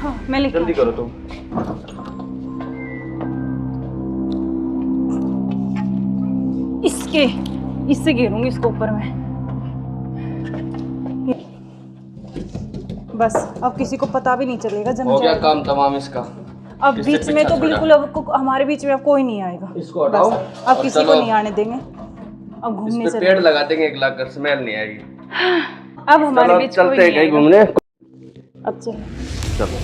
हाँ, मैं लिख जल्दी करो तुम। इससे गिरूंगी इसको ऊपर में। बस अब किसी को पता भी नहीं चलेगा, जम हो गया जाएगा। काम तमाम इसका। अब इससे बीच में पीछा तो छोड़ा। बिल्कुल अब हमारे बीच में अब कोई नहीं आएगा। इसको हटाओ बस अब और किसी को चलो। नहीं आने देंगे। अब इस घूमने पे चलेंगे। पेड़ लगा देंगे, एक लाख कर स्मेल नहीं आएगी। अब हमारे चलो बीच कोई चलते हैं नहीं कहीं आएगा। घूमने। अब चलो। चलो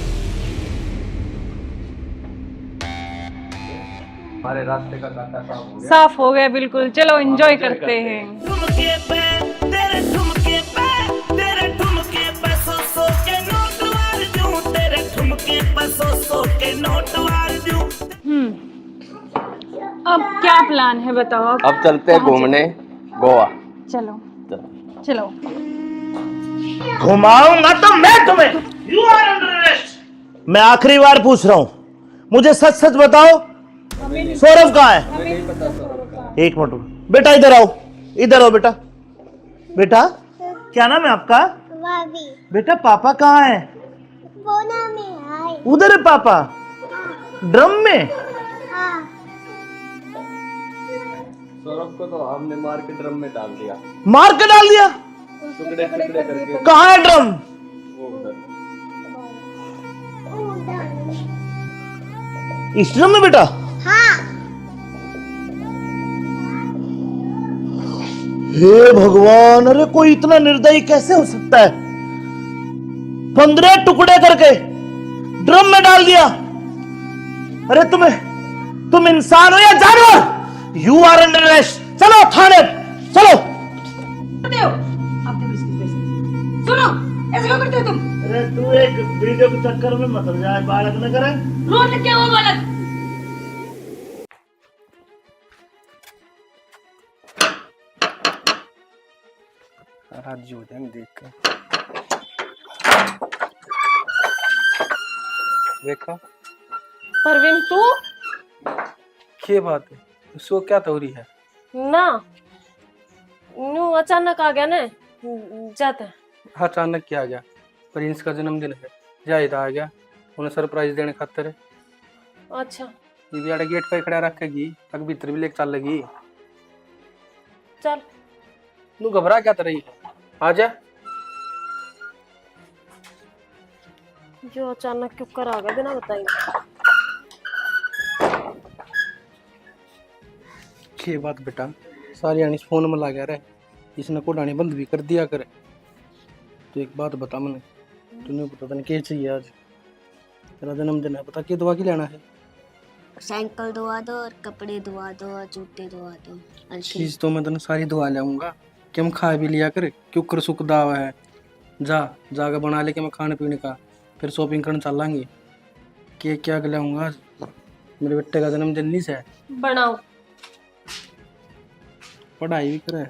हमारे रास्ते का कांटा साफ हो गया। साफ हो गया बिल्कुल। चलो एंजॉय करते हैं। ठुमके पे तेरे ठुमके पे तेरे ठुमके पे सौ के नोट वार दूं, तेरे ठुमके पे सौ के नोट वार दूं। अब क्या प्लान है बताओ? अब चलते हैं कहाँ घूमने गोवा। चलो चलो। चलो। घुमाऊंगा तो मैं तुम्हें। You are under arrest. मैं आखिरी बार पूछ रहा हूं, मुझे सच सच बताओ, सौरभ कहाँ है? एक मिनट बेटा, इधर आओ, इधर आओ बेटा। बेटा क्या नाम है आपका? भाभी बेटा पापा कहाँ है? बोना में आए। उधर है पापा, ड्रम में। हाँ सौरभ को तो हमने मार के ड्रम में डाल दिया, मार के डाल दिया। टुकड़े टुकड़े करके। कहाँ है ड्रम? वो उधर। इस ड्रम में बेटा? हाँ हे भगवान, अरे कोई इतना निर्दयी कैसे हो सकता है? 15 टुकड़े करके ड्रम में डाल दिया। अरे तुम इंसान हो या जानवर? You are under arrest. चलो थाने, चलो। सुनो, ऐसे क्यों करते हो तुम? अरे तू एक वीडियो के चक्कर में मत जाए, बालक न करे। रोड लग क्या हुआ बालक? राज्य हो जाएंगे देख कर। देखा परवीन तू क्या बात है, उसको क्या तौरी है? ना न्यू अचानक आ गया ना, जाता है। अचानक क्या आ गया? प्रिंस का जन्मदिन है, जाहिद आ गया, उन्हें सरप्राइज देने खातिर। अच्छा ये भी आड़े गेट पे खड़ा रखेगी, तक भीतर भी लेके चल लगी। चल। तू घबरा क्या तर रही है? आजा। जो अचानक क्यों कर आ गया बिना बताइए। ये बात बेटा, सारी आनी फोन में लगा रहे, इसने कोडानी बंद भी कर दिया करे। तो एक बात बता मने, तूने पता नहीं क्या चाहिए आज? तेरा जन्मदिन है, पता क्या दुआ की लेना है? साइकिल धोआ दो और कपड़े धोआ दो और जूते धोआ दो। चीज तो मैं तेने सारी दुआ लाऊंगा, कि हम खा भी लिया करे, क्यों कर सुख दावा है। जा जाकर बना ले के मैं खाने पीने का, फिर शॉपिंग करने चलेंगे। केक क्या लाऊंगा आज, मेरे बेटे का जन्मदिन नहीं से। बनाओ। पढ़ाई भी करे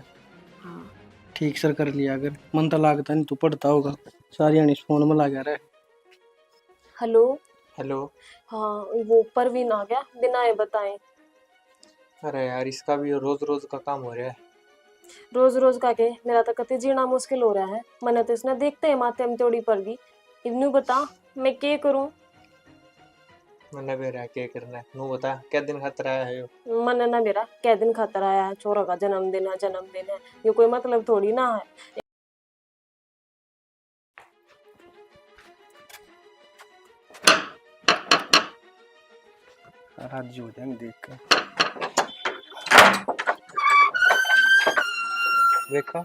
ठीक सर कर लिया अगर, मन तो लागता नहीं तू पढ़ता होगा। सारी आनी फोन में लगा रहे। हेलो। हेलो। हाँ वो परवीन आ गया बिना ये बताए। अरे यार इसका भी रोज रोज का काम हो रहा है। रोज रोज का के मेरा तो कति जीना मुश्किल हो रहा है। मैंने तो इसने देखते ही माथे में तोड़ी पड़ गई। इन्नू बता मैं क्या करूं? मैंने भी रहा क्या करना है, नू बता क्या दिन खातर आया है यो? मैंने ना मेरा क्या दिन खातर आया है, छोरा का जन्मदिन है, ये कोई मतलब थोड़ी ना है। राज्य हो जाएंगे देख कर। देखा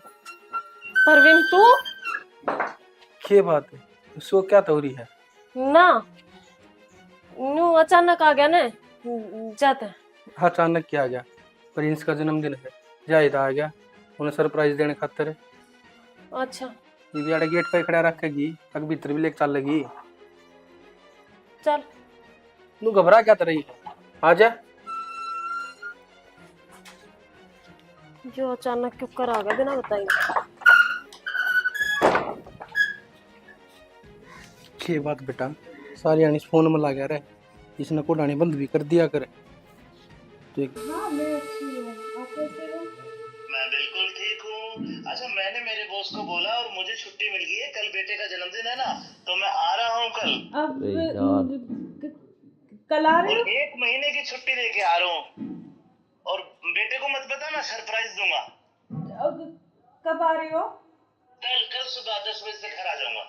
परवीन तू क्या बात है, उसको क्या तौरी है? ना न्यू अचानक आ गया ना, जाता है। अचानक क्या आ गया? प्रिंस का जन्मदिन है, जाहिद आ गया, उन्हें सरप्राइज देने खातिर। अच्छा ये भी आड़े गेट पे खड़ा रखेगी, तक भीतर भी लेके चल लगी। चल। तू घबरा क्या तर रही है? आजा। जो अचानक क्यों कर आ गया बिना बताइए। ये बात बेटा, सारी आनी फोन में लगा रहे, इसने कोडानी बंद भी कर दिया करे। तो एक मैं बिल्कुल ठीक हूँ। अच्छा, मैंने मेरे बॉस को बोला और मुझे छुट्टी मिल गई है, कल बेटे का जन्मदिन है ना, तो मैं आ रहा हूँ कल। अब कल आ रहे और 1 महीने की छुट्टी लेके आ रहा हूँ। और बेटे को मत बताना, सरप्राइज दूंगा। हो? अब कब आ रहे हो? कल सुबह 10 बजे से घर आ जाऊंगा।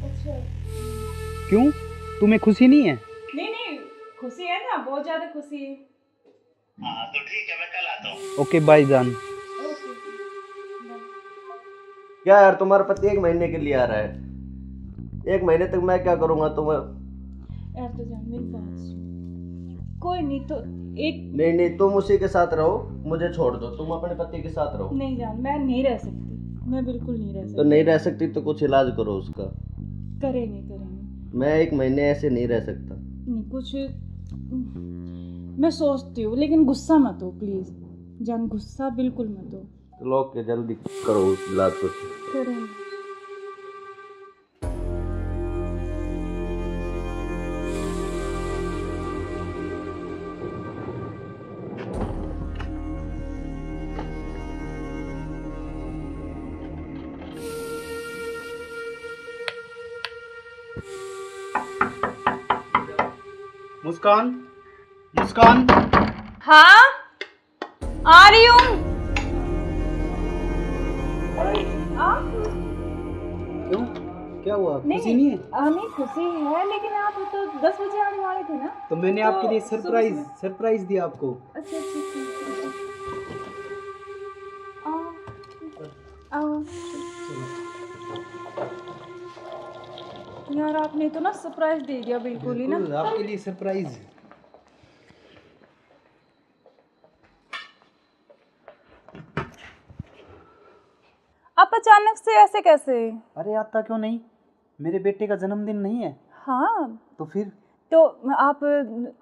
अच्छा। क्यों, तुम्हें खुशी नहीं है? नहीं, खुशी है ना, बहुत ज्यादा खुशी है। हाँ तो ठीक है, मैं कल आता हूँ। ओके बाय जान। क्या यार, तुम्हारा पति 1 महीने के लिए आ रहा है, 1 महीने तक मैं क्या करूंगा तुम्हें? यार तो जान, मेरी बात सुन। कोई नहीं तो नहीं, तुम उसी के साथ रहो, मुझे छोड़ दो, तुम अपने पति के साथ रहो। नहीं जान, मैं नहीं रह सकती, मैं बिल्कुल नहीं रह सकती। तो नहीं रह सकती तो कुछ इलाज करो उसका। करेंगे। मैं 1 महीने ऐसे नहीं रह सकता। नहीं, कुछ मैं सोचती हूँ, लेकिन गुस्सा मत हो प्लीज जान, गुस्सा बिल्कुल मत हो। चलो ओके, जल्दी करो इलाज कुछ। करेंगे। मुस्कान हाँ, आ रही हूँ। क्यों, क्या हुआ? खुशी नहीं है? नहीं, खुशी है, लेकिन आप तो 10 बजे आने वाले थे ना। तो मैंने आपके लिए सरप्राइज दिया आपको। अच्छा। आओ। यार आपने तो ना सरप्राइज दे दिया बिल्कुल ही ना। बिल्कुल, आपके लिए सरप्राइज। आप अचानक से ऐसे कैसे? अरे आता क्यों नहीं, मेरे बेटे का जन्मदिन नहीं है? हाँ तो फिर? तो आप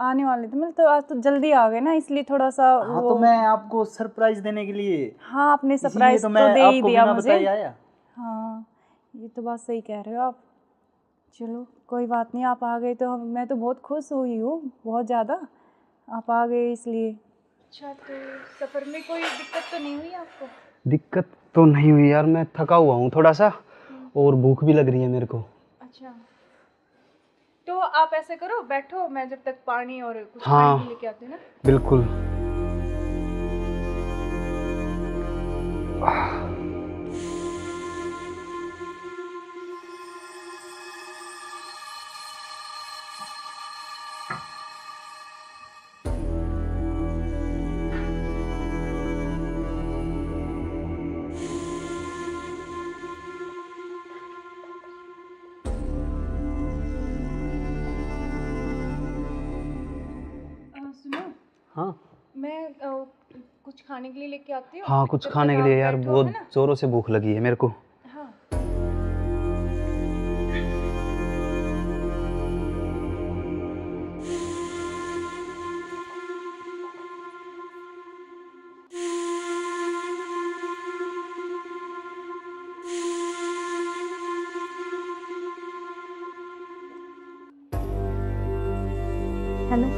आने वाले थे, मतलब तो आज तो जल्दी आ गए ना, इसलिए थोड़ा सा हाँ, तो मैं आपको सरप्राइज देने के लिए। हाँ, आपने सरप्राइज तो तो मैं दे ही आपको दिया बिना मुझे। बताए आया। हाँ, ये तो बात सही कह रहे हो आप। चलो कोई बात नहीं, आप आ गए तो मैं तो बहुत खुश हुई हूँ, बहुत ज़्यादा। आप आ गए इसलिए। अच्छा, तो सफ़र में कोई दिक्कत तो नहीं हुई आपको? दिक्कत तो नहीं हुई यार, मैं थका हुआ हूँ थोड़ा सा, और भूख भी लग रही है मेरे को। अच्छा, तो आप ऐसे करो, बैठो, मैं जब तक पानी और कुछ हाँ, खाने लेके आती हूँ ना। बिल्कुल। सुनो, हाँ मैं कुछ खाने के लिए लेके आती हूँ। हाँ, कुछ जब खाने तक के लिए आप यार, बैठो, बहुत है ना? जोरों से भूख लगी है मेरे को। हाँ। हेलो,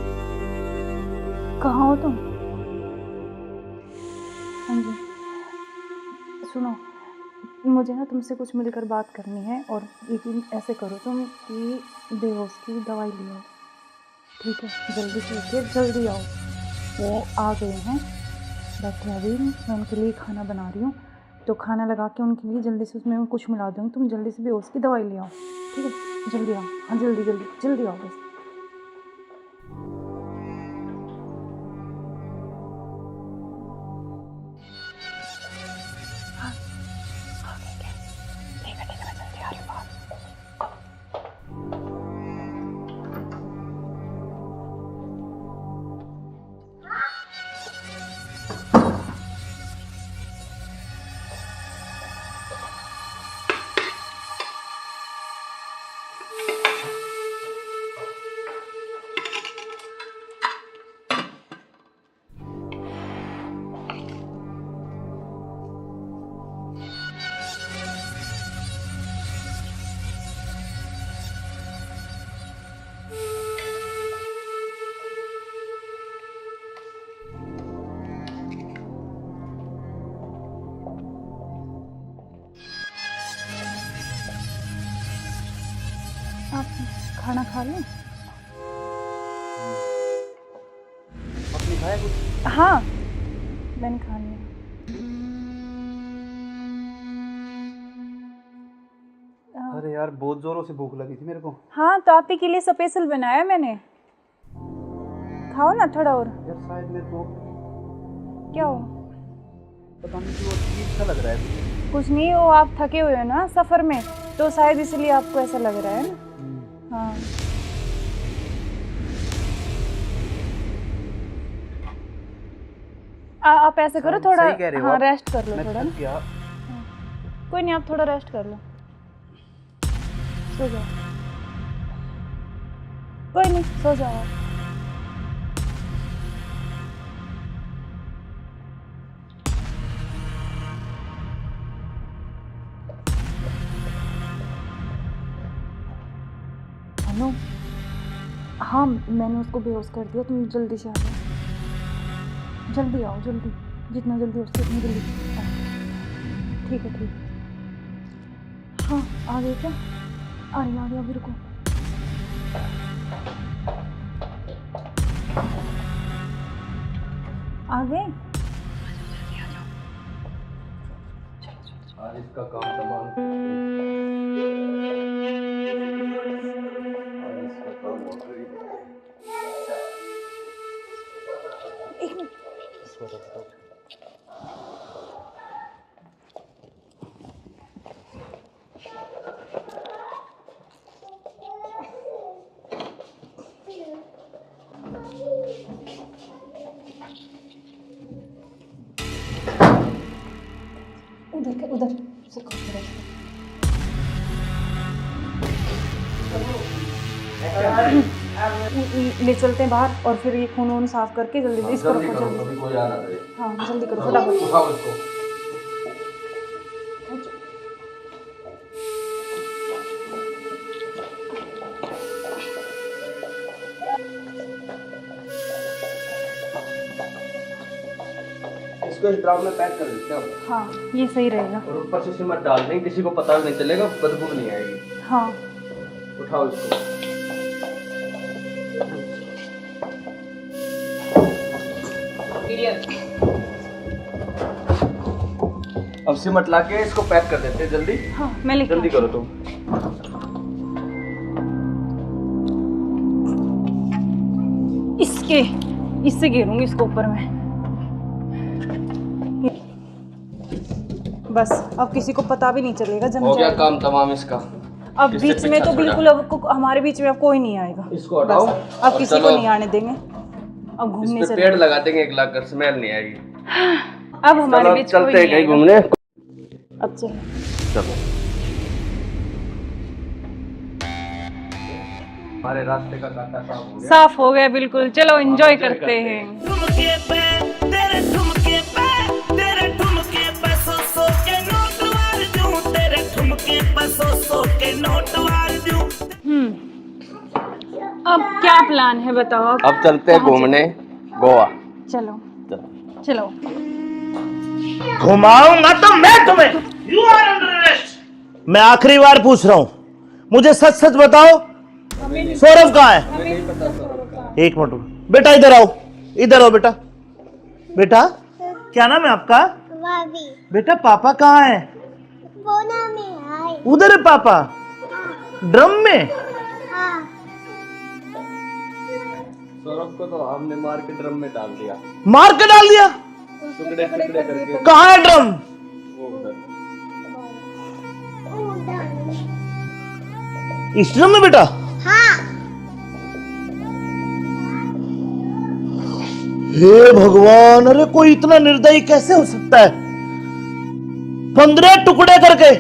कहाँ हो तुम? हाँ जी, सुनो, मुझे ना तुमसे कुछ मिलकर बात करनी है, और लेकिन ऐसे करो तुम कि बेहोश की दवाई ले आओ, ठीक है? जल्दी से उठिए, जल्दी आओ। वो आ गए हैं, बैठे अभी, मैं उनके लिए खाना बना रही हूँ, तो खाना लगा के उनके लिए जल्दी से उसमें कुछ मिला दूँगी, तुम जल्दी से बेहोश की दवाई ले आओ, ठीक है? जल्दी आओ, हाँ जल्दी आओ बस। खाना खा लें? आपने खाया कुछ? हाँ, मैंने खा लिया। अरे यार बहुत जोरों से भूख लगी थी मेरे को। हाँ, तो आप ही के लिए स्पेशल बनाया मैंने। खाओ ना थोड़ा और। यार शायद मेरे को क्या हो? पता नहीं क्यों अजीब सा लग रहा है। कुछ नहीं, वो आप थके हुए हो ना सफ़र में, तो शायद इसलिए आपको ऐसा लग रहा है ना। हाँ, आप ऐसे करो थोड़ा। सही कह रहे हो हाँ, आप। रेस्ट कर लो मैं थोड़ा थक ना। गया। कोई नहीं, आप थोड़ा रेस्ट कर लो, सो जाओ। कोई नहीं, सो जाओ आप। हेलो, हाँ मैंने उसको बेहोश कर दिया, तुम जल्दी से आ जाओ। जल्दी आओ, जल्दी, जितना जल्दी हो सके उतनी जल्दी आओ। ठीक है, ठीक है। हाँ, आ गए क्या? आ रही अभी, रुको। आ गए? आज इसका काम तमाम। आज इसका काम हो गया। एक मिनट। उधर से ले चलते हैं बाहर, और फिर ये खून वून साफ करके जल्दी से इसको रखो जल्दी। कभी कोई आ ना करे। हाँ, जल्दी करो फटाफट। उठाओ इसको। इसको इस ड्राम में पैक कर देते हो। हाँ, ये सही रहेगा। और ऊपर से सिमट डाल देंगे, किसी को पता भी नहीं चलेगा, बदबू नहीं आएगी। हाँ, उठाओ इसको। अब सिमट ला के इसको पैक कर देते हैं जल्दी। हाँ, मैं लेके जल्दी आती हूँ। करो तुम। इससे गिरूंगी इसको ऊपर में। बस अब किसी को पता भी नहीं चलेगा, जम हो गया जाएगा। काम तमाम इसका। अब इससे बीच में पीछा तो छोड़ा। बिल्कुल अब हमारे बीच में अब कोई नहीं आएगा। इसको हटाओ बस, अब और किसी को चलो। नहीं आने देंगे। अब इस घूमने पे चले, पेड़ लगा देंगे, एक लाख कर स्मेल नहीं आएगी। अब हमारे चलो बीच कोई चलते हैं नहीं कहीं आएगा। घूमने। अब चलो। चलो हमारे रास्ते का कांटा साफ हो गया। साफ हो गया बिल्कुल। चलो एंजॉय करते हैं। ठुमके पे तेरे ठुमके पे सौ के नोट वार दूं, तेरे ठुमके पे सौ के नोट वार दूं। अब क्या प्लान है बताओ? अब चलते हैं कहाँ घूमने गोवा। चलो चलो। चलो। घुमाऊंगा तो मैं तुम्हें। You are under arrest. मैं आखिरी बार पूछ रहा हूं, मुझे सच सच बताओ, सौरभ कहाँ है? एक मिनट बेटा, इधर आओ, इधर आओ बेटा। बेटा क्या नाम है आपका? भाभी बेटा पापा कहाँ है? बोना में आए। उधर है पापा, ड्रम में। हाँ, सौरभ को तो हमने मार के ड्रम में डाल दिया, मार के डाल दिया। टुकड़े टुकड़े करके। कहाँ है ड्रम? वो उधर। इस ड्रम में बेटा? हाँ, हे भगवान, अरे कोई इतना निर्दयी कैसे हो सकता है? 15 टुकड़े करके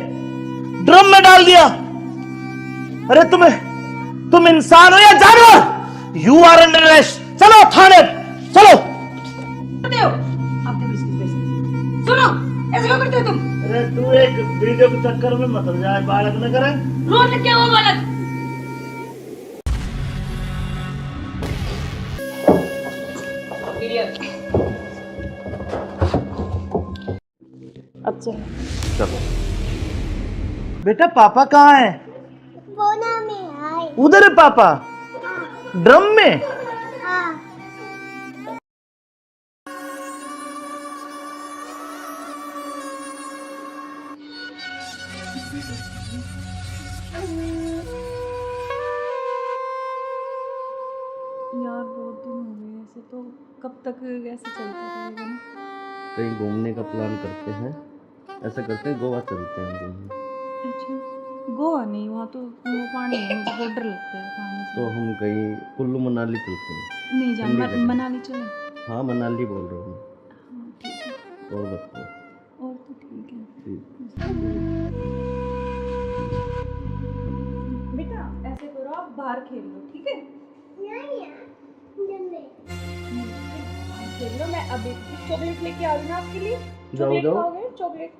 ड्रम में डाल दिया। अरे तुम इंसान हो या जानवर? You are under arrest. चलो थाने, चलो। सुनो, ऐसे क्यों करते हो तुम? अरे तू एक वीडियो के चक्कर में मत जाए, बालक न करे। रोड क्या हुआ बालक? अब चलो। चलो बेटा पापा कहाँ है? बोना में आए। उधर है पापा ड्रम में। यार बहुत दिन हो गए ऐसे, तो कब तक ऐसे चलता रहेगा ना। कहीं घूमने का प्लान करते हैं, ऐसा करते हैं गोवा चलते हैं घूमने। अच्छा, गोवा नहीं, वहाँ तो वो पानी है, मुझे बहुत डर लगता है पानी से। तो हम कहीं कुल्लू मनाली चलते हैं। नहीं जान, ठंडी जगह। मनाली चले। हाँ मनाली बोल रहा हूँ हाँ ठीक है, मैं। और बताओ। और तो ठीक है। ठीक। बेटा ऐसे करो, आप बाहर खेल लो, ठीक है? खेल लो, मैं अभी चॉकलेट लेके आ रही हूँ आपके लिए। चॉकलेट जाओ। खाओगे? Chocolate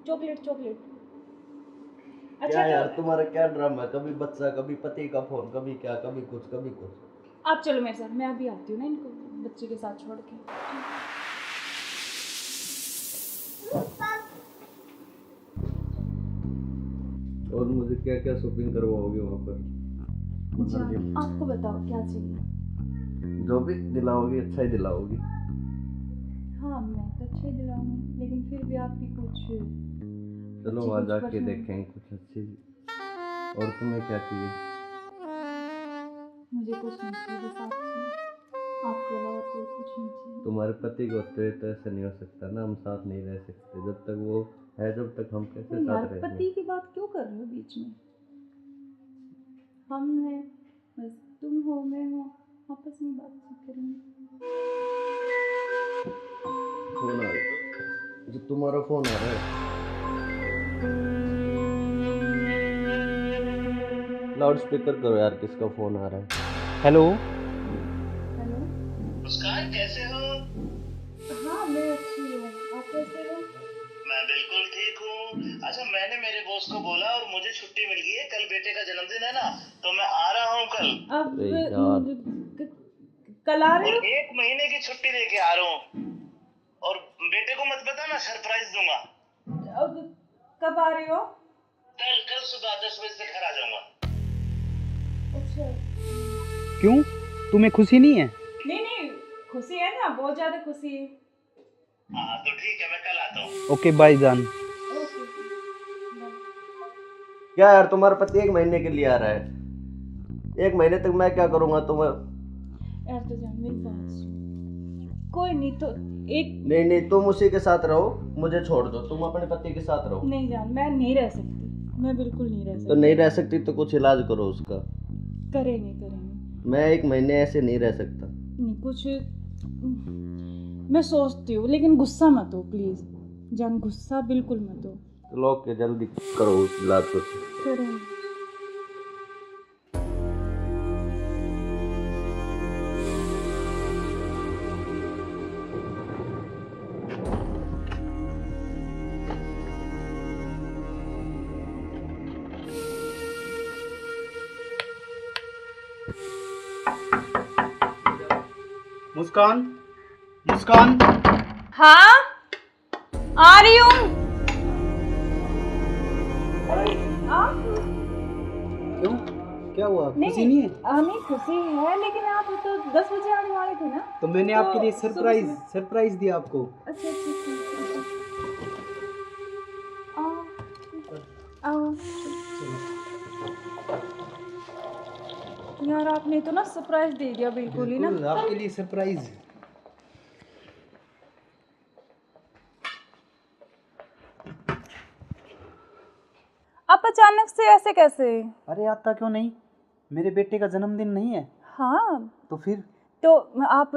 chocolate chocolate. क्या अच्छा यार तो तुम्हारा क्या ड्रामा है, कभी बच्चा, कभी पति का फोन, कभी क्या, कभी कुछ कभी कुछ। आप चलो मेरे साथ, मैं अभी आती हूँ ना इनको बच्चे के साथ छोड़ के। और मुझे क्या क्या शॉपिंग करवाओगे वहाँ पर? अच्छा, आपको बताओ क्या चाहिए? जो भी दिलाओगी अच्छा ही दिलाओगी। हाँ मैं तो अच्छे ही दिलाऊंगी, लेकिन फिर भी आपकी कुछ चलो अच्छी वहाँ कुछ जाके पसंद- देखेंगे कुछ अच्छी। और तुम्हें क्या चाहिए? मुझे कुछ नहीं चाहिए, बस आप चाहिए, आपके अलावा कोई कुछ नहीं चाहिए। तुम्हारे पति को होते तो ऐसा नहीं हो सकता ना, हम साथ नहीं रह सकते जब तक वो है, जब तक हम कैसे तो यार साथ रहेंगे? पति की बात क्यों कर रहे हो बीच में? हम हैं, बस तुम हो मैं हूँ, आपस में बात करेंगे। फोन आ रहा है, जो तुम्हारा फोन आ रहा है। लाउड स्पीकर करो यार, किसका फोन आ रहा है? हेलो। हेलो। मुस्कान कैसे हो? हाँ मैं अच्छी हूँ, आप कैसे हो? मैं बिल्कुल ठीक हूँ। अच्छा मैंने मेरे बॉस को बोला और मुझे छुट्टी मिल गई है, कल बेटे का जन्मदिन है ना, तो मैं आ रहा हूँ कल। अब अरे यार। कल आ रहे और हो? 1 महीने की छुट्टी लेके आ रहा हूँ। और बेटे को मत बताना, सरप्राइज दूंगा। अब कब आ रहे हो? कल कल सुबह 10 बजे से घर आ जाऊंगा। अच्छा। क्यों, तुम्हें खुशी नहीं है? नहीं नहीं, खुशी है ना, बहुत ज्यादा खुशी है। हाँ तो ठीक है, मैं कल आता हूँ। ओके बाय जान। ओके। क्या यार तुम्हारा पति 1 महीने के लिए आ रहा है, 1 महीने तक मैं क्या करूँगा तुम्हें? यार तो जान मेरी बात सुन, कोई नहीं तो एक नहीं नहीं, तुम उसी के साथ रहो, मुझे छोड़ दो, तुम अपने पति के साथ रहो। नहीं जान, मैं नहीं रह सकती, मैं बिल्कुल नहीं रह तो सकती। नहीं रह सकती तो कुछ इलाज करो उसका। करेंगे करेंगे। मैं 1 महीने ऐसे नहीं रह सकता। नहीं कुछ मैं सोचती हूँ, लेकिन गुस्सा मत हो प्लीज जान, गुस्सा बिल्कुल मत हो। चलो ओके, जल्दी करो उस इलाज को। करेंगे। मुस्कान, मुस्कान। हाँ आ रही हूँ। क्यों, क्या हुआ, खुशी नहीं है? नहीं खुशी है, लेकिन आप तो 10 बजे आने वाले थे ना। तो मैंने तो आपके लिए सुबह- सरप्राइज दिया आपको। अच्छा अच्छा अच्छा। आओ यार, आपने तो ना सरप्राइज दे दिया बिल्कुल ही ना। बिल्कुल, आपके लिए सरप्राइज। आप अचानक से ऐसे कैसे? अरे आता क्यों नहीं, मेरे बेटे का जन्मदिन नहीं है? हाँ तो फिर? तो आप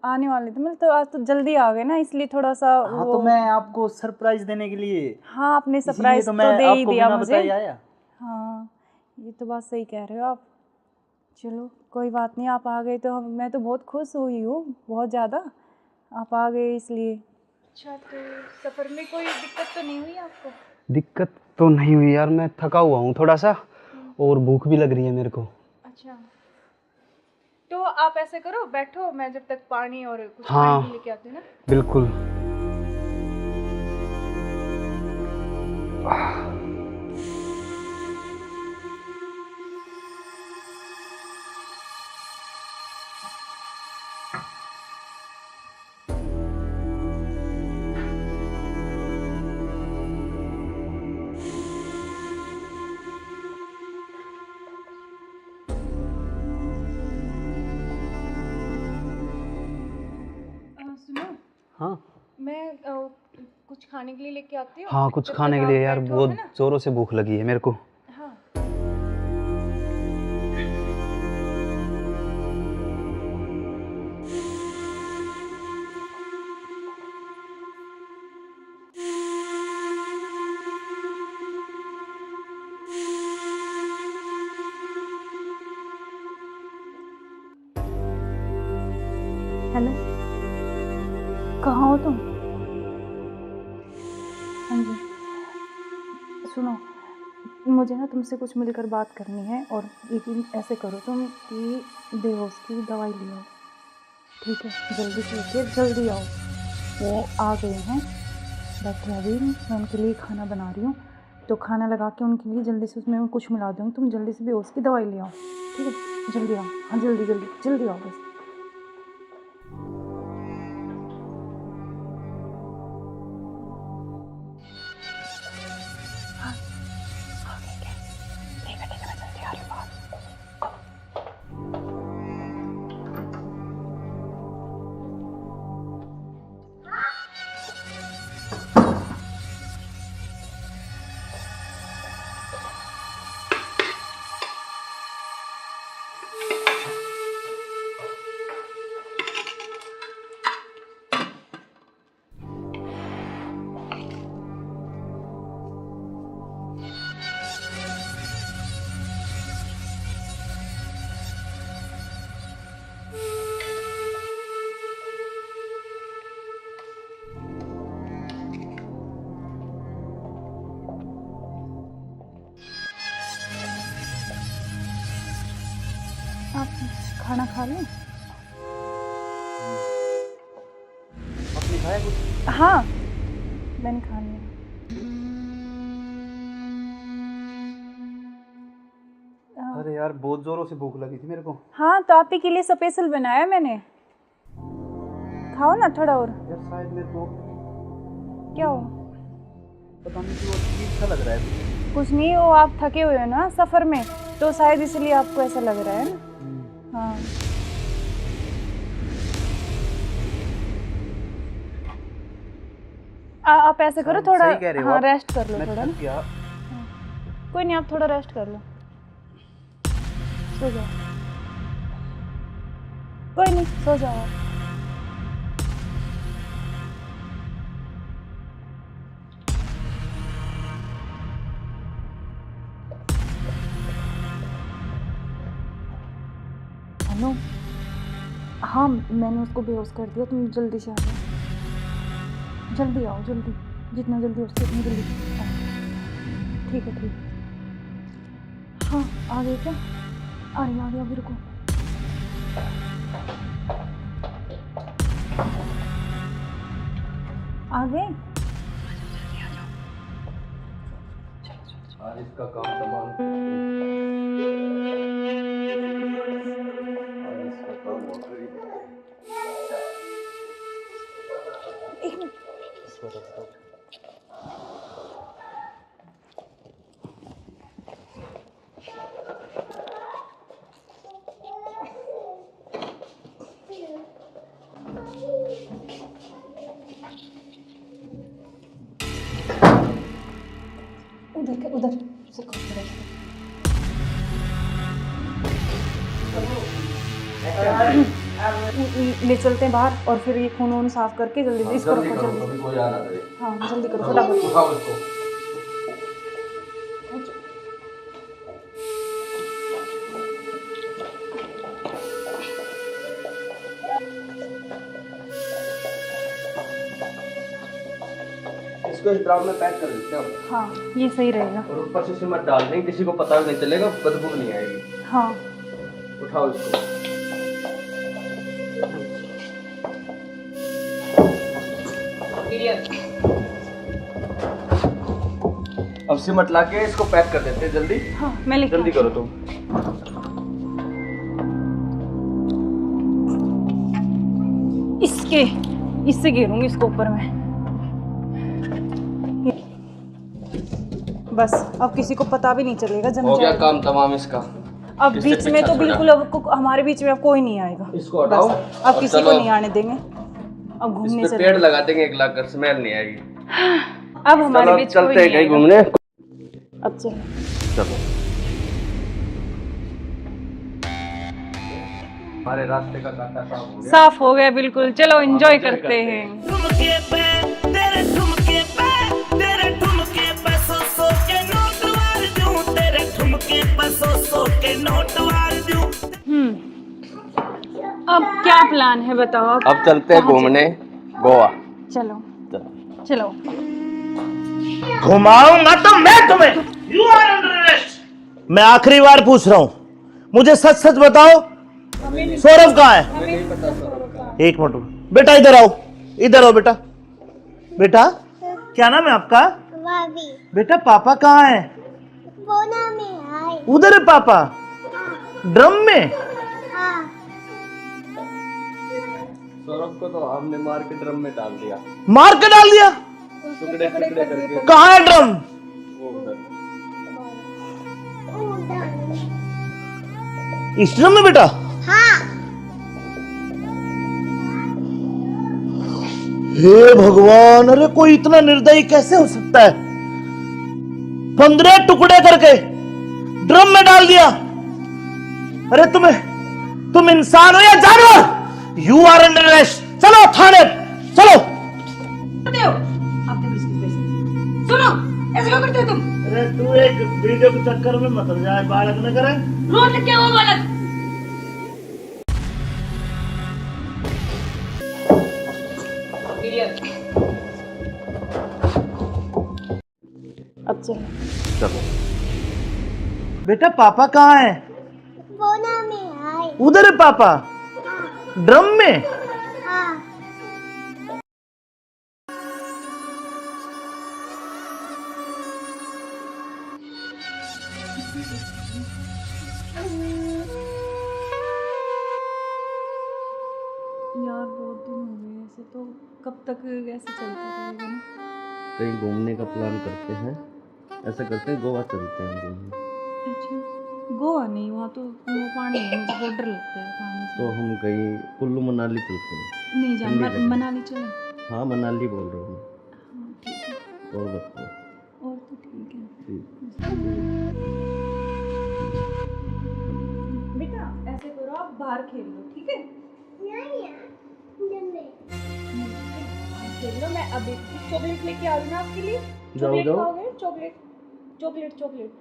आने वाले थे, मतलब तो आज तो जल्दी आ गए ना, इसलिए थोड़ा सा हाँ तो मैं आपको सरप्राइज देने के लिए, हाँ आपने इसीलिए सरप्राइज तो तो मैं दे ही आपको दिया बिना मुझे। बताए आया। हाँ ये तो बात सही कह रहे हो आप। चलो कोई बात नहीं, आप आ गए तो मैं तो बहुत खुश हुई हूँ, बहुत ज़्यादा। आप आ गए इसलिए। अच्छा तो सफ़र में कोई दिक्कत तो नहीं हुई आपको? दिक्कत तो नहीं हुई यार, मैं थका हुआ हूँ थोड़ा सा, और भूख भी लग रही है मेरे को। अच्छा तो आप ऐसे करो, बैठो, मैं जब तक पानी और कुछ हाँ। खाने लेके आती हूँ ना। बिल्कुल। हाँ मैं कुछ खाने के लिए लेके आती हूँ। हाँ, कुछ जब खाने तक के आप लिए यार, बैठो, बहुत है ना? जोरों से भूख लगी है मेरे को। हाँ। हेलो, कहाँ हो तुम? हाँ जी, सुनो, मुझे ना तुमसे कुछ मिलकर बात करनी है। और यकीन ऐसे करो तुम कि बेहोश की दवाई ले आओ, ठीक है? जल्दी से लेके जल्दी आओ। वो आ गए हैं, बैठे अभी, मैं उनके लिए खाना बना रही हूँ, तो खाना लगा के उनके लिए जल्दी से उसमें कुछ मिला दूँगी। तुम जल्दी से बेहोश की दवाई ले आओ, ठीक है? जल्दी आओ, हाँ जल्दी जल्दी जल्दी आओ बस। आप खाना खा लें? आपने खाया कुछ? हाँ, मैंने खा लिया। अरे यार, बहुत जोरों से भूख लगी थी मेरे को। हाँ, तो आप ही के लिए स्पेशल बनाया मैंने। खाओ ना थोड़ा और। यार शायद मेरे को क्या हो? पता नहीं क्यों अजीब सा लग रहा है। कुछ नहीं, वो आप थके हुए हो ना सफ़र में, तो शायद इसलिए आपको ऐसा लग रहा है ना। हाँ, आप ऐसे करो, थोड़ा सही कह रहे हो हाँ आप। रेस्ट कर लो मैं थोड़ा थक ना। गया। कोई नहीं, आप थोड़ा रेस्ट कर लो, सो जाओ। कोई नहीं, सो जाओ आप। हेलो, हाँ मैंने उसको बेहोश कर दिया, तुम जल्दी से आ जाओ, जल्दी आओ, जल्दी, जितना जल्दी हो सके उतनी जल्दी आओ। ठीक है, ठीक है। हाँ, आ गए क्या? आ गया अभी, रुको। आ गए? आज इसका काम तमाम। आज इसका काम हो गई। एक मिनट। उधर उधर से करो, उधर से। ले चलते हैं बाहर, और फिर ये खून वून साफ करके जल्दी इसको रखो, जल्दी। कभी कोई आना करे। हाँ जल्दी करो फटाफट। उठाओ इसको। इसको इस ड्राम में पैक कर देते हैं हम। हाँ ये सही रहेगा। और ऊपर से सिमट डाल देंगे, किसी को पता भी नहीं चलेगा, बदबू नहीं आएगी। हाँ उठाओ इसको। अब सिमट ला के इसको पैक कर देते हैं जल्दी। हाँ मैं लेके जल्दी आती करो तुम। हूँ। इससे घेरूंगी इसको ऊपर में। बस अब किसी को पता भी नहीं चलेगा, जम हो गया जाएगा। काम तमाम इसका। अब इससे बीच में पीछा तो छोड़ा। बिल्कुल अब हमारे बीच में अब कोई नहीं आएगा। इसको हटाओ बस अब और किसी को चलो। नहीं आने देंगे। अब इस घूमने पे चले। पेड़ लगा देंगे 1 लाख कर, स्मेल नहीं आएगी। अब हमारे चलो बीच कोई चलते हैं नहीं कहीं आएगा। घूमने। अब चलो। चलो हमारे रास्ते का कांटा साफ हो गया। साफ हो गया बिल्कुल, चलो एंजॉय करते हैं। ठुमके पे तेरे ठुमके पे तेरे ठुमके पे सौ के नोट वार दूं, तेरे ठुमके पे सौ के नोट वार दूं। अब क्या प्लान है बताओ? अब चलते हैं घूमने गोवा। चलो चलो। घुमाऊंगा तो मैं तुम्हें। You are under arrest. मैं आखिरी बार पूछ रहा हूं, मुझे सच सच बताओ, सौरभ कहाँ है? एक मिनट बेटा, इधर आओ, इधर आओ बेटा। बेटा क्या नाम है आपका? भाभी बेटा पापा कहाँ है? बोना में आए। उधर है पापा, ड्रम में। हाँ सौरभ को तो हमने मार के ड्रम में डाल दिया, मार के डाल दिया। टुकड़े टुकड़े करके। कहाँ है ड्रम? वो उधर। इस ड्रम में बेटा? हाँ हे भगवान, अरे कोई इतना निर्दयी कैसे हो सकता है? 15 टुकड़े करके ड्रम में डाल दिया। अरे तुम इंसान हो या जानवर? You are under arrest. चलो थाने, चलो। सुनो, ऐसे क्यों करते हो तुम? अरे तू एक वीडियो के चक्कर में मत जाए, बालक न करे। रोड क्या वो बालक? अब चलो। चलो बेटा पापा कहाँ है? बोना में आए। उधर है पापा, ड्रम में। हाँ यार बहुत दिन हो गए ऐसे, तो कब तक ऐसे चलता रहेगा ना? कहीं घूमने का प्लान करते हैं, ऐसा करते हैं गोवा चलते हैं घूमने। अच्छा गोवा नहीं, वहाँ तो वो पानी है, मुझे बहुत डर लगता है पानी से। तो हम कहीं कुल्लू मनाली चलते हैं। नहीं जान, ठंडी जगह। मनाली चले। हाँ मनाली बोल रहा हूँ हाँ ठीक है, मैं। और बताओ। और तो ठीक है। ठीक। बेटा ऐसे करो, आप बाहर खेल लो, ठीक है? खेल लो, मैं अभी चॉकलेट लेके आ रही हूँ आपके लिए। चॉकलेट जाओ। खाओगे? Chocolate chocolate chocolate.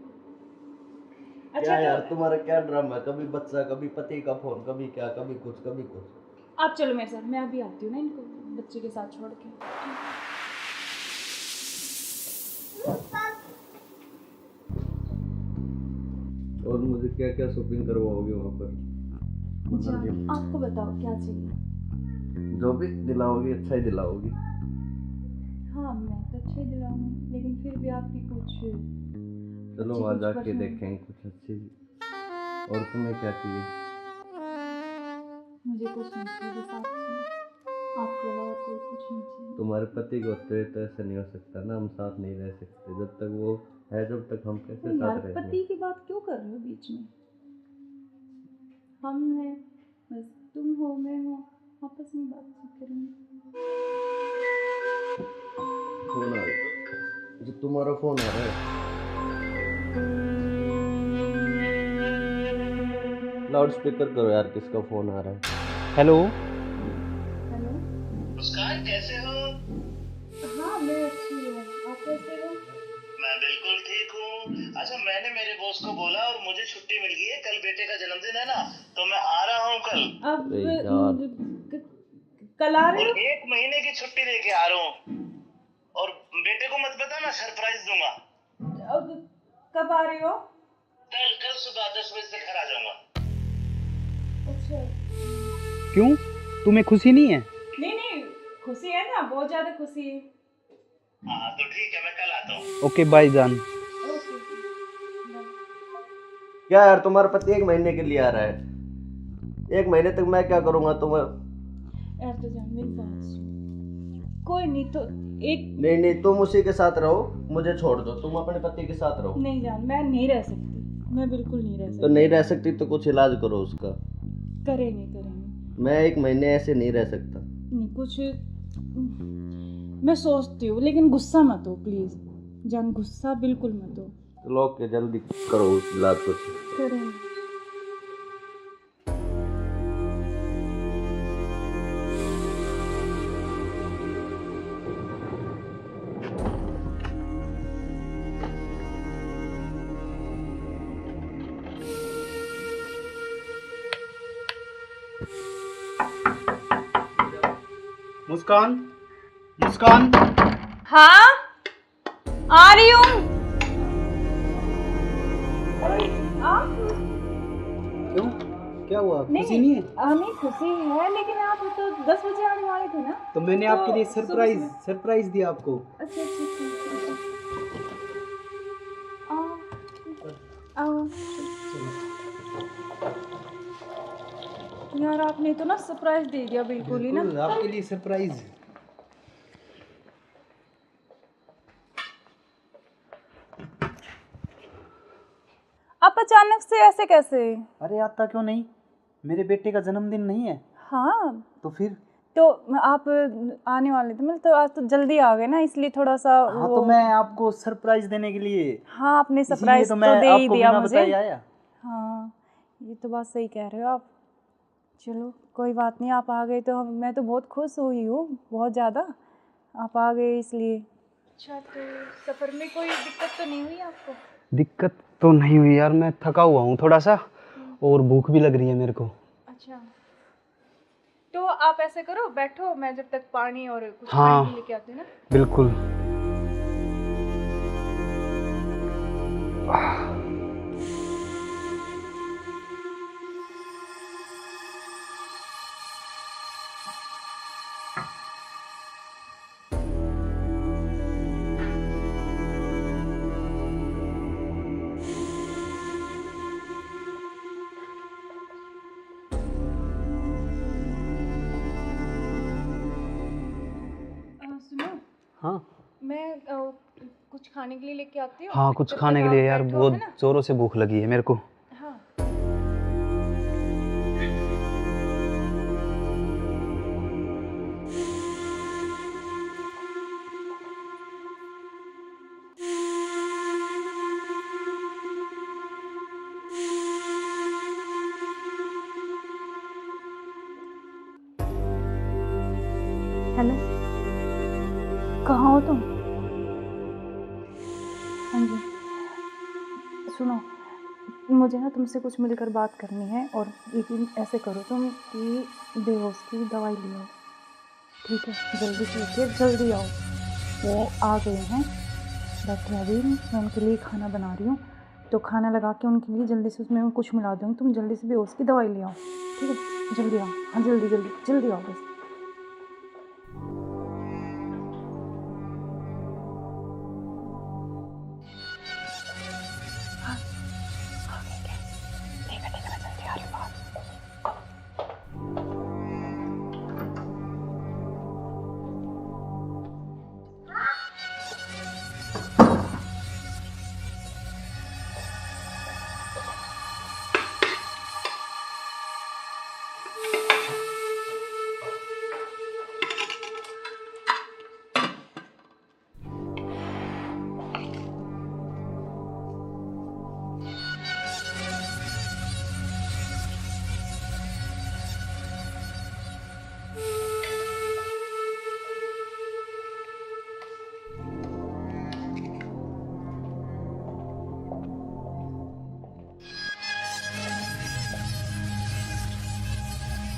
अच्छा क्या यार तो तुम्हारा क्या ड्रामा है? कभी बच्चा, कभी पति का फोन, कभी क्या, कभी कुछ कभी कुछ। आप चलो मेरे साथ, मैं अभी आती हूँ ना इनको बच्चे के साथ छोड़ के। और मुझे क्या क्या शॉपिंग करवाओगे वहाँ पर? अच्छा आपको बताओ क्या चाहिए? जो भी दिलाओगी अच्छा ही दिलाओगी। हाँ मैं तो अच्छे दिलाऊंगी, लेकिन फिर भी आपकी कुछ चलो अच्छी वहाँ कुछ जाके पसंद- देखेंगे कुछ अच्छी। और तुम्हें क्या चाहिए? मुझे कुछ नहीं चाहिए, बस आप चाहिए, आपके अलावा कोई कुछ नहीं चाहिए। तुम्हारे पति को तो ऐसा नहीं हो सकता ना, हम साथ नहीं रह सकते जब तक वो है, जब तक हम कैसे तो यार साथ रहेंगे? पति की बात क्यों कर रहे हो बीच में? हम हैं, बस तुम हो मैं हूँ, आपस में बातचीत करेंगे। फोन आ रहा है, जो तुम्हारा फोन आ रहा है। लाउड स्पीकर करो यार, किसका फोन आ रहा है? हेलो। हेलो। मुस्कान कैसे हो? हाँ मैं अच्छी हूँ, आप कैसे हो? मैं बिल्कुल ठीक हूँ। अच्छा मैंने मेरे बॉस को बोला और मुझे छुट्टी मिल गई है, कल बेटे का जन्मदिन है ना, तो मैं आ रहा हूँ कल। अब अरे यार। कल आ रहे और हो? 1 महीने की छुट्टी लेके आ रहा हूँ। और बेटे को मत बताना, सरप्राइज दूंगा। अब कब आ रहे हो? कल सुबह 10 बजे से घर आ जाऊंगा। अच्छा क्यों, तुम्हें खुशी नहीं है? नहीं खुशी है ना, बहुत ज्यादा खुशी है। हाँ तो ठीक है, मैं कल आता हूँ। ओके बाय जान। ओके क्या यार तुम्हारा पति 1 महीने के लिए आ रहा है, 1 महीने तक मैं क्या करूँगा तुम्हें? यार तो जान मेरी बात सुन, कोई नहीं तो एक नहीं तुम उसी के साथ रहो, मुझे छोड़ दो, तुम अपने पति के साथ रहो। नहीं जान, मैं नहीं रह सकती, मैं बिल्कुल नहीं रह तो सकती। नहीं रह सकती तो कुछ इलाज करो उसका। करेंगे मैं 1 महीने ऐसे नहीं रह सकता। नहीं, कुछ मैं सोचती हूँ, लेकिन गुस्सा मत हो प्लीज जान, गुस्सा बिल्कुल मत हो। चलो के जल्दी करो उस इलाज को। करें। मुस्कान, मुस्कान। हाँ आ रही हूँ। क्यों, क्या हुआ? खुशी नहीं है? नहीं खुशी है, लेकिन आप तो 10 बजे आने वाले थे ना। तो मैंने तो आपके लिए सरप्राइज सुबह सरप्राइज दिया आपको। अच्छा अच्छा अच्छा। आओ यार, आपने तो ना सरप्राइज दे दिया बिल्कुल ही ना। बिल्कुल, आपके लिए सरप्राइज। आप अचानक से ऐसे कैसे? अरे आता क्यों नहीं, मेरे बेटे का जन्मदिन नहीं है? हाँ तो फिर? तो आप आने वाले थे, मतलब तो आज तो जल्दी आ गए ना, इसलिए थोड़ा सा हाँ तो मैं आपको सरप्राइज देने के लिए, हाँ आपने इसीलिए सरप्राइज तो तो मैं दे ही आपको दिया बिना मुझे। बताए आया। हाँ ये तो बात सही कह रहे हो आप। चलो कोई बात नहीं, आप आ गए तो मैं तो बहुत खुश हुई हूँ, बहुत ज़्यादा। आप आ गए इसलिए। अच्छा तो सफ़र में कोई दिक्कत तो नहीं हुई आपको? दिक्कत तो नहीं हुई यार, मैं थका हुआ हूँ थोड़ा सा, और भूख भी लग रही है मेरे को। अच्छा तो आप ऐसे करो, बैठो, मैं जब तक पानी और कुछ हाँ। खाने लेके आती हूँ ना। बिल्कुल। सुनो, हाँ मैं कुछ खाने के लिए लेके आती हूँ। हाँ, कुछ जब खाने तक के लिए आप यार, बैठो, बहुत है ना? जोरों से भूख लगी है मेरे को। हाँ हेलो, कहाँ हो तुम? हाँ जी सुनो, मुझे ना तुमसे कुछ मिलकर बात करनी है, और लेकिन ऐसे करो तुम कि बेहोश की दवाई ले आओ, ठीक है? जल्दी से उठिए, जल्दी आओ। वो आ गए हैं, बैठे अभी, मैं उनके लिए खाना बना रही हूँ, तो खाना लगा के उनके लिए जल्दी से उसमें मैं कुछ मिला दूँगी, तुम जल्दी से बेहोश की दवाई ले आओ, ठीक है? जल्दी आओ, हाँ जल्दी जल्दी जल्दी आओ बस।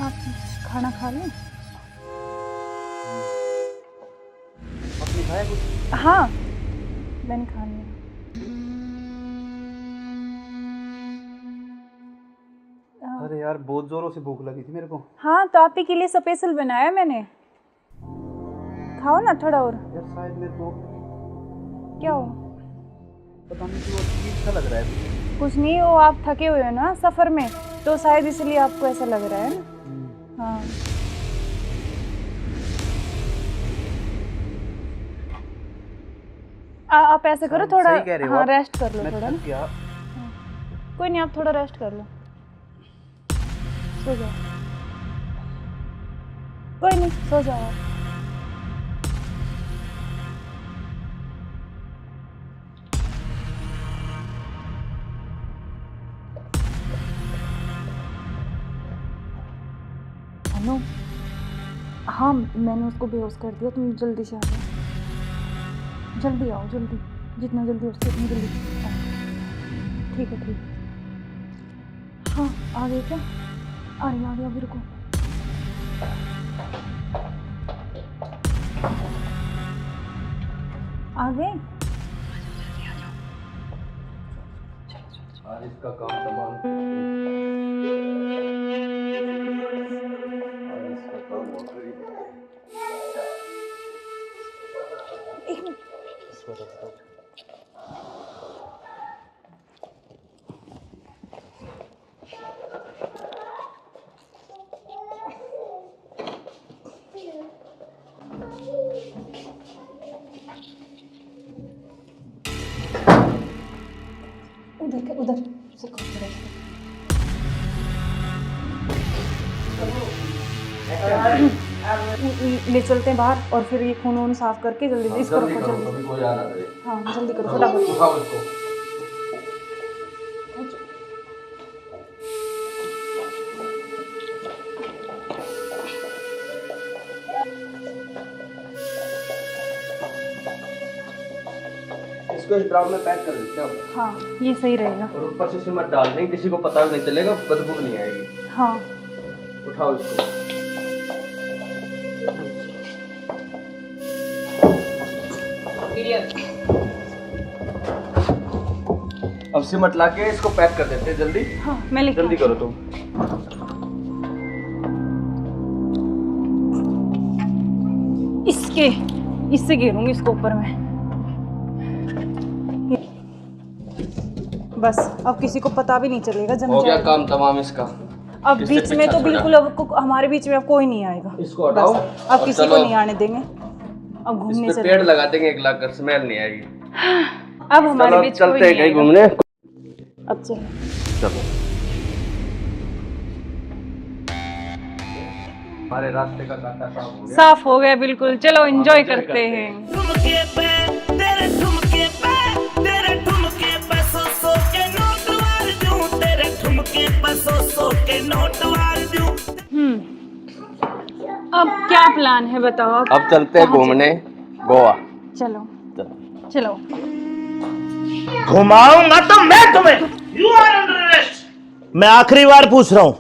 आप खाना खा लें? आपने खाया कुछ? हाँ मैंने खा लिया। अरे यार, बहुत जोरों से भूख लगी थी मेरे को। हाँ तो आप ही के लिए स्पेशल बनाया मैंने, खाओ ना थोड़ा और। यार शायद मेरे को क्या हो? पता नहीं क्यों अजीब सा लग रहा है। कुछ नहीं, वो आप थके हुए हो ना सफ़र में, तो शायद इसलिए आपको ऐसा लग रहा है ना। हाँ आप ऐसे करो, थोड़ा सही कह रहे हो हाँ आप। रेस्ट कर लो मैं थोड़ा थक ना। गया। कोई नहीं, आप थोड़ा रेस्ट कर लो, सो जाओ। कोई नहीं, सो जाओ आप। हेलो, हाँ मैंने उसको बेहोश कर दिया, तुम जल्दी से आ जाओ, जल्दी आओ, जल्दी, जितना जल्दी हो सके उतनी जल्दी आओ। ठीक है, ठीक है। हाँ आ गए क्या? आ गया, अभी रुको। आ गए? आज इसका काम तमाम, आज इसका काम हो गया। एक मिनट। उधर से ले चलते हैं बाहर और फिर ये खून वून साफ करके जल्दी से इसको रखो, जल्दी। कोई आ ना करे। हाँ जल्दी करो फटाफट। उठाओ इसको। इसको इस ड्राम में पैक कर देते हैं। हाँ ये सही रहेगा। और ऊपर से सिमट डाल देंगे, किसी को पता भी नहीं चलेगा, बदबू नहीं आएगी। हाँ उठाओ इसको। अब सिमट लाके इसको पैक कर देते हैं जल्दी। हाँ मैं लेके जल्दी करो तुम। इससे घेरूंगी इसको ऊपर में। बस अब किसी को पता भी नहीं चलेगा, जम हो गया जाएगा। काम तमाम इसका। अब इससे बीच में पीछा तो छोड़ा। बिल्कुल अब हमारे बीच में अब कोई नहीं आएगा। इसको हटाओ बस, अब और किसी चलो। को नहीं आने देंगे। अब घूमने इस पे से पेड़ लगा देंगे, एक लाख कर स्मेल नहीं आएगी। अब हमारे चलो बीच चलते कोई हैं नहीं कहीं आएगा। घूमने। अब चलो। चलो हमारे रास्ते का कांटा साफ हो गया। साफ हो गया बिल्कुल, चलो एंजॉय करते हैं। ठुमके पे तेरे ठुमके पे तेरे ठुमके पे सौ के नोट वार दूं, तेरे ठुमके पे सौ के नोट वार दूं। अब क्या प्लान है बताओ? अब चलते हैं घूमने गोवा। चलो चलो। चलो। घुमाऊंगा तो मैं तुम्हें। You are under arrest. मैं आखिरी बार पूछ रहा हूं,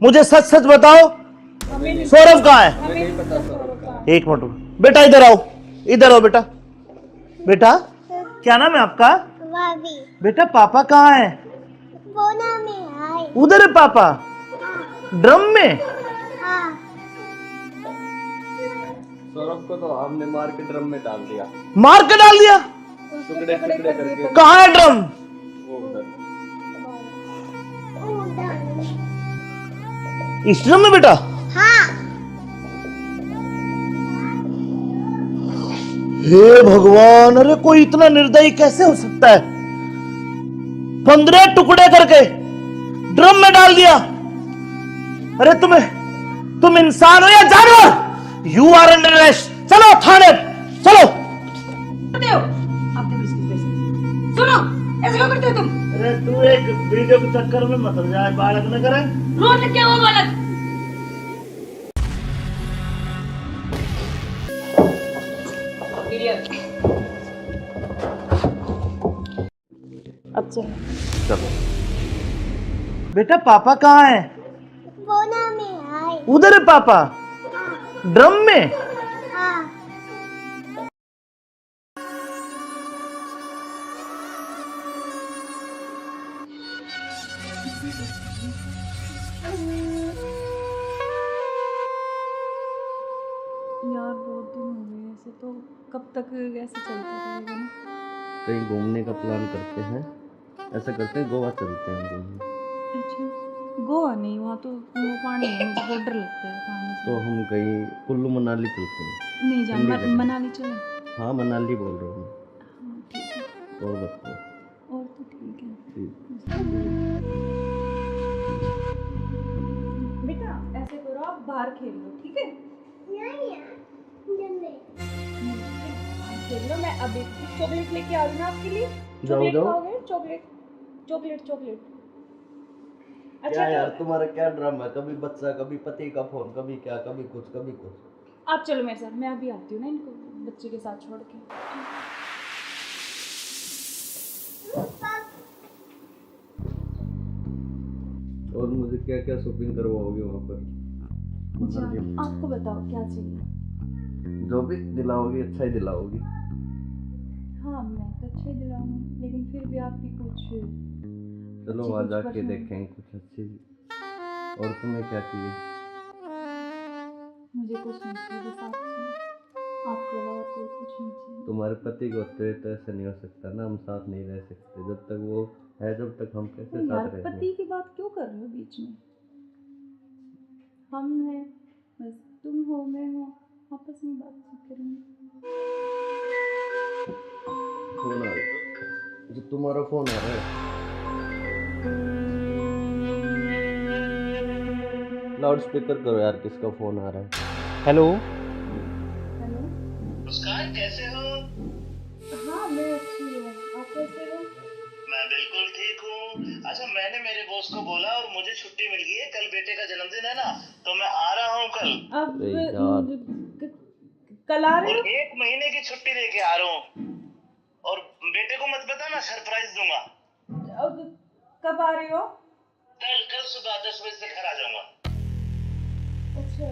मुझे सच सच बताओ, सौरभ कहाँ है? एक मिनट बेटा, इधर आओ, इधर आओ बेटा। बेटा क्या नाम है आपका? भाभी बेटा पापा कहाँ है? बोना में आए। उधर है पापा, ड्रम में। हाँ सौरभ को तो हमने मार के ड्रम में डाल दिया, मार के डाल दिया। टुकड़े टुकड़े करके। कहाँ है ड्रम? वो उधर। इस ड्रम में बेटा? हाँ हे भगवान, अरे कोई इतना निर्दयी कैसे हो सकता है? 15 टुकड़े करके ड्रम में डाल दिया। अरे तुम इंसान हो या जानवर? You are under arrest. चलो थाने, चलो। सुनो, ऐसे क्यों करते हो तुम? अरे तू एक वीडियो के चक्कर में मत जाए, बालक न करे। रोड क्या हुआ बालक? अच्छा चलो बेटा पापा कहाँ है? बोना में आए। उधर है पापा, ड्रम में। हाँ यार बहुत दिन हो गए ऐसे, तो कब तक ऐसे चलता रहेगा ना? कहीं घूमने का प्लान करते हैं, ऐसा करते हैं गोवा चलते हैं घूमने। अच्छा गोवा नहीं, वहाँ तो वो पानी है, मुझे बहुत डर लगता है पानी से। तो हम कहीं कुल्लू मनाली चलते हैं। नहीं जान, ठंडी जगह। मनाली चले। हाँ मनाली बोल रहा हूँ। हाँ ठीक है, और बताओ। और तो ठीक है। ठीक। बेटा ऐसे करो, आप बाहर खेल लो, ठीक है? बाहर खेल लो, मैं अभी चॉकलेट लेके आ रही हूँ ना आपके लिए। जाओ, चॉकलेट जाओ। खाओगे? चॉकलेट चॉकलेट चॉकलेट क्या यार तो तुम्हारा क्या ड्रामा है, कभी बच्चा, कभी पति का फोन, कभी क्या, कभी कुछ कभी कुछ। आप चलो मेरे साथ, मैं अभी आती हूँ ना इनको बच्चे के साथ छोड़ के। और मुझे क्या क्या शॉपिंग करवाओगे वहाँ पर? जान, आपको बताओ क्या चाहिए? जो भी दिलाओगी अच्छा ही दिलाओगी। हाँ मैं तो अच्छे ही दिलाऊंगी, लेकिन फिर भी आपकी कुछ चलो अच्छी वहाँ कुछ जाके पसंद- देखेंगे कुछ अच्छी। और तुम्हें क्या चाहिए? मुझे कुछ नहीं चाहिए, बस आप आपके अलावा कोई कुछ नहीं चाहिए। तुम्हारे पति को तो ऐसा नहीं हो सकता ना, हम साथ नहीं रह सकते जब तक वो है, जब तक हम कैसे तो यार साथ रहेंगे? पति की बात क्यों कर रहे हो बीच में? हम हैं, बस तुम हो मैं हूँ, आपस में बातचीत करेंगे। फोन आ रहा है, जो तुम्हारा फोन आ रहा है। लाउड स्पीकर करो यार, किसका फोन आ रहा है? हेलो। हेलो। मुस्कान कैसे हो? हाँ मैं अच्छी हूँ, आप कैसे हो? मैं बिल्कुल ठीक हूँ। अच्छा मैंने मेरे बॉस को बोला और मुझे छुट्टी मिल गई है, कल बेटे का जन्मदिन है ना, तो मैं आ रहा हूँ कल। अब अरे यार। कल आ रहे और हो? 1 महीने की छुट्टी लेके आ रहा हूँ। और बेटे को मत बताना, सरप्राइज दूंगा। अब कब आ रहे हो? कल कल सुबह 10 बजे से घर आ जाऊंगा। अच्छा।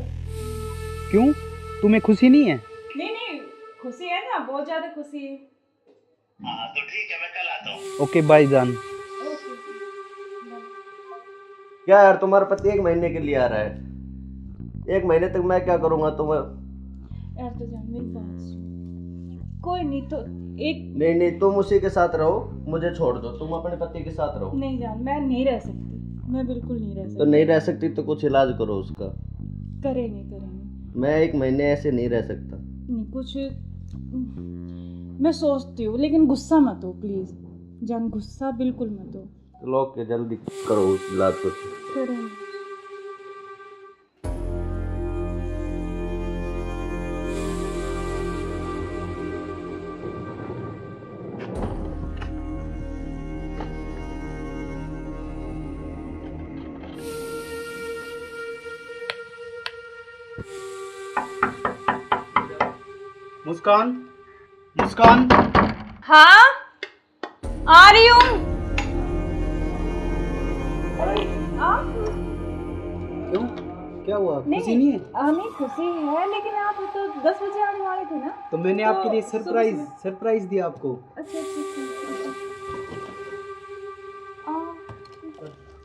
क्यों, तुम्हें खुशी नहीं है? नहीं नहीं, खुशी है ना, बहुत ज्यादा खुशी है। हाँ तो ठीक है, मैं कल आता हूँ। ओके बाय जान। ओके। क्या यार तुम्हारा पति 1 महीने के लिए आ रहा है, 1 महीने तक मैं क्या करूँगा तुम्हें? यार तो जान मेरी बात सुन, कोई नहीं तो एक नहीं नहीं, तुम उसी के साथ रहो, मुझे छोड़ दो, तुम अपने पति के साथ रहो। नहीं जान, मैं नहीं रह सकती, मैं बिल्कुल नहीं रह तो सकती। नहीं रह सकती तो कुछ इलाज करो उसका। करेंगे करेंगे। मैं 1 महीने ऐसे नहीं रह सकता। नहीं कुछ मैं सोचती हूँ, लेकिन गुस्सा मत हो प्लीज जान, गुस्सा बिल्कुल मत हो। चलो के जल्दी करो उस इलाज को। करेंगे। मुस्कान, मुस्कान। हाँ आ रही हूँ। आप क्यों, क्या हुआ, खुशी नहीं है? हमें खुशी है, लेकिन आप तो 10 बजे आने वाले थे ना। तो मैंने आपके लिए सरप्राइज दिया आपको। अच्छा अच्छा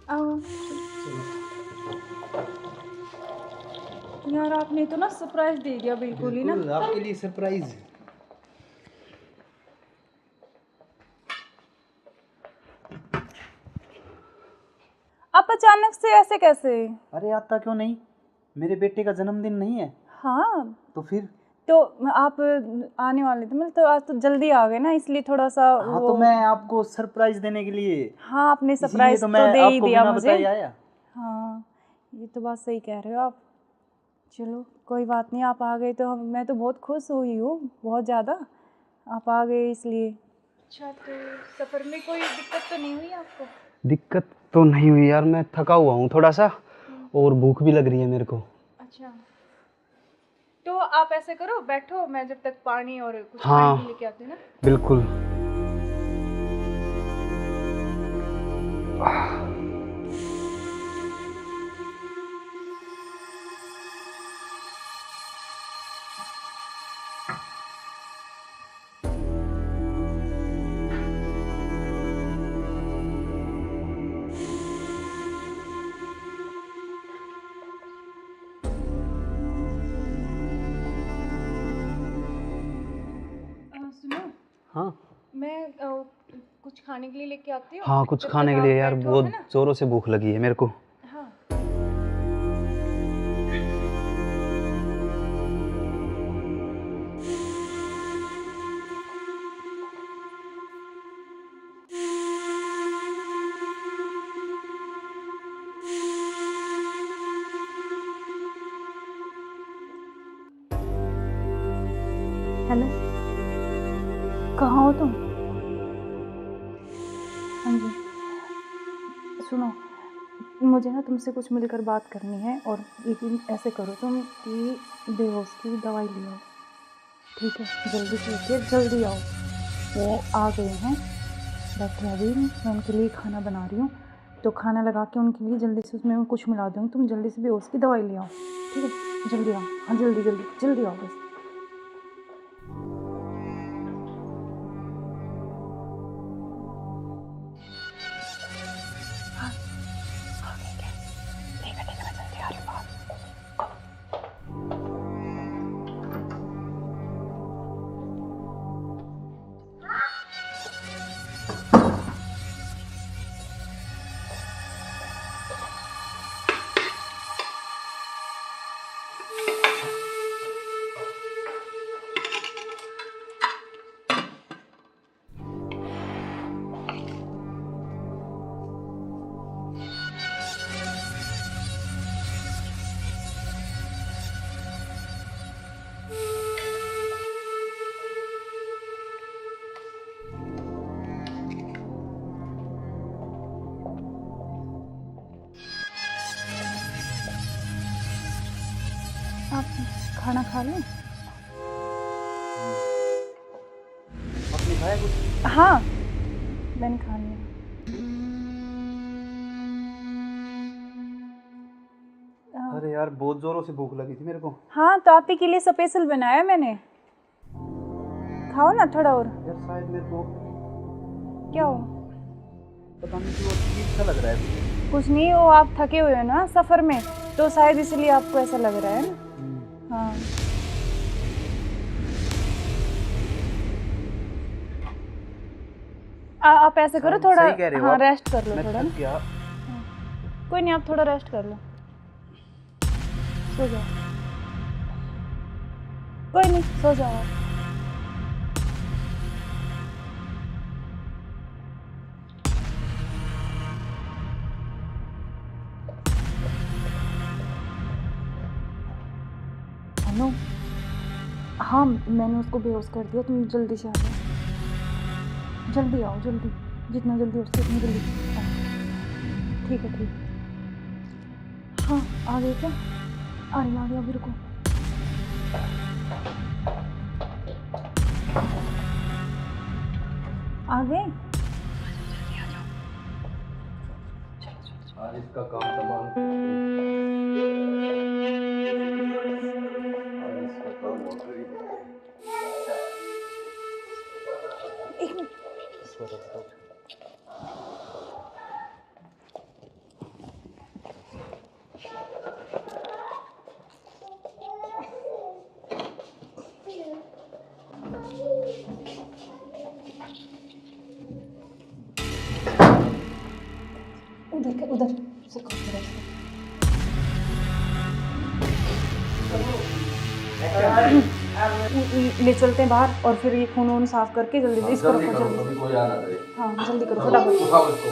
आओ। यार आपने तो ना सरप्राइज दे दिया बिल्कुल ही ना। बिल्कुल, आपके लिए सरप्राइज। आप अचानक से ऐसे कैसे? अरे आता क्यों नहीं, मेरे बेटे का जन्मदिन नहीं है? हाँ तो फिर? तो आप आने वाले थे, मतलब तो आज तो जल्दी आ गए ना, इसलिए थोड़ा सा हाँ तो मैं आपको सरप्राइज देने के लिए, हाँ आपने इसीलिए सरप्राइज तो तो मैं दे ही आपको दिया बिना मुझे। बताए आया। हाँ ये तो बात सही कह रहे हो आप। चलो कोई बात नहीं, आप आ गए तो मैं तो बहुत खुश हुई हूँ, बहुत ज़्यादा। आप आ गए इसलिए। अच्छा तो सफ़र में कोई दिक्कत तो नहीं हुई आपको? दिक्कत तो नहीं हुई यार, मैं थका हुआ हूँ थोड़ा सा, और भूख भी लग रही है मेरे को। अच्छा तो आप ऐसे करो, बैठो, मैं जब तक पानी और कुछ हाँ। खाने लेके आती हूँ ना। बिल्कुल। सुनो, हाँ मैं कुछ खाने के लिए लेके आती हूँ। हाँ, कुछ जब खाने तक के आप लिए यार, बैठो, बहुत है ना? जोरों से भूख लगी है मेरे को। हाँ हेलो, कहाँ हो तुम? हाँ जी सुनो, मुझे ना तुमसे कुछ मिलकर बात करनी है, और यकीन ऐसे करो तुम कि बेहोश की दवाई ले आओ, ठीक है? जल्दी से उठिए, जल्दी आओ। वो आ गए हैं डॉक्टर अभी, मैं उनके लिए खाना बना रही हूँ, तो खाना लगा के उनके लिए जल्दी से उसमें कुछ मिला दूँगी, तुम जल्दी से बेहोश की दवाई ले आओ, ठीक है? जल्दी आओ, हाँ जल्दी जल्दी जल्दी आओ बस। आप खाना खा लें? आपने खाया कुछ? हाँ, मैंने खा लिया। अरे यार बहुत जोरों से भूख लगी थी मेरे को। हाँ, तो आप ही के लिए स्पेशल बनाया मैंने, खाओ ना थोड़ा और। यार शायद मेरे को क्या हो? पता नहीं क्यों अजीब सा लग रहा है मुझे। कुछ नहीं, वो आप थके हुए हो ना सफ़र में, तो शायद इसलिए आपको ऐसा लग रहा है ना। हाँ, आप ऐसे करो, थोड़ा सही कह रहे हो हाँ आप। रेस्ट कर लो मैं थोड़ा थक ना। गया। कोई नहीं, आप थोड़ा रेस्ट कर लो, सो जाओ। कोई नहीं, सो जाओ आप। अनु, हाँ मैंने उसको बेहोश कर दिया, तुम जल्दी से आ जाओ, जल्दी आओ, जल्दी, जितना जल्दी हो सके उतनी जल्दी आओ। ठीक है, ठीक है। हाँ, आ गए क्या? आ गया, अभी रुको। आ गए? आज इसका काम तमाम। आज इसका काम हो गई। एक मिनट। उधर से करो, उधर से। ले चलते हैं बाहर, और फिर ये खून वून साफ करके जल्दी इसको रखो, जल्दी। कभी कोई आ ना करे। हाँ जल्दी करो, फटाफट। उठाओ इसको।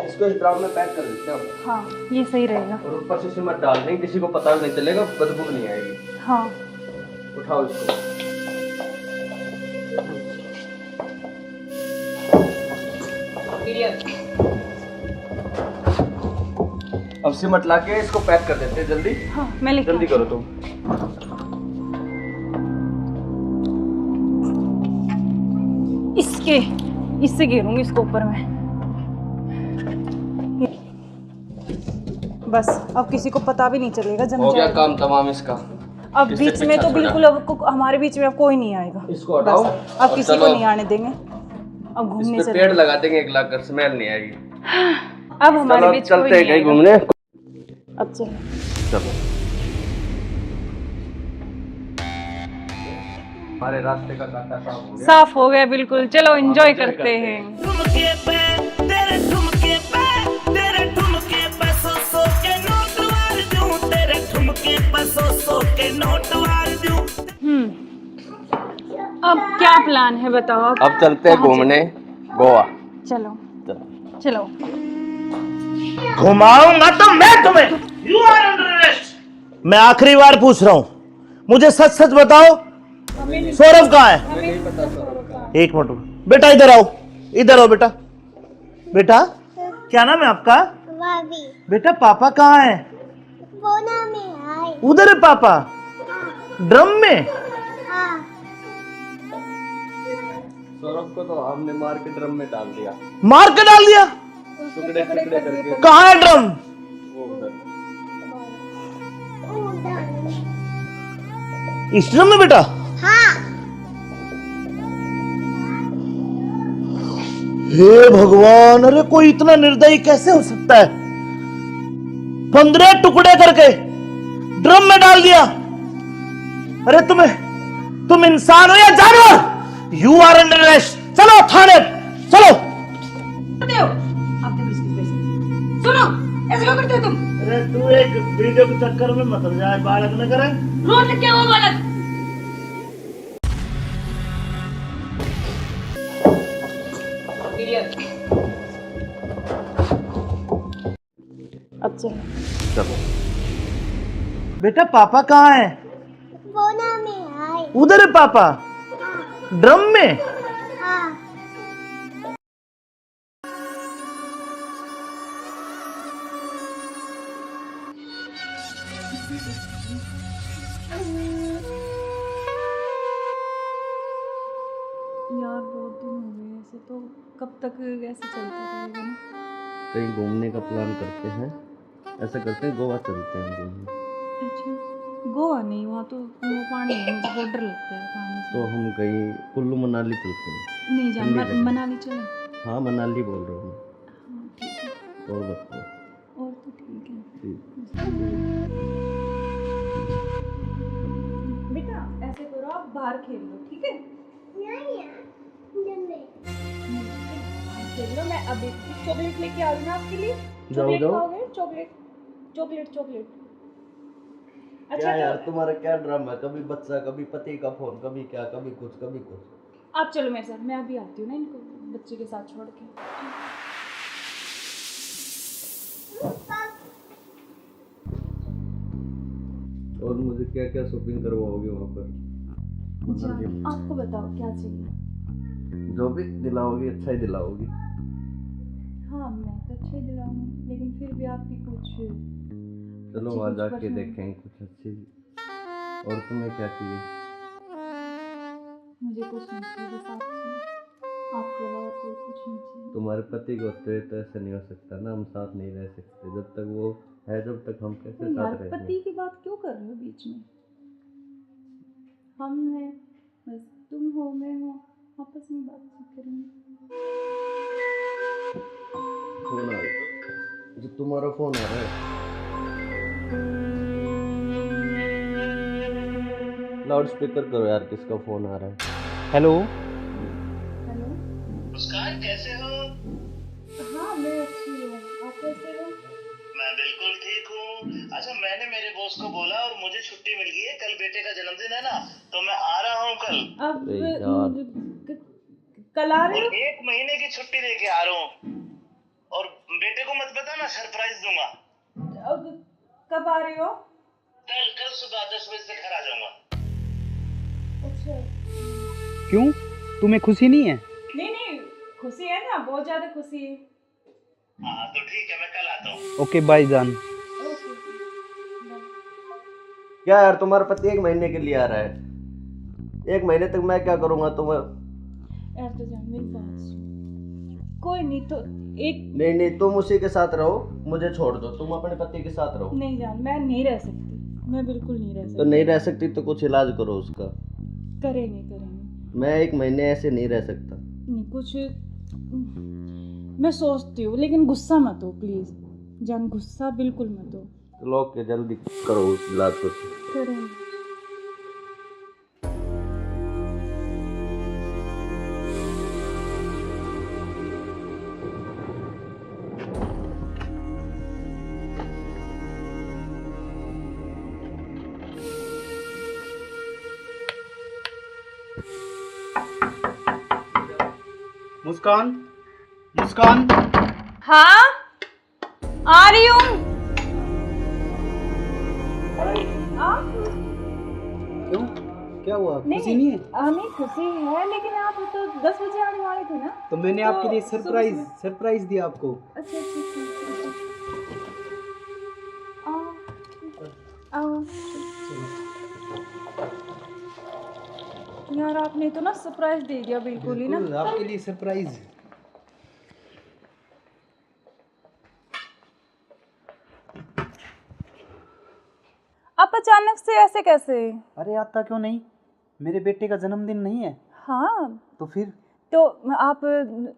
इसको इस ड्राम में पैक कर देते हैं हम। हाँ ये सही रहेगा। और ऊपर से सिमट डाल देंगे, किसी को पता भी नहीं चलेगा, बदबू नहीं आएगी। हाँ उठाओ इसको। अब सिमट ला के इसको पैक कर देते हैं जल्दी। हाँ मैं लेके जल्दी आती करो तुम। इससे घेरूंगी इसको ऊपर में। बस अब किसी को पता भी नहीं चलेगा, जम हो गया जाएगा। काम तमाम इसका। अब इससे बीच में पीछा तो छोड़ा। बिल्कुल अब हमारे बीच में अब कोई नहीं आएगा। इसको हटाओ। बस अब और किसी को चलो। नहीं आने देंगे। अब इस घूमने पे चले, पेड़ लगा देंगे एक लाकर, स्मेल नहीं आएगी। अब हमारे चलो बीच कोई चलते हैं नहीं कहीं आएगा। घूमने। अब चलो। चलो हमारे रास्ते का कांटा साफ हो गया। साफ हो गया बिल्कुल, चलो एंजॉय करते हैं। ठुमके पे तेरे ठुमके पे तेरे ठुमके पे सौ के नोट वार दूं, तेरे ठुमके पे सौ के नोट वार दूं। अब क्या प्लान है बताओ आप? अब चलते हैं घूमने गोवा। चलो चलो। घुमाऊंगा तो मैं तुम्हें। You are under arrest. मैं आखिरी बार पूछ रहा हूं, मुझे सच सच बताओ, सौरभ कहाँ है? एक मिनट रुको। बेटा इधर आओ, इधर आओ बेटा। बेटा क्या नाम है आपका? बेटा पापा कहाँ है? उधर है पापा, ड्रम में। सौरभ को तो हमने मार के ड्रम में डाल दिया, मार के डाल दिया। टुकड़े टुकड़े करके। कहाँ है ड्रम? वो उधर। इस ड्रम में बेटा? हे भगवान, अरे कोई इतना निर्दयी कैसे हो सकता है? 15 टुकड़े करके ड्रम में डाल दिया। अरे तुम इंसान हो या जानवर? You are under arrest. चलो थाने, चलो। सुनो, ऐसे क्यों करते हो तुम? अरे तू एक वीडियो के चक्कर में मत जाए, बालक न करे। रोज क्या वो बालक? अब चलो। चलो। बेटा पापा कहाँ है? उधर है पापा, ड्रम में। यार बहुत दिन हो गए ऐसे, तो कब तक ऐसे चलता रहेगा ना? कहीं घूमने का प्लान करते हैं, ऐसा करते हैं गोवा चलते हैं घूमने। अच्छा, गोवा नहीं, वहाँ तो वो पानी है, मुझे बहुत डर लगता है पानी से। तो हम कहीं कुल्लू मनाली चलते हैं। नहीं जान, ठंडी जगह। मनाली चले। हाँ मनाली बोल रहा हूँ हाँ ठीक है, मैं। और बताओ। और तो ठीक है। ठीक। बेटा ऐसे करो, आप बाहर खेल लो, ठीक है? खेल लो, मैं अभी चॉकलेट लेके आ रही हूँ आपके लिए। चॉकलेट जाओ। खाओगे? Chocolate chocolate chocolate. अच्छा क्या यार तो तुम्हारा क्या ड्रामा है? कभी बच्चा, कभी पति का फोन, कभी क्या, कभी कुछ, कभी कुछ। आप चलो मेरे साथ, मैं अभी आती हूँ ना इनको बच्चे के साथ छोड़ के। और मुझे क्या क्या शॉपिंग करवाओगे वहाँ पर? अच्छा, आपको बताओ क्या चाहिए? जो भी दिलाओगी अच्छा ही दिलाओगी। हाँ मैं तो अच्छे दिलाऊंगी, लेकिन फिर भी आपकी कुछ चलो अच्छी वहाँ कुछ जाके पसंद- देखेंगे कुछ अच्छी। और तुम्हें क्या चाहिए? मुझे कुछ नहीं चाहिए, बस आप चाहिए, आपके अलावा कोई कुछ नहीं चाहिए। तुम्हारे पति को होते तो ऐसा नहीं हो सकता ना, हम साथ नहीं रह सकते जब तक वो है, जब तक हम कैसे तो यार साथ रहेंगे? पति की बात क्यों कर रहे हो बीच में? हम हैं, बस तुम हो, मैं हूँ, आपस में बातचीत करेंगे। फोन आ रहा, जो तुम्हारा फोन आ रहा है। लाउड स्पीकर करो यार, किसका फोन आ रहा है? हेलो। हेलो। मुस्कान कैसे हो? हाँ मैं अच्छी हूँ, आप कैसे हो? मैं बिल्कुल ठीक हूँ। अच्छा मैंने मेरे बॉस को बोला और मुझे छुट्टी मिल गई है, कल बेटे का जन्मदिन है ना, तो मैं आ रहा हूँ कल। अब अरे यार। कल आ रहे और हो? 1 महीने की छुट्टी लेके आ रहा हूँ। और बेटे को मत बताना, सरप्राइज दूंगा। अब कब आ रहे हो? कल सुबह 10 बजे से घर आ जाऊंगा। अच्छा। क्यों, तुम्हें खुशी नहीं है? नहीं नहीं, खुशी है ना, बहुत ज्यादा खुशी है। हाँ तो ठीक है, मैं कल आता हूँ। ओके बाय जान। ओके। क्या यार तुम्हारा पति 1 महीने के लिए आ रहा है, 1 महीने तक मैं क्या करूँगा? तुम्हें यार तो जान मेरी बात सुन, कोई नहीं तो एक नहीं, तुम उसी के साथ रहो, मुझे छोड़ दो, तुम अपने पति के साथ रहो। नहीं जान, मैं नहीं रह सकती, मैं बिल्कुल नहीं रह तो सकती। नहीं रह सकती तो कुछ इलाज करो उसका। करेंगे करेंगे। मैं 1 महीने ऐसे नहीं रह सकता। नहीं कुछ मैं सोचती हूँ, लेकिन गुस्सा मत हो प्लीज जान, गुस्सा बिल्कुल मत हो। चलो ओके, जल्दी करो उस इलाज को। करेंगे। मुस्कान, मुस्कान। हाँ आ रही हूँ। हाँ क्यों, क्या हुआ, खुशी नहीं है? नहीं खुशी है, लेकिन आप तो 10 बजे आने वाले थे ना। तो मैंने तो आपके लिए सुबह सरप्राइज दिया आपको। अच्छा आओ आओ। यार आपने तो ना सरप्राइज दे दिया बिल्कुल ही ना। बिल्कुल, आपके लिए सरप्राइज। आप अचानक से ऐसे कैसे? अरे आता क्यों नहीं, मेरे बेटे का जन्मदिन नहीं है? हाँ तो फिर? तो आप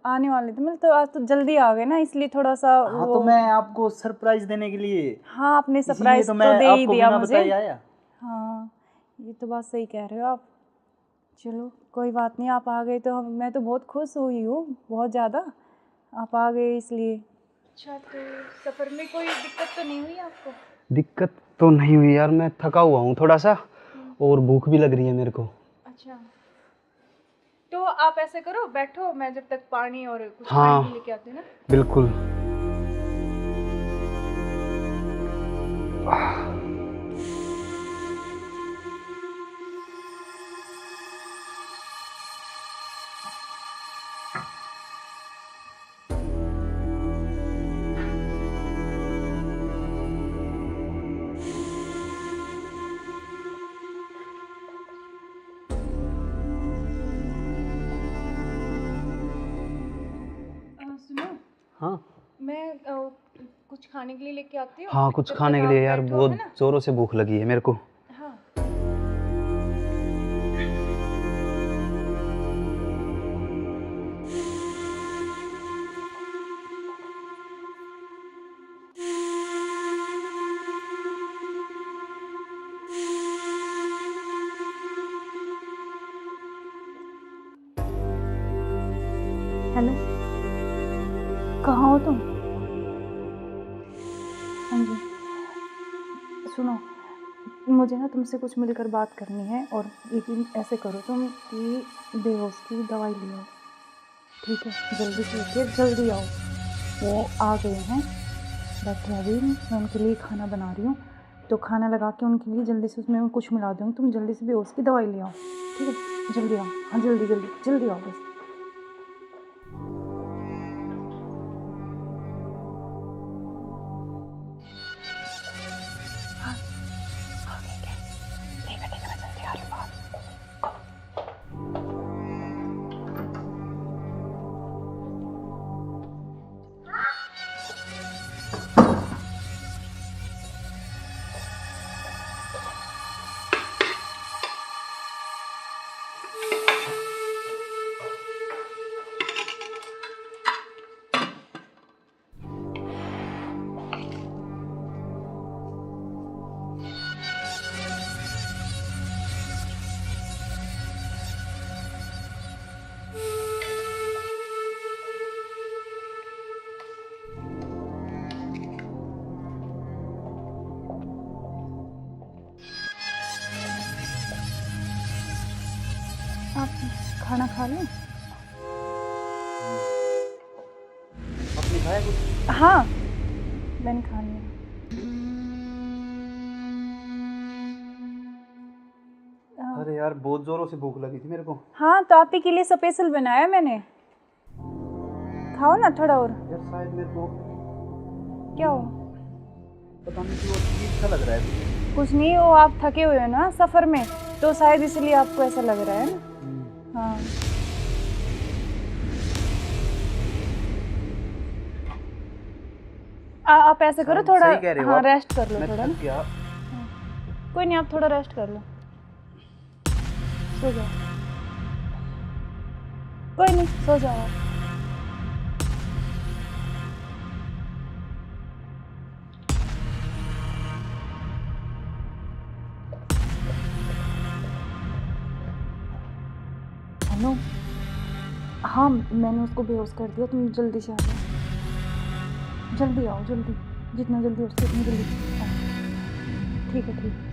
आने वाले थे, मतलब तो आज तो जल्दी आ गए ना, इसलिए थोड़ा सा हाँ तो मैं आपको सरप्राइज देने के लिए, हाँ आपने इसीलिए सरप्राइज तो तो मैं दे ही आपको दिया बिना मुझे। बताए आया। हाँ ये तो बात सही कह रहे हो आप। चलो कोई बात नहीं, आप आ गए तो मैं तो बहुत खुश हुई हूँ, बहुत ज़्यादा। आप आ गए इसलिए। अच्छा तो सफ़र में कोई दिक्कत तो नहीं हुई आपको? दिक्कत तो नहीं हुई यार, मैं थका हुआ हूँ थोड़ा सा और भूख भी लग रही है मेरे को। अच्छा तो आप ऐसे करो, बैठो, मैं जब तक पानी और कुछ हाँ। खाने के लेके आती हूँ ना। बिल्कुल। सुनो, हाँ मैं कुछ खाने के लिए लेके आती हूँ। हाँ, कुछ जब खाने तक के आप लिए यार, बैठो, बहुत है ना? जोरों से भूख लगी है मेरे को। हाँ हेलो, कहाँ हो तुम? हाँ जी सुनो, मुझे ना तुमसे कुछ मिलकर बात करनी है, और लेकिन ऐसे करो तुम कि बेहोश की दवाई ले आओ, ठीक है? जल्दी से उठिए, जल्दी आओ। वो आ गए हैं, बैठे अभी, मैं उनके लिए खाना बना रही हूँ, तो खाना लगा के उनके लिए जल्दी से उसमें मैं कुछ मिला दूँगी, तुम जल्दी से बेहोश की दवाई ले आओ, ठीक है? जल्दी आओ, हाँ जल्दी जल्दी जल्दी आओ बस। आप खाना खा लें? आपने खाया कुछ? हाँ मैंने खा लिया। अरे यार बहुत जोरों से भूख लगी थी मेरे को। हाँ तो आप ही के लिए स्पेशल बनाया मैंने, खाओ ना थोड़ा और। यार शायद मेरे को क्या हो? पता नहीं क्यों अजीब सा लग रहा है। कुछ नहीं, वो आप थके हुए हो ना सफ़र में, तो शायद इसलिए आपको ऐसा लग रहा है ना। हाँ आप ऐसे करो, थोड़ा सही कह रहे हो हाँ आप। रेस्ट कर लो मैं थोड़ा थक ना। गया। कोई नहीं, आप थोड़ा रेस्ट कर लो, सो जाओ। कोई नहीं, सो जाओ आप। हेलो, हाँ मैंने उसको बेहोश कर दिया, तुम जल्दी से आ जाओ, जल्दी आओ, जल्दी, जितना जल्दी हो सके उतनी जल्दी आओ। ठीक है ठीक है।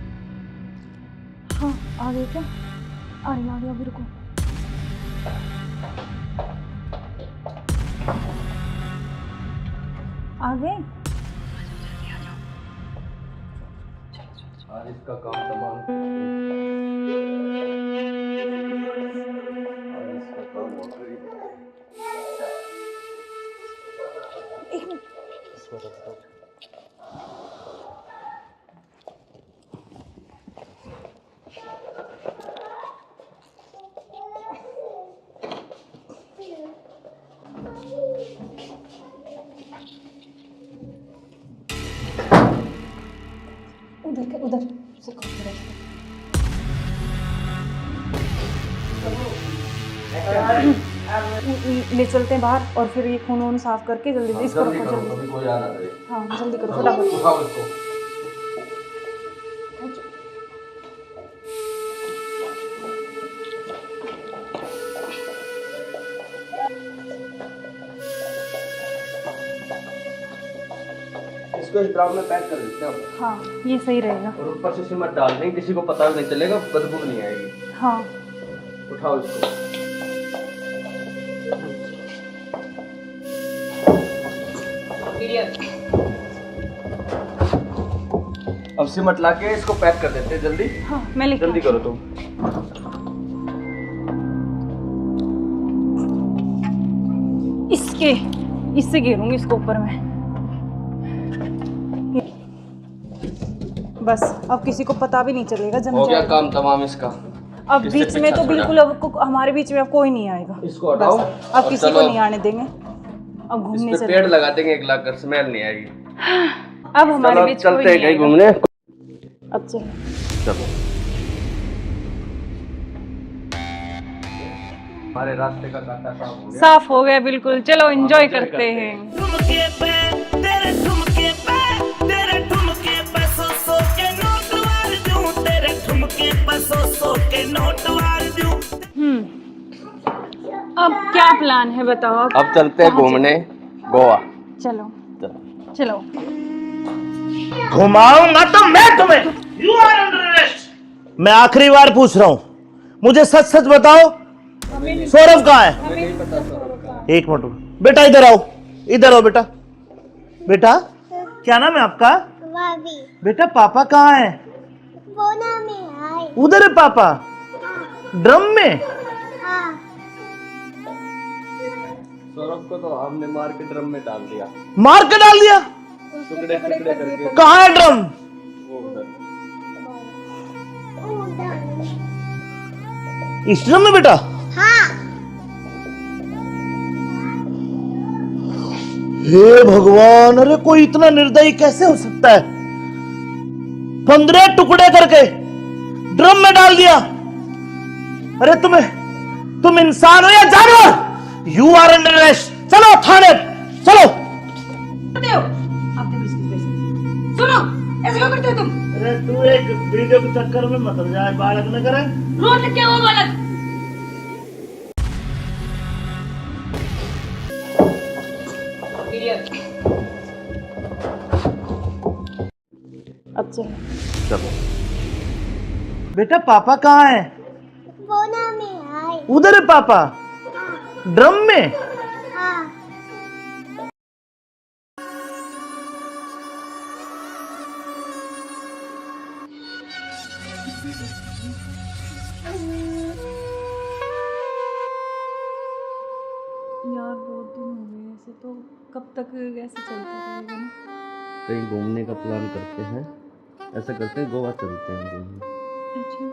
हाँ आ गए क्या? आ गया अभी, रुको। आ गए? आ आज इसका काम तमाम। आज इसका काम हुआ कर ही देते हैं। इसको रख दो। उधर ले चलते हैं बाहर और फिर ये खून वून साफ करके जल्दी से इसको रखो जल्दी। अभी कोई आ ना जाए। हाँ जल्दी करो फटाफट। उठाओ इसको। इसको इस ड्राम में पैक कर देते हैं। हाँ ये सही रहेगा। और ऊपर से सीमेंट डाल देंगे, किसी को पता भी नहीं चलेगा, बदबू नहीं आएगी। हाँ उठाओ इसको। अब सीमेंट लाके इसको पैक कर देते हैं जल्दी। हाँ मैं लेके जल्दी करो तुम। इससे घेरूंगी इसको ऊपर में। बस अब किसी को पता भी नहीं चलेगा, जम हो गया जाएगा। काम तमाम इसका। अब इससे बीच में पीछा तो छोड़ा। बिल्कुल अब हमारे बीच में अब कोई नहीं आएगा। इसको हटाओ। बस, अब और किसी को चलो। नहीं आने देंगे। अब इस घूमने पे से पेड़ लगा देंगे, एक लाख कर स्मेल नहीं आएगी। अब हमारे चलो बीच कोई चलते हैं नहीं कहीं आएगा। घूमने। अब चलो चलो हमारे रास्ते का कांटा साफ हो गया। साफ हो गया बिल्कुल। चलो एंजॉय करते हैं। ठुमके पे तेरे ठुमके पे तेरे ठुमके पे सौ के नोट वार दूं, तेरे ठुमके पे सौ के नोट वार दूं। अब क्या प्लान है बताओ अब? अब चलते हैं घूमने गोवा। चलो चलो। चलो। घुमाऊंगा तो मैं तुम्हें। You are under arrest. मैं आखिरी बार पूछ रहा हूं, मुझे सच सच बताओ, सौरभ कहाँ है? एक मिनट बेटा, इधर आओ, इधर आओ बेटा। बेटा क्या नाम है आपका? भाभी बेटा पापा कहाँ है? वो ना में आए। उधर है पापा, ड्रम में। हाँ सौरभ को तो हमने मार के ड्रम में डाल दिया, मार के डाल दिया। टुकड़े टुकड़े करके। कहाँ है ड्रम? वो उधर। इस ड्रम में बेटा? हाँ हे भगवान, अरे कोई इतना निर्दयी कैसे हो सकता है? 15 टुकड़े करके ड्रम में डाल दिया। अरे तुम इंसान हो या जानवर? You are under arrest. चलो थाने, चलो। करते हो आप देखो इसकी वजह से। सुनो ऐसे क्यों करते हो तुम? अरे तू एक वीडियो के चक्कर में मत जाए, बालक न करे। रोड लग क्या वो बालक? अब चलो। चलो बेटा पापा कहाँ है? वो ना में आए। उधर है पापा, ड्रम में। हाँ यार बहुत दिन हो गए ऐसे, तो कब तक ऐसे चलता रहेगा ना? कहीं घूमने का प्लान करते हैं, ऐसा करते हैं गोवा चलते हैं घूमने। अच्छा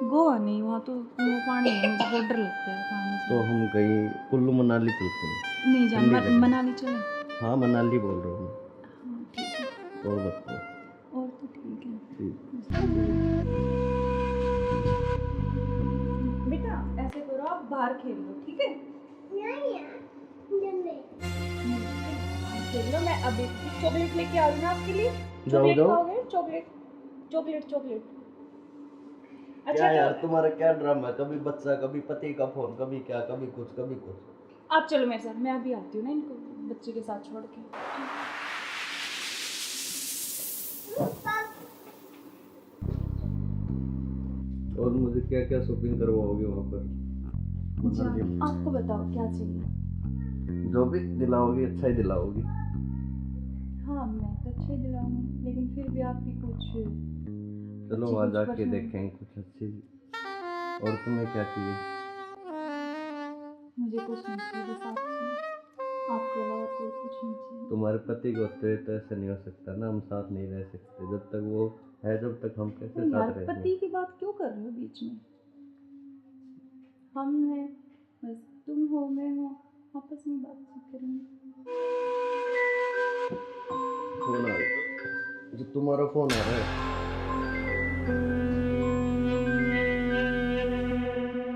गोवा नहीं, वहाँ तो वो पानी है, मुझे बहुत डर लगता है पानी से। तो हम कहीं कुल्लू मनाली चलते हैं। नहीं जान, ठंडी जगह। मनाली चले। हाँ मनाली बोल रहा हूँ हाँ ठीक है, मैं। और बताओ। और तो ठीक है। ठीक। बेटा ऐसे करो, आप बाहर खेल लो, ठीक है? खेल लो। मैं अभी चॉकलेट लेके आ रही हूँ आपके लिए। जाओ, चॉकलेट जाओ। खाओगे? Chocolate chocolate chocolate. क्या अच्छा यार तो तुम्हारा क्या ड्रामा है, कभी बच्चा, कभी पति का फोन, कभी क्या, कभी कुछ कभी कुछ। आप चलो मेरे साथ, मैं अभी आती हूँ ना इनको बच्चे के साथ छोड़ के। और मुझे क्या क्या शॉपिंग करवाओगे वहाँ पर? मनाली में। आपको बताओ क्या चाहिए? जो भी दिलाओगी अच्छा ही दिलाओगी। हाँ मैं तो अच्छा ही दिलाऊंगी, लेकिन फिर भी आपकी कुछ चलो अच्छी वहाँ कुछ जाके पसंद। देखेंगे कुछ अच्छी। और तुम्हें क्या चाहिए? मुझे कुछ नहीं चाहिए, बस आपके अलावा कोई कुछ नहीं चाहिए। तुम्हारे पति को होते हुए तो ऐसा नहीं हो सकता ना, हम साथ नहीं रह सकते जब तक वो है, जब तक हम कैसे तो यार साथ रहेंगे? पति की बात क्यों कर रहे हो बीच में? हम हैं, बस तुम हो, मैं हूँ, आपस में बातचीत करेंगे। फोन आ रहा, जो तुम्हारा फोन आ रहा है।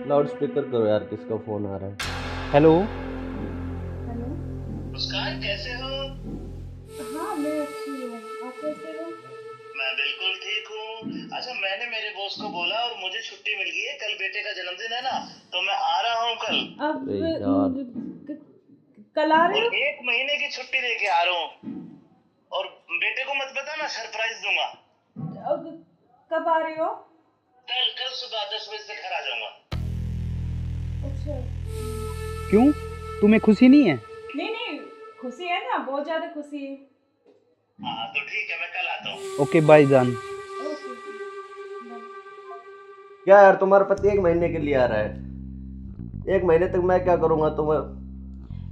लाउड स्पीकर करो यार, किसका फोन आ रहा है? हेलो। हेलो। मुस्कान कैसे हो? हाँ मैं अच्छी हूँ, आप कैसे हो? मैं बिल्कुल ठीक हूँ। अच्छा, मैंने मेरे बॉस को बोला और मुझे छुट्टी मिल गई है, कल बेटे का जन्मदिन है ना, तो मैं आ रहा हूँ कल। अब अरे यार। कल आ रहे और हो? 1 महीने की छुट्टी लेके आ रहा हूँ। और बेटे को मत बताना, सरप्राइज दूंगा। अब कब आ रहे हो? कल सुबह 10 बजे से घर आ जाऊंगा। अच्छा। क्यों, तुम्हें खुशी नहीं है? नहीं खुशी है ना, बहुत ज्यादा खुशी है। हाँ तो ठीक है, मैं कल आता हूँ। ओके बाय जान। ओके। क्या यार, तुम्हारा पति 1 महीने के लिए आ रहा है, 1 महीने तक मैं क्या करूँगा तुम्हें?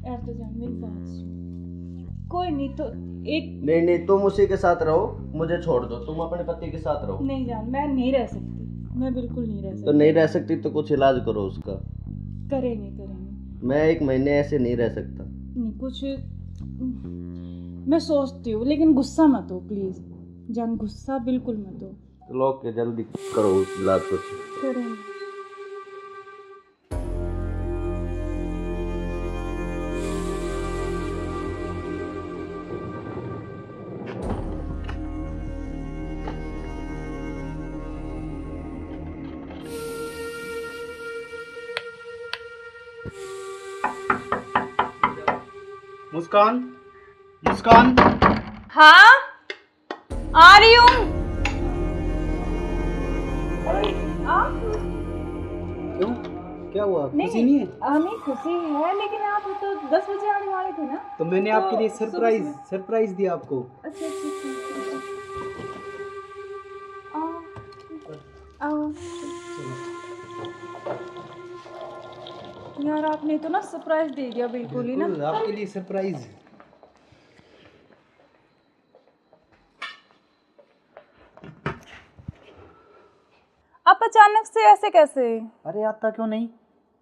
यार तो जान मेरी बात सुन, कोई नहीं तो एक नहीं, तुम उसी के साथ रहो, मुझे छोड़ दो, तुम अपने पति के साथ रहो। नहीं जान, मैं नहीं रह सकती, मैं बिल्कुल नहीं रह तो सकती। नहीं रह सकती तो कुछ इलाज करो उसका। करेंगे। मैं 1 महीने ऐसे नहीं रह सकता। नहीं कुछ मैं सोचती हूँ, लेकिन गुस्सा मत हो प्लीज जान, गुस्सा बिल्कुल मत हो। चलो ओके, जल्दी करो इलाज कुछ। करेंगे। मुस्कान, मुस्कान। हाँ आ रही हूँ। क्यों, क्या हुआ, खुशी नहीं है? नहीं खुशी है, लेकिन आप तो 10 बजे आने वाले थे ना। तो मैंने आपके लिए सरप्राइज दिया आपको। अच्छा। आओ। यार आपने तो ना सरप्राइज दे दिया बिल्कुल ही ना। बिल्कुल, आपके लिए सरप्राइज। आप अचानक से ऐसे कैसे? अरे आता क्यों नहीं,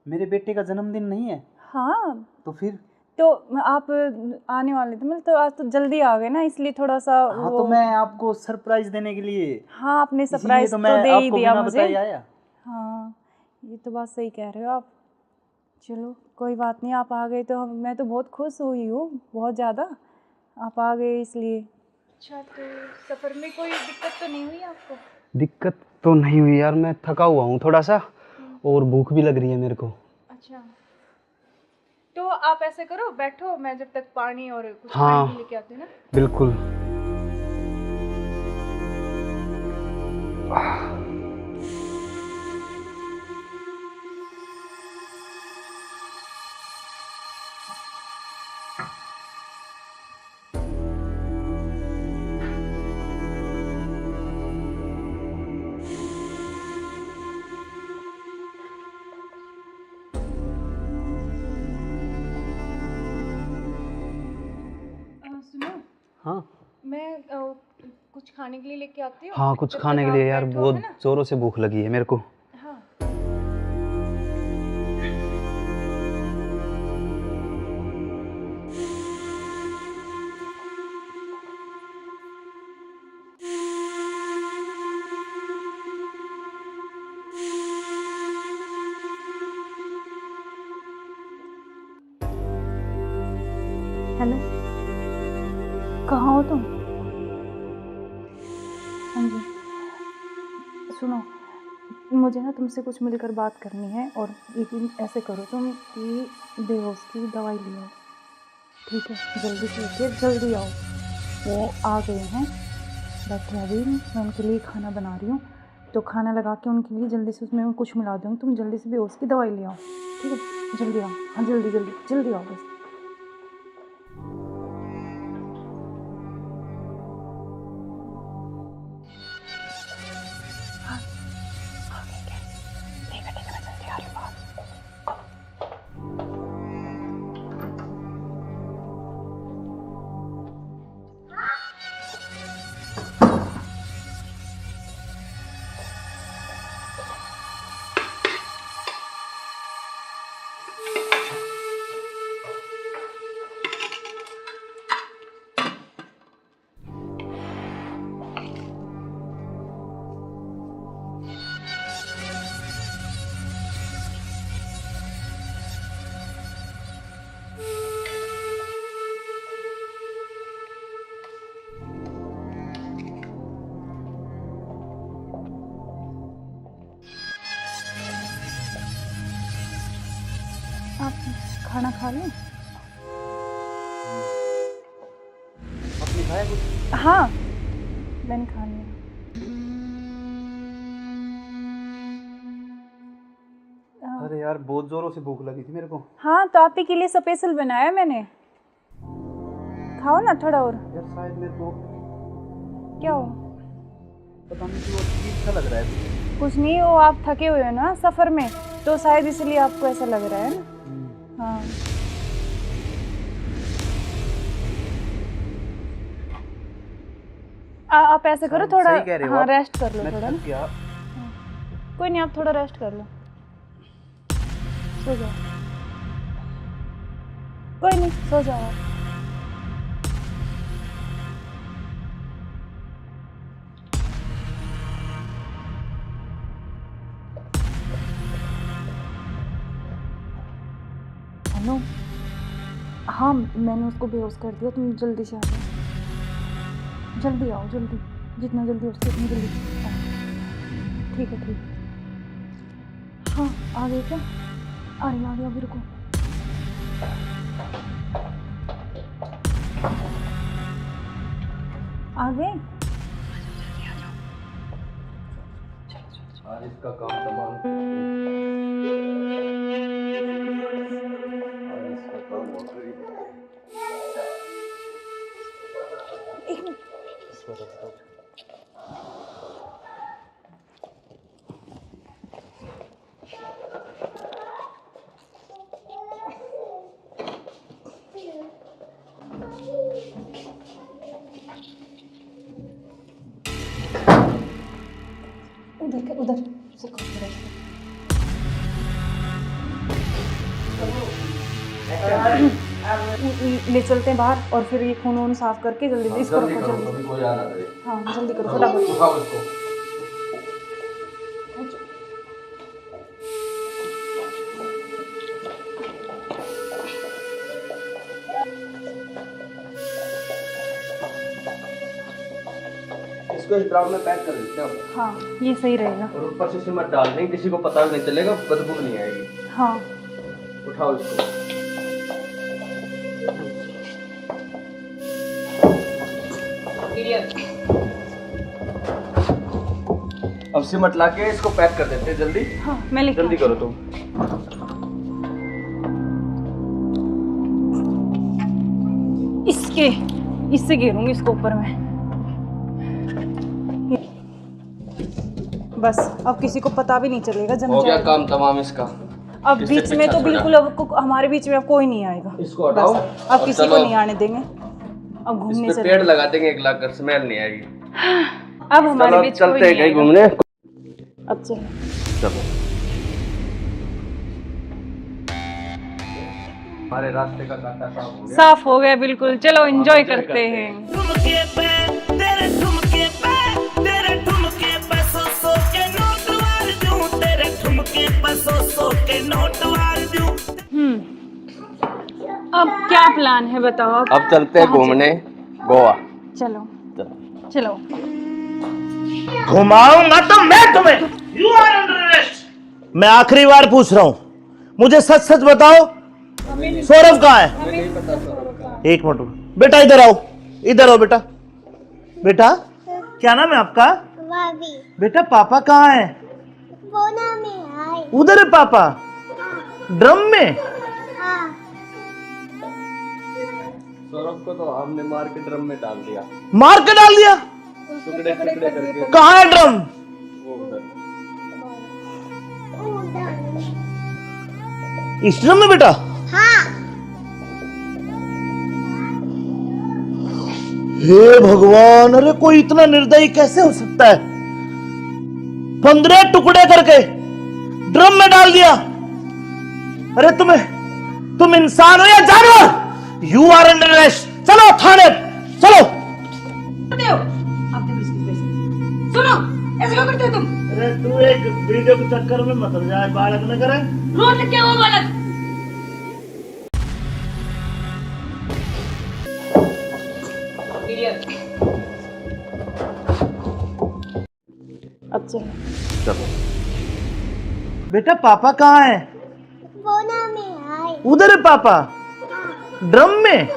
मेरे बेटे का जन्मदिन नहीं है? हाँ तो फिर? तो आप आने वाले थे, मतलब तो आज तो जल्दी आ गए ना, इसलिए थोड़ा सा हाँ तो मैं आपको सरप्राइज देने के लिए, हाँ आपने इसीलिए सरप्राइज तो तो मैं दे ही आपको दिया बिना मुझे। बताए आया। हाँ ये तो बात सही कह रहे हो आप। चलो कोई बात नहीं, आप आ गए तो मैं तो बहुत खुश हुई हूँ, बहुत ज़्यादा। आप आ गए इसलिए। अच्छा तो सफ़र में कोई दिक्कत तो नहीं हुई आपको? दिक्कत तो नहीं हुई यार, मैं थका हुआ हूँ थोड़ा सा, और भूख भी लग रही है मेरे को। अच्छा तो आप ऐसे करो, बैठो, मैं जब तक पानी और कुछ हाँ। खाने के लेके आती हूँ ना। बिल्कुल। सुनो, हाँ मैं कुछ खाने के लिए लेके आती हूँ। हाँ, कुछ जब खाने तक के आप लिए यार, बैठो, बहुत है ना? जोरों से भूख लगी है मेरे को। हाँ हेलो, कहाँ हो तुम? हाँ जी सुनो, मुझे ना तुमसे कुछ मिलकर बात करनी है, और लेकिन ऐसे करो तुम कि बेहोश की दवाई ले आओ, ठीक है? जल्दी से उठिए, जल्दी आओ। वो आ गए हैं, बैठे अभी, मैं उनके लिए खाना बना रही हूँ, तो खाना लगा के उनके लिए जल्दी से उसमें कुछ मिला दूँगी, तुम जल्दी से बेहोश की दवाई ले आओ, ठीक है? जल्दी आओ, हाँ जल्दी आओ बस। खाना खा लूं? आपने खाया कुछ? हाँ, मैंने खा लिया। अरे यार बहुत जोरों से भूख लगी थी मेरे को। हाँ, तो आप ही के लिए स्पेशल बनाया मैंने। खाओ ना थोड़ा और। यार शायद मेरे को क्या हो? पता नहीं क्यों अजीब सा लग रहा है। कुछ नहीं, वो आप थके हुए हो ना सफ़र में, तो शायद इसलिए आपको ऐसा लग रहा है ना। हाँ, आप ऐसे करो, थोड़ा सही कह रहे हो हाँ आप। रेस्ट कर लो मैं थोड़ा थक ना। गया। कोई नहीं, आप थोड़ा रेस्ट कर लो, सो जाओ। कोई नहीं, सो जाओ आप। अनु, हाँ मैंने उसको बेहोश कर दिया, तुम जल्दी से आ जाओ। जल्दी आओ, जल्दी, जितना जल्दी हो सके उतनी जल्दी आओ। ठीक है, ठीक है। हाँ, आ गए क्या? आ गया अभी, रुको। आ गए? आज इसका काम तमाम। आज इसका काम हो गई। एक मिनट। उधर से करो, ले चलते हैं बाहर, और फिर ये खून वून साफ करके जल्दी से इसको रखो जल्दी। कोई आ ना करे। हाँ जल्दी करो फटाफट। उठाओ इसको। इसको इस ड्राम में पैक कर देते हैं। हाँ ये सही रहेगा। और ऊपर से सिमट डाल देंगे, किसी को पता भी नहीं चलेगा, बदबू नहीं आएगी। हाँ उठाओ इसको। अब सिमट ला के इसको पैक कर देते हैं जल्दी। हाँ मैं लेके जल्दी करो तुम। इससे घेरूंगी इसको ऊपर में। बस अब किसी को पता भी नहीं चलेगा, जम हो गया जाएगा। काम तमाम इसका। अब इससे बीच में पीछा तो छोड़ा। बिल्कुल अब हमारे बीच में अब कोई नहीं आएगा। इसको हटाओ बस, अब और किसी को चलो। नहीं आने देंगे। अब इस घूमने पे चले, पेड़ लगा देंगे एक लाख कर, स्मेल नहीं आएगी। अब हमारे चलो बीच कोई चलते हैं नहीं कहीं आएगा। घूमने। अब चलो। चलो हमारे रास्ते का कांटा साफ हो गया। साफ हो गया बिल्कुल, चलो एंजॉय करते हैं। ठुमके पे तेरे ठुमके पे सौ के नोट वार दूं, तेरे ठुमके पे सौ के नोट वार दूं। अब क्या प्लान है बताओ? अब चलते हैं घूमने गोवा। चलो चलो। घुमाऊंगा तो मैं तुम्हें। You are under arrest. मैं आखिरी बार पूछ रहा हूं, मुझे सच सच बताओ, सौरभ कहाँ है? एक मिनट बेटा, इधर आओ, इधर आओ बेटा। बेटा क्या नाम है आपका? बेटा पापा कहाँ है? उधर है पापा, ड्रम में। सौरभ को तो हमने मार के ड्रम में डाल दिया, मार के डाल दिया। टुकड़े टुकड़े करके। कहाँ है ड्रम? वो उधर। इस ड्रम में बेटा? हे भगवान, अरे कोई इतना निर्दयी कैसे हो सकता है? 15 टुकड़े करके ड्रम में डाल दिया। अरे तुम इंसान हो या जानवर? You are under arrest. चलो थाने, चलो। करते हो आप देखो इसकी वजह से। सुनो, ऐसे क्यों करते हो तुम? अरे तू एक वीडियो के चक्कर में मत हो जाए, बालक न करे। रोड क्या वो बालक? अब चलो। चलो बेटा पापा कहाँ है? उधर है पापा ड्रम में।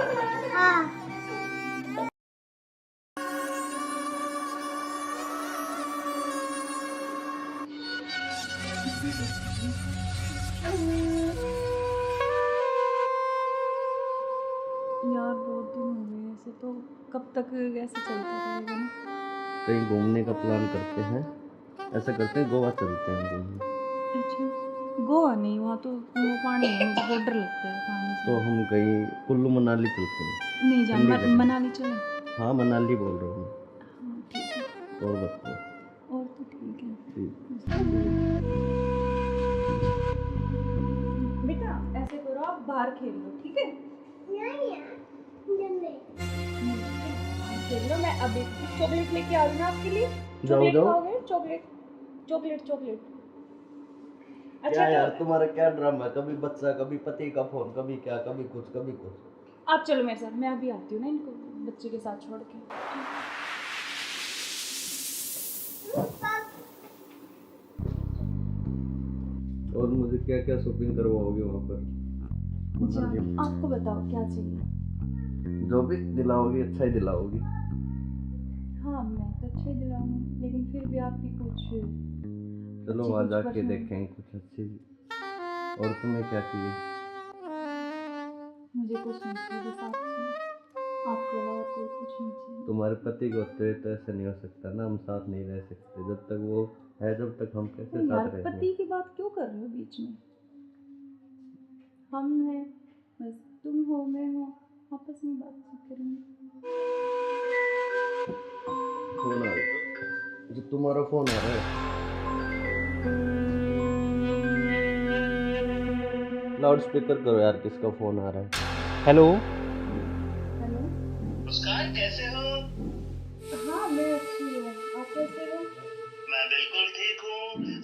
यार बहुत दिन हो गए ऐसे, तो कब तक ऐसे चलता रहेगा ना? कहीं घूमने का प्लान करते हैं, ऐसा करते हैं गोवा चलते हैं घूमने। अच्छा, गोवा नहीं, वहाँ तो वो पानी है, मुझे बहुत डर लगता है पानी से। तो हम कहीं कुल्लू मनाली चलते हैं। नहीं जान, ठंडी जगह। मनाली चले। हाँ मनाली बोल रहा हूँ हाँ ठीक है, मैं। और बताओ। और तो ठीक है। ठीक। बेटा ऐसे करो, आप बाहर खेल लो, ठीक है? खेल लो, मैं अभी चॉकलेट लेके आ रही हूँ आपके लिए। चॉकलेट जाओ। खाओगे? Chocolate chocolate chocolate. अच्छा क्या यार तो तुम्हारा क्या ड्रामा है, कभी बच्चा, कभी पति का फोन, कभी क्या, कभी कुछ कभी कुछ। आप चलो मेरे साथ, मैं अभी आती हूँ ना इनको बच्चे के साथ छोड़ के। और मुझे क्या क्या शॉपिंग करवाओगे वहाँ पर? अच्छा, आपको बताओ क्या चाहिए? जो भी दिलाओगी अच्छा ही दिलाओगी। हाँ मैं तो अच्छे दिलाऊंगी, लेकिन फिर भी आपकी कुछ चलो अच्छी वहाँ कुछ जाके पसंद- देखेंगे कुछ अच्छी। और तुम्हें क्या चाहिए? मुझे कुछ नहीं चाहिए, बस आप चाहिए, आपके अलावा कोई कुछ नहीं चाहिए। तुम्हारे पति को होते तो ऐसा नहीं हो सकता ना, हम साथ नहीं रह सकते जब तक वो है, जब तक हम कैसे तो यार साथ रहेंगे? पति की बात क्यों कर रहे हो बीच में? हम हैं, बस तुम हो मैं हूँ, आपस में बातचीत करेंगे। फोन आ रहा है, जो तुम्हारा फोन आ रहा है। लाउड स्पीकर करो यार, किसका फोन आ रहा है? हेलो। हेलो, मुस्कान कैसे हो? हाँ मैं अच्छी हूँ, आप कैसे हो? मैं बिल्कुल ठीक हूँ।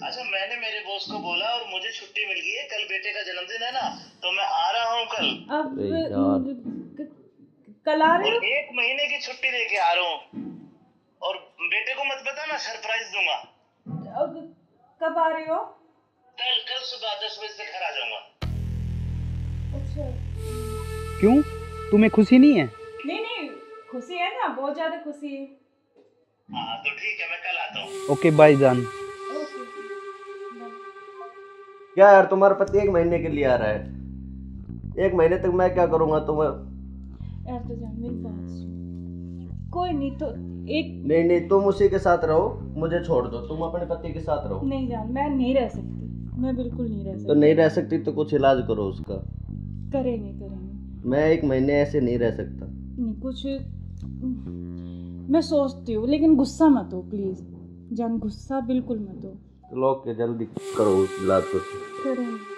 अच्छा मैंने मेरे बॉस को बोला और मुझे छुट्टी मिल गई है, कल बेटे का जन्मदिन है ना, तो मैं आ रहा हूँ कल। अब अरे यार। कल आ रहे और हो? 1 महीने की छुट्टी लेके आ रहा हूँ। और बेटे को मत बता, मैं सरप्राइज दूंगा। अब कब आ रहे हो? कल सुबह 10 बजे से घर आ जाऊंगा। अच्छा, क्यों, तुम्हें खुशी नहीं है? नहीं नहीं, खुशी है ना, बहुत ज्यादा खुशी है। हाँ तो ठीक है, मैं कल आता हूँ। ओके बाय जान। ओके, क्या यार तुम्हारा पति 1 महीने के लिए आ रहा है, 1 महीने तक मैं क्या करूँगा तुम्हें? यार तो जान मेरी बात सुन, कोई नहीं तो एक नहीं तुम उसी के साथ रहो, मुझे छोड़ दो, तुम अपने पति के साथ रहो। नहीं जान, मैं नहीं रह सकती, मैं बिल्कुल नहीं रह तो सकती। नहीं रह सकती तो कुछ इलाज करो उसका। करेंगे करेंगे, मैं 1 महीने ऐसे नहीं रह सकता। नहीं कुछ मैं सोचती हूँ, लेकिन गुस्सा मत हो प्लीज जान, गुस्सा बिल्कुल मत हो। चलो ओके, जल्दी करो उस इलाज को। करेंगे।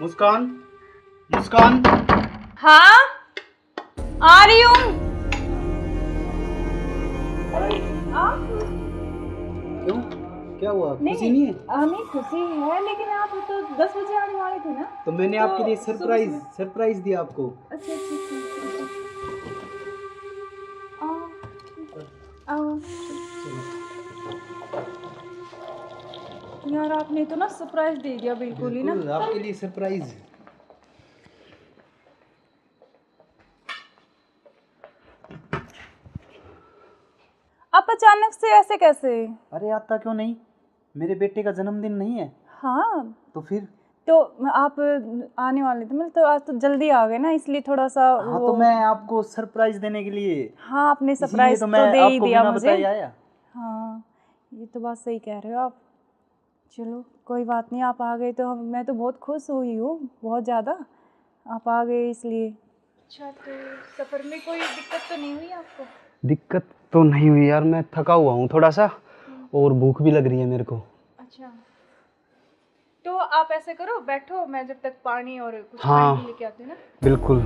मुस्कान, मुस्कान। हाँ आ रही हूँ। आप क्यों, क्या हुआ, खुशी नहीं है? हमें खुशी है, लेकिन आप तो 10 बजे आने वाले थे ना। तो मैंने तो आपके लिए सुबह- सरप्राइज दिया आपको। अच्छा अच्छा अच्छा, आओ। यार आपने तो ना सरप्राइज दे दिया बिल्कुल ही ना। बिल्कुल, आपके लिए सरप्राइज। आप अचानक से ऐसे कैसे? अरे आता क्यों नहीं, मेरे बेटे का जन्मदिन नहीं है? हाँ तो फिर? तो आप आने वाले थे, मतलब तो आज तो जल्दी आ गए ना, इसलिए थोड़ा सा हाँ तो मैं आपको सरप्राइज देने के लिए, हाँ आपने इसीलिए सरप्राइज तो तो मैं दे ही आपको दिया बिना मुझे। बताए आया। हाँ ये तो बात सही कह रहे हो आप। चलो कोई बात नहीं, आप आ गए तो मैं तो बहुत खुश हुई हूँ, बहुत ज़्यादा। आप आ गए इसलिए। अच्छा तो सफ़र में कोई दिक्कत तो नहीं हुई आपको? दिक्कत तो नहीं हुई यार, मैं थका हुआ हूँ थोड़ा सा, और भूख भी लग रही है मेरे को। अच्छा तो आप ऐसे करो, बैठो, मैं जब तक पानी और कुछ हाँ। खाने के लेके आती हूँ ना। बिल्कुल।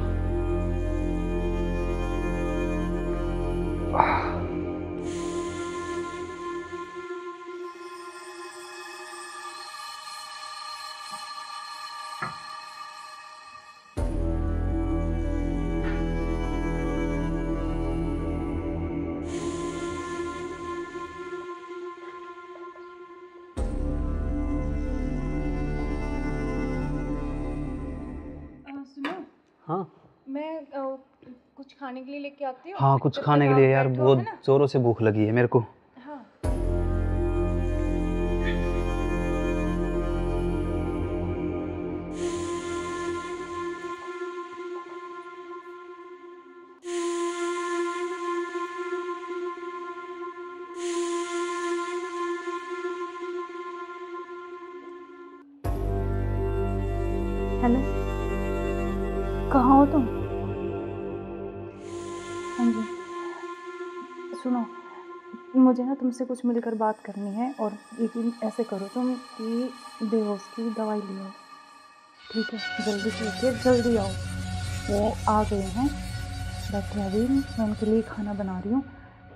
हाँ मैं कुछ खाने के लिए लेके आती हूँ। हाँ, कुछ जब तक खाने के आप लिए यार बैठो, बहुत है ना? ज़ोरों से भूख लगी है मेरे को। हाँ। हेलो, कहाँ हो तुम? हाँ जी, सुनो, मुझे ना तुमसे कुछ मिलकर बात करनी है। और यकीन ऐसे करो तुम कि बेहोश की दवाई ले आओ, ठीक है? जल्दी से उठिए, जल्दी आओ। वो आ गए हैं, बैठे अभी। मैं उनके लिए खाना बना रही हूँ,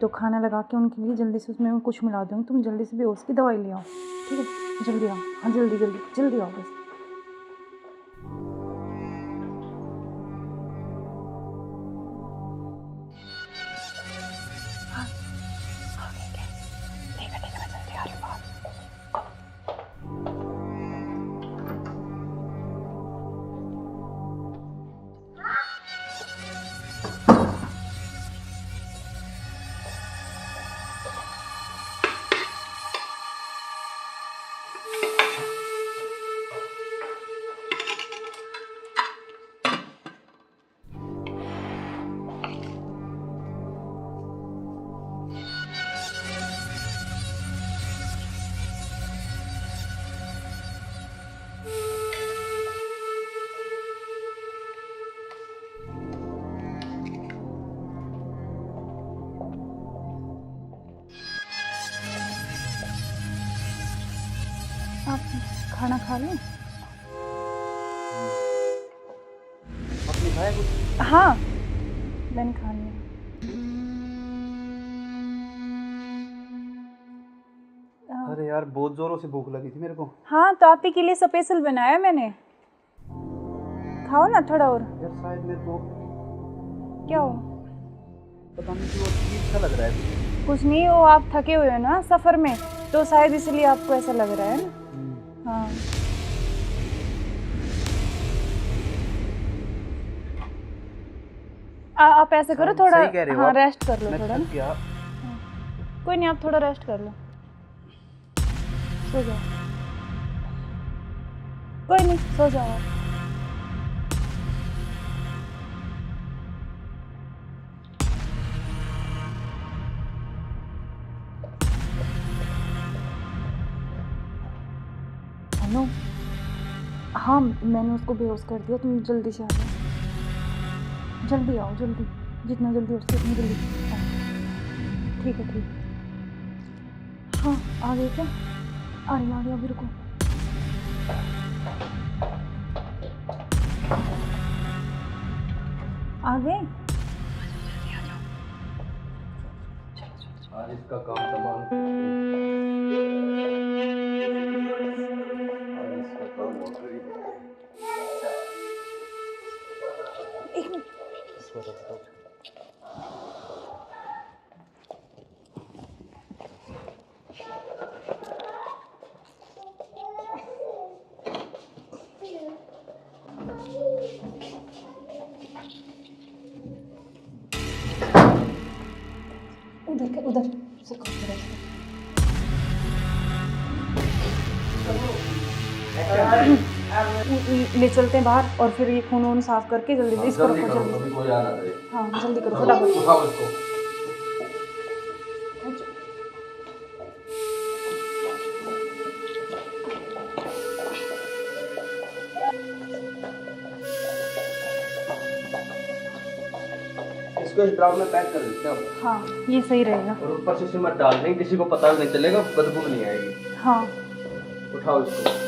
तो खाना लगा के उनके लिए जल्दी से उसमें मैं कुछ मिला दूँगी। तुम जल्दी से बेहोश की दवाई ले आओ, ठीक है? जल्दी आओ, हाँ जल्दी जल्दी जल्दी आओ बस। आप खाना खा लें? आपने खाया कुछ? हाँ, मैंने खा लिया। अरे यार बहुत ज़ोरों से भूख लगी थी मेरे को। हाँ, तो आप ही के लिए स्पेशल बनाया मैंने। खाओ ना थोड़ा और। यार शायद मेरे को क्या हो? पता नहीं क्यों अजीब सा लग रहा है। कुछ नहीं, वो आप थके हुए हो ना सफ़र में, तो शायद इसलिए आपको ऐसा लग रहा है ना। हाँ, आप ऐसे करो, थोड़ा सही कह रहे हो हाँ आप। रेस्ट कर लो मैं थोड़ा थक ना। गया। कोई नहीं, आप थोड़ा रेस्ट कर लो, सो जाओ। कोई नहीं, सो जाओ आप। हेलो, हाँ मैंने उसको बेहोश कर दिया। तुम जल्दी से आ जाओ, जल्दी आओ, जल्दी, जितना जल्दी हो सके उतनी जल्दी आओ। ठीक है, ठीक है। हाँ, आ गए क्या? आ रही अभी, रुको। आ गए? आज इसका काम तमाम। आज इसका काम ऑर्डर ही देते हैं। एक मिनट। उधर से ले चलते हैं बाहर, और फिर ये खून वून साफ करके जल्दी इसको जल्दी रखो, करो, जल्दी। अभी कोई आ ना जाए। हाँ जल्दी करो फटाफट। उठाओ इसको। इसको इस ड्राम में पैक कर देते हैं। हाँ ये सही रहेगा। और ऊपर से सिमट डाल देंगे, किसी को पता भी नहीं चलेगा, बदबू नहीं आएगी। हाँ उठाओ इसको।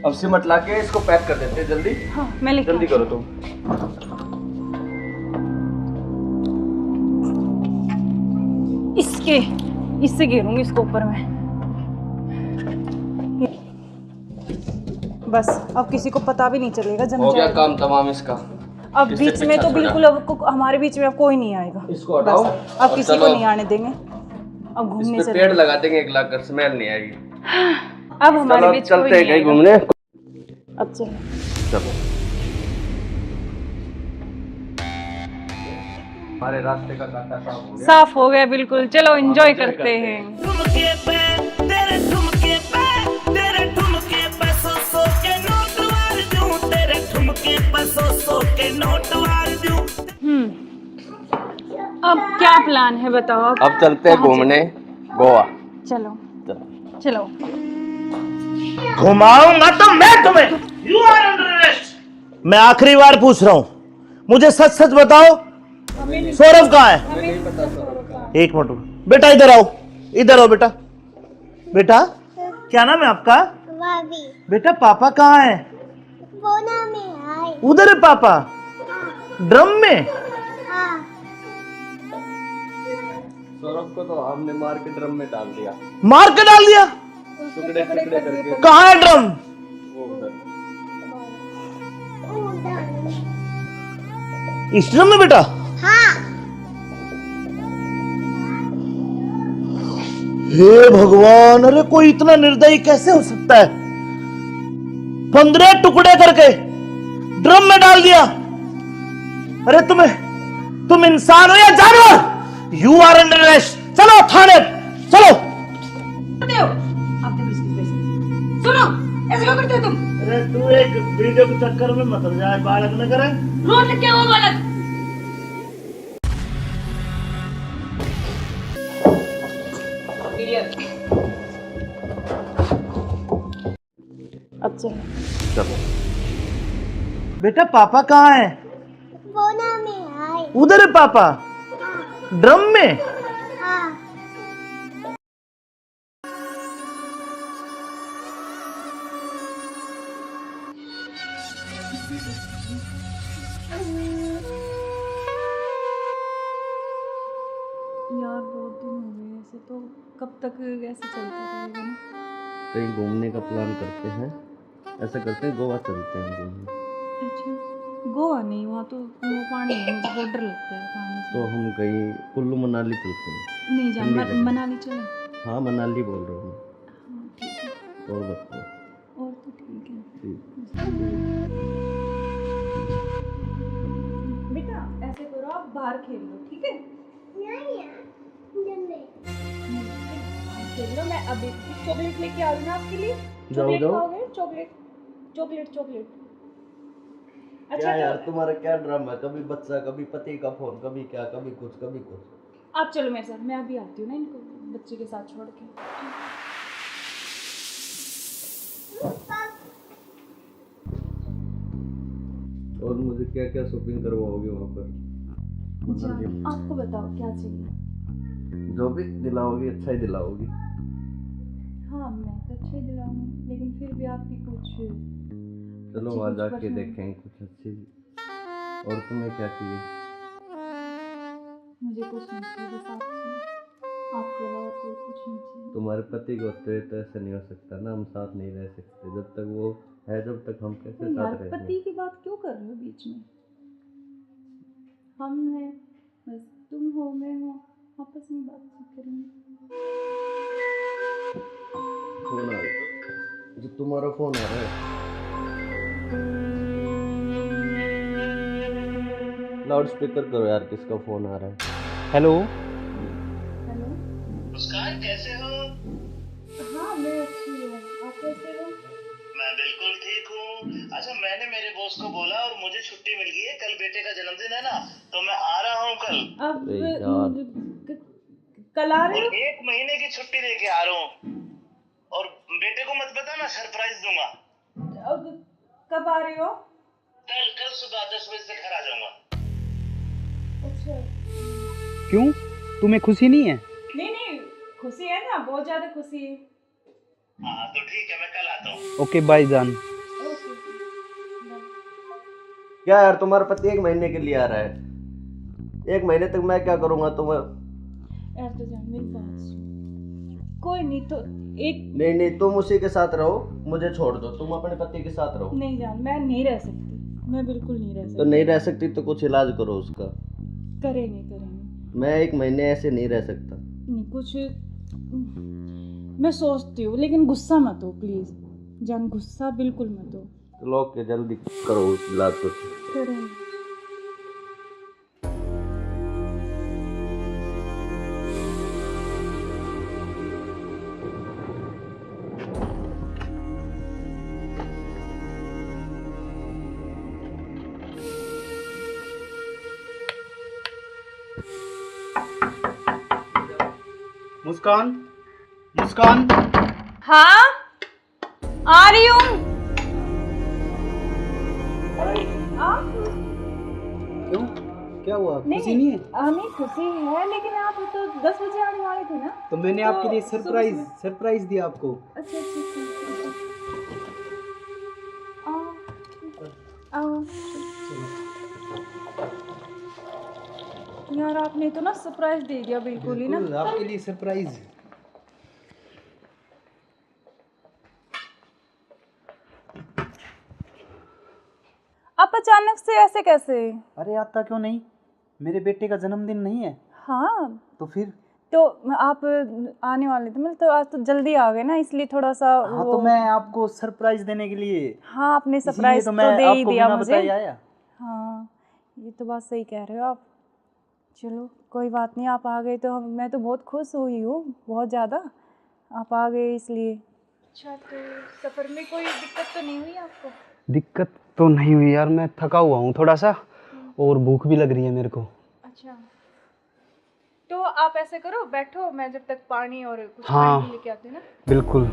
अब सिमट ला के इसको पैक कर देते हैं जल्दी। हाँ मैं लेके जल्दी आती करो तुम। इससे घेरूंगी इसको ऊपर में। बस अब किसी को पता भी नहीं चलेगा, जम हो गया जाएगा। काम तमाम इसका। अब किससे बीच में पीछा तो छोड़ा? बिल्कुल अब हमारे बीच में अब कोई नहीं आएगा। इसको हटाओ बस अब और किसी को चलो। नहीं आने देंगे। अब घूमने इस पे चलते पेड़ हैं। लगा देंगे 1 लाख का, स्मेल नहीं आएगी। अब हमारे चलो बीच चलते कोई हैं नहीं कहीं आएगा। घूमने। अब चलो। चलो हमारे रास्ते का कांटा साफ हो गया। साफ हो गया बिल्कुल, चलो एंजॉय करते हैं। ठुमके पे तेरे ठुमके पे तेरे ठुमके पे सौ के नोट वार दूं, तेरे ठुमके पे सौ के नोट वार दूं। अब क्या प्लान है बताओ? अब चलते हैं घूमने गोवा। चलो चलो। घुमाऊंगा तो मैं तुम्हें। You are under arrest. मैं आखिरी बार पूछ रहा हूं, मुझे सच सच बताओ, सौरभ कहाँ है? एक मिनट बेटा, इधर आओ, इधर आओ बेटा। बेटा क्या नाम है आपका? बेटा पापा कहाँ है? उधर है पापा, ड्रम में। सौरभ को तो हमने मार के ड्रम में डाल दिया, मार के डाल दिया। टुकड़े टुकड़े करके। कहाँ है ड्रम? वो उधर। इस ड्रम में बेटा? हे भगवान, अरे कोई इतना निर्दयी कैसे हो सकता है? 15 टुकड़े करके ड्रम में डाल दिया। अरे तुम इंसान हो या जानवर? You are under arrest. चलो थाने, चलो। करते हो आप देखो इसके पैसे। सुनो, ऐसे क्यों करते हो तुम? अरे तू एक वीडियो के चक्कर में मत जाए, बालक न करे। रोड क्या हुआ बालक? अब चलो। चलो बेटा पापा कहाँ है? उधर है पापा, ड्रम में। यार बहुत दिन हो गए ऐसे, तो कब तक ऐसे चलता रहेगा ना? कहीं घूमने का प्लान करते हैं, ऐसा करते हैं गोवा चलते हैं घूमने। अच्छा गोवा नहीं, वहाँ तो वो पानी है, मुझे बहुत डर लगता है पानी से। तो हम कहीं कुल्लू मनाली चलते हैं। नहीं जान, ठंडी जगह। मनाली चले। हाँ मनाली बोल रहा हूँ मैं। हाँ ठीक है, और बताओ। और तो ठीक है। ठीक। बेटा ऐसे करो, आप बाहर खेल लो, ठीक है? खेल लो, मैं अभी चॉकलेट लेके आ रही हूँ आपके लिए। चॉकलेट जाओ। खाओगे? Chocolate chocolate chocolate. अच्छा क्या यार तो तुम्हारा क्या ड्रामा है? कभी बच्चा, कभी पति का फोन, कभी क्या, कभी कुछ कभी कुछ। आप चलो मेरे साथ, मैं अभी आती हूँ ना इनको बच्चे के साथ छोड़ के। और मुझे क्या क्या शॉपिंग करवाओगे वहाँ पर? जान, आपको बताओ क्या चाहिए? जो भी दिलाओगी अच्छा ही दिलाओगी। हाँ मैं तो अच्छे दिलाऊंगी, लेकिन फिर भी आपकी कुछ चलो अच्छी वहाँ कुछ जाके पसंद। देखेंगे कुछ अच्छी। और तुम्हें क्या चाहिए? मुझे कुछ नहीं चाहिए, बस आप चाहिए, आपके अलावा कोई कुछ नहीं चाहिए। तुम्हारे पति को तो ऐसा नहीं हो सकता ना, हम साथ नहीं रह सकते जब तक वो है, जब तक हम कैसे यार साथ रहेंगे? पति की बात क्यों कर रहे हो बीच में? हम हैं, बस तुम हो मैं हूँ, आपस में बातचीत करेंगे। फोन आ रहा, जो तुम्हारा फोन आ रहा है। लाउड स्पीकर करो यार, किसका फोन आ रहा है? हेलो। हेलो। मुस्कान कैसे हो? हाँ मैं अच्छी हूँ, आप कैसे हो? मैं बिल्कुल ठीक हूँ। अच्छा मैंने मेरे बॉस को बोला और मुझे छुट्टी मिल गई है, कल बेटे का जन्मदिन है ना, तो मैं आ रहा हूँ कल। अब अरे यार। कल आ रहे और हो? 1 महीने की छुट्टी लेके आ रहा हूँ। और बेटे को मत बताना, सरप्राइज दूंगा। अब कब आ रहे हो? कल सुबह 10 बजे से घर आ जाऊंगा। अच्छा क्यों, तुम्हें खुशी नहीं है? नहीं खुशी है ना, बहुत ज्यादा खुशी है। हाँ तो ठीक है, मैं कल आता हूँ। ओके बाय जान। ओके क्या यार तुम्हारा पति 1 महीने के लिए आ रहा है, 1 महीने तक मैं क्या करूँगा तुम्हें? यार तो जान मेरी बात सुन, कोई नहीं तो एक नहीं तुम उसी के साथ रहो, मुझे छोड़ दो, तुम अपने पति के साथ रहो। नहीं जान, मैं नहीं रह सकती, मैं बिल्कुल नहीं रह सकती। तो नहीं रह सकती तो कुछ इलाज करो उसका। करेंगे मैं 1 महीने ऐसे नहीं रह सकता। नहीं कुछ मैं सोचती हूँ, लेकिन गुस्सा मत हो प्लीज़ जान, गुस्सा बिल्कुल मत हो। चलो के जल्दी करो इलाज को। करें। मुस्कान, मुस्कान। हाँ आ रही हूँ। क्यों, क्या हुआ? खुशी नहीं है? नहीं खुशी है, लेकिन आप तो 10 बजे आने वाले थे ना। तो मैंने आपके लिए सरप्राइज दिया आपको। अच्छा आओ। यार आपने तो ना सरप्राइज दे दिया बिल्कुल ही ना। बिल्कुल, आपके लिए सरप्राइज। आप अचानक से ऐसे कैसे? अरे आता क्यों नहीं, मेरे बेटे का जन्मदिन नहीं है? हाँ तो फिर? तो आप आने वाले थे, मतलब तो आज तो जल्दी आ गए ना, इसलिए थोड़ा सा हाँ तो मैं आपको सरप्राइज देने के लिए। हाँ आपने सरप्राइज तो तो मैं दे ही आपको दिया बिना मुझे। बताए आया। हाँ ये तो बात सही कह रहे हो आप। चलो कोई बात नहीं, आप आ गए तो मैं तो बहुत खुश हुई हूँ, बहुत ज़्यादा। आप आ गए इसलिए। अच्छा तो सफ़र में कोई दिक्कत तो नहीं हुई आपको? दिक्कत तो नहीं हुई यार, मैं थका हुआ हूँ थोड़ा सा, और भूख भी लग रही है मेरे को। अच्छा तो आप ऐसे करो, बैठो, मैं जब तक पानी और कुछ हाँ, खाने लेके आती हूँ ना। बिल्कुल।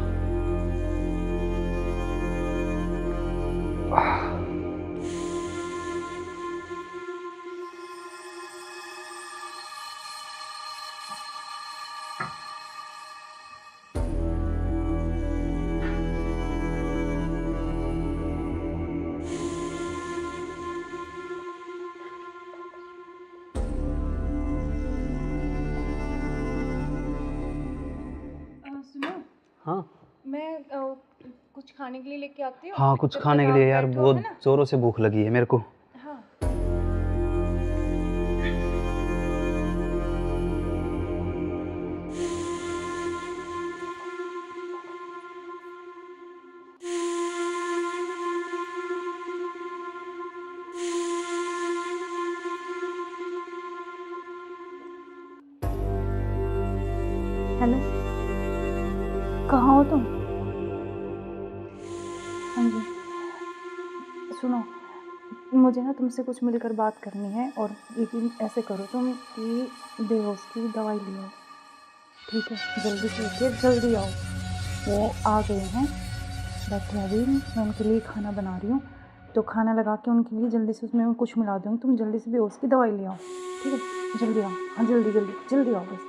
सुनो, हाँ मैं कुछ खाने के लिए लेके आती हूँ। हाँ, कुछ जब खाने तक के लिए आप यार, बैठो, बहुत है ना? जोरों से भूख लगी है मेरे को। हाँ हेलो, कहाँ हो तुम? हाँ जी सुनो, मुझे ना तुमसे कुछ मिलकर बात करनी है, और लेकिन ऐसे करो तुम कि बेहोश की दवाई ले आओ, ठीक है? जल्दी से उठिए, जल्दी आओ। वो आ गए हैं, बैठे हैं अभी, मैं उनके लिए खाना बना रही हूँ, तो खाना लगा के उनके लिए जल्दी से उसमें कुछ मिला दूँगी, तुम जल्दी से बेहोश की दवाई ले आओ, ठीक है? जल्दी आओ, हाँ जल्दी जल्दी जल्दी आओ बस।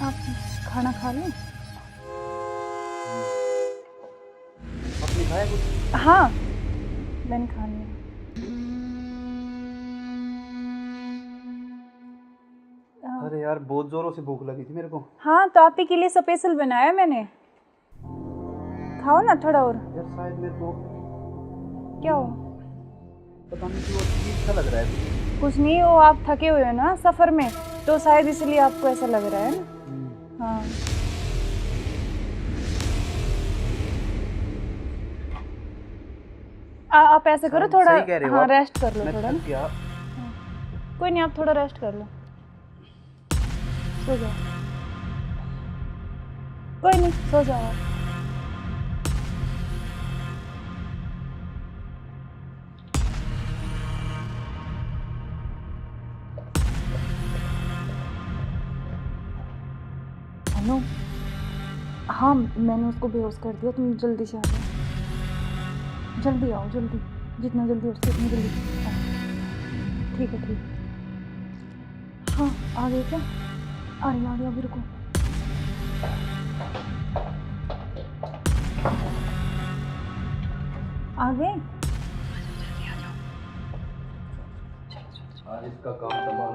आप खाना खा लें? आपने खाया कुछ? हाँ मैंने खा लिया। अरे यार बहुत जोरों से भूख लगी थी मेरे को। हाँ तो आप ही के लिए स्पेशल बनाया मैंने, खाओ ना थोड़ा और। यार शायद मेरे को क्या हो? पता नहीं क्यों अजीब सा लग रहा है। कुछ नहीं, वो आप थके हुए हो ना सफ़र में, तो शायद इसलिए आपको ऐसा लग रहा है ना। हाँ आप ऐसे करो, थोड़ा सही कह रहे हो हाँ आप। रेस्ट कर लो मैं थोड़ा थक ना। गया। कोई नहीं, आप थोड़ा रेस्ट कर लो, सो जाओ। कोई नहीं, सो जाओ आप। अनु, हाँ मैंने उसको बेहोश कर दिया, तुम जल्दी से आ जाओ, जल्दी आओ, जल्दी, जितना जल्दी हो सके उतनी जल्दी आओ। ठीक है, ठीक है। हाँ आ गए क्या? आ गया अभी, रुको। आ गए? आज इसका काम तमाम।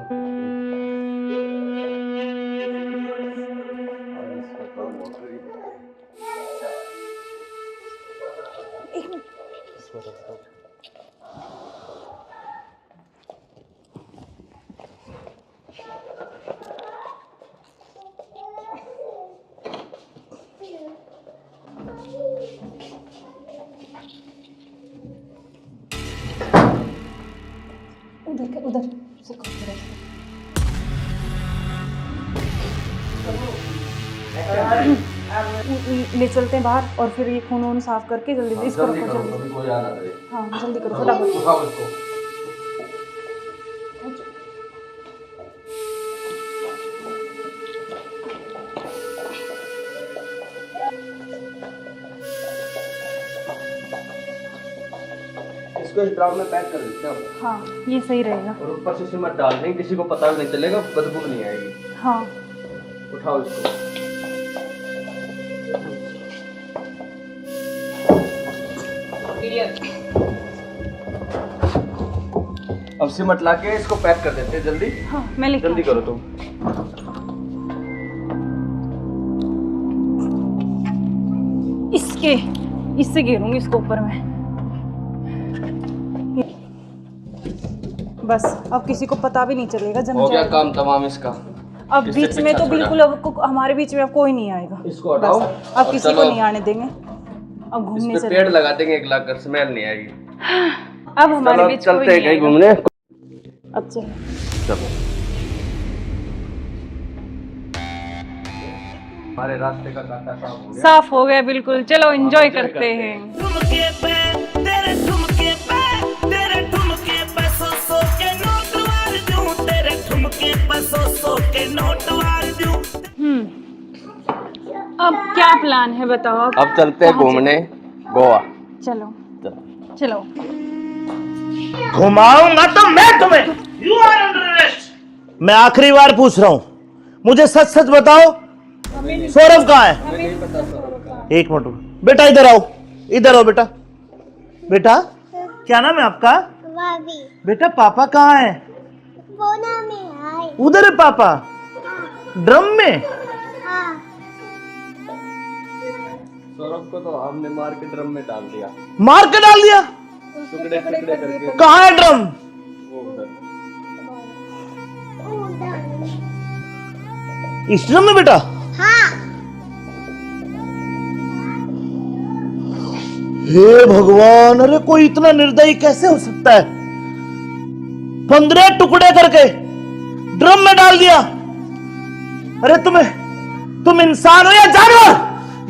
आज इसका काम हो गया। एक मिनट। उधर ले चलते हैं बाहर, और फिर ये खून वून साफ करके जल्दी से इसको रखो, जल्दी। कोई आ ना करे। हाँ जल्दी करो फटाफट। उठाओ इसको। इसको इस ड्राम में पैक कर देते हैं। हाँ ये सही रहेगा। और ऊपर से सिमट डाल देंगे, किसी को पता भी नहीं चलेगा, बदबू नहीं आएगी। हाँ उठाओ इसको। अब सिमट ला के इसको पैक कर देते हैं जल्दी। हाँ मैं लेके जल्दी करो तुम। इससे घेरूंगी इसको ऊपर में। बस अब किसी को पता भी नहीं चलेगा, जम हो गया जाएगा। काम तमाम इसका। अब इससे बीच में पीछा तो छोड़ा। बिल्कुल अब हमारे बीच में अब कोई नहीं आएगा। इसको हटाओ। बस, अब और किसी को चलो। नहीं आने देंगे। अब इस घूमने पे चले, पेड़ लगा देंगे, एक लाख कर स्मेल नहीं आएगी। अब हमारे चलो बीच कोई चलते हैं नहीं कहीं आएगा। घूमने। अब चलो। चलो हमारे रास्ते का कांटा साफ हो गया। साफ हो गया बिल्कुल, चलो एंजॉय करते हैं। ठुमके पे तेरे ठुमके पे सौ के नोट वार दूं, तेरे ठुमके पे सौ के नोट वार दूं। अब क्या प्लान है बताओ? अब चलते हैं कहाँ घूमने गोवा। चलो चलो। चलो। घुमाऊंगा तो मैं तुम्हें। You are under arrest. मैं आखिरी बार पूछ रहा हूं, मुझे सच सच बताओ, सौरभ कहाँ है? एक मिनट रुको। बेटा इधर आओ, इधर आओ बेटा। बेटा क्या नाम है आपका? भाभी बेटा पापा कहाँ है? बोना में आए। उधर है पापा, ड्रम में। हाँ सौरभ को तो हमने मार के ड्रम में डाल दिया, मार के डाल दिया। टुकड़े टुकड़े करके। कहाँ है ड्रम? वो उधर। इस ड्रम में बेटा? हाँ हे भगवान, अरे कोई इतना निर्दयी कैसे हो सकता है? 15 टुकड़े करके ड्रम में डाल दिया। अरे तुम इंसान हो या जानवर?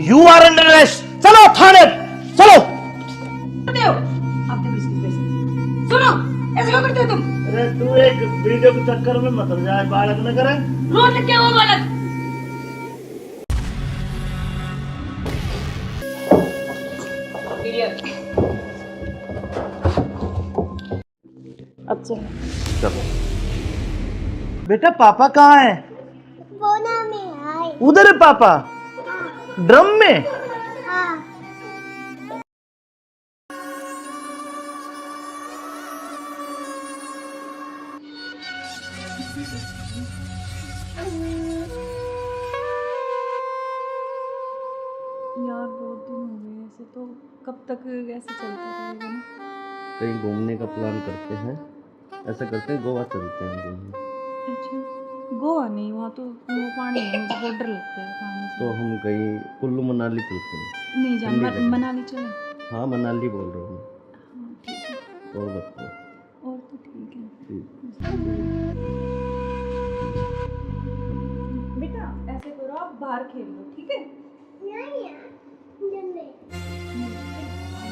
You are under arrest. चलो थाने, चलो। करते हो आप देखो इसकी वजह से। सुनो, ऐसे क्यों करते हो तुम? अरे तू एक वीडियो के चक्कर में मत जाए, बालक न करे। रोड लग क्या हुआ बालक? अब चलो। चलो बेटा पापा कहाँ है? बोना में आए। उधर है पापा, ड्रम में। हाँ यार बहुत दिन हो गए ऐसे, तो कब तक ऐसे चलता रहेगा ना? कहीं घूमने का प्लान करते हैं, ऐसा करते हैं गोवा चलते हैं घूमने। अच्छा गोवा नहीं, वहाँ तो वो पानी है, मुझे बहुत डर लगता है पानी से। तो हम कहीं कुल्लू मनाली चलते हैं। नहीं जान, ठंडी जगह। मनाली चले। हाँ मनाली बोल रहा हूँ। हाँ ठीक है, और बताओ। और तो ठीक है। ठीक। बेटा ऐसे करो, आप बाहर खेल लो, ठीक है?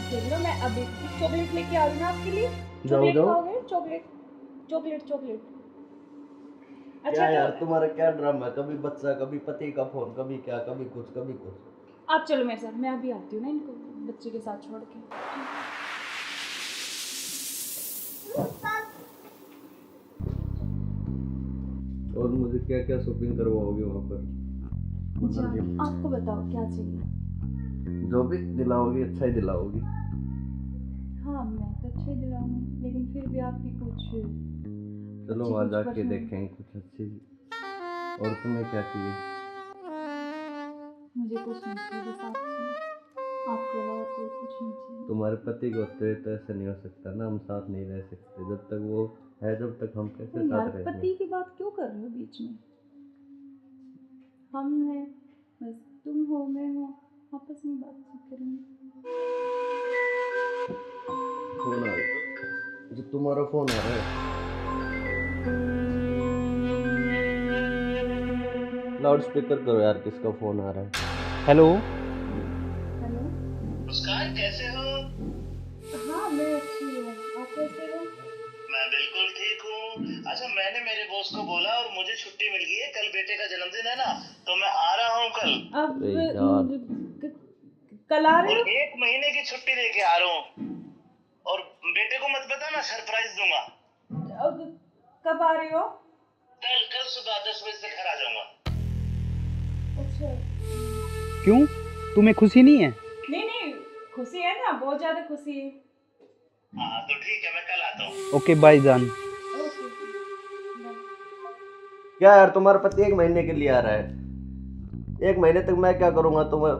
खेल लो, मैं अभी चॉकलेट लेके आ रही हूँ आपके लिए। जाओ, चॉकलेट जाओ। खाओगे? Chocolate chocolate chocolate. क्या यार तुम्हारा क्या ड्रामा है? कभी बच्चा, कभी पति का फोन, कभी क्या, कभी कुछ कभी कुछ। आप चलो मेरे साथ, मैं अभी आती हूँ ना इनको बच्चे के साथ छोड़ के। और मुझे क्या क्या शॉपिंग करवाओगे वहाँ पर? अच्छा, आपको बताओ क्या चाहिए? जो भी दिलाओगी अच्छा ही दिलाओगी। हाँ मैं तो अच्छा ही दिलाऊंगी, लेकिन फिर भी आपकी कुछ चलो अच्छी वहाँ कुछ जाके पसंद- देखेंगे कुछ अच्छी। और तुम्हें क्या चाहिए? मुझे कुछ नहीं चाहिए, बस आप चाहिए। आपके अलावा कोई कुछ नहीं चाहिए। तुम्हारे पति को होते तो ऐसा नहीं हो सकता ना, हम साथ नहीं रह सकते जब तक वो है, जब तक हम कैसे तो यार साथ रहेंगे? पति की बात क्यों कर रहे हो बीच में? हम हैं, बस तुम हो मैं हो, आपस में बातचीत करेंगे। फोन आ रहा, जो तुम्हारा फोन आ रहा है। लाउड स्पीकर करो यार, किसका फोन आ रहा है? हेलो। हेलो। मुस्कान कैसे हो? हाँ मैं अच्छी हूँ, आप कैसे हो? मैं बिल्कुल ठीक हूँ। अच्छा मैंने मेरे बॉस को बोला और मुझे छुट्टी मिल गई है, कल बेटे का जन्मदिन है ना, तो मैं आ रहा हूँ कल। अब अरे यार। कल आ रहे और हो? 1 महीने की छुट्टी लेके आ रहा हूँ। और बेटे को मत बताना, सरप्राइज दूंगा। अब कब आ रहे हो? कल कल सुबह 10 बजे से घर आ जाऊंगा। अच्छा। क्यों, तुम्हें खुशी नहीं है? नहीं नहीं, खुशी है ना, बहुत ज्यादा खुशी है। हाँ तो ठीक है, मैं कल आता हूँ। ओके बाय जान। ओके। क्या यार तुम्हारा पति 1 महीने के लिए आ रहा है? 1 महीने तक मैं क्या करूँगा तुम्हें?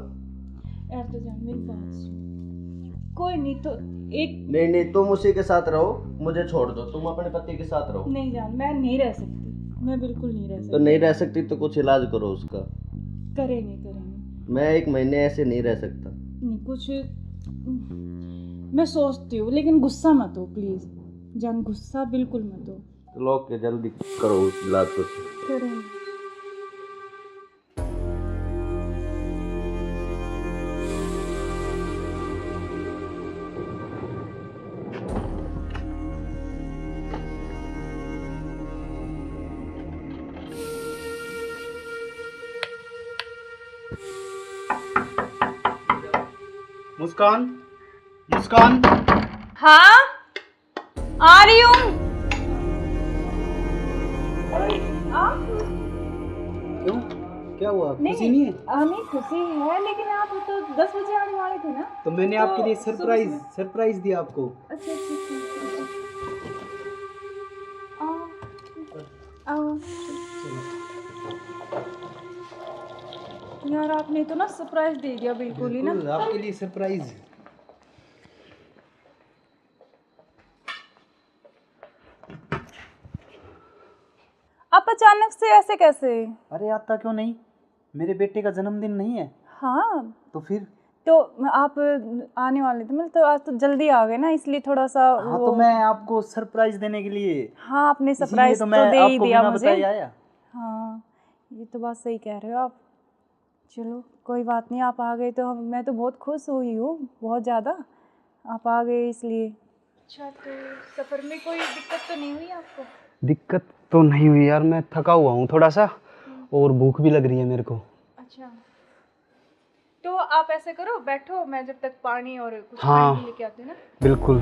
यार तो जान मेरी बात सुन। कोई नहीं तो एक नहीं नहीं, तुम उसी के साथ रहो, मुझे छोड़ दो, तुम अपने पति के साथ रहो। नहीं जान, मैं नहीं रह सकती, मैं बिल्कुल नहीं रह तो सकती। नहीं रह सकती तो कुछ इलाज करो उसका। करेंगे करेंगे। मैं 1 महीने ऐसे नहीं रह सकता। नहीं कुछ मैं सोचती हूँ, लेकिन गुस्सा मत हो प्लीज जान, गुस्सा बिल्कुल मत हो। चलो ओके, जल्दी करो उस इलाज को। करेंगे। मुस्कान, मुस्कान। हाँ आ रही हूँ। आप क्यों, क्या हुआ? नहीं खुशी नहीं है? नहीं खुशी है, लेकिन आप तो 10 बजे आने वाले थे ना। तो मैंने तो आपके लिए सरप्राइज सुबह- सरप्राइज दिया आपको। अच्छा अच्छा अच्छा। आओ यार, आपने तो ना सरप्राइज दे दिया बिल्कुल ही ना। बिल्कुल आपके लिए सरप्राइज। आप अचानक से ऐसे कैसे? अरे आता क्यों नहीं, मेरे बेटे का जन्मदिन नहीं है? हाँ तो फिर? तो आप आने वाले थे, मतलब तो आज तो जल्दी आ गए ना, इसलिए थोड़ा सा हाँ तो मैं आपको सरप्राइज देने के लिए, हाँ आपने इसीलिए सरप्राइज तो तो मैं दे ही आपको दिया बिना मुझे। बताए आया। हाँ ये तो बात सही कह रहे हो आप। चलो कोई बात नहीं, आप आ गए तो मैं तो बहुत खुश हुई हूँ, बहुत ज़्यादा। आप आ गए इसलिए। अच्छा तो सफ़र में कोई दिक्कत तो नहीं हुई आपको? दिक्कत तो नहीं हुई यार, मैं थका हुआ हूँ थोड़ा सा, और भूख भी लग रही है मेरे को। अच्छा तो आप ऐसे करो, बैठो, मैं जब तक पानी और कुछ हाँ। खाने के लेके आती हूँ ना। बिल्कुल।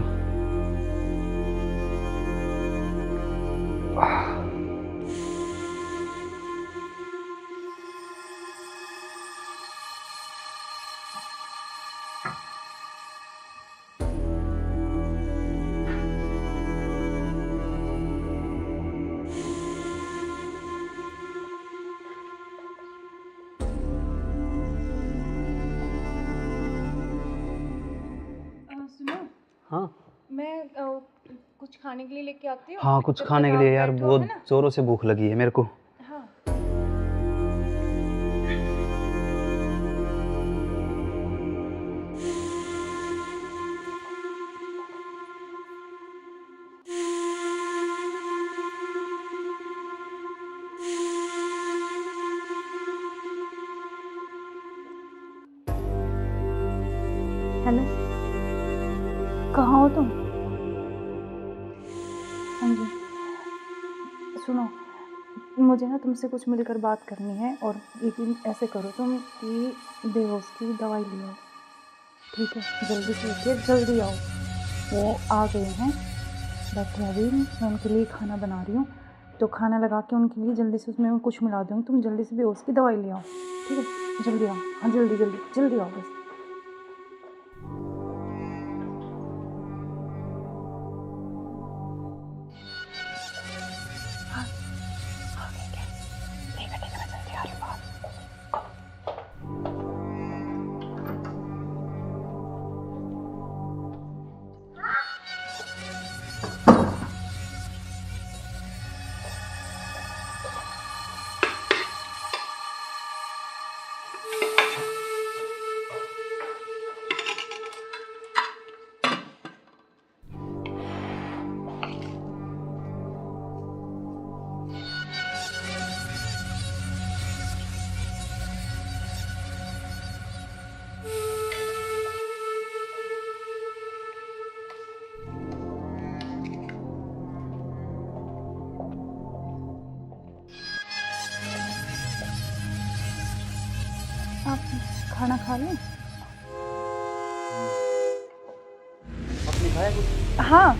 सुनो, हाँ मैं कुछ खाने के लिए लेके आती हूँ। हाँ, कुछ जब खाने तक के लिए आप यार, बैठो, बहुत है ना? जोरों से भूख लगी है मेरे को। हाँ हेलो, कहाँ हो तुम? हाँ जी सुनो, मुझे ना तुमसे कुछ मिलकर बात करनी है, और यकीन ऐसे करो तुम कि बेहोश की दवाई ले आओ, ठीक है? जल्दी से उठिए, जल्दी आओ। वो आ गए हैं, बैठे अभी, मैं उनके लिए खाना बना रही हूँ, तो खाना लगा के उनके लिए जल्दी से उसमें कुछ मिला दूँगी। तुम जल्दी से बेहोश की दवाई ले आओ, ठीक है? जल्दी आओ, हाँ जल्दी जल्दी जल्दी आओ बस। आप खाना खा लें? आपने खाया कुछ? हाँ,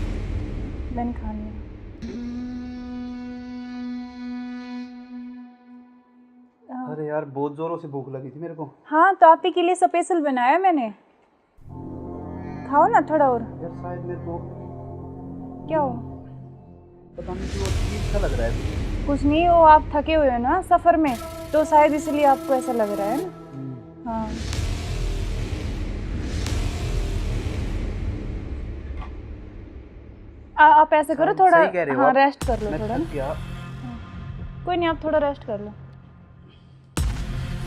मैंने खा लिया। अरे यार बहुत जोरों से भूख लगी थी मेरे को। हाँ, तो आप ही के लिए स्पेशल बनाया मैंने। खाओ ना थोड़ा और। यार शायद मेरे को क्या हो? पता नहीं क्यों अजीब सा लग रहा है। कुछ नहीं, वो आप थके हुए हो ना सफ़र में, तो शायद इसलिए आपको ऐसा लग रहा है ना। हाँ, आप ऐसे करो, थोड़ा सही कह रहे हो हाँ आप। रेस्ट कर लो मैं थोड़ा थक ना। गया। कोई नहीं, आप थोड़ा रेस्ट कर लो,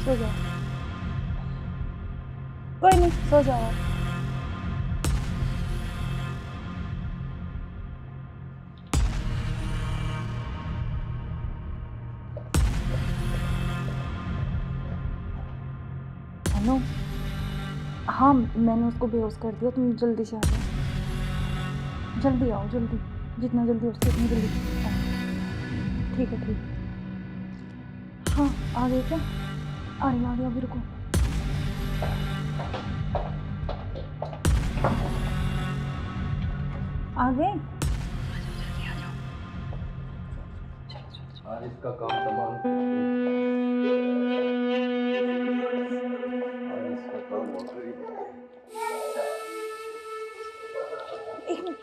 सो जाओ। कोई नहीं, सो जाओ आप। हेलो, हाँ मैंने उसको बेहोश कर दिया, तुम जल्दी से आ जाओ, जल्दी आओ, जल्दी, जितना जल्दी हो सके उतनी जल्दी आओ। ठीक है, ठीक है। हाँ, आ गए क्या? आ गया, अभी रुको। आ गए? आज इसका काम तमाम। आज इसका काम हो गई। एक मिनट।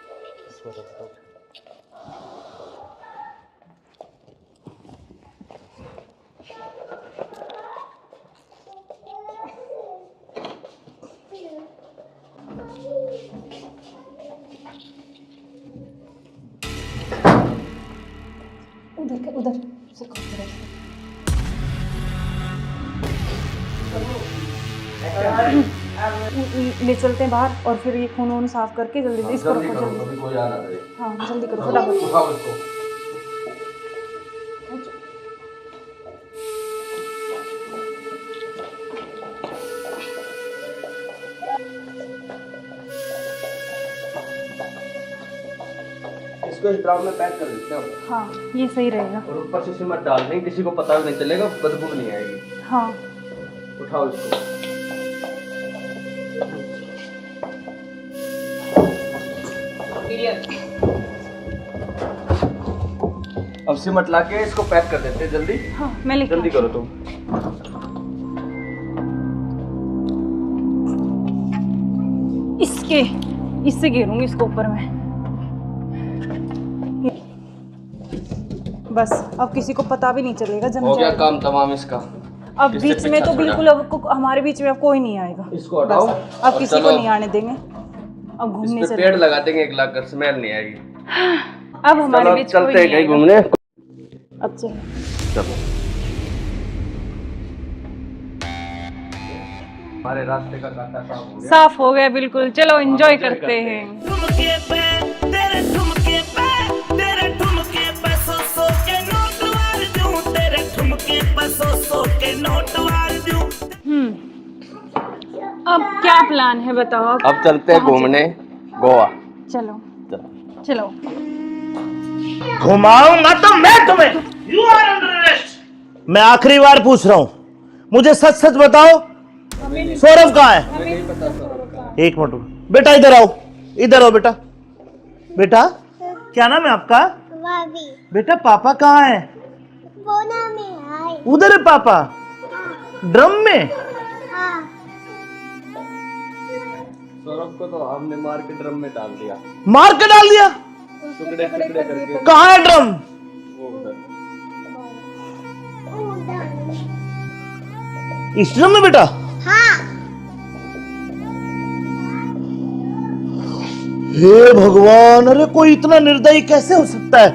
उधर से ले चलते हैं बाहर, और फिर ये खून वून साफ करके जल्दी से इसको रखो, जल्दी। अभी कोई आ ना करे। हाँ जल्दी करो फटाफट। उठाओ इसको। इसको इस ड्राम में पैक कर देते हैं हाँ ये सही रहेगा। और ऊपर से सिमट डाल देंगे, किसी को पता भी नहीं चलेगा, बदबू नहीं आएगी। हाँ उठाओ इसको। अब सिमट ला के इसको पैक कर देते हैं जल्दी। हाँ मैं लेके जल्दी आती हूँ। करो तुम। इससे घेरूंगी इसको ऊपर में। बस अब किसी को पता भी नहीं चलेगा, जम हो गया जाएगा। काम तमाम इसका। अब इससे बीच में पीछा तो छोड़ा। बिल्कुल अब हमारे बीच में अब कोई नहीं आएगा। इसको हटाओ बस, अब और किसी को चलो। नहीं आने देंगे। अब घूमने इस पे चले, पेड़ लगा देंगे, एक लाख कर स्मेल नहीं आएगी। अब हमारे चलो बीच कोई चलते हैं नहीं कहीं आएगा। घूमने। अब चलो। चलो हमारे रास्ते का कांटा साफ हो गया। साफ हो गया बिल्कुल, चलो एंजॉय करते हैं। ठुमके पे तेरे ठुमके पे तेरे ठुमके पे सौ के नोट वार दूं, तेरे ठुमके पे सौ के नोट वार दूं। अब क्या प्लान है बताओ? अब चलते हैं घूमने गोवा। चलो चलो। चलो। घुमाऊंगा तो मैं तुम्हें, यू आर अंडर अरेस्ट। मैं आखिरी बार पूछ रहा हूं, मुझे सच सच बताओ, सौरभ कहाँ है? एक मिनट रुको। बेटा इधर आओ, इधर आओ बेटा। बेटा क्या नाम है आपका? बेटा पापा कहाँ है? उधर है पापा, ड्रम में। सौरभ को तो हमने मार के ड्रम में डाल दिया। मार के डाल दिया? टुकड़े टुकड़े करके। कहाँ है ड्रम? वो उधर। इस ड्रम में बेटा? हे भगवान, अरे कोई इतना निर्दयी कैसे हो सकता है?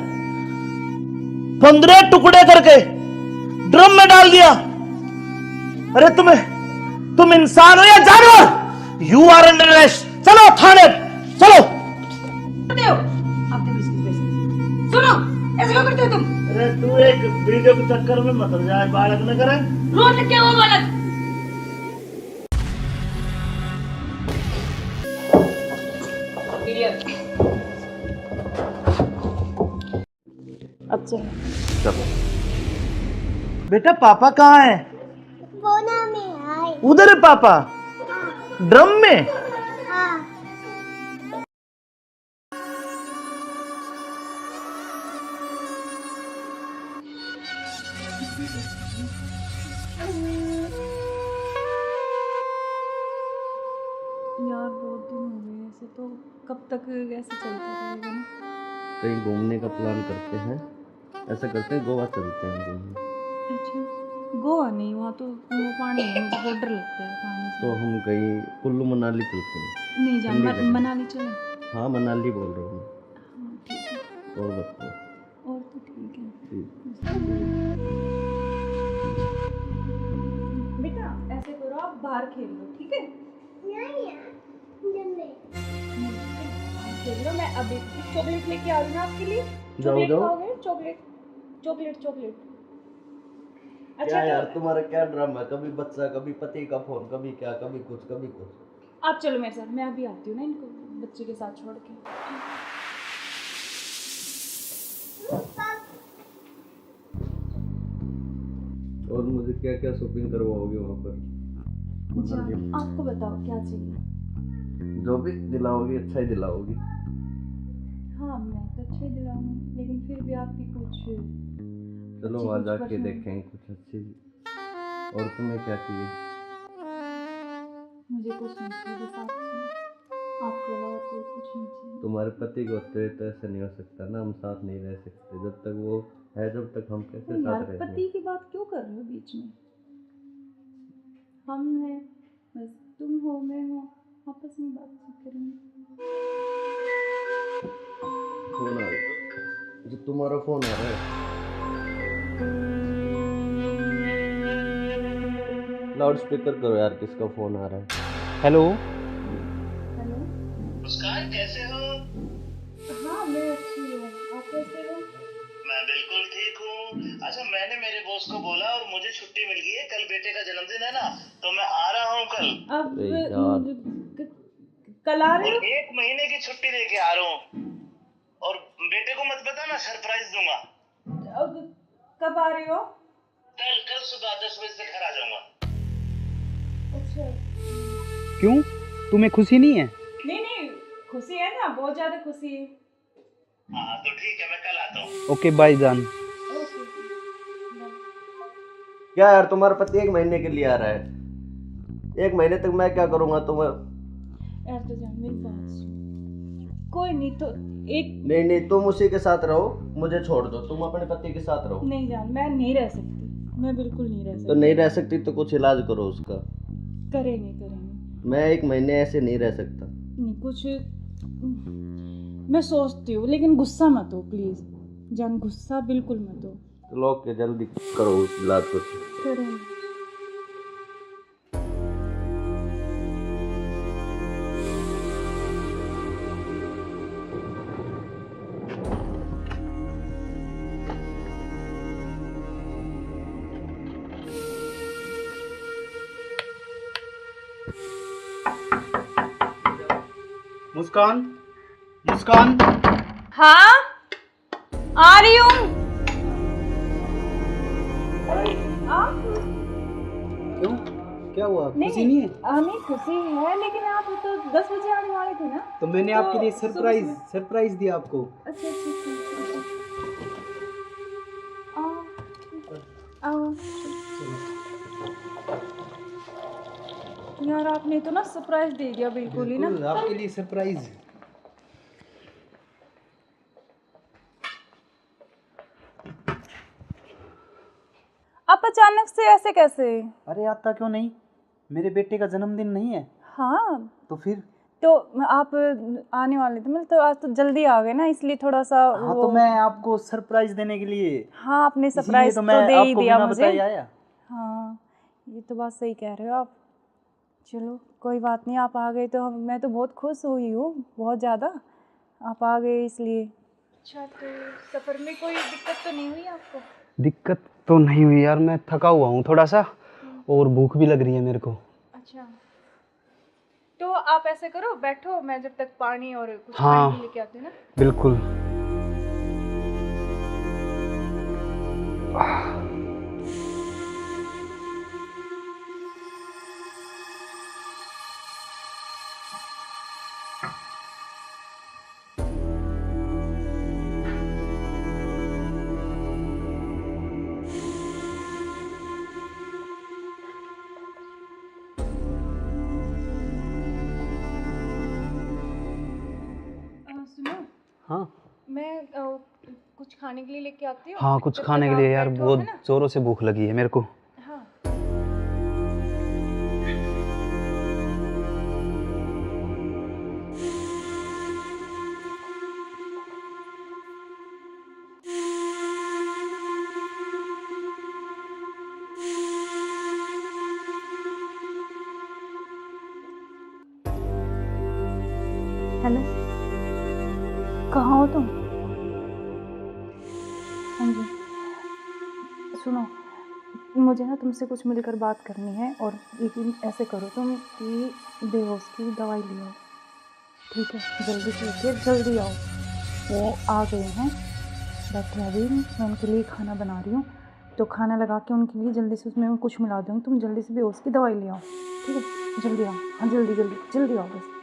15 टुकड़े करके ड्रम में डाल दिया। अरे तुम इंसान हो या जानवर? You are under arrest. चलो थाने, चलो। करते हो आप देखो इसकी वजह से। सुनो, ऐसे क्यों करते हो तुम? अरे तू एक वीडियो के चक्कर में मत जाए, बालक न करे। रोड लग क्या हुआ बालक? अब चलो। चलो। बेटा पापा कहाँ है? उधर है पापा, ड्रम में। यार बहुत दिन हो गए ऐसे, तो कब तक ऐसे चलता रहेगा ना? कहीं घूमने का प्लान करते हैं, ऐसा करते हैं गोवा चलते हैं घूमने। अच्छा, गोवा नहीं, वहाँ तो वो पानी है, मुझे बहुत डर लगता है पानी से। तो हम कहीं कुल्लू मनाली चलते हैं। नहीं जान, ठंडी जगह। मनाली चले। हाँ मनाली बोल रहा हूँ हाँ ठीक है, मैं। और बताओ। और तो ठीक है। ठीक। बेटा ऐसे करो, आप बाहर खेल लो, ठीक है? खेल लो, मैं अभी चॉकलेट लेके आ रही हूँ आपके लिए। चॉकलेट जाओ। खाओगे? Chocolate chocolate chocolate. क्या यार तो तुम्हारा क्या ड्रामा है? कभी बच्चा, कभी पति का फोन, कभी क्या, कभी कुछ कभी कुछ। आप चलो मेरे साथ, मैं अभी आती हूँ ना इनको बच्चे के साथ छोड़ के। और मुझे क्या क्या शॉपिंग करवाओगे वहाँ पर? अच्छा, आपको बताओ क्या चाहिए? जो भी दिलाओगी अच्छा ही दिलाओगी। हाँ मैं तो अच्छे ही दिलाऊंगी, लेकिन फिर भी आपकी कुछ चलो अच्छी वहाँ कुछ जाके पसंद। देखेंगे कुछ अच्छी। और तुम्हें क्या चाहिए? मुझे कुछ नहीं चाहिए, बस आप चाहिए। आपके अलावा कोई कुछ नहीं चाहिए। तुम्हारे पति को होते तो ऐसा नहीं हो सकता ना, हम साथ नहीं रह सकते जब तक वो है, जब तक हम कैसे तो यार साथ रहेंगे? पति की बात क्यों कर रहे हो बीच में? हम हैं, बस तुम हो मैं हूँ, आपस में बातचीत करेंगे। फोन आ रहा है, जो तुम्हारा फोन आ रहा है। लाउड स्पीकर करो यार, किसका फोन आ रहा है? हेलो। हेलो। मुस्कान कैसे हो? हाँ मैं अच्छी हूँ, आप कैसे हो? मैं बिल्कुल ठीक हूँ। अच्छा मैंने मेरे बॉस को बोला और मुझे छुट्टी मिल गई है, कल बेटे का जन्मदिन है ना, तो मैं आ रहा हूँ कल। अब अरे यार। कल आ रहे और हो? 1 महीने की छुट्टी लेके आ रहा हूँ। और बेटे को मत बताना, सरप्राइज दूंगा। अब कब आ रहे हो? कल सुबह 10 बजे से घर आ जाऊंगा। अच्छा। क्यों, तुम्हें खुशी नहीं है? नहीं नहीं, खुशी है ना, बहुत ज्यादा खुशी है। हाँ तो ठीक है, मैं कल आता हूँ। ओके बाय जान। ओके। क्या यार तुम्हारा पति 1 महीने के लिए आ रहा है, 1 महीने तक मैं क्या करूँगा तुम्हें? यार तो जान मेरी बात सुन। कोई नहीं तो एक नहीं तुम उसी के साथ रहो, मुझे छोड़ दो, तुम अपने पति के साथ रहो। नहीं जान, मैं नहीं रह सकती, मैं बिल्कुल नहीं रह तो सकती। नहीं रह सकती तो कुछ इलाज करो उसका। करेंगे करेंगे। मैं 1 महीने ऐसे नहीं रह सकता। नहीं कुछ मैं सोचती हूँ, लेकिन गुस्सा मत हो प्लीज जान, गुस्सा बिल्कुल मत हो। चलो ओके, जल्दी करो उस इलाज को। करेंगे। मुस्कान, मुस्कान। हाँ आ रही हूँ। क्या हुआ? नहीं खुशी नहीं है? नहीं खुशी है, लेकिन आप तो 10 बजे आने वाले थे ना। तो मैंने आपके लिए सुबह सरप्राइज दिया आपको। अच्छा अच्छा अच्छा। आओ आओ यार, आपने तो ना सरप्राइज दे दिया बिल्कुल ही ना। बिल्कुल, आपके लिए सरप्राइज। आप अचानक से ऐसे कैसे? अरे आता क्यों नहीं? मेरे बेटे का जन्मदिन नहीं है? हाँ तो फिर? तो आप आने वाले थे, मतलब तो आज तो जल्दी आ गए ना, इसलिए थोड़ा सा हाँ तो मैं आपको सरप्राइज देने के लिए, हाँ आपने इसीलिए सरप्राइज तो तो मैं दे ही आपको दिया बिना मुझे। बताए आया। हाँ ये तो बात सही कह रहे हो आप। चलो कोई बात नहीं, आप आ गए तो मैं तो बहुत खुश हुई हूँ, बहुत ज़्यादा। आप आ गए इसलिए। अच्छा तो सफ़र में कोई दिक्कत तो नहीं हुई आपको? दिक्कत तो नहीं हुई यार, मैं थका हुआ हूँ थोड़ा सा, और भूख भी लग रही है मेरे को। अच्छा तो आप ऐसे करो, बैठो, मैं जब तक पानी और कुछ हाँ। खाने के लेके आती हूँ ना। बिल्कुल। सुनो, हाँ मैं कुछ खाने के लिए लेके आती हूँ। हाँ, कुछ जब खाने तक के लिए आप यार, बैठो, बहुत है ना? जोरों से भूख लगी है मेरे को। हाँ हेलो, कहाँ हो तुम? हाँ जी सुनो, मुझे ना तुमसे कुछ मिलकर बात करनी है, और लेकिन ऐसे करो तुम कि बेहोश की दवाई ले आओ, ठीक है? जल्दी से उठिए, जल्दी आओ। वो आ गए हैं, बैठे हैं अभी, मैं उनके लिए खाना बना रही हूँ, तो खाना लगा के उनके लिए जल्दी से उसमें मैं कुछ मिला दूँगी, तुम जल्दी से बेहोश की दवाई ले आओ, ठीक है? जल्दी आओ, हाँ जल्दी जल्दी जल्दी आओ बस।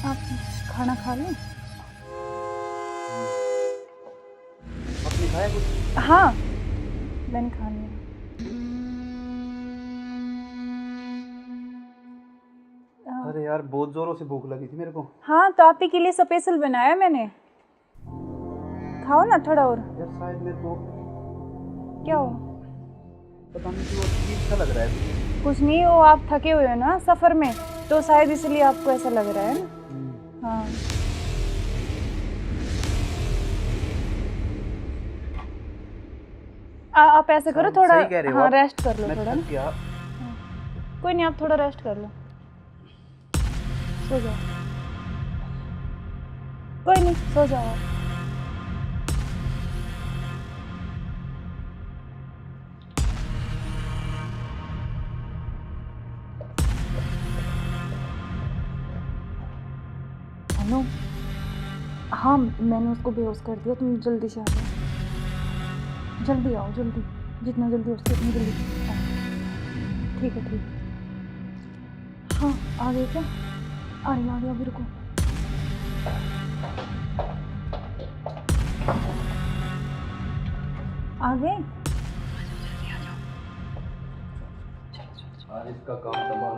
आप खाना खा लें? आपने खाया कुछ? हाँ मैंने खा लिया। अरे यार, बहुत जोरों से भूख लगी थी मेरे को। हाँ तो आप ही के लिए स्पेशल बनाया मैंने, खाओ ना थोड़ा और। यार शायद मेरे को क्या हो? पता नहीं क्यों अजीब सा लग रहा है। कुछ नहीं, वो आप थके हुए हो ना सफ़र में, तो शायद इसलिए आपको ऐसा लग रहा है ना। हाँ आप ऐसे करो, थोड़ा सही कह रहे हो हाँ आप। रेस्ट कर लो मैं थोड़ा थक ना। गया। कोई नहीं, आप थोड़ा रेस्ट कर लो, सो जाओ। कोई नहीं, सो जाओ आप। हेलो, हाँ मैंने उसको बेहोश कर दिया, तुम जल्दी से आ जाओ, जल्दी आओ, जल्दी, जितना जल्दी हो सके उतनी जल्दी आओ। ठीक है ठीक है। हाँ आ गए क्या? आ रही अभी, रुको। आ गए? आज इसका काम तमाम।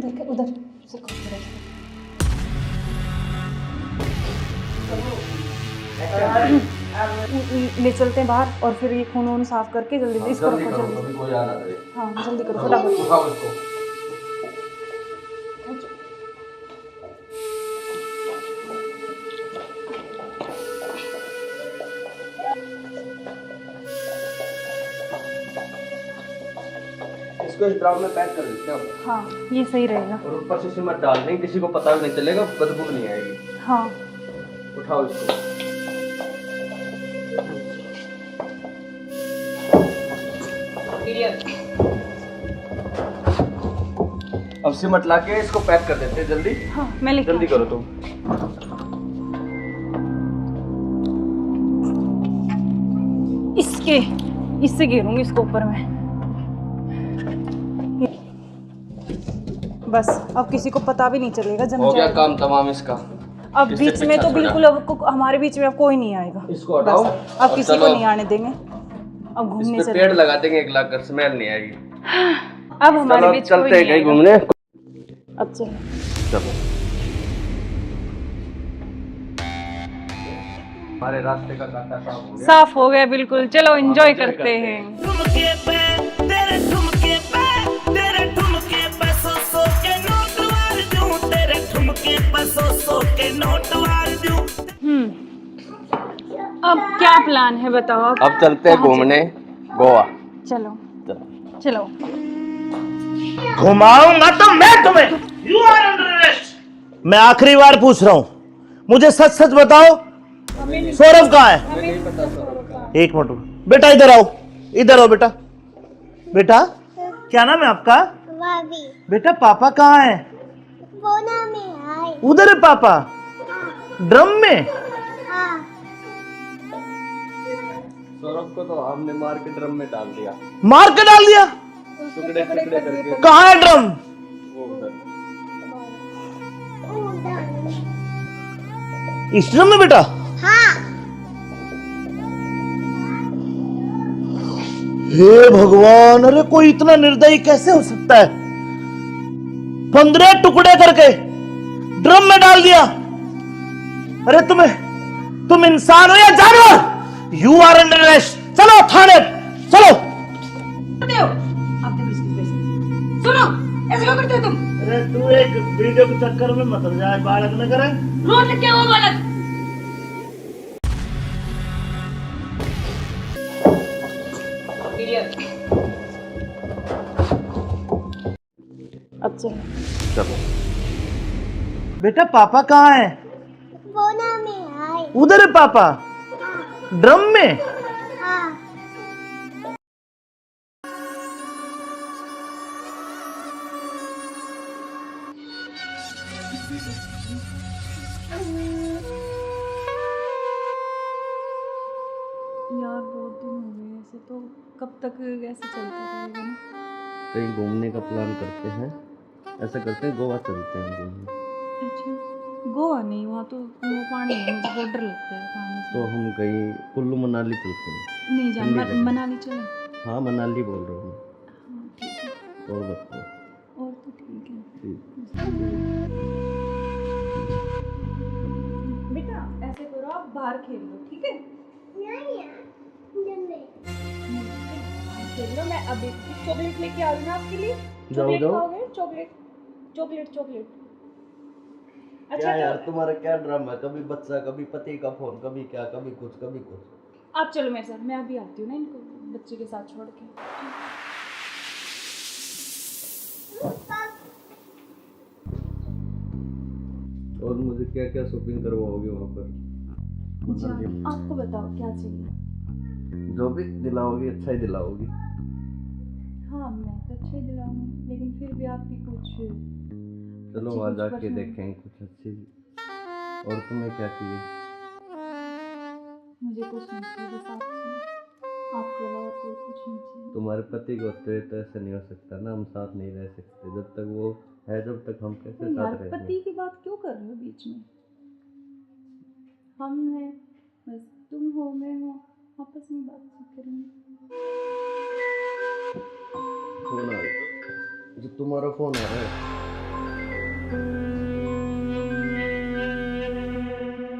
उधर उधर से खोल के रख। ले चलते हैं बाहर और फिर ये खून वून साफ करके जल्दी जल्दी इसको रखो जल्दी। कोई आ ना करे। हाँ जल्दी करो फटाफट। उठाओ इसको। इसको इस ड्राम में पैक कर देते हैं। हाँ ये सही रहेगा। और ऊपर से सिमट डाल देंगे, किसी को पता भी नहीं चलेगा, बदबू नहीं आएगी। हाँ उठाओ इसको। अब सिमट ला के इसको पैक कर देते हैं जल्दी। हाँ मैं लेके जल्दी करो तुम। इससे घेरूंगी इसको ऊपर में। बस अब किसी को पता भी नहीं चलेगा जम हो गया जाएगा। काम तमाम इसका। अब किससे बीच में पीछा तो छोड़ा? बिल्कुल हमारे बीच में अब कोई नहीं आएगा। इसको हटाओ। बस, अब और किसी चलो को नहीं आने देंगे। अब इस घूमने पे चले। पेड़ लगा देंगे, एक लाख कर स्मेल नहीं आएगी। अब हमारे चलो बीच कोई चलते हैं नहीं कहीं आएगा। घूमने। अब चलो। चलो हमारे रास्ते का कांटा साफ हो गया। साफ हो गया बिल्कुल। चलो एंजॉय करते हैं। ठुमके पे तेरे ठुमके पे तेरे ठुमके पे सौ के नोट वार दूं, तेरे ठुमके पे सौ के नोट वार दूं। अब क्या प्लान है बताओ। अब चलते हैं घूमने गोवा। चलो चलो। घुमाऊंगा तो मैं तुम्हें। You are under arrest. मैं आखिरी बार पूछ रहा हूं, मुझे सच सच बताओ, सौरभ कहाँ है? एक मिनट बेटा, इधर आओ, इधर आओ बेटा। बेटा क्या नाम है आपका? बेटा पापा कहाँ है? उधर है पापा, ड्रम में। सौरभ को तो हमने मार के ड्रम में डाल दिया। मार के डाल दिया? टुकड़े टुकड़े करके। कहाँ है ड्रम? वो उधर। इस ड्रम में बेटा? हे भगवान, अरे कोई इतना निर्दयी कैसे हो सकता है? 15 टुकड़े करके ड्रम में डाल दिया। अरे तुम इंसान हो या जानवर? You are under arrest. चलो थाने चलो। करते हो आप देखो इसकी वजह से। सुनो, ऐसे क्यों करते हो तुम? अरे तू एक वीडियो के चक्कर में मत जाए, बालक न करे। रोज क्या हुआ बालक? अब चलो। चलो बेटा पापा कहाँ है? उधर है पापा, ड्रम में। यार बहुत दिन हो गए ऐसे, तो कब तक ऐसे चलता रहेगा ना। कहीं घूमने का प्लान करते हैं। ऐसा करते हैं गोवा चलते हैं घूमने। अच्छा गोवा नहीं, वहाँ तो वो पानी है, मुझे बहुत डर लगता है पानी से। तो हम कहीं कुल्लू मनाली चलते हैं। नहीं जान, ठंडी जगह। मनाली चले। हाँ मनाली बोल रहा हूँ मैं। हाँ ठीक है। और बताओ। और तो ठीक है। ठीक। बेटा ऐसे करो, आप बाहर खेल लो, ठीक है? खेल लो। मैं अभी चॉकलेट लेके आ रही हूँ आपके लिए। चॉकलेट जाओ। खाओगे? Chocolate chocolate chocolate. अच्छा क्या यार तो तुम्हारा क्या ड्रामा है? कभी बच्चा, कभी पति का फोन, कभी क्या, कभी कुछ कभी कुछ। आप चलो मेरे साथ, मैं अभी आती हूँ ना इनको बच्चे के साथ छोड़ के। और मुझे क्या क्या शॉपिंग करवाओगे वहाँ पर? जान, आपको बताओ क्या चाहिए? जो भी दिलाओगी अच्छा ही दिलाओगी। हाँ मैं तो अच्छे दिलाऊंगी, लेकिन फिर भी आपकी कुछ चलो अच्छी वहाँ कुछ जाके पसंद- देखेंगे कुछ अच्छी। और तुम्हें क्या चाहिए? मुझे कुछ नहीं चाहिए, बस आप चाहिए। आपके अलावा कोई कुछ नहीं चाहिए। तुम्हारे पति को तो ऐसा नहीं हो सकता ना, हम साथ नहीं रह सकते जब तक वो है, जब तक हम कैसे यार साथ रहेंगे? पति की बात क्यों कर रहे हो बीच में? हम हैं, बस तुम हो मैं हो, आपस में बातचीत करेंगे। फोन आ गया। जो तुम्हारा फोन आ रहा है।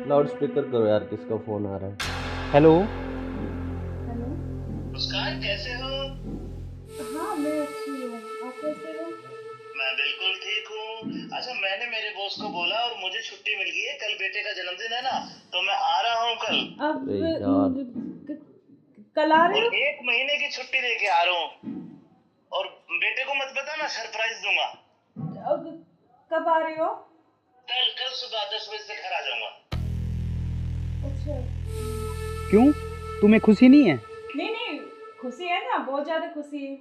लाउड स्पीकर करो यार, किसका फोन आ रहा है? हेलो। हेलो। मुस्कान कैसे हो? हाँ मैं अच्छी हूँ, आप कैसे हो? मैं बिल्कुल ठीक हूँ। अच्छा, मैंने मेरे बॉस को बोला और मुझे छुट्टी मिल गई है। कल बेटे का जन्मदिन है ना, तो मैं आ रहा हूँ कल। अब अरे यार, कल आ रहे और हो? 1 महीने की छुट्टी लेके आ रहा हूँ। और बेटे को मत बताना, सरप्राइज दूंगा। अब कब आ रहे हो? कल सुबह 10 बजे से घर आ जाऊंगा। अच्छा। क्यों, तुम्हें खुशी नहीं है? नहीं नहीं, खुशी है ना, बहुत ज्यादा खुशी है।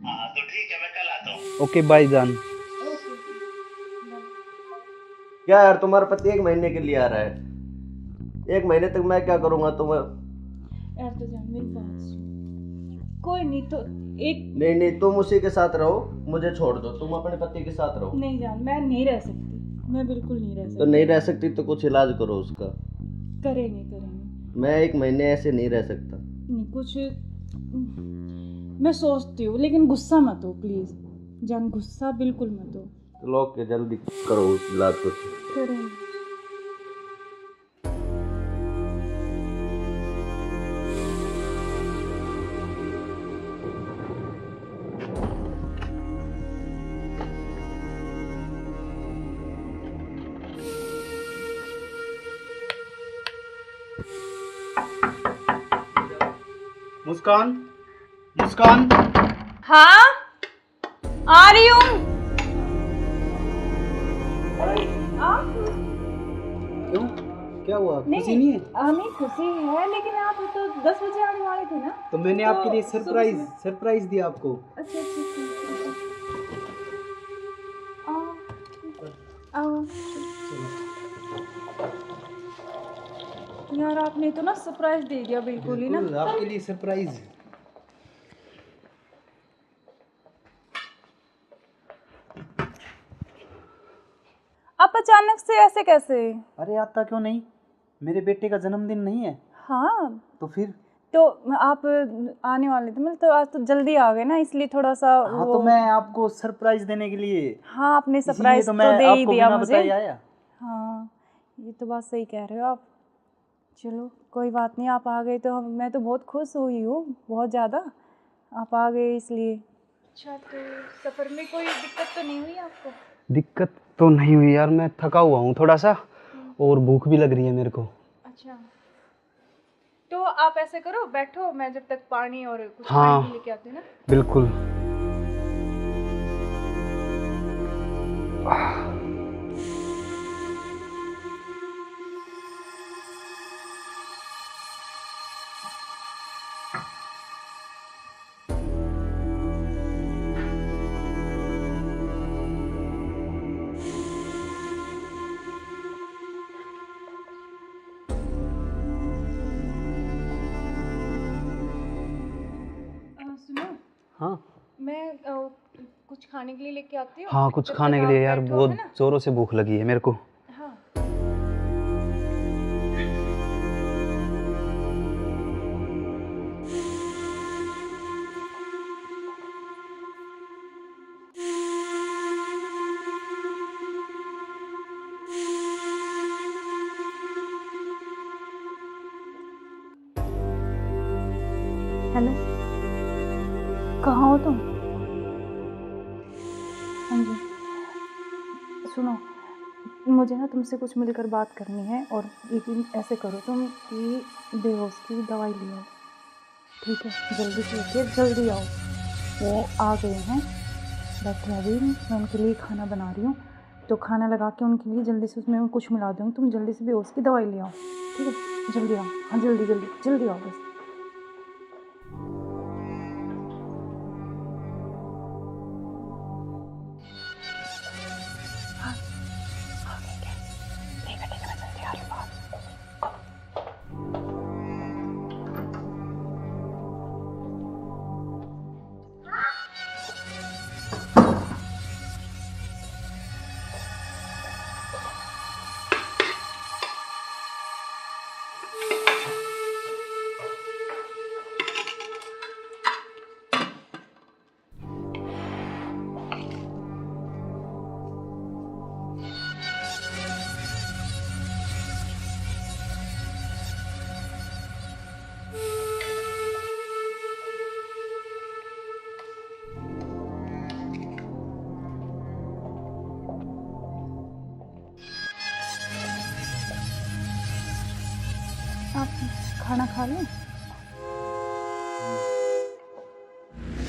हाँ तो ठीक है, मैं कल आता हूँ। ओके बाय जान। ओके। क्या यार, तुम्हारा पति 1 महीने के लिए आ रहा है। 1 महीने तक मैं क्या करूंगा तुम्हें? यार तो जान मेरी बात सुन, कोई नहीं तो एक नहीं, तुम उसी के साथ रहो, मुझे छोड़ दो। तुम अपने पति के साथ रहो। नहीं जान, मैं नहीं रह सकती, मैं बिल्कुल नहीं रह तो सकती। नहीं रह सकती तो कुछ इलाज करो उसका। करेंगे। मैं 1 महीने ऐसे नहीं रह सकता। नहीं कुछ मैं सोचती हूँ, लेकिन गुस्सा मत हो प्लीज जान, गुस्सा बिल्कुल मत हो। तो लोग के जल्दी करो इलाज कुछ। करेंगे। मुस्कान, मुस्कान। हाँ आ रही हूँ। क्यों, क्या हुआ, खुशी नहीं है? हमें खुशी है, लेकिन आप तो 10 बजे आने वाले थे ना। तो मैंने आपके लिए सरप्राइज दिया आपको। अच्छा आओ। यार आपने तो ना सरप्राइज दे दिया बिल्कुल ही ना। बिल्कुल, आपके लिए सरप्राइज। आप अचानक से ऐसे कैसे? अरे आता क्यों नहीं, मेरे बेटे का जन्मदिन नहीं है? हाँ तो फिर? तो आप आने वाले थे, मतलब तो आज तो जल्दी आ गए ना, इसलिए थोड़ा सा हाँ तो मैं आपको सरप्राइज देने के लिए, हाँ आपने इसीलिए सरप्राइज तो तो मैं दे ही आपको दिया बिना मुझे। बताए आया। हाँ ये तो बात सही कह रहे हो आप। चलो कोई बात नहीं, आप आ गए तो मैं तो बहुत खुश हुई हूँ, बहुत ज़्यादा। आप आ गए इसलिए। अच्छा तो सफ़र में कोई दिक्कत तो नहीं हुई आपको? दिक्कत तो नहीं हुई यार, मैं थका हुआ हूँ थोड़ा सा, और भूख भी लग रही है मेरे को। अच्छा तो आप ऐसे करो, बैठो, मैं जब तक पानी और कुछ हाँ खाने लेके आती हूँ ना। बिल्कुल। सुनो, हाँ मैं कुछ खाने के लिए लेके आती हूँ। हाँ, कुछ जब खाने तक के आप लिए यार, बैठो, बहुत है ना? जोरों से भूख लगी है मेरे को। हाँ हेलो, कहाँ हो तुम? हाँ जी सुनो, मुझे ना तुमसे कुछ मिलकर बात करनी है, और लेकिन ऐसे करो तुम कि बेहोश की दवाई ले आओ, ठीक है? जल्दी से उठिए, जल्दी आओ। वो आ गए हैं, बैठे अभी, मैं उनके लिए खाना बना रही हूँ, तो खाना लगा के उनके लिए जल्दी से उसमें कुछ मिला दूँगी, तुम जल्दी से बेहोश की दवाई ले आओ, ठीक है? जल्दी आओ, हाँ जल्दी जल्दी जल्दी आओ बस। खाना खा लूं?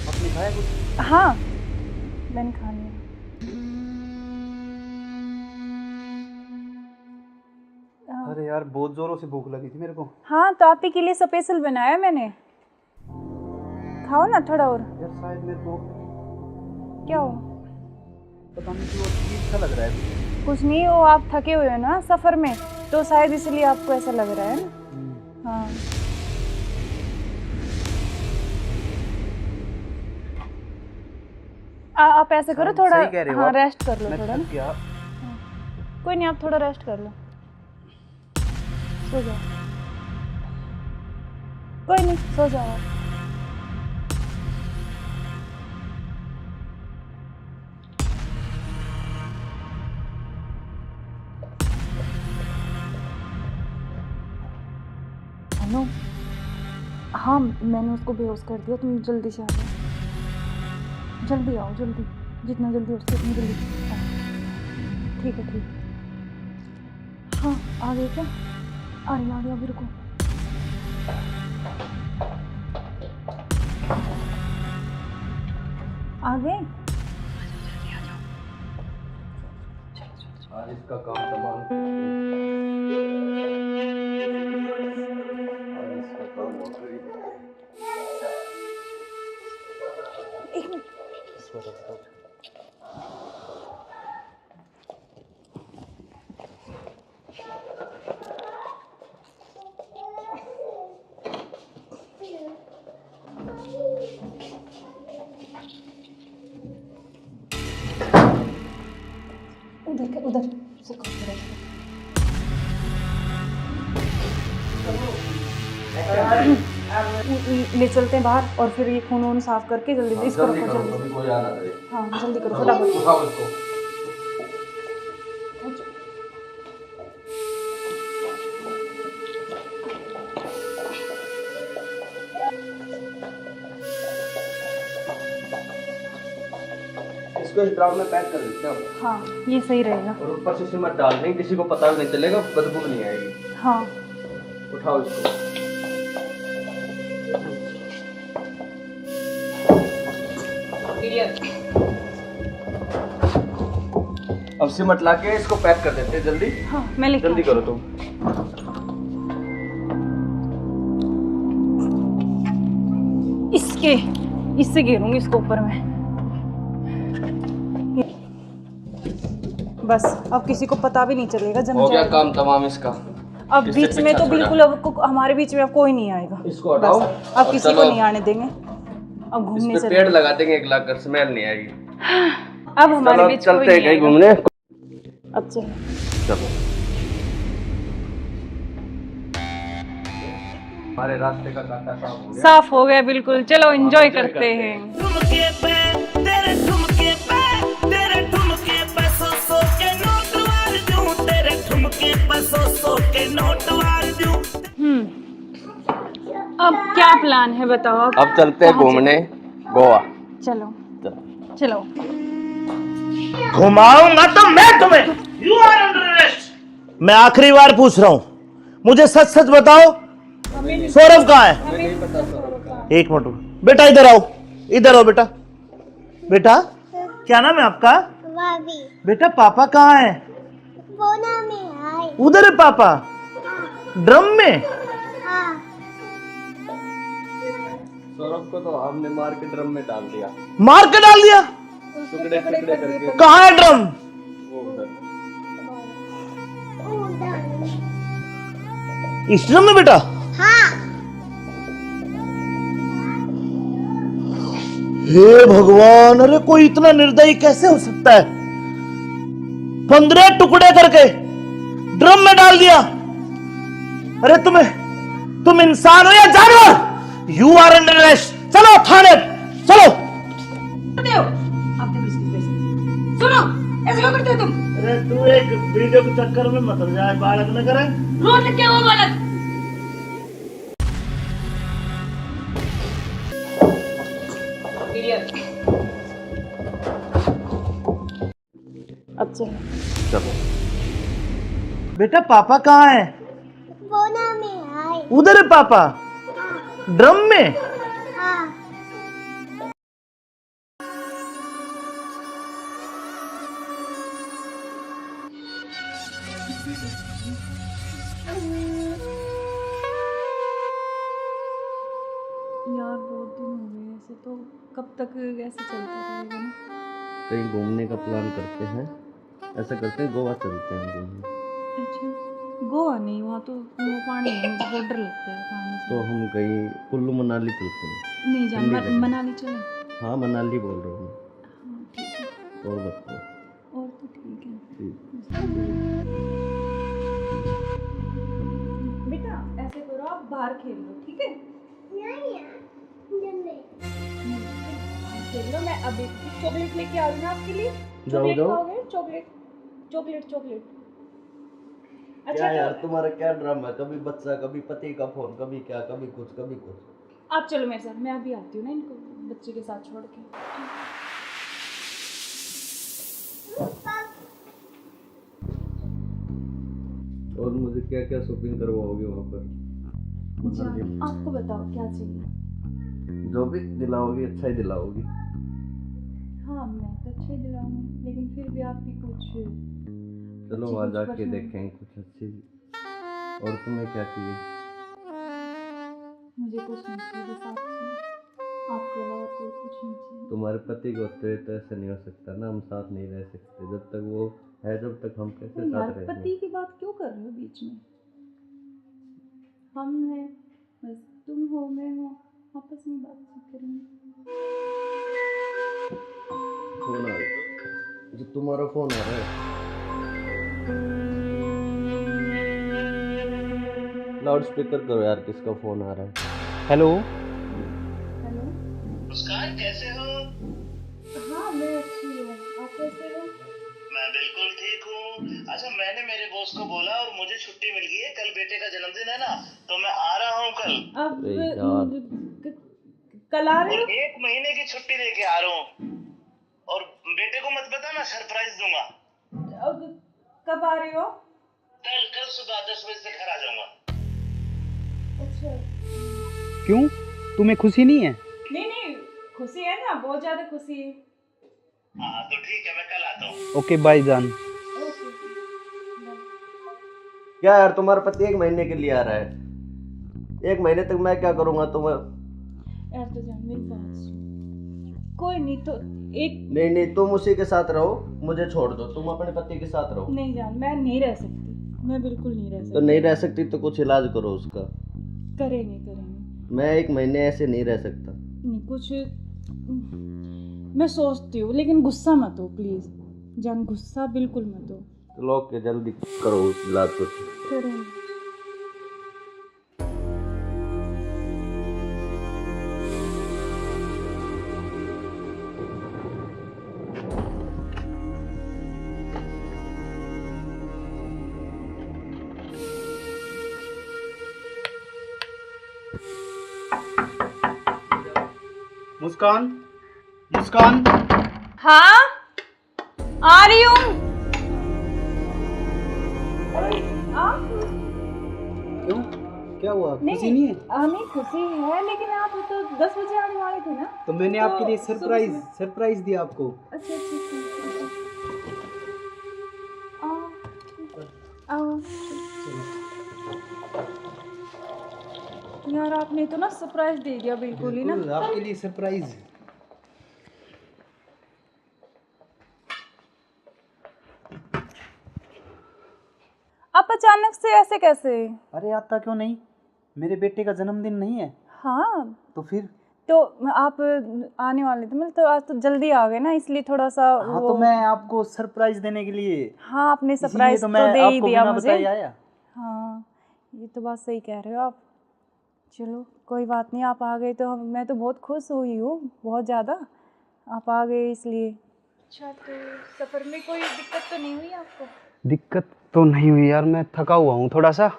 आपने खाया कुछ? हाँ, मैंने खा लिया। अरे यार बहुत जोरों से भूख लगी थी मेरे को। हाँ, तो आप ही के लिए स्पेशल बनाया मैंने। खाओ ना थोड़ा और। यार शायद मेरे को क्या हो? पता नहीं क्यों अजीब सा लग रहा है। कुछ नहीं, वो आप थके हुए हो ना सफर में, तो शायद इसलिए आपको ऐसा लग रहा है ना। हाँ, आप ऐसे करो थोड़ा। सही कह रहे हो हाँ, आप। रेस्ट कर लो मैं थोड़ा थक ना। गया। कोई नहीं, आप थोड़ा रेस्ट कर लो, सो जाओ। कोई नहीं, सो जाओ आप। हेलो, हाँ मैंने उसको बेहोश कर दिया, तुम जल्दी से आ जाओ। जल्दी आओ, जल्दी, जितना जल्दी हो सके उतनी जल्दी आओ। ठीक है, ठीक है। हाँ, आ गए क्या? आ गया अभी, रुको। आ गए? आज इसका काम तमाम। आज इसका काम हो गया। एक मिनट। उधर ले चलते हैं बाहर, और फिर ये खून वून साफ करके जल्दी से इसको रखो जल्दी। अभी कोई आना करे। हाँ, जल्दी करो फटाफट। उठाओ इसको। इसको इस ड्राम में पैक कर देते हैं हाँ, ये सही रहेगा। और ऊपर से सिमट डाल देंगे, किसी को पता भी नहीं चलेगा, बदबू नहीं आएगी। हाँ, उठाओ इसको। अब सिमट ला के इसको पैक कर देते हैं जल्दी। हाँ, मैं लेके जल्दी आती हूँ। करो तुम। इससे गिरूंगी इसको ऊपर में। बस अब किसी को पता भी नहीं चलेगा, जम हो गया जाएगा। काम तमाम इसका। अब इससे बीच में पीछा तो छोड़ा। बिल्कुल अब हमारे बीच में अब कोई नहीं आएगा। इसको हटाओ बस, अब और किसी को चलो। नहीं आने देंगे। अब घूमने इस पे चले। पेड़ लगा देंगे, एक लाख कर स्मेल नहीं आएगी। अब हमारे चलो बीच कोई चलते हैं नहीं कहीं आएगा। घूमने। अब चलो। चलो हमारे रास्ते का कांटा साफ हो गया। साफ हो गया बिल्कुल, चलो एंजॉय करते हैं। ठुमके पे तेरे ठुमके पे तेरे ठुमके पे सौ के नोट वार दूं, तेरे ठुमके पे सौ के नोट वार दूं। अब क्या प्लान है बताओ? अब चलते हैं कहाँ घूमने गोवा। चलो चलो। चलो। घुमाऊंगा तो मैं तुम्हें। You are under arrest. मैं आखिरी बार पूछ रहा हूं, मुझे सच सच बताओ, सौरभ कहाँ है? एक मिनट रुको। बेटा इधर आओ, इधर आओ बेटा। बेटा क्या नाम है आपका? भाभी बेटा पापा कहाँ है? बोना में आए। उधर है पापा, ड्रम में। हाँ, सौरभ को तो हमने मार के ड्रम में डाल दिया, मार के डाल दिया। टुकड़े टुकड़े करके। कहाँ है ड्रम? वो उधर। इस ड्रम में बेटा? हाँ, हे भगवान, अरे कोई इतना निर्दयी कैसे हो सकता है? 15 टुकड़े करके ड्रम में डाल दिया। अरे तुम इंसान हो या जानवर? You are under arrest. चलो थाने, चलो। करते हो आप देखो इसकी वजह से। सुनो, ऐसे क्यों करते हो तुम? अरे तू एक वीडियो के चक्कर में मत जाए, बालक न करे। रोड लिख के वो बालक। अब चलो। चलो बेटा पापा कहाँ है? बोना में आए। उधर है पापा ड्रम में। यार बहुत दिन हो गए ऐसे, तो कब तक ऐसे चलता रहेगा ना। कहीं घूमने का प्लान करते हैं, ऐसा करते हैं गोवा चलते हैं घूमने। अच्छा, गोवा नहीं, वहाँ तो वो पानी है, मुझे बहुत डर लगता है पानी से। तो हम कहीं कुल्लू मनाली चलते हैं। नहीं जान, ठंडी जगह। मनाली चले। हाँ मनाली बोल रहा हूँ हाँ ठीक है, मैं। और बताओ। और तो ठीक है। ठीक। बेटा ऐसे करो, आप बाहर खेल लो, ठीक है? खेल लो, मैं अभी चॉकलेट लेके आ रही हूँ आपके लिए। चॉकलेट जाओ। खाओगे? Chocolate chocolate chocolate. क्या अच्छा यार तो तुम्हारा क्या ड्रामा है, कभी बच्चा, कभी पति का फोन, कभी क्या, कभी कुछ कभी कुछ। आप चलो मेरे साथ, मैं अभी आती हूँ ना इनको बच्चे के साथ छोड़ के। और मुझे क्या क्या शॉपिंग करवाओगे वहाँ पर? अच्छा, आपको बताओ क्या चाहिए? जो भी दिलाओगी अच्छा ही दिलाओगी। हाँ मैं तो अच्छे ही दिलाऊंगी, लेकिन फिर भी आपकी कुछ चलो अच्छी वहाँ कुछ जाके पसंद- देखेंगे कुछ अच्छी। और तुम्हें क्या चाहिए? मुझे कुछ नहीं चाहिए, बस आप चाहिए, आपके अलावा कोई कुछ नहीं चाहिए। तुम्हारे पति को होते तो ऐसा नहीं हो सकता ना, हम साथ नहीं रह सकते जब तक वो है, जब तक हम कैसे तो यार साथ रहेंगे? पति की बात क्यों कर रहे हो बीच में? हम हैं, बस तुम हो मैं हूँ, आपस में बातचीत करेंगे। फोन आ रहा है, जो तुम्हारा फोन आ रहा है। लाउड स्पीकर करो यार, किसका फोन आ रहा है? हेलो। हेलो, मुस्कान कैसे हो? हाँ मैं अच्छी हूँ, आप कैसे हो? मैं बिल्कुल ठीक हूँ। अच्छा मैंने मेरे बॉस को बोला और मुझे छुट्टी मिल गई है, कल बेटे का जन्मदिन है ना, तो मैं आ रहा हूँ कल। अब अरे यार। कल आ रहे और हो? 1 महीने की छुट्टी लेके आ रहा हूँ। और बेटे को मत बताना, सरप्राइज दूंगा। अब कब आ रहे हो? कल सुबह 10 बजे से घर आ जाऊंगा। अच्छा, क्यों, तुम्हें खुशी नहीं है? नहीं नहीं खुशी है ना, बहुत ज्यादा खुशी है। हाँ तो ठीक है, मैं कल आता हूँ। ओके बाय जान। Okay bye. क्या यार तुम्हारा पति 1 महीने के लिए आ रहा है, 1 महीने तक मैं क्या करूँगा तुम्हें? यार तो जान मेरी बात सुन, कोई नहीं तो एक नहीं तुम उसी के साथ रहो, मुझे छोड़ दो, तुम अपने पति के साथ रहो। नहीं जान, मैं नहीं रह सकती, मैं बिल्कुल नहीं रह तो सकती। नहीं रह सकती तो कुछ इलाज करो उसका। करेंगे करेंगे। मैं 1 महीने ऐसे नहीं रह सकता। नहीं कुछ मैं सोचती हूँ, लेकिन गुस्सा मत हो प्लीज जान, गुस्सा बिल्कुल मत हो। चलो ओके, जल्दी करो उस इलाज को। करेंगे। मुस्कान, मुस्कान। हाँ आ रही हूँ। क्यों, क्या हुआ, खुशी नहीं है? नहीं खुशी है, लेकिन आप तो 10 बजे आने वाले थे ना। तो मैंने तो आपके लिए सुबह- सरप्राइज दिया आपको। अच्छा अच्छा अच्छा। आओ यार, आपने तो ना सरप्राइज दे दिया बिल्कुल ही ना। बिल्कुल, आपके लिए सरप्राइज। आप अचानक से ऐसे कैसे? अरे आता क्यों नहीं, मेरे बेटे का जन्मदिन नहीं है? हाँ तो फिर? तो आप आने वाले थे, मतलब तो आज तो जल्दी आ गए ना, इसलिए थोड़ा सा हाँ तो मैं आपको सरप्राइज देने के लिए, हाँ आपने इसीलिए सरप्राइज तो तो मैं दे ही आपको दिया बिना मुझे। बताए आया। हाँ ये तो बात सही कह रहे हो आप। चलो कोई बात नहीं, आप आ गए तो मैं तो बहुत खुश हुई हूँ, बहुत ज़्यादा, आप आ गए इसलिए। अच्छा तो सफ़र में कोई दिक्कत तो नहीं हुई आपको? दिक्कत तो नहीं हुई यार, मैं थका हुआ हूँ थोड़ा सा,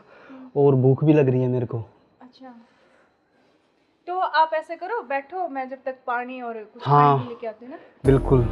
और भूख भी लग रही है मेरे को। अच्छा तो आप ऐसे करो, बैठो, मैं जब तक पानी और कुछ हाँ, खाने के लेके आती हूँ ना। बिल्कुल।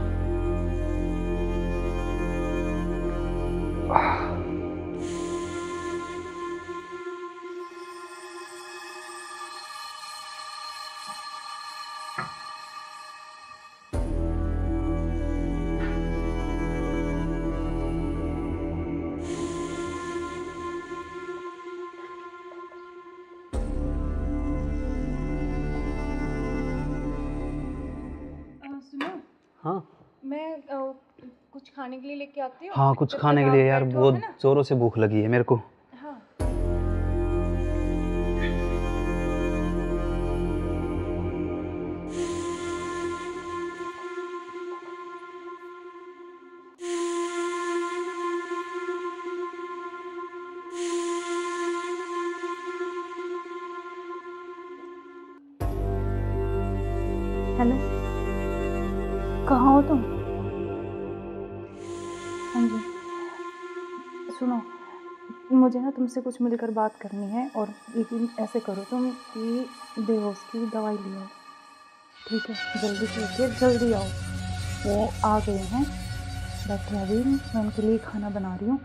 मैं कुछ खाने के लिए लेके आती हूँ। हाँ कुछ जब खाने तक के आप लिए यार, बैठो, बहुत है ना? जोरों से भूख लगी है मेरे को। हाँ। हेलो, कहाँ हो तुम? हाँ जी, सुनो, मुझे ना तुमसे कुछ मिलकर बात करनी है। और लेकिन ऐसे करो तुम कि बेहोश की दवाई ले आओ, ठीक है? जल्दी से उठिए, जल्दी आओ। वो आ गए हैं, बैठे अभी, मैं उनके लिए खाना बना रही हूँ,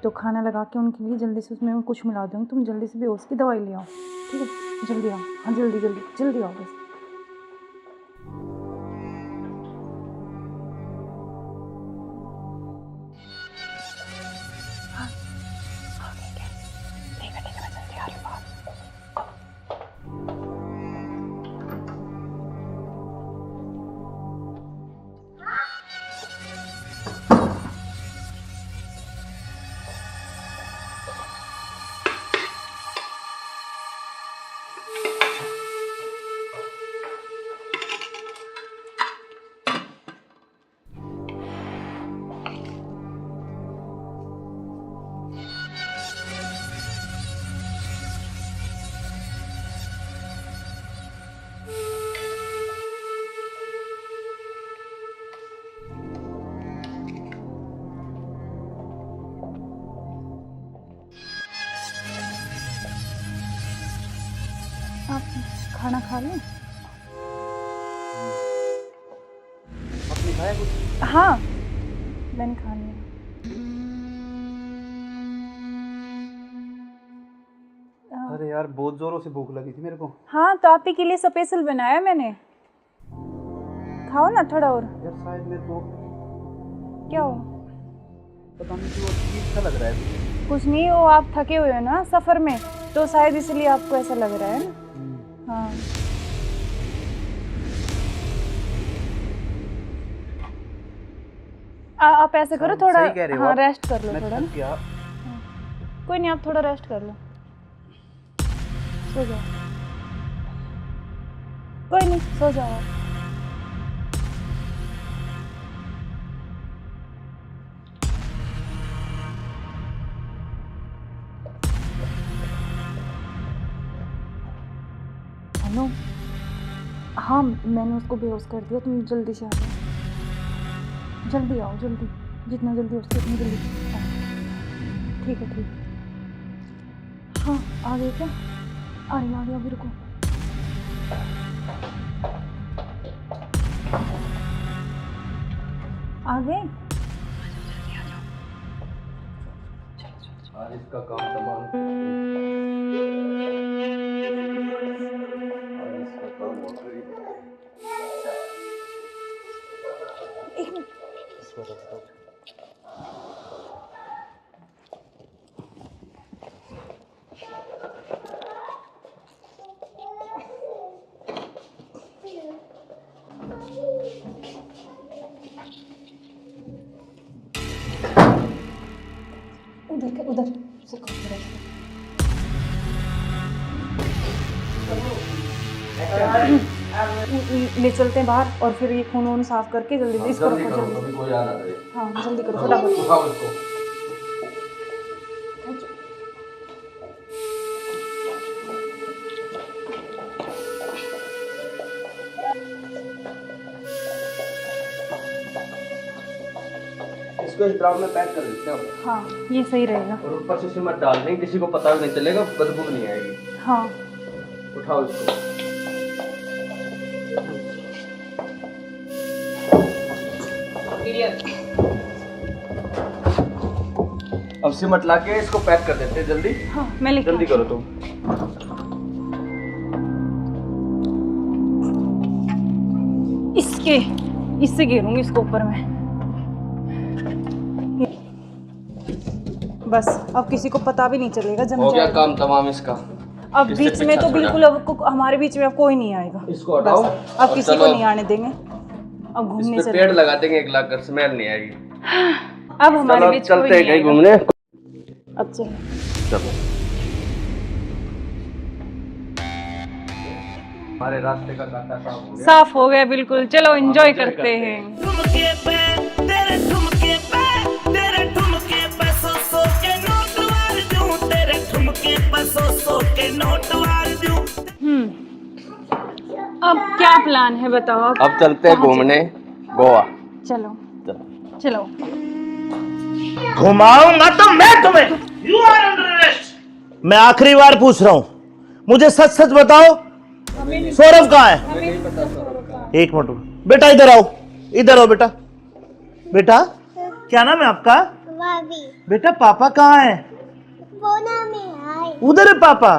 तो खाना लगा के उनके लिए जल्दी से उसमें कुछ मिला दूँगी। तुम जल्दी से बेहोश की दवाई ले आओ, ठीक है? जल्दी आओ, हाँ जल्दी जल्दी जल्दी आओ बस। आप खाना खा लें? आपने खाया कुछ? हाँ, मैंने खा लिया। अरे यार बहुत जोरों से भूख लगी थी मेरे को। हाँ, तो आप ही के लिए स्पेशल बनाया मैंने। खाओ ना थोड़ा और। यार शायद मेरे को क्या हो? पता नहीं क्यों अजीब सा लग रहा है मुझे। कुछ नहीं, वो आप थके हुए हो ना सफ़र में, तो शायद इसलिए आपको ऐसा लग रहा है ना। हाँ। आप ऐसे करो, थोड़ा सही कह रहे हो हाँ आप। रेस्ट कर लो मैं थोड़ा थक ना। गया। कोई नहीं, आप थोड़ा रेस्ट कर लो, सो जाओ। कोई नहीं, सो जाओ आप। हेलो, हाँ मैंने उसको बेहोश कर दिया, तुम जल्दी से आ जाओ, जल्दी आओ, जल्दी, जितना जल्दी हो सके उतनी जल्दी आओ। ठीक है, ठीक है। हाँ, आ गए क्या? आ गया, अभी रुको। आ गए? आज इसका काम तमाम। आज इसका काम हो गई। एक मिनट। उधर से ले चलते हैं बाहर, और फिर ये खून वून साफ करके जल्दी इसको जल्दी रखो, करो, जल्दी। अभी कोई आ ना जाए। हाँ जल्दी करो फटाफट। उठाओ इसको। इसको इस ड्राम में पैक कर देते हैं। हाँ ये सही रहेगा। और ऊपर से सिमट डाल देंगे, किसी को पता भी नहीं चलेगा, बदबू भी नहीं आएगी। हाँ उठाओ इसको। अब सिमट ला के इसको पैक कर देते हैं जल्दी। हाँ मैं लेके जल्दी आती करो तुम। हूँ। इससे घेरूंगी इसको ऊपर में। बस अब किसी को पता भी नहीं चलेगा, जम हो गया जाएगा। काम तमाम इसका। अब किससे बीच में पीछा तो छोड़ा? बिल्कुल अब हमारे बीच में अब कोई नहीं आएगा। इसको हटाओ बस अब और किसी को चलो। नहीं आने देंगे। अब इस घूमने पे चले। पेड़ लगा देंगे 1 लाख कर, स्मेल नहीं आएगी। अब हमारे चलो बीच कोई चलते हैं नहीं कहीं आएगा। घूमने। अब चलो। चलो हमारे रास्ते का कांटा साफ हो गया। साफ हो गया बिल्कुल, चलो एंजॉय करते हैं। ठुमके पे तेरे ठुमके पे तेरे ठुमके पे सौ के नोट वार दूं, तेरे ठुमके पे सौ के नोट वार दूं। अब क्या प्लान है बताओ? अब चलते हैं घूमने गोवा। चलो चलो। चलो। घुमाऊंगा तो मैं तुम्हें। You are under arrest. मैं आखिरी बार पूछ रहा हूं, मुझे सच सच बताओ, सौरभ कहाँ है? एक मिनट बेटा, इधर आओ, इधर आओ बेटा। बेटा क्या नाम है आपका? बेटा पापा कहाँ है? उधर है पापा,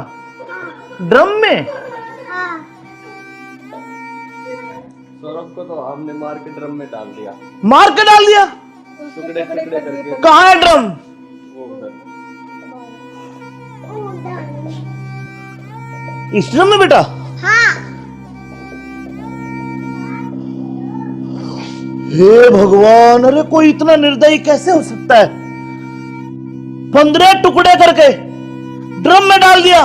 ड्रम में। सौरभ को तो हमने मार के ड्रम में डाल दिया, मार के डाल दिया। टुकड़े टुकड़े करके। कहाँ है ड्रम? वो उधर। इस ड्रम में बेटा? हे भगवान, अरे कोई इतना निर्दयी कैसे हो सकता है? 15 टुकड़े करके ड्रम में डाल दिया।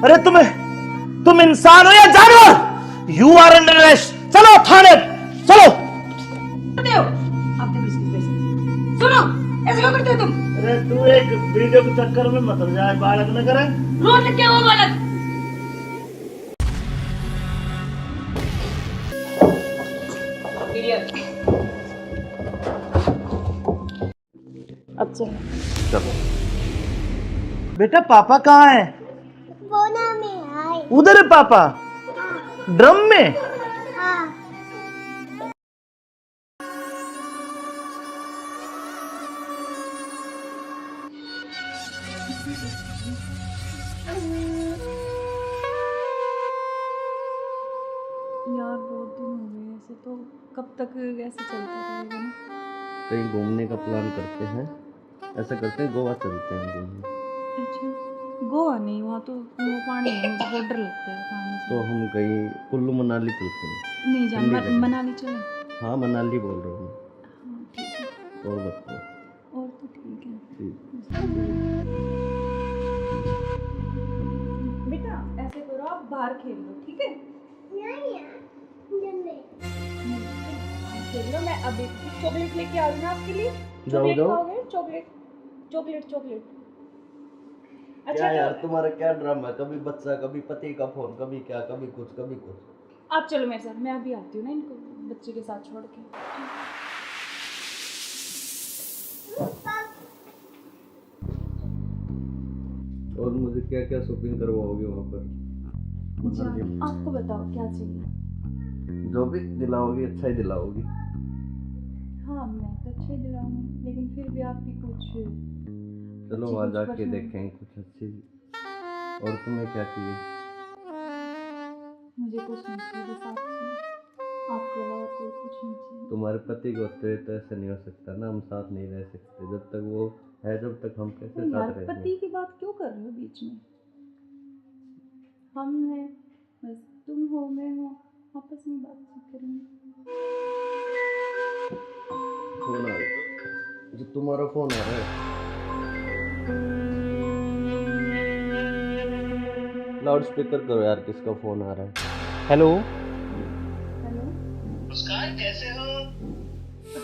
अरे तुम इंसान हो या जानवर? You are under arrest. चलो थाने, चलो। करते हो आप देखो इसकी वजह से। सुनो, ऐसे क्यों करते हो तुम? अरे तू एक वीडियो के चक्कर में मत हो जाए, बालक न करे। रोड लग क्या वो बालक? अब चलो। चलो बेटा पापा कहाँ है? उधर है पापा, ड्रम में। यार बहुत दिन हो गए ऐसे, तो कब तक ऐसे चलता रहेगा ना? कहीं घूमने का प्लान करते हैं, ऐसा करते हैं गोवा चलते हैं घूमने। अच्छा गोवा नहीं, वहाँ तो वो पानी है, मुझे बहुत डर लगता है पानी से। तो हम कहीं कुल्लू मनाली चलते हैं। नहीं जान, ठंडी जगह। मनाली चले। हाँ मनाली बोल रहा हूँ हाँ ठीक है, मैं। और बताओ। और तो ठीक है। ठीक। बेटा ऐसे करो, आप बाहर खेल लो, ठीक है? खेल लो, मैं अभी चॉकलेट लेके आ रही हूँ आपके लिए। जाओ, चॉकलेट जाओ। खाओगे? Chocolate chocolate chocolate. क्या अच्छा यार तो तुम्हारा क्या ड्रामा है, कभी बच्चा, कभी पति का फोन, कभी क्या, कभी कुछ, कभी कुछ। आप चलो मेरे साथ, मैं अभी आती हूँ ना इनको बच्चे के साथ छोड़ के। और मुझे क्या क्या शॉपिंग करवाओगे वहाँ पर? अच्छा, आपको बताओ क्या चाहिए? जो भी दिलाओगी अच्छा ही दिलाओगी। हाँ मैं तो अच्छे दिलाऊंगी, लेकिन फिर भी आपकी कुछ चलो अच्छी वहाँ कुछ जाके पसंद। देखेंगे कुछ अच्छी। और तुम्हें क्या चाहिए? मुझे कुछ नहीं चाहिए, बस आप चाहिए, आपके अलावा कोई कुछ नहीं चाहिए। तुम्हारे पति को होते हुए तो ऐसा नहीं हो सकता ना, हम साथ नहीं रह सकते जब तक वो है, जब तक हम कैसे तो यार साथ रहेंगे? पति की बात क्यों कर रहे हो बीच में? हम हैं, बस तुम हो, मैं हूँ, आपस में बातचीत करेंगे। फोन आ रहा, जो तुम्हारा फोन आ रहा है। लाउड स्पीकर करो यार, किसका फोन आ रहा है? हेलो। हेलो। मुस्कान कैसे हो?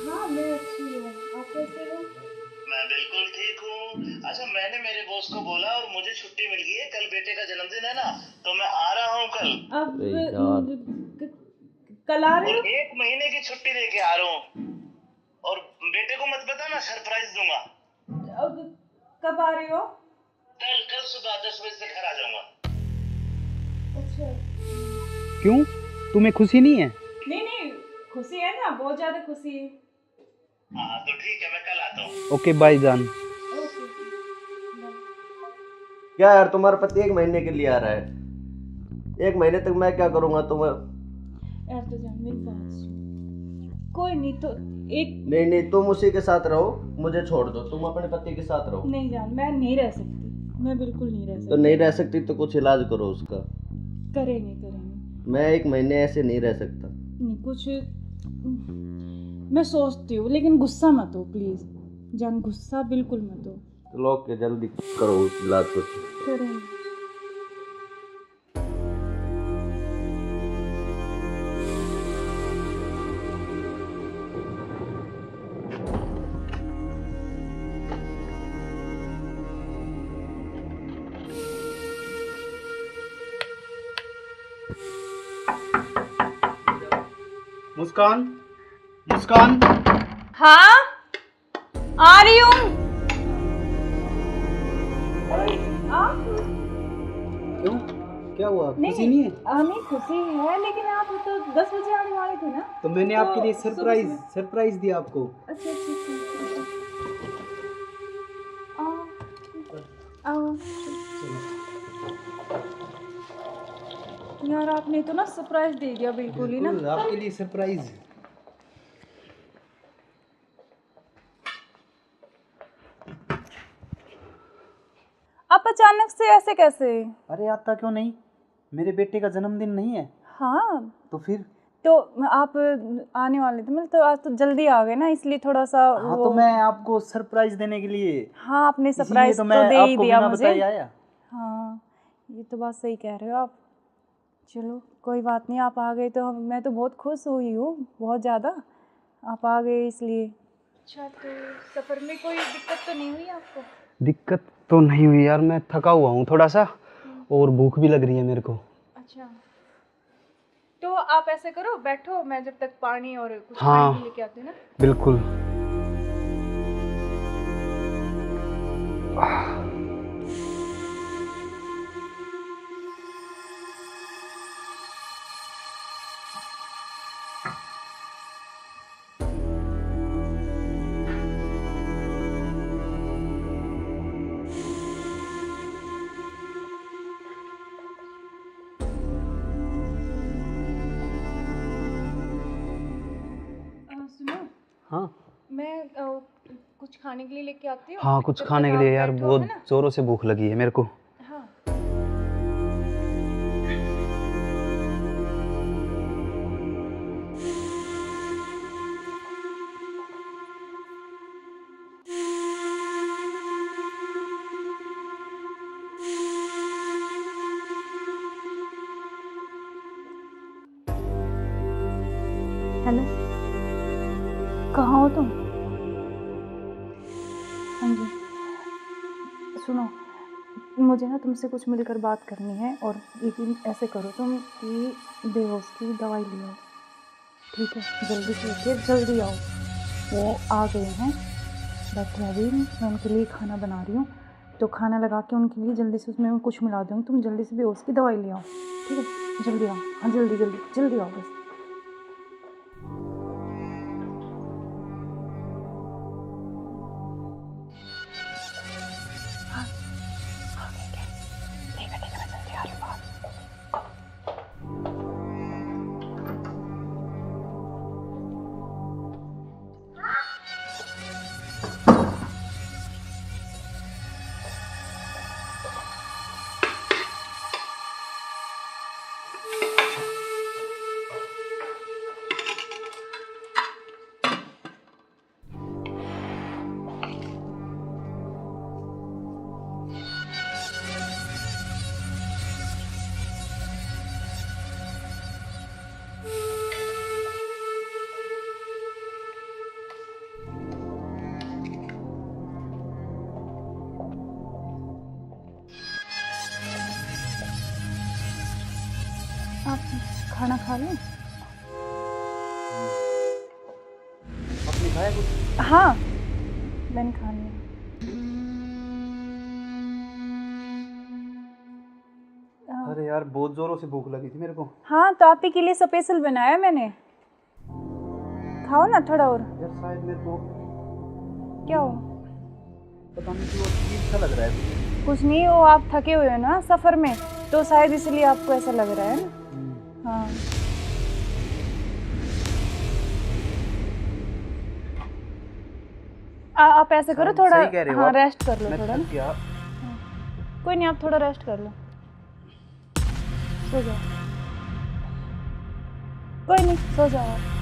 हाँ मैं अच्छी हूँ, आप कैसे हो? मैं बिल्कुल ठीक हूँ। अच्छा मैंने मेरे बॉस को बोला और मुझे छुट्टी मिल गई है, कल बेटे का जन्मदिन है ना, तो मैं आ रहा हूँ कल। अब अरे यार। कल आ रहे और हो? 1 महीने की छुट्टी लेके आ रहा हूँ। और बेटे को मत बताना, सरप्राइज दूंगा। अब कब आ रहे हो? कल सुबह 10 बजे से घर आ जाऊंगा। अच्छा क्यों, तुम्हें खुशी नहीं है? नहीं नहीं, खुशी है ना, बहुत ज्यादा खुशी है। हाँ तो ठीक है, मैं कल आता हूँ। ओके बाय जान। Okay bye. क्या यार तुम्हारा पति 1 महीने के लिए आ रहा है, 1 महीने तक मैं क्या करूँगा तुम्हें? यार तो जान मेरी बात सुन, कोई नहीं तो एक नहीं तुम उसी के साथ रहो, मुझे छोड़ दो, तुम अपने पति के साथ रहो। नहीं जान, मैं नहीं रह सकती, मैं बिल्कुल नहीं रह तो सकती। नहीं रह सकती तो कुछ इलाज करो उसका। करेंगे करेंगे। मैं 1 महीने ऐसे नहीं रह सकता। नहीं कुछ मैं सोचती हूँ, लेकिन गुस्सा मत हो प्लीज़ जान, गुस्सा बिल्कुल मत हो। तो लोग के जल्दी करो इलाज कुछ। करें। मुस्कान, मुस्कान। हाँ आ रही हूँ। क्यों, क्या हुआ? खुशी नहीं है? नहीं खुशी है, लेकिन आप तो 10 बजे आने वाले थे ना। तो मैंने तो आपके लिए सरप्राइज सुबह- सरप्राइज दिया आपको। अच्छा अच्छा अच्छा। आओ यार, आपने तो ना सरप्राइज दे दिया बिल्कुल ही ना। बिल्कुल, आपके लिए सरप्राइज। आप अचानक से ऐसे कैसे? अरे आता क्यों नहीं, मेरे बेटे का जन्मदिन नहीं है? हाँ तो फिर? तो आप आने वाले थे, मतलब तो आज तो जल्दी आ गए ना, इसलिए थोड़ा सा हाँ तो मैं आपको सरप्राइज देने के लिए, हाँ आपने इसीलिए सरप्राइज तो तो मैं दे ही आपको दिया बिना मुझे। बताए आया। हाँ ये तो बात सही कह रहे हो आप। चलो कोई बात नहीं, आप आ गए तो मैं तो बहुत खुश हुई हूँ, बहुत ज़्यादा। आप आ गए इसलिए। अच्छा तो सफ़र में कोई दिक्कत तो नहीं हुई आपको? दिक्कत तो नहीं हुई यार, मैं थका हुआ हूँ थोड़ा सा और भूख भी लग रही है मेरे को। अच्छा तो आप ऐसे करो, बैठो, मैं जब तक पानी और कुछ हाँ। खाने के लेके आती हूँ ना। बिल्कुल। सुनो, हाँ मैं कुछ खाने के लिए लेके आती हूँ। हाँ, कुछ जब खाने तक के आप लिए यार, बैठो, बहुत है ना? जोरों से भूख लगी है मेरे को। हाँ हेलो, कहाँ हो तुम? हाँ जी सुनो, मुझे ना तुमसे कुछ मिलकर बात करनी है, और लेकिन ऐसे करो तुम कि बेहोश की दवाई ले आओ, ठीक है? जल्दी से उठिए, जल्दी आओ। वो आ गए हैं, बैठे हैं अभी, मैं उनके लिए खाना बना रही हूँ, तो खाना लगा के उनके लिए जल्दी से उसमें कुछ मिला दूँगी, तुम जल्दी से बेहोश की दवाई ले आओ, ठीक है? जल्दी आओ, हाँ जल्दी जल्दी जल्दी आओ बस। आप खाना खा लें? आपने खाया कुछ? हाँ मैंने खा लिया। अरे यार, बहुत जोरों से भूख लगी थी मेरे को। हाँ तो आप ही के लिए स्पेशल बनाया मैंने, खाओ ना थोड़ा और। यार शायद मेरे को क्या हो? पता नहीं क्यों अजीब सा लग रहा है। कुछ नहीं, वो आप थके हुए हो ना सफ़र में, तो शायद इसलिए आपको ऐसा लग रहा है ना। हाँ आप ऐसे करो, थोड़ा सही कह रहे हो हाँ आप। रेस्ट कर लो मैं थोड़ा थक ना। गया। कोई नहीं, आप थोड़ा रेस्ट कर लो, सो जाओ। कोई नहीं, सो जाओ आप।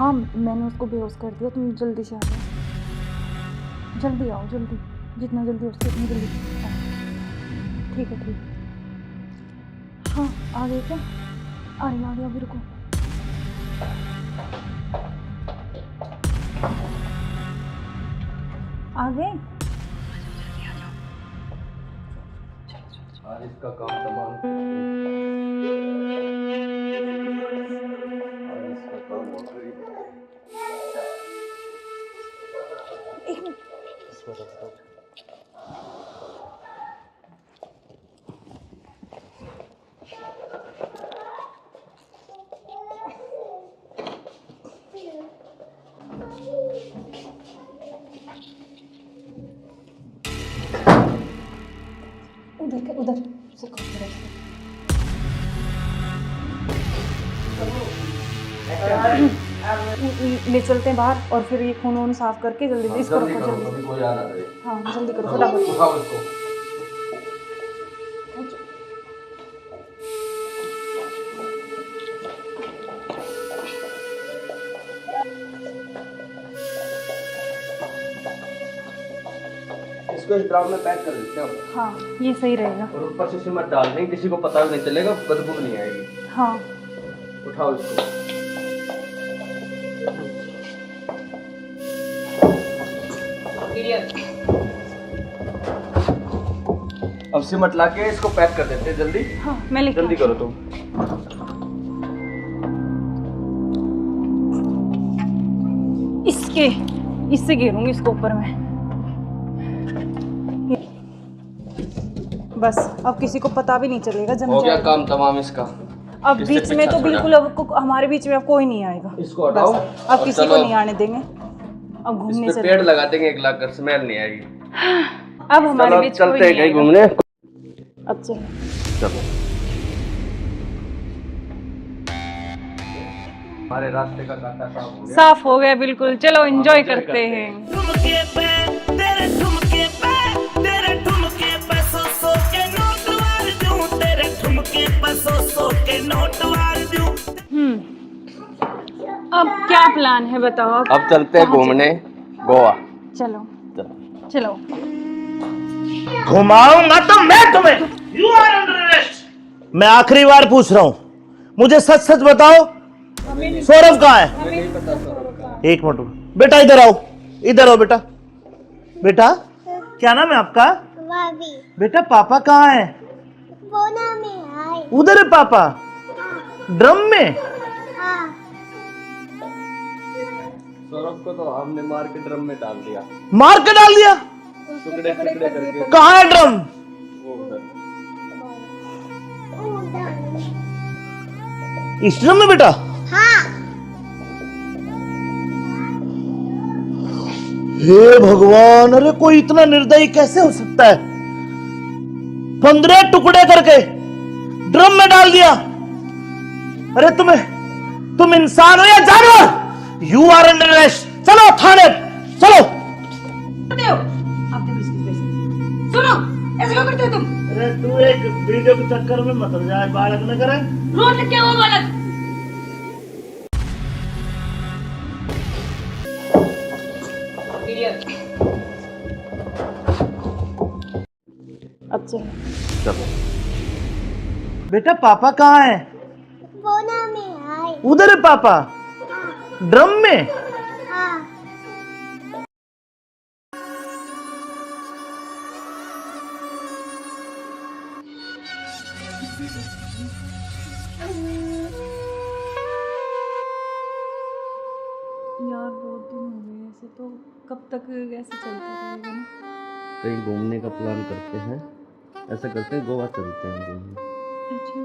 हाँ मैंने उसको बेहोश कर दिया, तुम जल्दी से आ जाओ, जल्दी आओ, जल्दी, जितना जल्दी हो सके उतनी जल्दी आओ। ठीक है, ठीक है। हाँ आ गए क्या? आ गया, अभी रुको। आ गए? आज इसका काम तमाम आज इसका काम हो गया। एक मिनट। उधर से ले चलते हैं बाहर और फिर ये खून वून साफ करके जल्दी से इसको रखो, जल्दी। कोई आ ना रहे। हाँ जल्दी करो फटाफट। उठाओ इसको। इसको इस ड्राम में पैक कर देते हैं। हाँ ये सही रहेगा। और ऊपर से सिमट डाल देंगे, किसी को पता भी नहीं चलेगा, बदबू भी नहीं आएगी। हाँ उठाओ इसको। अब सिमट लाके इसको पैक कर देते हैं जल्दी। हाँ मैं लेके जल्दी करो तुम। इससे घेरूंगी इसको ऊपर में। बस अब किसी को पता भी नहीं चलेगा, जम हो गया जाएगा। काम तमाम इसका। अब इससे बीच में पीछा तो छोड़ा। बिल्कुल अब हमारे बीच में अब कोई नहीं आएगा। इसको हटाओ बस, अब और किसी चलो। को नहीं आने देंगे। अब घूमने इस पे चले। पेड़ लगा देंगे, एक लाख कर स्मेल नहीं आएगी। अब हमारे चलो बीच कोई चलते हैं नहीं कहीं आएगा। घूमने। अब चलो। चलो हमारे रास्ते का कांटा साफ हो गया। साफ हो गया बिल्कुल, चलो एंजॉय करते हैं। ठुमके पे तेरे ठुमके पे तेरे ठुमके पे सौ के नोट वार दूं, तेरे ठुमके पे सौ के नोट वार दूं। अब क्या प्लान है बताओ? अब चलते हैं घूमने गोवा। चलो चलो। चलो। घुमाऊंगा तो मैं तुम्हें। You are under arrest. मैं आखिरी बार पूछ रहा हूं, मुझे सच सच बताओ, सौरभ कहाँ है? एक मिनट बेटा, इधर आओ, इधर आओ बेटा। बेटा क्या नाम है आपका? भाभी बेटा पापा कहाँ है? बोना में आए। उधर है पापा, ड्रम में। हाँ सौरभ को तो हमने मार के ड्रम में डाल दिया, मार के डाल दिया। टुकड़े टुकड़े करके। कहाँ है ड्रम? वो उधर। इस ड्रम में बेटा? हाँ हे भगवान, अरे कोई इतना निर्दयी कैसे हो सकता है? 15 टुकड़े करके ड्रम में डाल दिया। अरे तुम इंसान हो या जानवर? You are under arrest. चलो थाने, चलो। करते हो आप देखो इसकी पैसे। सुनो, ऐसे क्यों करते हो तुम? अरे तू एक वीडियो के चक्कर में मत जाए, बालक न करे। रोड लिख के वो बालक। अब चलो। चलो बेटा पापा कहाँ है? बोना में आए। उधर है पापा, ड्रम में। हाँ यार बहुत दिन हो गए ऐसे, तो कब तक ऐसे चलता रहेगा ना? कहीं घूमने का प्लान करते हैं, ऐसा करते हैं गोवा चलते हैं घूमने। अच्छा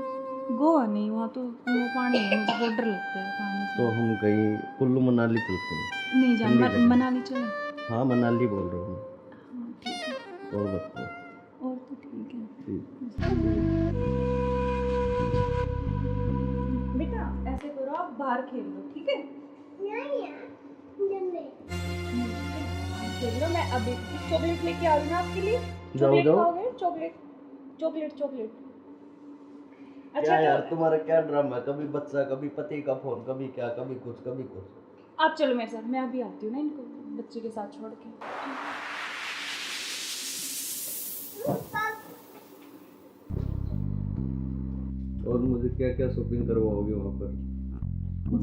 गोवा नहीं, वहाँ तो वो पानी है, मुझे बहुत डर लगता है पानी से। तो हम कहीं कुल्लू मनाली चलते हैं। नहीं जान, ठंडी जगह। मनाली चले। हाँ मनाली बोल रहा हूँ। हाँ ठीक है, और बताओ। और तो ठीक है। बेटा ऐसे करो, आप बाहर खेल लो, ठीक है? खेल लो, मैं अभी चॉकलेट लेके आ रही हूँ आपके लिए। चॉकलेट जाओ। खाओगे? Chocolate chocolate chocolate. क्या यार तुम्हारा क्या ड्रामा है? कभी बच्चा, कभी पति का फोन, कभी क्या, कभी कुछ कभी कुछ। आप चलो मेरे साथ, मैं अभी आती हूँ ना इनको बच्चे के साथ छोड़ के। और मुझे क्या क्या शॉपिंग करवाओगे वहाँ पर?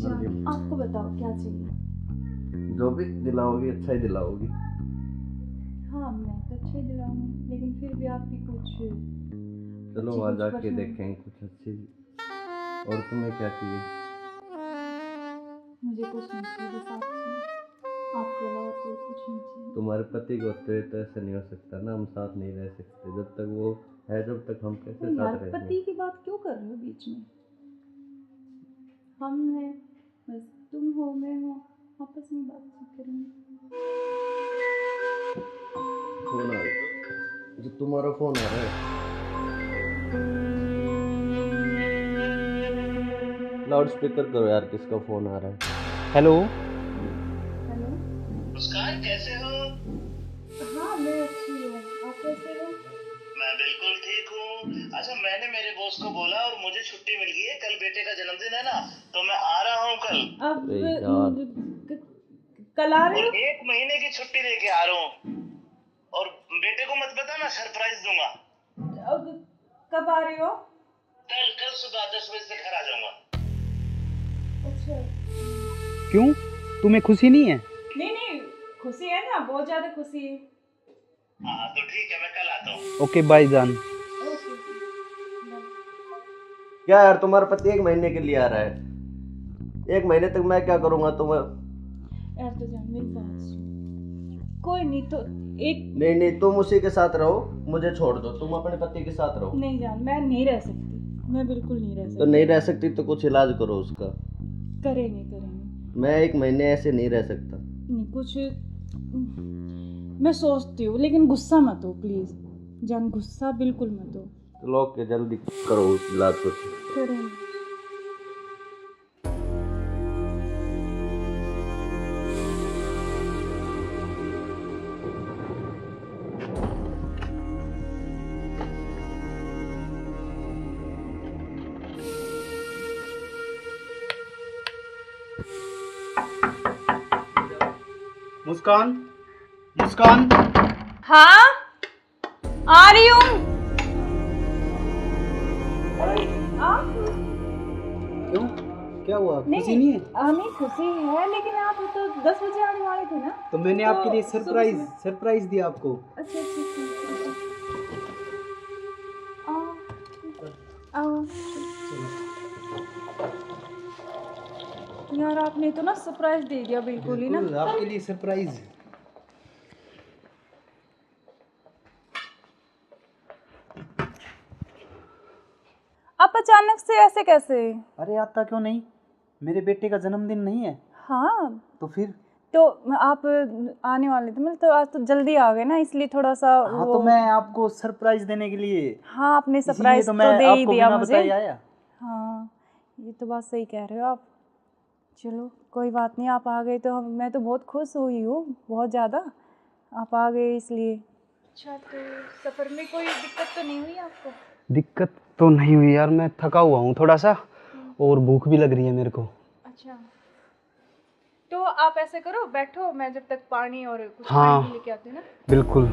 जान, आपको बताओ क्या चाहिए? जो भी दिलाओगी अच्छा ही दिलाओगी। हाँ मैं तो अच्छा ही दिलाऊंगी, लेकिन फिर भी आपकी कुछ चलो अच्छी वहाँ कुछ जाके पसंद- देखेंगे कुछ अच्छी। और तुम्हें क्या चाहिए? मुझे कुछ नहीं चाहिए, बस आप चाहिए, आपके अलावा कोई कुछ नहीं चाहिए। तुम्हारे पति को तो ऐसा नहीं हो सकता ना, हम साथ नहीं रह सकते जब तक वो है, जब तक हम कैसे तो यार साथ रहेंगे? पति की बात क्यों कर रहे हो बीच में? हम हैं, बस तुम हो मैं हो, आपस में बातचीत करेंगे। फोन आ रहा, जो तुम्हारा फोन आ रहा है। लाउड स्पीकर करो यार, किसका फोन आ रहा है? हेलो। हेलो। मुस्कान कैसे हो? हाँ मैं अच्छी हूँ, आप कैसे हो? मैं बिल्कुल ठीक हूँ। अच्छा मैंने मेरे बॉस को बोला और मुझे छुट्टी मिल गई है, कल बेटे का जन्मदिन है ना, तो मैं आ रहा हूँ कल। अब अरे यार। कल आ रहे और हो? 1 महीने की छुट्टी लेके आ रहा हूँ। और बेटे को मत बताना, सरप्राइज दूंगा। अब कब आ रहे हो? कल सुबह 10 बजे से घर आ जाऊंगा। अच्छा। क्यों, तुम्हें खुशी नहीं है? नहीं खुशी है ना, बहुत ज्यादा खुशी है। हाँ तो ठीक है, मैं कल आता हूँ। ओके बाय जान। ओके। क्या यार, तुम्हारा पति 1 महीने के लिए आ रहा है, 1 महीने तक मैं क्या करूँगा तुम्हें? यार तो जान मेरी बात सुन, कोई नहीं तो एक नहीं तुम उसी के साथ रहो, मुझे छोड़ दो, तुम अपने पति के साथ रहो। नहीं जान, मैं नहीं रह सकती, मैं बिल्कुल नहीं रह तो सकती। नहीं रह सकती तो कुछ इलाज करो उसका। करेंगे। मैं 1 महीने ऐसे नहीं रह सकता। नहीं कुछ मैं सोचती हूँ, लेकिन गुस्सा मत हो प्लीज जान, गुस्सा बिल्कुल मत हो। चलो ओके, जल्दी करो उस इलाज को। करेंगे। मुस्कान, मुस्कान। हाँ आ रही हूँ। क्यों, क्या हुआ, खुशी नहीं है? नहीं खुशी है, लेकिन आप तो 10 बजे आने वाले थे ना। तो मैंने आपके लिए सरप्राइज दिया आपको। अच्छा आओ। यार आपने तो ना सरप्राइज दे दिया बिल्कुल ही ना। बिल्कुल, आपके लिए सरप्राइज। आप अचानक से ऐसे कैसे? अरे आता क्यों नहीं, मेरे बेटे का जन्मदिन नहीं है? हाँ तो फिर? तो आप आने वाले थे, मतलब तो आज तो जल्दी आ गए ना, इसलिए थोड़ा सा हाँ तो मैं आपको सरप्राइज देने के लिए। हाँ आपने इसीलिए सरप्राइज तो तो मैं दे ही आपको दिया बिना मुझे। बताए आया। हाँ ये तो बात सही कह रहे हो आप। चलो कोई बात नहीं, आप आ गए तो मैं तो बहुत खुश हुई हूँ, बहुत ज़्यादा। आप आ गए इसलिए। अच्छा तो सफ़र में कोई दिक्कत तो नहीं हुई आपको? दिक्कत तो नहीं हुई यार, मैं थका हुआ हूँ थोड़ा सा, और भूख भी लग रही है मेरे को। अच्छा तो आप ऐसे करो, बैठो, मैं जब तक पानी और कुछ हाँ। खाने लेके आती हूँ ना। बिल्कुल।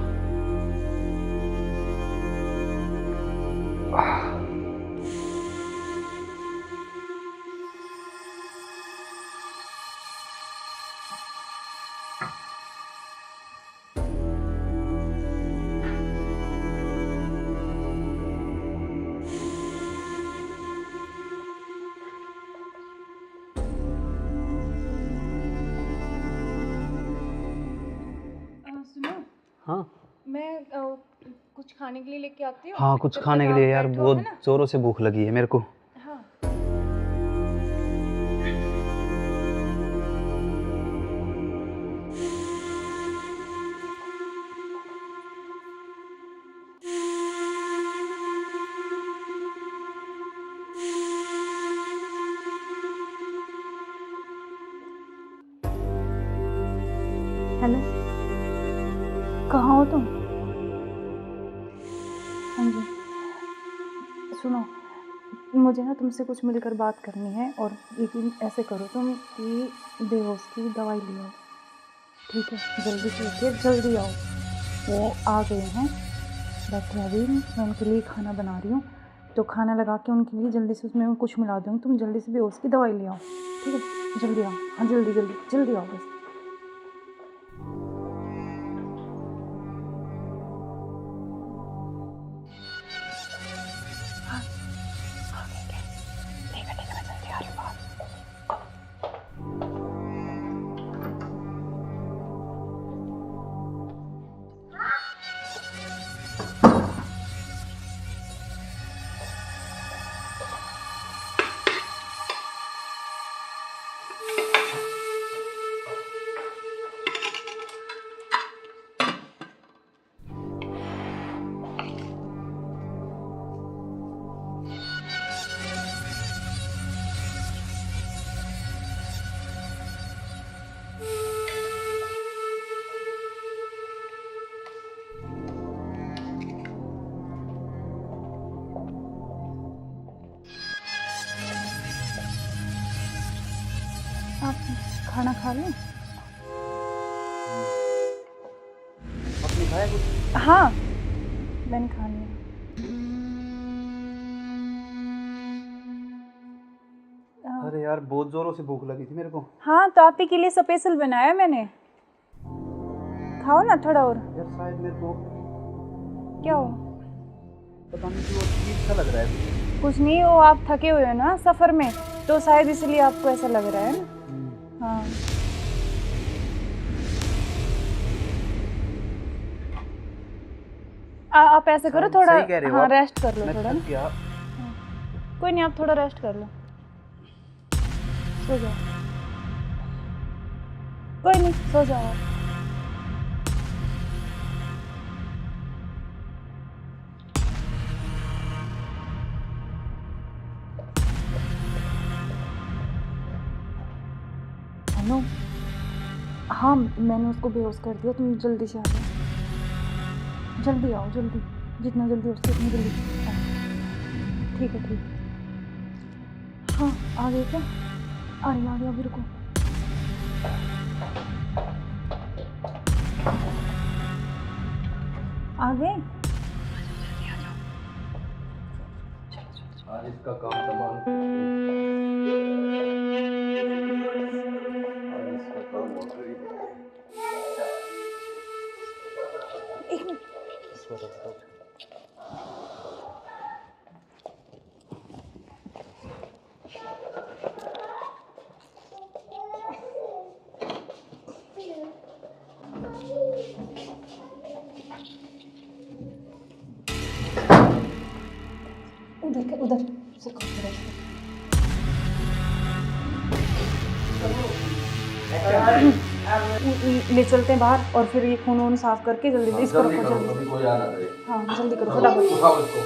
सुनो, हाँ मैं कुछ खाने के लिए लेके आती हूँ। हाँ, कुछ तब खाने तक के आप लिए यार, बैठो, बहुत है ना? जोरों से भूख लगी है मेरे को। हाँ हेलो, कहाँ हो तुम? हाँ जी सुनो, मुझे ना तुमसे कुछ मिलकर बात करनी है, और यकीन ऐसे करो तुम कि बेहोश की दवाई ले आओ, ठीक है? जल्दी से उठिए, जल्दी आओ। वो आ गए हैं, बैठे अभी, मैं उनके लिए खाना बना रही हूँ, तो खाना लगा के उनके लिए जल्दी से उसमें कुछ मिला दूँगी, तुम जल्दी से बेहोश की दवाई ले आओ, ठीक है? जल्दी आओ, हाँ जल्दी जल्दी जल्दी आओ बस। आप खाना खा लें? आपने खाया कुछ? हाँ, मैंने खा लिया। अरे यार बहुत जोरों से भूख लगी थी मेरे को। हाँ, तो आप ही के लिए स्पेशल बनाया मैंने, खाओ ना थोड़ा और। यार शायद मेरे को क्या हो? पता नहीं क्यों अजीब सा लग रहा है। कुछ नहीं, वो आप थके हुए हो ना सफ़र में, तो शायद इसलिए आपको ऐसा लग रहा है ना। हाँ, आप ऐसे करो, थोड़ा सही कह रहे हो हाँ आप। रेस्ट कर लो मैं थोड़ा थक ना। गया। कोई नहीं, आप थोड़ा रेस्ट कर लो, सो जाओ। कोई नहीं, सो जाओ आप। हेलो, हाँ मैंने उसको बेहोश कर दिया, तुम जल्दी से आ जाओ, जल्दी आओ, जल्दी, जितना जल्दी हो सके उतनी जल्दी आओ। ठीक है, ठीक है। हाँ, आ गए क्या? आ गया अभी, रुको। आ गए? आज इसका काम तमाम। आज इसका काम हो गई। एक मिनट। उधर से ले चलते हैं बाहर, और फिर ये खून वून साफ करके जल्दी से इसको रखो, जल्दी। कोई आ ना करे। हाँ जल्दी करो फटाफट। उठाओ इसको।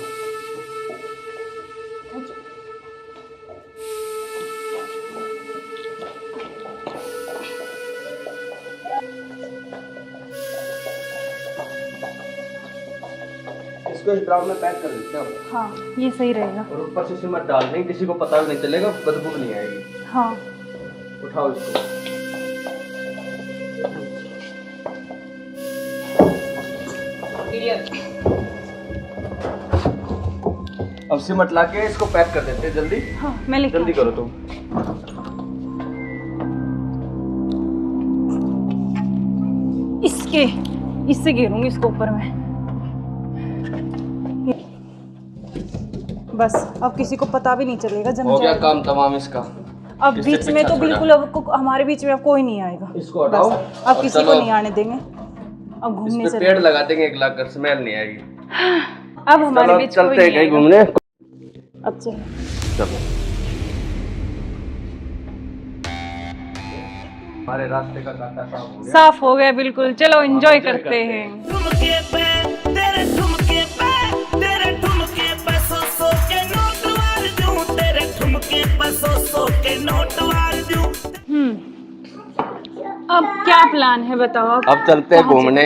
इसको इस ड्राम में पैक कर देते हैं। हाँ ये सही रहेगा। और ऊपर से सिमट डाल देंगे, किसी को पता भी नहीं चलेगा, बदबू नहीं आएगी। हाँ उठाओ इसको। अब सिमट ला के इसको पैक कर देते हैं जल्दी। हाँ मैं लेके जल्दी करो तुम। इससे घेरूंगी इसको ऊपर में। बस अब किसी को पता भी नहीं चलेगा, जम हो गया जाएगा। काम तमाम इसका। अब इससे बीच में पीछा तो छोड़ा। बिल्कुल अब हमारे बीच में अब कोई नहीं आएगा। इसको हटाओ। बस, अब और किसी को चलो। नहीं आने देंगे। अब घूमने इस पे चले, पेड़ लगा देंगे, एक लाख स्मेल नहीं आएगी। अब हमारे चलो बीच कोई चलते हैं नहीं कहीं आएगा। घूमने। अब चलो। चलो हमारे रास्ते का कांटा साफ हो गया। साफ हो गया बिल्कुल, चलो एंजॉय करते हैं। ठुमके पे तेरे ठुमके पे तेरे ठुमके पे सौ के नोट वार दूं, तेरे ठुमके पे सौ के नोट वार दूं। अब क्या प्लान है बताओ? अब चलते हैं घूमने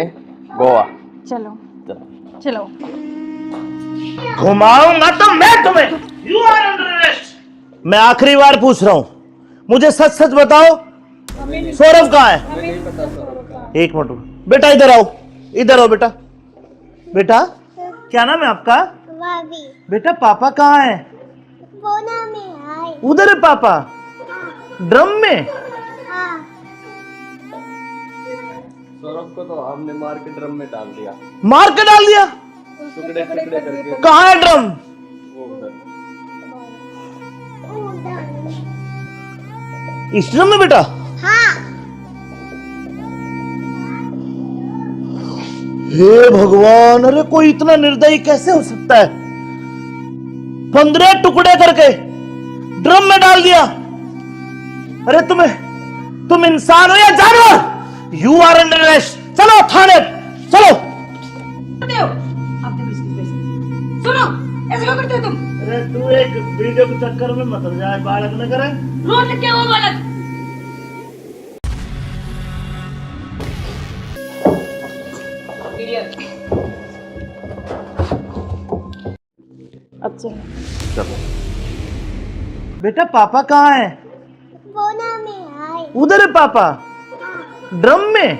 गोवा। चलो चलो। घुमाऊंगा तो मैं तुम्हें, यू आर अंडर अरेस्ट। मैं आखिरी बार पूछ रहा हूं, मुझे सच सच बताओ, सौरभ कहाँ है? एक मिनट बेटा, इधर आओ, इधर आओ बेटा। बेटा क्या नाम है आपका? बेटा पापा कहाँ है? उधर है पापा, ड्रम में। सौरभ को तो हमने मार के ड्रम में डाल दिया। मार के डाल दिया? टुकड़े टुकड़े करके। कहाँ है ड्रम? वो उधर। इस ड्रम में बेटा? हे भगवान, अरे कोई इतना निर्दयी कैसे हो सकता है? 15 टुकड़े करके ड्रम में डाल दिया। अरे तुम इंसान हो या जानवर? You are under arrest. चलो थाने, चलो। करते हो आप देखो इसकी वजह से। सुनो, ऐसे क्यों करते हो तुम? अरे तू एक वीडियो के चक्कर में मत हो जाए, बालक न करे। रोड क्या वो बालक? अब चलो। चलो। बेटा पापा कहाँ है? उधर है पापा, ड्रम में।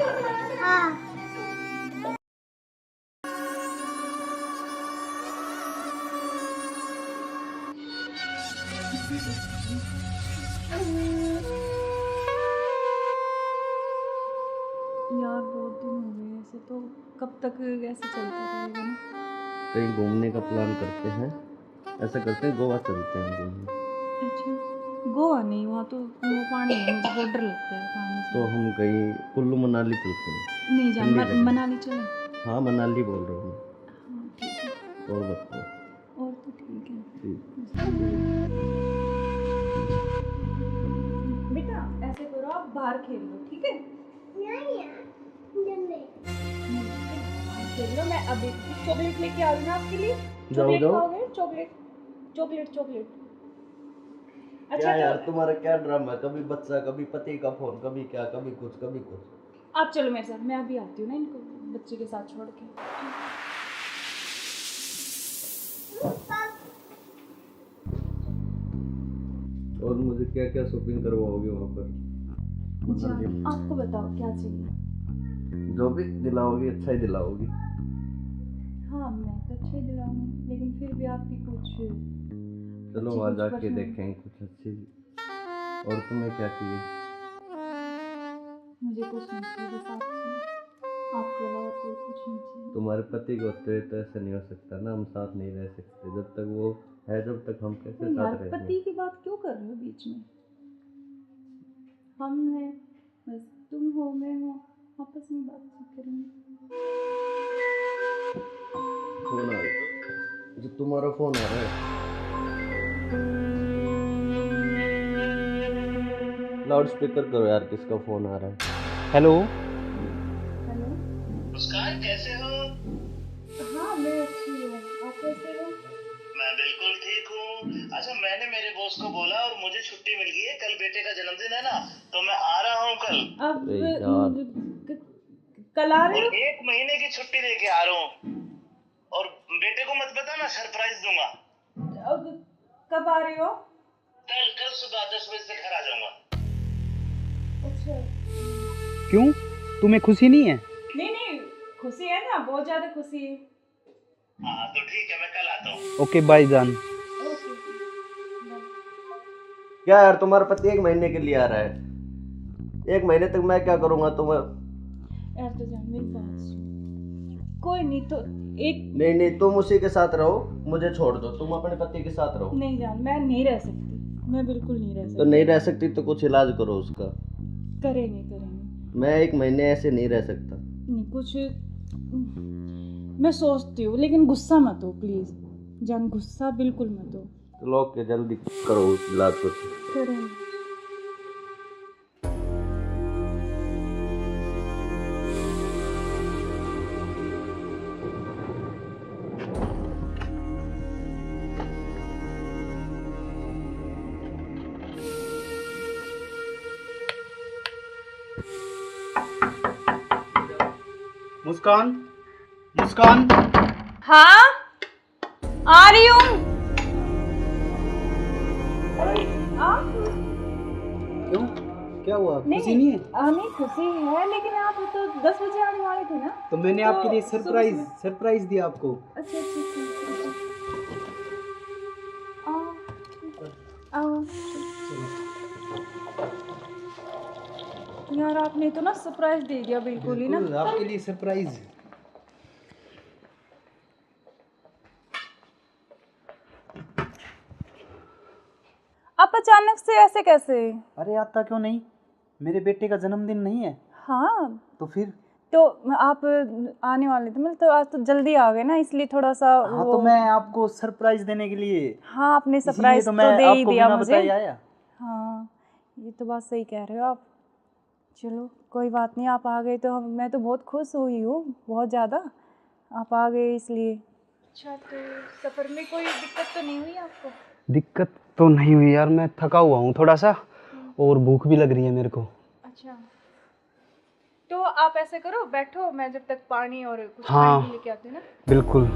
यार बहुत दिन हो गए ऐसे, तो कब तक ऐसे चलता रहेगा ना? कहीं घूमने का प्लान करते हैं, ऐसा करते हैं गोवा चलते हैं घूमने। अच्छा, गोवा नहीं, वहाँ तो वो पानी है, मुझे बहुत डर लगता है पानी से। तो हम कहीं कुल्लू मनाली चलते हैं। नहीं जान, ठंडी जगह। मनाली चले। हाँ मनाली बोल रहा हूँ हाँ ठीक है, मैं। और बताओ। और तो ठीक है। ठीक। बेटा ऐसे करो, आप बाहर खेल लो, ठीक है? खेल लो, मैं अभी चॉकलेट लेके आ रही हूँ आपके लिए। चॉकलेट जाओ। खाओगे? Chocolate chocolate chocolate. अच्छा क्या यार तो तुम्हारा क्या ड्रामा है? कभी बच्चा, कभी पति का फोन, कभी क्या, कभी कुछ, कभी कुछ। आप चलो मेरे साथ, मैं अभी आती हूँ ना इनको बच्चे के साथ छोड़ के। और मुझे क्या क्या शॉपिंग करवाओगे वहाँ पर? अच्छा, आपको बताओ क्या चाहिए? जो भी दिलाओगी अच्छा ही दिलाओगी। हाँ मैं तो अच्छा ही दिलाऊंगी, लेकिन फिर भी आपकी कुछ चलो अच्छी वहाँ कुछ जाके पसंद- देखेंगे कुछ अच्छी। और तुम्हें क्या चाहिए? मुझे कुछ नहीं चाहिए, बस आप चाहिए, आपके अलावा कोई कुछ नहीं चाहिए। तुम्हारे पति को होते हुए तो ऐसा नहीं हो सकता ना, हम साथ नहीं रह सकते जब तक वो है, जब तक हम कैसे तो यार साथ रहेंगे? पति की बात क्यों कर रहे हो बीच में? हम हैं, बस तुम हो मैं हूँ, आपस में बातचीत करेंगे। फोन आ रहा, जो तुम्हारा फोन आ रहा है। लाउड स्पीकर करो यार, किसका फोन आ रहा है? हेलो। हेलो। मुस्कान कैसे हो? हाँ मैं अच्छी हूँ, आप कैसे हो? मैं बिल्कुल ठीक हूँ। अच्छा मैंने मेरे बॉस को बोला और मुझे छुट्टी मिल गई है, कल बेटे का जन्मदिन है ना, तो मैं आ रहा हूँ कल। अब अरे यार। कल आ रहे और हो? 1 महीने की छुट्टी लेके आ रहा हूँ। और बेटे को मत बताना, सरप्राइज दूंगा। अब कब आ रहे हो? कल सुबह 10 बजे से घर आ जाऊंगा। अच्छा। क्यों, तुम्हें खुशी नहीं है? नहीं नहीं, खुशी है ना, बहुत ज्यादा खुशी है। हाँ तो ठीक है, मैं कल आता हूँ। ओके बाय जान। ओके। क्या यार तुम्हारा पति 1 महीने के लिए आ रहा है? 1 महीने तक मैं क्या करूँगा तुम्हें? यार तो जान मेरी बात सुन, कोई नहीं तो एक नहीं तुम उसी के साथ रहो, मुझे छोड़ दो, तुम अपने पति के साथ रहो। नहीं जान, मैं नहीं रह सकती, मैं बिल्कुल नहीं रह तो सकती। नहीं रह सकती तो कुछ इलाज करो उसका। करेंगे करेंगे। मैं 1 महीने ऐसे नहीं रह सकता। नहीं कुछ मैं सोचती हूँ, लेकिन गुस्सा मत हो प्लीज जान, गुस्सा बिल्कुल मत हो। तो लोग के जल्दी करो इलाज कुछ। करेंगे। मुस्कान, मुस्कान। हाँ आ रही हूँ। क्यों, क्या हुआ? खुशी नहीं है? नहीं खुशी है, लेकिन आप तो 10 बजे आने वाले थे ना। तो मैंने तो आपके लिए सुबह सरप्राइज दिया आपको। अच्छा अच्छा अच्छा आओ। यार आपने तो ना सरप्राइज दे दिया बिल्कुल ही ना। बिल्कुल, आपके लिए सरप्राइज। आप अचानक से ऐसे कैसे? अरे आता क्यों नहीं, मेरे बेटे का जन्मदिन नहीं है? हाँ तो फिर? तो आप आने वाले थे, मतलब तो आज तो जल्दी आ गए ना, इसलिए थोड़ा सा हाँ तो मैं आपको सरप्राइज देने के लिए, हाँ आपने इसीलिए सरप्राइज तो तो मैं दे ही आपको दिया बिना मुझे। बताए आया। हाँ ये तो बात सही कह रहे हो आप। चलो कोई बात नहीं, आप आ गए तो मैं तो बहुत खुश हुई हूँ, बहुत ज़्यादा। आप आ गए इसलिए। अच्छा तो सफ़र में कोई दिक्कत तो नहीं हुई आपको? दिक्कत तो नहीं हुई यार, मैं थका हुआ हूँ थोड़ा सा, और भूख भी लग रही है मेरे को। अच्छा तो आप ऐसे करो, बैठो, मैं जब तक पानी और कुछ हाँ। खाने के लेके आती हूँ ना। बिल्कुल।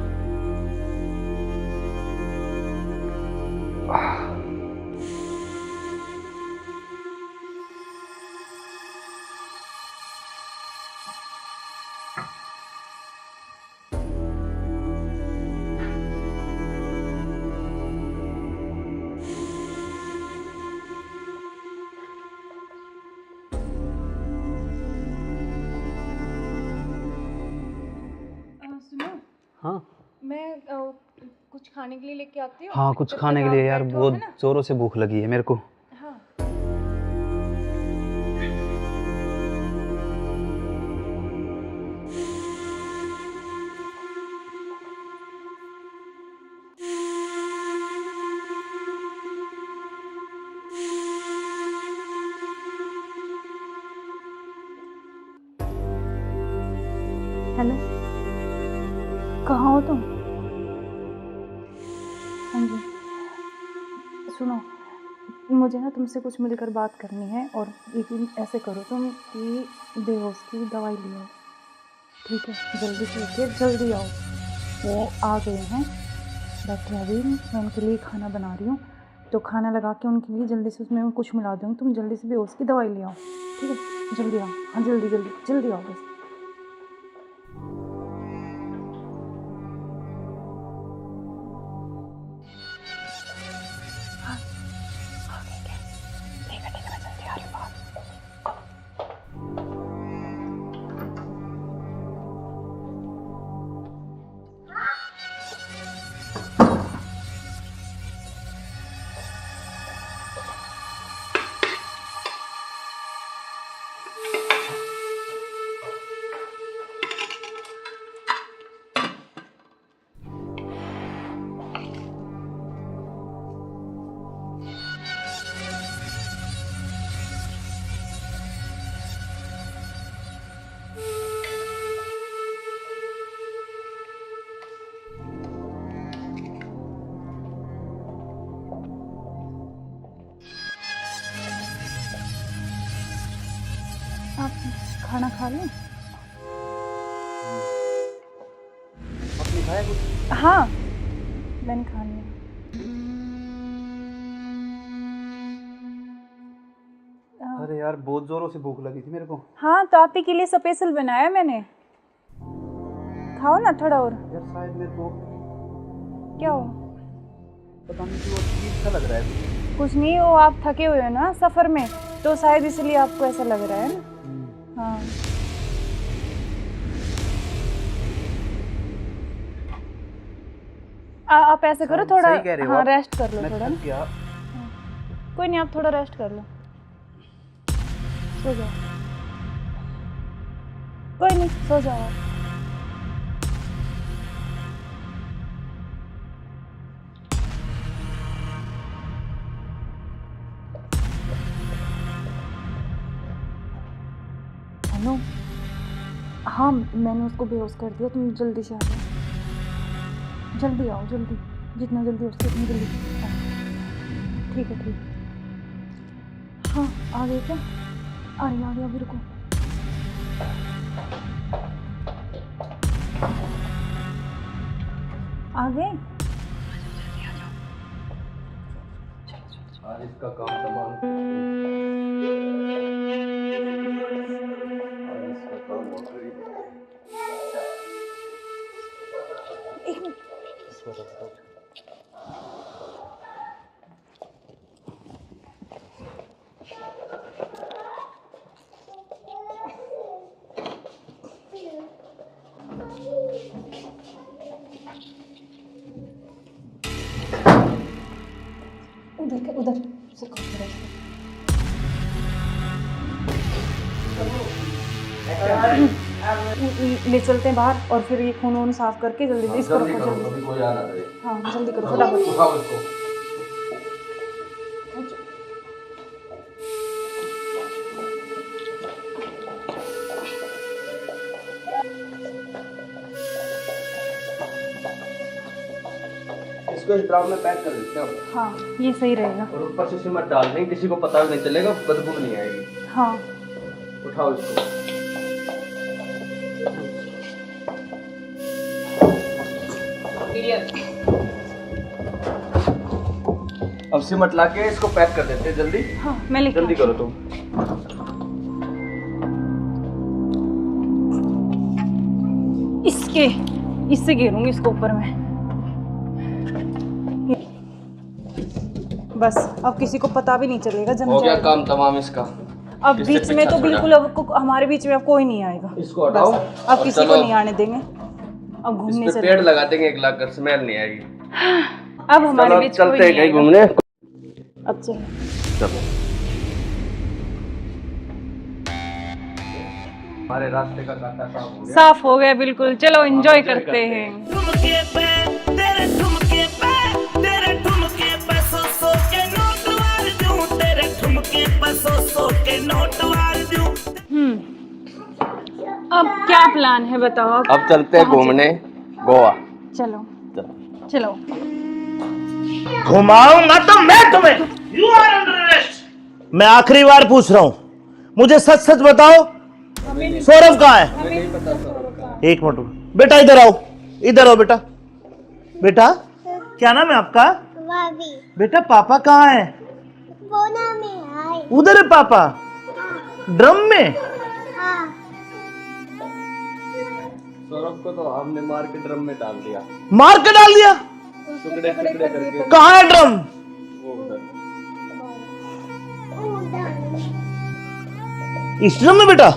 सुनो, हाँ मैं कुछ खाने के लिए लेके आती हूँ। हाँ, कुछ जब खाने तक के लिए आप यार, बैठो, बहुत है ना? जोरों से भूख लगी है मेरे को। हाँ हेलो, कहाँ हो तुम? हाँ जी सुनो, मुझे ना तुमसे कुछ मिलकर बात करनी है, और लेकिन ऐसे करो तुम कि बेहोश की दवाई ले आओ, ठीक है? जल्दी से उठिए, जल्दी आओ। वो आ गए हैं, बैठे हैं अभी, मैं उनके लिए खाना बना रही हूँ, तो खाना लगा के उनके लिए जल्दी से उसमें मैं कुछ मिला दूँगी, तुम जल्दी से बेहोश की दवाई ले आओ, ठीक है? जल्दी आओ, हाँ जल्दी जल्दी जल्दी आओ बस। आप खाना खा लें? आपने खाया कुछ? हाँ मैंने खा लिया। अरे यार बहुत जोरों से भूख लगी थी मेरे को। हाँ तो आप ही के लिए स्पेशल बनाया मैंने, खाओ ना थोड़ा और। यार शायद मेरे को क्या हो? पता नहीं क्यों अजीब सा लग रहा है। कुछ नहीं, वो आप थके हुए हो ना सफ़र में, तो शायद इसलिए आपको ऐसा लग रहा है ना। हाँ आप ऐसे करो, थोड़ा सही कह रहे हो हाँ आप। रेस्ट कर लो मैं थोड़ा थक ना। गया। कोई नहीं, आप थोड़ा रेस्ट कर लो, सो जाओ। कोई नहीं, सो जाओ आप। हेलो, हाँ मैंने उसको बेहोश कर दिया, तुम जल्दी से आ जाओ, जल्दी आओ, जल्दी, जितना जल्दी हो सके उतनी जल्दी आओ। ठीक है ठीक है। हाँ आ गए क्या? आ रही अभी, रुको। आ गए? आ आज इसका काम तमाम। आज इसका काम हो कर ही देते हैं। इसको रख दो। उधर से ले चलते हैं बाहर और फिर ये खून वून साफ करके जल्दी इसको जल्दी रखो करो, जल्दी। कभी कोई आ ना जाए। हाँ जल्दी करो फटाफट। उठाओ इसको। इसको इस ड्राम में पैक कर देते हैं हाँ ये सही रहेगा। और ऊपर से सीमेंट डाल देंगे, किसी को पता भी नहीं चलेगा, बदबू भी नहीं आएगी। हाँ उठाओ इसको। अब सीमेंट लाके इसको पैक कर देते हैं जल्दी। हाँ मैं लेके जल्दी करो तुम। इससे घेरूंगी इसको ऊपर में। बस अब किसी को पता भी नहीं चलेगा जम हो गया जाएगा। काम तमाम इसका। अब किससे बीच में पीछा तो छोड़ा? बिल्कुल हमारे बीच में अब कोई नहीं आएगा। इसको हटाओ। बस, अब और किसी चलो, को नहीं आने देंगे। अब इस घूमने पे से पेड़ लगा देंगे, एक लाख कर स्मेल नहीं आएगी। अब हमारे चलो बीच कोई चलते हैं नहीं कहीं आएगा। घूमने। अब चलो चलो हमारे रास्ते का कांटा साफ हो गया। साफ हो गया बिल्कुल। चलो एंजॉय करते हैं। ठुमके पे तेरे ठुमके पे तेरे ठुमके पे सौ के नोट वार दूं, तेरे ठुमके पे सौ के नोट वार दूं। अब क्या प्लान है बताओ। अब चलते हैं घूमने गोवा। चलो चलो। घुमाऊंगा तो मैं तुम्हें। You are under arrest. मैं आखिरी बार पूछ रहा हूं, मुझे सच सच बताओ, सौरभ कहाँ है? एक मिनट बेटा, इधर आओ, इधर आओ बेटा। बेटा क्या नाम है आपका? बेटा पापा कहाँ है? उधर है पापा, ड्रम में। सौरभ को तो हमने मार के ड्रम में डाल दिया। मार के डाल दिया? टुकड़े टुकड़े करके। कहाँ है ड्रम? वो उधर। इस ड्रम में बेटा?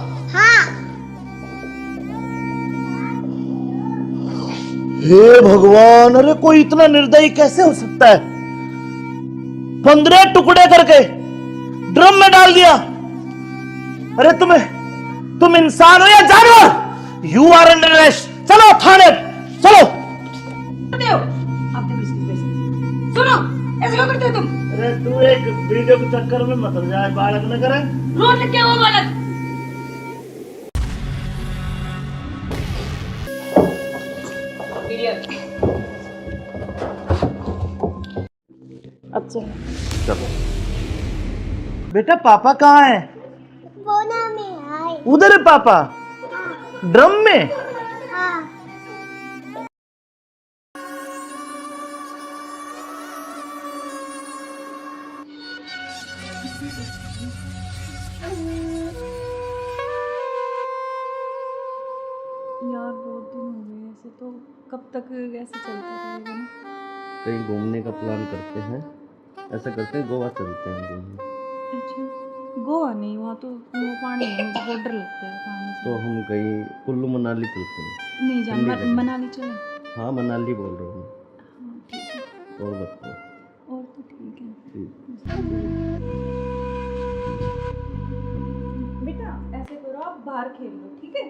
हे भगवान, अरे कोई इतना निर्दयी कैसे हो सकता है? 15 टुकड़े करके ड्रम में डाल दिया। अरे तुम इंसान हो या जानवर? You are under arrest. चलो थाने चलो। करते हो आप देखो इसकी वजह से। सुनो, ऐसे क्यों करते हो तुम? अरे तू एक वीडियो के चक्कर में मत जाए, बालक न करे। रोड लग गया वो बालक। अब चलो चलो बेटा पापा कहाँ है? उधर है पापा, ड्रम में। यार बहुत दिन हो गए ऐसे, तो कब तक ऐसे चलता रहेगा ना। कहीं घूमने का प्लान करते हैं। ऐसा करते हैं गोवा चलते हैं घूमने। अच्छा गोवा नहीं, वहाँ तो वो पानी है, मुझे बहुत डर लगता है पानी से। तो हम कहीं कुल्लू मनाली चलते हैं। नहीं जान, ठंडी जगह। मनाली चले। हाँ मनाली बोल रहा हूँ हाँ ठीक है, मैं। और बताओ। और तो ठीक है। ठीक। बेटा ऐसे करो, आप बाहर खेल लो, ठीक है?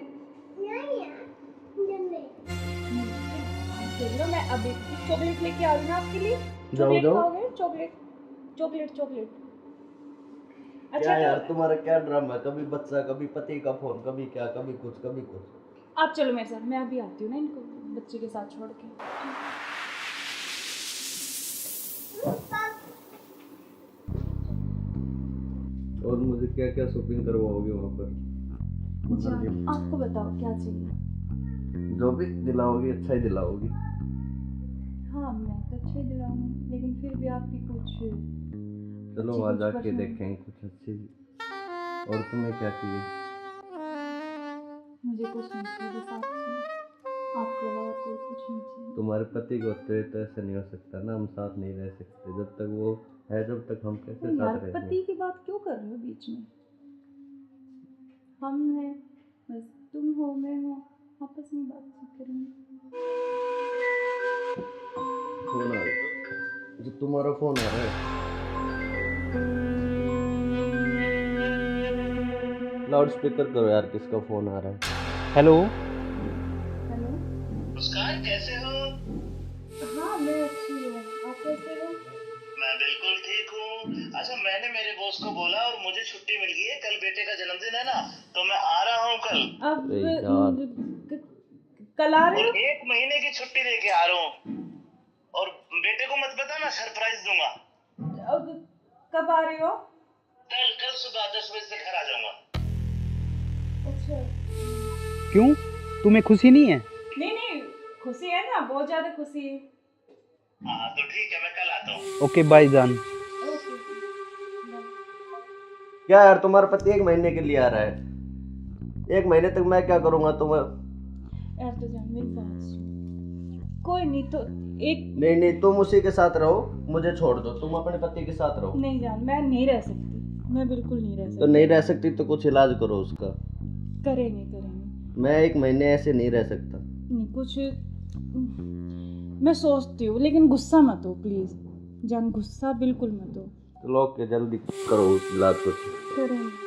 खेल लो, मैं अभी चॉकलेट लेके आ रही हूँ आपके लिए। जाओ, चॉकलेट जाओ। खाओगे? Chocolate chocolate chocolate. क्या अच्छा यार तो तुम्हारा क्या ड्रामा है? कभी बच्चा, कभी पति का फोन, कभी क्या, कभी कुछ कभी कुछ। आप चलो मेरे साथ, मैं अभी आती हूँ ना इनको बच्चे के साथ छोड़ के। और मुझे क्या क्या शॉपिंग करवाओगे वहाँ पर? आपको बताओ क्या चाहिए? जो भी दिलाओगी अच्छा ही दिलाओगी। हाँ मैं तो अच्छे दिलाऊंगी, लेकिन फिर भी आपकी कुछ चलो अच्छी वहाँ कुछ जाके परेशानी- देखेंगे कुछ अच्छी। और तुम्हें क्या चाहिए? मुझे कुछ नहीं चाहिए, बस आपके अलावा कोई कुछ नहीं चाहिए। तुम्हारे पति को तो ऐसा नहीं हो सकता ना, हम साथ नहीं रह सकते जब तक वो है, जब तक हम कैसे यार साथ रहेंगे? पति की बात क्यों कर रहे हो बीच में? हम हैं, बस तुम हो, मैं हूँ, आपस में बातचीत करेंगे। फोन आ रहा, जो तुम्हारा फोन आ रहा है। लाउड स्पीकर करो यार, किसका फोन आ रहा है? हेलो। हेलो। मुस्कान कैसे हो? हाँ मैं अच्छी हूँ, आप कैसे हो? मैं बिल्कुल ठीक हूँ। अच्छा, मैंने मेरे बॉस को बोला और मुझे छुट्टी मिल गई है। कल बेटे का जन्मदिन है ना, तो मैं आ रहा हूँ कल। अब अरे यार। कल आ रहे और हो? 1 महीने की छुट्टी लेके आ रहा हूँ। और बेटे को मत बताना, सरप्राइज दूंगा। अब कब आ रहे हो? कल सुबह 10 बजे से घर आ जाऊंगा। अच्छा। क्यों, तुम्हें खुशी नहीं है? नहीं खुशी है ना, बहुत ज्यादा खुशी है। हाँ तो ठीक है, मैं कल आता हूँ। ओके बाय जान। ओके। क्या यार, तुम्हारा पति 1 महीने के लिए आ रहा है, 1 महीने तक मैं क्या करूँगा तुम्हें? यार तो जान मेरी बात सुन, कोई नहीं तो एक नहीं, तुम उसी के साथ रहो, मुझे छोड़ दो, तुम अपने पति के साथ रहो। नहीं जान, मैं नहीं रह सकती, मैं बिल्कुल नहीं रह तो सकती। नहीं रह सकती तो कुछ इलाज करो उसका। करेंगे। मैं 1 महीने ऐसे नहीं रह सकता। नहीं कुछ मैं सोचती हूँ, लेकिन गुस्सा मत हो प्लीज जान, गुस्सा बिल्कुल मत हो। तो लोग के जल्दी करो इलाज कुछ। करेंगे।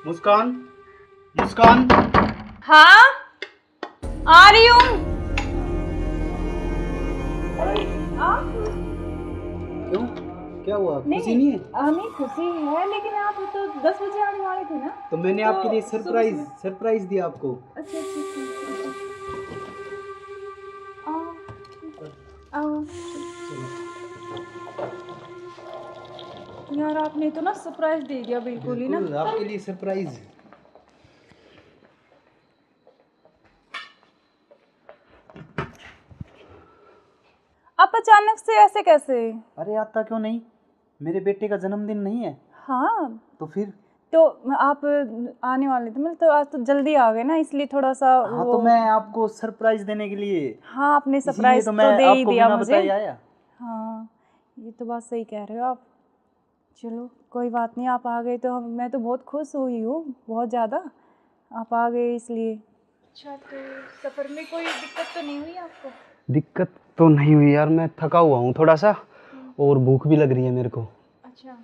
मुस्कान, मुस्कान। हाँ आ रही हूँ। क्यों, क्या हुआ, खुशी नहीं है? नहीं खुशी है, लेकिन आप तो 10 बजे आने वाले थे ना। तो मैंने आपके लिए सरप्राइज दिया आपको। अच्छा आओ। यार आपने तो ना सरप्राइज दे दिया बिल्कुल ही ना। बिल्कुल, आपके लिए सरप्राइज। आप अचानक से ऐसे कैसे? अरे आता क्यों नहीं, मेरे बेटे का जन्मदिन नहीं है? हाँ तो फिर? तो आप आने वाले थे, मतलब तो आज तो जल्दी आ गए ना, इसलिए थोड़ा सा हाँ तो मैं आपको सरप्राइज देने के लिए, हाँ आपने इसीलिए सरप्राइज तो तो मैं दे ही आपको दिया बिना मुझे। बताए आया। हाँ ये तो बात सही कह रहे हो आप। चलो कोई बात नहीं, आप आ गए तो मैं तो बहुत खुश हुई हूँ, बहुत ज़्यादा। आप आ गए इसलिए। अच्छा तो सफ़र में कोई दिक्कत तो नहीं हुई आपको? दिक्कत तो नहीं हुई यार, मैं थका हुआ हूँ थोड़ा सा, और भूख भी लग रही है मेरे को। अच्छा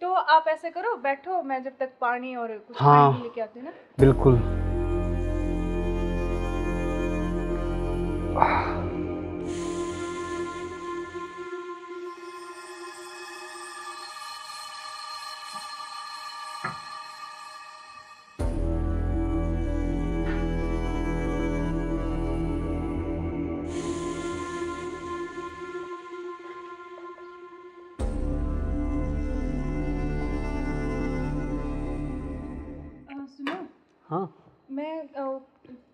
तो आप ऐसे करो, बैठो, मैं जब तक पानी और कुछ हाँ। खाने लेके आती हूँ ना। बिल्कुल। सुनो, हाँ मैं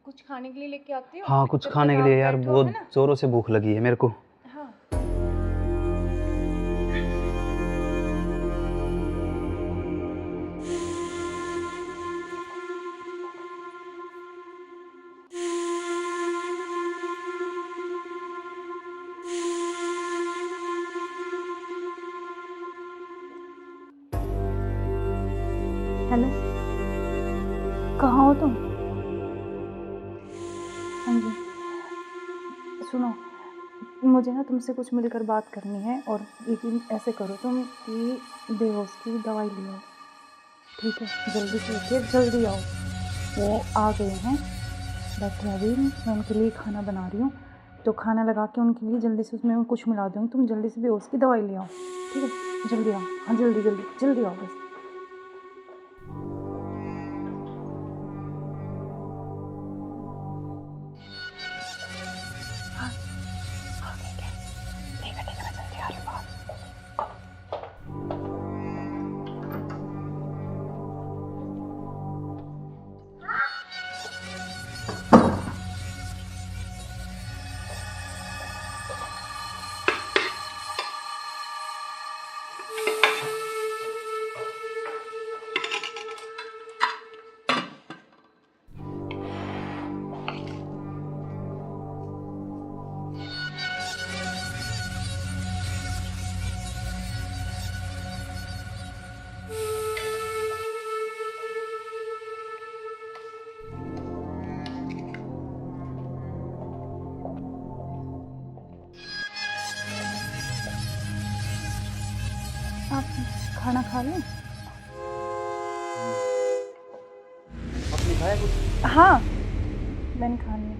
कुछ खाने के लिए लेके आती हूँ। हाँ, कुछ जब खाने तक के लिए आप यार, बैठो, बहुत है ना? जोरों से भूख लगी है मेरे को। हाँ हेलो, कहाँ हो तुम? हाँ जी सुनो, मुझे ना तुमसे कुछ मिलकर बात करनी है, और लेकिन ऐसे करो तुम कि बेहोश की दवाई ले आओ, ठीक है? जल्दी से उठिए, जल्दी आओ। वो आ गए हैं, बैठे अभी, मैं उनके लिए खाना बना रही हूँ, तो खाना लगा के उनके लिए जल्दी से उसमें कुछ मिला दूँगी, तुम जल्दी से बेहोश की दवाई ले आओ, ठीक है? जल्दी आओ, हाँ जल्दी जल्दी जल्दी आओ बस। खाना खा लें? आपने खाया कुछ? हाँ, मैंने खा लिया।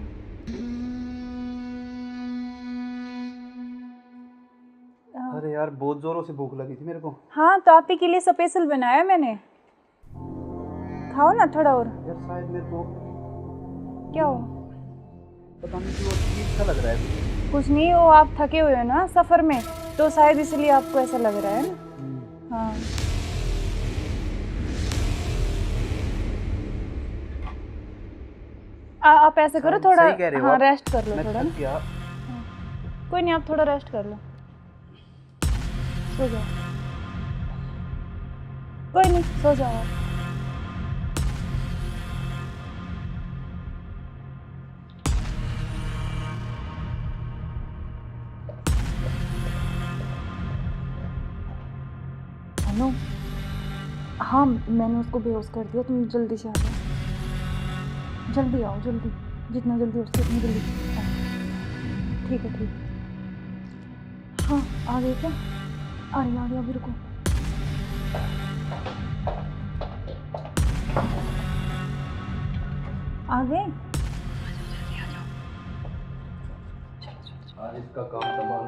अरे यार बहुत जोरों से भूख लगी थी मेरे को। हाँ, तो आप ही के लिए स्पेशल बनाया मैंने। खाओ ना थोड़ा और। यार शायद मेरे को क्या हो? पता नहीं क्यों अजीब सा लग रहा है। कुछ नहीं, वो आप थके हुए हो ना सफ़र में, तो शायद इसलिए आपको ऐसा लग रहा है ना। हाँ, आप ऐसे करो सही थोड़ा। कह रहे हो हाँ, आप। रेस्ट कर लो मैं थोड़ा थक ना। गया। कोई नहीं, आप थोड़ा रेस्ट कर लो, सो जाओ। कोई नहीं, सो जाओ आप। हेलो, हाँ मैंने उसको बेहोश कर दिया, तुम जल्दी से आ जाओ। जल्दी आओ, जल्दी, जितना जल्दी हो सके उतनी जल्दी आओ। ठीक है, ठीक है। हाँ, आ गए क्या? आ रही अभी, रुको। आ गए? आज इसका काम तमाम।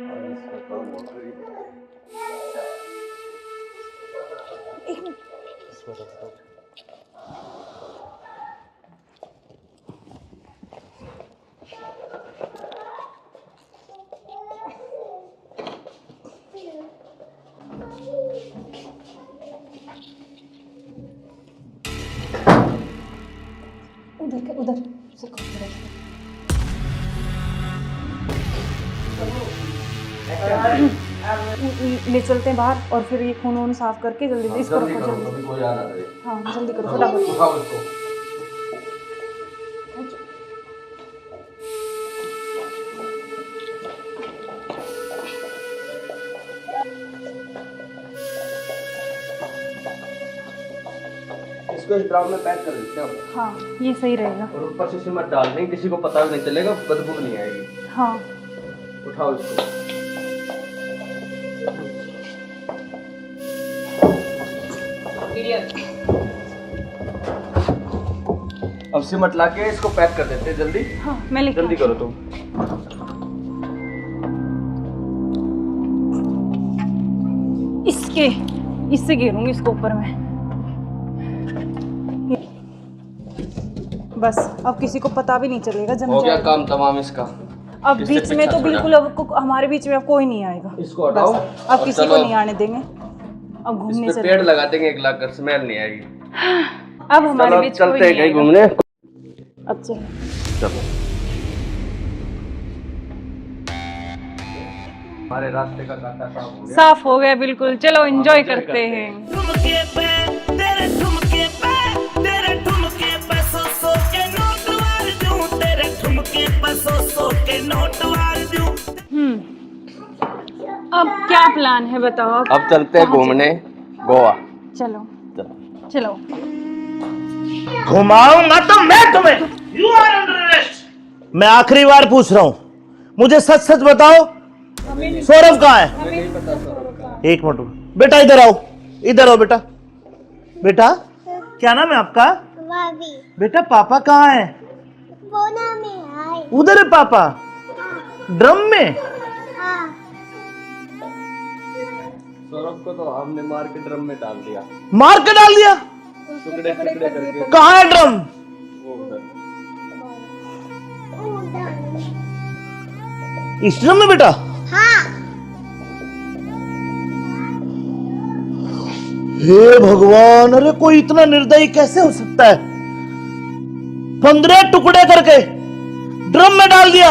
आज इसका काम हो गई। एक मिनट। उधर ले चलते हैं बाहर, और फिर ये खून वून साफ करके जल्दी से इसको रखो जल्दी। अभी कोई आ ना रहे। हाँ, जल्दी करो फटाफट। उठाओ इसको। इसको इस ड्राम में पैक कर देते हैं हाँ, ये सही रहेगा। और ऊपर से सिमट डाल देंगे, किसी को पता भी नहीं चलेगा, बदबू नहीं आएगी। हाँ, उठाओ इसको। अब सिमट ला के इसको पैक कर देते हैं जल्दी। हाँ, मैं लेके जल्दी आती हूँ। करो तुम। इससे गिरूंगी इसको ऊपर में। बस अब किसी को पता भी नहीं चलेगा, जम हो गया जाएगा। काम तमाम इसका। अब इससे बीच में पीछा तो छोड़ा। बिल्कुल अब हमारे बीच में अब कोई नहीं आएगा। इसको हटाओ बस, अब और किसी को चलो। नहीं आने देंगे। अब इस घूमने पे चले, पेड़ लगा देंगे, एक लाख कर स्मेल नहीं आएगी। अब हमारे चलो बीच कोई चलते हैं नहीं कहीं आएगा। घूमने। अब चलो। चलो हमारे रास्ते का कांटा साफ हो गया। साफ हो गया बिल्कुल, चलो एंजॉय करते हैं। ठुमके पे तेरे ठुमके पे तेरे ठुमके पे सौ के नोट वार दूं, तेरे ठुमके पे सौ के नोट वार दूं। अब क्या प्लान है बताओ? अब चलते हैं घूमने गोवा। चलो चलो। चलो। घुमाऊंगा तो मैं तुम्हें। You are under arrest. मैं आखिरी बार पूछ रहा हूं, मुझे सच सच बताओ, सौरभ कहाँ है? एक मिनट रुको। बेटा इधर आओ, इधर आओ बेटा। बेटा क्या नाम है आपका? भाभी बेटा पापा कहाँ है? बोना में आए। उधर है पापा, ड्रम में। हाँ, सौरभ को तो हमने मार के ड्रम में डाल दिया, मार के डाल दिया। टुकड़े टुकड़े करके। कहाँ है ड्रम? वो उधर। इस ड्रम में बेटा? हाँ, हे भगवान, अरे कोई इतना निर्दयी कैसे हो सकता है? 15 टुकड़े करके ड्रम में डाल दिया।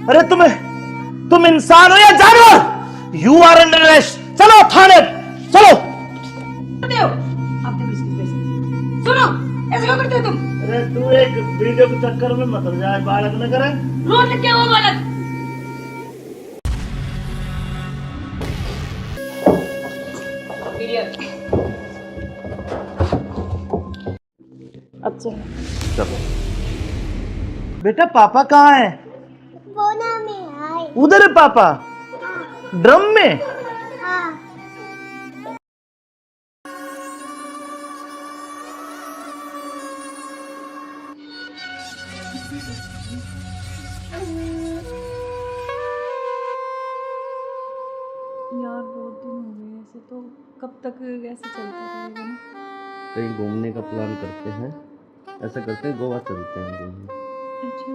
अरे तुम इंसान हो या जानवर? You are under arrest. चलो थाने, चलो। करते हो आप? देखो इसकी वजह से। सुनो, ऐसे क्यों करते हो तुम? अरे तू एक वीडियो के चक्कर में मत जाए, बालक न करे। रोड लिख के वो बालक। अब चलो। चलो बेटा पापा कहाँ है? बोना में आए। उधर है पापा ड्रम में। यार बहुत दिन हो गए ऐसे, तो कब तक ऐसे चलता रहेगा ना। कहीं घूमने का प्लान करते हैं, ऐसा करते हैं गोवा चलते हैं घूमने। अच्छा,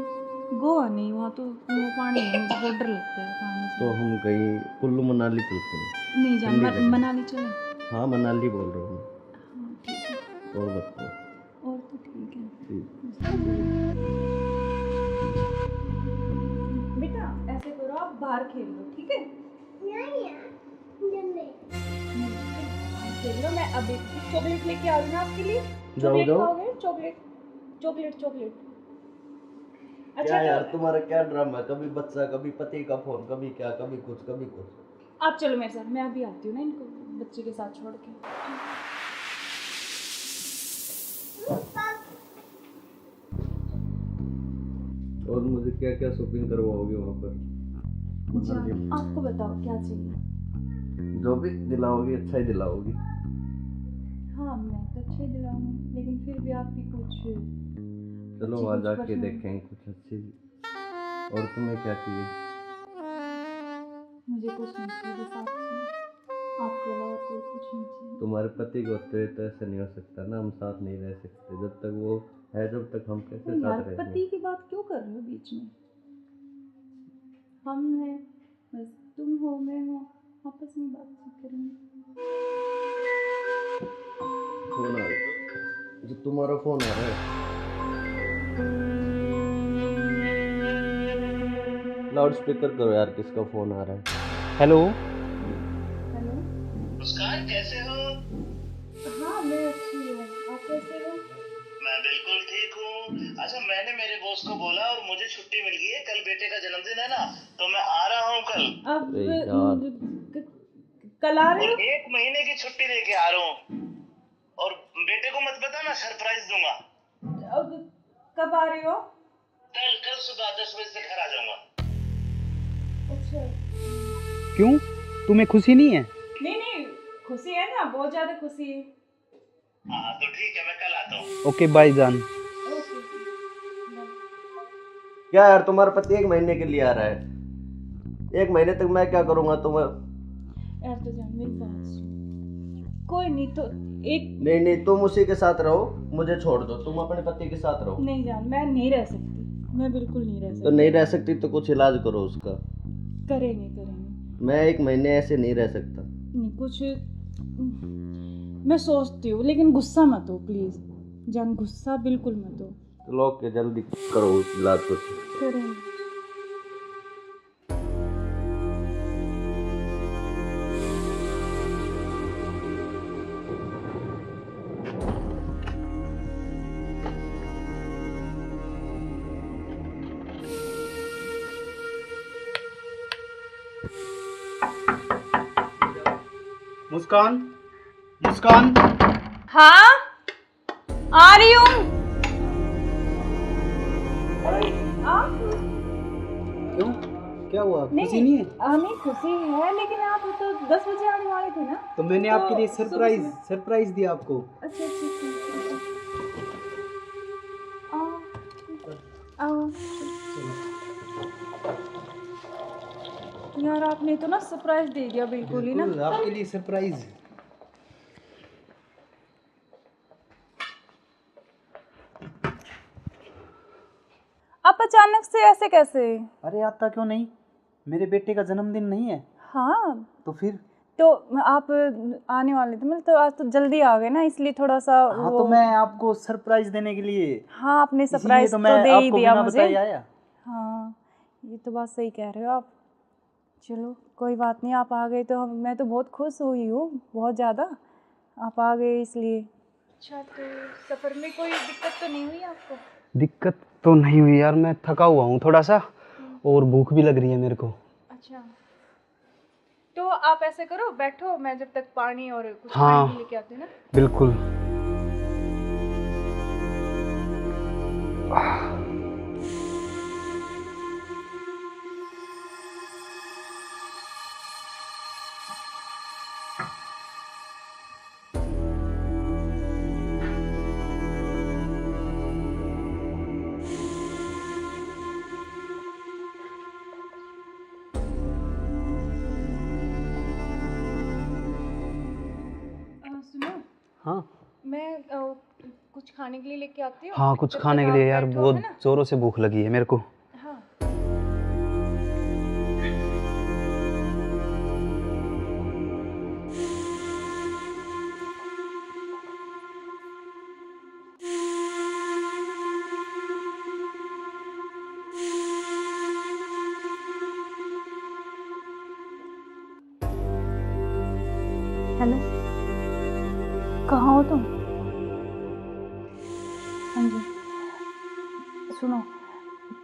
गोवा नहीं, वहाँ तो वो पानी है, मुझे बहुत डर लगता है पानी से। तो हम कहीं कुल्लू मनाली चलते हैं। नहीं जान, ठंडी जगह। मनाली चले। हाँ मनाली बोल रहा हूँ हाँ ठीक है, मैं। और बताओ। और तो ठीक है। ठीक। बेटा ऐसे करो, आप बाहर खेल लो, ठीक है? खेल लो, मैं अभी चॉकलेट लेके आ रही हूँ आपके लिए। चॉकलेट जाओ। खाओगे? Chocolate chocolate chocolate. क्या यार तो तुम्हारा क्या ड्रामा है, कभी बच्चा, कभी पति का फोन, कभी क्या, कभी कुछ कभी कुछ। आप चलो मेरे साथ, मैं अभी आती हूँ ना इनको बच्चे के साथ छोड़ के। और मुझे क्या क्या शॉपिंग करवाओगे वहाँ पर? अच्छा, आपको बताओ क्या चाहिए? जो भी दिलाओगी अच्छा ही दिलाओगी। हाँ मैं तो अच्छे ही दिलाऊंगी, लेकिन फिर भी आपकी कुछ चलो अच्छी वहाँ कुछ जाके पसंद- देखेंगे कुछ अच्छी। और तुम्हें क्या चाहिए? मुझे कुछ नहीं चाहिए, बस आप चाहिए, आपके अलावा कोई कुछ नहीं चाहिए। तुम्हारे पति को होते तो ऐसा नहीं हो सकता ना, हम साथ नहीं रह सकते जब तक वो है, जब तक हम कैसे तो यार साथ रहेंगे? पति की बात क्यों कर रहे हो बीच में? हम हैं, बस तुम हो मैं हूँ, आपस में बातचीत करेंगे। फोन आ रहा, जो तुम्हारा फोन आ रहा है। लाउड स्पीकर करो यार, किसका फोन आ रहा है? हेलो। हेलो, मुस्कान कैसे हो? हाँ मैं अच्छी हूँ, आप कैसे हो? मैं बिल्कुल ठीक हूँ। अच्छा मैंने मेरे बॉस को बोला और मुझे छुट्टी मिल गई है, कल बेटे का जन्मदिन है ना, तो मैं आ रहा हूँ कल। अब अरे यार। कल आ रहे और हो? 1 महीने की छुट्टी लेके आ रहा हूँ। और बेटे को मत बताना, सरप्राइज दूंगा। अब कब आ रहे हो? कल सुबह 10 बजे से घर आ जाऊंगा। अच्छा, क्यों, तुम्हें खुशी नहीं है? नहीं नहीं, खुशी है ना, बहुत ज्यादा खुशी है। हाँ तो ठीक है, मैं कल आता हूँ। ओके बाय जान। ओके, क्या यार तुम्हारा पति 1 महीने के लिए आ रहा है, 1 महीने तक मैं क्या करूँगा तुम्हें? यार तो जान मेरी बात सुन। कोई नहीं तो एक नहीं तुम उसी के साथ रहो, मुझे छोड़ दो, तुम अपने पति के साथ रहो। नहीं जान, मैं नहीं रह सकती, मैं बिल्कुल नहीं रह तो सकती। नहीं रह सकती तो कुछ इलाज करो उसका। करेंगे करेंगे। मैं 1 महीने ऐसे नहीं रह सकता। नहीं कुछ मैं सोचती हूँ, लेकिन गुस्सा मत हो प्लीज जान, गुस्सा बिल्कुल मत हो। चलो ओके, जल्दी करो उस इलाज को। करेंगे। मुस्कान, मुस्कान। हाँ आ रही हूँ। क्यों, क्या हुआ, खुशी नहीं है? नहीं खुशी है, लेकिन आप तो 10 बजे आने वाले थे ना। तो मैंने तो आपके लिए सुबह सरप्राइज दिया आपको। अच्छा अच्छा अच्छा। आओ यार, आपने तो ना सरप्राइज दे दिया बिल्कुल ही ना। बिल्कुल, आपके लिए सरप्राइज। आप अचानक से ऐसे कैसे? अरे आता क्यों नहीं, मेरे बेटे का जन्मदिन नहीं है? हाँ तो फिर? तो आप आने वाले थे, मतलब तो आज तो जल्दी आ गए ना, इसलिए थोड़ा सा हाँ तो मैं आपको सरप्राइज देने के लिए। हाँ आपने सरप्राइज तो तो मैं दे ही आपको दिया बिना मुझे। बताए आया। हाँ ये तो बात सही कह रहे हो आप। चलो कोई बात नहीं, आप आ गए तो मैं तो बहुत खुश हुई हूँ, बहुत ज़्यादा। आप आ गए इसलिए। अच्छा तो सफ़र में कोई दिक्कत तो नहीं हुई आपको? दिक्कत तो नहीं हुई यार, मैं थका हुआ हूँ थोड़ा सा, और भूख भी लग रही है मेरे को। अच्छा तो आप ऐसे करो, बैठो, मैं जब तक पानी और कुछ हाँ, खाने के लेके आती हूँ ना। बिल्कुल। हाँ मैं कुछ खाने के लिए लेके आती हूँ। हाँ, कुछ जब खाने तक के लिए आप यार, बैठो, बहुत है ना? जोरों से भूख लगी है मेरे को। हाँ। हेलो, कहाँ हो तुम? हाँ जी, सुनो,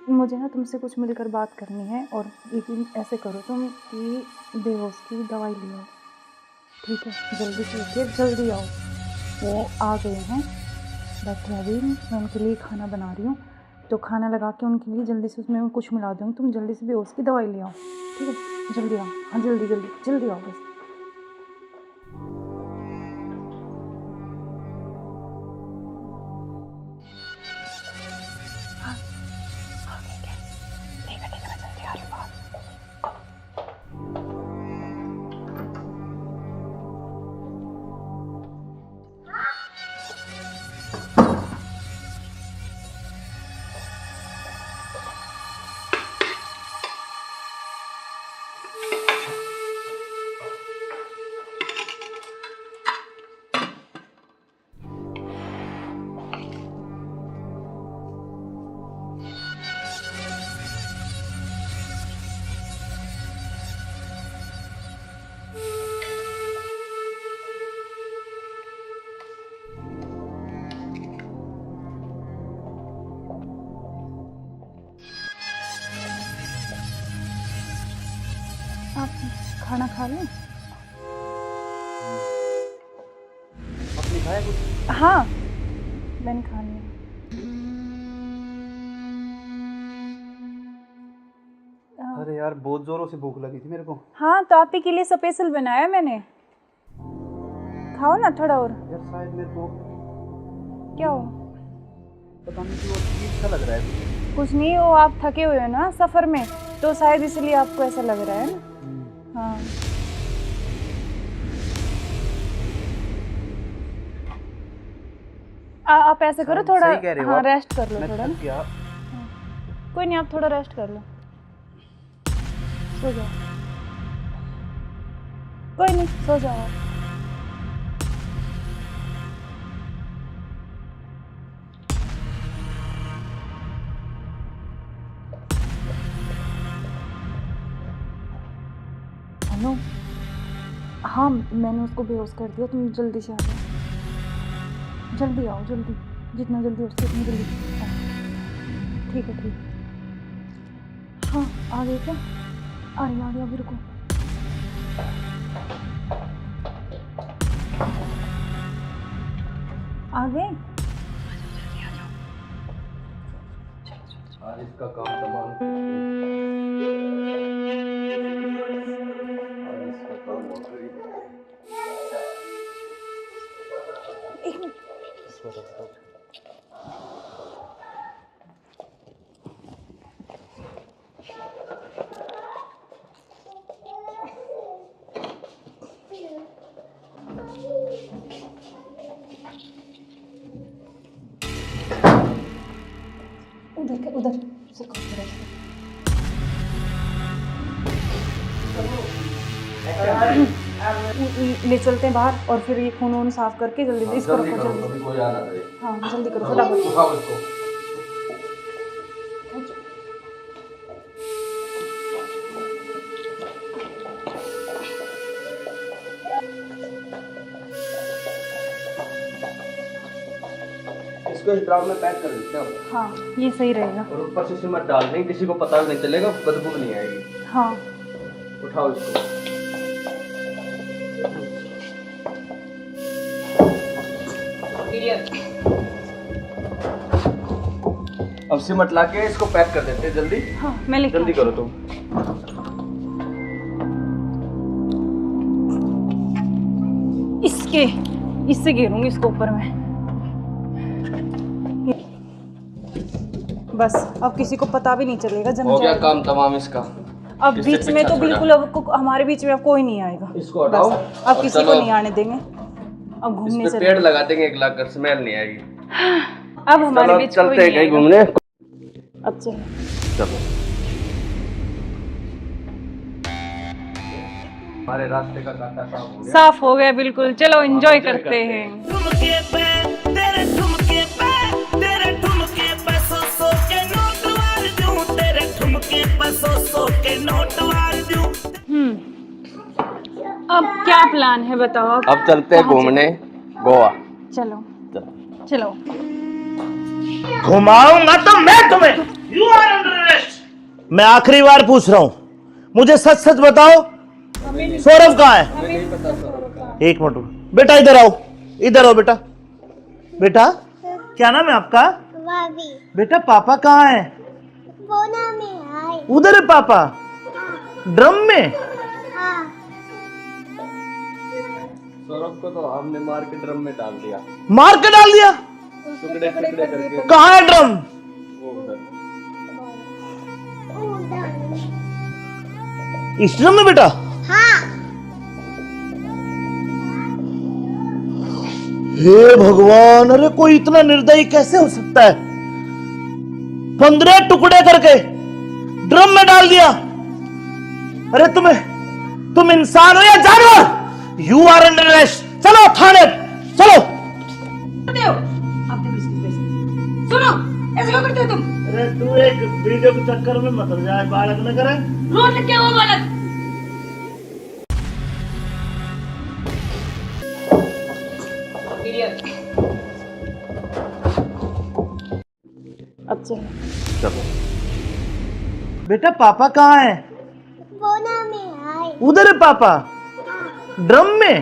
मुझे ना तुमसे कुछ मिलकर बात करनी है। और लेकिन ऐसे करो तुम कि बेहोश की दवाई ले आओ, ठीक है? जल्दी से उठिए, जल्दी आओ। वो आ गए हैं, बैठे अभी, मैं उनके लिए खाना बना रही हूँ। तो खाना लगा के उनके लिए जल्दी से उसमें कुछ मिला दूँगी। तुम जल्दी से बेहोश की दवाई ले आओ, ठीक है? जल्दी आओ, हाँ जल्दी जल्दी जल्दी आओ बस। आप खाना खा लें? आपने खाया कुछ? हाँ, मैंने खा लिया। अरे यार, बहुत जोरों से भूख लगी थी मेरे को। हाँ, तो आप ही के लिए स्पेशल बनाया मैंने। खाओ ना थोड़ा और। यार शायद मेरे को क्या हो? पता नहीं क्यों अजीब सा लग रहा है। कुछ नहीं, वो आप थके हुए हो ना सफ़र में, तो शायद इसलिए आपको ऐसा लग रहा है ना। हाँ, आप ऐसे करो, थोड़ा सही कह रहे हो हाँ आप। रेस्ट कर लो मैं थोड़ा थक ना। गया। कोई नहीं, आप थोड़ा रेस्ट कर लो, सो जाओ। कोई नहीं, सो जाओ आप। हेलो, हाँ मैंने उसको बेहोश कर दिया, तुम जल्दी से आ जाओ, जल्दी आओ, जल्दी, जितना जल्दी हो सके उतनी जल्दी आओ। ठीक है, ठीक है। हाँ, आ गए क्या? आ गया, अभी रुको। आ गए? आज इसका काम तमाम। आज इसका काम हो गई। एक मिनट। उधर से ले चलते हैं बाहर, और फिर ये खून वून साफ करके जल्दी इसको रखो, जल्दी। कोई आना चाहिए। हाँ जल्दी करो, फटाफट। उठाओ इसको। इसको इस ड्राम में पैक कर देते हैं। हाँ ये सही रहेगा। और ऊपर से सिमट डाल देंगे, किसी को पता भी नहीं चलेगा, बदबू नहीं आएगी। हाँ उठाओ इसको। अब सिमट ला के इसको पैक कर देते हैं जल्दी। हाँ मैं लेके जल्दी आती करो तुम। हूँ। इससे घेरूंगी इसको ऊपर में। बस अब किसी को पता भी नहीं चलेगा, जम हो गया जाएगा। काम तमाम इसका। अब किससे बीच में पीछा तो छोड़ा? बिल्कुल अब हमारे बीच में अब कोई नहीं आएगा। इसको हटाओ बस अब और किसी को चलो। नहीं आने देंगे। अब घूमने इस पे चले। पेड़ लगा देंगे 1 लाख कर, स्मेल नहीं आएगी। अब हमारे चलो बीच कोई चलते हैं नहीं कहीं आएगा। घूमने। अब चलो। चलो हमारे रास्ते का कांटा साफ हो गया। साफ हो गया बिल्कुल, चलो एंजॉय करते हैं। ठुमके पे तेरे ठुमके पे तेरे ठुमके पे सौ के नोट वार दूं, तेरे ठुमके पे सौ के नोट वार दूं। अब क्या प्लान है बताओ? अब चलते हैं घूमने गोवा। चलो चलो। घुमाऊंगा तो मैं तुम्हें। You are under arrest. मैं आखिरी बार पूछ रहा हूं, मुझे सच सच बताओ, सौरभ कहाँ है? एक मिनट बेटा, इधर आओ, इधर आओ बेटा। बेटा क्या नाम है आपका? बेटा पापा कहाँ है? उधर है पापा, ड्रम में। सौरभ को तो हमने मार के ड्रम में डाल दिया। मार के डाल दिया? टुकड़े टुकड़े करके। कहाँ है ड्रम? वो उधर। इस ड्रम में बेटा? हे भगवान, अरे कोई इतना निर्दयी कैसे हो सकता है? 15 टुकड़े करके ड्रम में डाल दिया। अरे तुम इंसान हो या जानवर? You are under arrest. चलो थाने, चलो। करते हो? आप देखो इसकी वजह से। सुनो, ऐसे क्यों करते हो तुम? अरे तू एक वीडियो के चक्कर में मत जाए, बालक न करे। रोज लिख के वो बालक। अब चलो। चलो बेटा पापा कहाँ है? उधर है पापा, ड्रम में।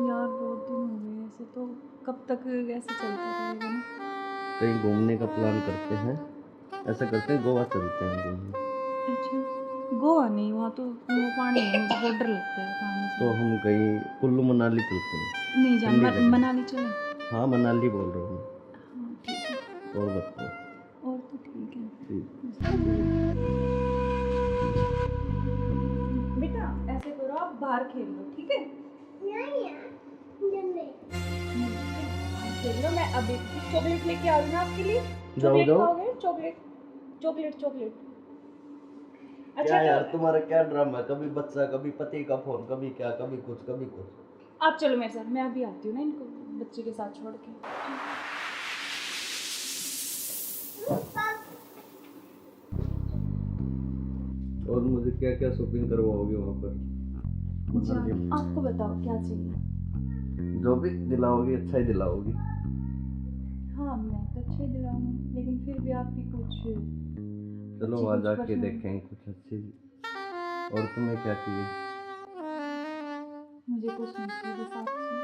यार बहुत दिन हो गए ऐसे, तो कब तक ऐसे चलता रहेगा ना? कहीं घूमने का प्लान करते हैं। ऐसा करते हैं गोवा चलते हैं घूमने। अच्छा गोवा नहीं, वहाँ तो वो पानी है, मुझे बहुत डर लगता है पानी से। तो हम कहीं कुल्लू मनाली चलते हैं। नहीं जान, ठंडी जगह। मनाली चले। हाँ मनाली बोल रहा हूँ हाँ ठीक है, मैं। और बताओ। और तो ठीक है। बेटा ऐसे करो, आप बाहर खेल लो, ठीक है? खेल लो, मैं अभी चॉकलेट लेके आ रही हूँ आपके लिए। चॉकलेट जाओ। खाओगे? Chocolate chocolate chocolate. अच्छा क्या यार तो तुम्हारा क्या ड्रामा है? कभी बच्चा, कभी पति का फोन, कभी क्या, कभी कुछ, कभी कुछ। आप चलो मेरे साथ, मैं अभी आती हूँ ना इनको बच्चे के साथ छोड़ के। और मुझे क्या क्या शॉपिंग करवाओगे वहाँ पर? अच्छा आपको बताओ क्या चाहिए? जो भी दिलाओगी अच्छा ही दिलाओगी। हाँ मैं तो अच्छे दिलाऊंगी, लेकिन फिर भी आपकी कुछ चलो अच्छी वहाँ कुछ जाके पसंद। देखेंगे कुछ अच्छी। और तुम्हें क्या चाहिए? मुझे कुछ नहीं चाहिए, बस आप चाहिए,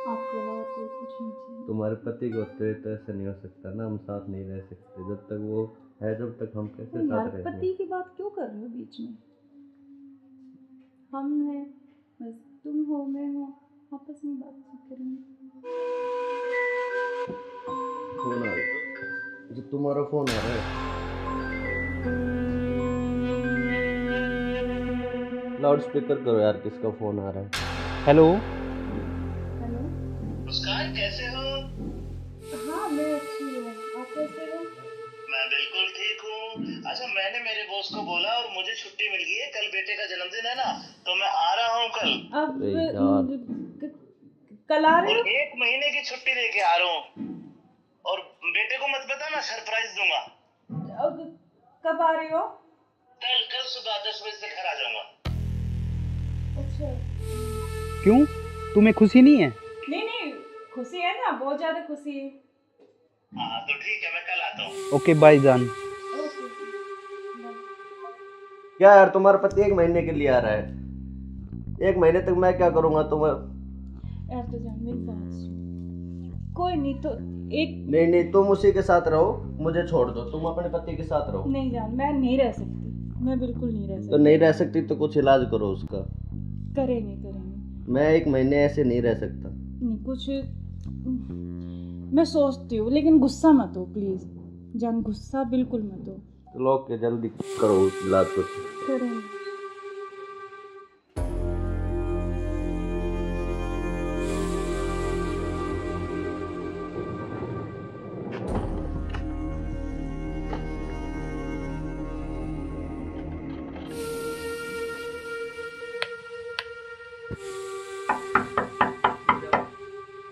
आपके अलावा कोई कुछ नहीं चाहिए। तुम्हारे पति को होते तो ऐसा नहीं हो सकता ना, हम साथ नहीं रह सकते। जब तक वो है, जब तक हम कैसे यार साथ रहेंगे? पति की बात क्यों कर रहे हो बीच में? हम हैं, बस तुम हो मैं हूँ, आपस में बातचीत करेंगे। फोन आ रहा है। जो तुम्हारा फोन आ रहा है। लाउड स्पीकर करो यार, किसका फोन आ रहा है? हेलो। हेलो। मुस्कान कैसे हो? हाँ मैं अच्छी हूँ, आप कैसे हो? मैं बिल्कुल ठीक हूँ। अच्छा मैंने मेरे बॉस को बोला और मुझे छुट्टी मिल गई है, कल बेटे का जन्मदिन है ना, तो मैं आ रहा हूँ कल। अब अरे यार। कल आ रहे और हो? 1 महीने की छुट्टी लेके आ रहा हूँ। और बेटे को मत बता, मैं सरप्राइज दूंगा। अब कब आ रहे हो? कल सुबह 10 बजे से घर आ जाऊंगा। अच्छा क्यों, तुम्हें खुशी नहीं है? नहीं खुशी है ना, बहुत ज्यादा खुशी है। हाँ तो ठीक है, मैं कल आता हूँ। ओके बाय जान। ओके क्या यार तुम्हारा पति 1 महीने के लिए आ रहा है? 1 महीने तक मैं क्या करूँगा तुम्हें? यार तो जान मेरी बात सुन, कोई नहीं तो एक नहीं तुम उसी के साथ रहो, मुझे छोड़ दो। तुम अपने पति के साथ रहो। नहीं जान, मैं नहीं रह सकती, मैं बिल्कुल नहीं रह तो सकती। नहीं रह सकती तो कुछ इलाज करो उसका। करेंगे मैं 1 महीने ऐसे नहीं रह सकता। नहीं कुछ मैं सोचती हूँ, लेकिन गुस्सा मत हो प्लीज जान, गुस्सा बिल्कुल मत हो। चलो के जल्दी करो इलाज कुछ। करें।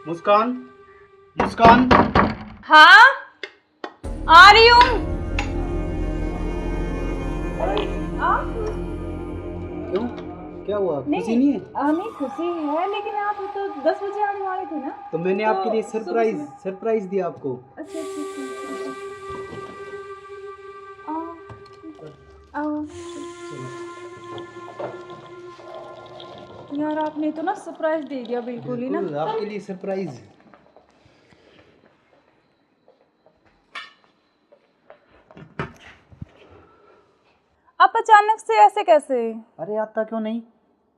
मुस्कान, मुस्कान। हाँ आ रही हूँ। क्यों, क्या हुआ? खुशी नहीं है? नहीं खुशी है, लेकिन आप तो 10 बजे आने वाले थे ना। तो मैंने तो आपके लिए सरप्राइज सुबह सरप्राइज दिया आपको। अच्छा अच्छा अच्छा। आओ यार, आपने तो ना सरप्राइज दे दिया बिल्कुल ही ना। बिल्कुल, आपके लिए सरप्राइज। आप अचानक से ऐसे कैसे? अरे आता क्यों नहीं,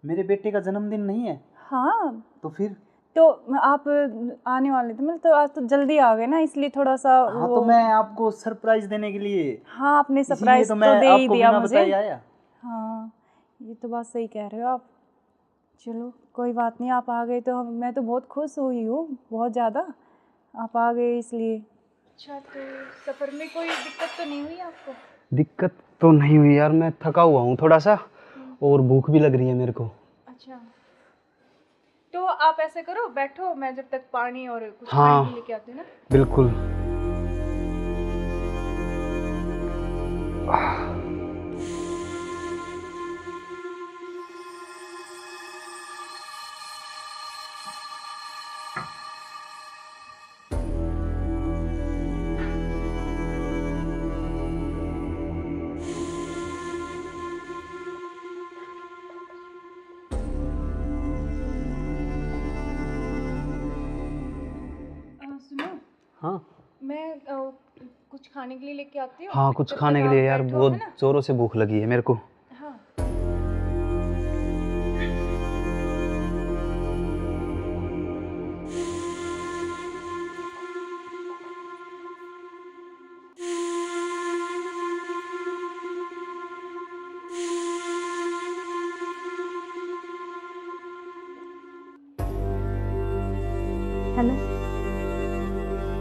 मेरे बेटे का जन्मदिन नहीं है? हाँ तो फिर? तो आप आने वाले थे, मतलब तो आज तो जल्दी आ गए ना, इसलिए थोड़ा सा हाँ तो मैं आपको सरप्राइज देने के लिए। हाँ आपने इसीलिए सरप्राइज तो तो मैं दे ही आपको दिया बिना मुझे। बताए आया। हाँ ये तो बात सही कह रहे हो आप। चलो कोई बात नहीं, आप आ गए तो मैं तो बहुत खुश हुई हूँ, बहुत ज़्यादा। आप आ गए इसलिए। अच्छा तो सफ़र में कोई दिक्कत तो नहीं हुई आपको? दिक्कत तो नहीं हुई यार, मैं थका हुआ हूँ थोड़ा सा, और भूख भी लग रही है मेरे को। अच्छा तो आप ऐसे करो, बैठो, मैं जब तक पानी और कुछ हाँ, खाने लेके आती हूँ ना। बिल्कुल। सुनो, हाँ मैं कुछ खाने के लिए लेके आती हूँ। हाँ, कुछ जब खाने तक के आप लिए यार, बैठो, बहुत है ना? जोरों से भूख लगी है मेरे को। हाँ हेलो,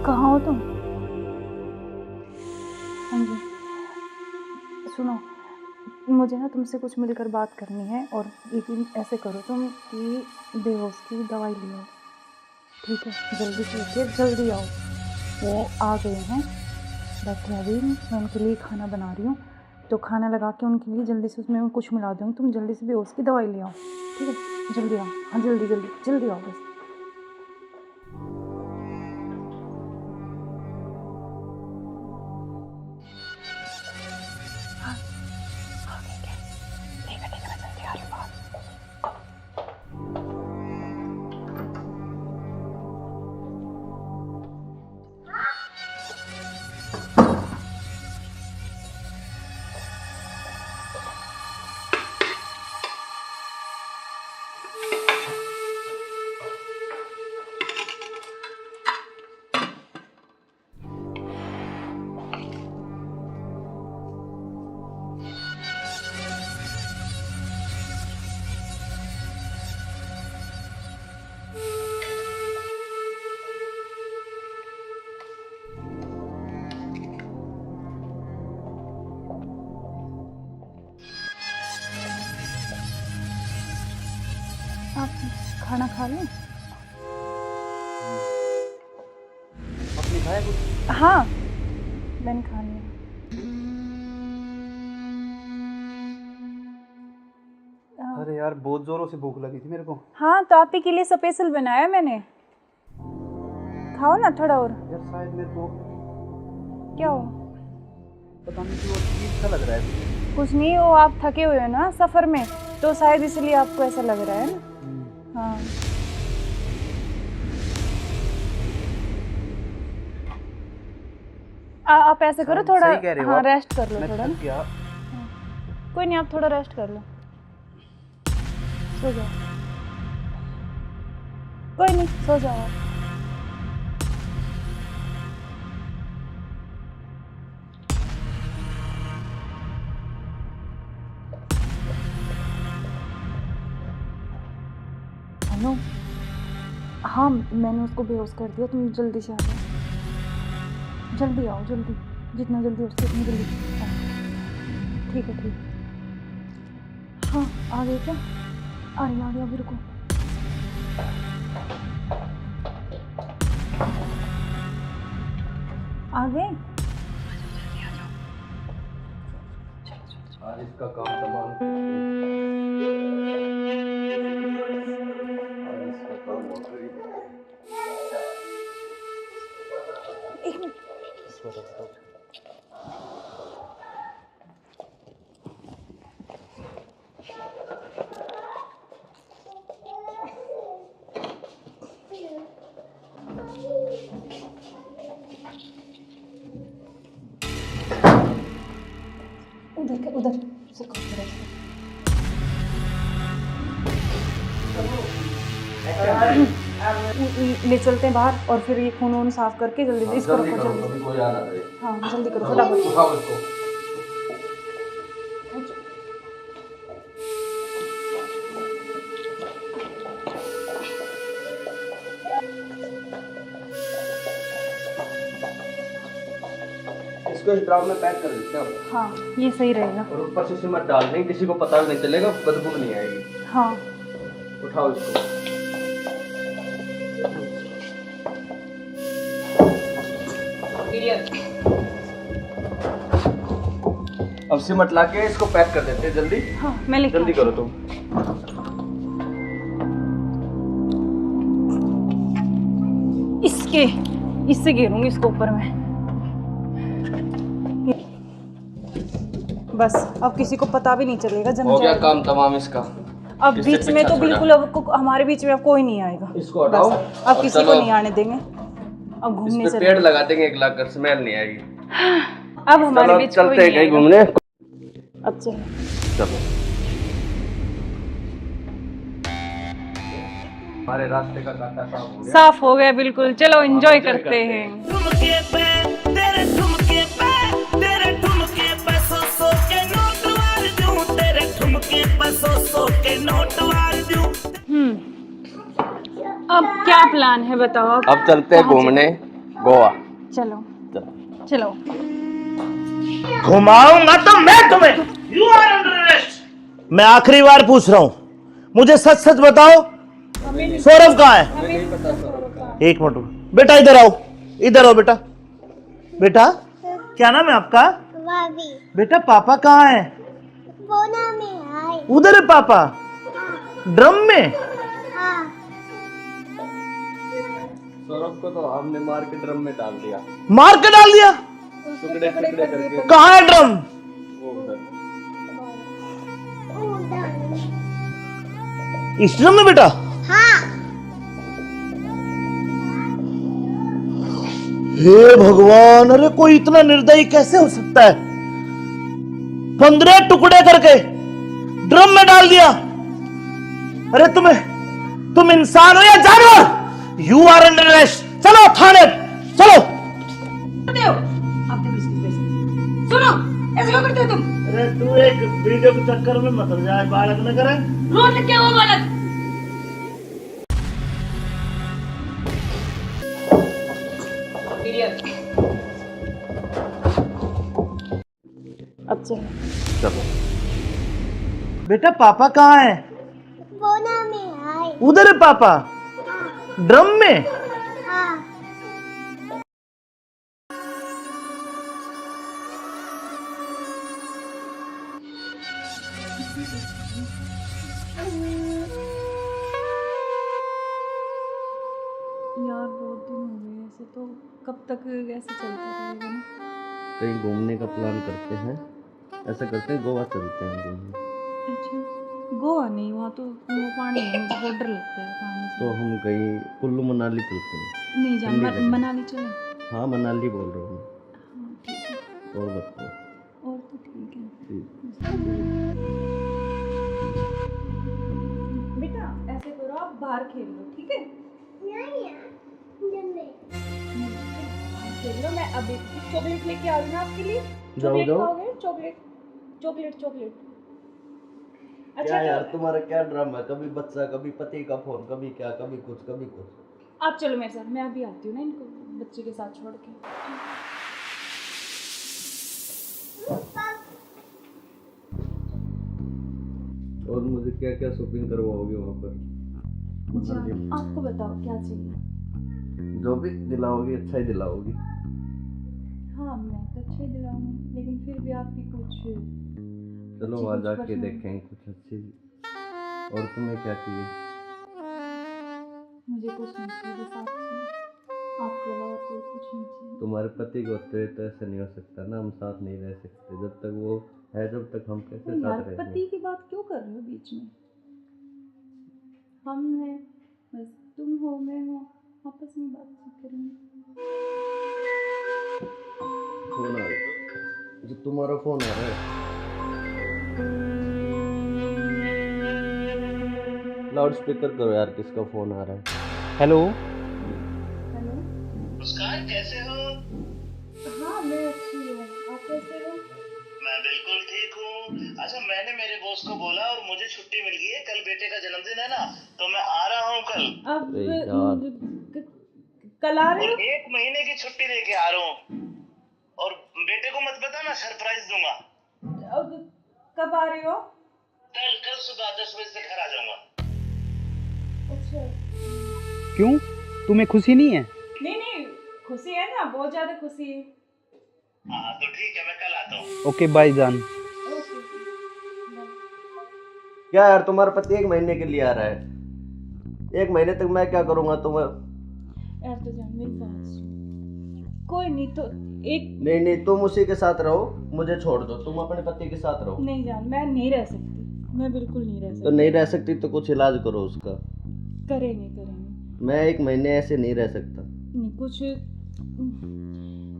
कहाँ हो तुम? हाँ जी सुनो, मुझे ना तुमसे कुछ मिलकर बात करनी है, और लेकिन ऐसे करो तुम कि बेहोश की दवाई ले आओ, ठीक है? जल्दी से उठिए, जल्दी आओ। वो आ गए हैं, बैठे हैं अभी, मैं उनके लिए खाना बना रही हूँ, तो खाना लगा के उनके लिए जल्दी से उसमें कुछ मिला दूँगी। तुम जल्दी से बेहोश की दवाई ले आओ, ठीक है? जल्दी आओ, हाँ जल्दी जल्दी जल्दी आओ बस। आप खाना खा लें? आपने खाया कुछ? हाँ मैंने खा लिया। अरे यार, बहुत जोरों से भूख लगी थी मेरे को। हाँ तो आप ही के लिए स्पेशल बनाया मैंने, खाओ ना थोड़ा और। यार शायद मेरे को क्या हो? पता नहीं क्यों अजीब सा लग रहा है। कुछ नहीं, वो आप थके हुए हो ना सफ़र में, तो शायद इसलिए आपको ऐसा लग रहा है ना। हाँ आप ऐसे करो, थोड़ा सही कह रहे हो हाँ आप। रेस्ट कर लो मैं थोड़ा थक ना। गया। कोई नहीं, आप थोड़ा रेस्ट कर लो, सो जाओ। कोई नहीं, सो जाओ आप। हेलो, हाँ मैंने उसको बेहोश कर दिया, तुम जल्दी से आ जाओ, जल्दी आओ, जल्दी, जितना जल्दी हो सके उतनी जल्दी आओ। ठीक है, ठीक है। हाँ आ गए क्या? आ रही अभी, रुको। आ गए? आज इसका काम तमाम, आज इसका काम हो गया। एक मिनट। उधर से ले चलते हैं बाहर, और फिर ये खून वून साफ करके जल्दी से इसको रखो, जल्दी। कोई आ ना जाए। हाँ जल्दी करो फटाफट। उठाओ इसको। इसको इस ड्राम में पैक कर देते हैं। हाँ ये सही रहेगा। और ऊपर से सिमट डाल देंगे, किसी को पता भी नहीं चलेगा, बदबू भी नहीं आएगी। हाँ उठाओ इसको। अब सिमट ला के इसको पैक कर देते हैं जल्दी। हाँ मैं लेके जल्दी करो तुम। इससे घेरूंगी इसको ऊपर में। बस अब किसी को पता भी नहीं चलेगा, जम हो गया जाएगा। काम तमाम इसका। अब इससे बीच में पीछा तो छोड़ा। बिल्कुल अब हमारे बीच में अब कोई नहीं आएगा। इसको हटाओ। बस, अब और किसी चलो। को नहीं आने देंगे। अब घूमने इस पे चले, पेड़ लगा देंगे, एक लाख कर स्मेल नहीं आएगी। अब हमारे चलो बीच कोई चलते हैं नहीं कहीं आएगा। घूमने। अब चलो। चलो हमारे रास्ते का कांटा साफ हो गया। साफ हो गया बिल्कुल, चलो एंजॉय करते हैं। ठुमके पे तेरे ठुमके पे तेरे ठुमके पे सौ के नोट वार दूं, तेरे ठुमके पे सौ के नोट वार दूं। अब क्या प्लान है बताओ? अब चलते हैं घूमने गोवा। चलो चलो। चलो। घुमाऊंगा तो मैं तुम्हें। You are under arrest. मैं आखिरी बार पूछ रहा हूं, मुझे सच सच बताओ, सौरभ कहाँ है? एक मिनट बेटा, इधर आओ, इधर आओ बेटा। बेटा क्या नाम है आपका? भाभी बेटा पापा कहाँ है? बोना में आए। उधर है पापा, ड्रम में। हाँ सौरभ को तो हमने मार के ड्रम में डाल दिया, मार के डाल दिया। टुकड़े टुकड़े करके। कहाँ है ड्रम? वो उधर। इस ड्रम में बेटा? हाँ हे भगवान, अरे कोई इतना निर्दयी कैसे हो सकता है? 15 टुकड़े करके ड्रम में डाल दिया। अरे तुम इंसान हो या जानवर? You are under arrest. चलो थाने, चलो। करते हो आप देखो इसके पैसे। सुनो, ऐसे क्यों करते हो तुम? अरे तू एक वीडियो के चक्कर में मत जाए, बालक न करे। रोड क्या वो बालक? अब चलो। चलो बेटा पापा कहाँ है? बोना में आए। उधर है पापा, ड्रम में। हाँ यार बहुत दिन हो गए ऐसे, तो कब तक ऐसे चलता रहेगा ना? कहीं घूमने का प्लान करते हैं, ऐसा करते हैं गोवा चलते हैं घूमने। अच्छा गोवा नहीं, वहाँ तो वो पानी है, मुझे बहुत डर लगता है पानी से। तो हम कहीं कुल्लू मनाली चलते हैं। नहीं जान, ठंडी जगह। मनाली चले। हाँ मनाली बोल रहा हूँ। हाँ ठीक है, और बताओ। और तो ठीक है। ठीक। बेटा ऐसे करो, आप बाहर खेल लो, ठीक है? बाहर खेल लो, मैं अभी चॉकलेट लेके आ रही हूँ आपके लिए। जाओ, चॉकलेट जाओ। खाओगे? Chocolate chocolate chocolate. क्या यार तुम्हारा क्या ड्रामा है? कभी बच्चा, कभी पति का फोन, कभी क्या, कभी कुछ कभी कुछ। आप चलो मेरे साथ, मैं अभी आती हूँ ना इनको बच्चे के साथ छोड़ के। और मुझे क्या क्या शॉपिंग करवाओगे वहाँ पर? जान, आपको बताओ क्या चाहिए? जो भी दिलाओगी अच्छा ही दिलाओगी। हाँ मैं तो अच्छा ही दिलाऊंगी, लेकिन फिर भी आपकी कुछ चलो अच्छी वहाँ कुछ जाके पसंद- देखेंगे कुछ अच्छी। और तुम्हें क्या चाहिए? मुझे कुछ नहीं चाहिए, बस आप चाहिए। आपके अलावा कोई कुछ नहीं चाहिए। तुम्हारे पति को तो ऐसा नहीं हो सकता ना, हम साथ नहीं रह सकते जब तक वो है, जब तक हम कैसे तो यार साथ रहेंगे? पति की बात क्यों कर रहे हो बीच में? हम हैं, बस तुम हो मैं हूँ, आपस में बातचीत करेंगे। फोन आ रहा, जो तुम्हारा फोन आ रहा है। लाउड स्पीकर करो यार, किसका फोन आ रहा है? हेलो। हेलो। मुस्कान कैसे हो? हाँ मैं अच्छी हूँ, आप कैसे हो? मैं बिल्कुल ठीक हूँ। अच्छा मैंने मेरे बॉस को बोला और मुझे छुट्टी मिल गई है, कल बेटे का जन्मदिन है ना, तो मैं आ रहा हूँ कल। अब अरे यार। कल आ रहे और हो? 1 महीने की छुट्टी लेके आ रहा हूँ। और बेटे को मत बताना, सरप्राइज दूंगा। अब कब आ रहे हो? कल कल सुबह 10 बजे से घर आ जाऊंगा। अच्छा। क्यों, तुम्हें खुशी नहीं है? नहीं नहीं, खुशी है ना, बहुत ज्यादा खुशी है। हाँ तो ठीक है, मैं कल आता हूँ। ओके बाय जान। ओके। क्या यार तुम्हारा पति 1 महीने के लिए आ रहा है? 1 महीने तक मैं क्या करूँगा तुम्हें? यार तो जान मेरी बात सुन, कोई नहीं तो एक नहीं नहीं, तुम उसी के साथ रहो, मुझे छोड़ दो, तुम अपने पति के साथ रहो। नहीं जान, मैं नहीं रह सकती, मैं बिल्कुल नहीं रह तो सकती। नहीं रह सकती तो कुछ इलाज करो उसका। करेंगे करेंगे। मैं 1 महीने ऐसे नहीं रह सकता। नहीं कुछ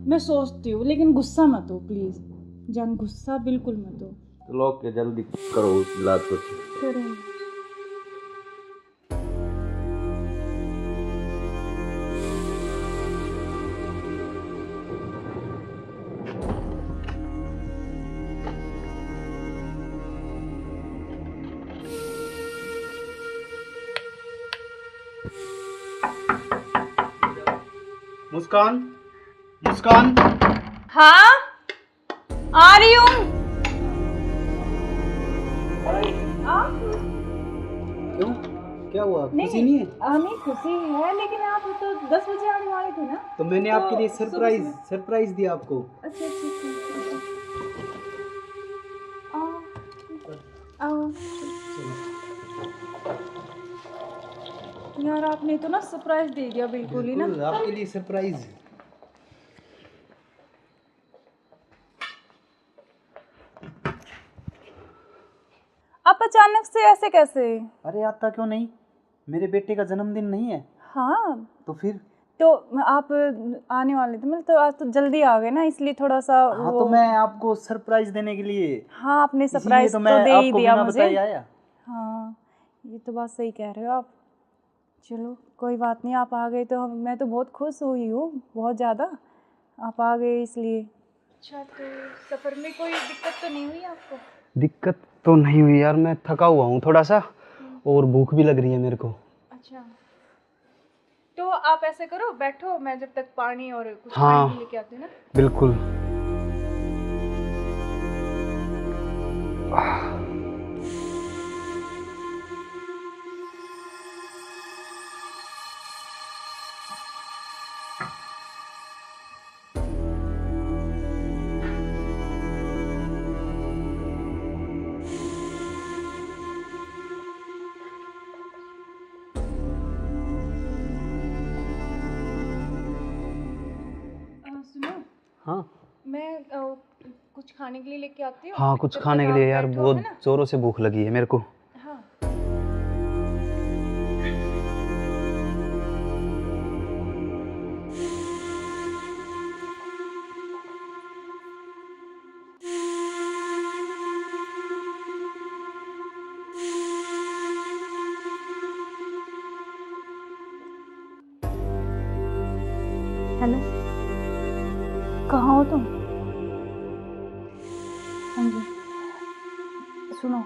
मैं सोचती हूँ, लेकिन गुस्सा मत हो प्लीज जान, गुस्सा बिल्कुल मत हो। चलो ओके, जल्दी करो उस इलाज को। करेंगे। मुस्कान, मुस्कान। हाँ आ रही हूँ। क्यों, क्या हुआ, खुशी नहीं है? नहीं खुशी है, लेकिन आप तो 10 बजे आने वाले थे ना। तो मैंने आपके लिए सरप्राइज दिया आपको। अच्छा अच्छा आओ। यार आपने तो ना सरप्राइज दे दिया बिल्कुल ही ना। बिल्कुल, आपके लिए सरप्राइज। आप अचानक से ऐसे कैसे? अरे आता क्यों नहीं, मेरे बेटे का जन्मदिन नहीं है? हाँ तो फिर? तो आप आने वाले थे, मतलब तो आज तो जल्दी आ गए ना, इसलिए थोड़ा सा हाँ तो मैं आपको सरप्राइज देने के लिए। हाँ आपने इसीलिए सरप्राइज तो तो मैं दे ही आपको दिया बिना मुझे। बताए आया। हाँ ये तो बात सही कह रहे हो आप। चलो कोई बात नहीं, आप आ गए तो मैं तो बहुत खुश हुई हूँ, बहुत ज़्यादा। आप आ गए इसलिए। अच्छा तो सफ़र में कोई दिक्कत तो नहीं हुई आपको? दिक्कत तो नहीं हुई यार, मैं थका हुआ हूँ थोड़ा सा, और भूख भी लग रही है मेरे को। अच्छा तो आप ऐसे करो, बैठो, मैं जब तक पानी और कुछ हाँ। खाने लेके आती हूँ ना। बिल्कुल। सुनो, हाँ मैं कुछ खाने के लिए लेके आती हूँ। हाँ, कुछ तब खाने तक के आप लिए यार, बैठो, बहुत है ना? जोरों से भूख लगी है मेरे को। हाँ हेलो, कहाँ हो तुम? हाँ जी सुनो,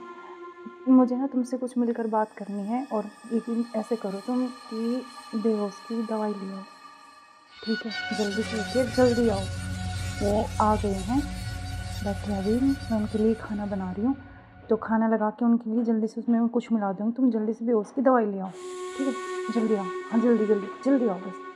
मुझे ना तुमसे कुछ मिलकर बात करनी है। और यकीन ऐसे करो तुम कि बेहोश की दवाई ले आओ, ठीक है? जल्दी से उठिए, जल्दी आओ। वो आ गए हैं, बैठे अभी, मैं उनके लिए खाना बना रही हूँ, तो खाना लगा के उनके लिए जल्दी से उसमें कुछ मिला दूँगी। तुम जल्दी से बेहोश की दवाई ले आओ, ठीक है? जल्दी आओ, हाँ जल्दी जल्दी जल्दी आओ बस।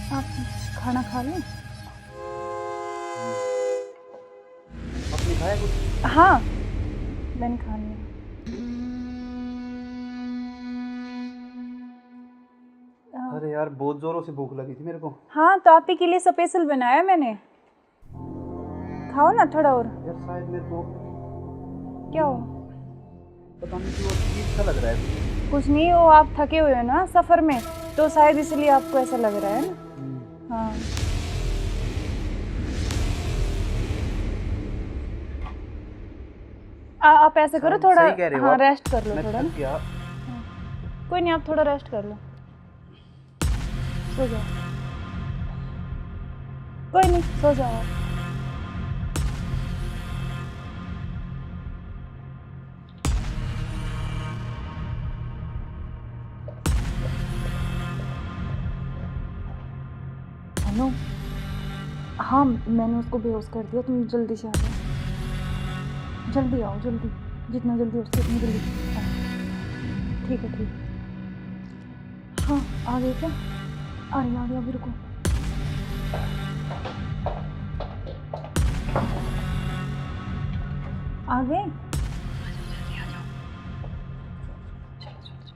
आप खाना खा लें? आपने खाया कुछ? हाँ, मैंने खा लिया। अरे यार बहुत जोरों से भूख लगी थी मेरे को। हाँ, तो आप ही के लिए स्पेशल बनाया मैंने, खाओ ना थोड़ा और। यार शायद मेरे को क्या हो? पता नहीं क्यों अजीब सा लग रहा है। कुछ नहीं, वो आप थके हुए हो ना सफ़र में, तो शायद इसलिए आपको ऐसा लग रहा है ना। हाँ, आप ऐसे करो, थोड़ा सही कह रहे हो हाँ आप। रेस्ट कर लो मैं थोड़ा थक ना। गया। कोई नहीं, आप थोड़ा रेस्ट कर लो, सो जाओ। कोई नहीं, सो जाओ आप। अनु, हाँ मैंने उसको बेहोश कर दिया, तुम जल्दी से आ जाओ, जल्दी आओ, जल्दी, जितना जल्दी हो सके उतनी जल्दी आओ। ठीक है, ठीक है। हाँ, आ गए क्या? आ रही, अभी रुको। आ गए?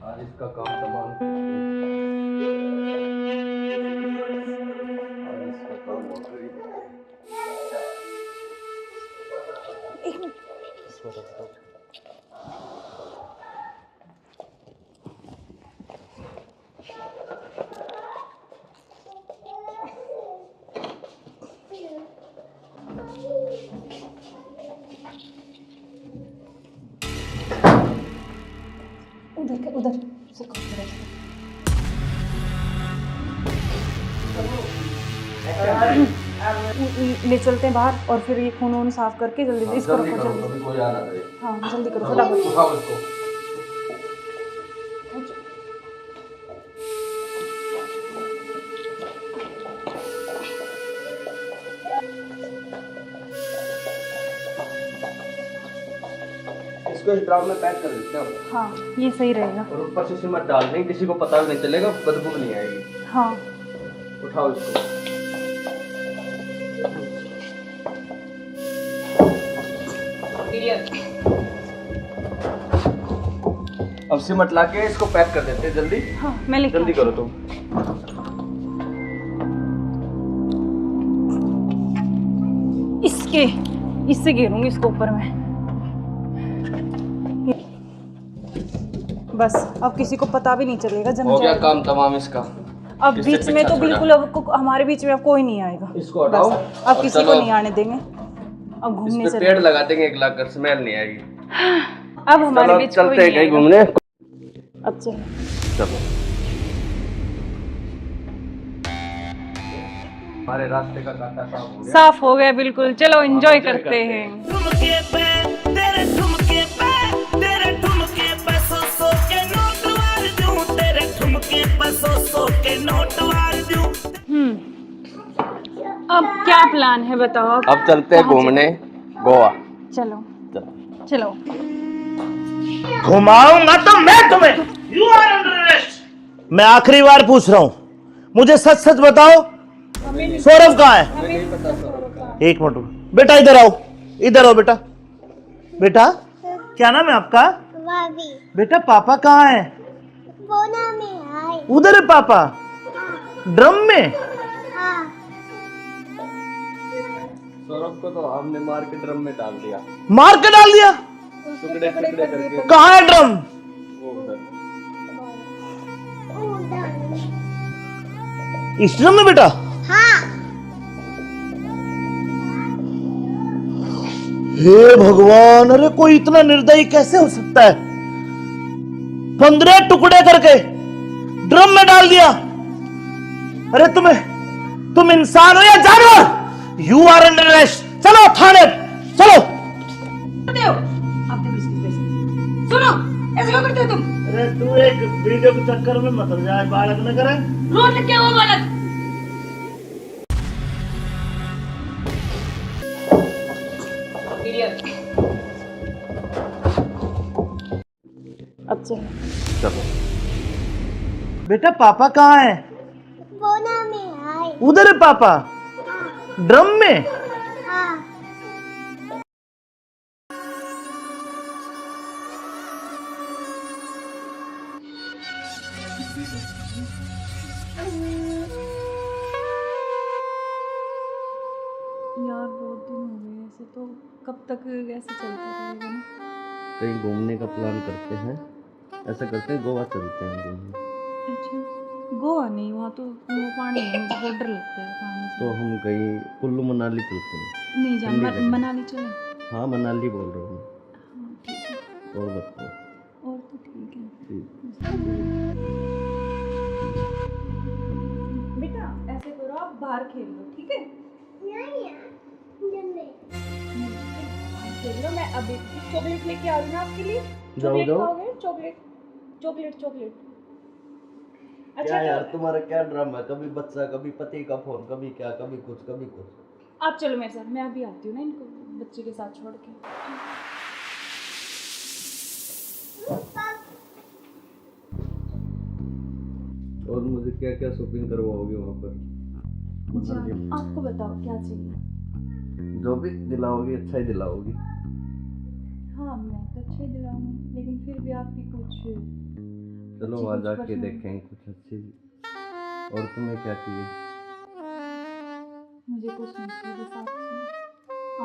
आज इसका काम तमाम। आज इसका काम हो गई। एक मिनट। उधर उधर से कौन सा रास्ता? ले चलते हैं बाहर, और फिर ये खून वून साफ करके जल्दी से इसको रखो, जल्दी। कोई आ ना करे। हाँ जल्दी करो फटाफट। उठाओ इसको। इसको इस ड्राम में पैक कर देते हैं। हाँ ये सही रहेगा। और ऊपर से सिमट डाल देंगे, किसी को पता भी नहीं चलेगा, बदबू नहीं आएगी। हाँ उठाओ इसको। अब सिमट ला के इसको पैक कर देते हैं जल्दी। हाँ मैं लेके जल्दी आती हूँ। करो तुम। इससे घेरूंगी इसको ऊपर में। बस अब किसी को पता भी नहीं चलेगा, जम हो गया जाएगा। काम तमाम इसका। अब इससे बीच में पीछा तो छोड़ा। बिल्कुल अब हमारे बीच में अब कोई नहीं आएगा। इसको हटाओ। बस, अब और किसी को चलो। नहीं आने देंगे। अब घूमने इस पे चले, पेड़ लगा देंगे एक लाख, स्मेल नहीं आएगी। अब हमारे चलो बीच कोई चलते हैं नहीं कहीं आएगा। घूमने। अब चलो। चलो हमारे रास्ते का कांटा साफ हो गया। साफ हो गया बिल्कुल, चलो एंजॉय करते हैं। ठुमके पे तेरे ठुमके पे तेरे ठुमके पे सौ के नोट वार दूं, तेरे ठुमके पे सौ के नोट वार दूं। अब क्या प्लान है बताओ? अब चलते हैं घूमने गोवा। चलो चलो। घुमाऊंगा तो मैं तुम्हें। You are under arrest. मैं आखिरी बार पूछ रहा हूं, मुझे सच सच बताओ, सौरभ कहाँ है? एक मिनट रुको। बेटा इधर आओ, इधर आओ बेटा। बेटा क्या नाम है आपका? बेटा पापा कहाँ है? उधर है पापा, ड्रम में। सौरभ को तो हमने मार के ड्रम में डाल दिया। मार के डाल दिया? टुकड़े टुकड़े करके। कहाँ है ड्रम? वो उधर। इस ड्रम में बेटा? हे भगवान, अरे कोई इतना निर्दयी कैसे हो सकता है? 15 टुकड़े करके ड्रम में डाल दिया। अरे तुम इंसान हो या जानवर? You are under arrest. चलो थाने, चलो। करते हो आप देखो इसकी वजह से। सुनो, ऐसे क्यों करते हो तुम? अरे तू एक वीडियो के चक्कर में मत हो जाए, बालक न करे। रोड लग क्या हुआ बालक? अब चलो। चलो। बेटा पापा कहाँ है? उधर है पापा, ड्रम में। यार बहुत दिन हो गए ऐसे, तो कब तक ऐसे चलता रहेगा ना? कहीं घूमने का प्लान करते हैं, ऐसा करते हैं गोवा चलते हैं घूमने। अच्छा, गोवा नहीं, वहाँ तो वो पानी है, मुझे बहुत डर लगता है पानी से। तो हम कहीं कुल्लू मनाली चलते हैं। नहीं जान, ठंडी जगह। मनाली चले। हाँ मनाली बोल रहा हूँ हाँ ठीक है, मैं। और बताओ। और तो ठीक है। ठीक। बेटा ऐसे करो, आप बाहर खेल लो, ठीक है? खेल लो, मैं अभी चॉकलेट लेके आ रही हूँ आपके लिए। चॉकलेट जाओ। खाओगे? Chocolate chocolate chocolate. अच्छा क्या यार तो तुम्हारा क्या ड्रामा है? कभी बच्चा, कभी पति का फोन, कभी क्या, कभी कुछ, कभी कुछ। आप चलो मेरे साथ, मैं अभी आती हूँ ना इनको बच्चे के साथ छोड़ के। और मुझे क्या क्या शॉपिंग करवाओगे वहाँ पर? अच्छा आपको बताओ क्या चाहिए? जो भी दिलाओगी अच्छा ही दिलाओगी। हाँ मैं तो अच्छे दिलाऊंगी, लेकिन फिर भी आपकी कुछ चलो अच्छी वहाँ कुछ जाके पसंद। देखेंगे कुछ अच्छी। और तुम्हें क्या चाहिए? मुझे कुछ नहीं चाहिए, बस आप चाहिए,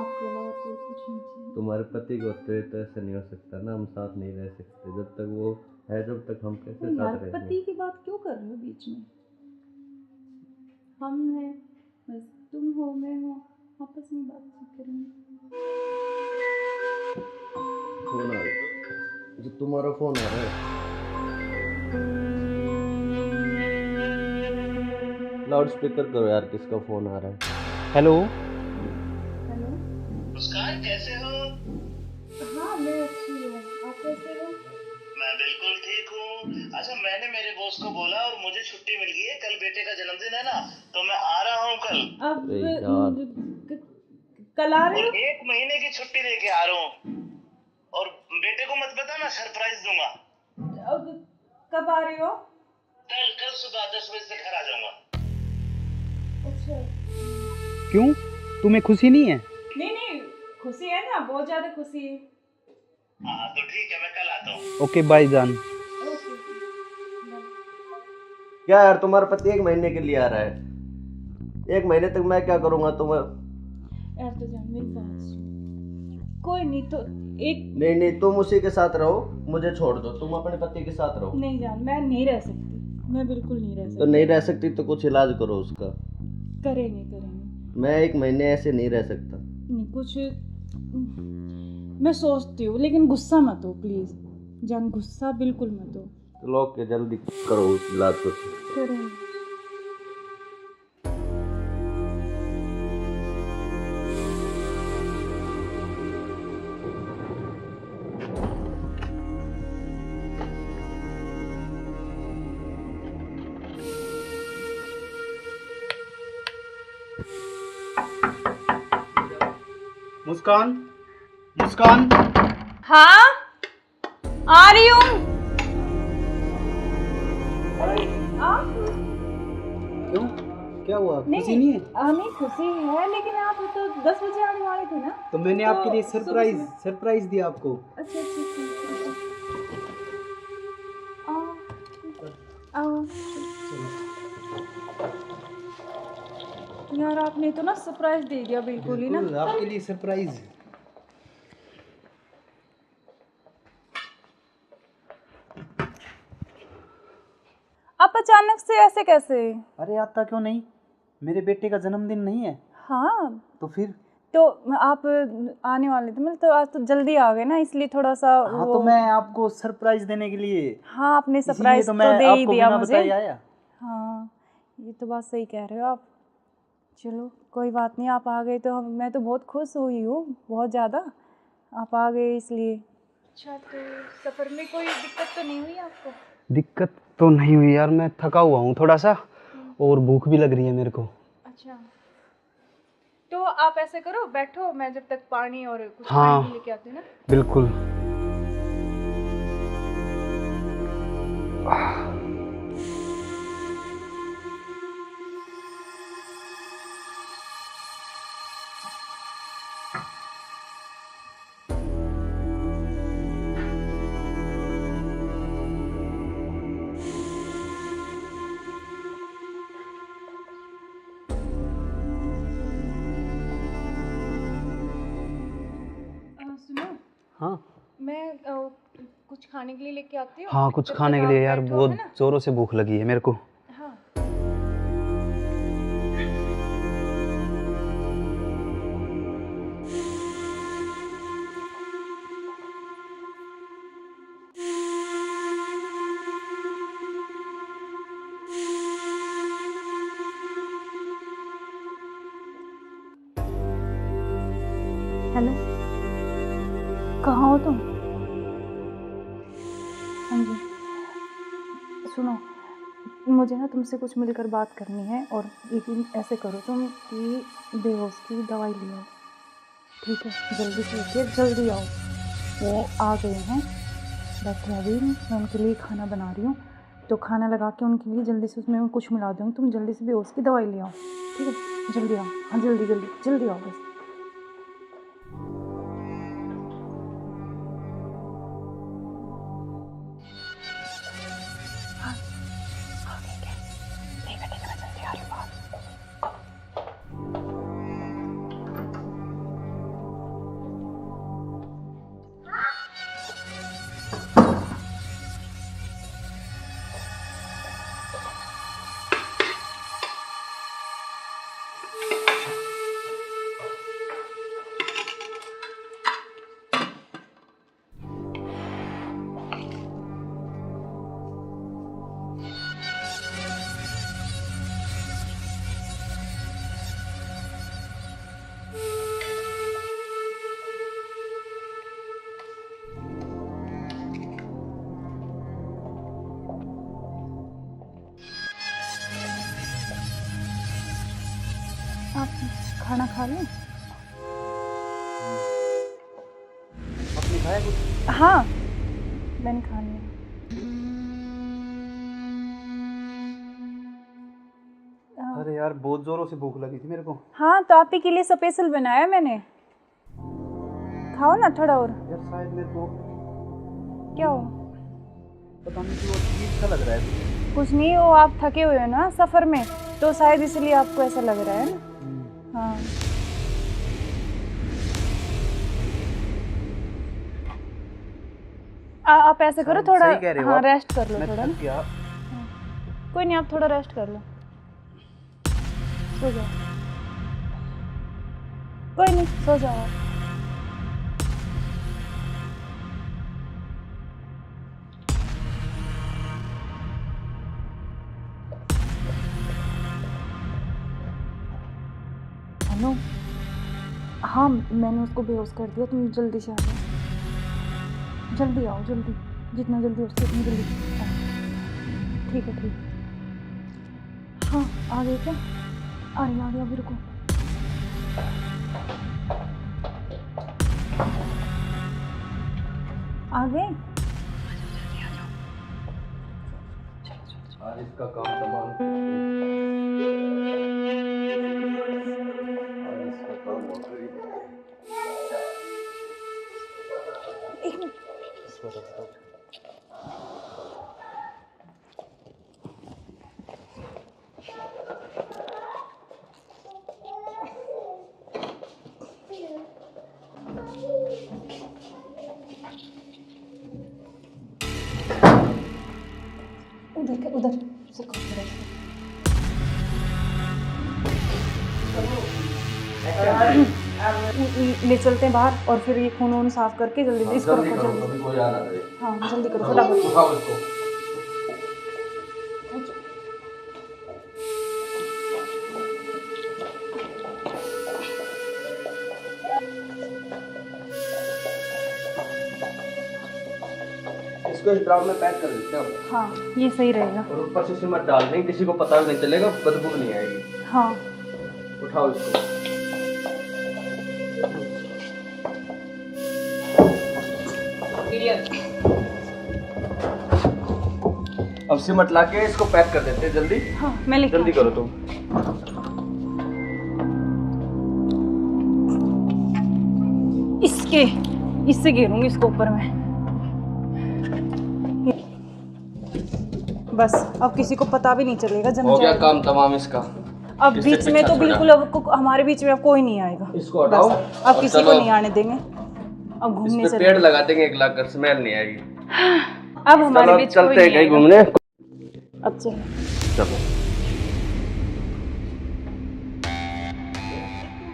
आपके अलावा कोई कुछ नहीं चाहिए। तुम्हारे पति को होते तो ऐसा नहीं हो सकता ना, हम साथ नहीं रह सकते जब तक वो है, जब तक हम कैसे तो यार साथ रहेंगे? पति की बात क्यों कर रहे हो बीच में? हम हैं, बस तुम हो मैं हूँ, आपस में बातचीत करेंगे। फोन आ रहा, जो तुम्हारा फोन आ रहा है। लाउड स्पीकर करो यार, किसका फोन आ रहा है? हेलो। हेलो। मुस्कान कैसे हो? हाँ मैं अच्छी हूँ, आप कैसे हो? मैं बिल्कुल ठीक हूँ। अच्छा मैंने मेरे बॉस को बोला और मुझे छुट्टी मिल गई है, कल बेटे का जन्मदिन है ना, तो मैं आ रहा हूँ कल। अब अरे यार। कल आ रहे और हो? 1 महीने की छुट्टी लेके आ रहा हूँ, और बेटे को मत बताना, सरप्राइज दूंगा। अब कब आ रहे हो? कल सुबह 10 बजे से घर आ जाऊंगा। अच्छा क्यों, तुम्हें खुशी नहीं है? नहीं नहीं, खुशी है ना, बहुत ज्यादा खुशी है। हाँ तो ठीक है, मैं कल आता हूँ। ओके बाय जान। ओके क्या यार तुम्हारा पति 1 महीने के लिए आ रहा है, 1 महीने तक मैं क्या करूँगा? तुम यार तो जान मेरी बात सुन, कोई नहीं तो एक नहीं, तुम उसी के साथ रहो, मुझे छोड़ दो, तुम अपने पति के साथ रहो। नहीं जान, मैं नहीं रह सकती, मैं बिल्कुल नहीं रह तो सकती। नहीं रह सकती तो कुछ इलाज करो उसका। करेंगे करेंगे। मैं 1 महीने ऐसे नहीं रह सकता। नहीं कुछ मैं सोचती हूँ, लेकिन गुस्सा मत हो प्लीज जान, गुस्सा बिल्कुल मत हो। तो लोग के जल्दी करो इलाज कुछ। करेंगे। मुस्कान, मुस्कान। हाँ आ रही हूँ। क्यों, क्या हुआ? खुशी नहीं है? नहीं खुशी है, लेकिन आप तो 10 बजे आने वाले थे ना। तो मैंने तो आपके लिए सुबह सरप्राइज दिया आपको। अच्छा अच्छा अच्छा, आओ। यार आपने तो ना सरप्राइज दे दिया बिल्कुल ही ना। बिल्कुल, आपके लिए सरप्राइज। आप अचानक से ऐसे कैसे? अरे आता क्यों नहीं, मेरे बेटे का जन्मदिन नहीं है? हाँ तो फिर? तो आप आने वाले थे, मतलब तो आज तो जल्दी आ गए ना, इसलिए थोड़ा सा हाँ तो मैं आपको सरप्राइज देने के लिए, हाँ आपने इसीलिए सरप्राइज तो तो मैं दे ही आपको दिया बिना मुझे। बताए आया। हाँ ये तो बात सही कह रहे हो आप। चलो कोई बात नहीं, आप आ गए तो मैं तो बहुत खुश हुई हूँ, बहुत ज़्यादा। आप आ गए इसलिए। अच्छा तो सफ़र में कोई दिक्कत तो नहीं हुई आपको? दिक्कत तो नहीं हुई यार, मैं थका हुआ हूँ थोड़ा सा, और भूख भी लग रही है मेरे को। अच्छा तो आप ऐसे करो, बैठो, मैं जब तक पानी और कुछ हाँ। खाने के लेके आती हूँ ना। बिल्कुल। सुनो, हाँ मैं कुछ खाने के लिए लेके आती हूँ। हाँ, कुछ जब खाने तक के लिए आप यार, बैठो, बहुत है ना? जोरों से भूख लगी है मेरे को। हाँ हेलो, कहाँ हो तुम? हाँ जी सुनो, मुझे ना तुमसे कुछ मिलकर बात करनी है, और लेकिन ऐसे करो तुम कि बेहोश की दवाई ले आओ, ठीक है? जल्दी से उठिए, जल्दी आओ। वो आ गए हैं, बैठे हैं अभी, मैं उनके लिए खाना बना रही हूँ, तो खाना लगा के उनके लिए जल्दी से उसमें मैं कुछ मिला दूँगी, तुम जल्दी से बेहोश की दवाई ले आओ, ठीक है? जल्दी आओ, हाँ जल्दी जल्दी जल्दी आओ बस। आप खाना खा लें? आपने खाया कुछ? हाँ मैंने खा लिया। अरे यार बहुत जोरों से भूख लगी थी मेरे को। हाँ तो आप ही के लिए स्पेशल बनाया मैंने, खाओ ना थोड़ा और। यार शायद मेरे को क्या हो? पता नहीं क्यों अजीब सा लग रहा है। कुछ नहीं, वो आप थके हुए हो ना सफ़र में, तो शायद इसलिए आपको ऐसा लग रहा है ना। हाँ आप ऐसे करो, थोड़ा सही कह रहे हो हाँ आप। रेस्ट कर लो मैं थोड़ा थक ना। गया। कोई नहीं, आप थोड़ा रेस्ट कर लो, सो जाओ। कोई नहीं, सो जाओ आप। हेलो, हाँ मैंने उसको बेहोश कर दिया, तुम जल्दी से आ जाओ, जल्दी आओ, जल्दी, जितना जल्दी हो सके उतनी जल्दी आओ। ठीक है ठीक है। हाँ आ गए क्या? आ रही अभी, रुको। आ गए? आ आज इसका काम तमाम। आज इसका काम हो कर ही देते हैं। इसको रख दो। उधर से ले चलते हैं बाहर और फिर ये खून वून साफ करके जल्दी इसको जल्दी रखो करो, जल्दी। कभी कोई आना दे। हाँ जल्दी करो फटाफट। उठाओ इसको। इसको इस ड्राम में पैक कर देते हैं। हाँ ये सही रहेगा। और ऊपर से सिमट डाल देंगे, किसी को पता भी नहीं चलेगा, बदबू नहीं आएगी। हाँ उठाओ इसको। अब सिमट लाके इसको पैक कर देते हैं जल्दी। हाँ मैं लेके जल्दी करो तुम। इससे घेरूंगी इसको ऊपर में। बस अब किसी को पता भी नहीं चलेगा जम हो गया जाएगा। काम तमाम इसका। अब किससे बीच में पीछा तो छोड़ा? बिल्कुल हमारे बीच में अब कोई नहीं आएगा। इसको हटाओ। बस, अब और किसी चलो, को नहीं आने देंगे। अब इस घूमने पे से पेड़ लगा देंगे, एक लाख कर स्मेल नहीं आएगी। अब हमारे चलो बीच कोई चलते हैं नहीं कहीं आएगा। घूमने। अब चलो चलो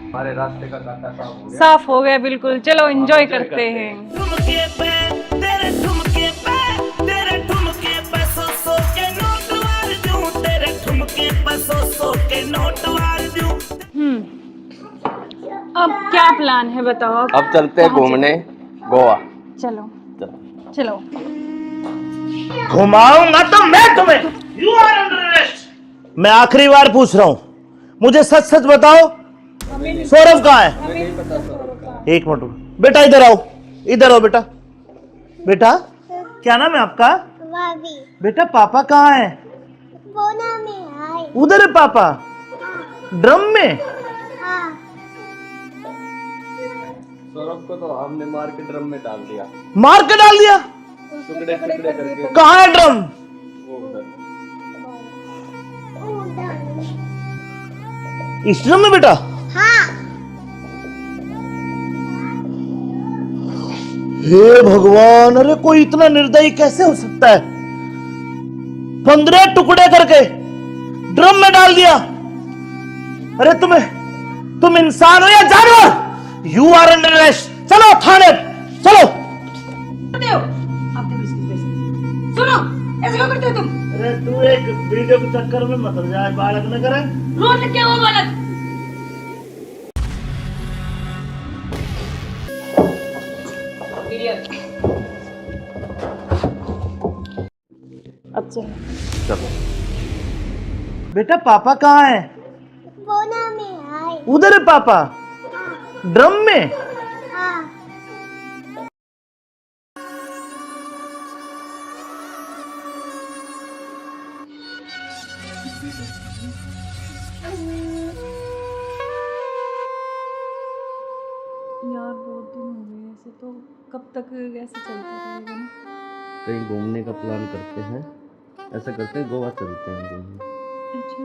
हमारे रास्ते का कांटा साफ हो गया। साफ हो गया बिल्कुल। चलो एंजॉय करते हैं। ठुमके पे तेरे ठुमके पे तेरे ठुमके पे सौ के नोट वार दूं, तेरे ठुमके पे सौ के नोट वार दूं। अब क्या प्लान है बताओ। अब चलते हैं घूमने गोवा। चलो चलो। चलो। घुमाऊंगा तो मैं तुम्हें। You are under arrest. मैं आखिरी बार पूछ रहा हूं, मुझे सच सच बताओ, सौरभ कहाँ है? एक मिनट बेटा, इधर आओ, इधर आओ बेटा। बेटा क्या नाम है आपका? भाभी बेटा पापा कहाँ है? बोना में आए। उधर है पापा, ड्रम में। हाँ सौरभ को तो हमने मार के ड्रम में डाल दिया, मार के डाल दिया। टुकड़े टुकड़े करके। कहाँ है ड्रम? वो उधर। इस ड्रम में बेटा? हाँ हे भगवान, अरे कोई इतना निर्दयी कैसे हो सकता है? 15 टुकड़े करके ड्रम में डाल दिया। अरे तुम इंसान हो या जानवर? You are under arrest. चलो थाने चलो। करते हो आप देखो इसकी पैसे। सुनो, ऐसे क्यों करते हो तुम? अरे तू एक वीडियो के चक्कर में मत हो जाए, बालक न करे। रोज क्या वो बालक? अब चलो। चलो बेटा पापा कहाँ है? बोना में आए। उधर है पापा, ड्रम में। हाँ यार बहुत दिन हो गए ऐसे, तो कब तक ऐसे चलता रहेगा ना। कहीं घूमने का प्लान करते हैं, ऐसा करते हैं गोवा चलते हैं घूमने। अच्छा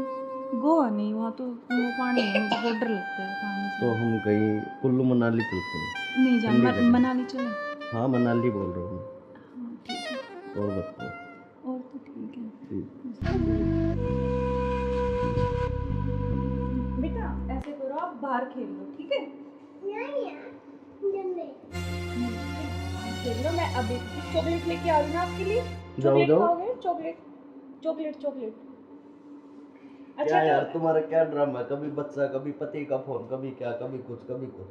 गोवा नहीं, वहाँ तो वो पानी है, मुझे बहुत डर लगता है पानी से। तो हम कहीं कुल्लू मनाली चलते हैं। नहीं जान ठंडी जगह। मनाली चले। हाँ मनाली बोल रहा हूँ मैं। हाँ ठीक है। और बताओ। और तो ठीक है। ठीक। बेटा ऐसे करो, आप बाहर खेल लो ठीक है। खेल लो, मैं अभी चॉकलेट लेके आ रही हूँ ना आपके लिए। जाओ, चॉकलेट जाओ। खाओगे? Chocolate chocolate chocolate. क्या अच्छा यार तो तुम्हारा क्या ड्रामा है, कभी बच्चा, कभी पति का फोन, कभी क्या, कभी कुछ कभी कुछ।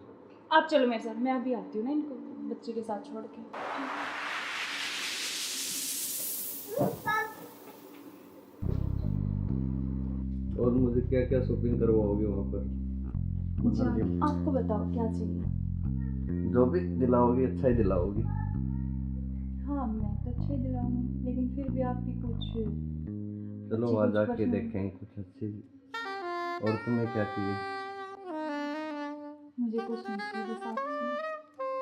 आप चलो मेरे साथ, मैं अभी आती हूँ ना इनको बच्चे के साथ छोड़ के। और मुझे क्या क्या शॉपिंग करवाओगे वहाँ पर? जान, आपको बताओ क्या चाहिए। जो भी दिलाओगी अच्छा ही दिलाओगी। हाँ मैं तो अच्छे दिलाऊंगी, लेकिन फिर भी आपकी कुछ चलो अच्छी वहाँ कुछ जाके पसंद- देखेंगे कुछ अच्छी। और तुम्हें क्या चाहिए? मुझे कुछ नहीं चाहिए, बस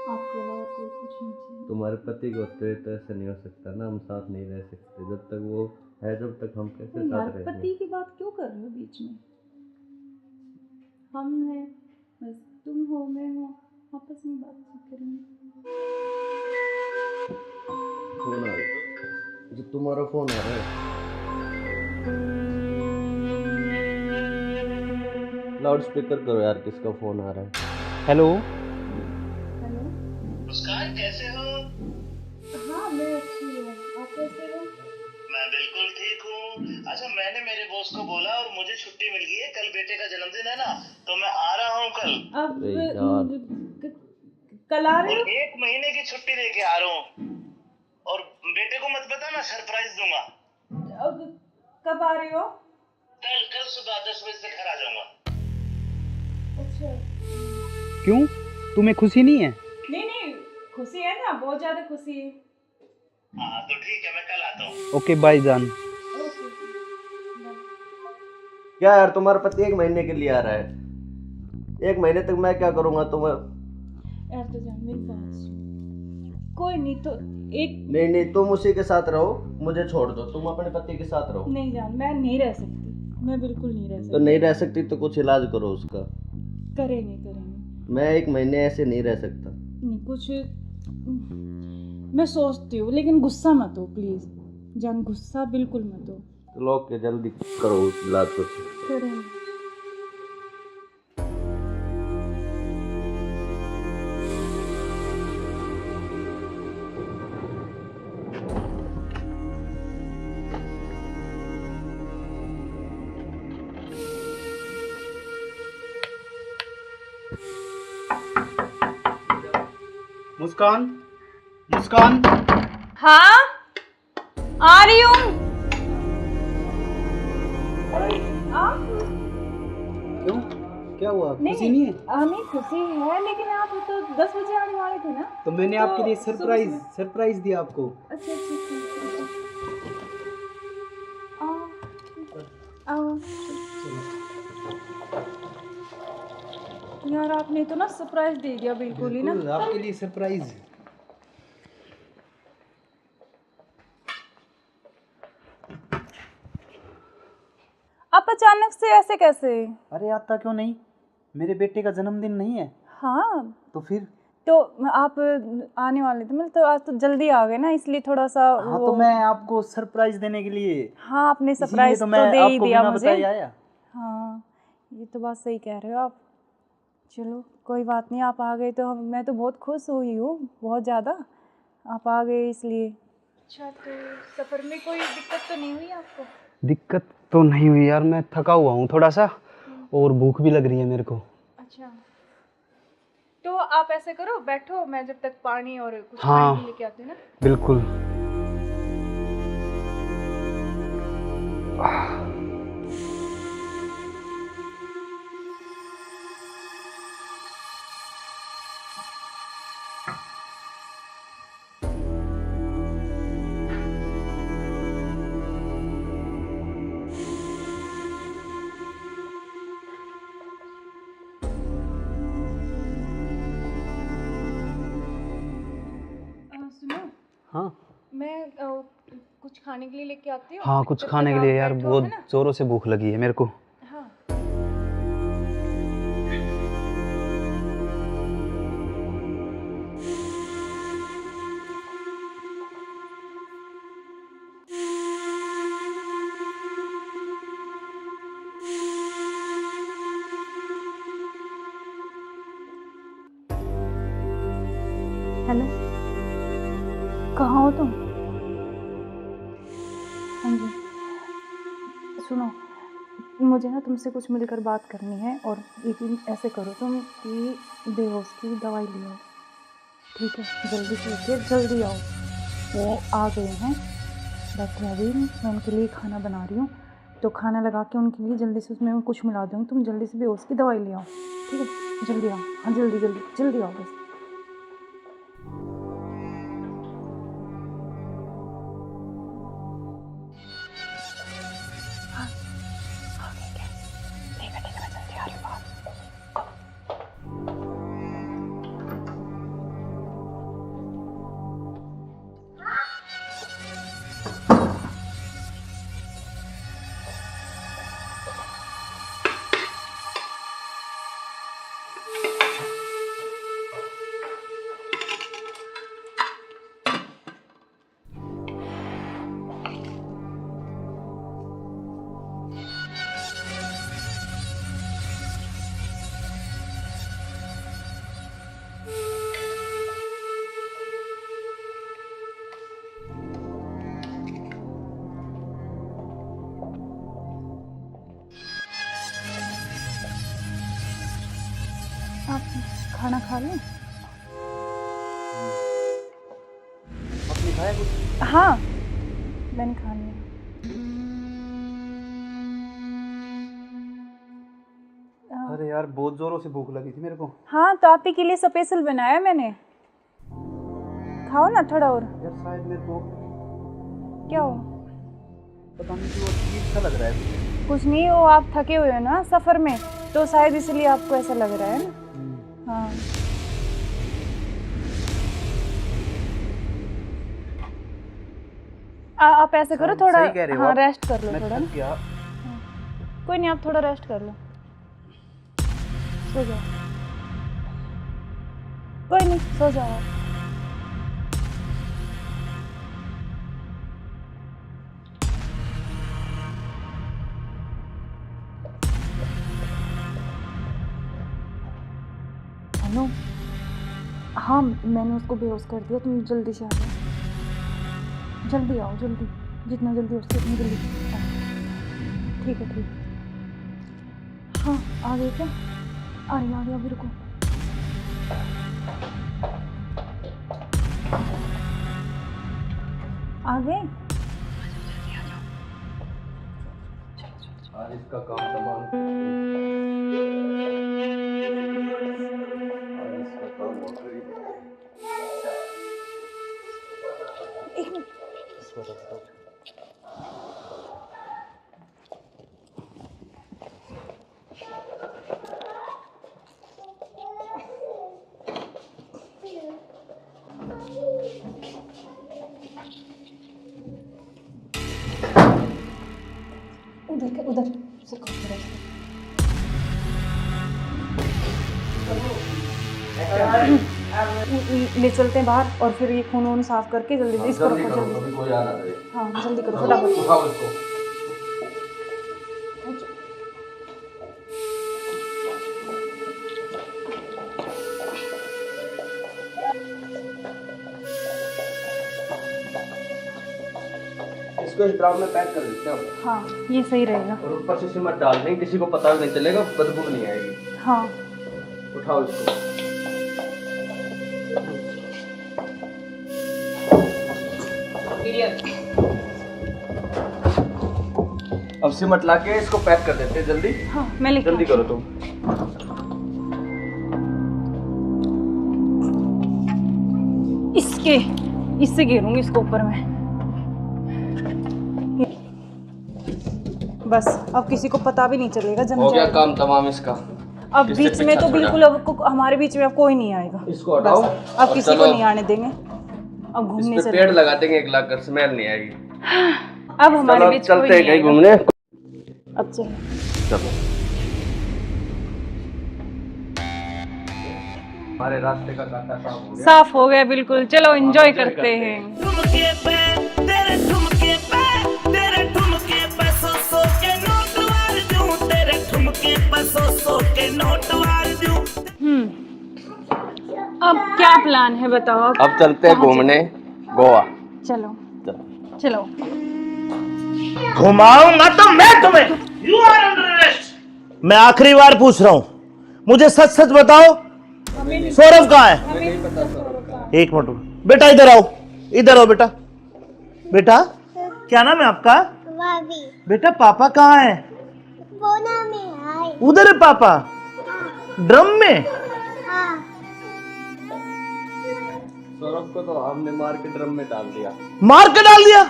आपके अलावा कोई कुछ नहीं चाहिए। तुम्हारे पति को तो ऐसा नहीं हो सकता ना, हम साथ नहीं रह सकते जब तक वो है, जब तक हम कैसे यार साथ रहेंगे? पति की बात क्यों कर रहे हो बीच में? हम हैं, बस तुम हो, मैं हूँ, आपस में बातचीत करेंगे। फोन आ रहा, जो तुम्हारा फोन आ रहा है। लाउड स्पीकर करो यार, किसका फोन आ रहा है? हेलो। हेलो। मुस्कान कैसे हो? हाँ मैं अच्छी हूँ, आप कैसे हो? मैं बिल्कुल ठीक हूँ। अच्छा, मैंने मेरे बॉस को बोला और मुझे छुट्टी मिल गई है। कल बेटे का जन्मदिन है ना, तो मैं आ रहा हूँ कल। अब अरे यार। कल आ रहे और हो? 1 महीने की छुट्टी लेके आ रहा हूँ। और बेटे को मत बताना, सरप्राइज दूंगा। अब कब आ रहे हो? कल सुबह 10 बजे से घर आ जाऊंगा। अच्छा। क्यों, तुम्हें खुशी नहीं है? नहीं खुशी है ना, बहुत ज्यादा खुशी है। हाँ तो ठीक है, मैं कल आता हूँ। ओके बाय जान। ओके। क्या यार, तुम्हारा पति 1 महीने के लिए आ रहा है, 1 महीने तक मैं क्या करूँगा तुम्हें? यार तो जान मेरी बात सुन, कोई नहीं तो एक नहीं, तुम उसी के साथ रहो, मुझे छोड़ दो, तुम अपने पति के साथ रहो। नहीं जान, मैं नहीं रह सकती, मैं बिल्कुल नहीं रह तो सकती। नहीं रह सकती तो कुछ इलाज करो उसका। करेंगे। मैं 1 महीने ऐसे नहीं रह सकता। नहीं कुछ मैं सोचती हूँ, लेकिन गुस्सा मत हो प्लीज जान, गुस्सा बिल्कुल मत हो। चलो ओके, जल्दी करो इलाज कुछ। करेंगे। मुस्कान, मुस्कान। हाँ आ रही हूँ। क्यों, क्या हुआ, खुशी नहीं है? हमें खुशी है, लेकिन आप तो 10 बजे आने वाले थे ना। तो मैंने आपके लिए सरप्राइज दिया आपको। अच्छा आओ। यार आपने तो ना सरप्राइज दे दिया बिल्कुल ही ना। बिल्कुल, आपके लिए सरप्राइज। आप अचानक से ऐसे कैसे? अरे आता क्यों नहीं, मेरे बेटे का जन्मदिन नहीं है? हाँ तो फिर? तो आप आने वाले थे, मतलब तो आज तो जल्दी आ गए ना, इसलिए थोड़ा सा हाँ तो मैं आपको सरप्राइज देने के लिए, हाँ आपने इसीलिए सरप्राइज तो तो मैं दे ही आपको दिया बिना मुझे। बताए आया। हाँ ये तो बात सही कह रहे हो आप। चलो कोई बात नहीं, आप आ गए तो मैं तो बहुत खुश हुई हूँ, बहुत ज़्यादा। आप आ गए इसलिए। अच्छा तो सफ़र में कोई दिक्कत तो नहीं हुई आपको? दिक्कत तो नहीं हुई यार, मैं थका हुआ हूँ थोड़ा सा, और भूख भी लग रही है मेरे को। अच्छा तो आप ऐसे करो, बैठो, मैं जब तक पानी और कुछ हाँ। खाने लेके आती हूँ ना। बिल्कुल। सुनो, हाँ मैं कुछ खाने के लिए लेके आती हूँ। हाँ, कुछ जब खाने तक के लिए आप यार, बैठो, बहुत है ना? जोरों से भूख लगी है मेरे को। हाँ हेलो, कहाँ हो तुम? हाँ जी सुनो, मुझे ना तुमसे कुछ मिलकर बात करनी है, और यकीन ऐसे करो तुम कि बेहोश की दवाई ले आओ, ठीक है? जल्दी से उठिए, जल्दी आओ। वो आ गए हैं, बैठे अभी, मैं उनके लिए खाना बना रही हूँ, तो खाना लगा के उनके लिए जल्दी से उसमें कुछ मिला दूँगी, तुम जल्दी से बेहोश की दवाई ले आओ, ठीक है? जल्दी आओ, हाँ जल्दी जल्दी जल्दी आओ बस। आप खाना खा लें? आपने खाया कुछ? हाँ, मैंने खा लिया। अरे यार बहुत जोरों से भूख लगी थी मेरे को। हाँ, तो आप ही के लिए स्पेशल बनाया मैंने। खाओ ना थोड़ा और। यार शायद मेरे को क्या हो? पता नहीं क्यों अजीब सा लग रहा है मुझे। कुछ नहीं, वो आप थके हुए हो ना सफ़र में, तो शायद इसलिए आपको ऐसा लग रहा है ना। हाँ, आप ऐसे करो सही थोड़ा। कह रहे हो हाँ, आप। रेस्ट कर लो मैं थोड़ा थक ना। गया। कोई नहीं, आप थोड़ा रेस्ट कर लो, सो जाओ। कोई नहीं, सो जाओ आप। हेलो। हाँ, मैंने उसको बेहोश कर दिया, तुम जल्दी से आ जाओ। जल्दी आओ, जल्दी, जितना जल्दी हो सके उतनी जल्दी आओ। ठीक है, ठीक है। हाँ, आ गए क्या? आ रही अभी, रुको। आ गए? आज इसका काम तमाम। आज इसका काम हो गई। एक मिनट। उधर से ले चलते हैं बाहर, और फिर ये खून वून साफ करके जल्दी से इसको रखो जल्दी। अभी कोई आ ना जाए। हाँ, जल्दी करो फटाफट। उठाओ इसको। इसको इस ड्राम में पैक कर देते हैं हाँ, ये सही रहेगा। और ऊपर से सिमट डाल देंगे, किसी को पता भी नहीं चलेगा, बदबू नहीं आएगी। हाँ, उठाओ इसको। अब सिमट ला के इसको पैक कर देते हैं जल्दी। हाँ, मैं लेके जल्दी आती हूँ। करो तुम। इससे गिरूंगी इसको ऊपर में। बस अब किसी को पता भी नहीं चलेगा, जम हो गया जाएगा। काम तमाम इसका। अब इससे बीच में पीछा तो छोड़ा। बिल्कुल अब हमारे बीच में अब कोई नहीं आएगा। इसको हटाओ बस, अब और किसी को चलो। नहीं आने देंगे। अब घूमने इस पे चले। पेड़ लगा देंगे, एक लाख कर स्मेल नहीं आएगी। अब हमारे चलो बीच कोई चलते हैं नहीं कहीं आएगा। घूमने। अब चलो। चलो हमारे रास्ते का कांटा साफ हो गया। साफ हो गया बिल्कुल। चलो एंजॉय करते हैं। ठुमके पे तेरे ठुमके पे तेरे ठुमके पे सौ के नोट वार दूं, तेरे ठुमके पे सौ के नोट वार दूं। अब क्या प्लान है बताओ? अब चलते हैं घूमने गोवा। चलो चलो। चलो। घुमाऊंगा तो मैं तुम्हें। You are under arrest. मैं आखिरी बार पूछ रहा हूं, मुझे सच सच बताओ, सौरभ कहाँ है? एक मिनट बेटा, इधर आओ, इधर आओ बेटा। बेटा क्या नाम है आपका? भाभी बेटा पापा कहाँ है? बोना में आए। उधर है पापा, ड्रम में। हाँ, सौरभ को तो हमने मार के ड्रम में डाल दिया, मार के डाल दिया।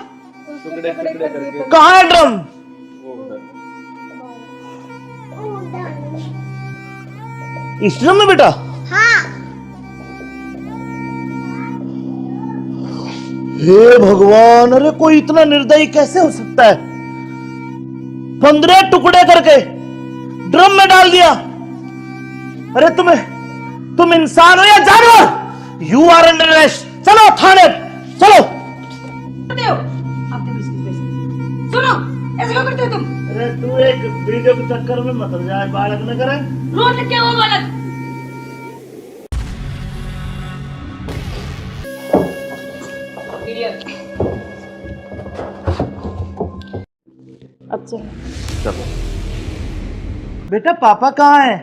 टुकड़े टुकड़े करके। कहाँ है ड्रम? वो उधर। इस ड्रम में बेटा? हाँ, हे भगवान, अरे कोई इतना निर्दयी कैसे हो सकता है? 15 टुकड़े करके ड्रम में डाल दिया। अरे तुम इंसान हो या जानवर? You are under arrest. चलो थाने, चलो। करते हो आप देखो इसकी वजह से। सुनो, ऐसे क्यों करते हो तुम? अरे तू एक वीडियो के चक्कर में मत जाए, बालक न करे। रोड लग क्या हुआ बालक? अब चलो। चलो बेटा पापा कहाँ है?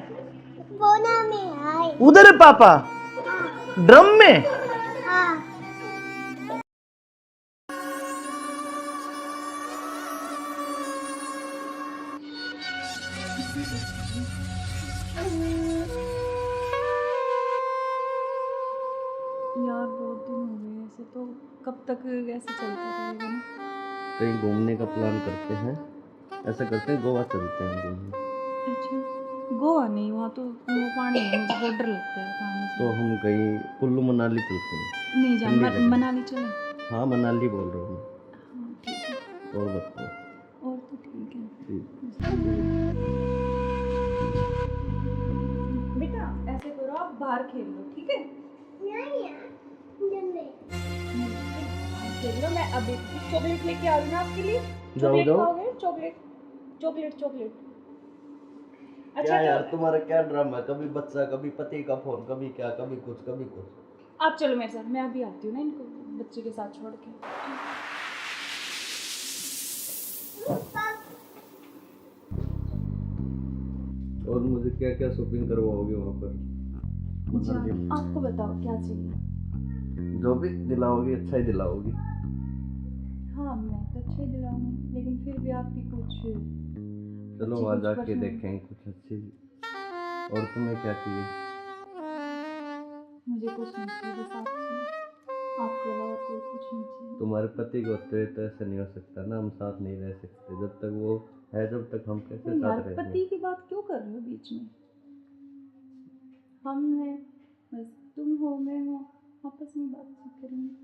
बोना में आए। उधर है पापा ड्रम में। यार बहुत दिन हो गए ऐसे, तो कब तक ऐसे चलता रहेगा ना। कहीं घूमने का प्लान करते हैं, ऐसा करते हैं गोवा चलते हैं घूमने। अच्छा, गोवा नहीं, वहाँ तो वो पानी है, मुझे बहुत डर लगता है पानी से। तो हम कहीं कुल्लू मनाली चलते हैं। नहीं जान, ठंडी जगह। मनाली चले। हाँ मनाली बोल रहा हूँ हाँ ठीक है, मैं। और बताओ। और तो ठीक है। ठीक। बेटा ऐसे करो, आप बाहर खेल लो, ठीक है? खेल लो, मैं अभी चॉकलेट लेके आ रही हूँ आपके लिए। चॉकलेट जाओ। खाओगे? Chocolate chocolate chocolate. क्या यार तो तुम्हारा क्या ड्रामा है, कभी बच्चा, कभी पति का फोन, कभी क्या, कभी कुछ। आप चलो मेरे साथ, मैं अभी आती हूँ ना इनको बच्चे के साथ छोड़ के। और मुझे क्या क्या शॉपिंग करवाओगे वहाँ पर? अच्छा, आपको बताओ क्या चाहिए? जो भी दिलाओगी अच्छा ही दिलाओगी। हाँ मैं तो अच्छे ही दिलाऊंगी, लेकिन फिर भी आपकी कुछ चलो अच्छी वहाँ कुछ जाके पसंद- देखेंगे कुछ अच्छी। और तुम्हें क्या चाहिए? मुझे कुछ नहीं चाहिए, बस आप चाहिए, आपके अलावा कोई कुछ नहीं चाहिए। तुम्हारे पति को होते तो ऐसा नहीं हो सकता ना, हम साथ नहीं रह सकते जब तक वो है, जब तक हम कैसे तो यार साथ रहेंगे? पति की बात क्यों कर रहे हो बीच में? हम हैं, बस तुम हो मैं हूँ, आपस में बातचीत करेंगे।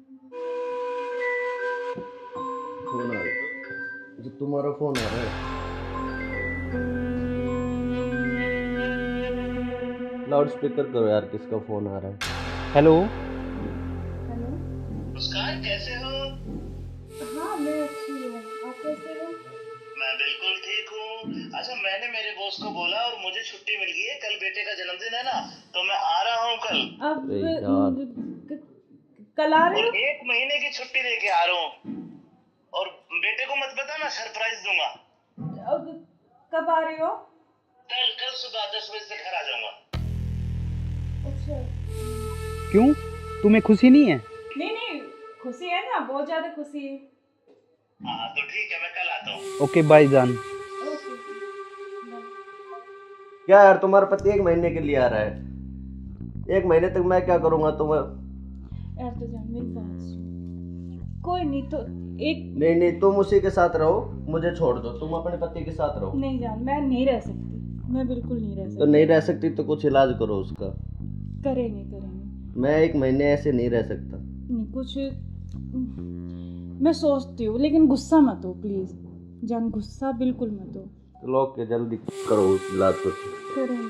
फोन आ रहा, जो तुम्हारा फोन आ रहा है। लाउड स्पीकर करो यार, किसका फोन आ रहा है? हेलो। हेलो। मुस्कान कैसे हो? हाँ मैं अच्छी हूँ, आप कैसे हो? मैं बिल्कुल ठीक हूँ। अच्छा मैंने मेरे बॉस को बोला और मुझे छुट्टी मिल गई है, कल बेटे का जन्मदिन है ना, तो मैं आ रहा हूँ कल। अब अरे यार। कल आ रहे और हो? 1 महीने की छुट्टी लेके आ रहा हूँ। और बेटे को मत बताना, सरप्राइज दूंगा। अब कब आ रहे हो? कल सुबह 10 बजे से घर आ जाऊंगा। अच्छा। क्यों, तुम्हें खुशी नहीं है? नहीं नहीं, खुशी है ना, बहुत ज्यादा खुशी है। हाँ तो ठीक है, मैं कल आता हूँ। ओके बाय जान। ओके। क्या यार तुम्हारा पति 1 महीने के लिए आ रहा है, 1 महीने तक मैं क्या करूँगा तुम्हें? यार तो जान मेरी बात सुन, कोई नहीं तो एक नहीं तुम उसी के साथ रहो, मुझे छोड़ दो, तुम अपने पति के साथ रहो। नहीं जान, मैं नहीं रह सकती, मैं बिल्कुल नहीं रह तो सकती। नहीं रह सकती तो कुछ इलाज करो उसका। करेंगे। मैं 1 महीने ऐसे नहीं रह सकता। नहीं कुछ मैं सोचती हूँ, लेकिन गुस्सा मत हो प्लीज जान, गुस्सा बिल्कुल मत हो। चलो ओके, जल्दी करो इलाज कुछ। करेंगे।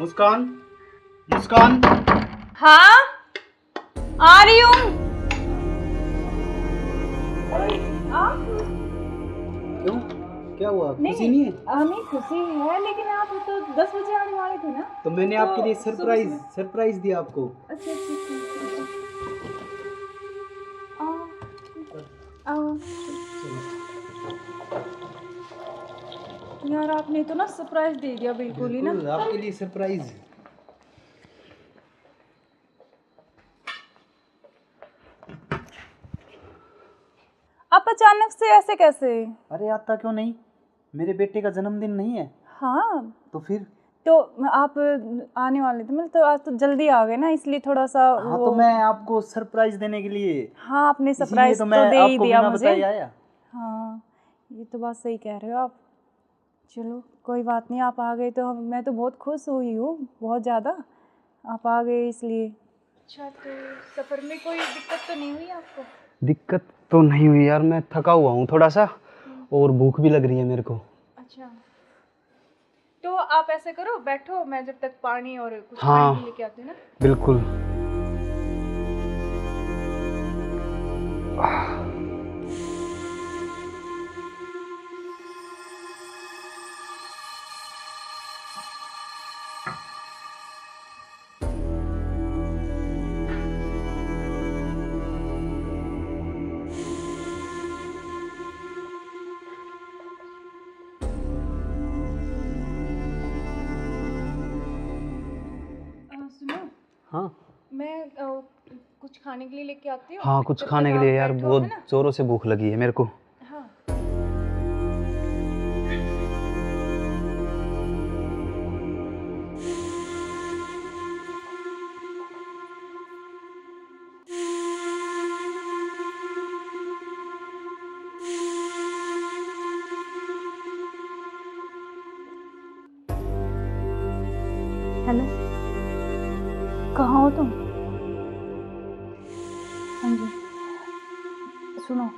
मुस्कान, मुस्कान। हाँ आ रही हूँ। क्यों, क्या हुआ, खुशी नहीं है? नहीं खुशी है, लेकिन आप तो 10 बजे आने वाले थे ना। तो मैंने तो आपके लिए सुबह- सरप्राइज दिया आपको। अच्छा आओ। यार आपने तो ना सरप्राइज दे दिया बिल्कुल ही ना। बिल्कुल, आपके लिए सरप्राइज। आप अचानक से ऐसे कैसे? अरे आता क्यों नहीं, मेरे बेटे का जन्मदिन नहीं है? हाँ तो फिर? तो आप आने वाले थे, मतलब तो आज तो जल्दी आ गए ना, इसलिए थोड़ा सा हाँ तो मैं आपको सरप्राइज देने के लिए, हाँ आपने इसीलिए सरप्राइज तो तो मैं दे ही आपको दिया बिना मुझे। बताए आया। हाँ ये तो बात सही कह रहे हो आप। चलो कोई बात नहीं, आप आ गए तो मैं तो बहुत खुश हुई हूँ, बहुत ज़्यादा, आप आ गए इसलिए। अच्छा तो सफ़र में कोई दिक्कत तो नहीं हुई आपको? दिक्कत तो नहीं हुई यार, मैं थका हुआ हूँ थोड़ा सा, और भूख भी लग रही है मेरे को। अच्छा तो आप ऐसे करो, बैठो, मैं जब तक पानी और कुछ हाँ, पानी लेके आती हूँ ना। बिल्कुल। मैं कुछ खाने के लिए लेके आती हूँ। हाँ कुछ जब खाने तक के लिए आप यार, बैठो, बहुत है ना? जोरों से भूख लगी है मेरे को। हाँ। हेलो, कहाँ हो तुम? हाँ जी, सुनो,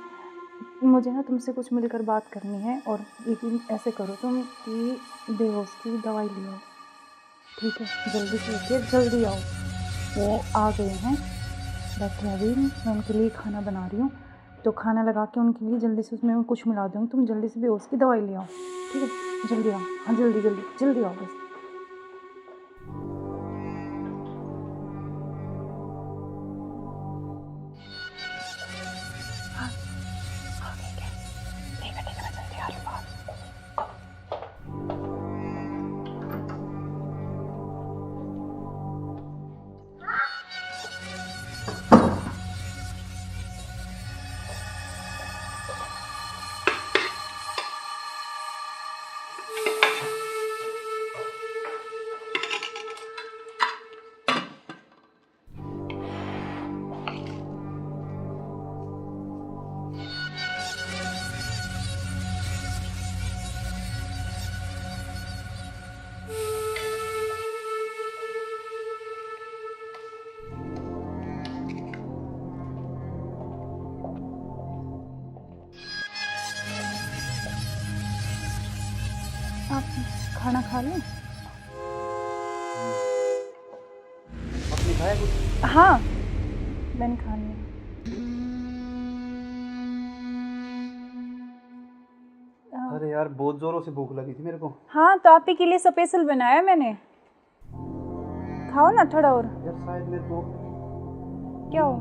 मुझे ना तुमसे कुछ मिलकर बात करनी है। और लेकिन ऐसे करो तुम कि बेहोश की दवाई ले आओ, ठीक है? जल्दी से लेके जल्दी आओ। वो आ गए हैं, बैठे हैं अभी, मैं उनके लिए खाना बना रही हूँ। तो खाना लगा के उनके लिए जल्दी से उसमें कुछ मिला दूँगी। तुम जल्दी से बेहोश की दवाई ले आओ, ठीक है? जल्दी आओ, हाँ जल्दी जल्दी जल्दी आओ बस। आप खाना खा लें? आपने खाया कुछ? हाँ, मैंने खा लिया। अरे यार बहुत जोरों से भूख लगी थी मेरे को। हाँ, तो आप ही के लिए स्पेशल बनाया मैंने। खाओ ना थोड़ा और। यार शायद मेरे को क्या हो?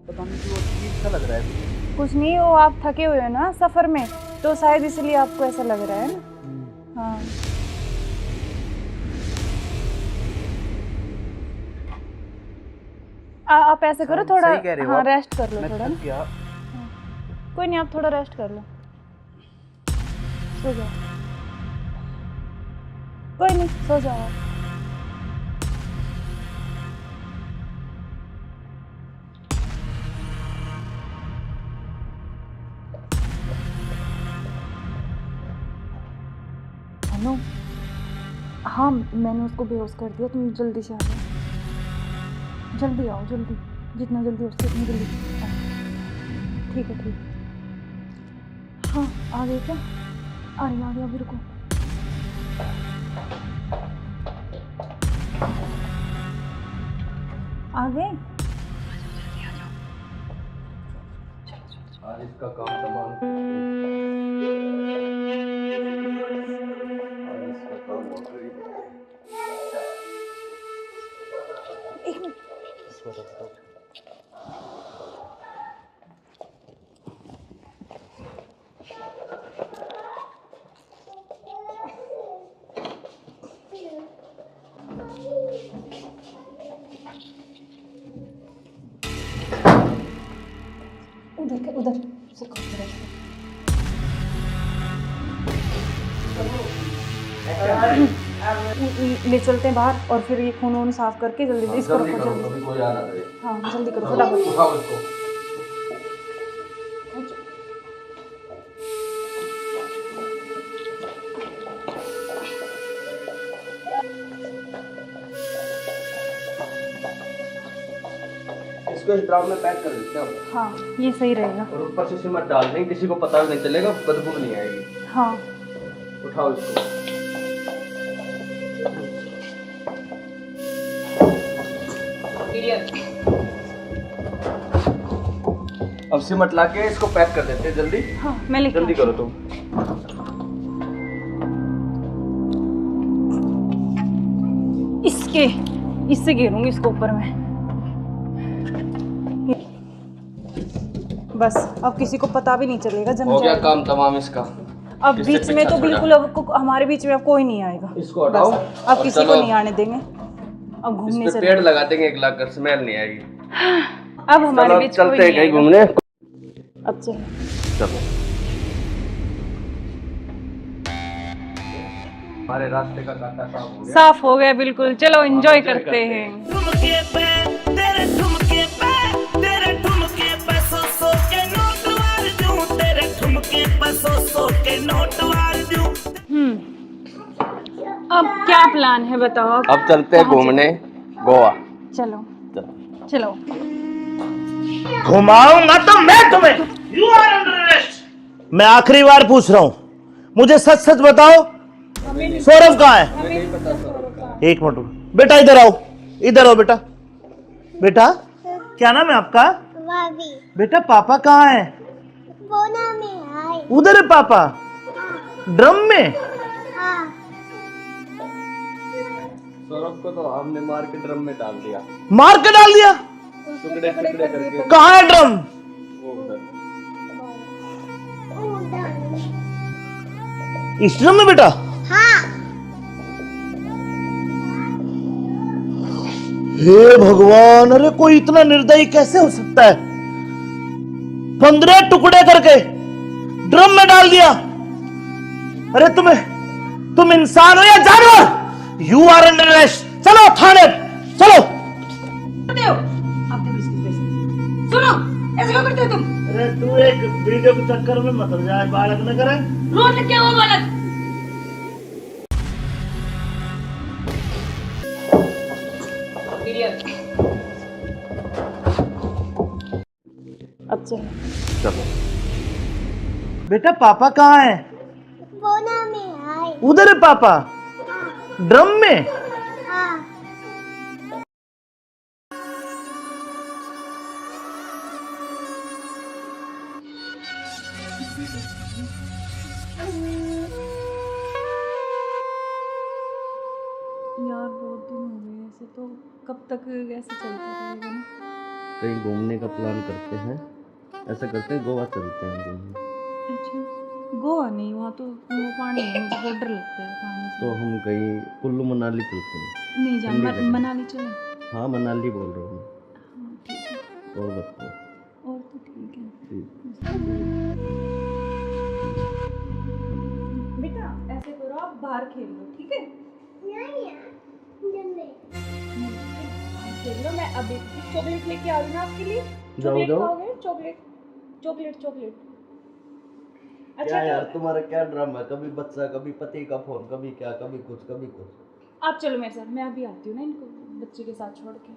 पता नहीं क्यों अजीब सा लग रहा है। कुछ नहीं, वो आप थके हुए हो ना सफ़र में, तो शायद इसलिए आपको ऐसा लग रहा है ना। हाँ। आप ऐसे करो, थोड़ा सही कह रहे हो हाँ आप। रेस्ट कर लो मैं थोड़ा थक ना। गया। कोई नहीं, आप थोड़ा रेस्ट कर लो, सो जाओ। कोई नहीं, सो जाओ आप। हेलो, हाँ मैंने उसको बेहोश कर दिया, तुम जल्दी से आ जाओ, जल्दी आओ, जल्दी, जितना जल्दी हो सके उतनी जल्दी आओ। ठीक है, ठीक है। हाँ आ गए क्या? आ गया, अभी रुको। आ गए? आज इसका काम तमाम। आज इसका काम हो गया। एक मिनट। उधर से ले चलते हैं बाहर, और फिर ये खून वून साफ करके जल्दी इसको रखो, जल्दी। कोई आ ना करे। हाँ जल्दी करो फटाफट। उठाओ इसको। इसको इस ड्राम में पैक कर देते हैं। हाँ ये सही रहेगा। और ऊपर से सिमट डाल देंगे, किसी को पता भी नहीं चलेगा, बदबू नहीं आएगी। हाँ उठाओ इसको। अब सिमट ला के इसको पैक कर देते हैं जल्दी। हाँ मैं लेके जल्दी आती करो तुम। इससे घेरूंगी इसको ऊपर में। बस अब किसी को पता भी नहीं चलेगा, जम हो गया जाएगा। काम तमाम इसका। अब किससे बीच में तो पीछा बिल्कुल अब हमारे बीच में अब कोई नहीं आएगा। इसको हटाओ बस अब और किसी को चलो। नहीं आने देंगे। अब घूमने इस पे चले। पेड़ लगा देंगे 1 लाख का, स्मेल नहीं आएगी। अब हमारे चलो बीच कोई चलते हैं नहीं कहीं आएगा। घूमने। अब चलो। चलो हमारे रास्ते का कांटा साफ हो गया। साफ हो गया बिल्कुल, चलो एंजॉय करते हैं। ठुमके पे तेरे ठुमके पे तेरे ठुमके पे सौ के नोट वार दूं, तेरे ठुमके पे सौ के नोट वार दूं। अब क्या प्लान है बताओ? अब चलते हैं घूमने गोवा। चलो चलो। घुमाऊंगा तो मैं तुम्हें। You are under arrest. मैं आखिरी बार पूछ रहा हूं, मुझे सच सच बताओ, सौरभ कहाँ है? एक मिनट बेटा, इधर आओ, इधर आओ बेटा। बेटा क्या नाम है आपका? बेटा पापा कहाँ है? उधर है पापा, ड्रम में। सौरभ को तो हमने मार के ड्रम में डाल दिया। मार के डाल दिया? टुकड़े टुकड़े करके। कहाँ है ड्रम? वो उधर। इस ड्रम में बेटा? हे भगवान, अरे कोई इतना निर्दयी कैसे हो सकता है? 15 टुकड़े करके ड्रम में डाल दिया। अरे तुम इंसान हो या जानवर? You are under arrest. चलो थाने, चलो। करते हो? आप देखो इसके पैसे। सुनो, ऐसे क्यों करते हो तुम? अरे तू एक वीडियो के चक्कर में मत हो जाए, बालक न करे। रोड क्या वो बालक? अब चलो। चलो बेटा पापा कहाँ है? उधर है पापा, ड्रम में। यार बहुत दिन हो गए ऐसे, तो कब तक ऐसे चलता रहेगा ना? कहीं घूमने का प्लान करते हैं। ऐसा करते हैं गोवा चलते हैं घूमने। अच्छा गोवा नहीं, वहाँ तो वो पानी है, मुझे बहुत डर लगता है पानी से। तो हम कहीं कुल्लू मनाली चलते हैं। नहीं जान, ठंडी जगह। मनाली चले। हाँ मनाली बोल रहा हूँ हाँ ठीक है, मैं। और बताओ। और तो ठीक है। ठीक। बेटा ऐसे करो, आप बाहर खेल लो, ठीक है? खेल लो, मैं अभी चॉकलेट लेके आ रही हूँ आपके लिए। चॉकलेट जाओ। खाओगे? Chocolate chocolate chocolate. क्या अच्छा यार तो तुम्हारा क्या ड्रामा है? कभी बच्चा, कभी पति का फोन, कभी क्या, कभी कुछ कभी कुछ। आप चलो मेरे साथ, मैं अभी आती हूँ ना इनको बच्चे के साथ छोड़ के।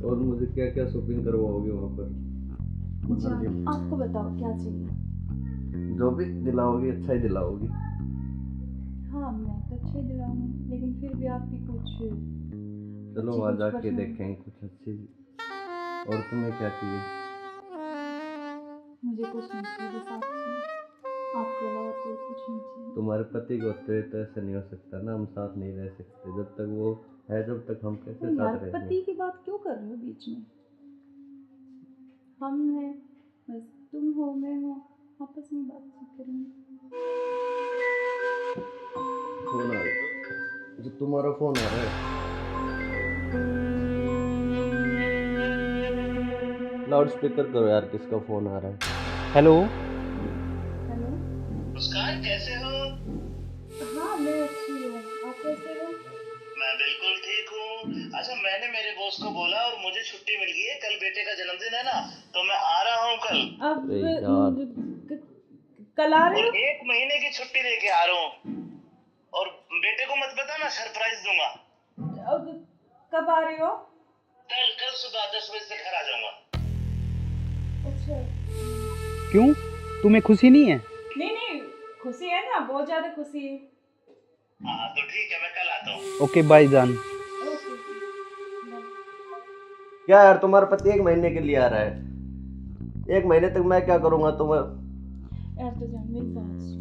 और मुझे क्या क्या शॉपिंग करवाओगे वहाँ पर? आपको बताओ क्या चाहिए? जो भी दिलाओगी अच्छा ही दिलाओगी। हाँ मैं तो अच्छे दिलाऊंगी, लेकिन फिर भी आपकी कुछ चलो अच्छी वहाँ कुछ जाके पसंद। देखेंगे कुछ अच्छी। और तुम्हें क्या चाहिए? मुझे कुछ नहीं चाहिए, बस आप चाहिए, आपके अलावा कोई कुछ नहीं चाहिए। तुम्हारे पति को होते तो ऐसा नहीं हो सकता ना, हम साथ नहीं रह सकते। जब तक वो है, जब तक हम कैसे यार साथ रहेंगे? पति की बात क्यों कर रहे हो बीच में? हम हैं, बस तुम हो मैं हूँ, आपस में बातचीत करेंगे। फोन आ रहा, जो तुम्हारा फोन आ रहा है। लाउड स्पीकर करो यार, किसका फोन आ रहा है? हेलो। हेलो। मुस्कान कैसे हो? हाँ मैं अच्छी हूँ, आप कैसे हो? मैं बिल्कुल ठीक हूँ। अच्छा मैंने मेरे बॉस को बोला और मुझे छुट्टी मिल गई है, कल बेटे का जन्मदिन है ना, तो मैं आ रहा हूँ कल। अब अरे यार। कल आ रहे और हो? 1 महीने की छुट्टी लेके आ रहा हूँ। और बेटे को मत बता, मैं सरप्राइज दूंगा। अब कब आ रहे हो? कल सुबह 10 बजे से घर आ जाऊंगा। अच्छा क्यों, तुम्हें खुशी नहीं है? नहीं खुशी है ना, बहुत ज्यादा खुशी है। हाँ तो ठीक है, मैं कल आता हूँ। ओके बाय जान। क्या यार तुम्हारा पति 1 महीने के लिए आ रहा है? 1 महीने तक मैं क्या करूँगा तुम्हें? यार तो जान मेरी बात सुन,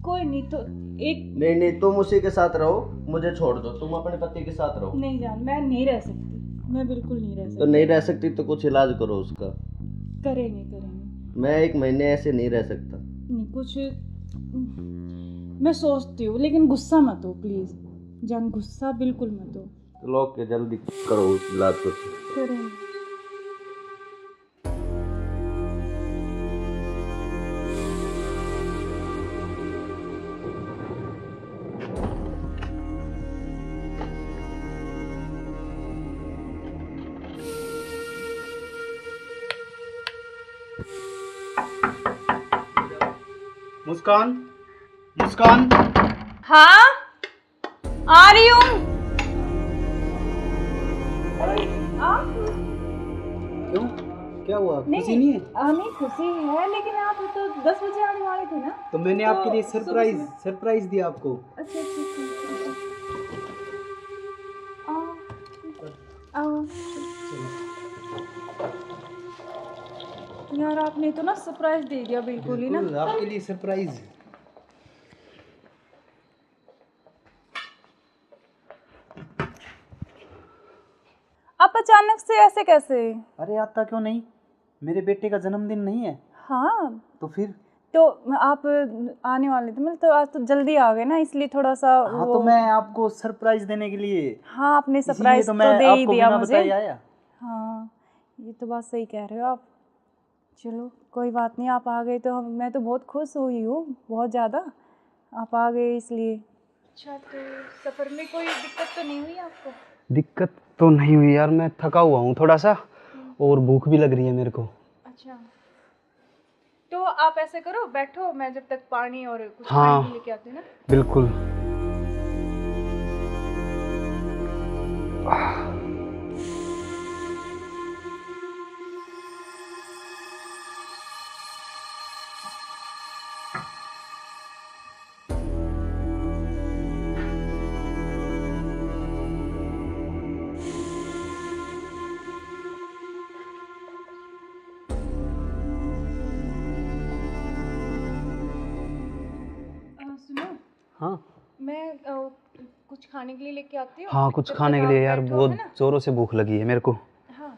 कोई नहीं तो एक नहीं तुम उसी के साथ रहो, मुझे छोड़ दो। तुम अपने पति के साथ रहो। नहीं जान, मैं नहीं रह सकती, मैं बिल्कुल नहीं रह तो सकती। नहीं रह सकती तो कुछ इलाज करो उसका। करेंगे मैं 1 महीने ऐसे नहीं रह सकता। नहीं कुछ मैं सोचती हूँ, लेकिन गुस्सा मत हो प्लीज़ जान, गुस्सा बिल्कुल मत हो। चलो ओके, जल्दी करो उस इलाज को। करें। मुस्कान, मुस्कान। हाँ आ रही हूँ। क्यों, क्या हुआ? खुशी नहीं है? नहीं खुशी है, लेकिन आप तो 10 बजे आने वाले थे ना। तो मैंने तो आपके लिए सरप्राइज सुबह- सरप्राइज दिया आपको। अच्छा अच्छा अच्छा, आओ। यार आपने तो ना सरप्राइज दे दिया बिल्कुल ही ना। बिल्कुल, आपके लिए सरप्राइज। आप अचानक से ऐसे कैसे? अरे आता क्यों नहीं, मेरे बेटे का जन्मदिन नहीं है? हाँ तो फिर? तो आप आने वाले थे, मतलब तो आज तो जल्दी आ गए ना, इसलिए थोड़ा सा हाँ तो मैं आपको सरप्राइज देने के लिए, हाँ आपने इसीलिए सरप्राइज तो तो मैं दे ही आपको दिया बिना मुझे। बताए आया। हाँ ये तो बात सही कह रहे हो आप। चलो कोई बात नहीं, आप आ गए तो मैं तो बहुत खुश हुई हूँ, बहुत ज़्यादा। आप आ गए इसलिए। अच्छा तो सफ़र में कोई दिक्कत तो नहीं हुई आपको? दिक्कत तो नहीं हुई यार, मैं थका हुआ हूँ थोड़ा सा, और भूख भी लग रही है मेरे को। अच्छा तो आप ऐसे करो, बैठो, मैं जब तक पानी और कुछ हाँ, खाने के लेके आती हूँ ना। बिल्कुल। सुनो, हाँ मैं कुछ खाने के लिए लेके आती हूँ। हाँ, कुछ जब खाने तक के आप लिए यार, बैठो, बहुत है ना? जोरों से भूख लगी है मेरे को। हाँ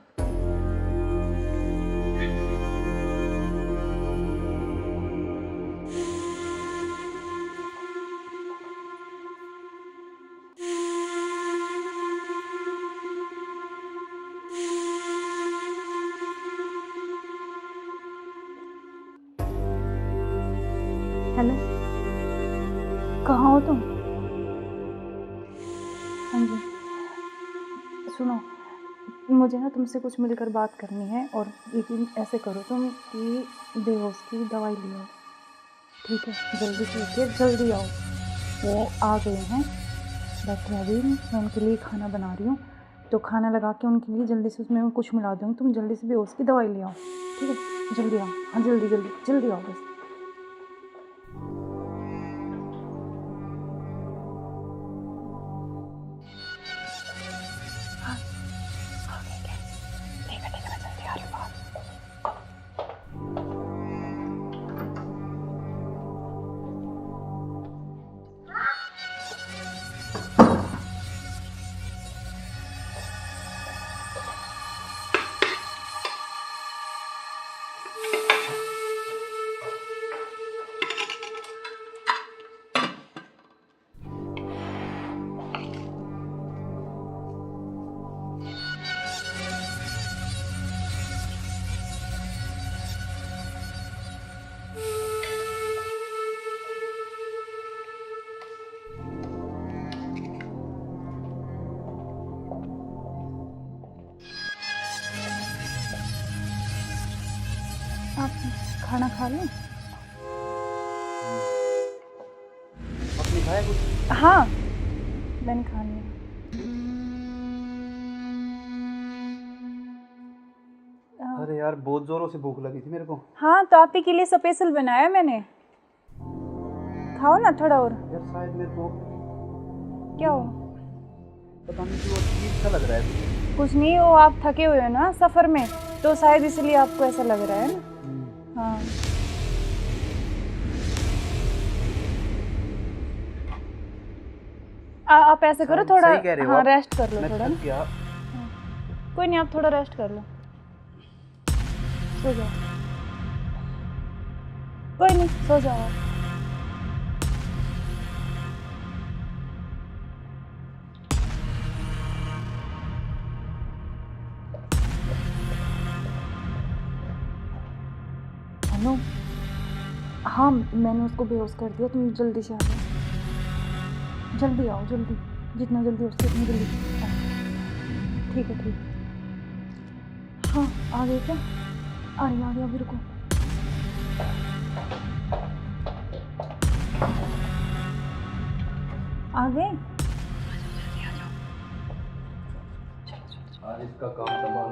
हेलो, कहाँ हो तुम? हाँ जी सुनो, मुझे ना तुमसे कुछ मिलकर बात करनी है, और लेकिन ऐसे करो तुम कि बेहोश की दवाई ले आओ, ठीक है? जल्दी से लेके जल्दी आओ। वो आ गए हैं, बैठे अभी, मैं उनके लिए खाना बना रही हूँ, तो खाना लगा के उनके लिए जल्दी से उसमें कुछ मिला दूँगी। तुम जल्दी से बेहोश की दवाई ले आओ, ठीक है? जल्दी आओ, हाँ जल्दी जल्दी जल्दी आओ बस। आप खाना खा लें? आपने खाया कुछ? हाँ मैंने खा लिया। अरे यार, बहुत जोरों से भूख लगी थी मेरे को। हाँ तो आप ही के लिए स्पेशल बनाया मैंने, खाओ ना थोड़ा और। यार शायद मेरे को क्या हो? पता नहीं क्यों अजीब सा लग रहा है। कुछ नहीं, वो आप थके हुए हो ना सफ़र में, तो शायद इसलिए आपको ऐसा लग रहा है ना। हाँ आप ऐसे करो, थोड़ा सही कह रहे हो हाँ आप। रेस्ट कर लो मैं थोड़ा थक ना। गया। कोई नहीं, आप थोड़ा रेस्ट कर लो, सो जाओ। कोई नहीं, सो जाओ आप। हेलो। हाँ, मैंने उसको बेहोश कर दिया, तुम जल्दी से आ जाओ, जल्दी आओ, जल्दी, जितना जल्दी हो सके उतनी जल्दी आओ। ठीक है, ठीक है। हाँ, आ गए क्या? आ रही, अभी रुको। आ गए? आज इसका काम तमाम।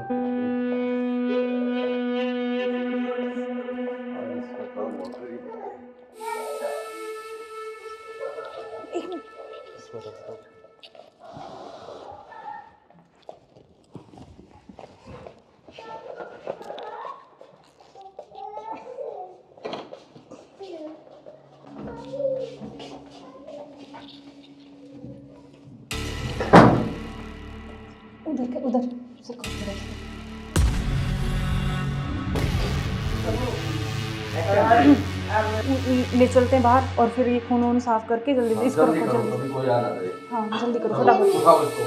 आज इसका काम हो गया। एक मिनट। उधर से ले चलते हैं बाहर और फिर ये खून वून साफ करके जल्दी से इसको रखो, जल्दी। कोई आ ना जाए। हाँ, जल्दी करो फटाफट। उठाओ इसको।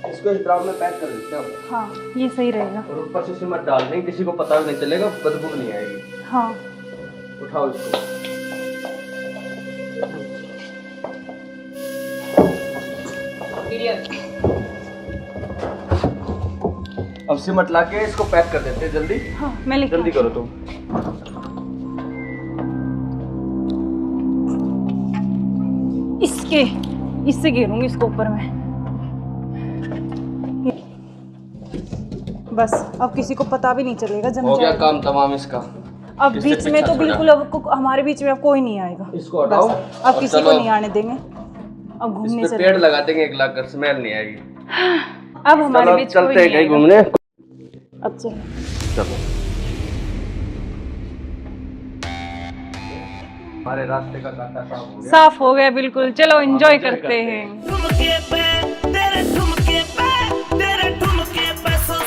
इसको इस ड्राम में पैक कर देते हैं। हाँ, ये सही रहेगा। और ऊपर से सिमट डाल देंगे, किसी को पता भी नहीं चलेगा, बदबू नहीं आएगी। हाँ, उठाओ इसको। अब सिमट ला के इसको पैक कर देते हैं जल्दी। हाँ, मैं लेके जल्दी आती करो हूँ। तुम। इससे घेरूंगी इसको ऊपर में। बस अब किसी को पता भी नहीं चलेगा, जम हो गया जाएगा। काम तमाम इसका। अब इससे बीच में पीछा तो छोड़ा। बिल्कुल अब हमारे बीच में अब कोई नहीं आएगा। इसको हटाओ बस, अब और किसी को चलो। नहीं आने देंगे। अब घूमने इस पे चले। पेड़ लगा देंगे, एक लाख कर स्मेल नहीं आएगी। अब हमारे चलो बीच चलते कोई हैं नहीं कहीं आएगा। घूमने। अब चलो। चलो हमारे रास्ते का कांटा साफ हो गया। साफ हो गया बिल्कुल। चलो एंजॉय करते हैं। ठुमके पे तेरे ठुमके पे तेरे ठुमके पे सौ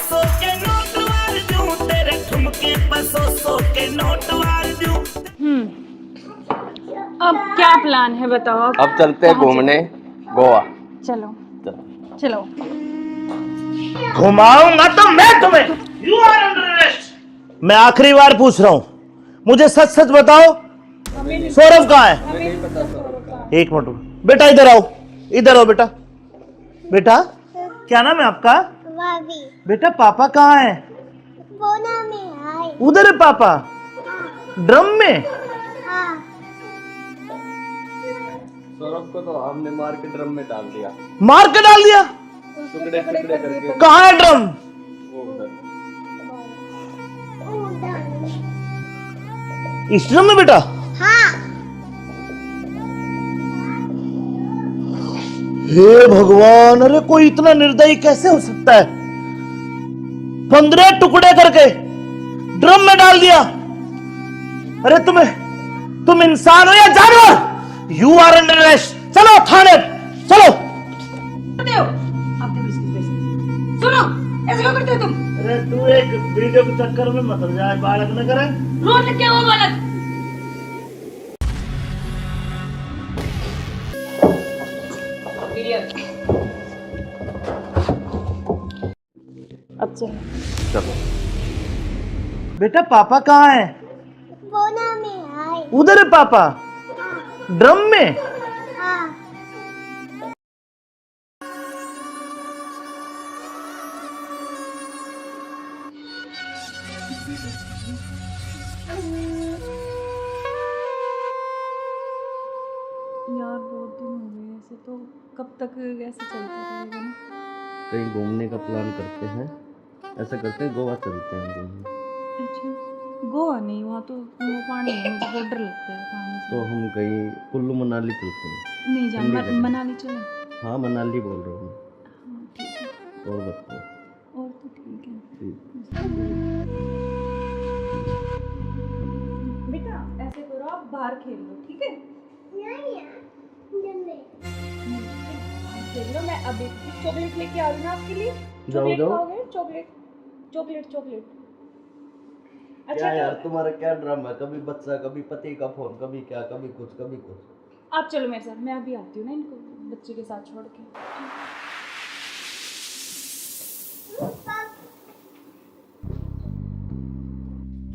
के नोट वार दूं, तेरे ठुमके पे सौ के नोट वार दूं। अब क्या प्लान है बताओ? अब चलते हैं घूमने गोवा। चलो चलो। घुमाऊंगा तो मैं तुम्हें। You are under arrest. मैं आखिरी बार पूछ रहा हूं, मुझे सच सच बताओ, सौरभ कहाँ है? एक मिनट बेटा, इधर आओ, इधर आओ बेटा। बेटा क्या नाम है आपका? भाभी बेटा पापा कहाँ है? बोना में आए। उधर है पापा, ड्रम में। हाँ, सौरभ को तो हमने मार के ड्रम में डाल दिया, मार के डाल दिया। टुकड़े टुकड़े करके। कहाँ है ड्रम? वो उधर। इस ड्रम में बेटा? हाँ, हे भगवान, अरे कोई इतना निर्दयी कैसे हो सकता है? 15 टुकड़े करके ड्रम में डाल दिया। अरे तुम इंसान हो या जानवर? You are under arrest. चलो थाने, चलो। करते हो आप देखो इसके पैसे। सुनो, ऐसे क्यों करते हो तुम? अरे तू एक वीडियो के चक्कर में मत जाए, बालक न करे। रोड लिख के वो बालक। अब चलो। चलो बेटा पापा कहाँ है? बोना में आए। उधर है पापा, ड्रम में। हाँ, यार बहुत दिन हो गए ऐसे, तो कब तक ऐसे चलता रहेगा ना? कहीं घूमने का प्लान करते हैं, ऐसा करते हैं गोवा चलते हैं घूमने। अच्छा, गोवा नहीं, वहाँ तो वो पानी है, मुझे बहुत डर लगता है पानी से। तो हम कहीं कुल्लू मनाली चलते हैं। नहीं जान, ठंडी जगह। मनाली चले। हाँ मनाली बोल रहा हूँ। हाँ ठीक है, और बताओ। और तो ठीक है। ठीक। बेटा ऐसे करो, आप बाहर खेल लो, ठीक है? खेल लो, मैं अभी चॉकलेट लेके आ रही हूँ आपके लिए। जाओ, चॉकलेट जाओ। खाओगे? Chocolate chocolate chocolate. क्या यार तुम्हारा क्या ड्रामा है? कभी बच्चा, कभी पति का फोन, कभी क्या, कभी कुछ कभी कुछ। आप चलो मेरे साथ, मैं अभी आती हूँ ना इनको बच्चे के साथ छोड़ के।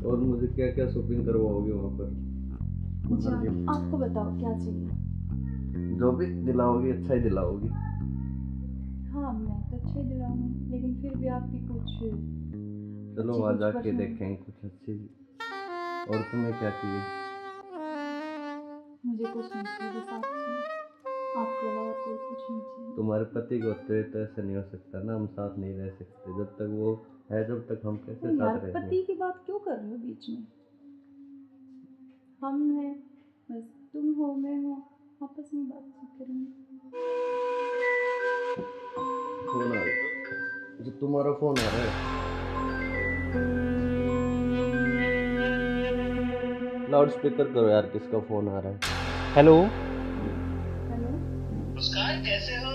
और मुझे क्या क्या शॉपिंग करवाओगे वहाँ पर? जान, आपको बताओ क्या चाहिए? जो भी दिलाओगी अच्छा ही दिलाओगी। हाँ मैं तो अच्छा ही दिलाऊंगी, लेकिन फिर भी आपकी कुछ चलो अच्छी वहाँ कुछ जाके पसंद- देखेंगे कुछ अच्छी। और तुम्हें क्या चाहिए? मुझे कुछ नहीं चाहिए, बस आप चाहिए। आपके अलावा कोई कुछ नहीं चाहिए। तुम्हारे पति को तो ऐसा नहीं हो सकता ना, हम साथ नहीं रह सकते जब तक वो है, जब तक हम कैसे तो यार साथ रहेंगे? पति की बात क्यों कर रहे हो बीच में? हम हैं, बस तुम हो मैं हूँ, आपस में बातचीत करेंगे। फोन आ रहा, जो तुम्हारा फोन आ रहा है। लाउड स्पीकर करो यार, किसका फोन आ रहा है? हेलो। हेलो। मुस्कान कैसे हो?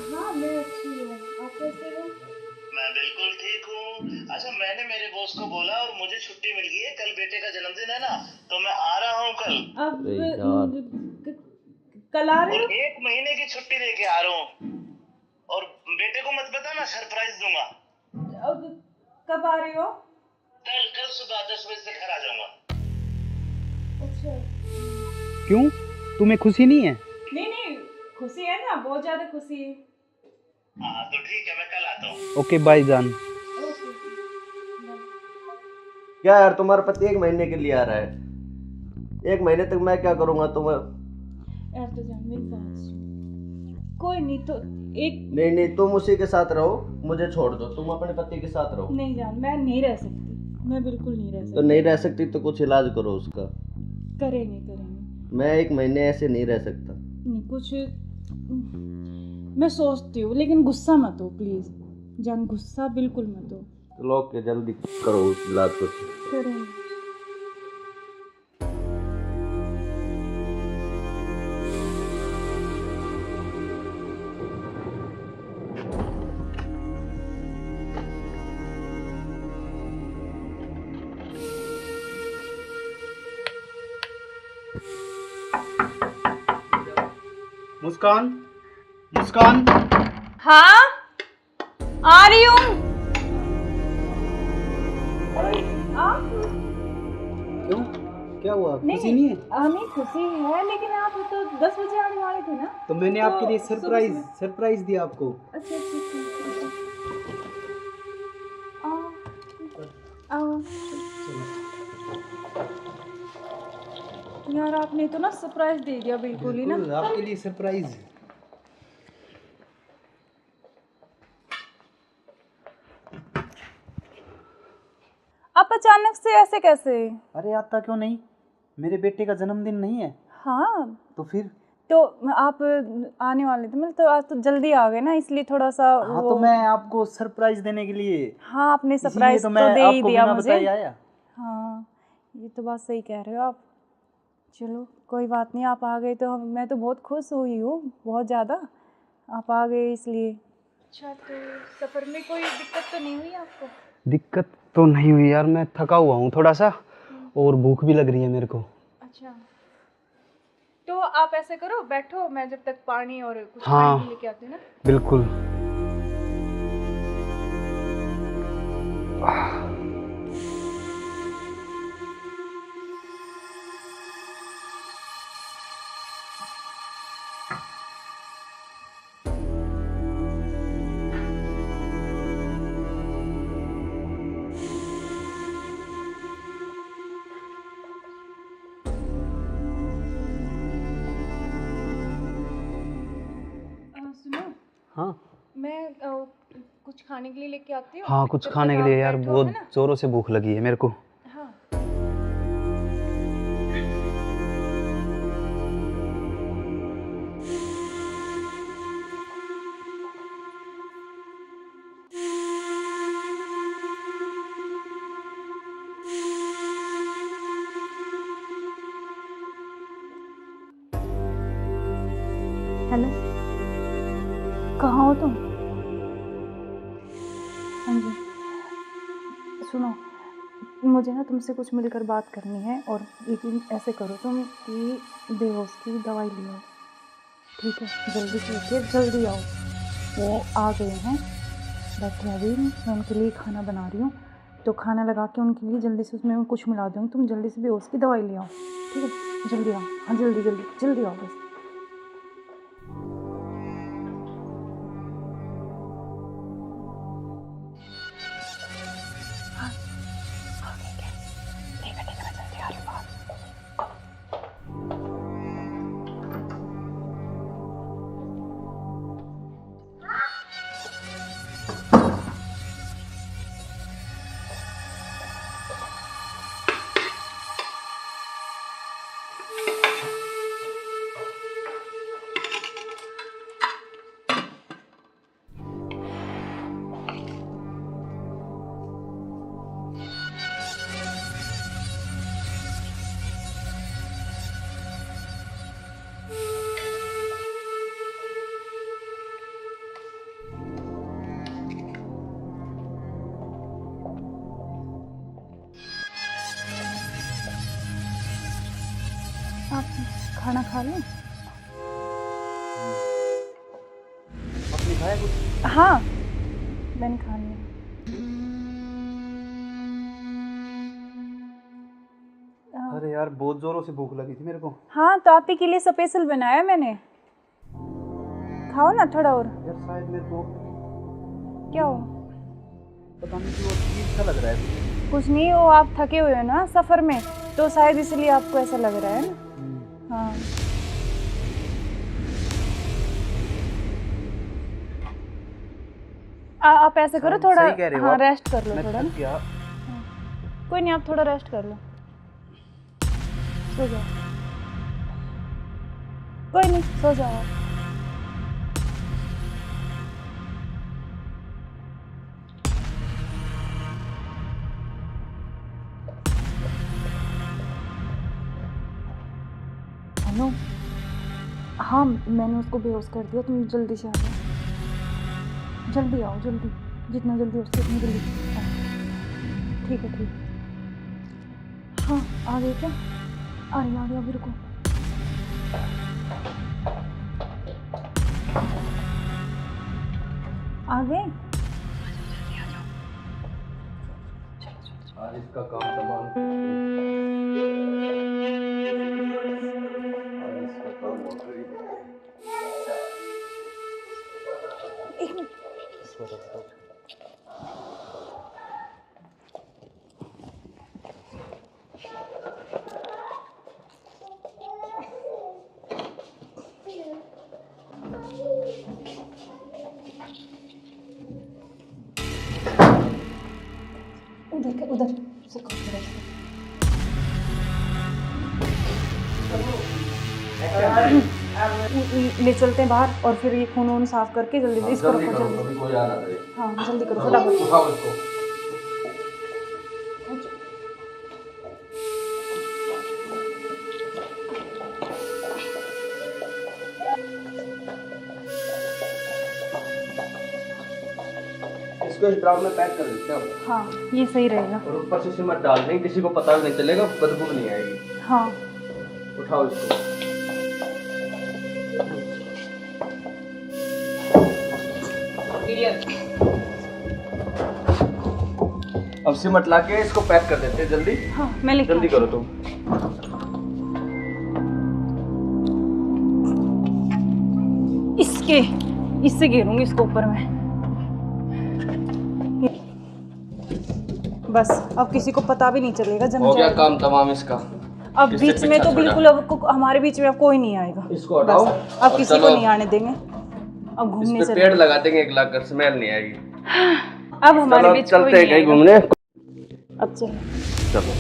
हाँ मैं अच्छी हूँ, आप कैसे हो? मैं बिल्कुल ठीक हूँ। अच्छा मैंने मेरे बॉस को बोला और मुझे छुट्टी मिल गई है, कल बेटे का जन्मदिन है ना, तो मैं आ रहा हूँ कल। अब अरे यार। कल आ रहे और हो? 1 महीने की छुट्टी लेके आ रहा हूँ। और बेटे को मत बताना, सरप्राइज दूंगा। अब कब आ रहे हो? कल सुबह 10 बजे से घर आ जाऊंगा। अच्छा। क्यों, तुम्हें खुशी नहीं है? नहीं खुशी है ना, बहुत ज्यादा खुशी है। हाँ तो ठीक है, मैं कल आता हूँ। ओके बाय जान। ओके। क्या यार तुम्हारा पति 1 महीने के लिए आ रहा है? 1 महीने तक मैं क्या करूँगा तुम्हें? यार तो जान मेरी बात सुन, कोई नहीं तो एक नहीं तुम उसी के साथ रहो, मुझे छोड़ दो, तुम अपने पति के साथ रहो। नहीं जान, मैं नहीं रह सकती, मैं बिल्कुल नहीं रह तो सकती। नहीं रह सकती तो कुछ इलाज करो उसका। करेंगे। मैं 1 महीने ऐसे नहीं रह सकता। नहीं कुछ मैं सोचती हूँ, लेकिन गुस्सा मत हो प्लीज जान, गुस्सा बिल्कुल मत हो। चलो ओके, जल्दी करो उस इलाज को। करेंगे। मुस्कान, मुस्कान। हाँ आ रही हूँ। क्यों, क्या हुआ, खुशी नहीं है? नहीं खुशी है, लेकिन आप तो 10 बजे आने वाले थे ना। तो मैंने आपके लिए सरप्राइज दिया आपको। अच्छा आओ। यार आपने तो ना सरप्राइज दे दिया बिल्कुल ही ना। बिल्कुल, आपके लिए सरप्राइज। आप अचानक से ऐसे कैसे? अरे आता क्यों नहीं, मेरे बेटे का जन्मदिन नहीं है? हाँ तो फिर? तो आप आने वाले थे, मतलब तो आज तो जल्दी आ गए ना, इसलिए थोड़ा सा हाँ तो मैं आपको सरप्राइज देने के लिए। हाँ आपने इसीलिए सरप्राइज तो तो मैं दे ही आपको दिया बिना मुझे। बताए आया। हाँ ये तो बात सही कह रहे हो आप। चलो कोई बात नहीं, आप आ गए तो मैं तो बहुत खुश हुई हूँ, बहुत ज़्यादा। आप आ गए इसलिए। अच्छा तो सफ़र में कोई दिक्कत तो नहीं हुई आपको? दिक्कत तो नहीं हुई यार, मैं थका हुआ हूँ थोड़ा सा, और भूख भी लग रही है मेरे को। अच्छा तो आप ऐसे करो, बैठो, मैं जब तक पानी और कुछ हाँ। खाने के लेके आती हूँ ना। बिल्कुल। सुनो, हाँ मैं कुछ खाने के लिए लेके आती हूँ। हाँ, कुछ जब खाने तक के आप लिए यार, बैठो, बहुत है ना? जोरों से भूख लगी है मेरे को। हाँ हेलो, कहाँ हो तुम? हाँ जी सुनो, मुझे ना तुमसे कुछ मिलकर बात करनी है, और लेकिन ऐसे करो तुम कि बेहोश की दवाई ले आओ, ठीक है? जल्दी से लेके जल्दी आओ। वो आ गए हैं, बैठे अभी, मैं उनके लिए खाना बना रही हूँ, तो खाना लगा के उनके लिए जल्दी से उसमें कुछ मिला दूँगी। तुम जल्दी से बेहोश की दवाई ले आओ, ठीक है? जल्दी आओ, हाँ जल्दी जल्दी जल्दी आओ बस। आप खाना खा लें? आपने खाया कुछ? हाँ, मैंने खा लिया। अरे यार बहुत जोरों से भूख लगी थी मेरे को। हाँ, तो आप ही के लिए स्पेशल बनाया मैंने, खाओ ना थोड़ा और। यार शायद मेरे को क्या हो? पता नहीं क्यों अजीब सा लग रहा है। कुछ नहीं, वो आप थके हुए हो ना सफ़र में, तो शायद इसलिए आपको ऐसा लग रहा है ना। हाँ, आप ऐसे करो, थोड़ा सही कह रहे हो हाँ आप। रेस्ट कर लो मैं थोड़ा थक ना। गया। कोई नहीं, आप थोड़ा रेस्ट कर लो, सो जाओ। कोई नहीं, सो जाओ आप। हेलो, हाँ मैंने उसको बेहोश कर दिया, तुम जल्दी से आ जाओ, जल्दी आओ, जल्दी, जितना जल्दी हो सके उतनी जल्दी आओ। ठीक है, ठीक है। हाँ, आ गए क्या? आ रही अभी, रुको। आ गए? आज इसका काम तमाम। आज इसका काम हो गई। एक मिनट। उधर उधर से करो, उधर से। ले चलते हैं बाहर, और फिर ये खून वून साफ करके जल्दी इसको रखो, जल्दी। कोई आ रहा है। हाँ जल्दी करो फटाफट। उठाओ इसको। इसको इस ड्राम में पैक कर देते हैं। हाँ ये सही रहेगा। और ऊपर से सिमट डाल देंगे, किसी को पता भी नहीं चलेगा, बदबू नहीं आएगी। हाँ उठाओ इसको। अब सिमट ला के इसको पैक कर देते हैं जल्दी। हाँ मैं लेके जल्दी आती करो तुम। इससे घेरूंगी इसको ऊपर में। बस अब किसी को पता भी नहीं चलेगा, जम हो गया जाएगा। काम तमाम इसका। अब किससे बीच में पीछा तो छोड़ा? बिल्कुल अब हमारे बीच में अब कोई नहीं आएगा। इसको हटाओ। बस, अब और किसी को चलो, नहीं आने देंगे। अब घूमने इस पे चले, पेड़ लगा देंगे, एक लाख स्मेल नहीं आएगी। अब हमारे चलो बीच कोई चलते हैं नहीं कहीं आएगा। घूमने। अब चलो। चलो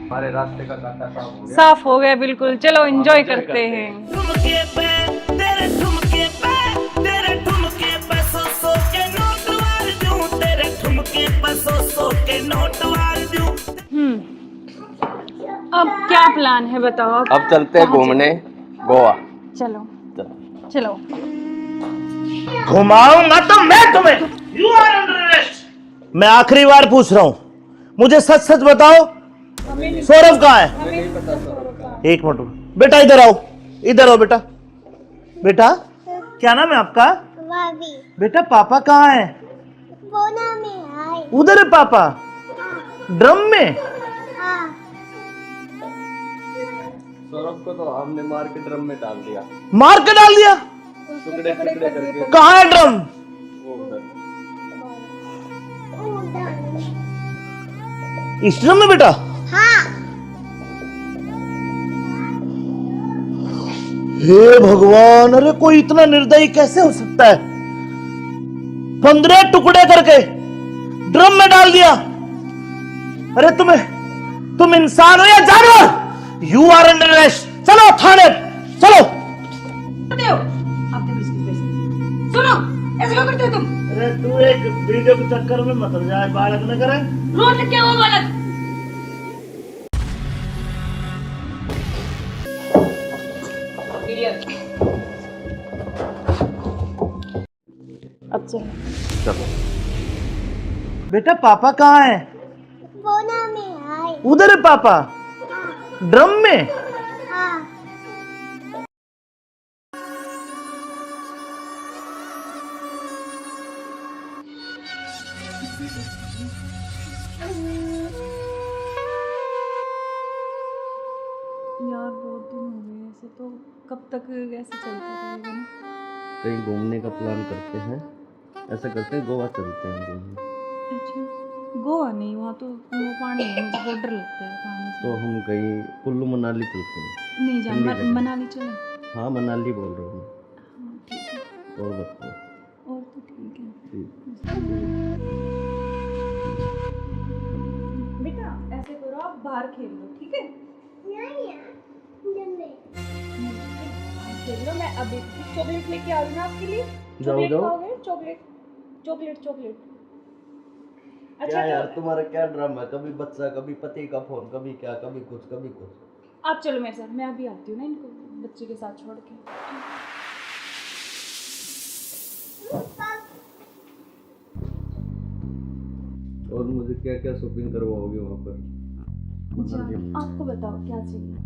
हमारे रास्ते का कांटा साफ हो गया। साफ हो गया बिल्कुल, चलो एंजॉय करते हैं। ठुमके पे तेरे ठुमके पे तेरे ठुमके पे सौ के नोट वार दूं, तेरे ठुमके पे सौ के नोट वार दूं। अब क्या प्लान है बताओ आप? अब चलते हैं घूमने गोवा। चलो चलो। घुमाऊंगा तो मैं तुम्हें। You are मैं आखिरी बार पूछ रहा हूं, मुझे सच सच बताओ, सौरभ कहाँ है? एक मिनट बेटा, इधर आओ, इधर आओ बेटा। बेटा क्या नाम है आपका? बेटा पापा कहाँ है? उधर है पापा, ड्रम में। सौरभ को तो हमने मार के ड्रम में डाल दिया। मार के डाल दिया? टुकड़े टुकड़े करके। कहाँ है ड्रम? वो उधर। इस ड्रम में बेटा? हे भगवान, अरे कोई इतना निर्दयी कैसे हो सकता है? 15 टुकड़े करके ड्रम में डाल दिया। अरे तुम इंसान हो या जानवर? You are under arrest. चलो थाने, चलो। करते हो आप देखो इसकी वजह से। सुनो, ऐसे क्यों करते हो तुम? अरे तू एक वीडियो के चक्कर में मत हो जाए, बालक न करे। रोड क्या वो बालक? अब चलो। चलो। बेटा पापा कहाँ है? उधर है पापा, ड्रम में। यार बहुत दिन हो गए ऐसे, तो कब तक ऐसे चलता रहेगा ना? कहीं घूमने का प्लान करते हैं, ऐसा करते हैं गोवा चलते हैं घूमने। अच्छा, गोवा नहीं, वहाँ तो वो पानी है, मुझे बहुत डर लगता है पानी से। तो हम कहीं कुल्लू मनाली चलते हैं। नहीं जान, ठंडी जगह। मनाली चले। हाँ मनाली बोल रहा हूँ हाँ ठीक है, मैं। और बताओ। और तो ठीक है। ठीक। बेटा ऐसे करो, आप बाहर खेल लो, ठीक है? खेल लो, मैं अभी चॉकलेट लेके आ रही हूँ आपके लिए। चॉकलेट जाओ। खाओगे? Chocolate chocolate chocolate. अच्छा क्या यार तो तुम्हारा क्या ड्रामा है? कभी बच्चा, कभी पति का फोन, कभी क्या, कभी कुछ, कभी कुछ। आप चलो मेरे साथ, मैं अभी आती हूँ ना इनको बच्चे के साथ छोड़ के। और मुझे क्या क्या शॉपिंग करवाओगे वहाँ पर? अच्छा आपको बताओ क्या चाहिए?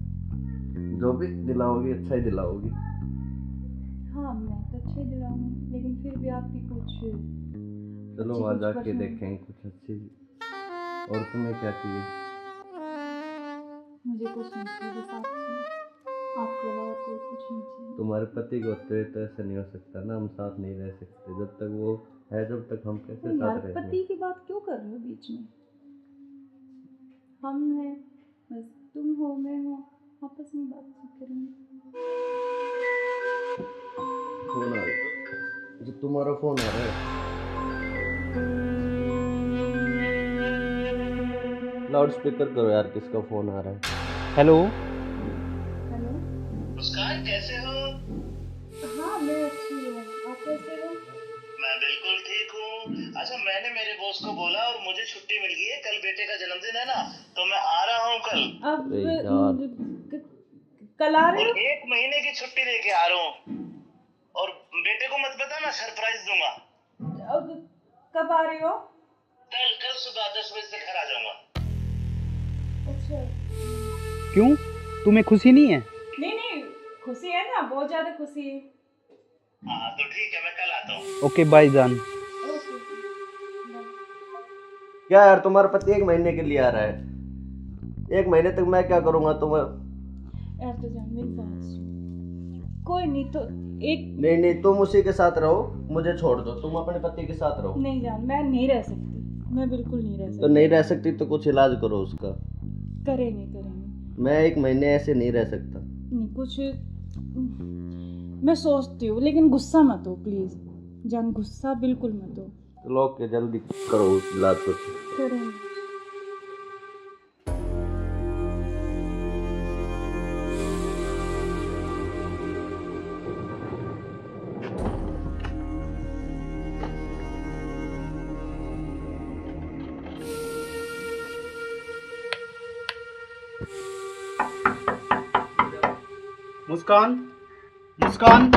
जो भी दिलाओगी अच्छा ही दिलाओगी। हाँ मैं तो अच्छे दिलाऊंगी, लेकिन फिर भी आपकी कुछ चलो अच्छी वहाँ कुछ जाके पसंद। देखेंगे कुछ अच्छी। और तुम्हें क्या चाहिए? मुझे कुछ नहीं चाहिए, बस आप चाहिए, आपके अलावा कोई कुछ नहीं चाहिए। तुम्हारे पति को होते तो ऐसा नहीं हो सकता ना, हम साथ नहीं रह सकते जब तक वो है, जब तक हम कैसे तो यार साथ रहेंगे? पति की बात क्यों कर रहे हो बीच में? हम हैं, बस तुम हो मैं हूँ, आपस में बातचीत करेंगे। फोन आ रहा है, जो तुम्हारा फोन आ रहा है। लाउड स्पीकर करो यार, किसका फोन आ रहा है? हेलो। हेलो। मुस्कान कैसे हो? हाँ मैं अच्छी हूँ, आप कैसे हो? मैं बिल्कुल ठीक हूँ। अच्छा मैंने मेरे बॉस को बोला और मुझे छुट्टी मिल गई है, कल बेटे का जन्मदिन है ना, तो मैं आ रहा हूँ कल। अब अरे यार। कल आ रहे और हो? 1 महीने की छुट्टी लेके आ रहा हूँ, और बेटे को मत बताना, सरप्राइज दूंगा। अब कब आ रहे हो? कल सुबह 10 बजे से घर आ जाऊंगा। अच्छा क्यों, तुम्हें खुशी नहीं है? नहीं नहीं, खुशी है ना, बहुत ज्यादा खुशी है। हाँ तो ठीक है, मैं कल आता हूँ। ओके बाय जान। ओके क्या यार तुम्हारा पति 1 महीने के लिए आ रहा है, 1 महीने तक मैं क्या करूँगा? तुम्हें यार तो जान मेरी बात सुन। कोई नहीं तो एक नहीं, तुम उसी के साथ रहो, मुझे छोड़ दो, तुम अपने पति के साथ रहो। नहीं जान, मैं नहीं रह सकती, मैं बिल्कुल नहीं रह तो सकती। नहीं रह सकती तो कुछ इलाज करो उसका। करेंगे करेंगे। मैं 1 महीने ऐसे नहीं रह सकता। नहीं कुछ मैं सोचती हूँ, लेकिन गुस्सा मत हो प्लीज जान, गुस्सा बिल्कुल मत हो। चलो ओके, जल्दी करो इलाज कुछ। करेंगे। मुस्कान, मुस्कान।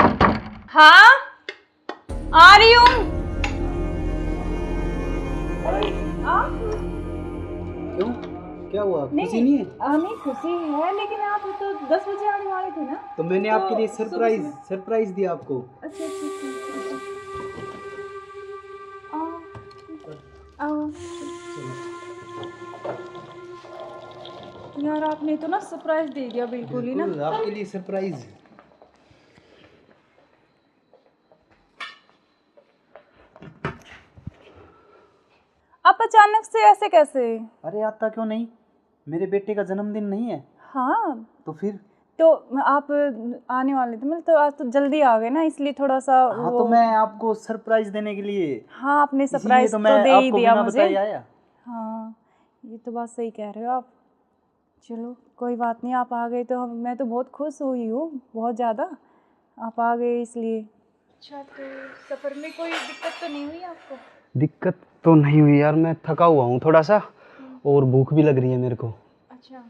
हाँ आ रही हूँ। क्यों, क्या हुआ? खुशी नहीं है? नहीं खुशी है, लेकिन आप तो 10 बजे आने वाले थे ना। तो मैंने आपके लिए सरप्राइज दिया आपको। अच्छा अच्छा अच्छा। आओ यार, आपने तो ना सरप्राइज दे दिया बिल्कुल ही ना। बिल्कुल, आपके लिए सरप्राइज। आप अचानक से ऐसे कैसे? अरे आता क्यों नहीं, मेरे बेटे का जन्मदिन नहीं है? हाँ तो फिर? तो आप आने वाले थे, मतलब तो आज तो जल्दी आ गए ना, इसलिए थोड़ा सा हाँ तो मैं आपको सरप्राइज देने के लिए, हाँ आपने इसीलिए सरप्राइज तो तो मैं दे ही आपको दिया बिना मुझे। बताए आया। हाँ ये तो बात सही कह रहे हो आप। चलो कोई बात नहीं, आप आ गए तो मैं तो बहुत खुश हुई हूँ, बहुत ज़्यादा। आप आ गए इसलिए। अच्छा, तो सफ़र में कोई दिक्कत तो नहीं हुई आपको? दिक्कत तो नहीं हुई यार, मैं थका हुआ हूँ थोड़ा सा, और भूख भी लग रही है मेरे को। अच्छा,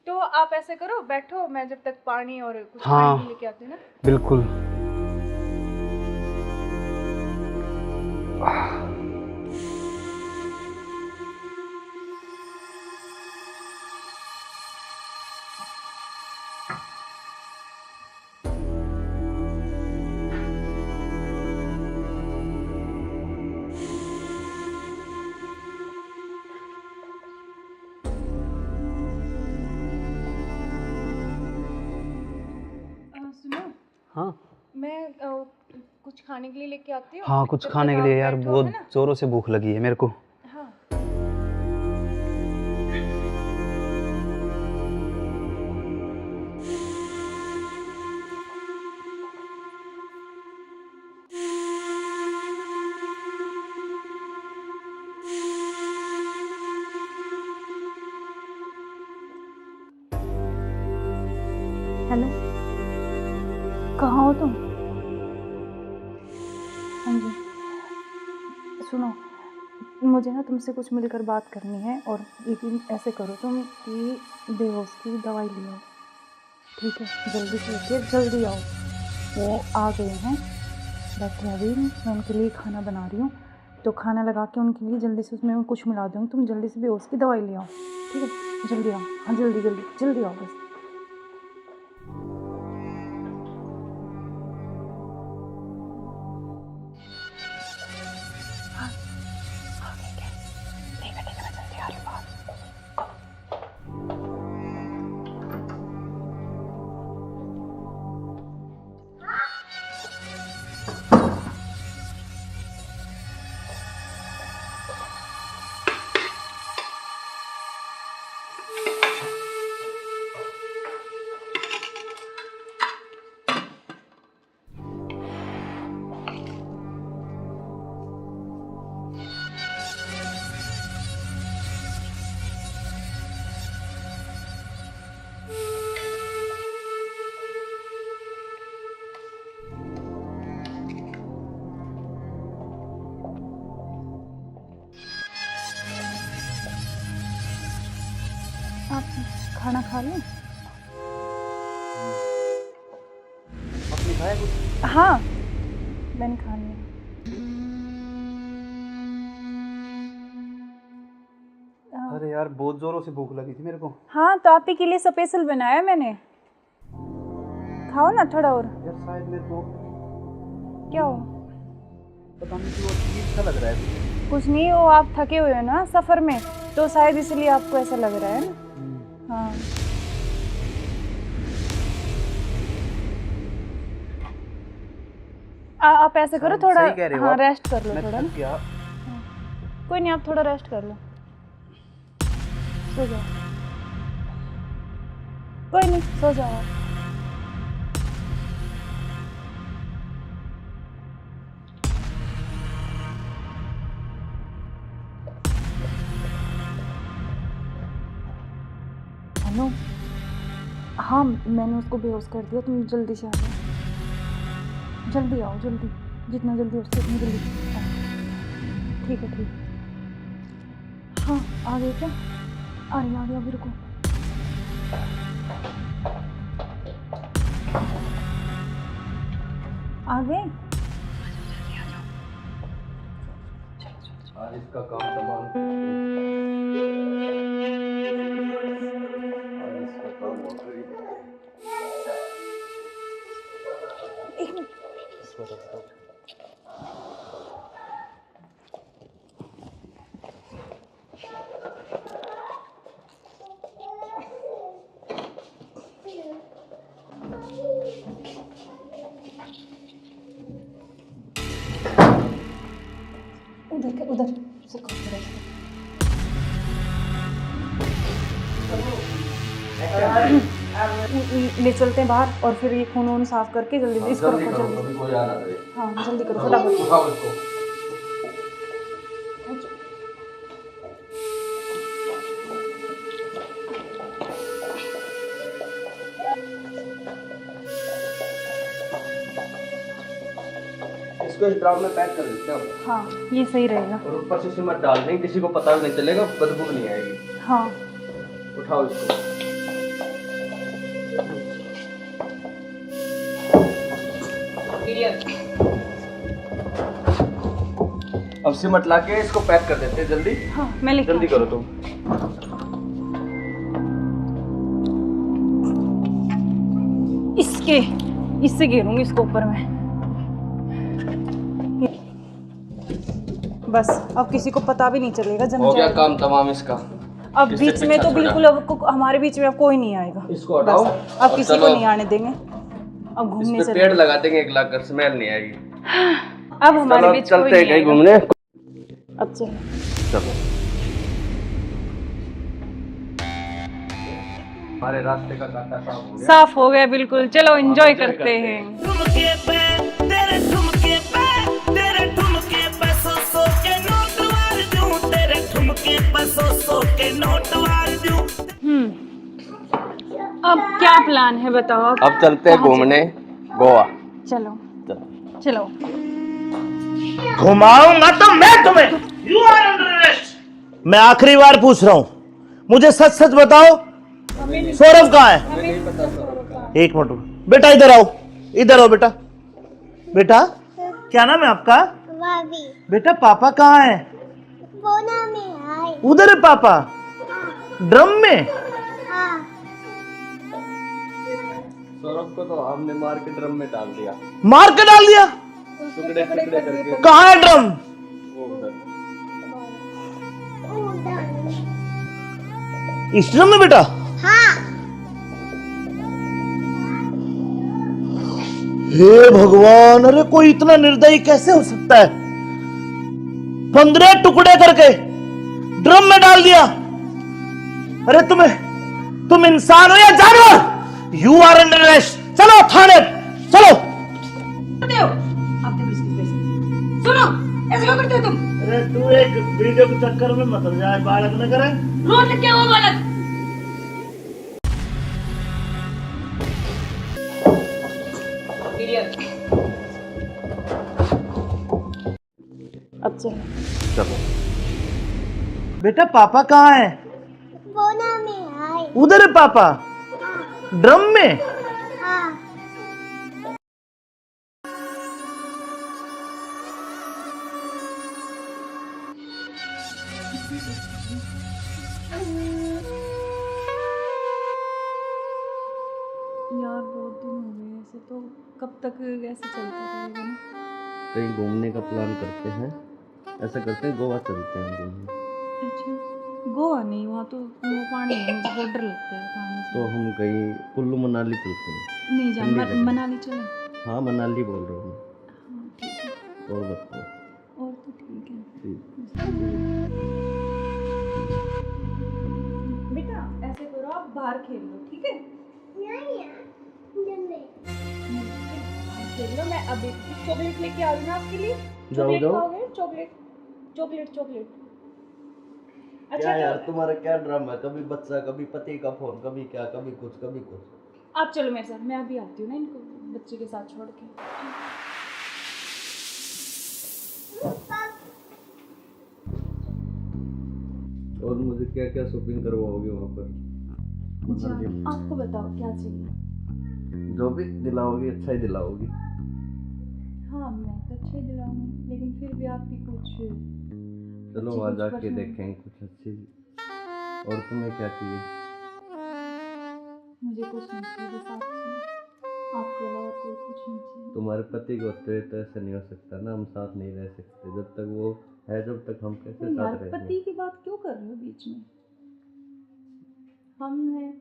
तो आप ऐसे करो, बैठो, मैं जब तक पानी और कुछ हाँ, खाने लेके आती हूँ ना। बिल्कुल। सुनो, हाँ मैं कुछ खाने के लिए लेके आती हूँ। हाँ, कुछ जब खाने तक के लिए आप यार, बैठो, बहुत है ना? जोरों से भूख लगी है मेरे को। हाँ हेलो, कहाँ हो तुम? हाँ जी, सुनो, मुझे ना तुमसे कुछ मिलकर बात करनी है, और लेकिन ऐसे करो तुम कि बेहोश की दवाई ले आओ, ठीक है? जल्दी से लेके जल्दी आओ। वो आ गए हैं, बैठे हैं अभी, मैं उनके लिए खाना बना रही हूँ, तो खाना लगा के उनके लिए जल्दी से उसमें मैं कुछ मिला दूँगी, तुम जल्दी से बेहोश की दवाई ले आओ, ठीक है? जल्दी आओ, हाँ जल्दी जल्दी जल्दी आओ बस। आप खाना खा लें? आपने खाया कुछ? हाँ मैंने खा लिया। अरे यार, बहुत जोरों से भूख लगी थी मेरे को। हाँ तो आप ही के लिए स्पेशल बनाया मैंने, खाओ ना थोड़ा और। यार शायद मेरे को क्या हो? पता नहीं क्यों अजीब सा लग रहा है। कुछ नहीं, वो आप थके हुए हो ना सफ़र में, तो शायद इसलिए आपको ऐसा लग रहा है ना। हाँ आप ऐसे करो, थोड़ा सही कह रहे हो हाँ आप। रेस्ट कर लो मैं थोड़ा थक ना। गया। कोई नहीं, आप थोड़ा रेस्ट कर लो, सो जाओ। कोई नहीं, सो जाओ आप। हेलो, हाँ मैंने उसको बेहोश कर दिया, तुम जल्दी से आ जाओ, जल्दी आओ, जल्दी, जितना जल्दी हो सके उतनी जल्दी आओ। ठीक है ठीक है। हाँ आ गए क्या? आ रही अभी, रुको। आ गए? आज इसका काम तमाम, आज इसका काम हो गई। इसको रख दो। उधर उधर से करो, उधर से। ले चलते हैं बाहर और फिर ये खून वून साफ करके जल्दी से इसको जल्दी रखो करो, जल्दी। कभी कोई आ ना जाए। हाँ जल्दी करो फटाफट। उठाओ इसको। इसको इस ड्राम में पैक कर देते हैं हाँ ये सही रहेगा। और ऊपर से सीमेंट डाल देंगे, किसी को पता भी नहीं चलेगा, बदबू भी नहीं आएगी। हाँ उठाओ इसको। अब सीमेंट लाके इसको पैक कर देते हैं जल्दी। हाँ मैं लेके जल्दी करो तुम। इससे घेरूंगी इसको ऊपर में। बस अब किसी को पता भी नहीं चलेगा, जम हो गया जाएगा। काम तमाम इसका। अब किससे बीच में पीछा तो छोड़ा? बिल्कुल अब हमारे बीच में अब कोई नहीं आएगा। इसको हटाओ। बस, अब और किसी चलो, को नहीं आने देंगे। अब घूमने इस पे से पेड़ लगा देंगे, एक लाख कर स्मेल नहीं आएगी। अब हमारे चलो बीच कोई चलते हैं नहीं कहीं आएगा। घूमने। अब चलो। चलो हमारे रास्ते का कांटा साफ हो गया। साफ हो गया बिल्कुल। चलो एंजॉय करते हैं। ठुमके पे तेरे ठुमके पे तेरे ठुमके पे सौ के नोट वार दूं, तेरे ठुमके पे सौ के नोट वार दूं। अब क्या प्लान है बताओ आप? अब चलते हैं घूमने गोवा। चलो चलो। घुमाऊंगा तो मैं तुम्हें। You are under arrest. मैं आखिरी बार पूछ रहा हूं, मुझे सच सच बताओ, सौरभ कहाँ है? एक मिनट बेटा, इधर आओ, इधर आओ बेटा। बेटा क्या नाम है आपका? भाभी बेटा पापा कहाँ है? बोना में आए। उधर है पापा, ड्रम में। हाँ सौरभ को तो हमने मार के ड्रम में डाल दिया, मार के डाल दिया। टुकड़े टुकड़े करके। कहाँ है ड्रम? वो उधर। इस ड्रम में बेटा? हाँ हे भगवान, अरे कोई इतना निर्दयी कैसे हो सकता है? 15 टुकड़े करके ड्रम में डाल दिया। अरे तुम इंसान हो या जानवर? You are under arrest. चलो थाने, चलो। करते हो आप देखो इसके पैसे। सुनो, ऐसे क्यों करते हो तुम? अरे तू एक वीडियो के चक्कर में मत जाए, बालक न करे। रोड क्या हुआ बालक? अब चलो। चलो बेटा पापा कहाँ है? बोना में आए। उधर है पापा, ड्रम में। हाँ यार बहुत दिन हो गए ऐसे, तो कब तक ऐसे चलता रहेगा ना? कहीं घूमने का प्लान करते हैं, ऐसा करते हैं गोवा चलते हैं घूमने। अच्छा गोवा नहीं, वहाँ तो वो पानी है, मुझे बहुत डर लगता है पानी से। तो हम कहीं कुल्लू मनाली चलते हैं। नहीं जान, ठंडी जगह। मनाली चले। हाँ मनाली बोल रहा हूँ हाँ ठीक है, मैं। और बताओ। और तो ठीक है। ठीक। बेटा ऐसे करो, आप बाहर खेल लो, ठीक है? खेल लो, मैं अभी चॉकलेट लेके आ रही हूँ ना आपके लिए। जाओ, चॉकलेट जाओ। खाओगे? Chocolate chocolate chocolate. क्या अच्छा यार तो तुम्हारा क्या ड्रामा है, कभी बच्चा, कभी पति का फोन, कभी क्या, कभी कुछ कभी कुछ। आप चलो मेरे साथ, मैं अभी आती हूँ ना इनको बच्चे के साथ छोड़ के। और मुझे क्या क्या शॉपिंग करवाओगे वहाँ पर? मनाली में। आपको बताओ क्या चाहिए? जो भी दिलाओगी अच्छा ही दिलाओगी। हाँ मैं तो अच्छे दिलाऊंगी, लेकिन फिर भी आपकी कुछ चलो बच्चे वहाँ कुछ जाके परेशान- देखेंगे कुछ अच्छी। और तुम्हें क्या चाहिए? मुझे कुछ नहीं चाहिए, बस आपके अलावा कोई कुछ नहीं चाहिए। तुम्हारे पति को तो ऐसा नहीं हो सकता ना, हम साथ नहीं रह सकते जब तक वो है, जब तक हम कैसे यार साथ रहेंगे? पति की बात क्यों कर रहे हो बीच में? हम हैं,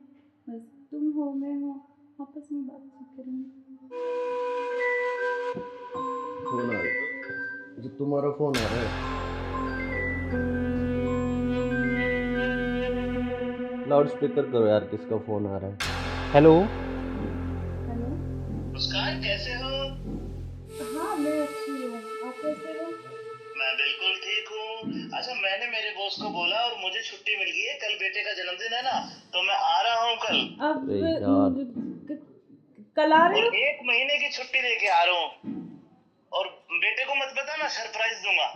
बस तुम हो, मैं हूँ, आपस में बातचीत करेंगे। फोन आ रहा, जो तुम्हारा फोन आ रहा है। लाउड स्पीकर करो यार, किसका फोन आ रहा है? हेलो। हेलो। मुस्कान कैसे हो? हाँ मैं अच्छी हूँ, आप कैसे हो? मैं बिल्कुल ठीक हूँ। अच्छा, मैंने मेरे बॉस को बोला और मुझे छुट्टी मिल गई है, कल बेटे का जन्मदिन है ना, तो मैं आ रहा हूँ कल। अब अरे यार। कल आ रहे और हो? 1 महीने की छुट्टी लेके आ रहा हूँ। और बेटे को मत बताना, सरप्राइज दूंगा।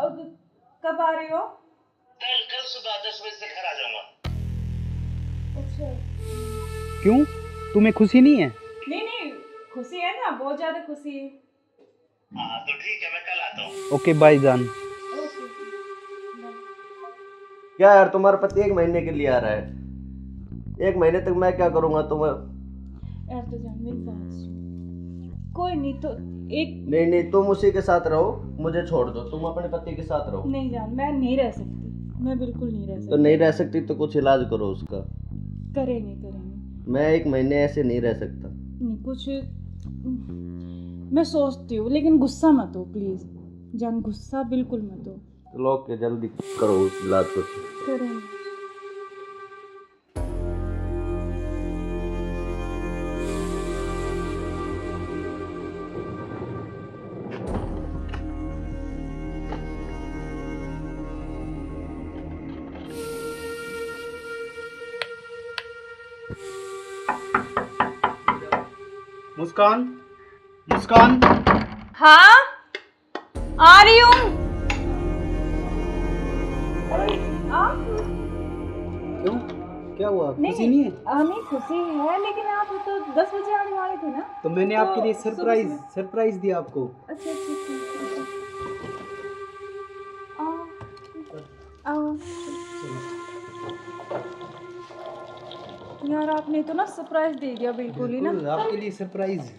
अब कब आ रहे हो? कल सुबह 10 बजे से घर आ जाऊंगा। अच्छा। क्यों, तुम्हें खुशी नहीं है? नहीं खुशी है ना, बहुत ज्यादा खुशी है। हाँ तो ठीक है, मैं कल आता हूँ। ओके बाय जान। ओके। क्या यार, तुम्हारा पति 1 महीने के लिए आ रहा है, 1 महीने तक मैं क्या करूँगा तुम्हें? यार तो जान मेरी बात सुन, कोई नहीं तो एक नहीं, तुम उसी के साथ रहो, मुझे छोड़ दो, तुम अपने पति के साथ रहो। नहीं जान, मैं नहीं रह सकती, मैं बिल्कुल नहीं रह सकती। तो नहीं रह सकती तो कुछ इलाज करो उसका। करेंगे। मैं 1 महीने ऐसे नहीं रह सकता। नहीं कुछ मैं सोचती हूँ, लेकिन गुस्सा मत हो प्लीज जान, गुस्सा बिल्कुल मत हो। चलो ओके, जल्दी करो इलाज कुछ। करेंगे। मुस्कान, मुस्कान। हाँ आ रही हूँ। क्यों, क्या हुआ, खुशी नहीं है? हमें खुशी है, लेकिन आप तो 10 बजे आने वाले थे ना। तो मैंने आपके लिए सरप्राइज दिया आपको। अच्छा आओ। यार आपने तो ना सरप्राइज दे दिया बिल्कुल ही ना। बिल्कुल, आपके लिए सरप्राइज।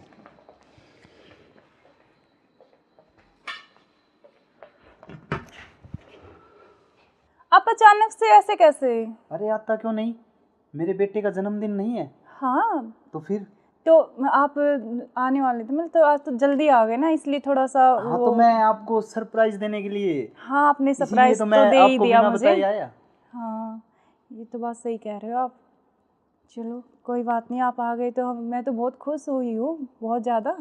आप अचानक से ऐसे कैसे? अरे आता क्यों नहीं, मेरे बेटे का जन्मदिन नहीं है? हाँ तो फिर? तो आप आने वाले थे, मतलब तो आज तो जल्दी आ गए ना, इसलिए थोड़ा सा हाँ तो मैं आपको सरप्राइज देने के लिए, हाँ आपने इसीलिए सरप्राइज तो मैं तो दे ही आपको दिया बिना मुझे। बताए आया। हाँ ये तो बात सही कह रहे हो आप। चलो कोई बात नहीं, आप आ गए तो मैं तो बहुत खुश हुई हूँ, बहुत ज़्यादा।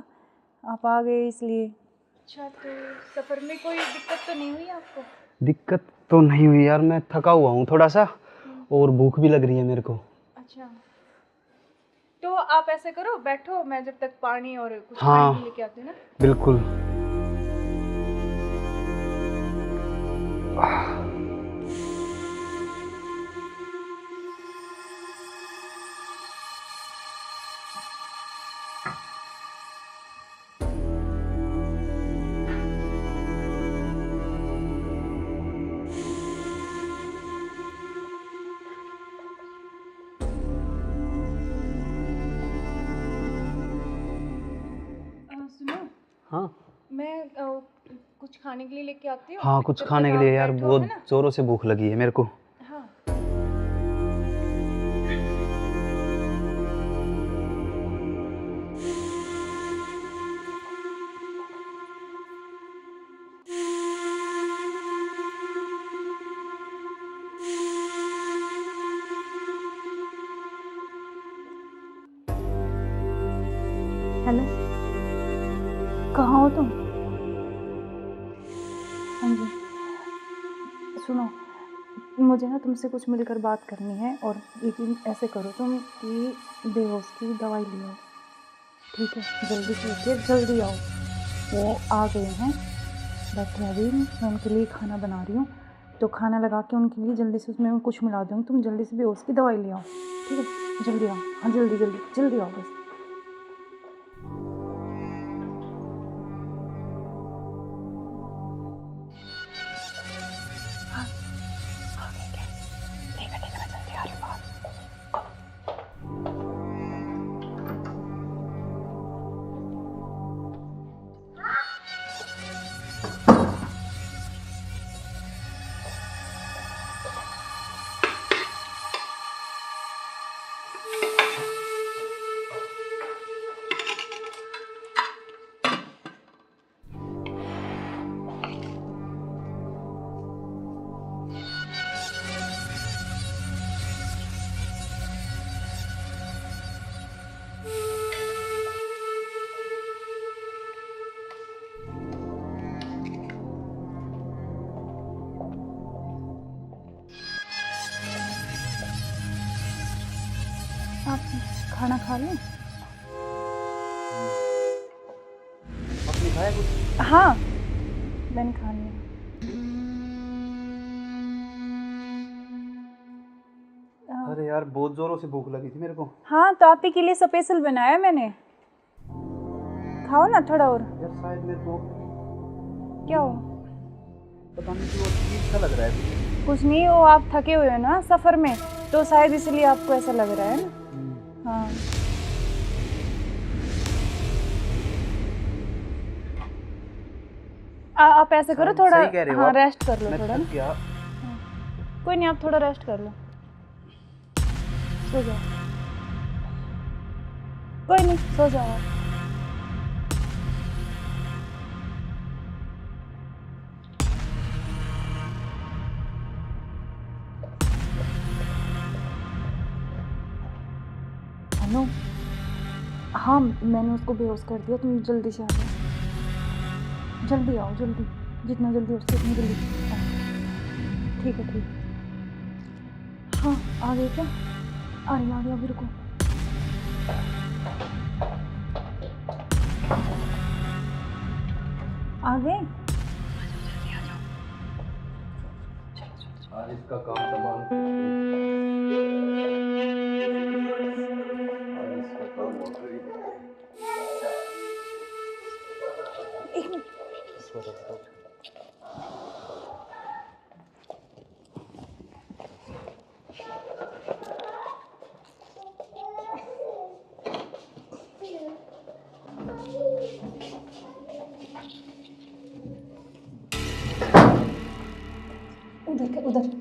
आप आ गए इसलिए। अच्छा तो सफ़र में कोई दिक्कत तो नहीं हुई आपको? दिक्कत तो नहीं हुई यार, मैं थका हुआ हूँ थोड़ा सा, और भूख भी लग रही है मेरे को। अच्छा तो आप ऐसे करो, बैठो, मैं जब तक पानी और कुछ हाँ, खाने लेके आती हूँ ना। बिल्कुल। सुनो, हाँ मैं कुछ खाने के लिए लेके आती हूँ। हाँ, कुछ जब खाने तक के लिए आप यार, बैठो, बहुत है ना? जोरों से भूख लगी है मेरे को। हाँ हेलो, कहाँ हो तुम? हाँ जी सुनो, मुझे ना तुमसे कुछ मिलकर बात करनी है, और लेकिन ऐसे करो तुम कि बेहोश की दवाई ले आओ, ठीक है? जल्दी से उठिए, जल्दी आओ। वो आ गए हैं, बैठे हैं अभी, मैं उनके लिए खाना बना रही हूँ, तो खाना लगा के उनके लिए जल्दी से उसमें कुछ मिला दूँगी, तुम जल्दी से बेहोश की दवाई ले आओ, ठीक है? जल्दी आओ, हाँ जल्दी जल्दी जल्दी आओ बस। खाना खा लें? आपने खाया कुछ? हाँ, मैंने खा लिया। अरे यार बहुत जोरों से भूख लगी थी मेरे को। हाँ, तो आप ही के लिए स्पेशल बनाया मैंने। खाओ ना थोड़ा और। यार शायद मेरे को क्या हो? पता नहीं क्यों अजीब सा लग रहा है। कुछ नहीं, वो आप थके हुए हो ना सफ़र में, तो शायद इसलिए आपको ऐसा लग रहा है ना। हाँ, आप ऐसे करो, थोड़ा सही कह रहे हो हाँ आप। रेस्ट कर लो मैं थोड़ा थक ना। गया। कोई नहीं, आप थोड़ा रेस्ट कर लो, सो जाओ। कोई नहीं, सो जाओ आप। हेलो, हाँ मैंने उसको बेहोश कर दिया, तुम जल्दी से आ जाओ, जल्दी आओ, जल्दी, जितना जल्दी हो सके उतनी जल्दी आओ। ठीक है, ठीक है। हाँ, आ गए क्या? आ गया अभी, रुको। आ गए? आज इसका काम तमाम। आज इसका काम हो गई। एक मिनट। उधर से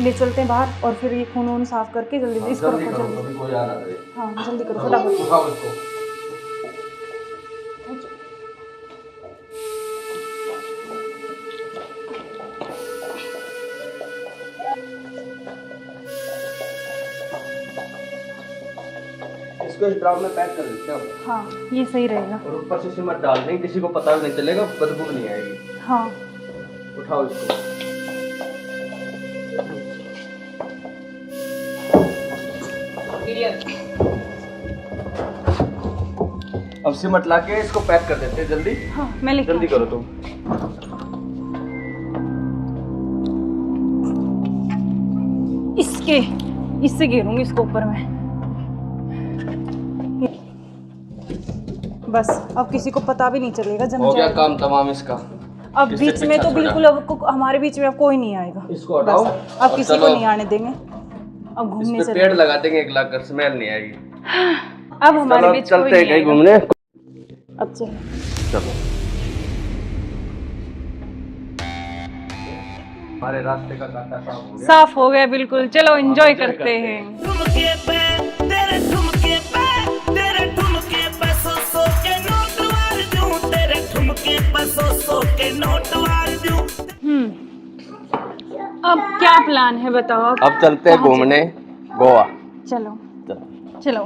ले चलते हैं बाहर, और फिर ये खून वून साफ करके जल्दी से इसको रखो, जल्दी। अभी कोई आ ना करे। हाँ जल्दी करो फटाफट। उठाओ इसको। इसको इस ड्राम में पैक कर देते हो। हाँ ये सही रहेगा। और ऊपर से सिमट डाल देंगे, किसी को पता भी नहीं चलेगा, बदबू नहीं आएगी। हाँ उठाओ इसको। अब सिमट लाके इसको पैक कर देते हैं जल्दी। हाँ मैं लेके जल्दी करो तुम। इससे गिरूंगी इसको ऊपर में। बस अब किसी को पता भी नहीं चलेगा, जम हो गया जाएगा। काम तमाम इसका। अब इससे बीच में पीछा तो छोड़ा। बिल्कुल अब हमारे बीच में अब कोई नहीं आएगा। इसको हटाओ। बस, अब और किसी को चलो। नहीं आने देंगे। अब घूमने इस पे चले। पेड़ लगा देंगे, एक लाख कर स्मेल नहीं आएगी। अब हमारे चलो बीच कोई चलते हैं नहीं कहीं आएगा। घूमने। अब चलो। चलो हमारे रास्ते का कांटा साफ हो गया। साफ हो गया बिल्कुल, चलो एंजॉय करते हैं। ठुमके पे तेरे ठुमके पे तेरे ठुमके पे सौ के नोट वार दूं, तेरे ठुमके पे सौ के नोट वार दूं। अब क्या प्लान है बताओ आप? अब चलते हैं घूमने गोवा। चलो चलो।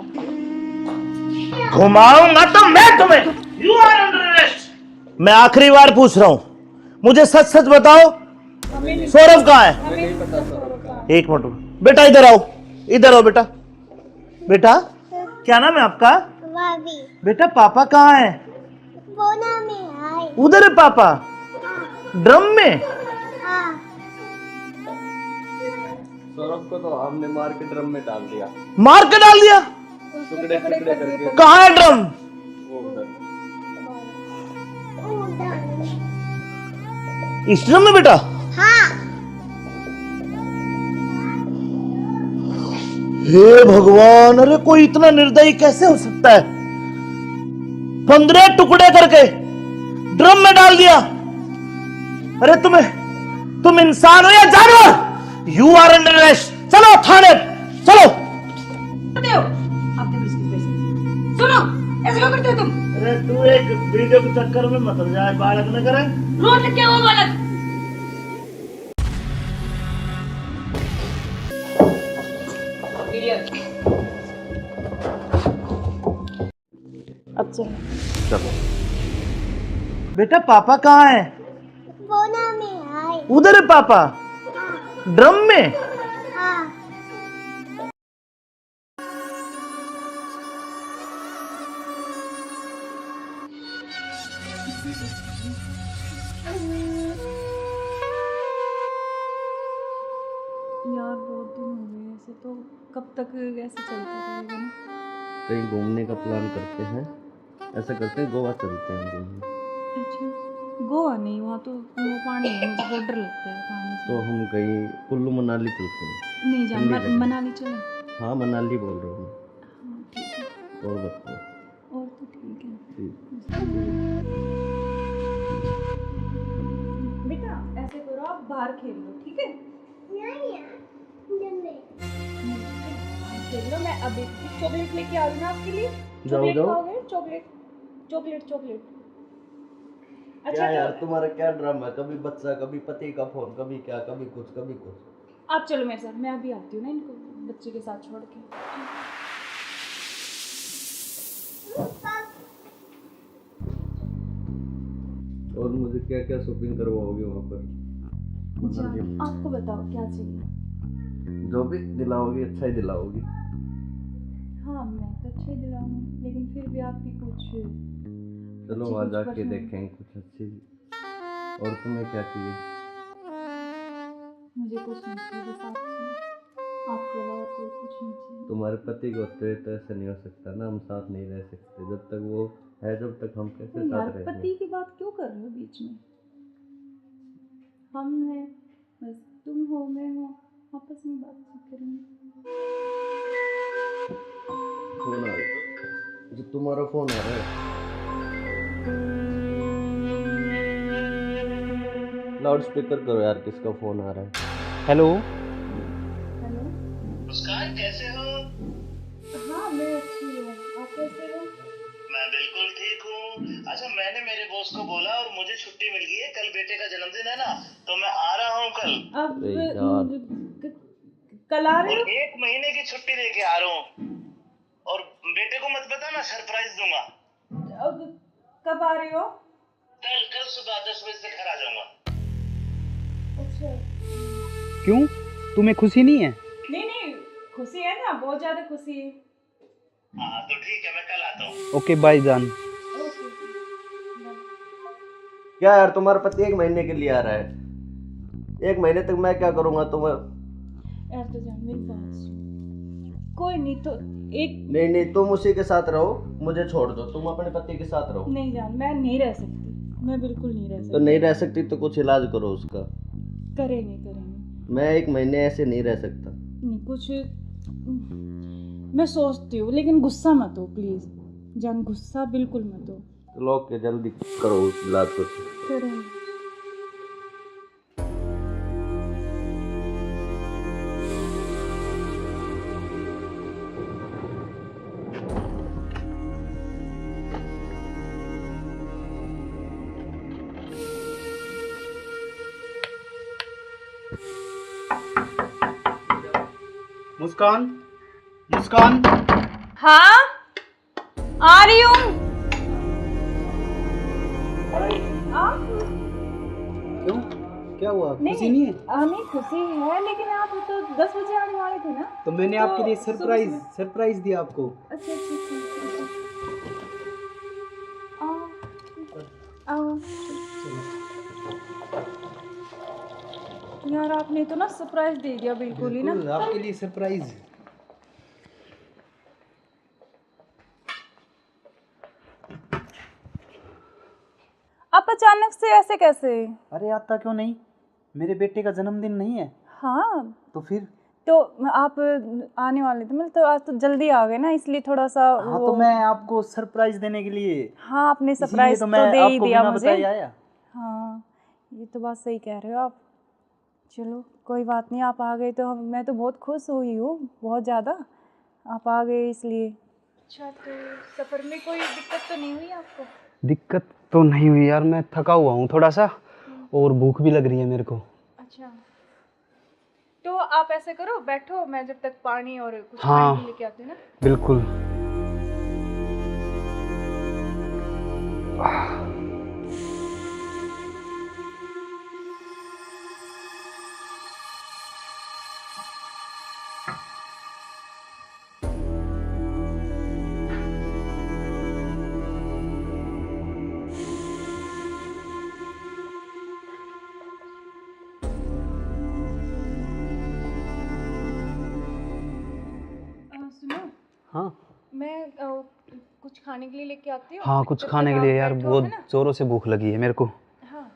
घुमाऊंगा तो मैं तुम्हें। You are under arrest. मैं आखिरी बार पूछ रहा हूं, मुझे सच सच बताओ, सौरभ कहाँ है? एक मिनट बेटा, इधर आओ, इधर आओ बेटा। बेटा क्या नाम है आपका? भाभी बेटा पापा कहाँ है? बोना में आए। उधर है पापा, ड्रम में। हाँ सौरभ को तो हमने मार के ड्रम में डाल दिया, मार के डाल दिया। टुकड़े टुकड़े करके। कहाँ है ड्रम? वो उधर। इस ड्रम में बेटा? हाँ हे भगवान, अरे कोई इतना निर्दयी कैसे हो सकता है? 15 टुकड़े करके ड्रम में डाल दिया। अरे तुम इंसान हो या जानवर? You are under arrest. चलो थाने, चलो। करते हो आप देखो इसकी वजह से। सुनो, ऐसे क्यों करते हो तुम? अरे तू एक वीडियो के चक्कर में मत जाए, बालक न करे। रोड लग क्या हुआ बालक? अब चलो। चलो बेटा पापा कहाँ है? बोना में आए। उधर है पापा ड्रम में। यार बहुत दिन हो गए ऐसे, तो कब तक ऐसे चलता रहेगा ना? कहीं घूमने का प्लान करते हैं, ऐसा करते हैं गोवा चलते हैं घूमने। अच्छा, गोवा नहीं, वहाँ तो वो पानी है, मुझे बहुत डर लगता है पानी से। तो हम कहीं कुल्लू मनाली चलते हैं। नहीं जान, ठंडी जगह। मनाली चले। हाँ मनाली बोल रहा हूँ हाँ ठीक है, मैं। और बताओ। और तो ठीक है। ठीक। बेटा ऐसे करो, आप बाहर खेल लो, ठीक है? खेल लो, मैं अभी चॉकलेट लेके आ रही हूँ आपके लिए। चॉकलेट जाओ। खाओगे? Chocolate chocolate chocolate. क्या यार तो तुम्हारा क्या ड्रामा है, कभी बच्चा, कभी पति का फोन, कभी क्या, कभी कुछ कभी कुछ। आप चलो मेरे साथ, मैं अभी आती हूँ ना इनको बच्चे के साथ छोड़ के। और मुझे क्या क्या शॉपिंग करवाओगे वहाँ पर? अच्छा, आपको बताओ क्या चाहिए? जो भी दिलाओगी अच्छा ही दिलाओगी। हाँ मैं तो अच्छे ही दिलाऊंगी, लेकिन फिर भी आपकी कुछ चलो अच्छी वहाँ कुछ जाके पसंद- देखेंगे कुछ अच्छी। और तुम्हें क्या चाहिए? मुझे कुछ नहीं चाहिए, बस आप चाहिए, आपके अलावा कोई कुछ नहीं चाहिए। तुम्हारे पति को होते तो ऐसा नहीं हो सकता ना, हम साथ नहीं रह सकते जब तक वो है, जब तक हम कैसे तो यार साथ रहेंगे? पति की बात क्यों कर रहे हो बीच में? हम हैं, बस तुम हो मैं हूँ, आपस में बातचीत करेंगे। फोन आ रहा है, जो तुम्हारा फोन आ रहा है। लाउड स्पीकर करो यार, किसका फोन आ रहा है? हेलो। हेलो, मुस्कान कैसे हो? हाँ मैं अच्छी हूँ, आप कैसे हो? मैं बिल्कुल ठीक हूँ। अच्छा मैंने मेरे बॉस को बोला और मुझे छुट्टी मिल गई है, कल बेटे का जन्मदिन है ना, तो मैं आ रहा हूँ कल। अब अरे यार। कल आ रहे और हो? 1 महीने की छुट्टी लेके आ रहा हूँ। और बेटे को मत बताना, सरप्राइज दूंगा। अब कब आ रहे हो? कल कल सुबह 10 बजे से घर आ जाऊंगा। अच्छा, क्यों, तुम्हें खुशी नहीं है? नहीं नहीं, खुशी है ना, बहुत ज्यादा खुशी है। हाँ तो ठीक है, मैं कल आता हूँ। ओके बाय जान। Okay, bye. क्या यार तुम्हारा पति 1 महीने के लिए आ रहा है, 1 महीने तक मैं क्या करूँगा तुम्हें? यार तो जान मेरी बात सुन, कोई नहीं तो एक नहीं नहीं, तुम उसी के साथ रहो, मुझे छोड़ दो, तुम अपने पति के साथ रहो। नहीं जान, मैं नहीं रह सकती, मैं बिल्कुल नहीं रह तो सकती। नहीं रह सकती तो कुछ इलाज करो उसका। करेंगे करेंगे। मैं 1 महीने ऐसे नहीं रह सकता। नहीं कुछ मैं सोचती हूँ, लेकिन गुस्सा मत हो प्लीज जान, गुस्सा बिल्कुल मत हो। चलो ओके, जल्दी करो उस इलाज को। करेंगे। मुस्कान, मुस्कान। हाँ आ रही हूँ। क्यों, क्या हुआ, खुशी नहीं है? नहीं खुशी है, लेकिन आप तो 10 बजे आने वाले थे ना। तो मैंने तो आपके लिए सुबह- सरप्राइज दिया आपको। अच्छा अच्छा अच्छा, आओ। यार आपने तो ना सरप्राइज दे दिया बिल्कुल ही ना। बिल्कुल, आपके लिए सरप्राइज। आप अचानक से ऐसे कैसे? अरे आता क्यों नहीं, मेरे बेटे का जन्मदिन नहीं है? हाँ तो फिर? तो आप आने वाले थे, मतलब तो आज तो जल्दी आ गए ना, इसलिए थोड़ा सा हाँ तो मैं आपको सरप्राइज देने के लिए, हाँ आपने इसीलिए सरप्राइज तो तो मैं दे ही आपको दिया बिना मुझे। बताए आया। हाँ ये तो बात सही कह रहे हो आप। चलो कोई बात नहीं, आप आ गए तो मैं तो बहुत खुश हुई हूँ, बहुत ज़्यादा, आप आ गए इसलिए। अच्छा तो सफ़र में कोई दिक्कत तो नहीं हुई आपको? दिक्कत तो नहीं हुई यार, मैं थका हुआ हूँ थोड़ा सा, और भूख भी लग रही है मेरे को। अच्छा तो आप ऐसे करो, बैठो, मैं जब तक पानी और कुछ हाँ। खाने लेके आती हूँ ना। बिल्कुल। मैं कुछ खाने के लिए लेके आती हूँ। हाँ कुछ जब खाने तक के लिए आप यार, बैठो, बहुत है ना? जोरों से भूख लगी है मेरे को। हाँ।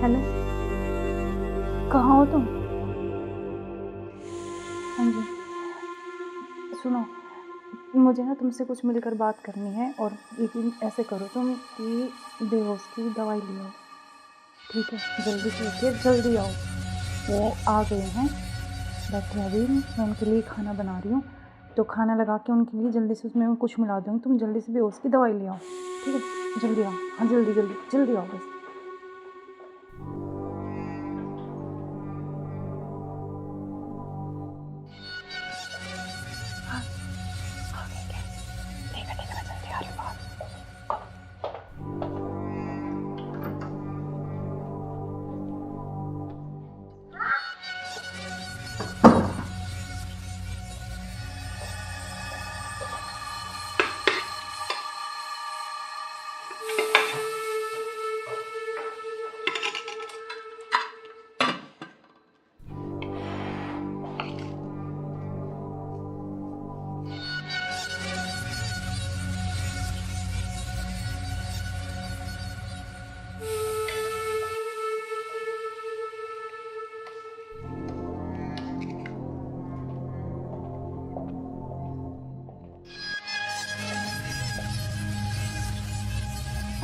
हेलो, कहाँ हो तुम? हाँ जी, सुनो, मुझे ना तुमसे कुछ मिलकर बात करनी है। और लेकिन ऐसे करो तुम कि बेहोश की दवाई ले आओ, ठीक है? जल्दी से लेके जल्दी आओ। वो आ गए हैं, बैठे अभी, मैं उनके लिए खाना बना रही हूँ, तो खाना लगा के उनके लिए जल्दी से उसमें कुछ मिला दूँगी। तुम जल्दी से बेहोश की दवाई ले आओ, ठीक है? जल्दी आओ, हाँ जल्दी जल्दी जल्दी आओ बस।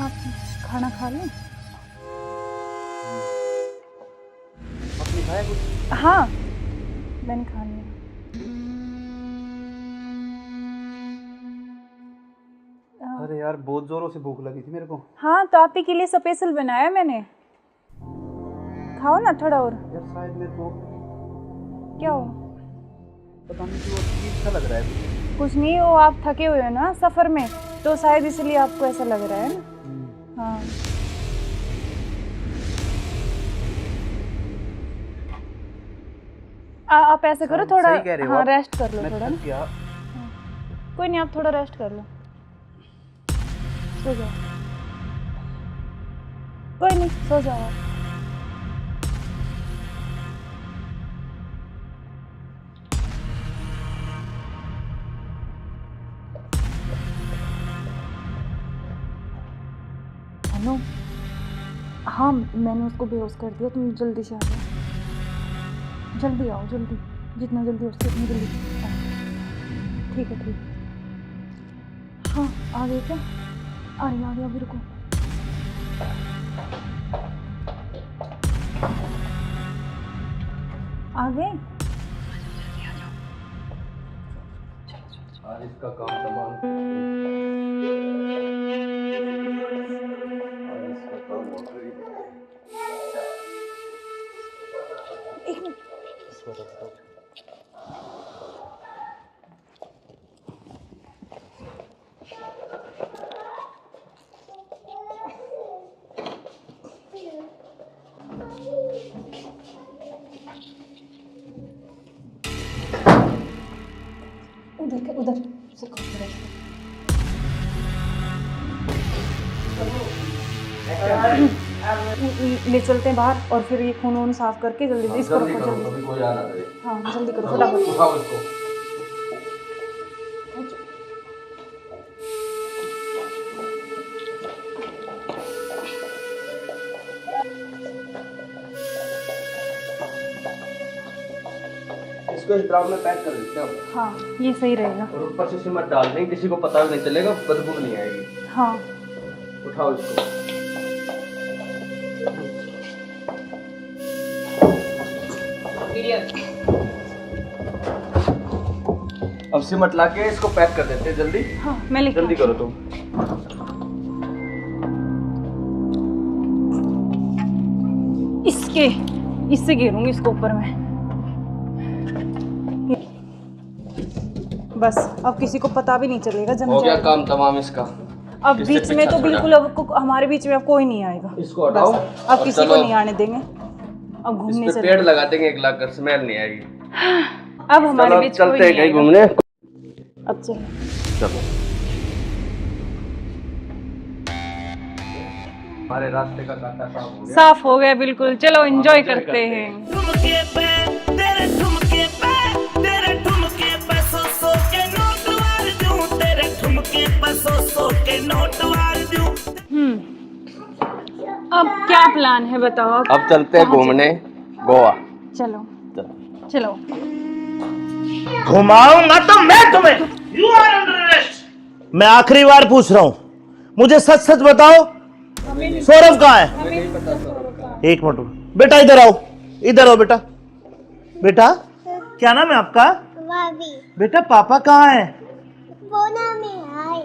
आप खाना खा लें? आपने खाया कुछ? हाँ, मैंने खा लिया। अरे यार बहुत जोरों से भूख लगी थी मेरे को। हाँ, तो आप ही के लिए स्पेशल बनाया मैंने। खाओ ना थोड़ा और। यार शायद मेरे को क्या हो? पता नहीं क्यों अजीब सा लग रहा है। कुछ नहीं, वो आप थके हुए हो ना सफ़र में, तो शायद इसलिए आपको ऐसा लग रहा है ना। हाँ, आप ऐसे करो, थोड़ा सही कह रहे हो हाँ आप। रेस्ट कर लो मैं थोड़ा थक ना। गया। कोई नहीं, आप थोड़ा रेस्ट कर लो, सो जाओ। कोई नहीं, सो जाओ आप। हेलो, हाँ मैंने उसको बेहोश कर दिया, तुम जल्दी से आ जाओ, जल्दी आओ, जल्दी, जितना जल्दी हो सके उतनी जल्दी आओ। ठीक है, ठीक है। हाँ, आ गए क्या? आ गया, अभी रुको। आ गए? आज इसका काम तमाम। आज इसका काम हो गया। एक मिनट। उधर से ले चलते हैं बाहर, और फिर ये खून वून साफ करके जल्दी इसको रखो, जल्दी। कभी कोई आना करे। हाँ जल्दी करो फटाफट। उठाओ इसको। इसको इस ड्राम में पैक कर देते हैं। हाँ ये सही रहेगा। और ऊपर से सिमट डाल देंगे, किसी को पता भी नहीं चलेगा, बदबू नहीं आएगी। हाँ उठाओ इसको। अब सिमट ला के इसको पैक कर देते हैं जल्दी। हाँ मैं लेके जल्दी आती करो तुम। इससे घेरूंगी इसको ऊपर में। बस अब किसी को पता भी नहीं चलेगा, जम हो गया जाएगा। काम तमाम इसका। अब इससे बीच में पीछा तो छोड़ा। बिल्कुल अब हमारे बीच में अब कोई नहीं आएगा। इसको हटाओ बस अब और किसी को चलो। नहीं आने देंगे। अब इस घूमने पे चले। पेड़ लगा देंगे 1 लाख का, स्मेल नहीं आएगी। अब हमारे चलो बीच कोई चलते हैं नहीं कहीं आएगा। घूमने। अब चलो। चलो हमारे रास्ते का कांटा साफ हो गया। साफ हो गया बिल्कुल, चलो एंजॉय करते हैं। ठुमके पे तेरे ठुमके पे तेरे ठुमके पे सौ के नोट वार दूं, तेरे ठुमके पे सौ के नोट वार दूं। अब क्या प्लान है बताओ? अब चलते हैं घूमने गोवा। चलो चलो। घुमाऊंगा तो मैं तुम्हें। You are under arrest. मैं आखिरी बार पूछ रहा हूं, मुझे सच सच बताओ, सौरभ कहाँ है? एक मिनट बेटा, इधर आओ, इधर आओ बेटा। बेटा क्या नाम है आपका? बेटा पापा कहाँ है?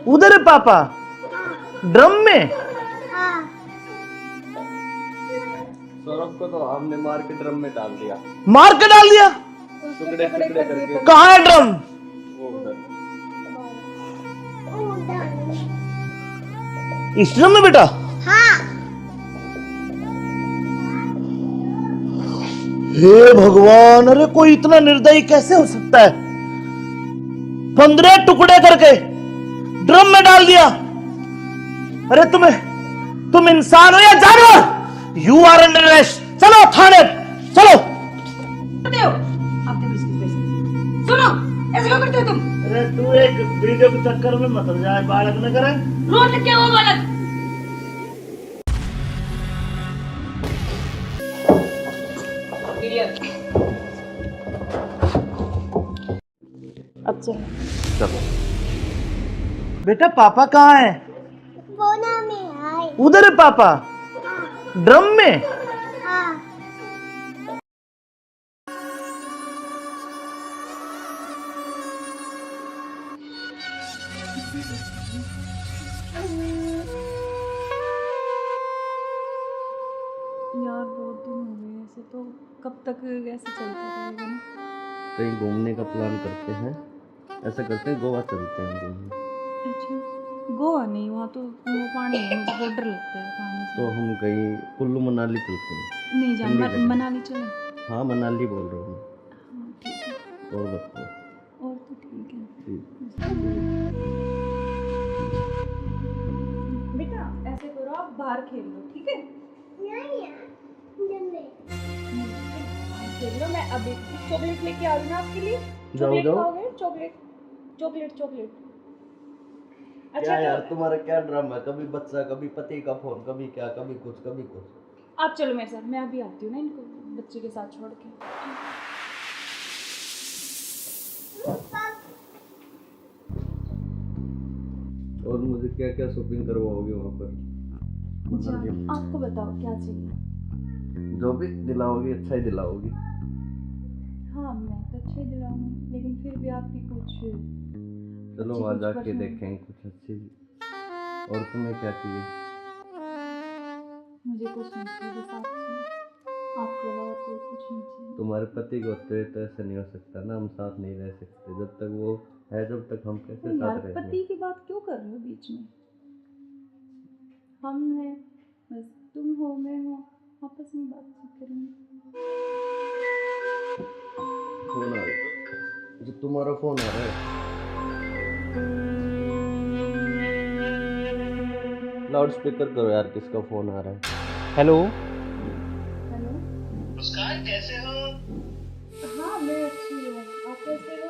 उधर है पापा, ड्रम में। सौरभ को तो हमने मार के ड्रम में डाल दिया, मार के डाल दिया। टुकड़े टुकड़े करके। कहाँ है ड्रम? वो उधर। इस ड्रम में बेटा? हे भगवान, अरे कोई इतना निर्दयी कैसे हो सकता है? 15 टुकड़े करके ड्रम में डाल दिया। अरे तुम इंसान हो या जानवर? You are under arrest. चलो थाने, चलो। करते हो आप देखो इसके पैसे। सुनो, ऐसे क्यों करते हो तुम? अरे तू एक वीडियो के चक्कर में मत जाए, बालक न करे। रोज क्या वो बालक? अब चलो। चलो बेटा पापा कहाँ है? उधर है पापा, ड्रम में। यार बहुत दिन हो गए ऐसे, तो कब तक ऐसे चलता रहेगा ना? कहीं घूमने का प्लान करते हैं, ऐसा करते हैं गोवा चलते हैं घूमने। अच्छा गोवा नहीं, वहाँ तो वो पानी है, मुझे बहुत डर लगता है पानी से। तो हम कहीं कुल्लू मनाली चलते हैं। नहीं जान, ठंडी जगह। मनाली चले। हाँ मनाली बोल रहा हूँ हाँ ठीक है, मैं। और बताओ। और तो ठीक है। ठीक। बेटा ऐसे करो, आप बाहर खेल लो, ठीक है? खेल लो, मैं अभी चॉकलेट लेके आ रही हूँ आपके लिए। चॉकलेट जाओ। खाओगे? Chocolate chocolate chocolate. अच्छा क्या यार तो तुम्हारा क्या ड्रामा है? कभी बच्चा, कभी पति का फोन, कभी क्या, कभी कुछ कभी कुछ। आप चलो मेरे साथ, मैं अभी आती हूँ ना इनको बच्चे के साथ छोड़ के। और मुझे क्या क्या शॉपिंग करवाओगे वहाँ पर? अच्छा, आपको बताओ क्या चाहिए? जो भी दिलाओगी अच्छा ही दिलाओगी। हाँ मैं तो अच्छे दिलाऊंगी, लेकिन फिर भी आपकी कुछ चलो अच्छी वहाँ कुछ जाके पसंद। देखेंगे कुछ अच्छी। और तुम्हें क्या चाहिए? मुझे कुछ नहीं चाहिए, बस आप चाहिए, आपके अलावा कोई कुछ नहीं चाहिए। तुम्हारे पति को होते तो ऐसा नहीं हो सकता ना, हम साथ नहीं रह सकते जब तक वो है, जब तक हम कैसे तो यार साथ रहेंगे? पति की बात क्यों कर रहे हो बीच में? हम हैं, बस तुम हो मैं हूँ, आपस में बातचीत करेंगे। फोन आ रहा है, जो तुम्हारा फोन आ रहा है। लाउड स्पीकर करो यार, किसका फोन आ रहा है? हेलो। हेलो। मुस्कान कैसे हो? हाँ मैं अच्छी हूँ, आप कैसे हो?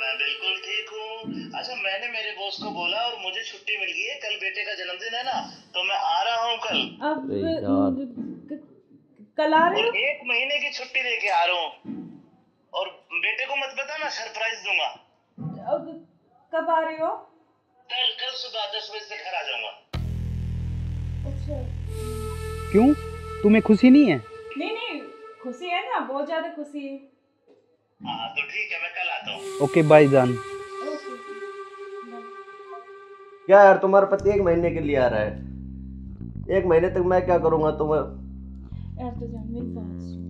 मैं बिल्कुल ठीक हूँ। अच्छा मैंने मेरे बॉस को बोला और मुझे छुट्टी मिल गई है, कल बेटे का जन्मदिन है ना, तो मैं आ रहा हूँ कल। अब अरे यार। कल आ रहे और हो? 1 महीने की छुट्टी लेके आ रहा हूँ, और बेटे को मत बता, मैं सरप्राइज दूंगा। अब कब आ रहे हो? कल सुबह 10 बजे से घर आ जाऊंगा। अच्छा क्यों, तुम्हें खुशी नहीं है? नहीं खुशी है ना, बहुत ज्यादा खुशी है। हाँ तो ठीक है, मैं कल आता हूँ। ओके बाय जान। ओके क्या यार तुम्हारा पति 1 महीने के लिए आ रहा है, 1 महीने तक मैं क्या करूँगा तुम्हें? यार तो जान मेरी बात सुन,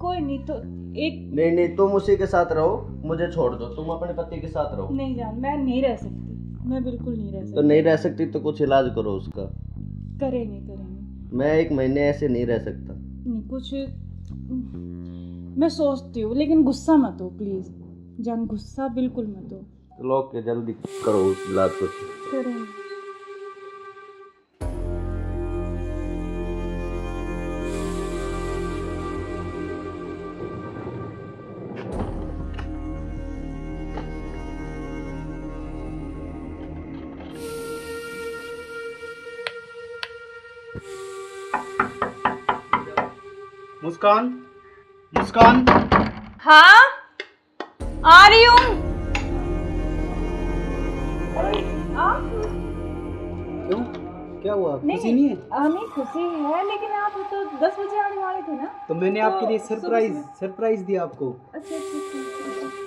कोई नहीं तो एक नहीं तुम उसी के साथ रहो, मुझे छोड़ दो, तुम अपने पति के साथ रहो। नहीं जान, मैं नहीं रह सकती, मैं बिल्कुल नहीं रह सकती। तो नहीं रह सकती तो कुछ इलाज करो उसका। करेंगे मैं 1 महीने ऐसे नहीं रह सकता। नहीं, कुछ मैं सोचती हूँ, लेकिन गुस्सा मत हो प्लीज़ जान, गुस्सा बिल्कुल मत हो। चलो ओके, जल्दी करो उस इलाज को। करें। मुस्कान, मुस्कान। हाँ आ रही हूँ। क्यों, क्या हुआ? खुशी नहीं है? नहीं खुशी है, लेकिन आप तो 10 बजे आने वाले थे ना। तो मैंने तो आपके लिए सरप्राइज सुबह- सरप्राइज दिया आपको। अच्छा अच्छा अच्छा, अच्छा।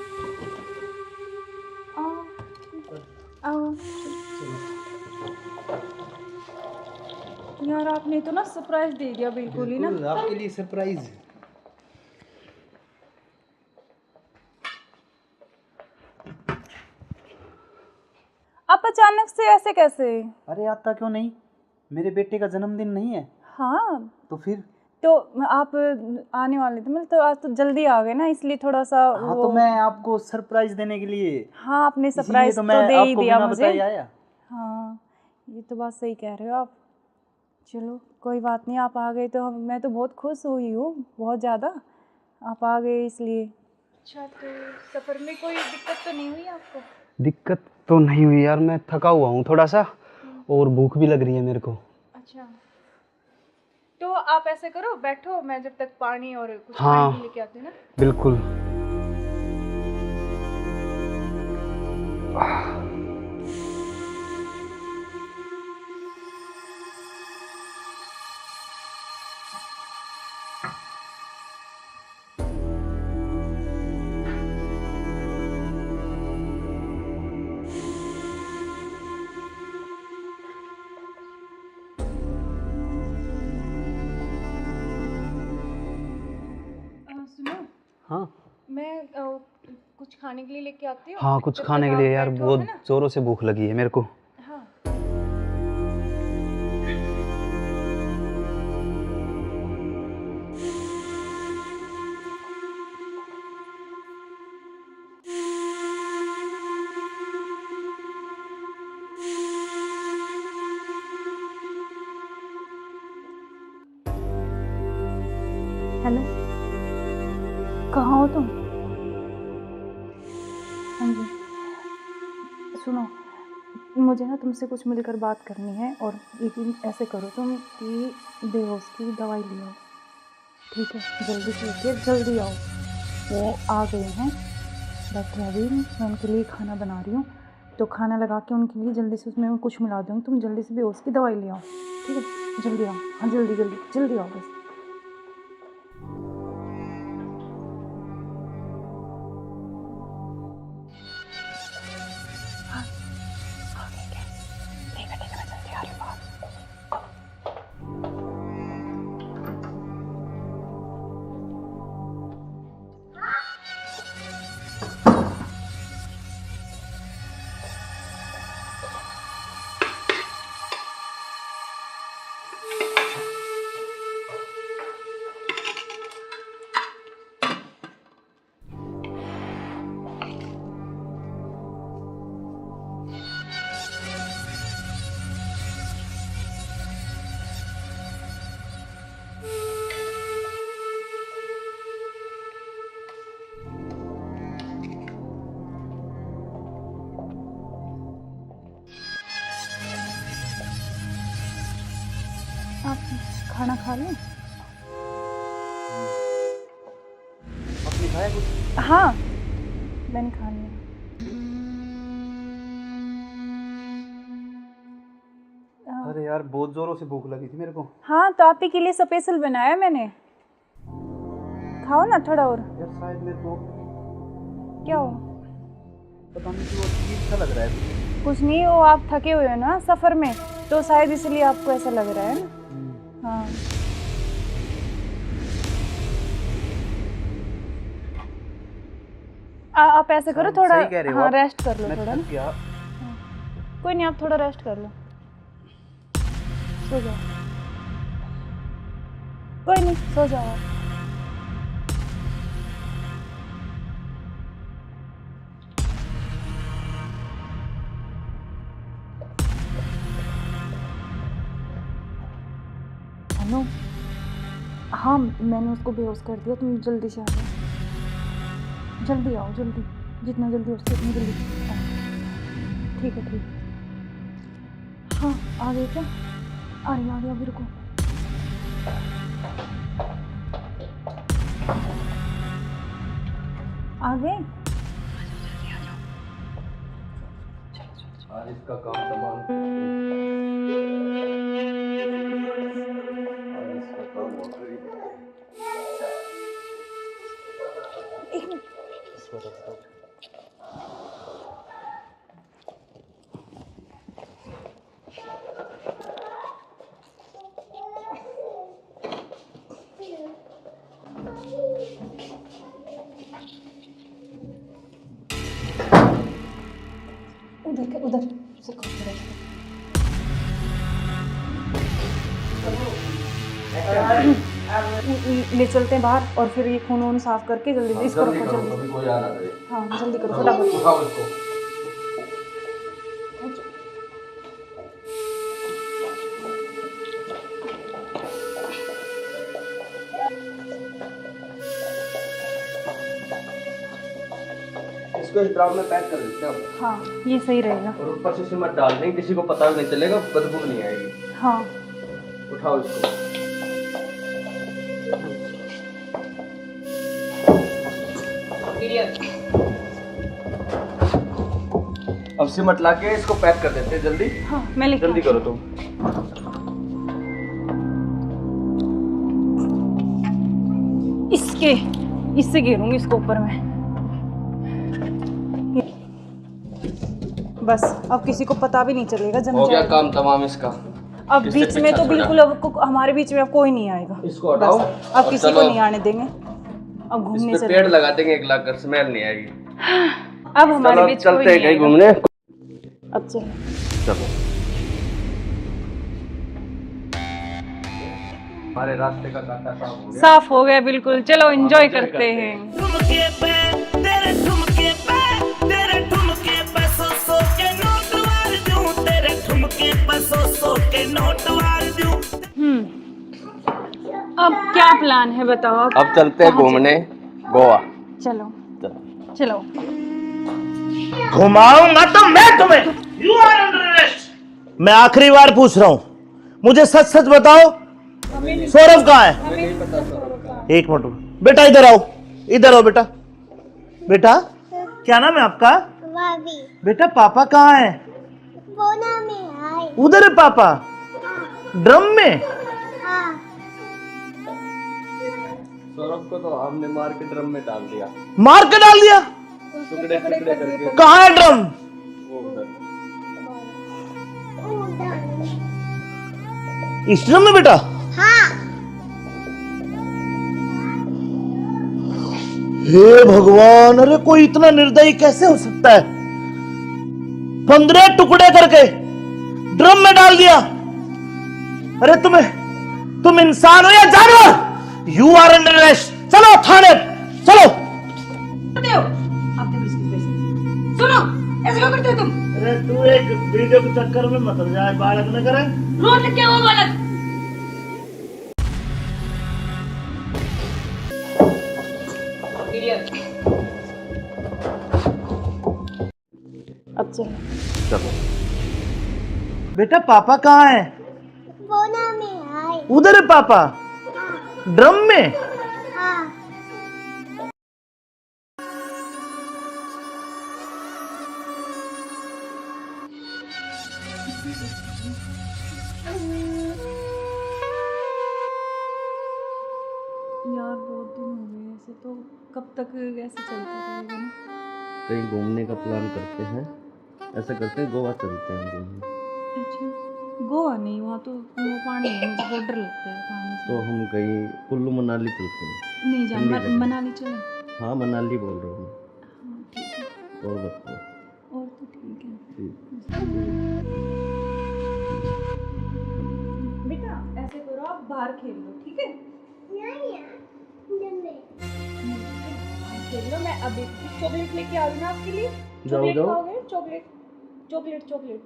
आओ यार, आपने तो ना सरप्राइज दे दिया बिल्कुल ही ना। बिल्कुल, आपके लिए सरप्राइज। आप अचानक से ऐसे कैसे? अरे आता क्यों नहीं, मेरे बेटे का जन्मदिन नहीं है? हाँ तो फिर? तो आप आने वाले थे, मतलब तो आज तो जल्दी आ गए ना, इसलिए थोड़ा सा हाँ, तो मैं आपको सरप्राइज देने के लिए, हाँ आपने इसीलिए सरप्राइज तो तो मैं दे ही आपको दिया बिना मुझे। बताए आया। हाँ ये तो बात सही कह रहे हो आप। चलो कोई बात नहीं, आप आ गए तो मैं तो बहुत खुश हुई हूँ, बहुत ज़्यादा। आप आ गए इसलिए। अच्छा, तो सफ़र में कोई दिक्कत तो नहीं हुई आपको? दिक्कत तो नहीं हुई यार, मैं थका हुआ हूँ थोड़ा सा, और भूख भी लग रही है मेरे को। अच्छा, तो आप ऐसे करो, बैठो, मैं जब तक पानी और कुछ हाँ, खाने के लेके आती हूँ ना। बिल्कुल। सुनो, हाँ मैं कुछ खाने के लिए लेके आती हूँ। हाँ, कुछ जब खाने तक के आप लिए यार, बैठो, बहुत है ना? जोरों से भूख लगी है मेरे को। हाँ हेलो, कहाँ हो तुम? हाँ जी, सुनो, मुझे ना तुमसे कुछ मिलकर बात करनी है, और लेकिन ऐसे करो तुम कि बेहोश की दवाई ले आओ, ठीक है? जल्दी से उठिए, जल्दी आओ। वो आ गए हैं, डॉक्टर अभी, मैं उनके लिए खाना बना रही हूँ, तो खाना लगा के उनके लिए जल्दी से उसमें कुछ मिला दूँगी, तुम जल्दी से बेहोश की दवाई ले आओ, ठीक है? जल्दी आओ, हाँ जल्दी जल्दी जल्दी आओ बस। आप खाना खा लें? आपने खाया कुछ? हाँ मैंने खा लिया। अरे यार, बहुत जोरों से भूख लगी थी मेरे को। हाँ तो आप ही के लिए स्पेशल बनाया मैंने, खाओ ना थोड़ा और। यार शायद मेरे को क्या हो? पता नहीं क्यों अजीब सा लग रहा है। कुछ नहीं, वो आप थके हुए हो ना सफ़र में, तो शायद इसलिए आपको ऐसा लग रहा है ना। हाँ आप ऐसे करो, थोड़ा सही कह रहे हो हाँ आप। रेस्ट कर लो मैं थोड़ा थक ना। गया। कोई नहीं, आप थोड़ा रेस्ट कर लो, सो जाओ। कोई नहीं, सो जाओ आप। हाँ मैंने उसको बेहोश कर दिया, तुम जल्दी से आ जाओ, जल्दी आओ, जल्दी, जितना जल्दी हो सके उतनी जल्दी आओ। ठीक है, ठीक है। हाँ आ गए क्या? आ गया, अभी रुको। आ गए? आज इसका काम तमाम। आज इसका काम हो गया। एक मिनट। उधर से ले चलते हैं बाहर और फिर ये खून वून साफ करके जल्दी से इसको रखो, जल्दी। कोई आ ना जाए। हाँ जल्दी करो फटाफट। उठाओ इसको। इसको इस ड्राम में पैक कर देते हैं। हाँ ये सही रहेगा। और ऊपर से सिमट डाल देंगे, किसी को पता भी नहीं चलेगा, बदबू नहीं आएगी। हाँ उठाओ इसको। अब सिमट लाके इसको पैक कर देते हैं जल्दी। हाँ मैं लेके जल्दी करो तुम। इससे घेरूंगी इसको ऊपर में। बस अब किसी को पता भी नहीं चलेगा, जम हो गया जाएगा। काम तमाम इसका। अब इससे बीच में पीछा तो छोड़ा। बिल्कुल अब हमारे बीच में अब कोई नहीं आएगा। इसको हटाओ। बस, अब और किसी को चलो। नहीं आने देंगे। अब घूमने इस पे चले। पेड़ लगा देंगे, एक लाख कर स्मेल नहीं आएगी। अब हमारे चलो बीच चलते कोई हैं नहीं कहीं आएगा। घूमने। अब चलो। चलो हमारे रास्ते का कांटा साफ हो गया। साफ हो गया बिल्कुल। चलो एंजॉय करते हैं। ठुमके पे तेरे ठुमके पे तेरे ठुमके पे सौ के नोट वार दूं, तेरे ठुमके पे सौ के नोट वार दूं। अब क्या प्लान है बताओ? अब चलते हैं घूमने गोवा। चलो चलो। चलो। घुमाऊंगा तो मैं तुम्हें। You are under arrest. मैं आखिरी बार पूछ रहा हूं, मुझे सच सच बताओ, सौरभ कहाँ है? एक मिनट बेटा, इधर आओ, इधर आओ बेटा। बेटा क्या नाम है आपका? भाभी बेटा पापा कहाँ है? बोना में आए। उधर है पापा, ड्रम में। हाँ सौरभ को तो हमने मार के ड्रम में डाल दिया, मार के डाल दिया। टुकड़े टुकड़े करके। कहाँ है ड्रम? वो उधर। इस ड्रम में बेटा? हाँ हे भगवान, अरे कोई इतना निर्दयी कैसे हो सकता है? 15 टुकड़े करके ड्रम में डाल दिया। अरे तुम इंसान हो या जानवर? You are under arrest. चलो थाने, चलो। करते हो आप देखो इसकी पैसे। सुनो, ऐसे क्यों करते हो तुम? अरे तू एक वीडियो के चक्कर में मत जाए, बालक न करे। रोड लिख के वो बालक। अब चलो। चलो बेटा पापा कहाँ है? बोना में आए। उधर है पापा, ड्रम में। हाँ यार बहुत दिन हो गए ऐसे, तो कब तक ऐसे चलता रहेगा ना? कहीं घूमने का प्लान करते हैं, ऐसा करते हैं गोवा चलते हैं घूमने। अच्छा गोवा नहीं, वहाँ तो वो पानी है, मुझे बहुत डर लगता है पानी से। तो हम कहीं कुल्लू मनाली चलते हैं। नहीं जान, ठंडी जगह। मनाली चले। हाँ मनाली बोल रहा हूँ हाँ ठीक है, मैं। और बताओ। और तो ठीक है। ठीक। बेटा ऐसे करो, आप बाहर खेल लो, ठीक है? खेल लो। मैं अभी चॉकलेट लेके आ रही हूँ आपके लिए। चॉकलेट जाओ। खाओगे? Chocolate chocolate chocolate.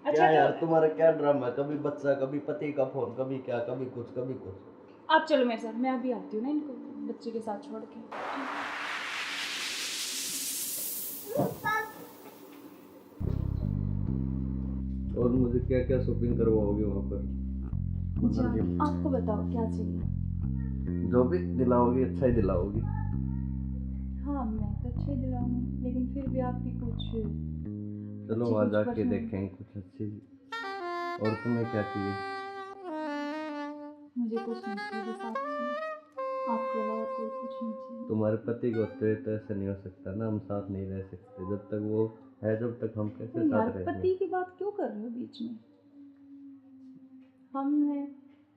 क्या यार तुम्हारा क्या ड्रामा है? कभी बच्चा, कभी पति का फोन, कभी क्या, कभी कुछ कभी कुछ। आप चलो मेरे साथ, मैं अभी आती हूँ ना इनको बच्चे के साथ छोड़ के। और मुझे क्या क्या शॉपिंग करवाओगे वहाँ पर? जान, आपको बताओ क्या चाहिए? जो भी दिलाओगी अच्छा ही दिलाओगी। हाँ मैं तो अच्छे ही दिलाऊंगी, लेकिन फिर भी आपकी कुछ चलो अच्छी वहाँ कुछ जाके पसंद- देखेंगे कुछ अच्छी। और तुम्हें क्या चाहिए? मुझे कुछ नहीं चाहिए, बस आप चाहिए। आपके अलावा कोई कुछ नहीं चाहिए। तुम्हारे पति को तो ऐसा नहीं हो सकता ना, हम साथ नहीं रह सकते जब तक वो है, जब तक हम कैसे तो यार साथ रहेंगे? पति की बात क्यों कर रहे हो बीच में? हम हैं,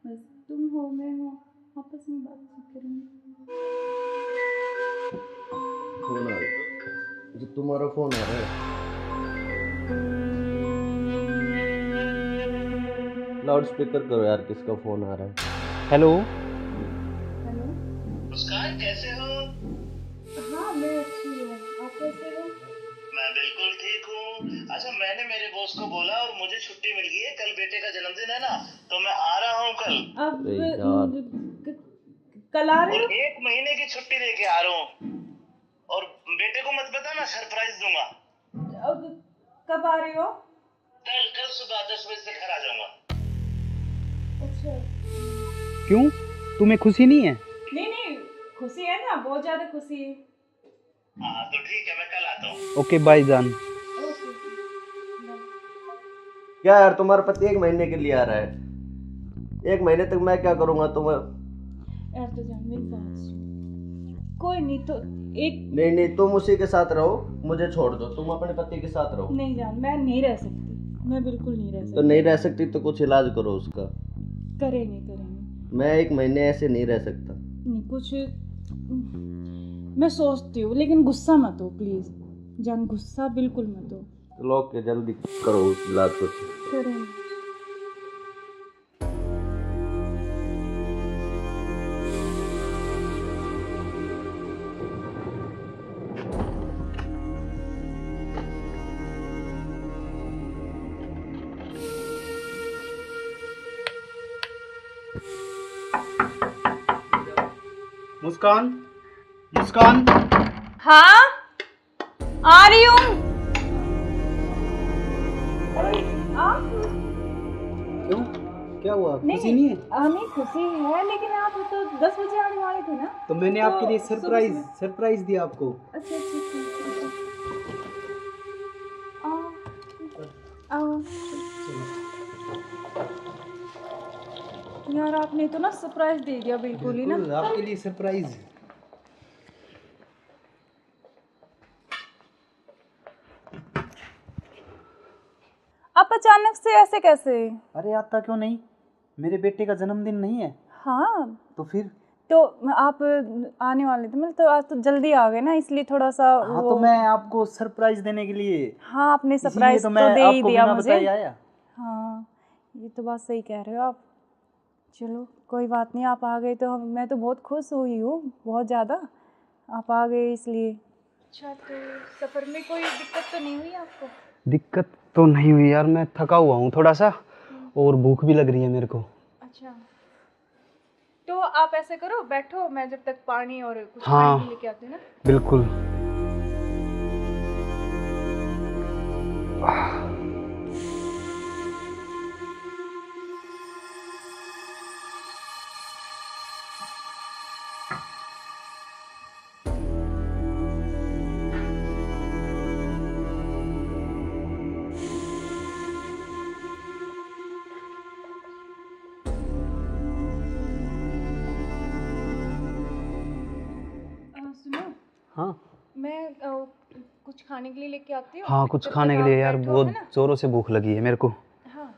बस तुम हो मैं हूँ, आपस में बात करेंगे। फोन आ रहा है, जो तुम्हारा फोन आ रहा है। लाउड स्पीकर करो यार, किसका फोन आ रहा है? हेलो। हेलो। मुस्कान कैसे हो? हाँ मैं अच्छी हूँ, आप कैसे हो? मैं बिल्कुल ठीक हूँ। अच्छा मैंने मेरे बॉस को बोला और मुझे छुट्टी मिल गई है, कल बेटे का जन्मदिन है ना, तो मैं आ रहा हूँ कल। अब अरे यार। कल आ रहे और हो? 1 महीने की छुट्टी लेके आ रहा हूँ। और बेटे को मत बताना, सरप्राइज दूंगा। अब कब आ रहे हो? कल सुबह 10 बजे से घर आ जाऊंगा। अच्छा। क्यों, तुम्हें खुशी नहीं है? नहीं खुशी है ना, बहुत ज्यादा खुशी है। हाँ तो ठीक है, मैं कल आता हूँ। ओके बाय जान। ओके। क्या यार, तुम्हारा पति 1 महीने के लिए आ रहा है, 1 महीने तक मैं क्या करूँगा तुम्हें? यार तो जान मेरी बात सुन, कोई नहीं तो एक नहीं तुम उसी के साथ रहो, मुझे छोड़ दो, तुम अपने पति के साथ रहो। नहीं जान, मैं नहीं रह सकती, मैं बिल्कुल नहीं रह तो सकती। नहीं रह सकती तो कुछ इलाज करो उसका। करेंगे। मैं 1 महीने ऐसे नहीं रह सकता। नहीं कुछ मैं सोचती हूँ, लेकिन गुस्सा मत हो प्लीज जान, गुस्सा बिल्कुल मत हो। चलो ओके, जल्दी करो उस इलाज को। करेंगे। मुस्कान, मुस्कान। हाँ आ रही हूँ। क्यों, क्या हुआ, खुशी नहीं है? नहीं खुशी है, लेकिन आप तो 10 बजे आने वाले थे ना। तो मैंने आपके लिए सरप्राइज दिया आपको। अच्छा आओ। यार आपने तो ना सरप्राइज दे दिया बिल्कुल ही ना। बिल्कुल, आपके लिए सरप्राइज। आप अचानक से ऐसे कैसे? अरे आता क्यों नहीं, मेरे बेटे का जन्मदिन नहीं है? हाँ तो फिर? तो आप आने वाले थे, मतलब तो आज तो जल्दी आ गए ना, इसलिए थोड़ा सा हाँ तो मैं आपको सरप्राइज देने के लिए। हाँ आपने सरप्राइज तो तो मैं दे ही आपको दिया बिना मुझे। बताए आया। हाँ ये तो बात सही कह रहे हो आप। चलो कोई बात नहीं, आप आ गए तो मैं तो बहुत खुश हुई हूँ, बहुत ज़्यादा। आप आ गए इसलिए। अच्छा तो सफ़र में कोई दिक्कत तो नहीं हुई आपको? दिक्कत तो नहीं हुई यार, मैं थका हुआ हूँ थोड़ा सा, और भूख भी लग रही है मेरे को। अच्छा तो आप ऐसे करो, बैठो, मैं जब तक पानी और कुछ हाँ, खाने लेके आती हूँ ना। बिल्कुल। सुनो, हाँ मैं कुछ खाने के लिए लेके आती हूँ। हाँ, कुछ तब खाने तक के आप लिए यार, बैठो, बहुत है ना? जोरों से भूख लगी है मेरे को। हाँ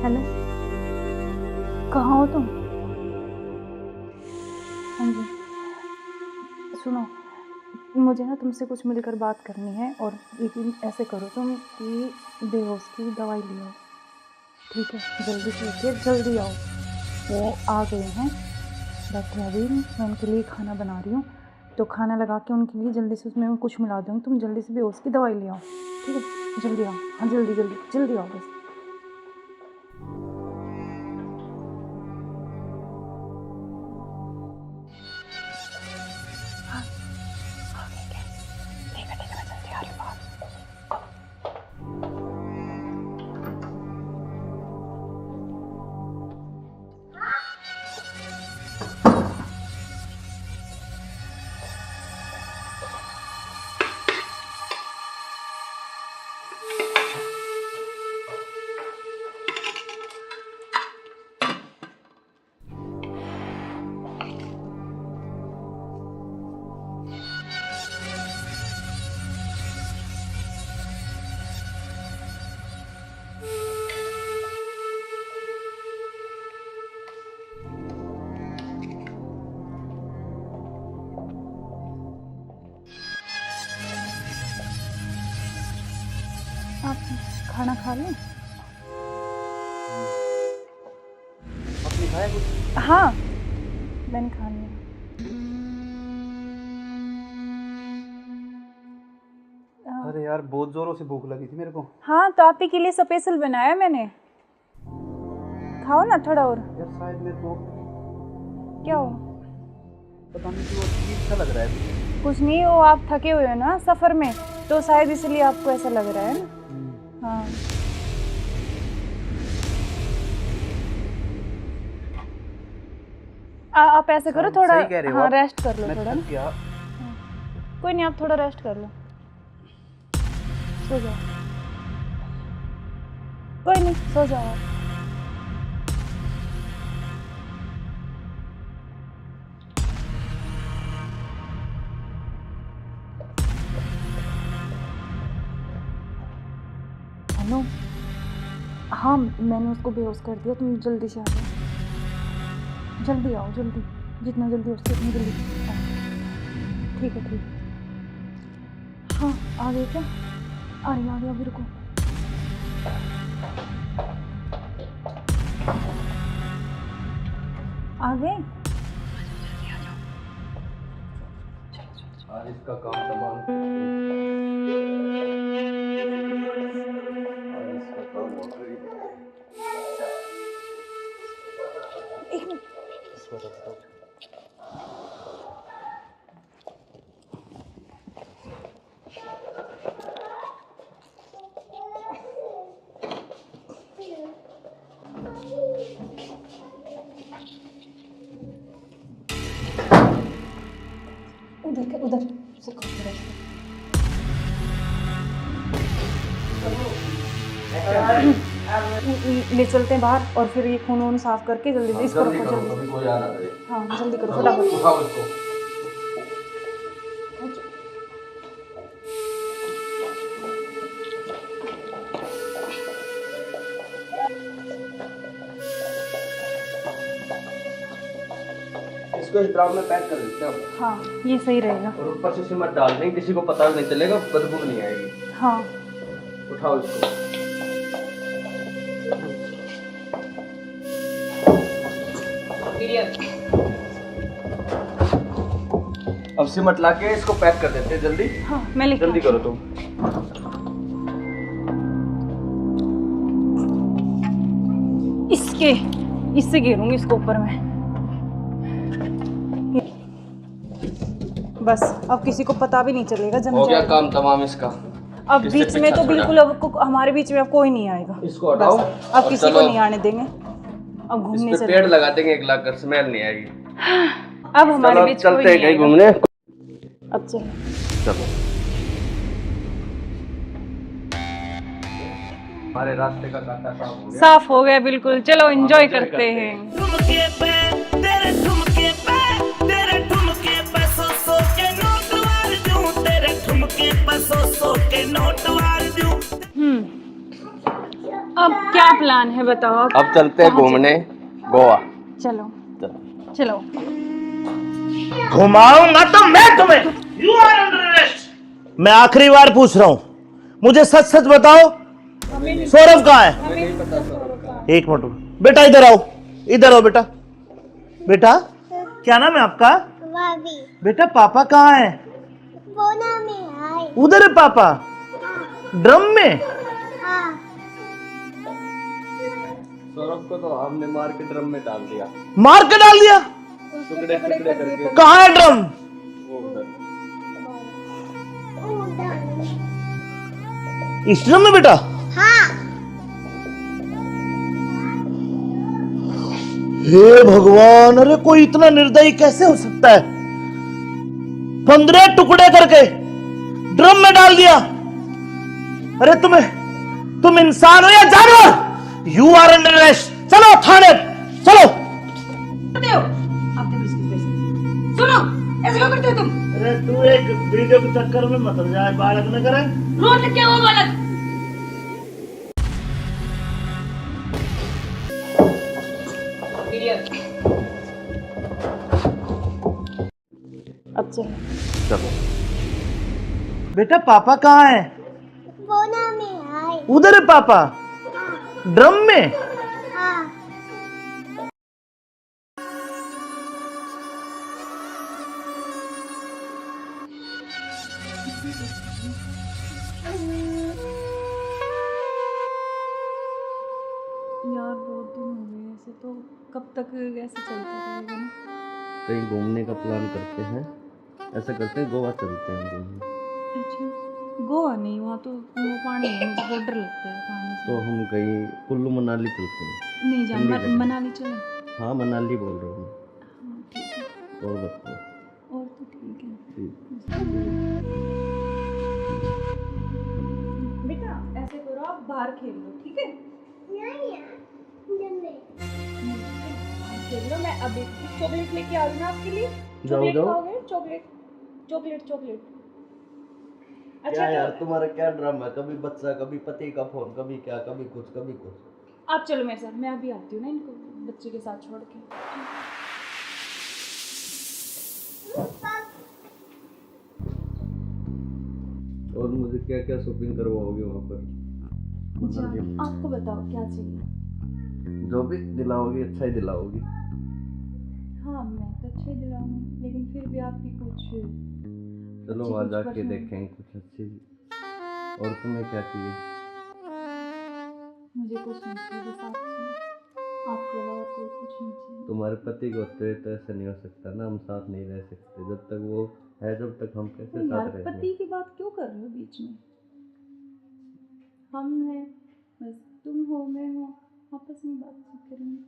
हेलो, कहाँ हो तुम? हाँ जी सुनो, मुझे ना तुमसे कुछ मिलकर बात करनी है। और लेकिन ऐसे करो तुम कि बेहोश की दवाई ले आओ, ठीक है? जल्दी से लेके जल्दी आओ। वो आ गए हैं, बैठे अभी, मैं उनके लिए खाना बना रही हूँ, तो खाना लगा के उनके लिए जल्दी से उसमें कुछ मिला दूँगी। तुम जल्दी से बेहोश की दवाई ले आओ, ठीक है? जल्दी आओ, हाँ जल्दी जल्दी जल्दी आओ बस। आप खाना खा लें? आपने खाया कुछ? हाँ, मैंने खा लिया। अरे यार बहुत जोरों से भूख लगी थी मेरे को। हाँ, तो आप ही के लिए स्पेशल बनाया मैंने, खाओ ना थोड़ा और। यार शायद मेरे को क्या हो? पता नहीं क्यों अजीब सा लग रहा है मुझे। कुछ नहीं, वो आप थके हुए हो ना सफ़र में, तो शायद इसलिए आपको ऐसा लग रहा है ना। हाँ, आप ऐसे करो, थोड़ा सही कह रहे हो हाँ आप। रेस्ट कर लो मैं थोड़ा थक ना। गया। कोई नहीं, आप थोड़ा रेस्ट कर लो, सो जाओ। कोई नहीं, सो जाओ आप। हेलो, हाँ मैंने उसको बेहोश कर दिया, तुम जल्दी से आ जाओ, जल्दी आओ, जल्दी, जितना जल्दी हो सके उतनी जल्दी आओ। ठीक है, ठीक है। हाँ, आ गए क्या? आ रही अभी, रुको। आ गए? आज इसका काम तमाम। आज इसका काम हो गई। एक मिनट। उधर उधर से करो, उधर से। ले चलते हैं बाहर, और फिर ये खून वून साफ करके जल्दी से इसको रखो, जल्दी। कभी कोई आ ना करे। हाँ जल्दी करो फटाफट। उठाओ इसको। इसको इस ड्राम में पैक कर देते हैं। हाँ ये सही रहेगा। और ऊपर से सिमट डाल देंगे, किसी को पता नहीं चलेगा, बदबू नहीं आएगी। हाँ उठाओ इसको। अब सिमट ला के इसको पैक कर देते हैं जल्दी। हाँ मैं लेके जल्दी आती करो तुम। इससे घेरूंगी इसको ऊपर में। बस अब किसी को पता भी नहीं चलेगा, जम हो गया जाएगा। काम तमाम इसका। अब किसने बीच में पीछा तो छोड़ा? बिल्कुल अब हमारे बीच में अब कोई नहीं आएगा। इसको हटाओ। बस, अब और किसी को चलो, नहीं आने देंगे। अब घूमने इस पे चले, पेड़ लगा देंगे एक लाख, स्मेल नहीं आएगी। अब हमारे चलो बीच कोई चलते हैं नहीं कहीं आएगा। घूमने। अब चलो। चलो हमारे रास्ते का कांटा साफ हो गया। साफ हो गया बिल्कुल, चलो एंजॉय करते हैं। ठुमके पे तेरे ठुमके पे तेरे ठुमके पे सौ के नोट वार दूं, तेरे ठुमके पे सौ के नोट वार दूं। अब क्या प्लान है बताओ? अब चलते हैं घूमने गोवा। चलो चलो। घुमाऊंगा तो मैं तुम्हें। You are under arrest. मैं आखिरी बार पूछ रहा हूं, मुझे सच सच बताओ, सौरभ कहाँ है? एक मिनट बेटा, इधर आओ, इधर आओ बेटा। बेटा क्या नाम है आपका? बेटा पापा कहाँ है? उधर है पापा, ड्रम में। सौरभ को तो हमने मार के ड्रम में डाल दिया। मार के डाल दिया? टुकड़े टुकड़े करके। कहाँ है ड्रम? वो उधर। इस ड्रम में बेटा? हे भगवान, अरे कोई इतना निर्दयी कैसे हो सकता है? 15 टुकड़े करके ड्रम में डाल दिया। अरे तुम इंसान हो या जानवर? You are under arrest. चलो थाने, चलो। करते हो आप देखो इसकी वजह से। सुनो, ऐसे क्यों करते हो तुम? अरे तू एक वीडियो के चक्कर में मत हो जाए, बालक न करे। रोड क्या वो बालक? अब चलो। चलो। बेटा पापा कहाँ है? उधर है पापा, ड्रम में। यार बहुत दिन हो गए ऐसे, तो कब तक ऐसे चलता रहेगा ना? कहीं घूमने का प्लान करते हैं, ऐसा करते हैं गोवा चलते हैं घूमने। अच्छा, गोवा नहीं, वहाँ तो वो पानी है, मुझे बहुत डर लगता है पानी से। तो हम कहीं कुल्लू मनाली चलते हैं। नहीं जान, ठंडी जगह। मनाली चले। हाँ मनाली बोल रहा हूँ हाँ ठीक है, मैं। और बताओ। और तो ठीक है। ठीक। बेटा ऐसे करो, आप बाहर खेल लो, ठीक है? खेल लो, मैं अभी चॉकलेट लेके आ रही हूँ आपके लिए। चॉकलेट जाओ। खाओगे? Chocolate chocolate chocolate. अच्छा क्या यार तो तुम्हारा क्या ड्रामा है? कभी बच्चा, कभी पति का फोन, कभी क्या, कभी कुछ, कभी कुछ। आप चलो मेरे साथ, मैं अभी आती हूँ ना इनको बच्चे के साथ छोड़ के। और मुझे क्या क्या शॉपिंग करवाओगे वहाँ पर? अच्छा, आपको बताओ क्या चाहिए? जो भी दिलाओगी अच्छा ही दिलाओगी। हाँ मैं तो अच्छे दिलाऊंगी, लेकिन फिर भी आपकी कुछ चलो अच्छी वहाँ कुछ जाके पसंद। देखेंगे कुछ अच्छी। और तुम्हें क्या चाहिए? मुझे कुछ नहीं चाहिए, बस आप चाहिए, आपके अलावा कोई कुछ नहीं चाहिए। तुम्हारे पति को होते हुए तो ऐसा नहीं हो सकता ना, हम साथ नहीं रह सकते जब तक वो है, जब तक हम कैसे तो यार साथ रहेंगे? पति की बात क्यों कर रहे हो बीच में? हम हैं, बस तुम हो मैं हूँ, आपस में बातचीत करेंगे।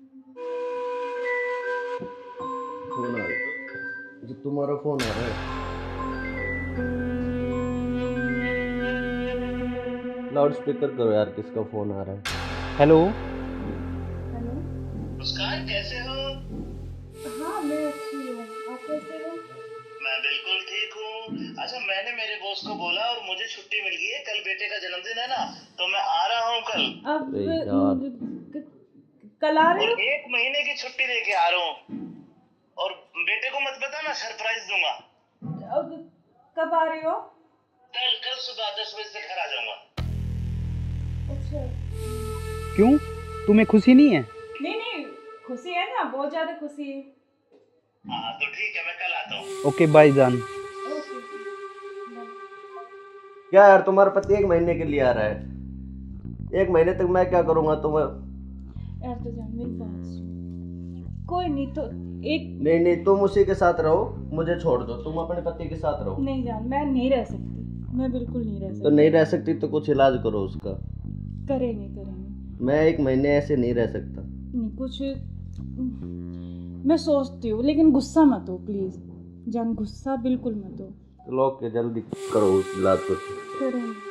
फोन आ रहा है, जो तुम्हारा फोन आ रहा है। लाउड स्पीकर करो यार, किसका फोन आ रहा है? हेलो। हेलो। मुस्कान कैसे हो? हाँ मैं अच्छी हूँ, आप कैसे हो? मैं बिल्कुल ठीक हूँ। अच्छा मैंने मेरे बॉस को बोला और मुझे छुट्टी मिल गई है, कल बेटे का जन्मदिन है ना, तो मैं आ रहा हूँ कल। अब अरे यार। कल आ रहे और हो? 1 महीने की छुट्टी लेके आ रहा हूँ। और बेटे को मत बताना, सरप्राइज दूंगा। अब कब आ रहे हो? कल सुबह 10 बजे से घर आ जाऊंगा। अच्छा। क्यों, तुम्हें खुशी नहीं है? नहीं नहीं, खुशी है ना, बहुत ज्यादा खुशी है। हाँ तो ठीक है, मैं कल आता हूँ। ओके बाय जान। ओके। क्या यार तुम्हारा पति 1 महीने के लिए आ रहा है? 1 महीने तक मैं क्या करूँगा तुम्हें? यार तो जान मेरी बात सुन, कोई नहीं तो एक नहीं तुम उसी के साथ रहो, मुझे छोड़ दो, तुम अपने पति के साथ रहो। नहीं जान, मैं नहीं रह सकती, मैं बिल्कुल नहीं रह तो सकती। नहीं रह सकती तो कुछ इलाज करो उसका। करेंगे करेंगे। मैं 1 महीने ऐसे नहीं रह सकता। नहीं कुछ मैं सोचती हूँ, लेकिन गुस्सा मत हो प्लीज जान, गुस्सा बिल्कुल मत हो। चलो ओके, जल्दी करो उस इलाज को। करेंगे।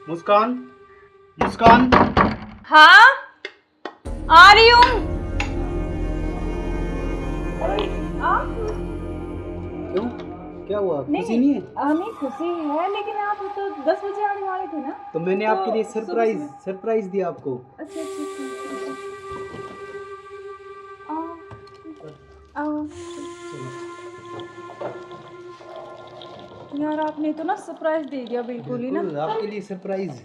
मुस्कान, मुस्कान। हाँ आ रही हूँ। क्यों, क्या हुआ? खुशी नहीं है? नहीं खुशी है, लेकिन आप तो 10 बजे आने वाले थे ना। तो मैंने आपके लिए सरप्राइज दिया आपको। अच्छा अच्छा आओ। यार आपने तो ना सरप्राइज दे दिया बिल्कुल ही ना। बिल्कुल, आपके लिए सरप्राइज।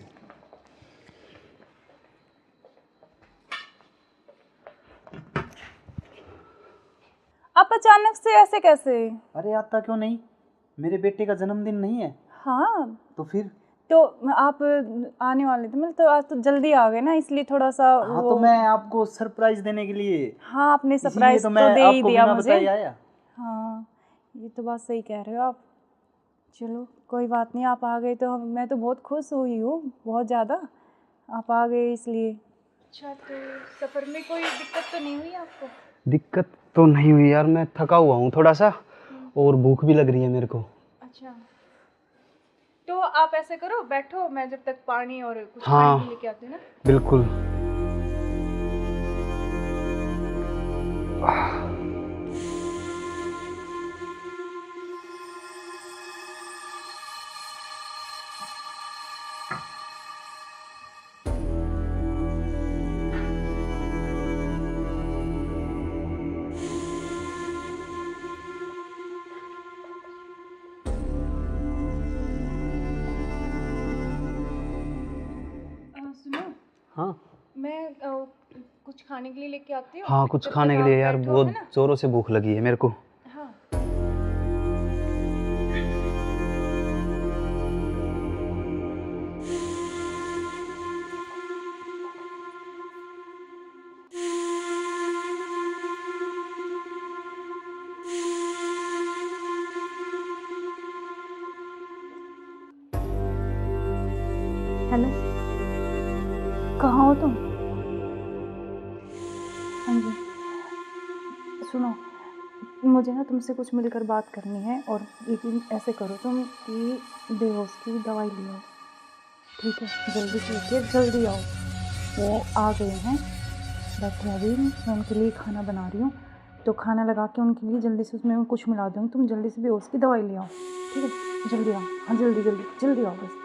आप अचानक से ऐसे कैसे? अरे आता क्यों नहीं, मेरे बेटे का जन्मदिन नहीं है? हाँ तो फिर? तो आप आने वाले थे, मतलब तो आज तो जल्दी आ गए ना, इसलिए थोड़ा सा हाँ तो मैं आपको सरप्राइज देने के लिए, हाँ आपने इसीलिए सरप्राइज तो तो मैं दे ही आपको दिया बिना मुझे। बताए आया। हाँ ये तो बात सही कह रहे हो आप। चलो कोई बात नहीं, आप आ गए तो मैं तो बहुत खुश हुई हूँ, बहुत ज़्यादा। आप आ गए इसलिए। अच्छा तो सफ़र में कोई दिक्कत तो नहीं हुई आपको? दिक्कत तो नहीं हुई यार, मैं थका हुआ हूँ थोड़ा सा, और भूख भी लग रही है मेरे को। अच्छा तो आप ऐसे करो, बैठो, मैं जब तक पानी और कुछ हाँ, खाने के लेके आती हूँ ना। बिल्कुल। सुनो, हाँ मैं कुछ खाने के लिए लेके आती हूँ। हाँ, कुछ जब खाने तक के लिए आप यार, बैठो, बहुत है ना? जोरों से भूख लगी है मेरे को। हाँ हेलो, कहाँ हो तुम? हाँ जी सुनो, मुझे ना तुमसे कुछ मिलकर बात करनी है, और लेकिन ऐसे करो तुम कि बेहोश की दवाई ले आओ, ठीक है? जल्दी से लेके जल्दी आओ। वो आ गए हैं, बैठे अभी, मैं उनके लिए खाना बना रही हूँ, तो खाना लगा के उनके लिए जल्दी से उसमें मैं कुछ मिला दूँगी। तुम जल्दी से बेहोश की दवाई ले आओ, ठीक है? जल्दी आओ, हाँ जल्दी जल्दी जल्दी आओ बस।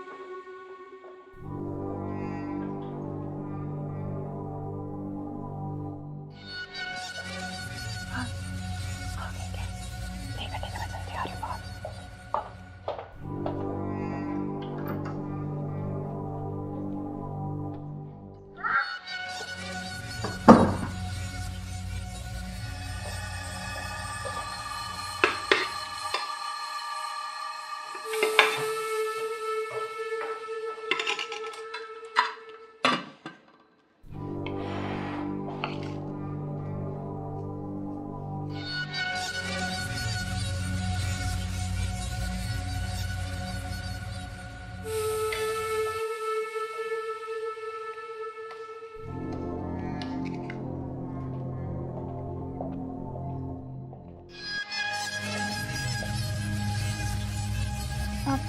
आप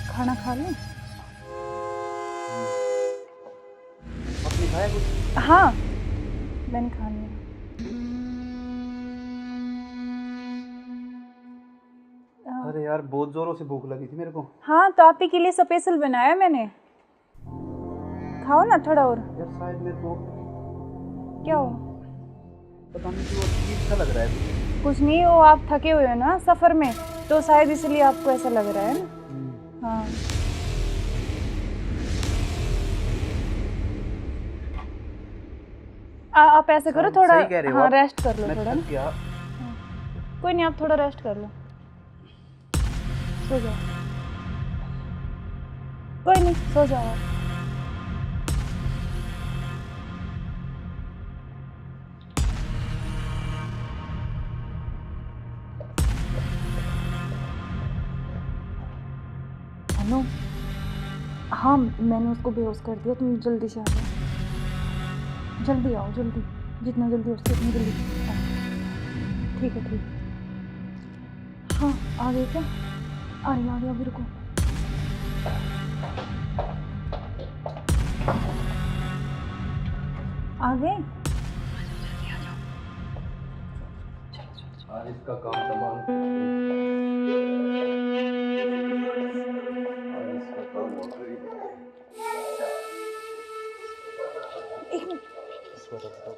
खाना खा लें? आपने खाया कुछ? हाँ मैंने खा लिया। अरे यार, बहुत जोरों से भूख लगी थी मेरे को। हाँ तो आप ही के लिए स्पेशल बनाया मैंने, खाओ ना थोड़ा और। यार शायद मेरे को क्या हो? पता नहीं क्यों अजीब सा लग रहा है। कुछ नहीं, वो आप थके हुए हो ना सफ़र में, तो शायद इसलिए आपको ऐसा लग रहा है ना। हाँ आप ऐसे करो, थोड़ा सही कह रहे हो हाँ आप। रेस्ट कर लो मैं थोड़ा थक ना। गया। कोई नहीं, आप थोड़ा रेस्ट कर लो, सो जाओ। कोई नहीं, सो जाओ आप। हेलो, हाँ मैंने उसको बेहोश कर दिया, तुम जल्दी से आ जाओ, जल्दी आओ, जल्दी, जितना जल्दी हो सके उतनी जल्दी आओ। ठीक है ठीक है। हाँ आ गए क्या? आ रही अभी, रुको। आ गए? आज इसका काम तमाम। आज इसका काम हो कर ही देते हैं। इसको रख दो।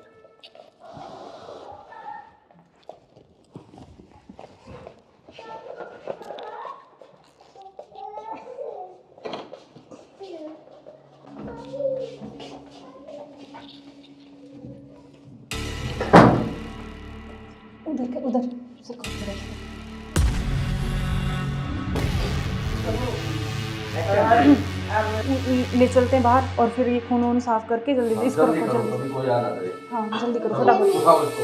उधर से ले चलते हैं बाहर और फिर ये खून वून साफ करके जल्दी से इसको जल्दी रखो करो, जल्दी। कभी कोई आ ना करे। हाँ जल्दी करो फटाफट। उठाओ इसको।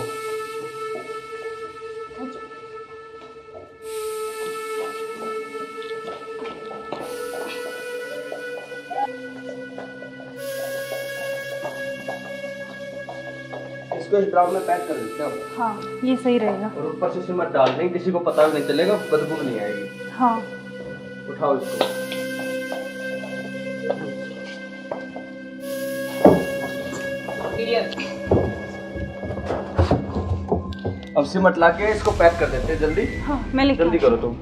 इसको इस ड्राम में पैक कर देते हैं हाँ ये सही रहेगा। और ऊपर से सिमट डाल देंगे, किसी को पता भी नहीं चलेगा, बदबू नहीं आएगी। हाँ उठाओ इसको। अब सिमट लाके इसको पैक कर देते हैं जल्दी। हाँ मैं लेके जल्दी करो तुम।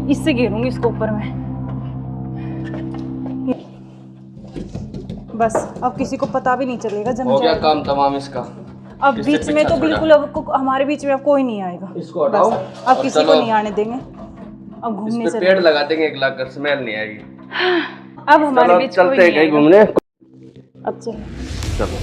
इससे घेरूंगी इसको ऊपर में। बस अब किसी को पता भी नहीं चलेगा, जम हो गया जाएगा। काम तमाम इसका। अब किससे बीच में पीछा तो छोड़ा? बिल्कुल हमारे बीच में अब कोई नहीं आएगा। इसको हटाओ। बस, अब और किसी चलो। को नहीं आने देंगे। अब इस घूमने पे से पेड़ लगा देंगे, एक लाख कर स्मेल नहीं आएगी। अब हमारे चलो बीच कोई चलते हैं नहीं कहीं आएगा। घूमने। अब चलो चलो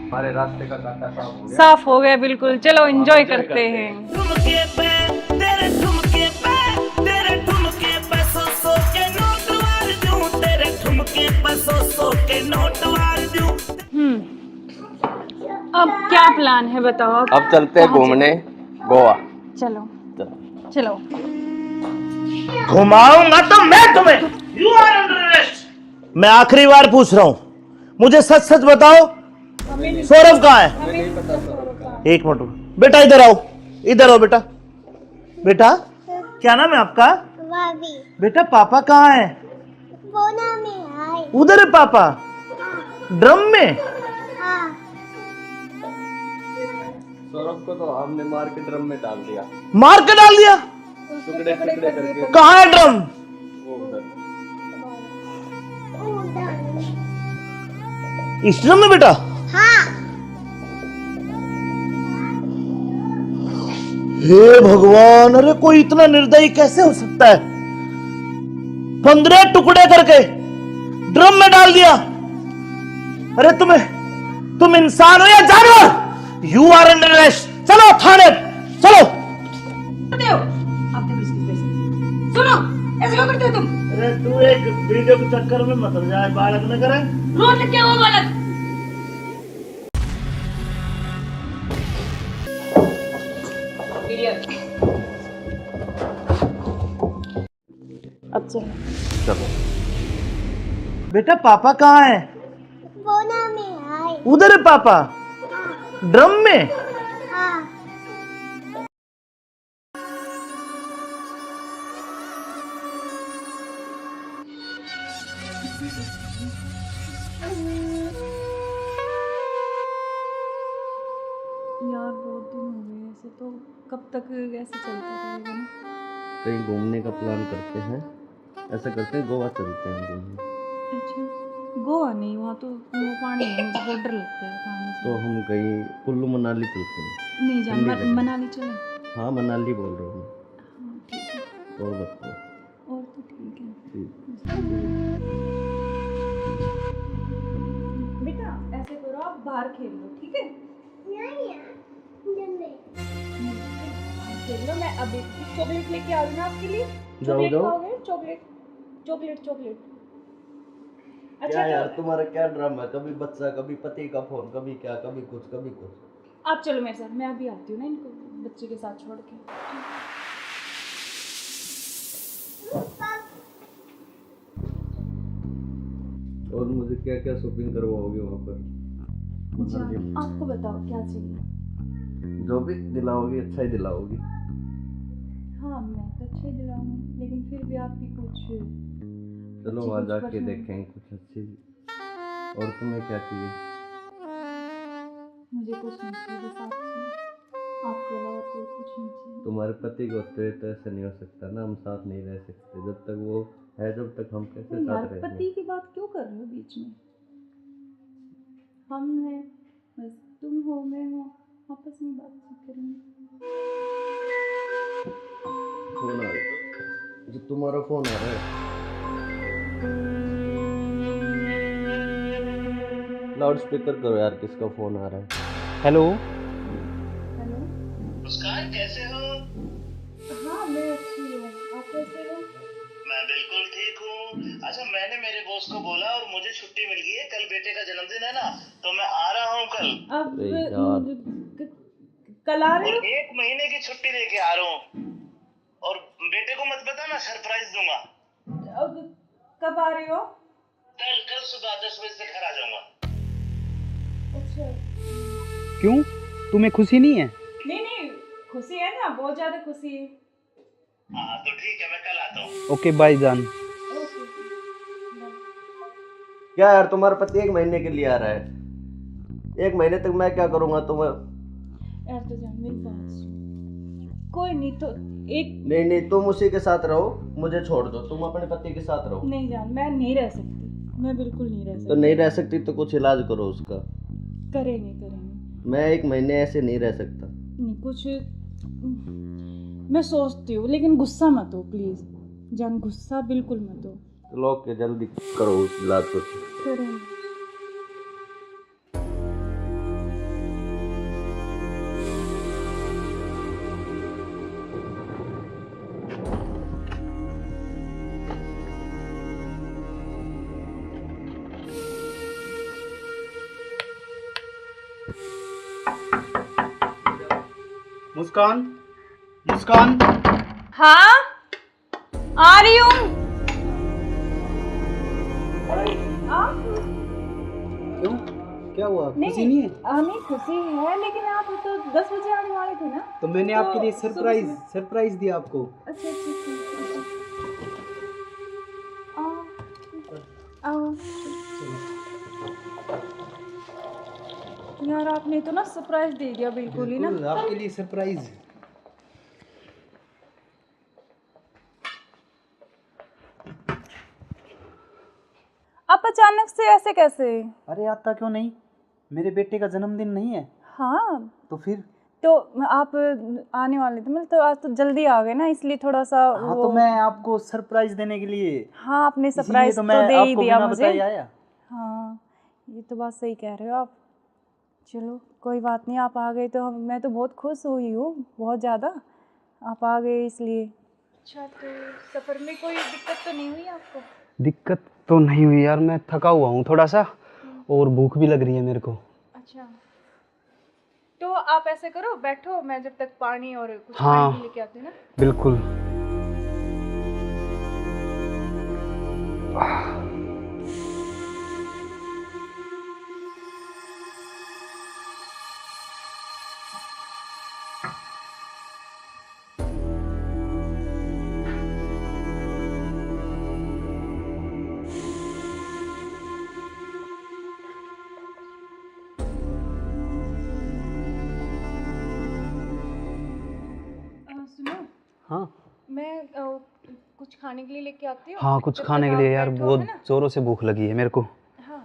हमारे रास्ते का कांटा साफ हो गया। साफ हो गया बिल्कुल। चलो एंजॉय करते हैं। ठुमके पे तेरे ठुमके पे तेरे ठुमके पे सौ के नोट वार दूं, तेरे ठुमके पे सौ के नोट वार दूं। अब क्या प्लान है बताओ आप? अब चलते हैं घूमने गोवा। चलो चलो। घुमाऊंगा तो मैं तुम्हें। You are under arrest. मैं आखिरी बार पूछ रहा हूं, मुझे सच सच बताओ, सौरभ कहाँ है? एक मिनट बेटा, इधर आओ, इधर आओ बेटा। बेटा क्या नाम है आपका? भाभी बेटा पापा कहाँ है? बोना में आए। उधर है पापा, ड्रम में। हाँ सौरभ को तो हमने मार के ड्रम में डाल दिया, मार के डाल दिया। टुकड़े टुकड़े करके। कहाँ है ड्रम? वो उधर। इस ड्रम में बेटा? हाँ हे भगवान, अरे कोई इतना निर्दयी कैसे हो सकता है? 15 टुकड़े करके ड्रम में डाल दिया। अरे तुम इंसान हो या जानवर? You are under arrest. चलो थाने, चलो। करते हो आप देखो इसकी वजह से। सुनो, ऐसे क्यों करते हो तुम? अरे तू एक वीडियो के चक्कर में मत जाए, बालक न करे। रोज क्या हुआ बालक? अब चलो चलो बेटा पापा कहाँ है? बोना में आए। उधर है पापा, ड्रम में। हाँ यार बहुत दिन हो गए ऐसे, तो कब तक ऐसे चलता रहेगा ना? कहीं घूमने का प्लान करते हैं, ऐसा करते हैं गोवा चलते हैं घूमने। अच्छा गोवा नहीं, वहाँ तो वो पानी है, मुझे बहुत डर लगता है पानी से। तो हम कहीं कुल्लू मनाली चलते हैं। नहीं जान, ठंडी जगह। मनाली चले। हाँ मनाली बोल रहा हूँ हाँ ठीक है, मैं। और बताओ। और तो ठीक है। ठीक। बेटा ऐसे करो, आप बाहर खेल लो, ठीक है? खेल लो। मैं अभी चॉकलेट लेके आ रही हूँ ना आपके लिए। जाओ, चॉकलेट जाओ। खाओगे? Chocolate chocolate chocolate. क्या अच्छा यार तो तुम्हारा क्या ड्रामा है, कभी बच्चा, कभी पति का फोन, कभी क्या, कभी कुछ कभी कुछ। आप चलो मेरे साथ, मैं अभी आती हूँ ना इनको बच्चे के साथ छोड़ के। और मुझे क्या क्या शॉपिंग करवाओगे वहाँ पर? मनाली में। आपको बताओ क्या चाहिए? जो भी दिलाओगी अच्छा ही दिलाओगी। हाँ मैं तो अच्छे दिलाऊंगी, लेकिन फिर भी आपकी कुछ चलो अच्छी वहाँ कुछ जाके पसंद- देखेंगे कुछ अच्छी। और तुम्हें क्या चाहिए? मुझे कुछ नहीं चाहिए, बस आप आपके अलावा कोई कुछ नहीं चाहिए। तुम्हारे पति को तो ऐसा नहीं हो सकता ना, हम साथ नहीं रह सकते जब तक वो है, जब तक हम कैसे यार साथ रहेंगे? पति की बात क्यों कर रहे हो बीच में? हम हैं, बस तुम हो, मैं हूँ, आपस में बातचीत करेंगे। फोन आ रहा, जो तुम्हारा फोन आ रहा है। लाउड स्पीकर करो यार, किसका फोन आ रहा है? हेलो। हेलो। मुस्कान कैसे हो? हाँ मैं अच्छी हूँ, आप कैसे हो? मैं बिल्कुल ठीक हूँ। अच्छा, मैंने मेरे बॉस को बोला और मुझे छुट्टी मिल गई है, कल बेटे का जन्मदिन है ना, तो मैं आ रहा हूँ कल। अब अरे यार। कल आ रहे और हो? 1 महीने की छुट्टी लेके आ रहा हूँ। और बेटे को मत बताना, सरप्राइज दूंगा। अब कब आ रहे हो? कल सुबह 10 बजे से घर आ जाऊंगा। अच्छा। क्यों, तुम्हें खुशी नहीं है? नहीं खुशी है ना, बहुत ज्यादा खुशी है। हाँ तो ठीक है, मैं कल आता हूँ। ओके बाय जान। ओके। क्या यार, तुम्हारा पति 1 महीने के लिए आ रहा है, 1 महीने तक मैं क्या करूँगा तुम्हें? यार तो जान मेरी बात सुन, कोई नहीं तो एक नहीं, तुम उसी के साथ रहो, मुझे छोड़ दो, तुम अपने पति के साथ रहो। नहीं जान, मैं नहीं रह सकती, मैं बिल्कुल नहीं रह सकती। तो नहीं रह सकती तो कुछ इलाज करो उसका। करेंगे। मैं 1 महीने ऐसे नहीं रह सकता। नहीं कुछ मैं सोचती हूँ, लेकिन गुस्सा मत हो प्लीज जान, गुस्सा बिल्कुल मत हो। चलो के जल्दी करो उस इलाज को। करेंगे। मुस्कान, मुस्कान। हाँ आ रही हूँ। क्यों, क्या हुआ, खुशी नहीं है? नहीं खुशी है, लेकिन आप तो 10 बजे आने वाले थे ना। तो मैंने आपके लिए सरप्राइज दिया आपको। अच्छा आओ। यार आपने तो ना सरप्राइज दे दिया बिल्कुल ही ना। बिल्कुल, आपके लिए सरप्राइज। आप अचानक से ऐसे कैसे? अरे आता क्यों नहीं, मेरे बेटे का जन्मदिन नहीं है? हाँ तो फिर? तो आप आने वाले थे, मतलब तो आज तो जल्दी आ गए ना, इसलिए थोड़ा सा हाँ तो मैं आपको सरप्राइज देने के लिए, हाँ आपने इसीलिए सरप्राइज तो तो मैं दे ही आपको दिया बिना मुझे। बताए आया। हाँ ये तो बात सही कह रहे हो आप। चलो कोई बात नहीं, आप आ गए तो मैं तो बहुत खुश हुई हूँ, बहुत ज़्यादा। आप आ गए इसलिए। अच्छा तो सफ़र में कोई दिक्कत तो नहीं हुई आपको? दिक्कत तो नहीं हुई यार, मैं थका हुआ हूँ थोड़ा सा, और भूख भी लग रही है मेरे को। अच्छा तो आप ऐसे करो, बैठो, मैं जब तक पानी और कुछ हाँ। खाने के लेके आती हूँ ना। बिल्कुल। सुनो, हाँ मैं कुछ खाने के लिए लेके आती हूँ। हाँ, कुछ जब खाने तक के आप लिए यार, बैठो, बहुत है ना? जोरों से भूख लगी है मेरे को। हाँ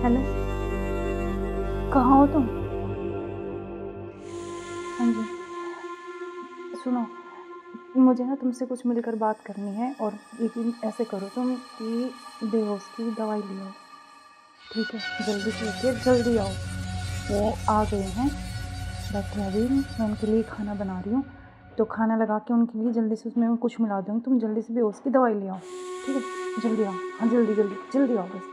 हेलो, कहाँ हो तुम? हाँ जी सुनो, मुझे ना तुमसे कुछ मिलकर बात करनी है, और लेकिन ऐसे करो तुम कि बेहोश की दवाई ले आओ, ठीक है? जल्दी से लेके जल्दी आओ। वो आ गए हैं, बैठे हैं अभी, मैं उनके लिए खाना बना रही हूँ, तो खाना लगा के उनके लिए जल्दी से उसमें कुछ मिला दूँगी, तुम जल्दी से बेहोश की दवाई ले आओ, ठीक है? जल्दी आओ, हाँ जल्दी जल्दी जल्दी आओ बस।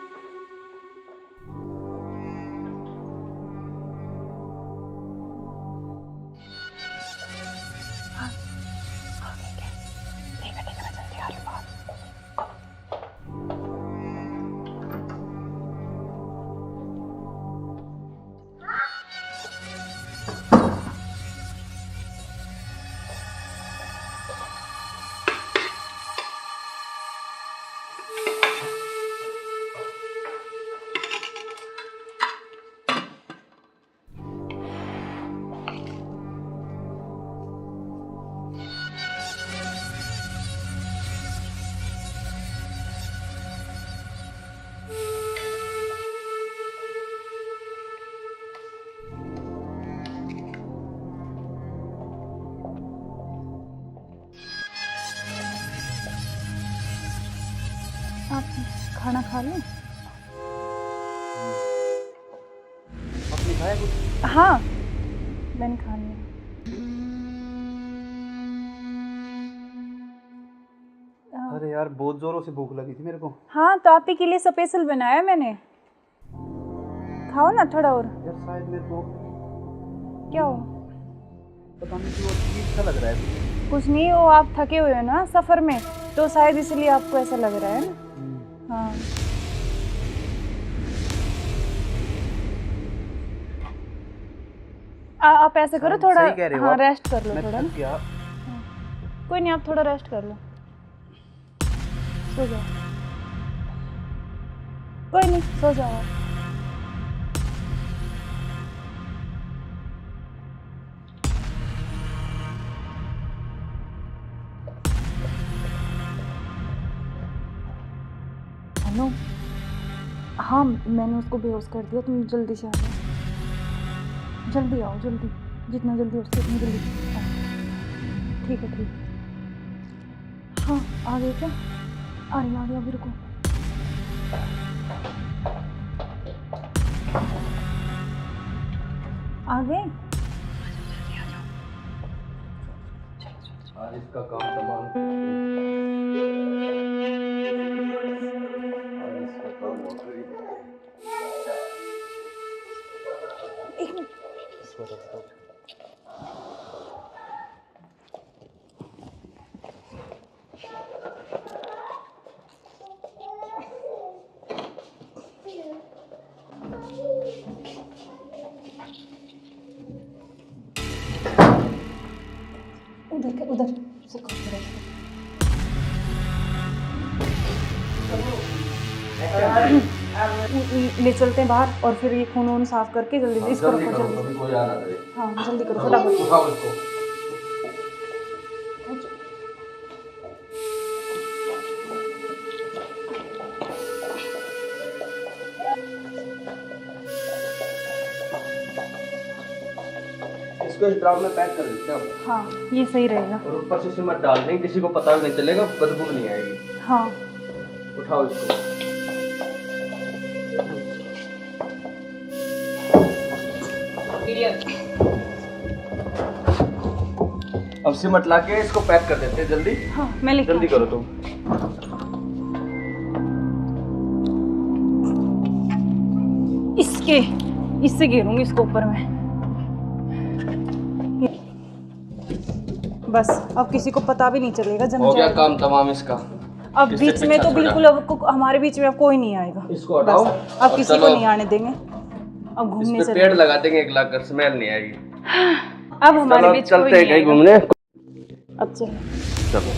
खाना खा लूं? आपने खाया कुछ? हाँ, मैंने खा लिया। अरे यार बहुत जोरों से भूख लगी थी मेरे को। हाँ, तो आप ही के लिए स्पेशल बनाया मैंने। खाओ ना थोड़ा और। यार शायद मेरे को क्या हो? पता नहीं क्यों अजीब सा लग रहा है। कुछ नहीं, वो आप थके हुए हो ना सफ़र में, तो शायद इसलिए आपको ऐसा लग रहा है ना। हाँ, आप ऐसे करो, थोड़ा सही कह रहे हो हाँ आप। रेस्ट कर लो मैं थोड़ा थक ना। गया। कोई नहीं, आप थोड़ा रेस्ट कर लो, सो जाओ। कोई नहीं, सो जाओ आप। हेलो, हाँ मैंने उसको बेहोश कर दिया, तुम जल्दी से आ जाओ, जल्दी आओ, जल्दी, जितना जल्दी हो सके उतनी जल्दी आओ। ठीक है, ठीक है। हाँ, आ गए क्या? आ रही अभी, रुको। आ गए? आज इसका काम तमाम। आज इसका काम हो गई। एक मिनट। उधर से ले चलते हैं बाहर, और फिर ये खून वून साफ करके जल्दी से इसको रखो, जल्दी। अभी कोई आ ना करे। हाँ, जल्दी करो फटाफट। उठाओ इसको। इसको इस ड्राम में पैक कर देते हैं हाँ, ये सही रहेगा। और ऊपर से सिमट डाल देंगे, किसी को पता भी नहीं चलेगा, बदबू नहीं आएगी। हाँ, उठाओ इसको। अब सिमट ला के इसको पैक कर देते हैं जल्दी। हाँ मैं लेके जल्दी आती हूँ। करो तुम। इससे घेरूंगी इसको ऊपर में। बस अब किसी को पता भी नहीं चलेगा, जम हो गया जाएगा। काम तमाम इसका। अब इससे बीच में पीछा तो छोड़ा। बिल्कुल अब हमारे बीच में अब कोई नहीं आएगा। इसको हटाओ बस, अब और किसी चलो। को नहीं आने देंगे। अब इस घूमने पे चले, पेड़ लगा देंगे, एक लाख स्मेल नहीं आएगी। अब हमारे चलो बीच कोई चलते हैं नहीं कहीं आएगा। घूमने। अब चलो। चलो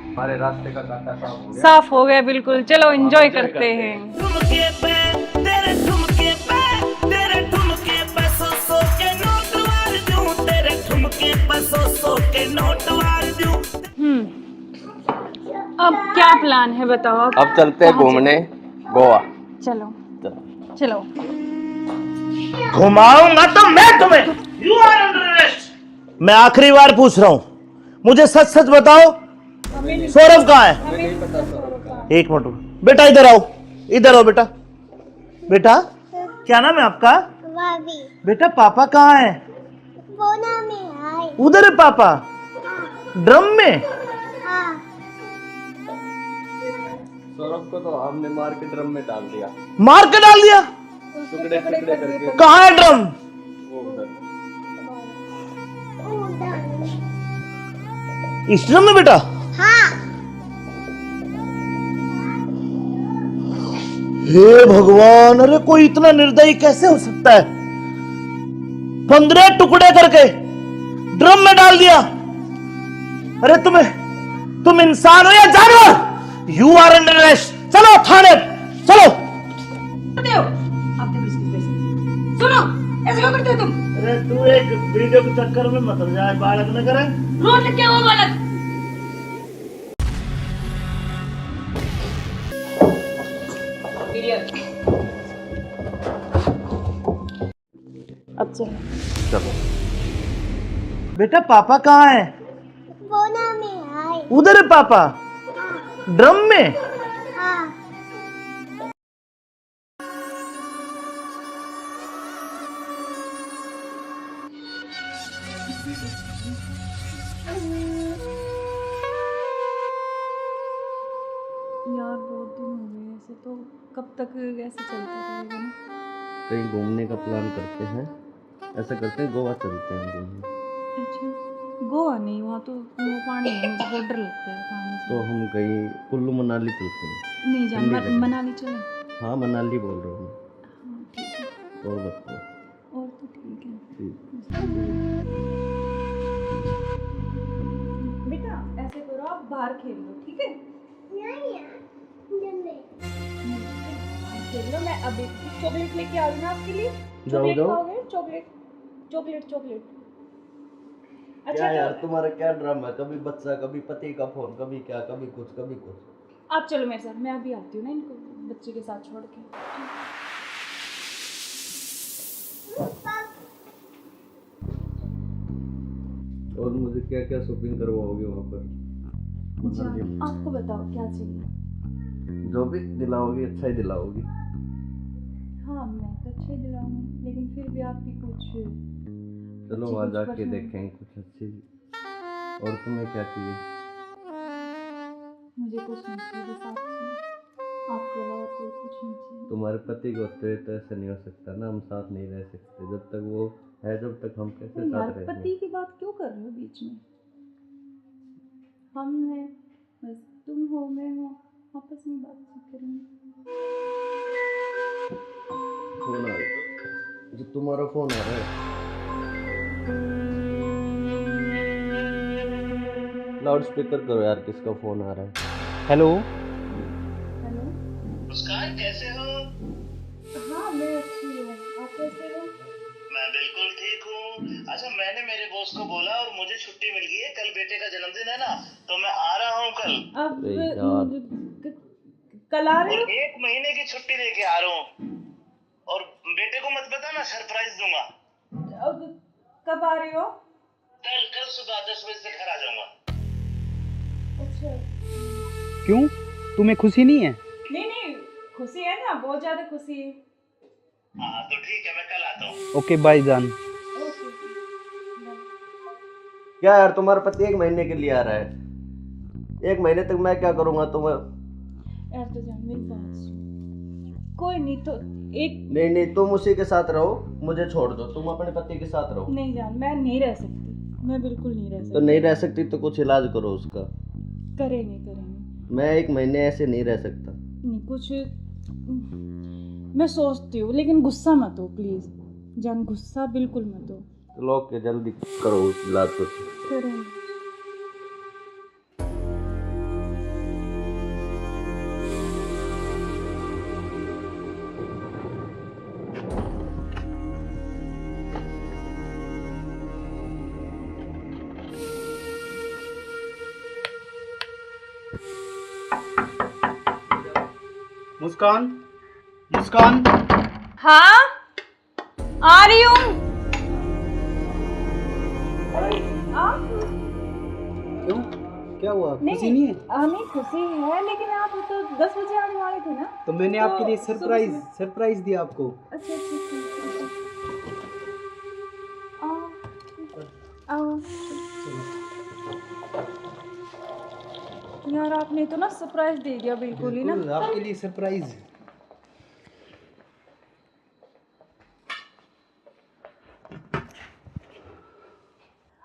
हमारे रास्ते का कांटा साफ हो गया। साफ हो गया बिल्कुल, चलो एंजॉय करते हैं। ठुमके पे तेरे ठुमके पे तेरे ठुमके पे सौ के नोट वार दूं, तेरे ठुमके पे सौ के नोट वार दूं। अब क्या प्लान है बताओ आप? अब चलते हैं घूमने गोवा। चलो चलो। घुमाऊंगा तो मैं तुम्हें। You are under arrest. मैं आखिरी बार पूछ रहा हूं, मुझे सच सच बताओ, सौरभ कहाँ है? एक मिनट बेटा, इधर आओ, इधर आओ बेटा। बेटा क्या नाम है आपका? बेटा पापा कहाँ है? उधर है पापा, ड्रम में। सौरभ को तो हमने मार के ड्रम में डाल दिया, मार के डाल दिया। टुकड़े टुकड़े करके। कहाँ है ड्रम? वो उधर। इस ड्रम में बेटा? हे भगवान, अरे कोई इतना निर्दयी कैसे हो सकता है? 15 टुकड़े करके ड्रम में डाल दिया। अरे तुम इंसान हो या जानवर? You are under arrest. चलो थाने, चलो। करते हो आप देखो इसकी वजह से। सुनो, ऐसे क्यों करते हो तुम? अरे तू एक वीडियो के चक्कर में मत जाए, बालक न करे। रोड लग क्या हुआ बालक? अब चलो। चलो बेटा पापा कहाँ है? उधर है पापा ड्रम में। यार बहुत दिन हो गए ऐसे, तो कब तक ऐसे चलता रहेगा ना। कहीं घूमने का प्लान करते हैं, ऐसा करते हैं गोवा चलते हैं घूमने। अच्छा, गोवा नहीं, वहाँ तो वो पानी है, मुझे बहुत डर लगता है पानी से। तो हम कहीं कुल्लू मनाली चलते हैं। नहीं जान, ठंडी जगह। मनाली चले। हाँ मनाली बोल रहा हूँ हाँ ठीक है, मैं। और बताओ। और तो ठीक है। ठीक। बेटा ऐसे करो, आप बाहर खेल लो, ठीक है? खेल लो, मैं अभी चॉकलेट लेके आ रही हूँ आपके लिए। चॉकलेट जाओ। खाओगे? Chocolate chocolate chocolate. क्या यार तो तुम्हारा क्या ड्रामा है, कभी बच्चा, कभी पति का फोन, कभी क्या, कभी कुछ। आप चलो मेरे साथ, मैं अभी आती हूँ ना इनको बच्चे के साथ छोड़ के। और मुझे क्या क्या शॉपिंग करवाओगे वहाँ पर? अच्छा, आपको बताओ क्या चाहिए? जो भी दिलाओगी अच्छा ही दिलाओगी। हाँ मैं तो अच्छे ही दिलाऊंगी, लेकिन फिर भी आपकी कुछ चलो अच्छी वहाँ कुछ जाके पसंद। देखेंगे कुछ अच्छी। और तुम्हें क्या चाहिए? मुझे कुछ नहीं चाहिए, बस आप चाहिए, आपके अलावा कोई कुछ नहीं चाहिए। तुम्हारे पति को होते तो ऐसा नहीं हो सकता ना, हम साथ नहीं रह सकते जब तक वो है, जब तक हम कैसे तो यार साथ रहेंगे? पति की बात क्यों कर रहे हो बीच में? हम हैं, बस तुम हो मैं हूँ, आपस में बातचीत करेंगे। फोन आ रहा है, जो तुम्हारा फोन आ रहा है। लाउड स्पीकर करो यार, किसका फोन आ रहा है? हेलो। हेलो। मुस्कान कैसे हो? हाँ मैं अच्छी हूँ, आप कैसे हो? मैं बिल्कुल ठीक हूँ। अच्छा मैंने मेरे बॉस को बोला और मुझे छुट्टी मिल गई है, कल बेटे का जन्मदिन है ना, तो मैं आ रहा हूँ कल। अब अरे यार। कल आ रहे और हो? 1 महीने की छुट्टी लेके आ रहा हूँ। और बेटे को मत बताना, सरप्राइज दूंगा। अब कब आ रहे हो? कल सुबह 10 बजे से घर आ जाऊंगा। अच्छा। क्यों, तुम्हें खुशी नहीं है? नहीं नहीं, खुशी है ना, बहुत ज्यादा खुशी है। हाँ तो ठीक है, मैं कल आता हूँ। ओके बाय जान। ओके। क्या यार तुम्हारा पति 1 महीने के लिए आ रहा है, 1 महीने तक मैं क्या करूँगा तुम्हें? यार तो जान मेरी बात सुन, कोई नहीं तो एक। नहीं तुम उसी के साथ रहो, मुझे छोड़ दो, तुम अपने पति के साथ रहो। नहीं जान, मैं नहीं रह सकती, मैं बिल्कुल नहीं रह तो सकती। नहीं रह सकती तो कुछ इलाज करो उसका। करेंगे करेंगे। मैं 1 महीने ऐसे नहीं रह सकता। नहीं कुछ मैं सोचती हूँ, लेकिन गुस्सा मत हो प्लीज जान, गुस्सा बिल्कुल मत हो। चलो ओके, जल्दी करो उस इलाज को। करेंगे। मुस्कान, मुस्कान। हाँ आ रही हूँ। क्यों, क्या हुआ, खुशी नहीं है? नहीं खुशी है, लेकिन आप तो 10 बजे आने वाले थे ना। तो मैंने तो आपके लिए सुबह सरप्राइज दिया आपको। अच्छा अच्छा अच्छा। आओ यार, आपने तो ना सरप्राइज दे दिया बिल्कुल ही ना। बिल्कुल, आपके लिए सरप्राइज।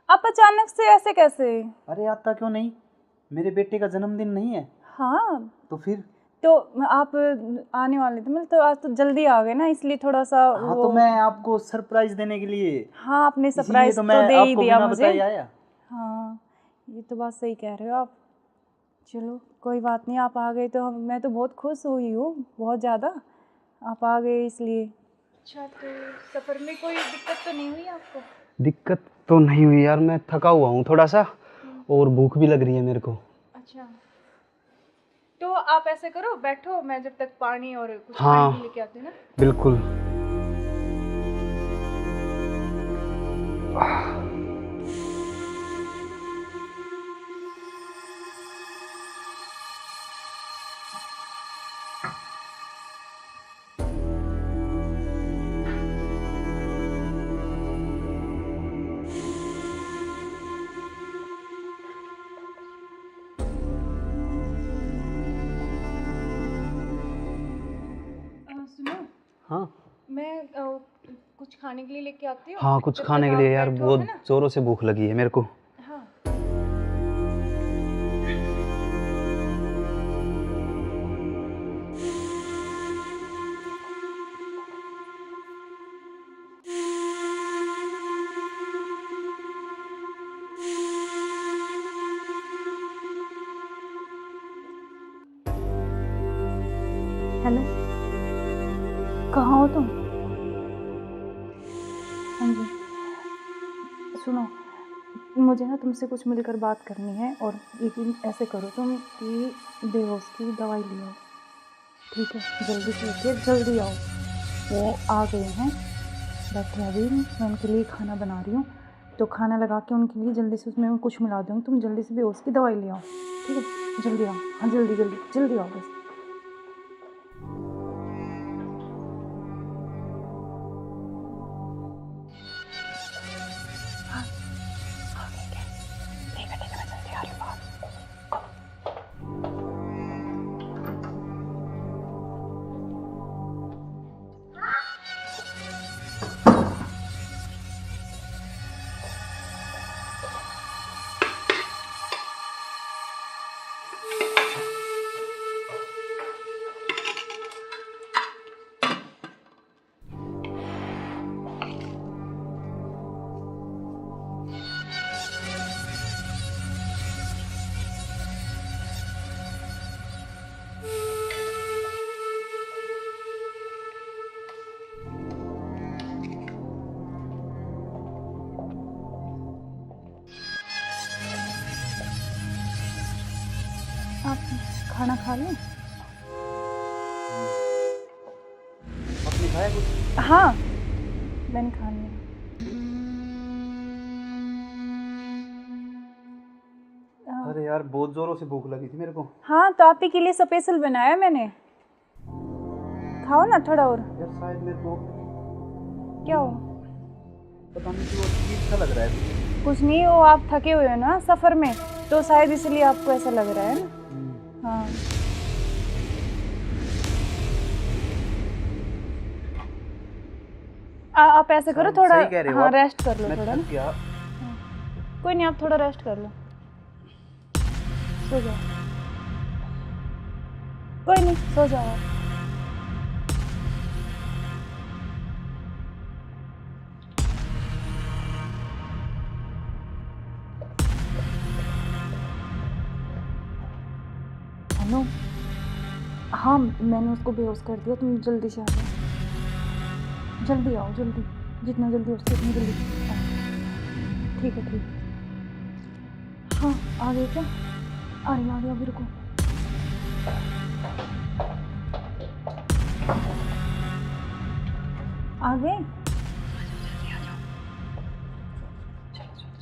आप अचानक से ऐसे कैसे? अरे आता क्यों नहीं, मेरे बेटे का जन्मदिन नहीं है? हाँ तो फिर? तो आप आने वाले थे, मतलब तो आज तो जल्दी आ गए ना, इसलिए थोड़ा सा हाँ तो मैं आपको सरप्राइज देने के लिए। हाँ आपने इसीलिए सरप्राइज तो तो मैं दे ही आपको दिया बिना मुझे। बताए आया। हाँ ये तो बात सही कह रहे हो आप। चलो कोई बात नहीं, आप आ गए तो मैं तो बहुत खुश हुई हूँ, बहुत ज़्यादा। आप आ गए इसलिए। अच्छा तो सफ़र में कोई दिक्कत तो नहीं हुई आपको? दिक्कत तो नहीं हुई यार, मैं थका हुआ हूँ थोड़ा सा, और भूख भी लग रही है मेरे को। अच्छा तो आप ऐसे करो, बैठो, मैं जब तक पानी और कुछ हाँ, खाने लेके आती हूँ ना। बिल्कुल। हाँ मैं कुछ खाने के लिए लेके आती हूँ। हाँ, कुछ जब खाने तक के लिए आप यार, बैठो, बहुत है ना? जोरों से भूख लगी है मेरे को। हाँ। हेलो, कहाँ हो तुम? हाँ जी, सुनो, मुझे ना तुमसे कुछ मिलकर बात करनी है। और यकीन ऐसे करो तुम कि बेहोश की दवाई ले आओ, ठीक है? जल्दी से उठिए, जल्दी आओ। वो आ गए हैं, बैठे अभी, मैं उनके लिए खाना बना रही हूँ। तो खाना लगा के उनके लिए जल्दी से उसमें कुछ मिला दूँगी। तुम जल्दी से बेहोश की दवाई ले आओ, ठीक है? जल्दी आओ, हाँ जल्दी जल्दी जल्दी आओ बस। आप खाना खा लें? आपने खाया कुछ? हाँ, मैंने खा लिया। अरे यार, बहुत जोरों से भूख लगी थी मेरे को। हाँ, तो आप ही के लिए स्पेशल बनाया मैंने। खाओ ना थोड़ा और। यार शायद मेरे को क्या हो? पता नहीं क्यों अजीब सा लग रहा है। कुछ नहीं, वो आप थके हुए हो ना सफ़र में, तो शायद इसलिए आपको ऐसा लग रहा है ना। हाँ, आप ऐसे करो, थोड़ा सही कह रहे हो हाँ आप। रेस्ट कर लो मैं थोड़ा थक ना। गया। कोई नहीं, आप थोड़ा रेस्ट कर लो, सो जाओ। कोई नहीं, सो जाओ आप। हेलो, हाँ मैंने उसको बेहोश कर दिया। तुम जल्दी से आ जाओ, जल्दी आओ, जल्दी, जितना जल्दी हो सके उतनी जल्दी आओ। ठीक है, ठीक है। हाँ, आ गए क्या? आ गया, अभी रुको। आ गए?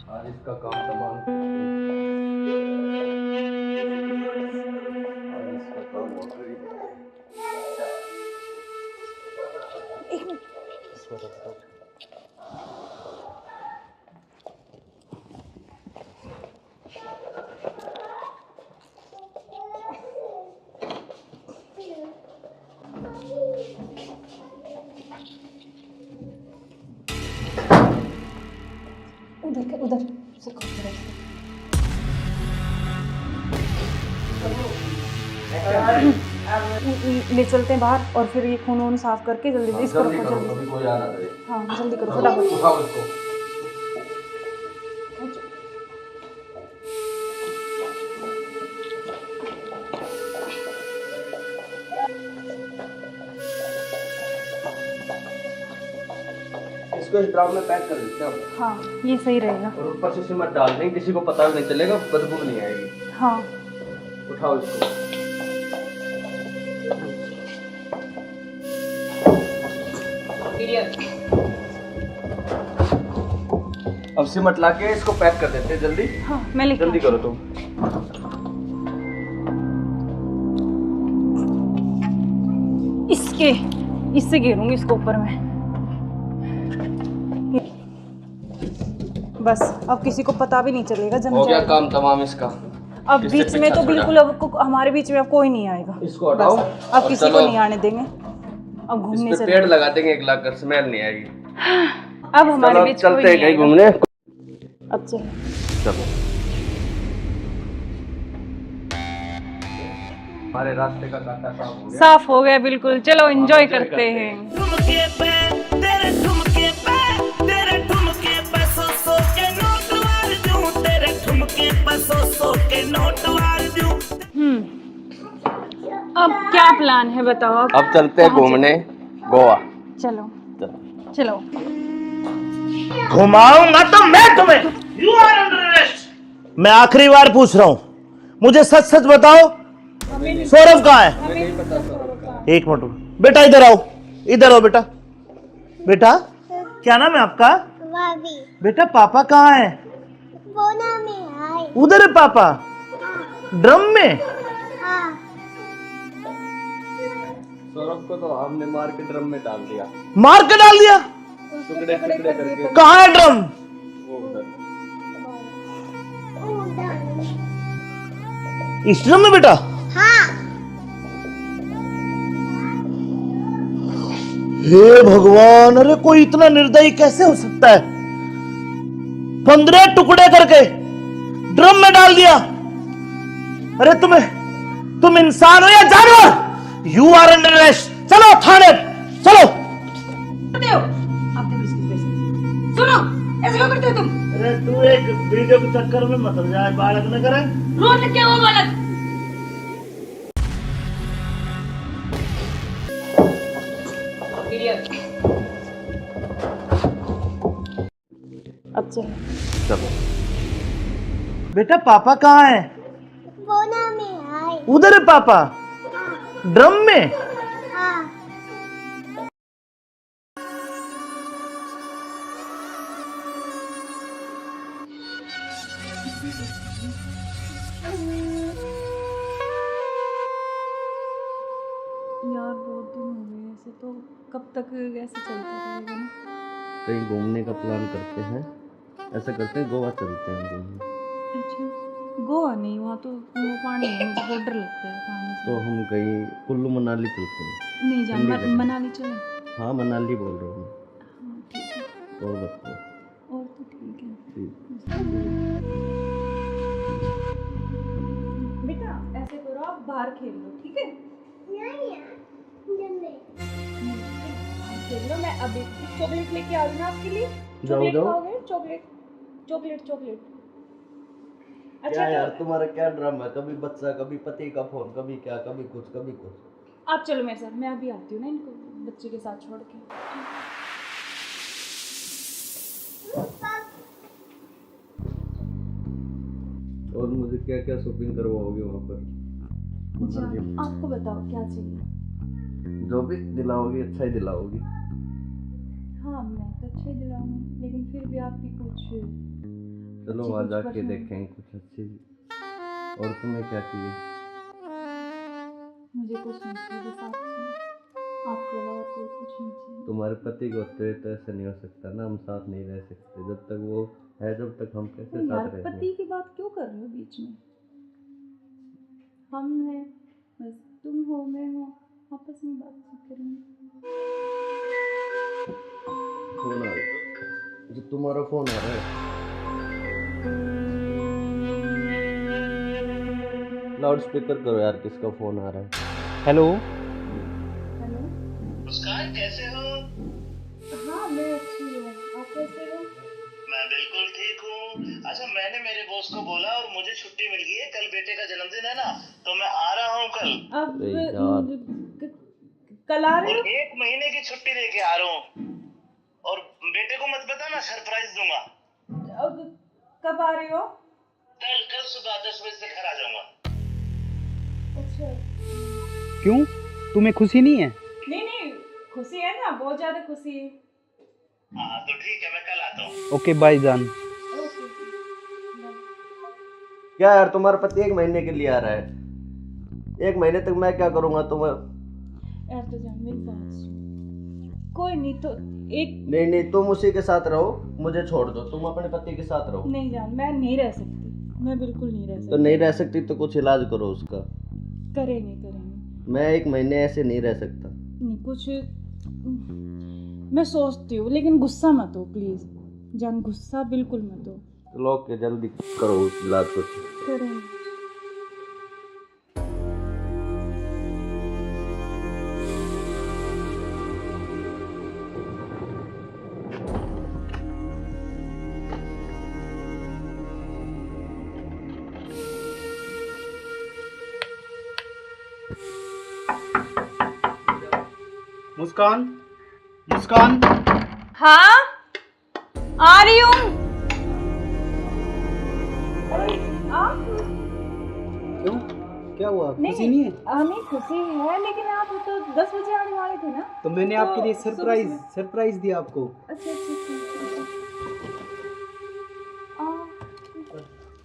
आज इसका काम तमाम। आज इसका काम हो गया। एक मिनट। उधर से ले चलते हैं बाहर, और फिर ये खून वून साफ करके जल्दी इसको रखो, जल्दी। अभी कोई आ ना करे। हाँ जल्दी करो, फटाफट। उठाओ इसको। इसको इस ड्राम में पैक कर देते हैं। हाँ, ये सही रहेगा। और ऊपर से सिमट डाल देंगे, किसी को पता भी नहीं चलेगा, बदबू नहीं आएगी। हाँ, उठाओ इसको। अब सिमट ला के इसको पैक कर देते हैं जल्दी। हाँ मैं लेके जल्दी आती करो तुम। इससे घेरूंगी इसको ऊपर में। बस अब किसी को पता भी नहीं चलेगा, जम हो गया जाएगा। काम तमाम इसका। अब किससे बीच में तो पीछा बिल्कुल अब हमारे बीच में अब कोई नहीं आएगा। इसको हटाओ बस अब और किसी को चलो। नहीं आने देंगे। अब इस घूमने पे से पेड़ लगा देंगे 1 लाख कर, स्मेल नहीं आएगी। अब हमारे चलो बीच चलते कोई हैं नहीं कहीं आएगा। घूमने। अब चलो। चलो हमारे रास्ते का कांटा साफ हो गया। साफ हो गया बिल्कुल, चलो एंजॉय करते हैं। ठुमके पे तेरे ठुमके पे तेरे ठुमके पे सौ के नोट वार दूं, तेरे ठुमके पे सौ के नोट वार दूं। अब क्या प्लान है बताओ? अब चलते हैं घूमने गोवा। चलो चलो। घुमाऊंगा तो मैं तुम्हें। You are under arrest. मैं आखिरी बार पूछ रहा हूं, मुझे सच सच बताओ, सौरभ कहाँ है? एक मिनट बेटा, इधर आओ, इधर आओ बेटा। बेटा क्या नाम है आपका? बेटा पापा कहाँ है? उधर है पापा, ड्रम में। सौरभ को तो हमने मार के ड्रम में डाल दिया, मार के डाल दिया। टुकड़े टुकड़े करके। कहाँ है ड्रम? वो उधर। इस ड्रम में बेटा? हे भगवान, अरे कोई इतना निर्दयी कैसे हो सकता है? 15 टुकड़े करके ड्रम में डाल दिया। अरे तुम इंसान हो या जानवर? You are under arrest. चलो थाने, चलो। करते हो आप देखो इसके पैसे। सुनो, ऐसे क्यों करते हो तुम? अरे तू एक वीडियो के चक्कर में मत जाए, बालक न करे। रोज क्या वो बालक? अब चलो। चलो बेटा पापा कहाँ है? उधर है पापा, ड्रम में। यार बहुत दिन हो गए ऐसे, तो कब तक ऐसे चलता रहेगा ना? कहीं घूमने का प्लान करते हैं, ऐसा करते हैं गोवा चलते हैं घूमने। अच्छा गोवा नहीं, वहाँ तो वो पानी है, मुझे बहुत डर लगता है पानी से। तो हम कहीं कुल्लू मनाली चलते हैं। नहीं जान, ठंडी जगह। मनाली चले। हाँ मनाली बोल रहा हूँ मैं। हाँ ठीक है, और बताओ। और तो ठीक है। ठीक। बेटा ऐसे करो, आप बाहर खेल लो, ठीक है? खेल लो, मैं अभी चॉकलेट लेके आ रही हूँ आपके लिए। चॉकलेट जाओ। खाओगे? Chocolate chocolate chocolate. अच्छा क्या यार तो तुम्हारा क्या ड्रामा है? कभी बच्चा, कभी पति का फोन, कभी क्या, कभी कुछ कभी कुछ। आप चलो मेरे साथ, मैं अभी आती हूँ ना इनको बच्चे के साथ छोड़ के। और मुझे क्या क्या शॉपिंग करवाओगे वहाँ पर? जान, आपको बताओ क्या चाहिए? जो भी दिलाओगी अच्छा ही दिलाओगी। हाँ मैं तो अच्छे दिलाऊंगी, लेकिन फिर भी आपकी कुछ चलो अच्छी वहाँ कुछ जाके पसंद। देखेंगे कुछ अच्छी। और तुम्हें क्या चाहिए? मुझे कुछ नहीं चाहिए, बस आप चाहिए, आपके अलावा कोई कुछ नहीं चाहिए। तुम्हारे पति को होते तो ऐसा नहीं हो सकता ना, हम साथ नहीं रह सकते जब तक वो है, जब तक हम कैसे तो यार साथ रहेंगे? पति की बात क्यों कर रहे हो बीच में? हम हैं, बस तुम हो मैं हूँ, आपस में बातचीत करेंगे। फोन आ रहा है, जो तुम्हारा फोन आ रहा है। लाउड स्पीकर करो यार, किसका फोन आ रहा है? हेलो। हेलो। मुस्कान कैसे हो? हाँ मैं अच्छी हूँ, आप कैसे हो? मैं बिल्कुल ठीक हूँ। अच्छा मैंने मेरे बॉस को बोला और मुझे छुट्टी मिल गई है, कल बेटे का जन्मदिन है ना, तो मैं आ रहा हूँ कल। अब अरे यार। कल आ रहे और हो? 1 महीने की छुट्टी लेके आ रहा हूँ, और बेटे को मत बताना, सरप्राइज दूंगा। अब कब आ रहे हो? कल सुबह 10 बजे से घर आ जाऊंगा। अच्छा क्यों, तुम्हें खुशी नहीं है? नहीं खुशी है ना, बहुत ज्यादा खुशी है। हाँ तो ठीक है, मैं कल आता हूँ। ओके बाय जान। ओके क्या यार तुम्हारा पति 1 महीने के लिए आ रहा है, 1 महीने तक मैं क्या करूँगा तुम्हें? यार तो जान मेरी बात सुन, कोई नहीं तो एक नहीं तुम उसी के साथ रहो, मुझे छोड़ दो, तुम अपने पति के साथ रहो। नहीं जान, मैं नहीं रह सकती, मैं बिल्कुल नहीं रह सकती। तो नहीं रह सकती तो कुछ इलाज करो उसका। करेंगे मैं 1 महीने ऐसे नहीं रह सकता। नहीं कुछ मैं सोचती हूँ, लेकिन गुस्सा मत हो प्लीज़ जान, गुस्सा बिल्कुल मत हो। चलो के जल्दी करो उस इलाज को। करें। मुस्कान, मुस्कान। हाँ आ रही हूँ। क्यों, क्या हुआ? खुशी नहीं है? नहीं खुशी है, लेकिन आप तो 10 बजे आने वाले थे ना। तो मैंने तो आपके लिए सरप्राइज सुबह- सरप्राइज दिया आपको। अच्छा अच्छा अच्छा।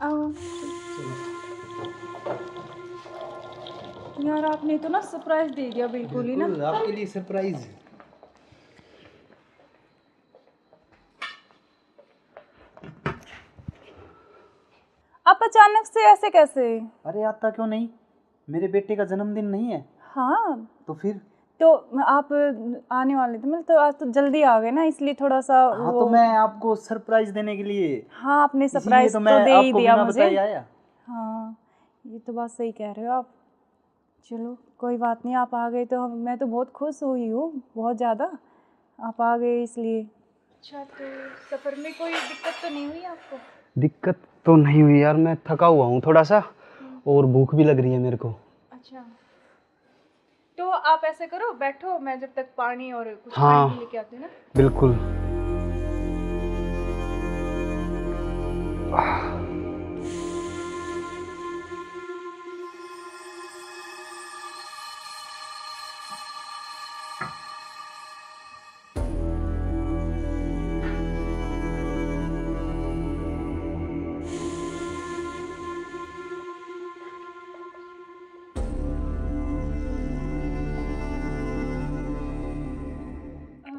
आओ यार, आपने तो ना सरप्राइज दे दिया बिल्कुल ही ना। बिल्कुल, आपके लिए सरप्राइज। आप अचानक से ऐसे कैसे? अरे आता क्यों नहीं, मेरे बेटे का जन्मदिन नहीं है? हाँ तो फिर? तो आप आने वाले थे, मतलब तो आज तो जल्दी आ गए ना, इसलिए थोड़ा सा हाँ तो मैं आपको सरप्राइज देने के लिए, हाँ आपने इसीलिए सरप्राइज तो तो मैं दे ही आपको दिया बिना मुझे। बताए आया। हाँ ये तो बात सही कह रहे हो आप। चलो कोई बात नहीं, आप आ गए तो मैं तो बहुत खुश हुई हूँ, बहुत ज़्यादा। आप आ गए इसलिए। अच्छा तो सफ़र में कोई दिक्कत तो नहीं हुई आपको? दिक्कत तो नहीं हुई यार, मैं थका हुआ हूँ थोड़ा सा, और भूख भी लग रही है मेरे को। अच्छा तो आप ऐसे करो, बैठो, मैं जब तक पानी और कुछ हाँ। खाने के लेके आती हूँ ना। बिल्कुल।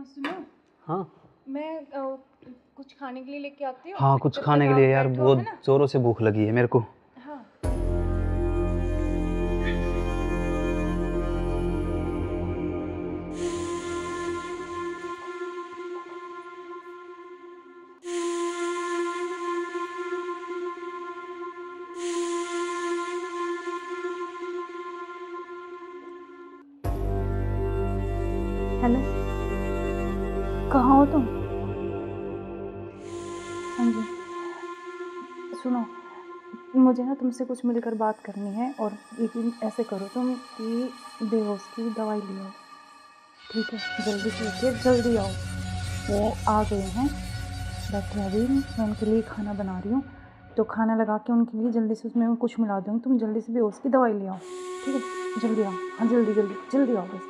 सुनो, हाँ मैं कुछ खाने के लिए लेके आती हूँ। हाँ, कुछ जब खाने तक के आप लिए यार, बैठो, बहुत है ना? जोरों से भूख लगी है मेरे को। हाँ हेलो, कहाँ हो तुम? हाँ जी सुनो, मुझे ना तुमसे कुछ मिलकर बात करनी है, और लेकिन ऐसे करो तुम कि बेहोश की दवाई ले आओ, ठीक है? जल्दी से उठिए, जल्दी आओ। वो आ गए हैं, बैठे अभी, मैं उनके लिए खाना बना रही हूँ, तो खाना लगा के उनके लिए जल्दी से उसमें कुछ मिला दूँगी। तुम जल्दी से बेहोश की दवाई ले आओ, ठीक है? जल्दी आओ, हाँ जल्दी जल्दी जल्दी आओ बस।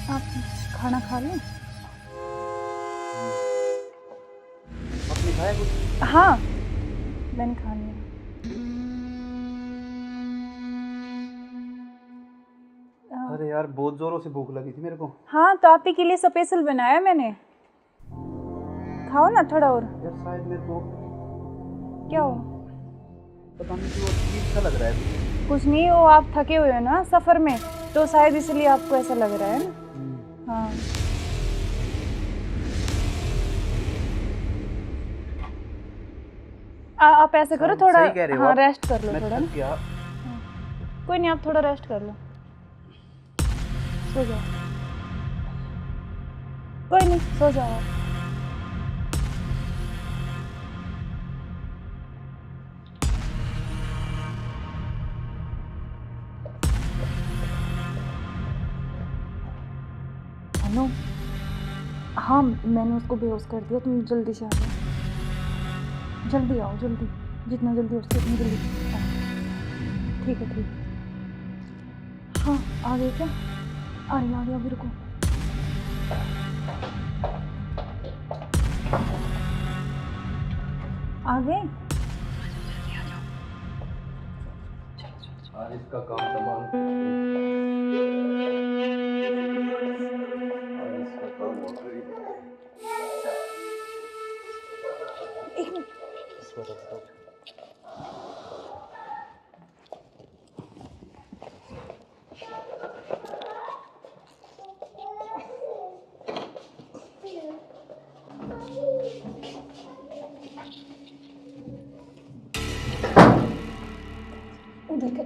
आप खाना खा लें? आपने खाया कुछ? हाँ मैंने खा लिया। अरे यार, बहुत जोरों से भूख लगी थी मेरे को। हाँ तो आप ही के लिए स्पेशल बनाया मैंने, खाओ ना थोड़ा और। यार शायद मेरे को क्या हो? पता नहीं क्यों अजीब सा लग रहा है। कुछ नहीं, वो आप थके हुए हो ना सफ़र में, तो शायद इसलिए आपको ऐसा लग रहा है ना। हाँ आप ऐसे करो, थोड़ा सही कह रहे हो हाँ आप। रेस्ट कर लो मैं थोड़ा थक ना। गया। कोई नहीं, आप थोड़ा रेस्ट कर लो, सो जाओ। कोई नहीं, सो जाओ आप। हेलो, हाँ मैंने उसको बेहोश कर दिया, तुम जल्दी से आ जाओ, जल्दी आओ, जल्दी, जितना जल्दी हो सके उतनी जल्दी आओ। ठीक है, ठीक है। हाँ आ गए क्या? आ गया, अभी रुको। आ गए? आज इसका काम तमाम। आज इसका काम हो गया। एक मिनट।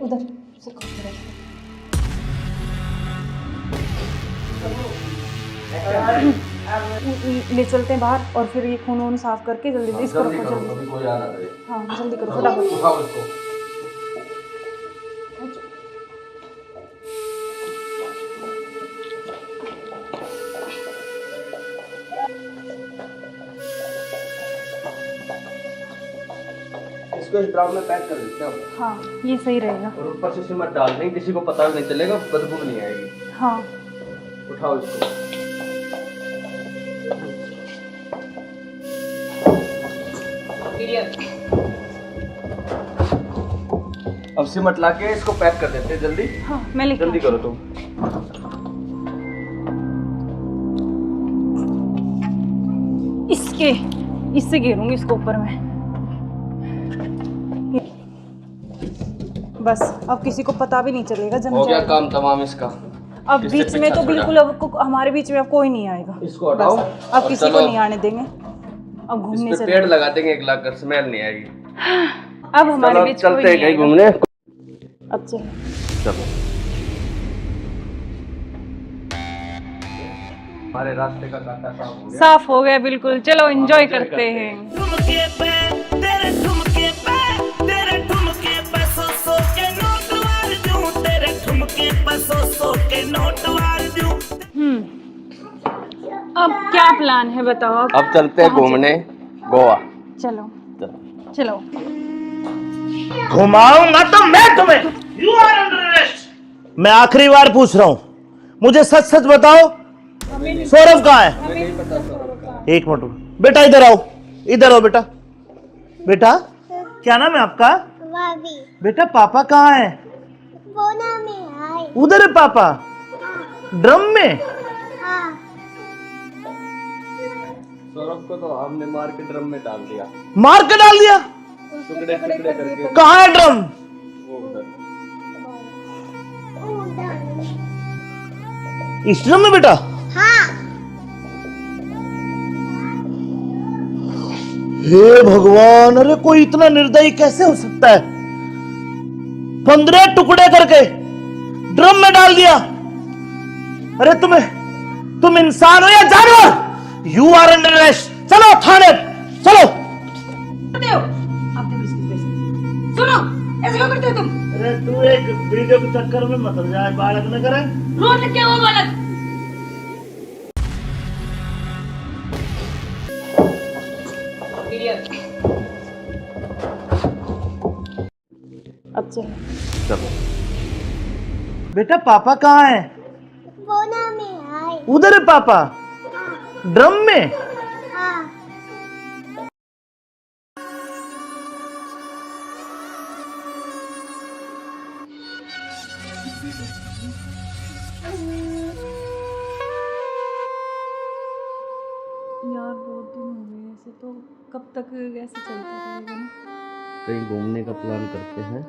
उधर से ले चलते हैं बाहर, और फिर ये खून वून साफ करके जल्दी से इसको रखो, जल्दी। कोई आ ना करे। हाँ जल्दी करो फटाफट। उठाओ इसको। इसको इस ड्राम में पैक कर देते हैं। हाँ ये सही रहेगा। और ऊपर से सिमट डाल देंगे, किसी को पता भी नहीं चलेगा, बदबू नहीं आएगी। हाँ उठाओ इसको। अब सिमट ला के इसको पैक कर देते हैं जल्दी। हाँ मैं लेके जल्दी करो तुम। इससे घेरूंगी इसको ऊपर में। बस अब किसी को पता भी नहीं चलेगा, जम हो गया जाएगा। काम तमाम इसका। अब इससे बीच में पीछा तो छोड़ा। बिल्कुल अब हमारे बीच में अब कोई नहीं आएगा। इसको हटाओ बस, अब और किसी को चलो। नहीं आने देंगे। अब इस घूमने पे से पेड़ लगा देंगे, एक लाख कर, स्मेल नहीं आएगी। अब हमारे चलो बीच चलते कोई हैं नहीं कहीं आएगा। घूमने। अब चलो। चलो हमारे रास्ते का कांटा साफ हो गया। साफ हो गया बिल्कुल, चलो एंजॉय करते हैं। ठुमके पे तेरे ठुमके पे तेरे ठुमके पे सौ के नोट वार दूं, तेरे ठुमके पे सौ के नोट वार दूं। अब क्या प्लान है बताओ? अब चलते हैं कहाँ घूमने गोवा। चलो चलो। चलो। घुमाऊंगा तो मैं तुम्हें। You are under arrest. मैं आखिरी बार पूछ रहा हूं, मुझे सच सच बताओ, सौरभ कहाँ है? एक मिनट बेटा, इधर आओ, इधर आओ बेटा। बेटा क्या नाम है आपका? भाभी बेटा पापा कहाँ है? बोना में आए। उधर है पापा, ड्रम में। हाँ सौरभ को तो हमने मार के ड्रम में डाल दिया, मार के डाल दिया। टुकड़े टुकड़े करके। कहाँ है ड्रम? वो उधर। इस ड्रम में बेटा? हाँ हे भगवान, अरे कोई इतना निर्दयी कैसे हो सकता है? 15 टुकड़े करके ड्रम में डाल दिया। अरे तुम इंसान हो या जानवर? You are under arrest. चलो थाने, चलो। करते हो आप देखो इसकी वजह। सुनो, ऐसे क्यों करते हो तुम? अरे तू एक वीडियो के चक्कर में मत जाए, बालक न करे। रोड लिख के वो बालक। अब चलो। चलो बेटा पापा कहाँ है? बोना में आए। उधर है पापा, ड्रम में। हाँ यार बहुत दिन हो गए ऐसे, तो कब तक ऐसे चलता रहेगा ना? कहीं घूमने का प्लान करते हैं,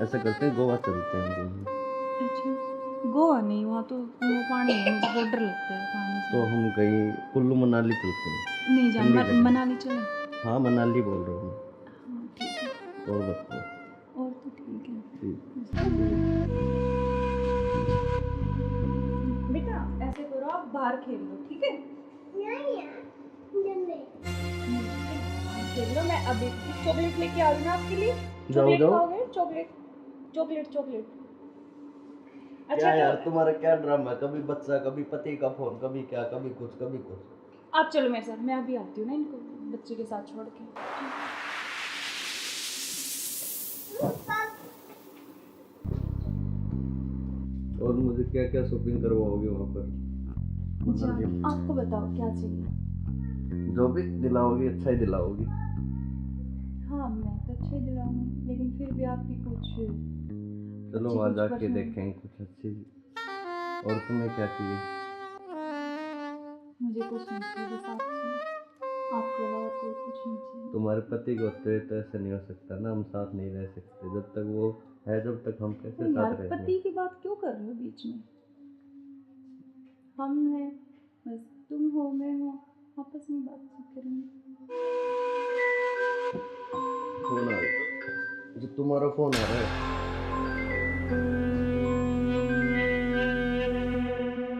ऐसा करते हैं गोवा चलते हैं घूमने। अच्छा गोवा नहीं, वहाँ तो वो पानी है, मुझे बहुत डर लगता है पानी से। तो हम कहीं कुल्लू मनाली चलते हैं। नहीं जान, ठंडी जगह। मनाली चले। हाँ मनाली बोल रहा हूँ। हाँ ठीक है, और बताओ। और तो ठीक है। ठीक। बेटा ऐसे करो, आप बाहर खेल लो, ठीक है? देख लो, मैं अभी चॉकलेट लेके आ रही हूँ ना आपके लिए। चॉकलेट खाओगे? Chocolate chocolate chocolate. क्या यार तो तुम्हारा क्या ड्रामा है, कभी बच्चा, कभी पति का फोन, कभी क्या, कभी कुछ कभी कुछ। आप चलो मेरे साथ, मैं अभी आती हूँ ना इनको बच्चे के साथ छोड़ के। और मुझे क्या क्या शॉपिंग करवाओगे वहाँ पर? जान, आपको बताओ क्या चाहिए? जो भी दिलाओगी अच्छा ही दिलाओगी। हाँ, मैं तो अच्छा ही दिलाऊंगी, लेकिन फिर भी आपकी कुछ चलो अच्छी वहाँ कुछ जाके पसंद। देखेंगे कुछ अच्छी। और तुम्हें क्या चाहिए? मुझे कुछ नहीं चाहिए, बस आप चाहिए। आपके अलावा कोई कुछ नहीं चाहिए। तुम्हारे पति को तो ऐसे नहीं हो सकता ना, हम साथ नहीं रह सकते जब तक वो है, जब तक हम कैसे तो यार, साथ रहेंगे? पति की बात क्यों कर रहे हो बीच में? हम हैं, बस तुम हो, मैं हूँ, आपस में बातचीत करेंगे। फोन आ रहा है, जो तुम्हारा फोन आ रहा है।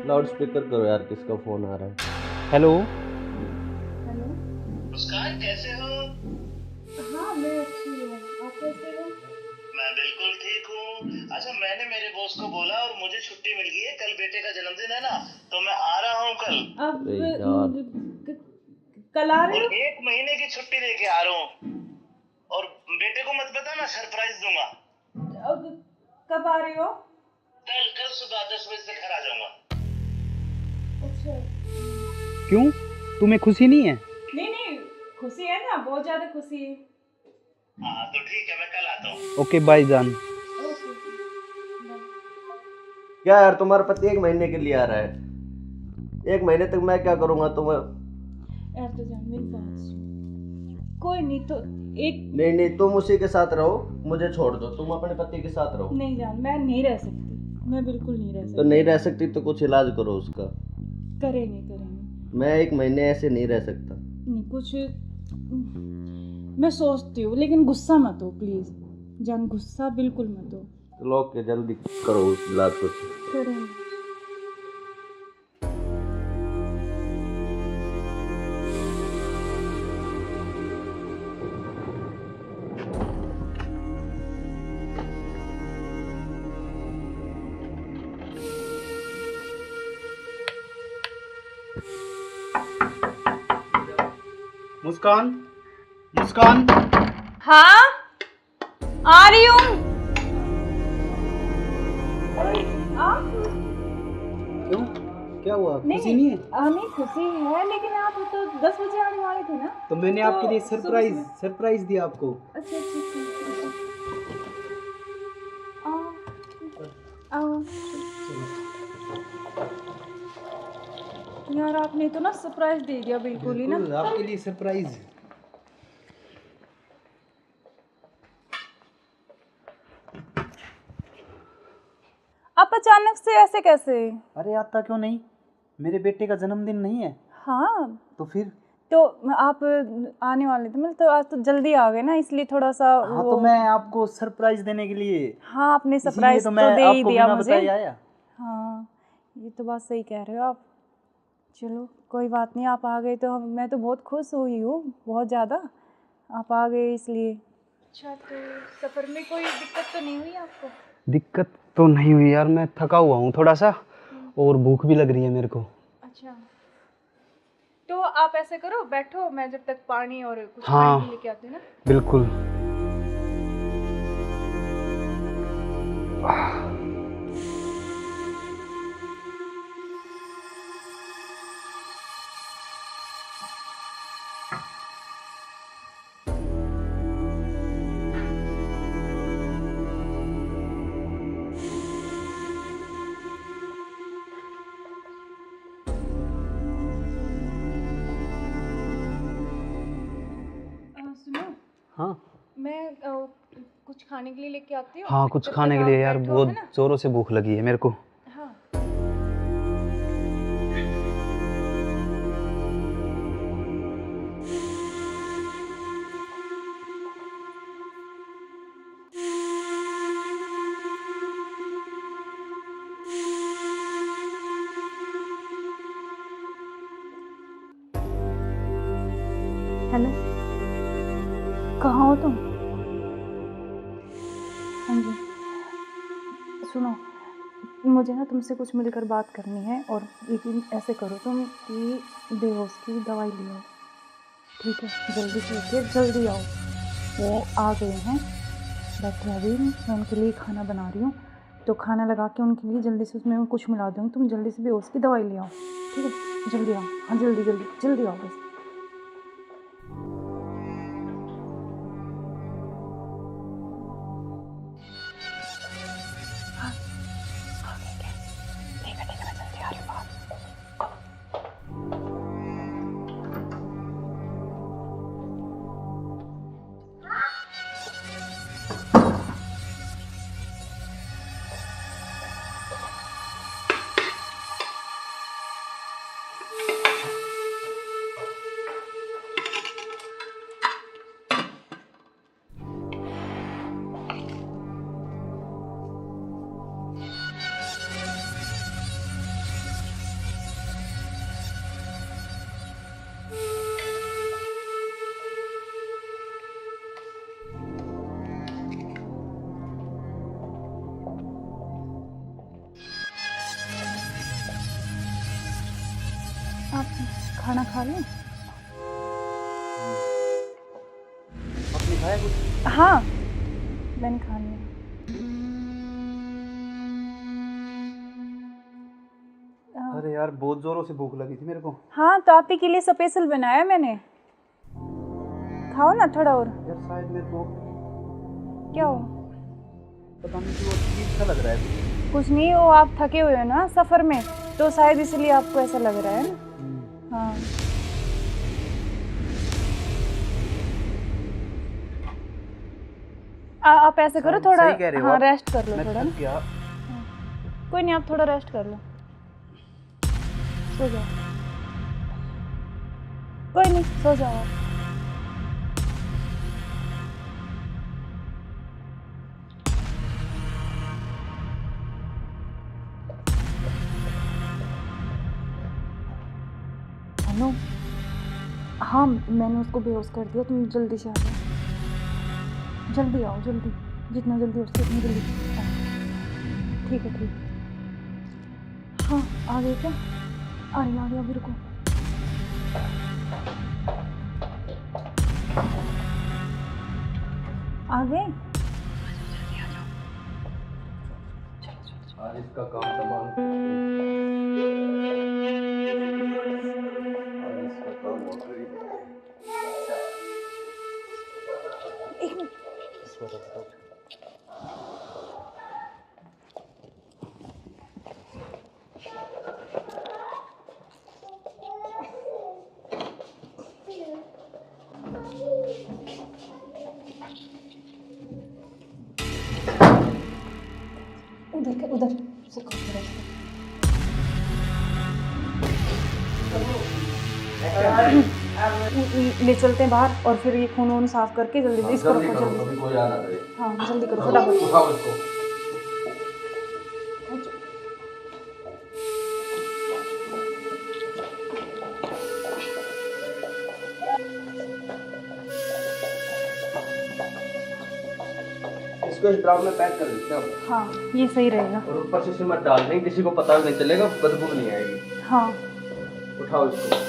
लाउड स्पीकर करो यार, किसका फोन आ रहा है? हेलो। हेलो। मुस्कान कैसे हो? हाँ, मैं अच्छी हूँ, आप कैसे हो? मैं बिल्कुल ठीक हूँ। अच्छा, मैंने मेरे बॉस को बोला और मुझे छुट्टी मिल गई है, कल बेटे का जन्मदिन है ना, तो मैं आ रहा हूँ कल। अब अरे यार। कल आ रहे और हो? 1 महीने की छुट्टी लेके आ रहा हूँ। और बेटे को मत बताना, सरप्राइज दूंगा। अब कब आ रहे हो? कल कल सुबह 10 बजे से घर आ जाऊंगा। अच्छा। क्यों, तुम्हें खुशी नहीं है? नहीं नहीं, खुशी है ना, बहुत ज्यादा खुशी है। हाँ तो ठीक है, मैं कल आता हूँ। ओके बाय जान। ओके। क्या यार तुम्हारा पति 1 महीने के लिए आ रहा है, 1 महीने तक मैं क्या करूँगा तुम्हें? यार तो जान, मेरी बात सुन। कोई नहीं तो एक। नहीं नहीं, तुम उसी के साथ रहो, मुझे छोड़ दो, तुम अपने पति के साथ रहो। नहीं जान, मैं नहीं रह सकती, मैं बिल्कुल नहीं रह तो सकती। नहीं रह सकती तो कुछ इलाज करो उसका। करेंगे करेंगे। मैं 1 महीने ऐसे नहीं रह सकता। नहीं कुछ, मैं सोचती हूँ, लेकिन गुस्सा मत हो प्लीज जान, गुस्सा बिल्कुल मत हो। चलो ओके, जल्दी करो उस इलाज को। करेंगे। मुस्कान, मुस्कान। हाँ, आ रही हूँ। आप क्यों, क्या हुआ, खुशी नहीं है? नहीं, खुशी है, लेकिन आप तो 10 बजे आने वाले थे ना। तो मैंने आपके लिए सरप्राइज दिया आपको। अच्छा अच्छा अच्छा। आओ। यार, आपने तो ना सरप्राइज दे दिया बिल्कुल ही ना। बिल्कुल आपके लिए सरप्राइज। आप अचानक से ऐसे कैसे? अरे आता क्यों नहीं, मेरे बेटे का जन्मदिन नहीं है? हाँ, तो फिर? तो आप आने वाले थे, मतलब तो आज तो जल्दी आ गए ना, इसलिए थोड़ा सा हाँ तो मैं आपको सरप्राइज देने के लिए। हाँ, आपने इसीलिए सरप्राइज तो तो मैं दे ही आपको दिया बिना मुझे। बताए आया। हाँ, ये तो बात सही कह रहे हो आप। चलो कोई बात नहीं, आप आ गए तो मैं तो बहुत खुश हुई हूँ, बहुत ज़्यादा। आप आ गए इसलिए। अच्छा, तो सफ़र में कोई दिक्कत तो नहीं हुई आपको? दिक्कत तो नहीं हुई यार, मैं थका हुआ हूँ थोड़ा सा, और भूख भी लग रही है मेरे को। अच्छा, तो आप ऐसे करो, बैठो, मैं जब तक पानी और कुछ हाँ, खाने के लेके आती हूँ ना। बिल्कुल। सुनो, हाँ मैं कुछ खाने के लिए लेके आती हूँ। हाँ, कुछ जब खाने तक के आप लिए यार, बैठो, बहुत है ना? जोरों से भूख लगी है मेरे को। हाँ। हेलो, कहाँ हो तुम? हाँ जी, सुनो, मुझे ना तुमसे कुछ मिलकर बात करनी है। और लेकिन ऐसे करो तुम कि बेहोश की दवाई ले आओ, ठीक है? जल्दी से उठिए, जल्दी आओ। वो आ गए हैं, बैठे अभी, मैं उनके लिए खाना बना रही हूँ, तो खाना लगा के उनके लिए जल्दी से उसमें कुछ मिला दूँगी। तुम जल्दी से बेहोश की दवाई ले आओ, ठीक है? जल्दी आओ, हाँ जल्दी जल्दी जल्दी आओ बस। आप खाना खा लें? आपने खाया कुछ? हाँ, मैंने खा लिया। अरे यार बहुत जोरों से भूख लगी थी मेरे को। हाँ, तो आप ही के लिए स्पेशल बनाया मैंने, खाओ ना थोड़ा और। यार शायद मेरे को क्या हो? पता नहीं क्यों अजीब सा लग रहा है। कुछ नहीं, वो आप थके हुए हो ना सफ़र में, तो शायद इसलिए आपको ऐसा लग रहा है ना। हाँ, आप ऐसे करो, थोड़ा सही कह रहे हो हाँ आप। रेस्ट कर लो मैं थोड़ा थक ना। गया। कोई नहीं, आप थोड़ा रेस्ट कर लो, सो जाओ। कोई नहीं, सो जाओ आप। हेलो, हाँ मैंने उसको बेहोश कर दिया, तुम जल्दी से आ जाओ, जल्दी आओ, जल्दी, जितना जल्दी हो सके उतनी जल्दी आओ। ठीक है, ठीक है। हाँ, आ गए क्या? आ रही अभी, रुको। आ गए? आज इसका काम तमाम। आज इसका काम हो गई। एक मिनट, उधर उधर से करो, उधर से। ले चलते हैं बाहर, और फिर ये खून वून साफ करके जल्दी से इसको रखो, जल्दी। कभी कोई आना करे। हाँ जल्दी करो फटाफट। उठाओ इसको। इसको इस ड्राम में पैक कर देते हैं। हाँ ये सही रहेगा। और ऊपर से सिमट डाल देंगे, किसी को पता भी नहीं चलेगा, बदबू नहीं आएगी। हाँ उठाओ इसको।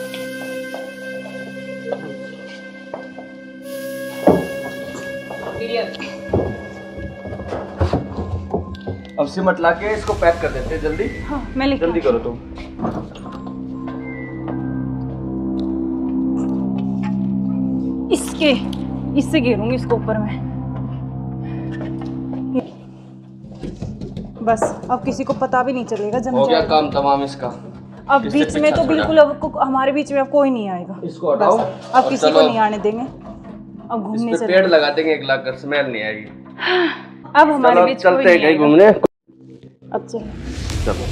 अब सिमट ला के इसको पैक कर देते हैं जल्दी। हाँ मैं लेके जल्दी आती करो तुम। इससे घेरूंगी इसको ऊपर में। बस अब किसी को पता भी नहीं चलेगा, जम हो गया जाएगा। काम तमाम इसका। अब इससे बीच में पीछा तो छोड़ा। बिल्कुल अब हमारे बीच में अब कोई नहीं आएगा। इसको हटाओ। बस, अब और किसी को चलो। नहीं आने देंगे। अब घूमने इस पे चले, पेड़ लगा देंगे एक लाख, स्मेल नहीं आएगी। अब हमारे चलो बीच कोई चलते हैं नहीं कहीं आएगा। घूमने। अब चलो। चलो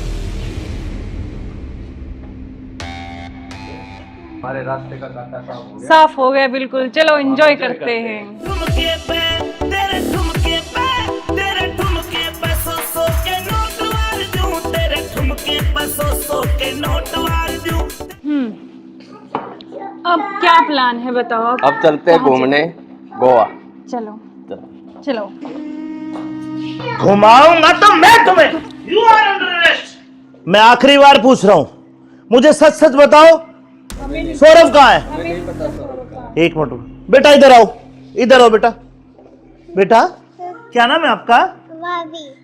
हमारे रास्ते का कांटा साफ हो गया। साफ हो गया बिल्कुल, चलो एंजॉय करते हैं। ठुमके पे तेरे ठुमके पे तेरे ठुमके पे सौ के नोट वार दूं, तेरे ठुमके पे सौ के नोट वार दूं। अब क्या प्लान है बताओ? अब चलते हैं घूमने गोवा। चलो चलो। घुमाऊंगा तो मैं तुम्हें। You are under arrest. मैं आखिरी बार पूछ रहा हूं, मुझे सच सच बताओ, सौरभ कहाँ है? एक मिनट बेटा, इधर आओ, इधर आओ बेटा। बेटा क्या नाम है आपका?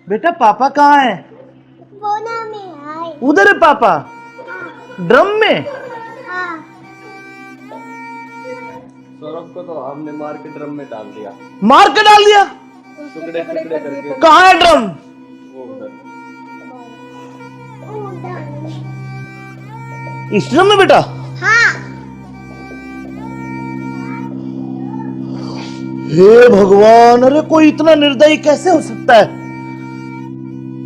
बेटा पापा कहाँ है? उधर है पापा, ड्रम में। सौरभ को तो हमने मार के ड्रम में डाल दिया। मार के डाल दिया? टुकड़े टुकड़े करके। कहाँ है ड्रम? वो उधर। इस ड्रम में बेटा? हे भगवान, अरे कोई इतना निर्दयी कैसे हो सकता है?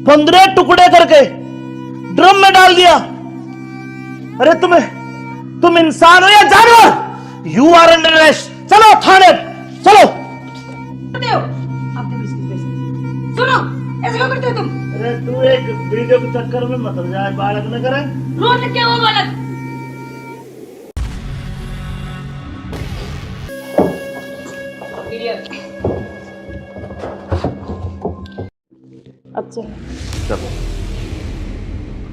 15 टुकड़े करके ड्रम में डाल दिया। अरे तुम इंसान हो या जानवर? You are under arrest. चलो थाने, चलो। करते हो आप देखो इसकी वजह से। सुनो, ऐसे क्यों करते हो तुम? अरे तू एक वीडियो के चक्कर में मत जाए, बालक न करे। रोड क्या वो बालक? अब चलो। चलो।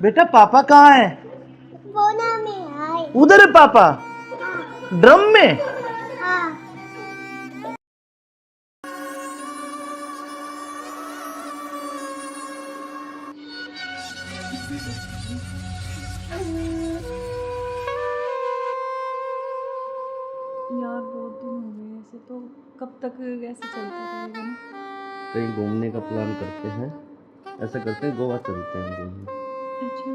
बेटा पापा कहाँ है? उधर है पापा, ड्रम में। यार बहुत दिन हो गए ऐसे, तो कब तक ऐसे चलता रहेगा ना? कहीं घूमने का प्लान करते हैं, ऐसा करते हैं गोवा चलते हैं घूमने। अच्छा,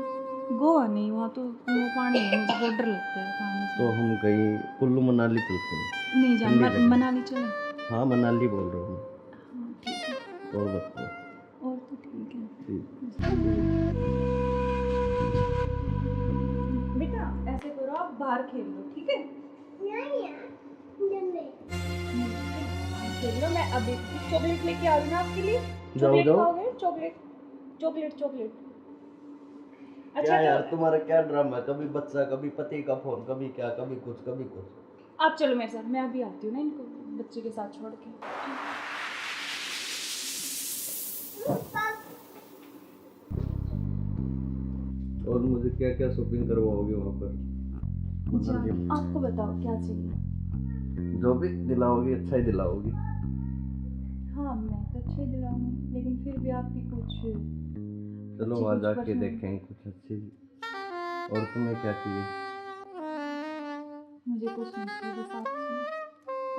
गोवा नहीं, वहाँ तो वो पानी है, मुझे बहुत डर लगता है पानी से। तो हम कहीं कुल्लू मनाली चलते हैं। नहीं जान, ठंडी जगह। मनाली चले। हाँ मनाली बोल रहा हूँ हाँ ठीक है, मैं। और बताओ। और तो ठीक है। ठीक। बेटा ऐसे करो, आप बाहर खेल लो, ठीक है? खेल लो, मैं अभी चॉकलेट लेके आ रही हूँ ना आपके लिए। चॉकलेट जाओ। खाओगे? Chocolate chocolate chocolate. अच्छा क्या यार तो तुम्हारा क्या ड्रामा है? कभी बच्चा, कभी पति का फोन, कभी क्या, कभी कुछ कभी कुछ। आप चलो मेरे साथ, मैं अभी आती हूँ ना इनको बच्चे के साथ छोड़ के। और मुझे क्या क्या शॉपिंग करवाओगे वहाँ पर? अच्छा, आपको बताओ क्या चाहिए? जो भी दिलाओगी अच्छा ही दिलाओगी। हाँ मैं तो अच्छे दिलाऊंगी, लेकिन फिर भी आपकी कुछ चलो अच्छी वहाँ कुछ जाके पसंद। देखेंगे कुछ अच्छी। और तुम्हें क्या चाहिए? मुझे कुछ नहीं चाहिए, बस आप चाहिए,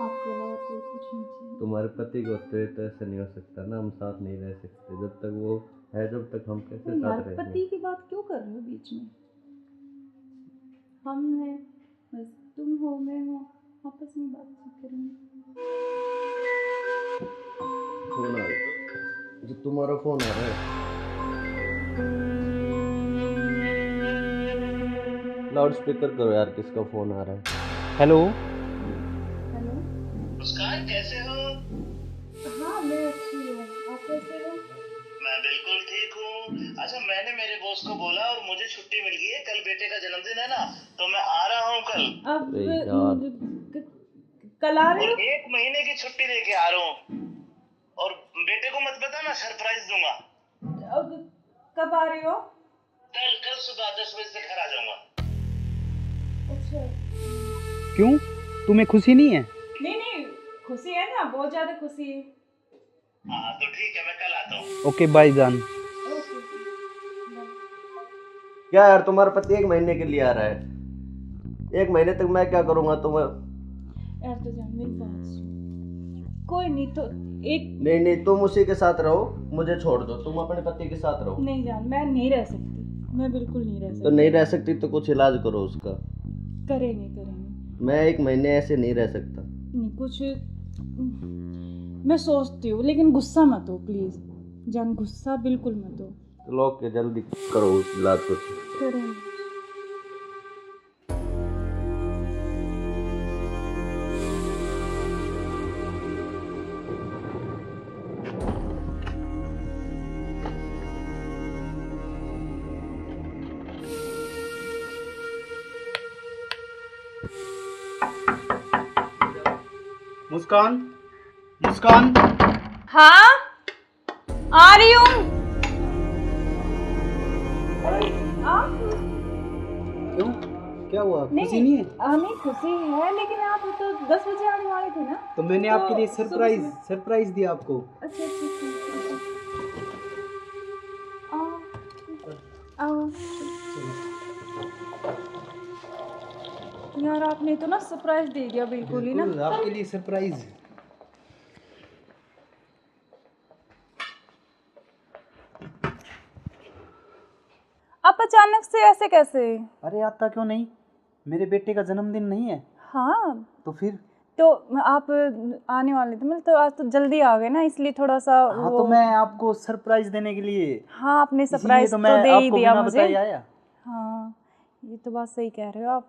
आपके अलावा कोई कुछ नहीं चाहिए। तुम्हारे पति को होते तो ऐसा नहीं हो सकता ना, हम साथ नहीं रह सकते जब तक वो है, जब तक हम कैसे तो यार साथ रहेंगे? पति की बात क्यों कर रहे हो बीच में? हम हैं, बस तुम हो मैं हूँ, आपस में बातचीत करेंगे। फोन आ रहा, जो तुम्हारा फोन आ रहा है। लाउड स्पीकर करो यार, किसका फोन आ रहा है? हेलो। हेलो। मुस्कान कैसे हो? हाँ मैं अच्छी हूँ, आप कैसे हो? मैं बिल्कुल ठीक हूँ। अच्छा मैंने मेरे बॉस को बोला और मुझे छुट्टी मिल गई है, कल बेटे का जन्मदिन है ना, तो मैं आ रहा हूँ कल। अब अरे यार। कल आ रहे और हो? 1 महीने की छुट्टी लेके आ रहा हूँ। और बेटे को मत बताना, सरप्राइज दूंगा। अब कब आ रहे हो? कल सुबह 10 बजे से घर आ जाऊंगा। अच्छा। क्यों, तुम्हें खुशी नहीं है? नहीं नहीं, खुशी है ना, बहुत ज्यादा खुशी है। हाँ तो ठीक है, मैं कल आता हूँ। ओके बाय जान। ओके। क्या यार तुम्हारा पति 1 महीने के लिए आ रहा है? 1 महीने तक मैं क्या करूँगा तुम्हें? यार तो जान मेरी बात सुन, कोई नहीं तो एक नहीं तुम उसी के साथ रहो, मुझे छोड़ दो, तुम अपने पति के साथ रहो। नहीं जान, मैं नहीं रह सकती, मैं बिल्कुल नहीं रह तो सकती। नहीं रह सकती तो कुछ इलाज करो उसका। करेंगे करेंगे। मैं 1 महीने ऐसे नहीं रह सकता। नहीं कुछ मैं सोचती हूँ, लेकिन गुस्सा मत हो प्लीज जान, गुस्सा बिल्कुल मत हो। चलो ओके, जल्दी करो उस इलाज को। करेंगे। मुस्कान, मुस्कान। हाँ आ रही हूँ। क्यों, क्या हुआ? खुशी नहीं है? नहीं खुशी है, लेकिन आप तो 10 बजे आने वाले थे ना। तो मैंने आपके लिए सरप्राइज दिया आपको। अच्छा आओ। यार आपने तो ना सरप्राइज दे दिया बिल्कुल ही ना। बिल्कुल, आपके लिए सरप्राइज। आप अचानक से ऐसे कैसे? अरे आता क्यों नहीं, मेरे बेटे का जन्मदिन नहीं है? हाँ तो फिर? तो आप आने वाले थे, मतलब तो आज तो जल्दी आ गए ना, इसलिए थोड़ा सा हाँ तो मैं आपको सरप्राइज देने के लिए। हाँ आपने सरप्राइज तो तो मैं दे ही आपको दिया बिना मुझे। बताए आया। हाँ ये तो बात सही कह रहे हो आप।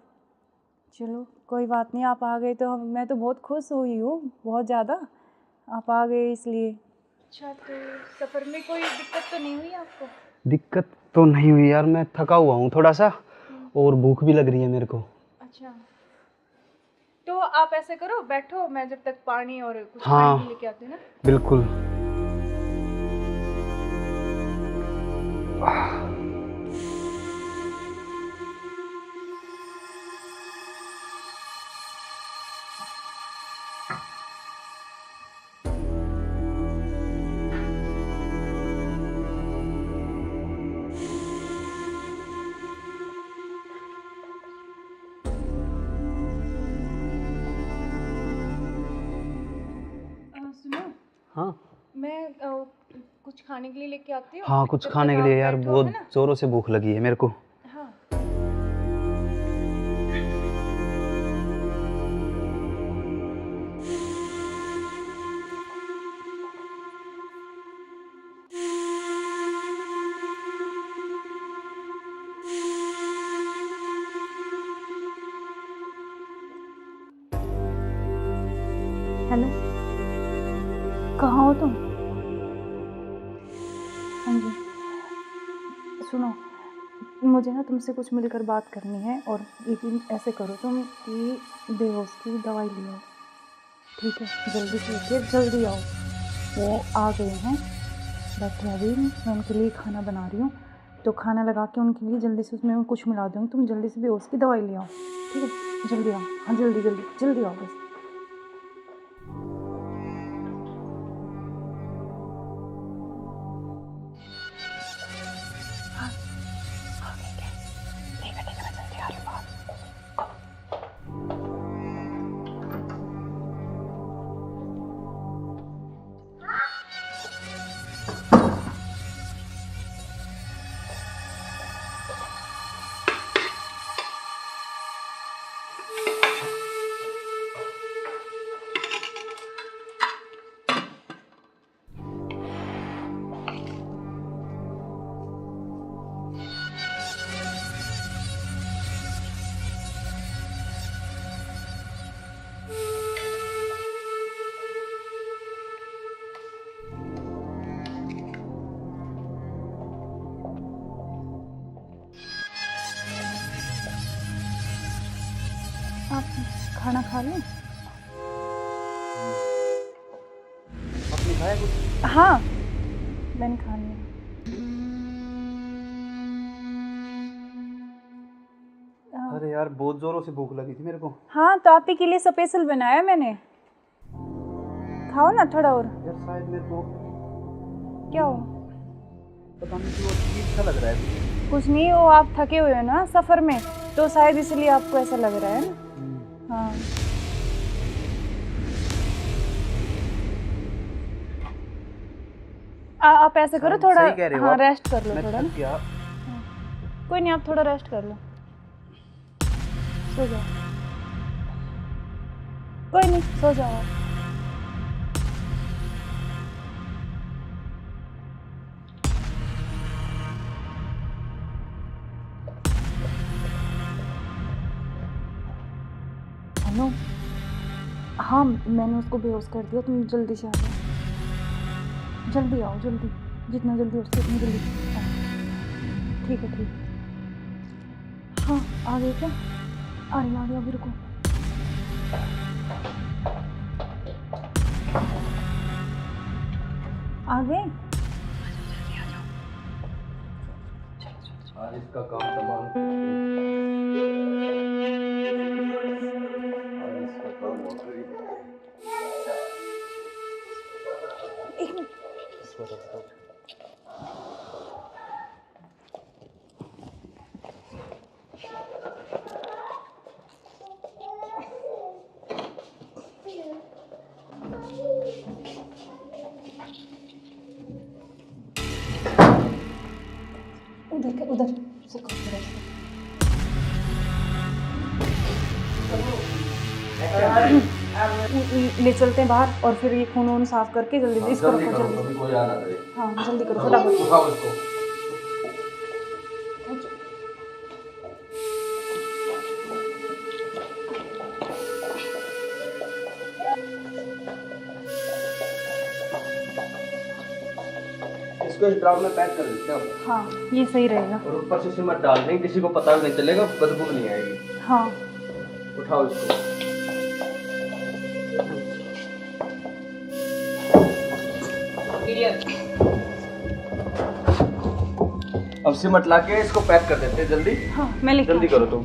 चलो कोई बात नहीं, आप आ गए तो मैं तो बहुत खुश हुई हूँ, बहुत ज़्यादा। आप आ गए इसलिए। अच्छा तो सफ़र में कोई दिक्कत तो नहीं हुई आपको? दिक्कत तो नहीं हुई यार, मैं थका हुआ हूँ थोड़ा सा, और भूख भी लग रही है मेरे को। अच्छा तो आप ऐसे करो, बैठो, मैं जब तक पानी और कुछ हाँ, खाने के लेके आती हूँ ना। बिल्कुल। सुनो, हाँ मैं कुछ खाने के लिए लेके आती हूँ। हाँ, कुछ जब खाने तक के लिए आप यार, बैठो, बहुत है ना? जोरों से भूख लगी है मेरे को। हाँ हेलो, कहाँ हो तुम? हाँ जी सुनो, मुझे ना तुमसे कुछ मिलकर बात करनी है, और लेकिन ऐसे करो तुम कि बेहोश की दवाई ले आओ, ठीक है? जल्दी से उठिए, जल्दी आओ। वो आ गए हैं, बैठे अभी, मैं उनके लिए खाना बना रही हूँ, तो खाना लगा के उनके लिए जल्दी से उसमें कुछ मिला दूँगी। तुम जल्दी से बेहोश की दवाई ले आओ, ठीक है? जल्दी आओ, हाँ जल्दी जल्दी जल्दी आओ बस। आप खाना खा लें? आपने खाया कुछ? हाँ मैंने खा लिया। अरे यार, बहुत जोरों से भूख लगी थी मेरे को। हाँ तो आप ही के लिए स्पेशल बनाया मैंने, खाओ ना थोड़ा और। यार शायद मेरे को क्या हो? पता नहीं क्यों अजीब सा लग रहा है। कुछ नहीं, वो आप थके हुए हो ना सफ़र में, तो शायद इसलिए आपको ऐसा लग रहा है ना। हाँ आप ऐसे करो, थोड़ा सही कह रहे हो हाँ आप। रेस्ट कर लो मैं थोड़ा थक ना। गया। कोई नहीं, आप थोड़ा रेस्ट कर लो, सो जाओ। कोई नहीं, सो जाओ आप। हेलो, हाँ मैंने उसको बेहोश कर दिया, तुम जल्दी से आ जाओ, जल्दी आओ, जल्दी, जितना जल्दी हो सके उतनी जल्दी आओ। ठीक है ठीक है। हाँ आ गए क्या? आ रही अभी रुको। आ गए? आज इसका काम तमाम। आज इसका काम हो गया। एक मिनट। उधर से ले चलते हैं बाहर और फिर ये खून वून साफ करके जल्दी इसको रखो जल्दी। कभी कोई आ ना करे। हाँ जल्दी करो फटाफट। उठाओ इसको। इसको इस ड्राम में पैक कर देते हैं। हाँ ये सही रहेगा। और ऊपर से सिमट डाल देंगे, किसी को पता भी नहीं चलेगा, बदबू नहीं आएगी। हाँ उठाओ इसको। अब सिमट लाके इसको पैक कर देते हैं जल्दी। हाँ मैं लेके जल्दी करो तुम।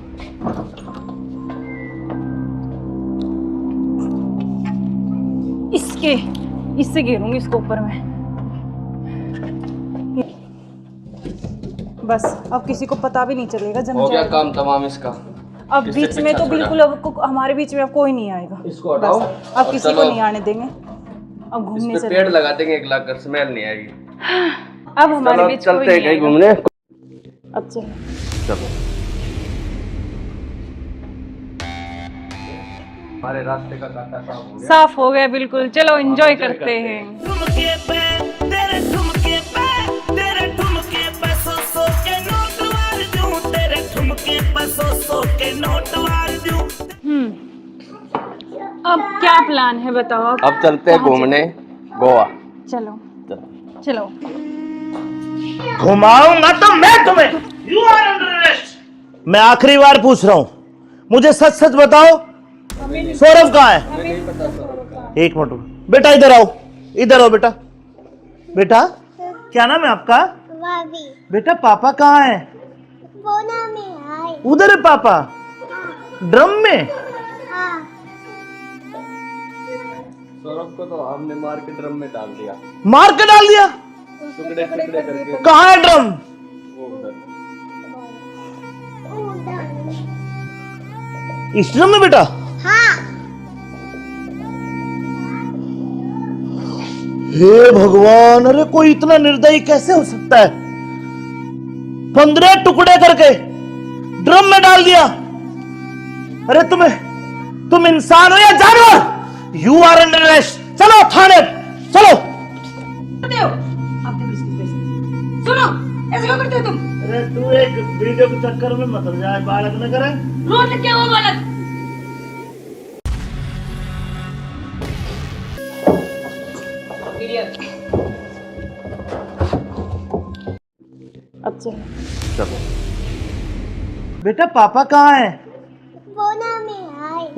इससे घेरूंगी इसको ऊपर में। बस अब किसी को पता भी नहीं चलेगा। जम हो गया जाएगा। काम तमाम इसका। अब किससे बीच में पीछा तो छोड़ा? बिल्कुल अब हमारे बीच में अब कोई नहीं आएगा। इसको हटाओ। बस, अब और किसी चलो। को नहीं आने देंगे। अब घूमने इस पे से पेड़ लगा देंगे, एक लाख कर स्मेल नहीं आएगी। अब हमारे चलो बीच कोई चलते हैं नहीं कहीं आएगा। घूमने। अब चलो। चलो हमारे रास्ते का कांटा साफ हो गया। साफ हो गया बिल्कुल। चलो एंजॉय करते हैं। ठुमके पे तेरे ठुमके पे सौ के नोट वार दूं, तेरे ठुमके पे सौ के नोट वार दूं। अब क्या प्लान है बताओ आप? अब चलते हैं घूमने गोवा। चलो चलो। घुमाऊंगा तो मैं तुम्हें। You are under arrest. मैं आखिरी बार पूछ रहा हूं, मुझे सच सच बताओ, सौरभ कहाँ है? एक मिनट बेटा, इधर आओ, इधर आओ बेटा। बेटा क्या नाम है आपका? बेटा पापा कहाँ है? उधर है पापा। ड्रम में? सौरभ को तो हमने मार के ड्रम में डाल दिया। मार के डाल दिया? टुकड़े टुकड़े करके। कहाँ है ड्रम? वो उधर। इस ड्रम में बेटा? हे भगवान, अरे कोई इतना निर्दयी कैसे हो सकता है? 15 टुकड़े करके ड्रम में डाल दिया। अरे तुम इंसान हो या जानवर? You are under arrest. चलो थाने चलो। करते हो आप तो किसकी वजह से? सुनो, ऐसे क्यों करते हो तुम? अरे तू एक वीडियो के चक्कर में मत हो जाए, बालक न करे। रोड क्या वो बालक? अब चलो। चलो बेटा पापा कहाँ है?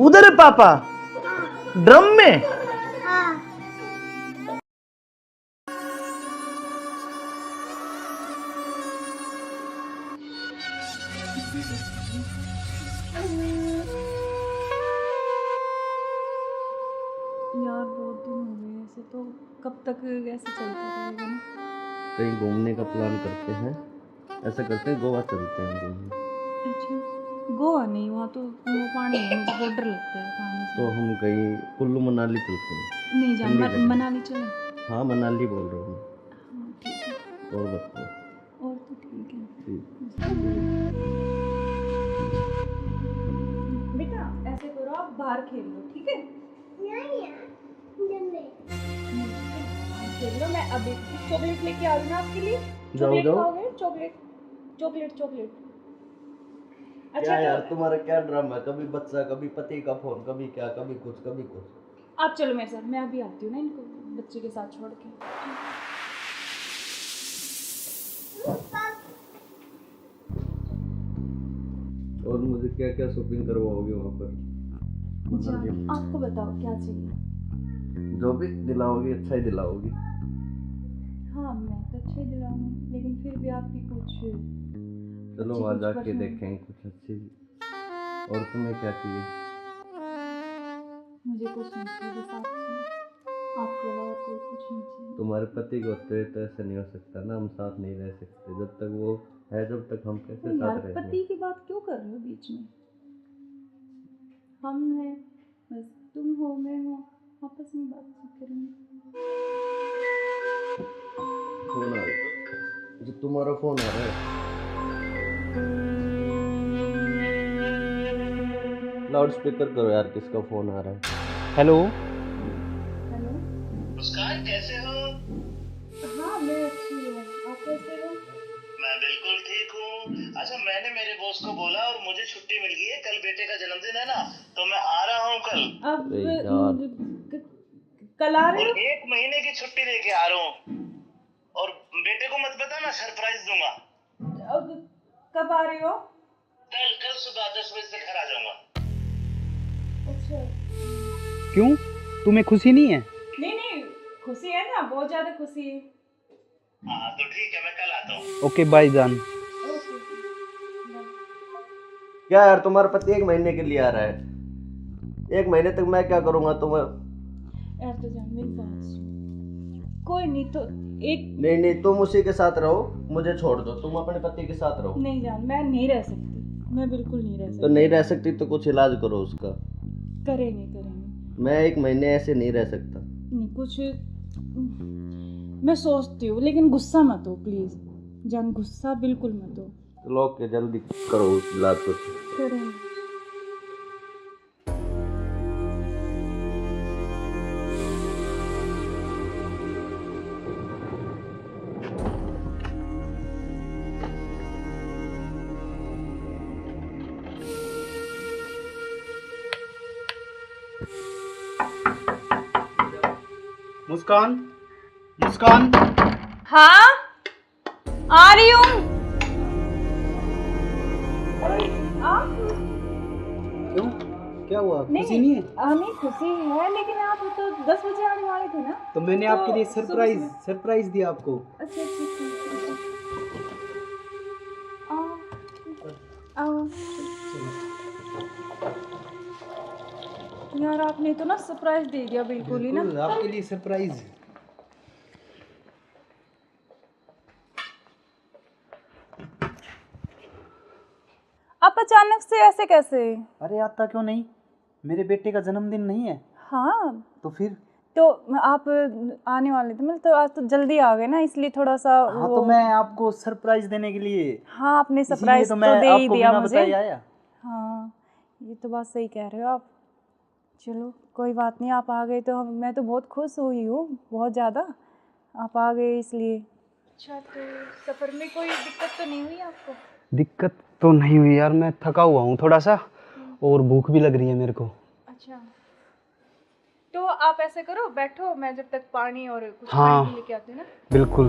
उधर है पापा। ड्रम में? यार बहुत दिन हो गए ऐसे, तो कब तक ऐसे चलता रहेगा ना? कहीं घूमने का प्लान करते हैं। ऐसा करते हैं गोवा चलते हैं घूमने। अच्छा गोवा नहीं, वहाँ तो वो पानी है, मुझे बहुत डर लगता है पानी से। तो हम कहीं कुल्लू मनाली चलते हैं। नहीं ठंडी जगह। मनाली चले। हाँ मनाली बोल रहा हूँ हाँ ठीक है। मैं। और बताओ। और तो ठीक है। ठीक। बेटा ऐसे करो, आप बाहर खेल लो, ठीक है? खेल लो। मैं अभी चॉकलेट लेके आ रही हूँ ना आपके लिए। चॉकलेट जाओ। खाओगे? Chocolate chocolate chocolate. अच्छा क्या यार तो तुम्हारा क्या ड्रामा है? कभी बच्चा, कभी पति का फोन, कभी क्या, कभी कुछ कभी कुछ। आप चलो मेरे साथ, मैं अभी आती हूँ ना इनको बच्चे के साथ छोड़ के। और मुझे क्या क्या शॉपिंग करवाओगे वहाँ पर? मनाली में। आपको बताओ क्या चाहिए? जो भी दिलाओगी अच्छा ही दिलाओगी। हाँ मैं तो अच्छे दिलाऊंगी, लेकिन फिर भी आपकी कुछ चलो अच्छी वहाँ कुछ जाके पसंद- देखेंगे कुछ अच्छी। और तुम्हें क्या चाहिए? मुझे कुछ नहीं चाहिए, बस आपके अलावा कोई कुछ नहीं चाहिए। तुम्हारे पति को होते हुए तो ऐसा नहीं हो सकता ना, हम साथ नहीं रह सकते जब तक वो है, जब तक हम कैसे तो यार साथ रहेंगे? पति की बात क्यों कर रहे हो बीच में? हम हैं, बस तुम हो मैं हूँ, आपस में बातचीत करेंगे। फोन आ रहा, जो तुम्हारा फोन आ रहा है, लाउड स्पीकर करो यार, किसका फोन आ रहा है? हेलो। हेलो। मुस्कान कैसे हो? हाँ मैं अच्छी हूँ, आप कैसे हो? मैं बिल्कुल ठीक हूँ। अच्छा मैंने मेरे बॉस को बोला और मुझे छुट्टी मिल गई है, कल बेटे का जन्मदिन है ना, तो मैं आ रहा हूँ कल। अब अरे यार। कल आ रहे और हो? 1 महीने की छुट्टी लेके आ रहा हूँ। और बेटे को मत बताना, सरप्राइज दूंगा। अब कब आ रहे हो? कल सुबह 10 बजे से घर आ जाऊंगा। अच्छा। क्यों, तुम्हें खुशी नहीं है? नहीं खुशी है ना, बहुत ज्यादा खुशी है। हाँ तो ठीक है, मैं कल आता हूँ। ओके बाय जान। ओके। क्या यार, तुम्हारा पति 1 महीने के लिए आ रहा है, 1 महीने तक मैं क्या करूँगा तुम्हें? यार तो जान मेरी बात सुन। कोई नहीं तो एक नहीं, तुम उसी के साथ रहो, मुझे छोड़ दो, तुम अपने पति के साथ रहो। नहीं जान, मैं नहीं रह सकती, मैं बिल्कुल नहीं रह तो सकती। नहीं रह सकती तो कुछ इलाज करो उसका। करेंगे मैं 1 महीने ऐसे नहीं रह सकता। नहीं कुछ मैं सोचती हूँ, लेकिन गुस्सा मत हो प्लीज जान, गुस्सा बिल्कुल मत हो। चलो ओके, जल्दी करो उस इलाज को। करेंगे। मुस्कान, मुस्कान। हाँ आ रही हूँ। आप क्यों, क्या हुआ, खुशी नहीं है? नहीं खुशी है, लेकिन आप तो 10 बजे आने वाले थे ना। तो मैंने तो आपके लिए सुबह- सरप्राइज दिया आपको। अच्छा आओ। यार आपने तो ना सरप्राइज दे दिया बिल्कुल ही ना। बिल्कुल, आपके लिए सरप्राइज। आप अचानक से ऐसे कैसे? अरे आता क्यों नहीं, मेरे बेटे का जन्मदिन नहीं है? हाँ तो फिर? तो आप आने वाले थे, मतलब तो आज तो जल्दी आ गए ना, इसलिए थोड़ा सा हाँ तो मैं आपको सरप्राइज देने के लिए, हाँ आपने इसीलिए सरप्राइज तो तो मैं दे ही आपको दिया बिना मुझे। बताए आया। हाँ ये तो बात सही कह रहे हो आप। चलो कोई बात नहीं, आप आ गए तो मैं तो बहुत खुश हुई हूँ, बहुत ज़्यादा। आप आ गए इसलिए। अच्छा तो सफ़र में कोई दिक्कत तो नहीं हुई आपको? दिक्कत तो नहीं हुई यार, मैं थका हुआ हूँ थोड़ा सा, और भूख भी लग रही है मेरे को। अच्छा तो आप ऐसे करो, बैठो, मैं जब तक पानी और कुछ हाँ। खाने के लेके आती हूँ ना। बिल्कुल।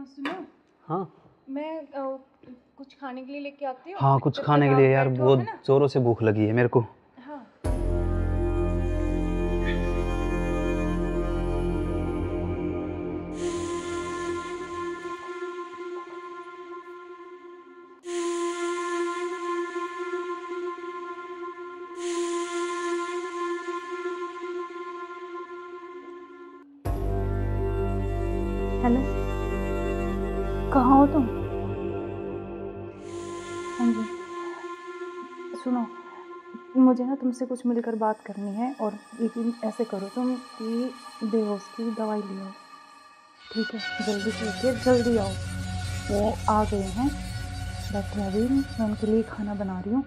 सुनो, हाँ मैं कुछ खाने के लिए लेके आती हूँ। हाँ, कुछ जब खाने तक के लिए आप यार, बैठो, बहुत है ना? जोरों से भूख लगी है मेरे को। हाँ हेलो, कहाँ हो तुम? हाँ जी सुनो, मुझे ना तुमसे कुछ मिलकर बात करनी है, और लेकिन ऐसे करो तुम कि बेहोश की दवाई ले आओ, ठीक है? जल्दी से उठिए, जल्दी आओ। वो आ गए हैं, बैठे हैं अभी, मैं उनके लिए खाना बना रही हूँ,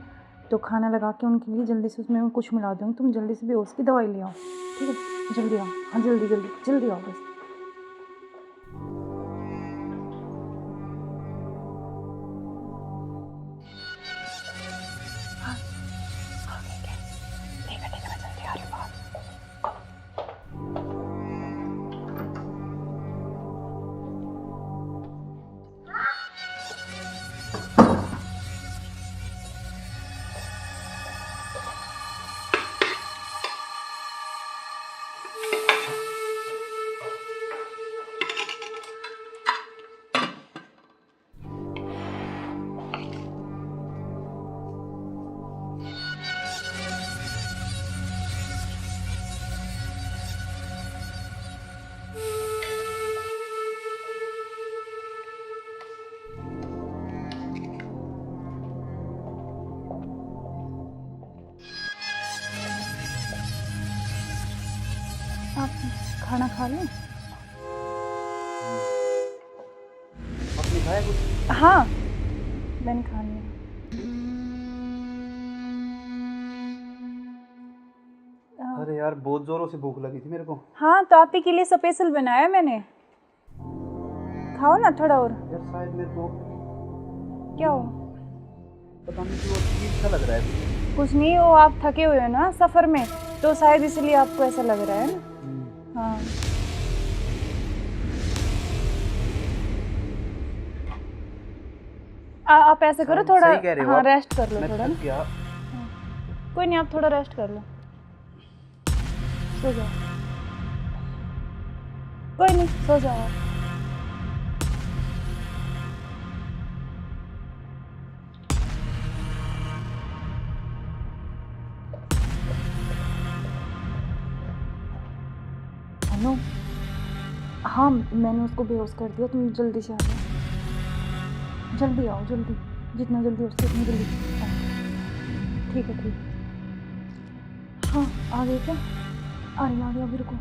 तो खाना लगा के उनके लिए जल्दी से उसमें मैं कुछ मिला दूँगी, तुम जल्दी से बेहोश की दवाई ले आओ, ठीक है? जल्दी आओ, हाँ जल्दी जल्दी जल्दी आओ बस। आप खाना खा लें? आपने खाया कुछ? हाँ, मैंने खा लिया। अरे यार बहुत जोरों से भूख लगी थी मेरे को। हाँ, तो आप ही के लिए स्पेशल बनाया मैंने। खाओ ना थोड़ा और। यार शायद मेरे को क्या हो? पता नहीं क्यों अजीब सा लग रहा है। कुछ नहीं, वो आप थके हुए हो ना सफ़र में, तो शायद इसलिए आपको ऐसा लग रहा है ना। हाँ, आप ऐसे करो थोड़ा। सही कह रहे हो हाँ, आप। रेस्ट कर लो मैं थोड़ा थक ना। गया। कोई नहीं, आप थोड़ा रेस्ट कर लो, सो जाओ। कोई नहीं, सो जाओ आप। हेलो, हाँ मैंने उसको बेहोश कर दिया, तुम जल्दी से आ जाओ। जल्दी आओ, जल्दी, जितना जल्दी हो सके उतनी जल्दी आओ। ठीक है, ठीक है। हाँ, आ गए क्या? आ गया, अभी रुको।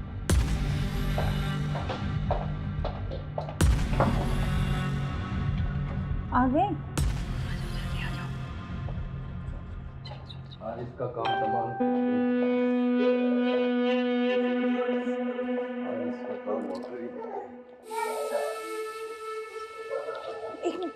आ गए? आज इसका काम तमाम। आज इसका काम हो गया। एक मिनट।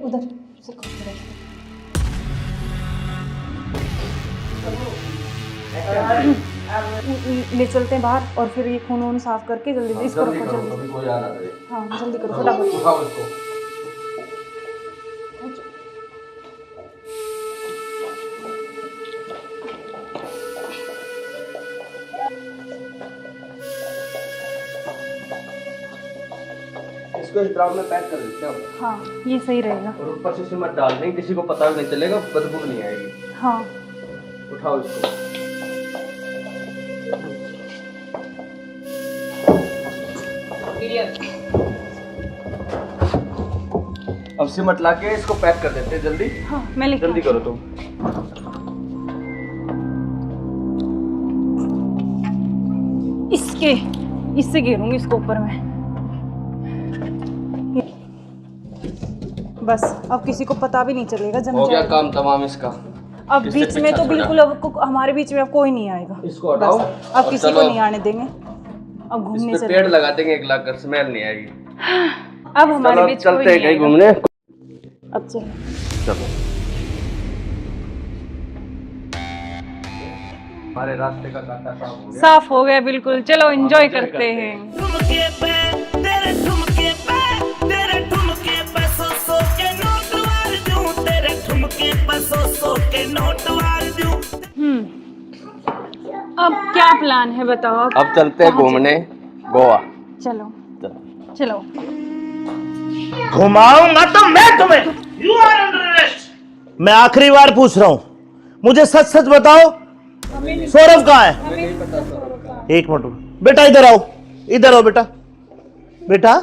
उधर से करो, ले चलते हैं बाहर, और फिर ये खून वून साफ करके जल्दी इसको रखो, जल्दी। कभी कोई आ ना करे। हाँ, जल्दी करो फटाफट। उठाओ इसको। इसको इस ड्राम में पैक कर देते हैं। हाँ, ये सही रहेगा। और ऊपर से सिमट डाल देंगे, किसी को पता भी नहीं चलेगा, बदबू नहीं आएगी। हाँ, उठाओ इसको। अब सिमट ला के इसको पैक कर देते हैं जल्दी। हाँ, मैं लेके जल्दी आती करो तुम। इससे घेरूंगी इसको ऊपर में। बस अब किसी को पता भी नहीं चलेगा, जम हो गया जाएगा। काम तमाम इसका। अब किससे बीच में पीछा तो छोड़ा? बिल्कुल हमारे बीच में अब कोई नहीं आएगा। इसको हटाओ। बस अब और किसी को चलो, नहीं आने देंगे। अब घूमने इस पे चले। पेड़ लगा देंगे एक लाख कर, स्मेल नहीं आएगी। अब हमारे चलो बीच कोई चलते हैं नहीं कहीं आएगा। घूमने। अब चलो। चलो हमारे रास्ते का कांटा साफ हो गया। साफ हो गया बिल्कुल। चलो एंजॉय करते हैं। ठुमके पे तेरे ठुमके पे तेरे ठुमके पे सौ के नोट वार दूं, तेरे ठुमके पे सौ के नोट वार दूं। अब क्या प्लान है बताओ आप? अब चलते हैं घूमने गोवा। चलो चलो। घुमाऊंगा तो मैं तुम्हें। You are under arrest. मैं आखिरी बार पूछ रहा हूं, मुझे सच सच बताओ, सौरभ कहाँ है? एक मिनट बेटा, इधर आओ, इधर आओ बेटा। बेटा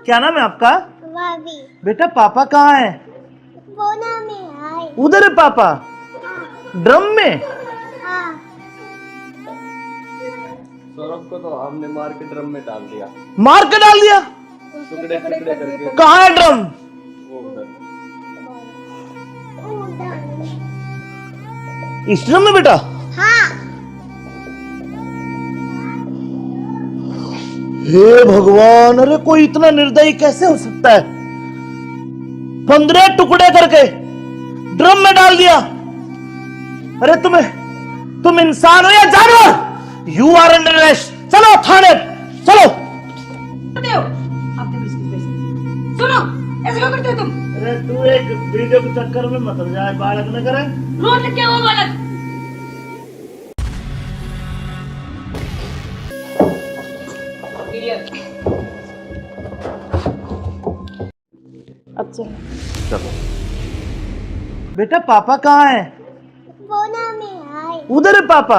क्या नाम है आपका? भाभी बेटा पापा कहाँ है? बोना में आए। उधर है पापा, ड्रम में। हाँ, सौरभ को तो हमने मार के ड्रम में डाल दिया, मार के डाल दिया। टुकड़े टुकड़े करके। कहाँ है ड्रम? वो उधर। इस ड्रम में बेटा? हाँ, हे भगवान, अरे कोई इतना निर्दयी कैसे हो सकता है? 15 टुकड़े करके ड्रम में डाल दिया। अरे तुम इंसान हो या जानवर? You are under arrest. चलो थाने, चलो। करते हो आप तो बिस्किट बेचते। सुनो, ऐसे क्यों करते हो तुम? अरे तू एक वीडियो के चक्कर में मत हो जाए, बालक न करे। रोज लिख के वो बालक। अब चलो। चलो बेटा पापा कहाँ है? बोना में आए। उधर है पापा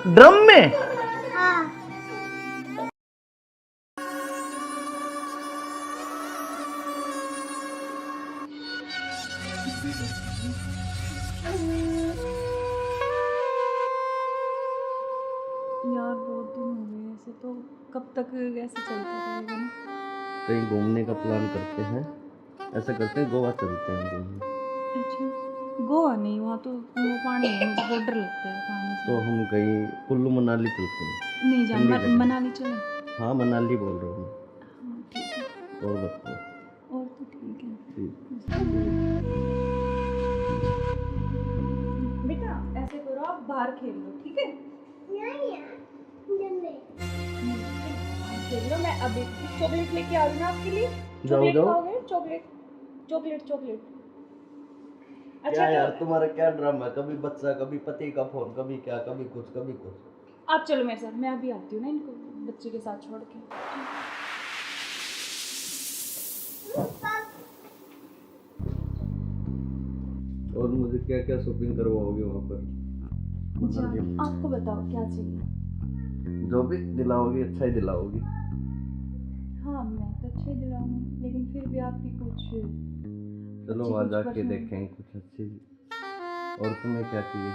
ड्रम में। यार बहुत दिन हो गए ऐसे, तो कब तक ऐसे चलता रहेगा ना? कहीं घूमने का प्लान करते हैं, ऐसा करते हैं गोवा चलते हैं घूमने। अच्छा, गोवा नहीं, वहाँ तो वो पानी है, मुझे बहुत डर लगता है पानी से। तो हम कहीं कुल्लू मनाली चलते हैं। नहीं जान, ठंडी जगह। मनाली चले। हाँ मनाली बोल रहा हूँ हाँ ठीक है, मैं। और बताओ। और तो ठीक है। ठीक। बेटा ऐसे करो, आप बाहर खेल लो, ठीक है? खेल लो, मैं अभी चॉकलेट लेके आ रही हूँ आपके लिए। चॉकलेट जाओ। खाओगे? Chocolate chocolate chocolate. अच्छा क्या यार तो तुम्हारा क्या ड्रामा है, कभी बच्चा, कभी पति का फोन, कभी क्या, कभी कुछ कभी कुछ। आप चलो मेरे साथ, मैं अभी आती हूँ ना इनको बच्चे के साथ छोड़ के। और मुझे क्या क्या शॉपिंग करवाओगे वहाँ पर? अच्छा, आपको बताओ क्या चाहिए? जो भी दिलाओगी अच्छा ही दिलाओगी। हाँ मैं तो अच्छे दिलाऊंगी, लेकिन फिर भी आपकी कुछ चलो अच्छी वहाँ कुछ जाके पसंद। देखेंगे कुछ अच्छी। और तुम्हें क्या चाहिए?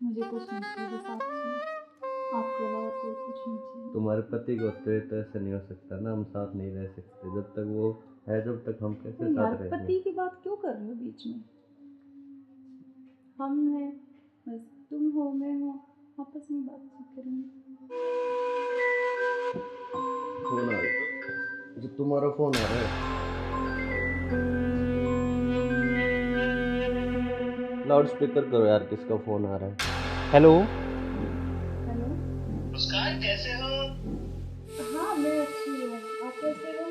मुझे कुछ नहीं चाहिए, बस आप चाहिए, आपके अलावा कोई कुछ नहीं चाहिए। तुम्हारे पति को तो ऐसा नहीं हो सकता ना, हम साथ नहीं रह सकते जब तक वो है, जब तक हम कैसे तो यार साथ रहेंगे? पति की बात क्यों कर रहे हो बीच में? हम हैं, बस तुम हो मैं हूँ, आपस में बातचीत करेंगे। फोन आ रहा, जो तुम्हारा फोन आ रहा है। लाउड स्पीकर करो यार, किसका फोन आ रहा है? हेलो। हेलो। मुस्कान कैसे हो? हाँ मैं अच्छी हूँ, आप कैसे हो?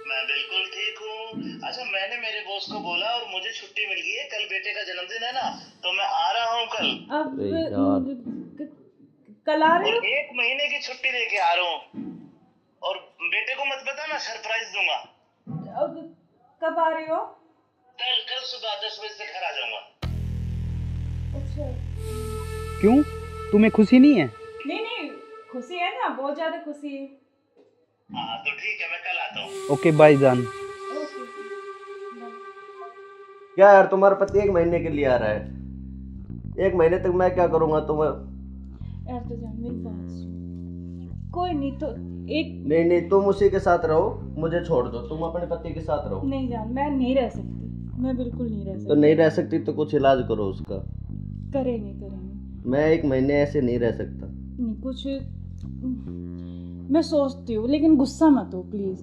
मैं बिल्कुल ठीक हूँ। अच्छा मैंने मेरे बॉस को बोला और मुझे छुट्टी मिल गई है, कल बेटे का जन्मदिन है ना, तो मैं आ रहा हूँ कल। अब अरे यार। कल आ रहे और हो? 1 महीने की छुट्टी लेके आ रहा हूँ। और बेटे को मत बता, मैं सरप्राइज दूंगा। अब कब आ रहे हो? कल कल सुबह 10 बजे से घर आ जाऊंगा। अच्छा। क्यों, तुम्हें खुशी नहीं है? नहीं नहीं, खुशी है ना, बहुत ज्यादा खुशी है। हाँ तो ठीक है, मैं कल आता हूँ। ओके बाय जान। ओके। क्या यार तुम्हारा पति 1 महीने के लिए आ रहा है, 1 महीने तक मैं क्या करूँगा तुम्हें? यार तो जान मेरी बात सुन, कोई नहीं तो एक नहीं नहीं, तुम उसी के साथ रहो, मुझे छोड़ दो, तुम अपने पति के साथ रहो। नहीं जान, मैं नहीं रह सकती, मैं बिल्कुल नहीं रह तो सकती। नहीं रह सकती तो कुछ इलाज करो उसका। करेंगे करेंगे। मैं 1 महीने ऐसे नहीं रह सकता। नहीं कुछ मैं सोचती हूँ, लेकिन गुस्सा मत हो प्लीज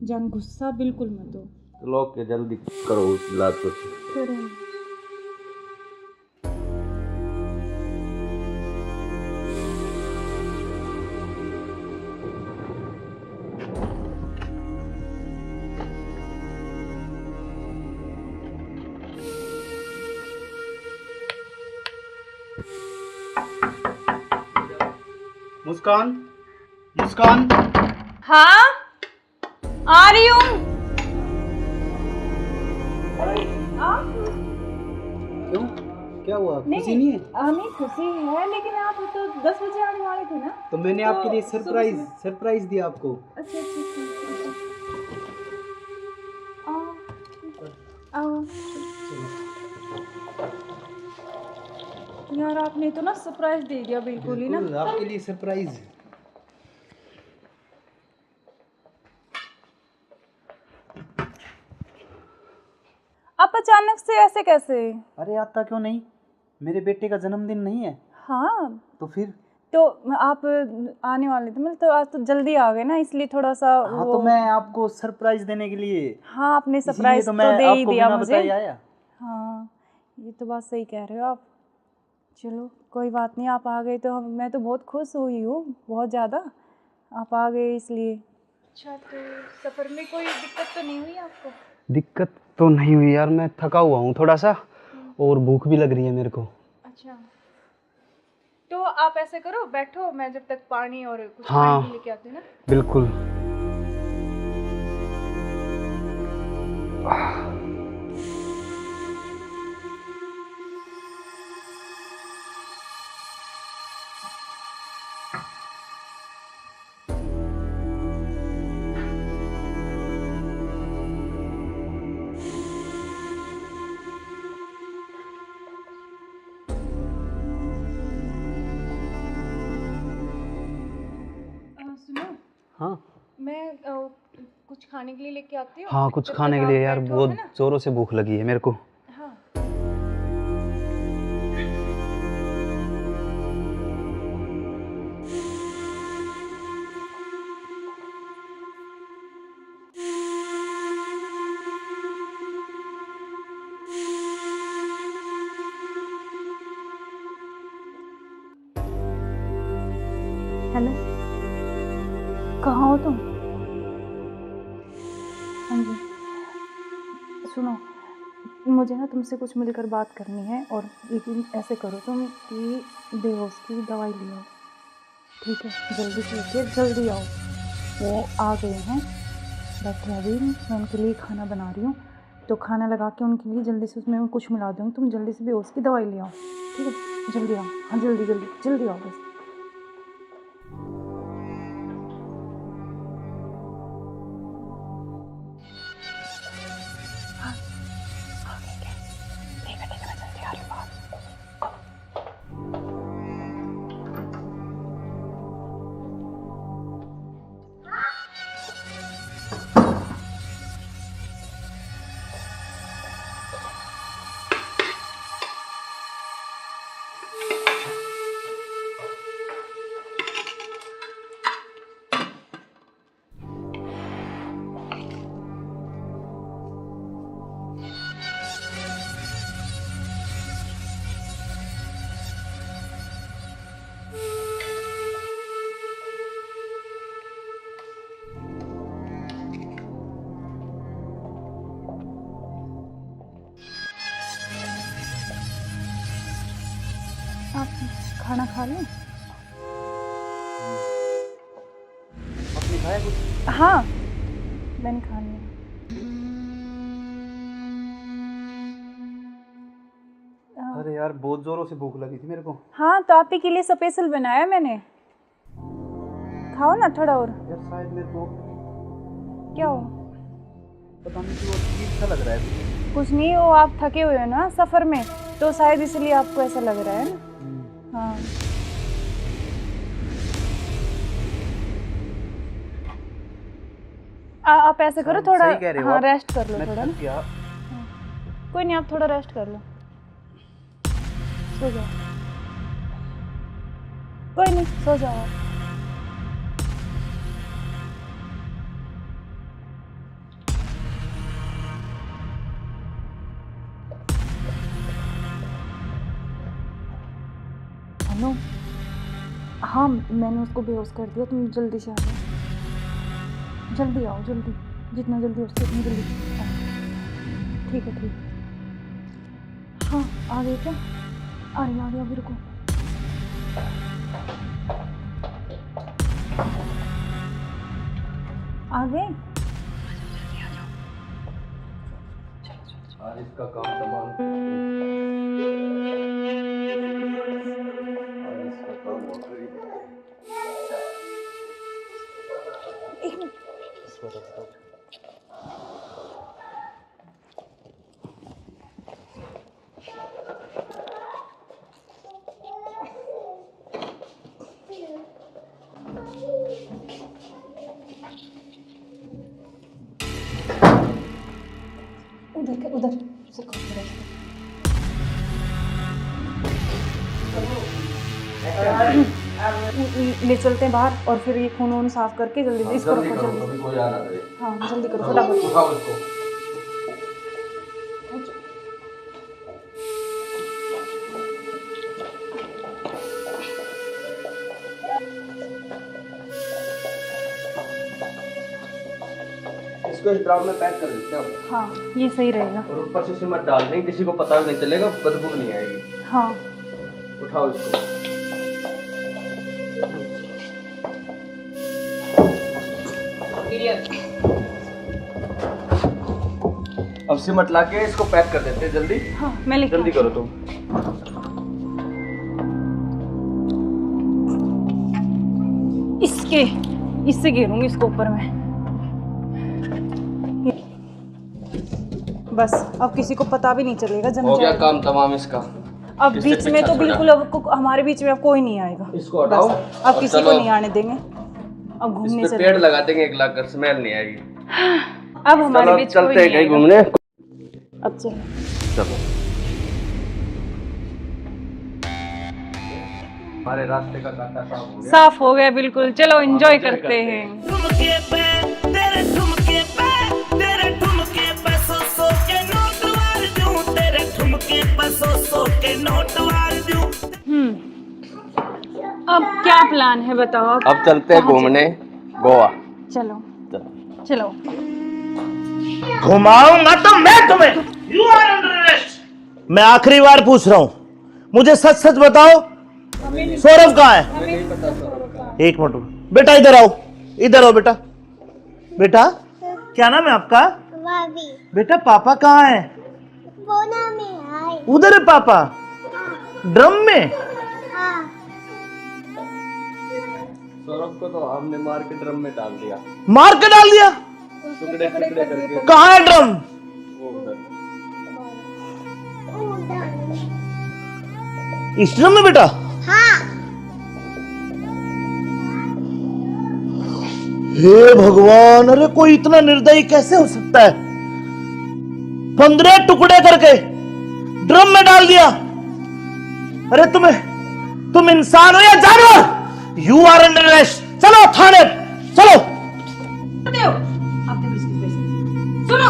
जान, गुस्सा बिल्कुल मत हो। चलो ओके, जल्दी करो उस इलाज को। करेंगे। मुस्कान, मुस्कान। हाँ आ रही हूँ। क्यों, क्या हुआ, खुशी नहीं है? नहीं खुशी है, लेकिन आप तो 10 बजे आने वाले थे ना। तो मैंने तो आपके लिए सरप्राइज सुबह सरप्राइज दिया आपको। अच्छा अच्छा अच्छा। आओ यार, आपने तो ना सरप्राइज दे दिया बिल्कुल ही ना। बिल्कुल, आपके लिए सरप्राइज। आप अचानक से ऐसे कैसे? अरे आता क्यों नहीं, मेरे बेटे का जन्मदिन नहीं है? हाँ तो फिर? तो आप आने वाले थे, मतलब तो आज तो जल्दी आ गए ना, इसलिए थोड़ा सा हाँ तो मैं आपको सरप्राइज देने के लिए, हाँ आपने इसीलिए सरप्राइज तो तो मैं दे ही आपको दिया बिना मुझे। बताए आया। हाँ ये तो बात सही कह रहे हो आप। चलो कोई बात नहीं, आप आ गए तो मैं तो बहुत खुश हुई हूँ, बहुत ज़्यादा। आप आ गए इसलिए। अच्छा तो सफ़र में कोई दिक्कत तो नहीं हुई आपको? दिक्कत तो नहीं हुई यार, मैं थका हुआ हूँ थोड़ा सा, और भूख भी लग रही है मेरे को। अच्छा तो आप ऐसे करो, बैठो, मैं जब तक पानी और कुछ हाँ, खाने के लेके आती हूँ ना। बिल्कुल। हाँ मैं कुछ खाने के लिए लेके आती हूँ। हाँ, कुछ जब खाने तक के आप लिए यार, बैठो, बहुत है ना? जोरों से भूख लगी है मेरे को। हाँ। हेलो, कहाँ हो तुम? हाँ जी, सुनो, मुझे ना तुमसे कुछ मिलकर बात करनी है। और लेकिन ऐसे करो तुम कि बेहोश की दवाई ले आओ, ठीक है? जल्दी से लेके जल्दी आओ। वो आ गए हैं, बैठे हैं अभी। मैं उनके लिए खाना बना रही हूँ, तो खाना लगा के उनके लिए जल्दी से उसमें मैं कुछ मिला दूँगी। तुम जल्दी से बेहोश की दवाई ले आओ, ठीक है? जल्दी आओ, हाँ जल्दी जल्दी जल्दी आओ बस। आप खाना खा लें? आपने खाया कुछ? हाँ, मैंने खा लिया। अरे यार, बहुत जोरों से भूख लगी थी मेरे को। हाँ, तो आप ही के लिए स्पेशल बनाया मैंने। खाओ ना थोड़ा और। यार शायद मेरे को क्या हो? पता नहीं क्यों अजीब सा लग रहा है। कुछ नहीं, वो आप थके हुए हो ना सफ़र में, तो शायद इसलिए आपको ऐसा लग रहा है ना। हाँ, आप ऐसे करो, सही थोड़ा कह रहे हो हाँ आप। रेस्ट कर लो मैं थोड़ा थक ना। गया। कोई नहीं, आप थोड़ा रेस्ट कर लो, सो जाओ। कोई नहीं, सो जाओ आप। हेलो, हाँ मैंने उसको बेहोश कर दिया। तुम जल्दी से आ जाओ, जल्दी आओ, जल्दी, जितना जल्दी हो सके उतनी जल्दी आओ। ठीक है, ठीक है। हाँ, आ गए क्या? आ रही अभी, रुको। आ गए? आज इसका काम तमाम। आज इसका काम हो गया। एक मिनट। उधर से ले चलते हैं बाहर, और फिर ये खून वून साफ करके जल्दी से इसको रखो जल्दी। अभी कोई आ ना करे। हाँ जल्दी करो फटाफट। उठाओ इसको। इसको इस ड्राम में पैक कर देते हैं। हाँ ये सही रहेगा। और ऊपर से सिमट डाल देंगे, किसी को पता भी नहीं चलेगा, बदबू नहीं आएगी। हाँ उठाओ इसको। अब सिमट ला के इसको पैक कर देते हैं जल्दी। हाँ मैं लेके जल्दी करो तुम। इससे घेरूंगी इसको ऊपर में। बस अब किसी को पता भी नहीं चलेगा, जम हो गया जाएगा। काम तमाम इसका। अब इससे बीच में पीछा तो छोड़ा। बिल्कुल अब हमारे बीच में अब कोई नहीं आएगा। इसको हटाओ बस अब और किसी को चलो। नहीं आने देंगे। अब इस घूमने पे चलते पेड़ हैं। लगा देंगे, एक लाख कर स्मेल नहीं आएगी। अब हमारे चलो बीच चलते कोई हैं नहीं कहीं आएगा। घूमने। अब चलो। चलो हमारे रास्ते का कांटा साफ हो गया। साफ हो गया बिल्कुल, चलो एंजॉय करते हैं। ठुमके पे तेरे ठुमके पे तेरे ठुमके पे सौ के नोट वार दूं, तेरे ठुमके पे सौ के नोट वार दूं। अब क्या प्लान है बताओ? अब चलते हैं घूमने गोवा। चलो चलो। चलो। घुमाऊंगा तो मैं तुम्हें। You are under arrest. मैं आखिरी बार पूछ रहा हूं, मुझे सच सच बताओ, सौरभ कहाँ है? एक मिनट बेटा, इधर आओ, इधर आओ बेटा। बेटा क्या नाम है आपका? बेटा पापा कहाँ है? उधर है पापा, ड्रम में। सौरभ को तो हमने मार के ड्रम में डाल दिया, मार के डाल दिया। टुकड़े टुकड़े करके। कहाँ है ड्रम? वो उधर। इस ड्रम में बेटा? हे भगवान, अरे कोई इतना निर्दयी कैसे हो सकता है? 15 टुकड़े करके ड्रम में डाल दिया। अरे तुम इंसान हो या जानवर? You are under arrest. चलो थाने, चलो। करते हो आप देखो इसके पैसे। सुनो,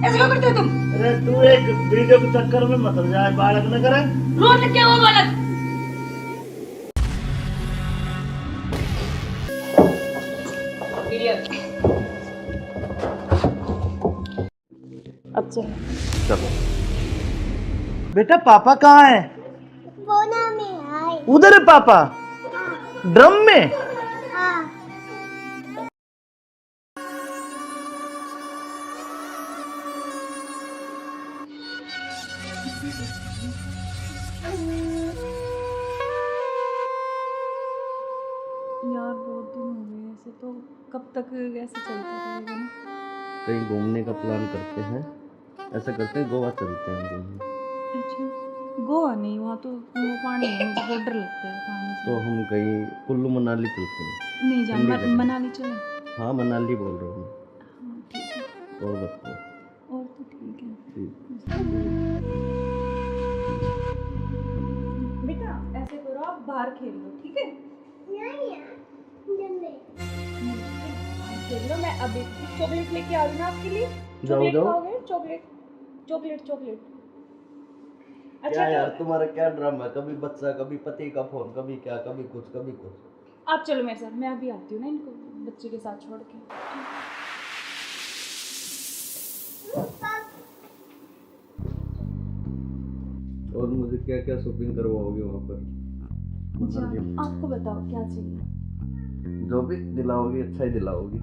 ऐसे क्यों करते हो तुम? अरे तू एक वीडियो के चक्कर में मत जाए, बालक न करे। रोड क्या हुआ बालक? अब चलो। चलो बेटा पापा कहाँ है? उधर है पापा, ड्रम में। यार बहुत दिन हो गए ऐसे, तो कब तक ऐसे चलता रहेगा ना? कहीं घूमने का प्लान करते हैं, ऐसा करते हैं गोवा चलते हैं घूमने। अच्छा गोवा नहीं, वहाँ तो वो पानी है, मुझे बहुत डर लगता है पानी से। तो हम कहीं कुल्लू मनाली चलते हैं। नहीं जान, ठंडी जगह। मनाली चले। हाँ मनाली बोल रहा हूँ हाँ ठीक है, मैं। और बताओ। और तो ठीक है। ठीक। बेटा ऐसे करो, आप बाहर खेल लो, ठीक है? खेल लो, मैं अभी चॉकलेट लेके आ रही हूँ ना आपके लिए। जाओ, चॉकलेट जाओ। खाओगे? Chocolate chocolate chocolate. क्या अच्छा यार तो तुम्हारा क्या ड्रामा है? कभी बच्चा, कभी पति का फोन, कभी क्या, कभी कुछ कभी कुछ। आप चलो मेरे साथ, मैं अभी आती हूँ ना इनको बच्चे के साथ छोड़ के। और मुझे क्या क्या शॉपिंग करवाओगे वहाँ पर? मनाली में? आपको बताओ क्या चाहिए? जो भी दिलाओगी अच्छा ही दिलाओगी।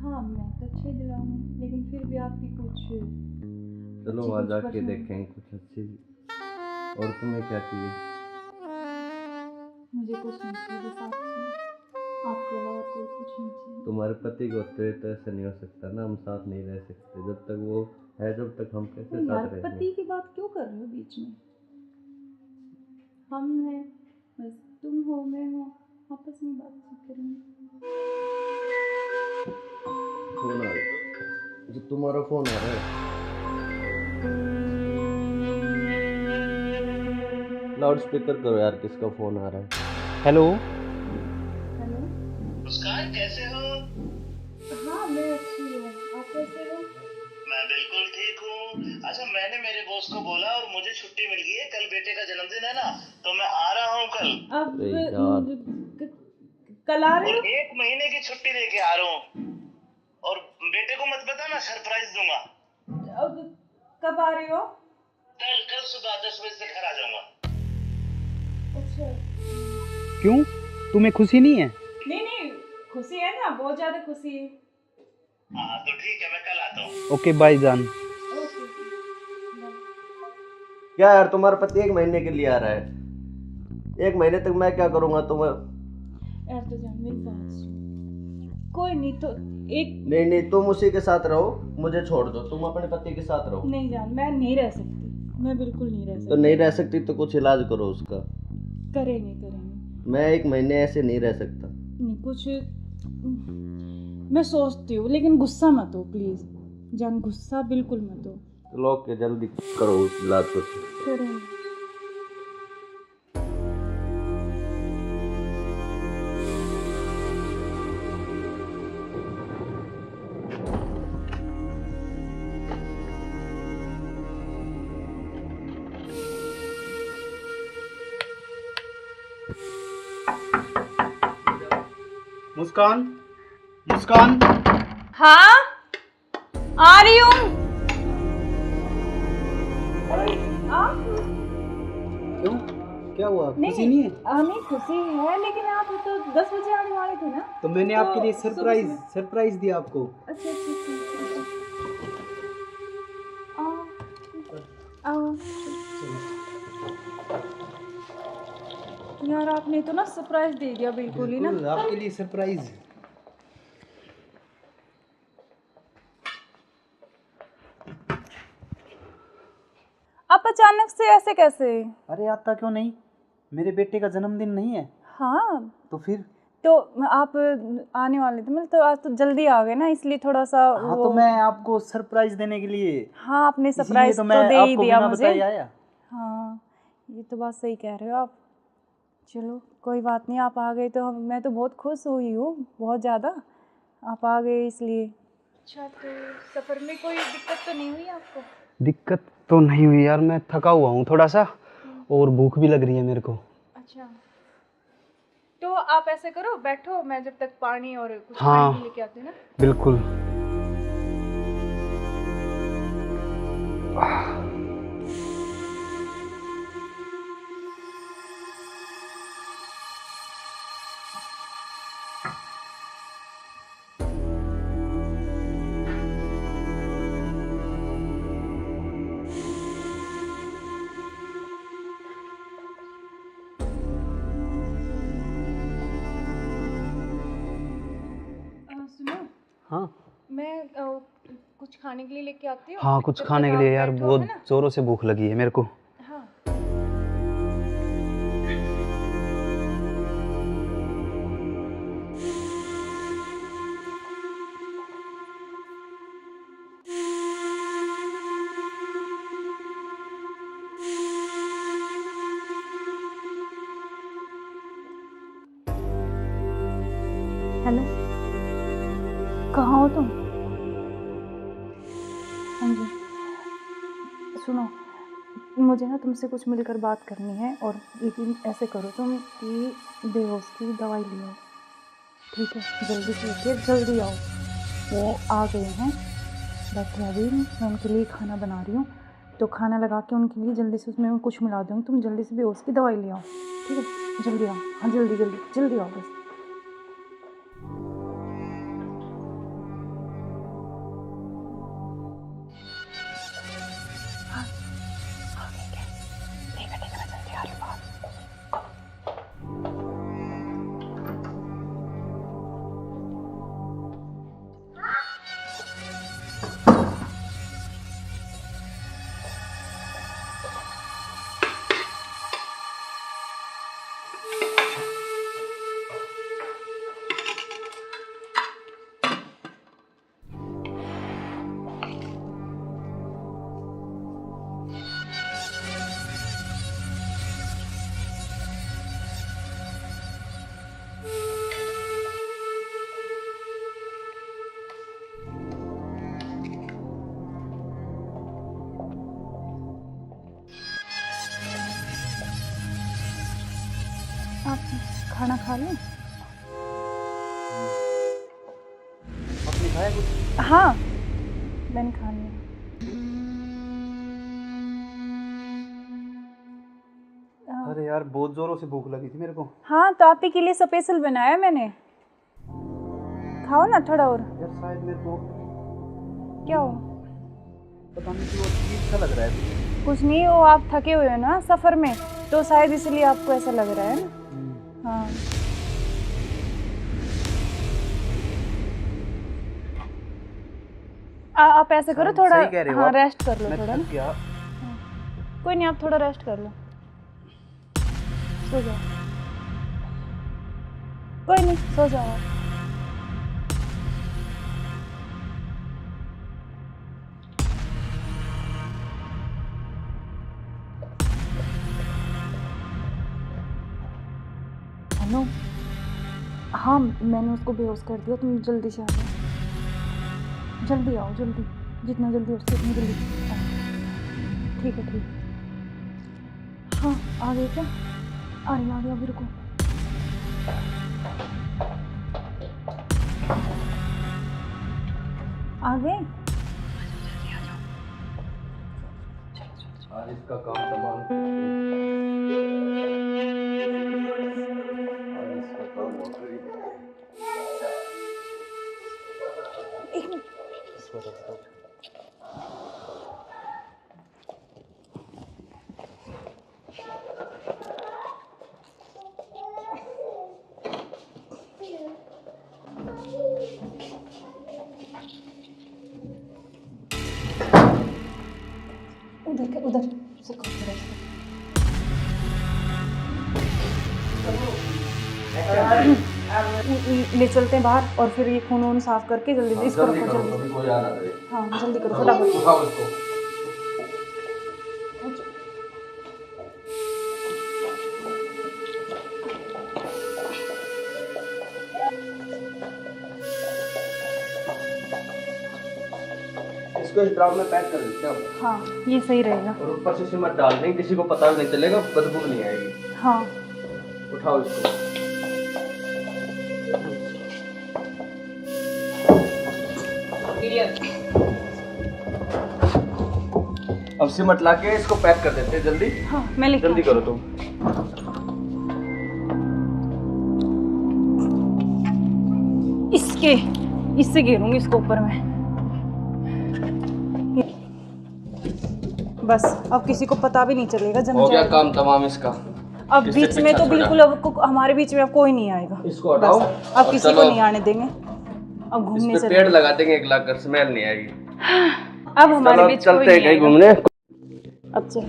हाँ मैं तो अच्छे ही दिलाऊंगी, लेकिन फिर भी आपकी कुछ चलो अच्छी वहाँ कुछ जाके पसंद- देखेंगे कुछ अच्छी। और तुम्हें क्या चाहिए? मुझे कुछ नहीं चाहिए, बस आप चाहिए, आपके अलावा कोई कुछ नहीं चाहिए। तुम्हारे पति को तो ऐसे नहीं हो सकता ना, हम साथ नहीं रह सकते जब तक वो है, जब तक हम कैसे तो यार साथ रहेंगे? पति की बात क्यों कर रहे हो बीच में? हम हैं, बस तुम हो मैं हो, आपस में बात करेंगे। फोन आ रहा है, जो तुम्हारा फोन आ रहा है। लाउड स्पीकर करो यार, किसका फोन आ रहा है? हेलो। हेलो। मुस्कान कैसे हो? हाँ मैं अच्छी हूँ, आप कैसे हो? मैं बिल्कुल ठीक हूँ। अच्छा मैंने मेरे बॉस को बोला और मुझे छुट्टी मिल गई है, कल बेटे का जन्मदिन है ना, तो मैं आ रहा हूँ कल। अब अरे यार। कल आ रहे हो? और 1 महीने की छुट्टी लेके आ रहा हूँ। और बेटे को मत बताना, सरप्राइज दूंगा। अब कब आ रहे हो? कल सुबह 10 बजे से घर आ जाऊंगा। अच्छा। क्यों, तुम्हें खुशी नहीं है? नहीं खुशी है ना, बहुत ज्यादा खुशी है। हाँ तो ठीक है, मैं कल आता हूँ। ओके बाय जान। ओके। क्या यार तुम्हारा पति 1 महीने के लिए आ रहा है, 1 महीने तक मैं क्या करूँगा तुम्हें? यार तो जान मेरी बात सुन, कोई नहीं तो एक नहीं तुम उसी के साथ रहो, मुझे छोड़ दो, तुम अपने पति के साथ रहो। नहीं जान, मैं नहीं रह सकती, मैं बिल्कुल नहीं रह सकती। तो नहीं रह सकती तो कुछ इलाज करो उसका। करेंगे। मैं 1 महीने ऐसे नहीं रह सकता। नहीं कुछ मैं सोचती हूँ, लेकिन गुस्सा मत हो प्लीज़ जान, गुस्सा बिल्कुल मत हो। चलो के जल्दी करो उस इलाज को। करें। मुस्कान, मुस्कान। हाँ आ रही हूँ। क्यों, क्या हुआ? खुशी नहीं है? हमें खुशी है, लेकिन आप तो 10 बजे आने वाले थे ना। तो मैंने आपके लिए सरप्राइज दिया आपको। अच्छा अच्छा अच्छा। आओ यार, आपने तो ना सरप्राइज दे दिया बिल्कुल ही ना। बिल्कुल, आपके लिए सरप्राइज। आप अचानक से ऐसे कैसे? अरे आता क्यों नहीं, मेरे बेटे का जन्मदिन नहीं है? हाँ तो फिर? तो आप आने वाले थे, मतलब तो आज तो जल्दी आ गए ना, इसलिए थोड़ा सा हाँ तो मैं आपको सरप्राइज देने के लिए। हाँ आपने सरप्राइज तो तो मैं दे ही आपको दिया बिना मुझे। बताए आया। हाँ ये तो बात सही कह रहे हो आप। चलो कोई बात नहीं, आप आ गए तो मैं तो बहुत खुश हुई हूँ, बहुत ज़्यादा। आप आ गए इसलिए। अच्छा तो सफ़र में कोई दिक्कत तो नहीं हुई आपको? दिक्कत तो नहीं हुई यार, मैं थका हुआ हूँ थोड़ा सा, और भूख भी लग रही है मेरे को। अच्छा तो आप ऐसे करो, बैठो, मैं जब तक पानी और कुछ हाँ, खाने लेके आती हूँ ना। बिल्कुल। सुनो, हाँ मैं कुछ खाने के लिए लेके आती हूँ। हाँ, कुछ जब खाने तक के आप लिए यार, बैठो, बहुत है ना? जोरों से भूख लगी है मेरे को। हाँ हेलो, कहाँ हो तुम? हाँ जी सुनो, मुझे ना तुमसे कुछ मिलकर बात करनी है, और लेकिन ऐसे करो तुम कि बेहोश की दवाई ले आओ, ठीक है? जल्दी से लेके जल्दी आओ। वो आ गए हैं, बैठे अभी, मैं उनके लिए खाना बना रही हूँ, तो खाना लगा के उनके लिए जल्दी से उसमें कुछ मिला दूँगी। तुम जल्दी से बेहोश की दवाई ले आओ, ठीक है? जल्दी आओ, हाँ जल्दी जल्दी जल्दी आओ बस। आप खाना खा लें? आपने खाया कुछ? हाँ मैंने खा लिया। अरे यार, बहुत जोरों से भूख लगी थी मेरे को। हाँ तो आप ही के लिए स्पेशल बनाया मैंने, खाओ ना थोड़ा और। यार शायद मेरे को क्या हो? पता नहीं क्यों अजीब सा लग रहा है। कुछ नहीं, वो आप थके हुए हो ना सफ़र में, तो शायद इसलिए आपको ऐसा लग रहा है ना। हाँ आप ऐसे करो, थोड़ा सही कह रहे हो हाँ आप। रेस्ट कर लो मैं थोड़ा थक ना। गया। कोई नहीं, आप थोड़ा रेस्ट कर लो, सो जाओ। कोई नहीं, सो जाओ आप। अनु, हाँ मैंने उसको बेहोश कर दिया, तुम जल्दी से आ जाओ, जल्दी आओ, जल्दी, जितना जल्दी हो सके उतनी जल्दी आओ। ठीक है, ठीक। हाँ आ गए क्या? आ गया अभी, रुको। आ गए? आज इसका काम तमाम। आज इसका काम हो गई। एक मिनट। उधर से ले चलते हैं बाहर, और फिर ये खून वून साफ करके जल्दी से इसको रखो, जल्दी। हाँ जल्दी करो फटाफट। इसको इस ड्राम में पैक कर देते हैं। हाँ ये सही रहेगा। और ऊपर से सिमट डाल देंगे, किसी को पता भी नहीं चलेगा, बदबू नहीं आएगी। हाँ उठाओ इसको। अब सिमट ला के इसको पैक कर देते हैं जल्दी। हाँ मैं लेके जल्दी करो तुम। इससे घेरूंगी इसको ऊपर में। बस अब किसी को पता भी नहीं चलेगा, जम हो गया जाएगा। काम तमाम इसका। अब बीच में तो बिल्कुल अब हमारे बीच में अब कोई नहीं आएगा। इसको हटाओ। अब किसी को नहीं आने देंगे। अब घूमने इस पे पेड़ लगा देंगे 1 लाख का, स्मेल नहीं आएगी। अब हमारे बीच कोई चलते हैं नहीं कहीं आएगा। घूमने। अब चलो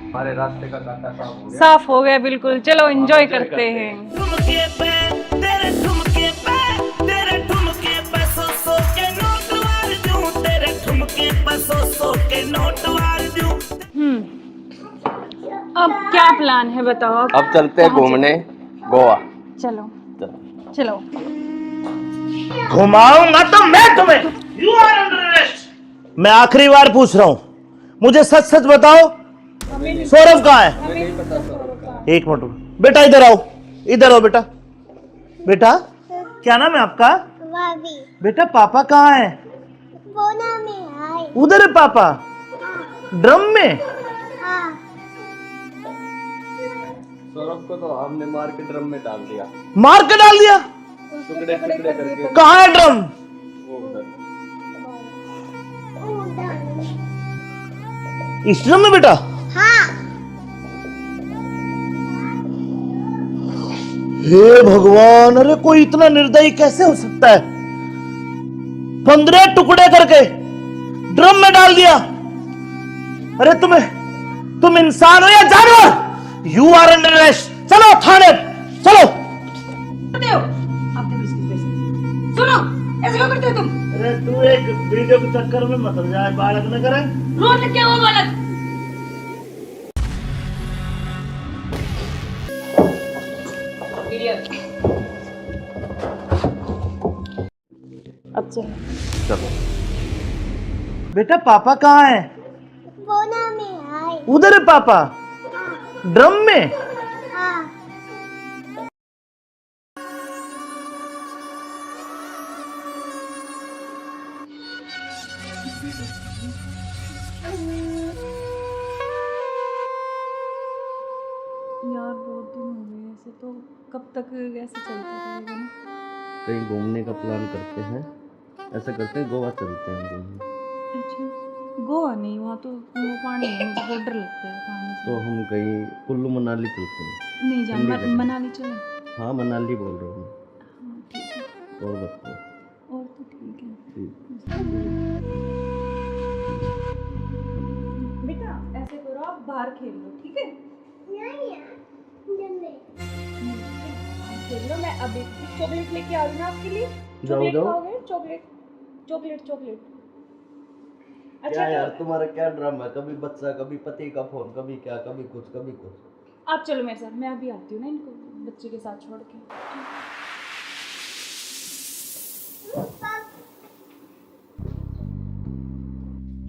हमारे रास्ते का कांटा साफ हो गया। साफ हो गया बिल्कुल। चलो एंजॉय करते हैं। ठुमके पे तेरे ठुमके पे तेरे ठुमके पे सौ के नोट वार दूं, तेरे ठुमके पे सौ के नोट वार दूं। अब क्या प्लान है बताओ? अब चलते हैं घूमने गोवा। चलो चलो। घुमाऊंगा तो मैं तुम्हें। You are under arrest. मैं आखिरी बार पूछ रहा हूं, मुझे सच सच बताओ, सौरभ कहाँ है? एक मिनट बेटा, इधर आओ, इधर आओ बेटा। बेटा क्या नाम है आपका? बेटा पापा कहाँ है? उधर है पापा। ड्रम में? सौरभ को तो हमने मार के ड्रम में डाल दिया। मार के डाल दिया? टुकड़े टुकड़े करके। कहाँ है ड्रम? वो उधर। इस ड्रम में बेटा? हे भगवान, अरे कोई इतना निर्दयी कैसे हो सकता है? 15 टुकड़े करके ड्रम में डाल दिया। अरे तुम इंसान हो या जानवर? You are under arrest. चलो थाने, चलो। आप देखो इसकी वजह से। सुनो, ऐसे क्यों करते हो तुम? अरे तू एक वीडियो के चक्कर में मत हो जाए, बालक न करे। रोड क्या वो बालक? अब चलो बेटा पापा कहाँ है? उधर है पापा। ड्रम में? यार बहुत दिन हो गए ऐसे, तो कब तक ऐसे चलता रहेगा ना? कहीं घूमने का प्लान करते हैं। ऐसा करते हैं गोवा चलते हैं घूमने। अच्छा गोवा नहीं, वहाँ तो वो पानी है, मुझे बहुत डर लगता है पानी से। तो हम कहीं कुल्लू मनाली चलते हैं। नहीं जान, ठंडी जगह। मनाली चले। हाँ मनाली बोल रहा हूँ। हाँ ठीक है। और बताओ। और तो ठीक है। ठीक। बेटा ऐसे करो, आप बाहर खेल लो, ठीक है? देख लो, मैं अभी चॉकलेट लेके आ रही हूँ आपके लिए। जाओ, चॉकलेट जाओ। खाओगे? Chocolate chocolate chocolate. क्या अच्छा यार तो तुम्हारा क्या ड्रामा है, कभी बच्चा, कभी पति का फोन, कभी क्या, कभी कुछ, कभी कुछ। आप चलो मेरे साथ, मैं अभी आती हूँ ना इनको बच्चे के साथ छोड़ के।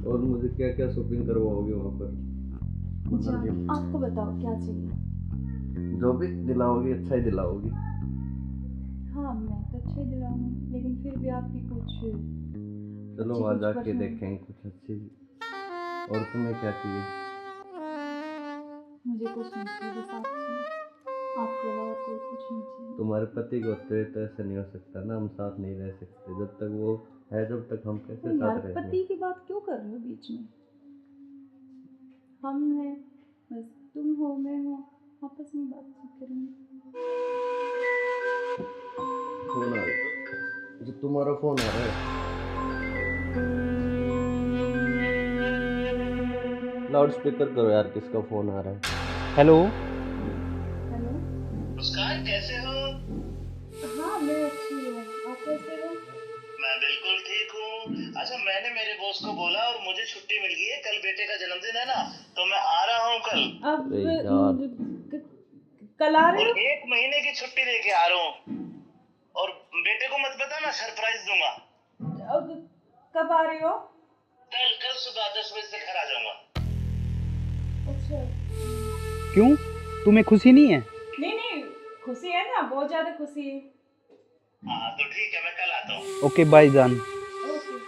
और मुझे क्या क्या शॉपिंग करवाओगे वहाँ पर? अच्छा, आपको बताओ क्या चाहिए? जो भी दिलाओगी अच्छा ही दिलाओगी। हाँ, मैं तो अच्छा ही दिलाऊंगी, लेकिन फिर भी आपकी कुछ चलो अच्छी वहाँ कुछ जाके पसंद- देखेंगे कुछ अच्छी। और तुम्हें क्या चाहिए? मुझे कुछ नहीं चाहिए, बस आप चाहिए। आपके अलावा कोई कुछ नहीं चाहिए। तुम्हारे पति को होते तो ऐसा नहीं हो सकता ना, हम साथ नहीं रह सकते जब तक वो है, जब तक हम कैसे तो यार साथ रहेंगे? पति की बात क्यों कर रहे हो बीच में? हम हैं, बस तुम हो, मैं हूँ, आपस में बातचीत करेंगे। फोन आ रहा है, जो तुम्हारा फोन आ रहा है। लाउड स्पीकर करो यार, किसका फोन आ रहा है? हेलो। हेलो। मुस्कान कैसे हो? हाँ, मैं अच्छी हूँ, आप कैसे हो? मैं बिल्कुल ठीक हूँ। अच्छा मैंने मेरे बॉस को बोला और मुझे छुट्टी मिल गई है, कल बेटे का जन्मदिन है ना, तो मैं आ रहा हूँ कल। अब अरे यार। कल आ रहे और हो? 1 महीने की छुट्टी लेके आ रहा हूँ। और बेटे को मत बताना, सरप्राइज दूंगा। अब कब आ रहे हो? कल कल सुबह 10 बजे से घर आ जाऊंगा। अच्छा। क्यों, तुम्हें खुशी नहीं है? नहीं नहीं, खुशी है ना, बहुत ज्यादा खुशी है। हाँ तो ठीक है, मैं कल आता हूँ। ओके बाय जान। ओके।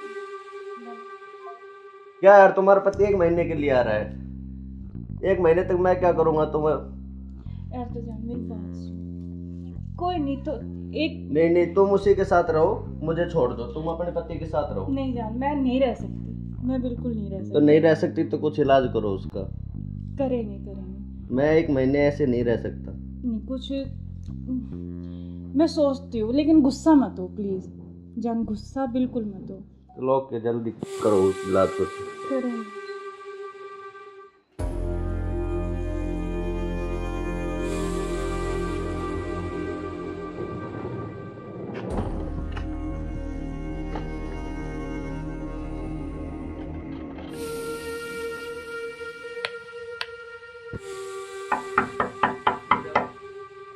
क्या यार तुम्हारा पति 1 महीने के लिए आ रहा है, 1 महीने तक मैं क्या करूँगा तुम्हें? यार तो जान मेरी बात सुन। कोई नहीं तो एक नहीं नहीं, तुम उसी के साथ रहो, मुझे छोड़ दो, तुम अपने पति के साथ रहो। नहीं जान, मैं नहीं रह सकती, मैं बिल्कुल नहीं रह तो सकती। नहीं रह सकती तो कुछ इलाज करो उसका। करेंगे करेंगे। मैं 1 महीने ऐसे नहीं रह सकता। नहीं कुछ मैं सोचती हूँ, लेकिन गुस्सा मत हो प्लीज जान, गुस्सा बिल्कुल मत हो। चलो ओके, जल्दी करो उस इलाज को। करेंगे।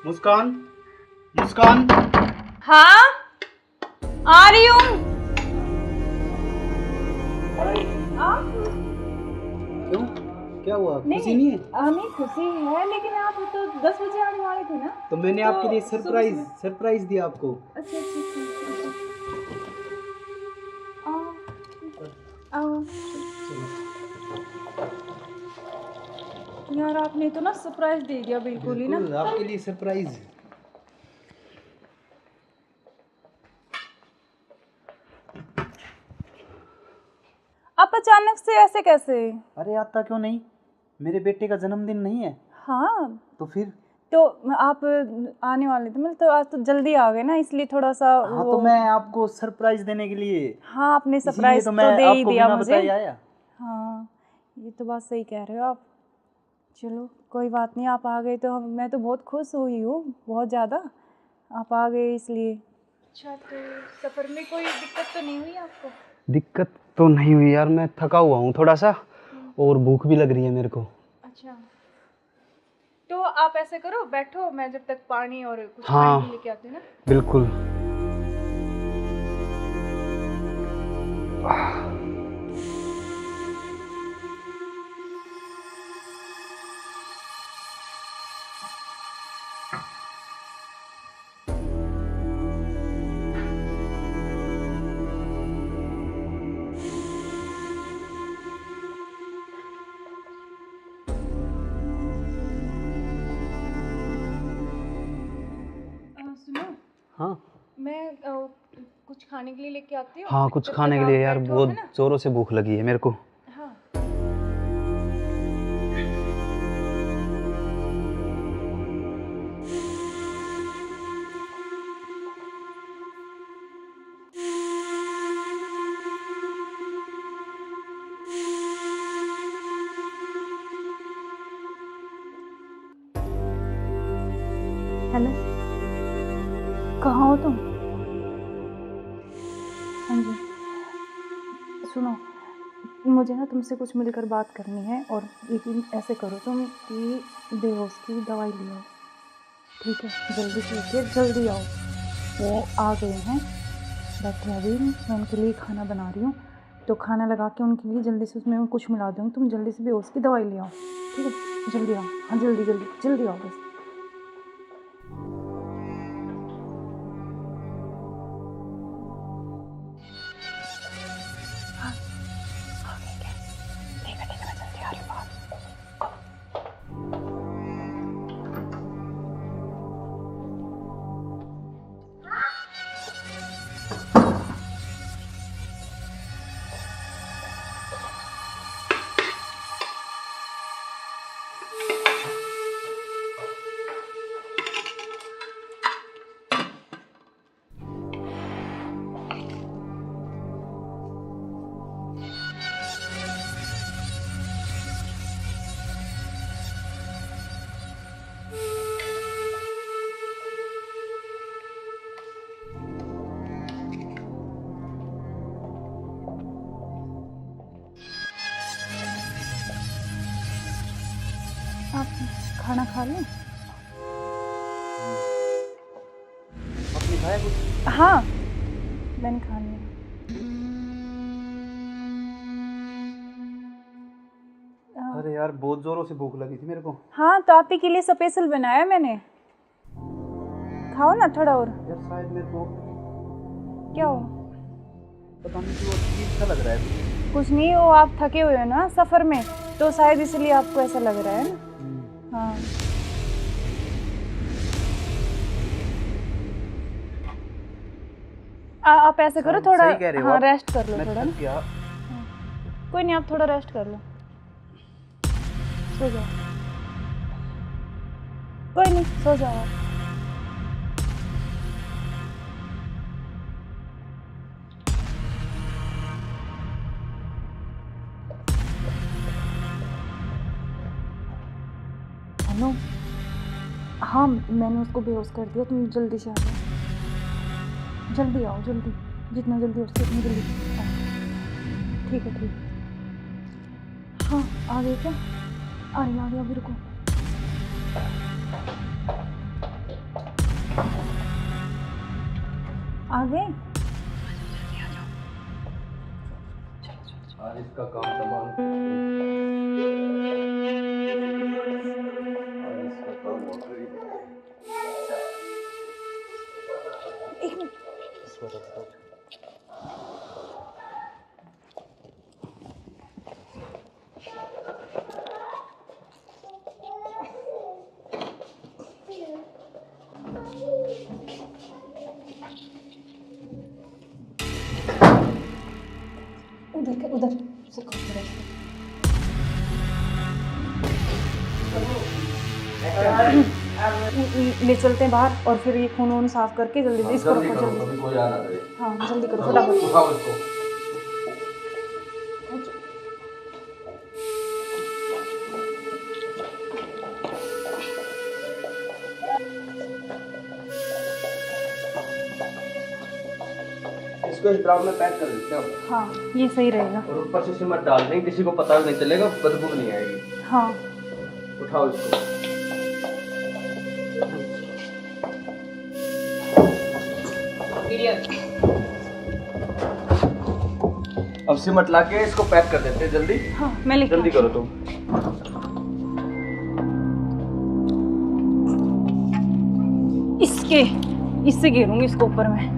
मुस्कान, मुस्कान। हाँ, आ रही हूँ। आप क्यों, क्या हुआ, खुशी नहीं है? हमें खुशी है, लेकिन आप तो 10 बजे आने वाले थे ना। तो मैंने तो आपके लिए सुबह सरप्राइज दिया आपको। अच्छा अच्छा अच्छा। आओ यार, आपने तो ना सरप्राइज दे दिया बिल्कुल ही ना। बिल्कुल आपके लिए सरप्राइज। आप अचानक से ऐसे कैसे? अरे आता क्यों नहीं, मेरे बेटे का जन्मदिन नहीं है? हाँ तो फिर? तो आप आने वाले थे, मतलब तो आज तो जल्दी आ गए ना, इसलिए थोड़ा सा हाँ तो मैं आपको सरप्राइज देने के लिए, हाँ आपने इसीलिए सरप्राइज तो तो मैं दे ही आपको दिया बिना मुझे। बताए आया। हाँ, ये तो बात सही कह रहे हो आप। चलो कोई बात नहीं, आप आ गए तो मैं तो बहुत खुश हुई हूँ, बहुत ज़्यादा। आप आ गए इसलिए। अच्छा, तो सफ़र में कोई दिक्कत तो नहीं हुई आपको? दिक्कत तो नहीं हुई यार, मैं थका हुआ हूँ थोड़ा सा, और भूख भी लग रही है मेरे को। अच्छा, तो आप ऐसे करो, बैठो, मैं जब तक पानी और कुछ हाँ। खाने के लिए लेके आती हूँ ना। बिल्कुल। सुनो, हाँ मैं कुछ खाने के लिए लेके आती हूँ। हाँ, कुछ जब खाने तक के लिए आप यार, बैठो, बहुत है ना? जोरों से भूख लगी है मेरे को। हाँ। हेलो, कहाँ हो तुम? हाँ जी, सुनो, मुझे ना तुमसे कुछ मिलकर बात करनी है, और लेकिन ऐसे करो तुम कि बेहोश की दवाई ले आओ, ठीक है? जल्दी से उठिए, जल्दी आओ। वो आ गए हैं, बैठे अभी, मैं उनके लिए खाना बना रही हूँ, तो खाना लगा के उनके लिए जल्दी से उसमें मैं कुछ मिला दूँगी, तुम जल्दी से बेहोश की दवाई ले आओ, ठीक है? जल्दी आओ, हाँ जल्दी जल्दी जल्दी आओ बस। आप खाना खा लें? आपने खाया कुछ? हाँ, मैंने खा लिया। अरे यार बहुत जोरों से भूख लगी थी मेरे को। हाँ, तो आप ही के लिए स्पेशल बनाया मैंने, खाओ ना थोड़ा और। यार शायद मेरे को क्या हो? पता नहीं क्यों अजीब सा लग रहा है। कुछ नहीं, वो आप थके हुए हो ना सफ़र में, तो शायद इसलिए आपको ऐसा लग रहा है ना। हाँ, आप ऐसे करो, थोड़ा सही कह रहे हो हाँ आप। रेस्ट कर लो मैं थोड़ा थक ना। गया। कोई नहीं, आप थोड़ा रेस्ट कर लो, सो जाओ। कोई नहीं, सो जाओ आप। हेलो, हाँ मैंने उसको बेहोश कर दिया, तुम जल्दी से आ जाओ, जल्दी आओ, जल्दी, जितना जल्दी हो सके उतनी जल्दी आओ। ठीक है, ठीक है। हाँ, आ गए क्या? आ गया, अभी रुको। आ गए? आज इसका काम तमाम। आज इसका काम ऑर्डर ही एक मिनट, उधर से ले चलते हैं बाहर, और फिर ये खून वून साफ करके जल्दी से इसको रखो, जल्दी। कोई आ ना करे। हाँ जल्दी करो, फटाफट। उठाओ इसको। इसको इस ड्राम में पैक कर देते हैं। हाँ, ये सही रहेगा। और ऊपर से सिमट डाल देंगे, किसी को पता भी नहीं चलेगा, बदबू नहीं आएगी। हाँ, उठाओ इसको। अब सिमट ला के इसको पैक कर देते हैं जल्दी। हाँ मैं लेके जल्दी करो तुम। इससे घेरूंगी इसको ऊपर में,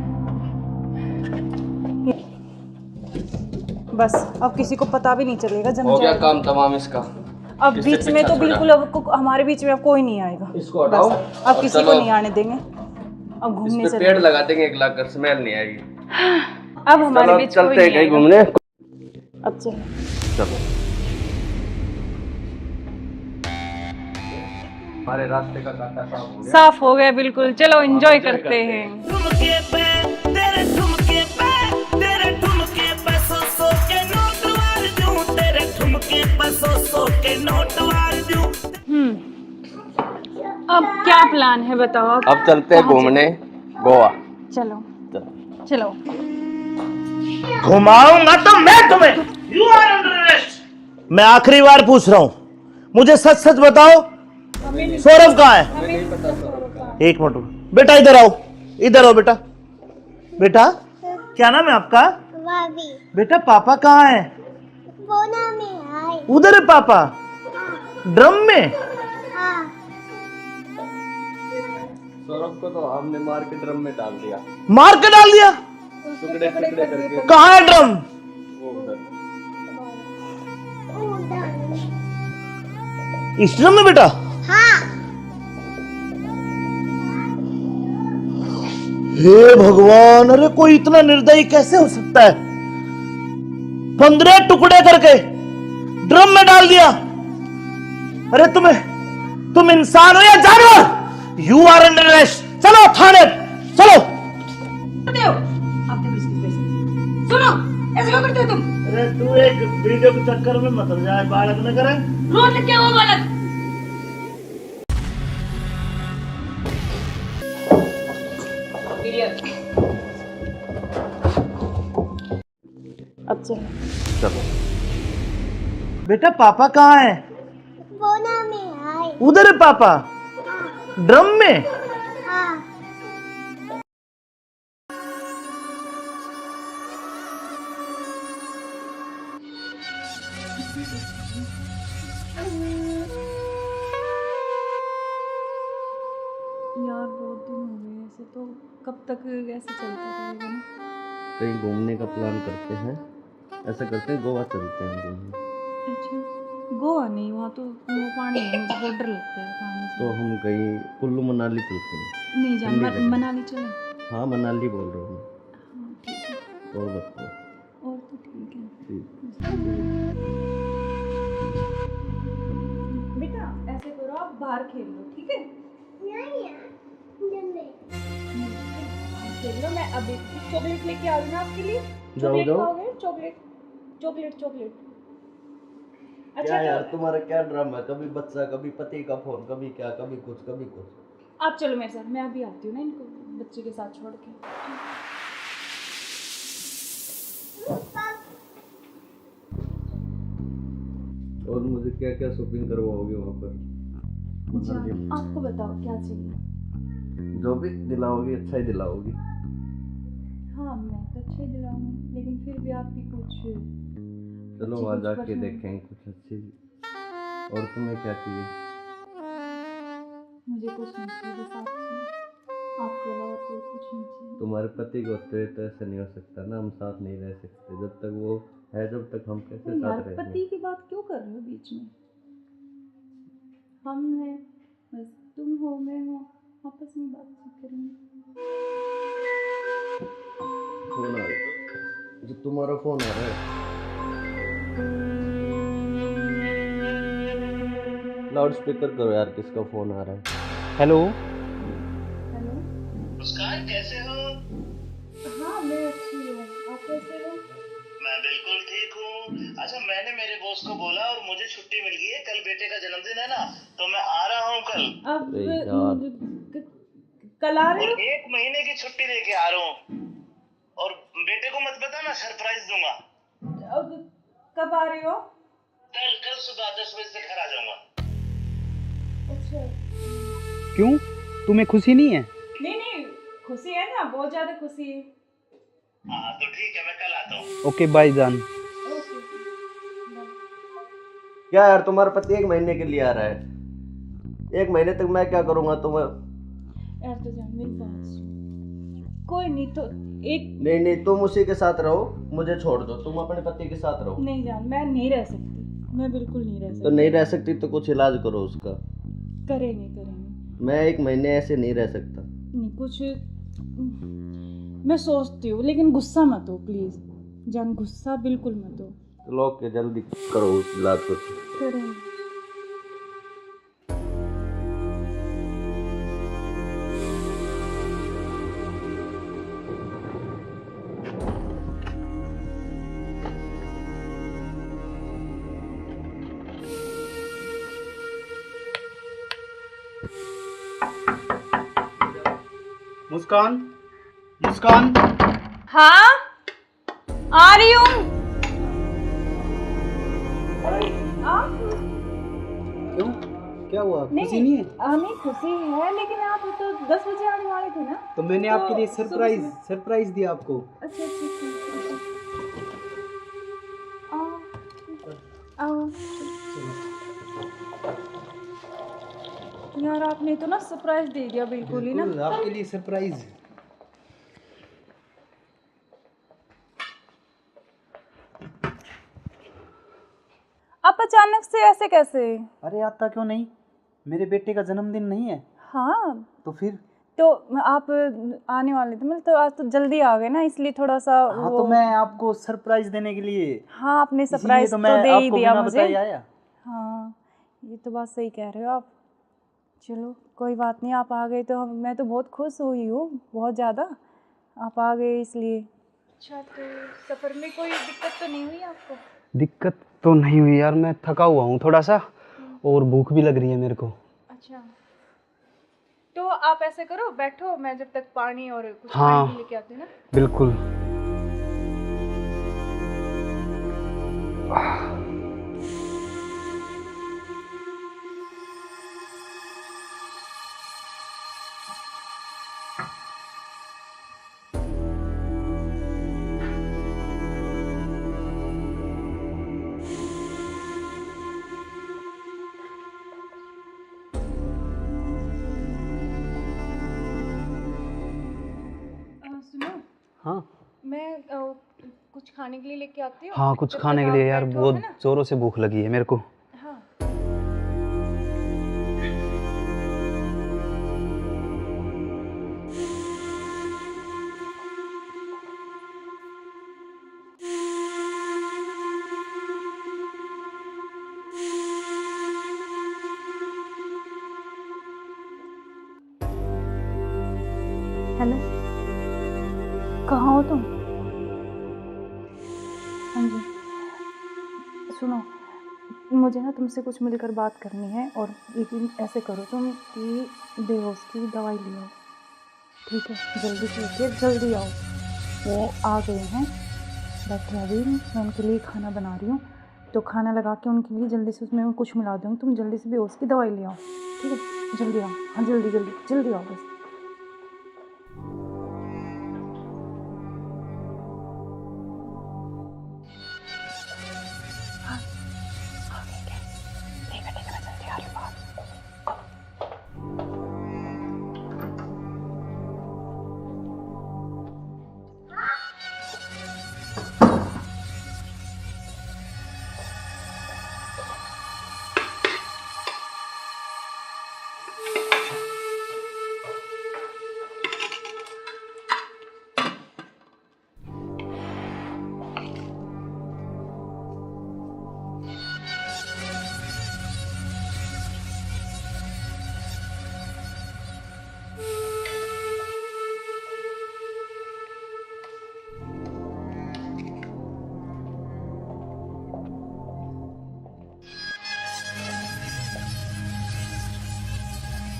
बस अब किसी को पता भी नहीं चलेगा, जम हो गया जाएगा। काम तमाम इसका। अब किससे बीच में पीछा तो छोड़ा? बिल्कुल अब हमारे बीच में अब कोई नहीं आएगा। इसको हटाओ। बस, अब किसी को नहीं आने देंगे। अब घूमने इस पे चले, पेड़ लगा देंगे, एक लाख कर स्मेल नहीं आएगी। अब हमारे चलो बीच चलते कोई हैं नहीं कहीं आएगा। घूमने। अब चलो। चलो हमारे रास्ते का कांटा साफ हो गया। साफ हो गया बिल्कुल, चलो एंजॉय करते हैं। ठुमके पे तेरे ठुमके पे तेरे ठुमके पे सौ के नोट वार दूं, तेरे ठुमके पे सौ के नोट वार दूं। अब क्या प्लान है बताओ आप? अब चलते हैं घूमने गोवा। चलो चलो। घुमाऊंगा तो मैं तुम्हें। You are under arrest. मैं आखिरी बार पूछ रहा हूं, मुझे सच सच बताओ, सौरभ कहाँ है? एक मिनट बेटा, इधर आओ, इधर आओ बेटा। बेटा क्या नाम है आपका? बेटा पापा कहाँ है? उधर है पापा, ड्रम में। सौरभ को तो हमने मार के ड्रम में डाल दिया। मार के डाल दिया? टुकड़े टुकड़े करके। कहाँ है ड्रम? वो उधर। इस ड्रम में बेटा? हे भगवान, अरे कोई इतना निर्दयी कैसे हो सकता है? 15 टुकड़े करके ड्रम में डाल दिया। अरे तुम इंसान हो या जानवर? You are under arrest. चलो थाने, चलो। आप देखो इसकी पैसे। सुनो, ऐसे क्यों करते हो तुम? अरे तू एक वीडियो के चक्कर में मत जाए, बालक न करे। रोड लेके आओ बालक। अब चलो। चलो। बेटा पापा कहाँ है? उधर है पापा, ड्रम में। यार बहुत दिन हो गए ऐसे, तो कब तक ऐसे चलता रहेगा ना? कहीं घूमने का प्लान करते हैं, ऐसा करते हैं गोवा चलते हैं घूमने। अच्छा, गोवा नहीं, वहाँ तो वो पानी है, मुझे बहुत डर लगता है पानी से। तो हम कहीं कुल्लू मनाली चलते हैं। नहीं जान, ठंडी जगह। मनाली चले। हाँ मनाली बोल रहा हूँ मैं। हाँ ठीक है, और बताओ। और तो ठीक है। ठीक। बेटा ऐसे करो, आप बाहर खेल लो, ठीक है? खेल लो, मैं अभी चॉकलेट लेके आ रही हूँ आपके लिए। चॉकलेट जाओ। खाओगे? Chocolate chocolate chocolate. अच्छा क्या यार तो तुम्हारा क्या ड्रामा है? कभी बच्चा, कभी पति का फोन, कभी क्या, कभी कुछ कभी कुछ। आप चलो मेरे साथ, मैं अभी आती हूँ ना इनको बच्चे के साथ छोड़ के। और मुझे क्या क्या शॉपिंग करवाओगे वहाँ पर? मनाली में। आपको बताओ क्या चाहिए? जो भी दिलाओगी अच्छा ही दिलाओगी। हाँ मैं तो अच्छे दिलाऊंगी, लेकिन फिर भी आपकी कुछ चलो अच्छी वहाँ कुछ जाके पसंद। देखेंगे कुछ अच्छी। और तुम्हें क्या चाहिए? मुझे कुछ नहीं चाहिए, बस आप चाहिए, आपके अलावा कोई कुछ नहीं चाहिए। तुम्हारे पति को होते तो ऐसा नहीं हो सकता ना, हम साथ नहीं रह सकते जब तक वो है, जब तक हम कैसे यार साथ रहेंगे? पति की बात क्यों कर रहे हो बीच में? हम हैं, बस तुम हो मैं हूँ, आपस में बातचीत करेंगे। फोन आ रहा है, जो तुम्हारा फोन आ रहा है। लाउड स्पीकर करो यार, किसका फोन आ रहा है? हेलो। हेलो। मुस्कान कैसे हो? हाँ मैं अच्छी हूँ, आप कैसे हो? मैं बिल्कुल ठीक हूँ। अच्छा मैंने मेरे बॉस को बोला और मुझे छुट्टी मिल गई है, कल बेटे का जन्मदिन है ना, तो मैं आ रहा हूँ कल। अब अरे यार। कल आ रहे और हो? 1 महीने की छुट्टी लेके आ रहा हूँ। और बेटे को मत बताना, सरप्राइज दूंगा। अब कब आ रहे हो? कल सुबह 10 बजे से घर आ जाऊंगा। अच्छा। क्यों, तुम्हें खुशी नहीं है? नहीं खुशी है ना, बहुत ज्यादा खुशी है। हाँ तो ठीक है, मैं कल आता हूँ। ओके बाय जान। ओके। क्या यार तुम्हारा पति 1 महीने के लिए आ रहा है? 1 महीने तक मैं क्या करूँगा तुम्हें? यार तो जान मेरी बात सुन, कोई नहीं तो एक नहीं तुम उसी के साथ रहो, मुझे छोड़ दो, तुम अपने पति के साथ रहो। नहीं जान, मैं नहीं रह सकती, मैं बिल्कुल नहीं रह सकती। तो नहीं रह सकती तो कुछ इलाज करो उसका। करेंगे। मैं 1 महीने ऐसे नहीं रह सकता। नहीं कुछ मैं सोचती हूँ, लेकिन गुस्सा मत हो प्लीज जान, गुस्सा बिल्कुल मत हो। चलो ओके, जल्दी करो इलाज कुछ। करेंगे। मुस्कान, मुस्कान। हाँ आ रही हूँ। क्यों, क्या हुआ? खुशी नहीं है? नहीं खुशी है, लेकिन आप तो 10 बजे आने वाले थे ना। तो मैंने आपके लिए सरप्राइज दिया आपको। अच्छा आओ। यार आपने तो ना सरप्राइज दे दिया बिल्कुल ही ना। बिल्कुल, आपके लिए सरप्राइज। आप अचानक से ऐसे कैसे? अरे आता क्यों नहीं, मेरे बेटे का जन्मदिन नहीं है? हाँ तो फिर? तो आप आने वाले थे, मतलब तो आज तो जल्दी आ गए ना, इसलिए थोड़ा सा हाँ तो मैं आपको सरप्राइज देने के लिए। हाँ आपने सरप्राइज तो तो मैं दे ही आपको दिया बिना मुझे। बताए आया। हाँ ये तो बात सही कह रहे हो आप। चलो कोई बात नहीं, आप आ गए तो मैं तो बहुत खुश हुई हूँ, बहुत ज़्यादा। आप आ गए इसलिए। अच्छा तो सफ़र में कोई दिक्कत तो नहीं हुई आपको? दिक्कत तो नहीं हुई यार, मैं थका हुआ हूँ थोड़ा सा और भूख भी लग रही है मेरे को। अच्छा तो आप ऐसे करो, बैठो, मैं जब तक पानी और कुछ हाँ, खाने लेके आती हूँ ना। बिल्कुल। सुनो, हाँ मैं कुछ खाने के लिए लेके आती हूँ। हाँ, कुछ जब खाने तक के आप लिए यार, बैठो, बहुत है ना? जोरों से भूख लगी है मेरे को। हाँ हेलो, कहाँ हो तुम? हाँ जी सुनो, मुझे ना तुमसे कुछ मिलकर बात करनी है, और लेकिन ऐसे करो तुम कि बेहोश की दवाई ले आओ, ठीक है? जल्दी से उठिए, जल्दी आओ। वो आ गए हैं, बैठे अभी, मैं उनके लिए खाना बना रही हूँ, तो खाना लगा के उनके लिए जल्दी से उसमें कुछ मिला दूँगी। तुम जल्दी से बेहोश की दवाई ले आओ, ठीक है? जल्दी आओ, हाँ जल्दी जल्दी जल्दी आओ बस।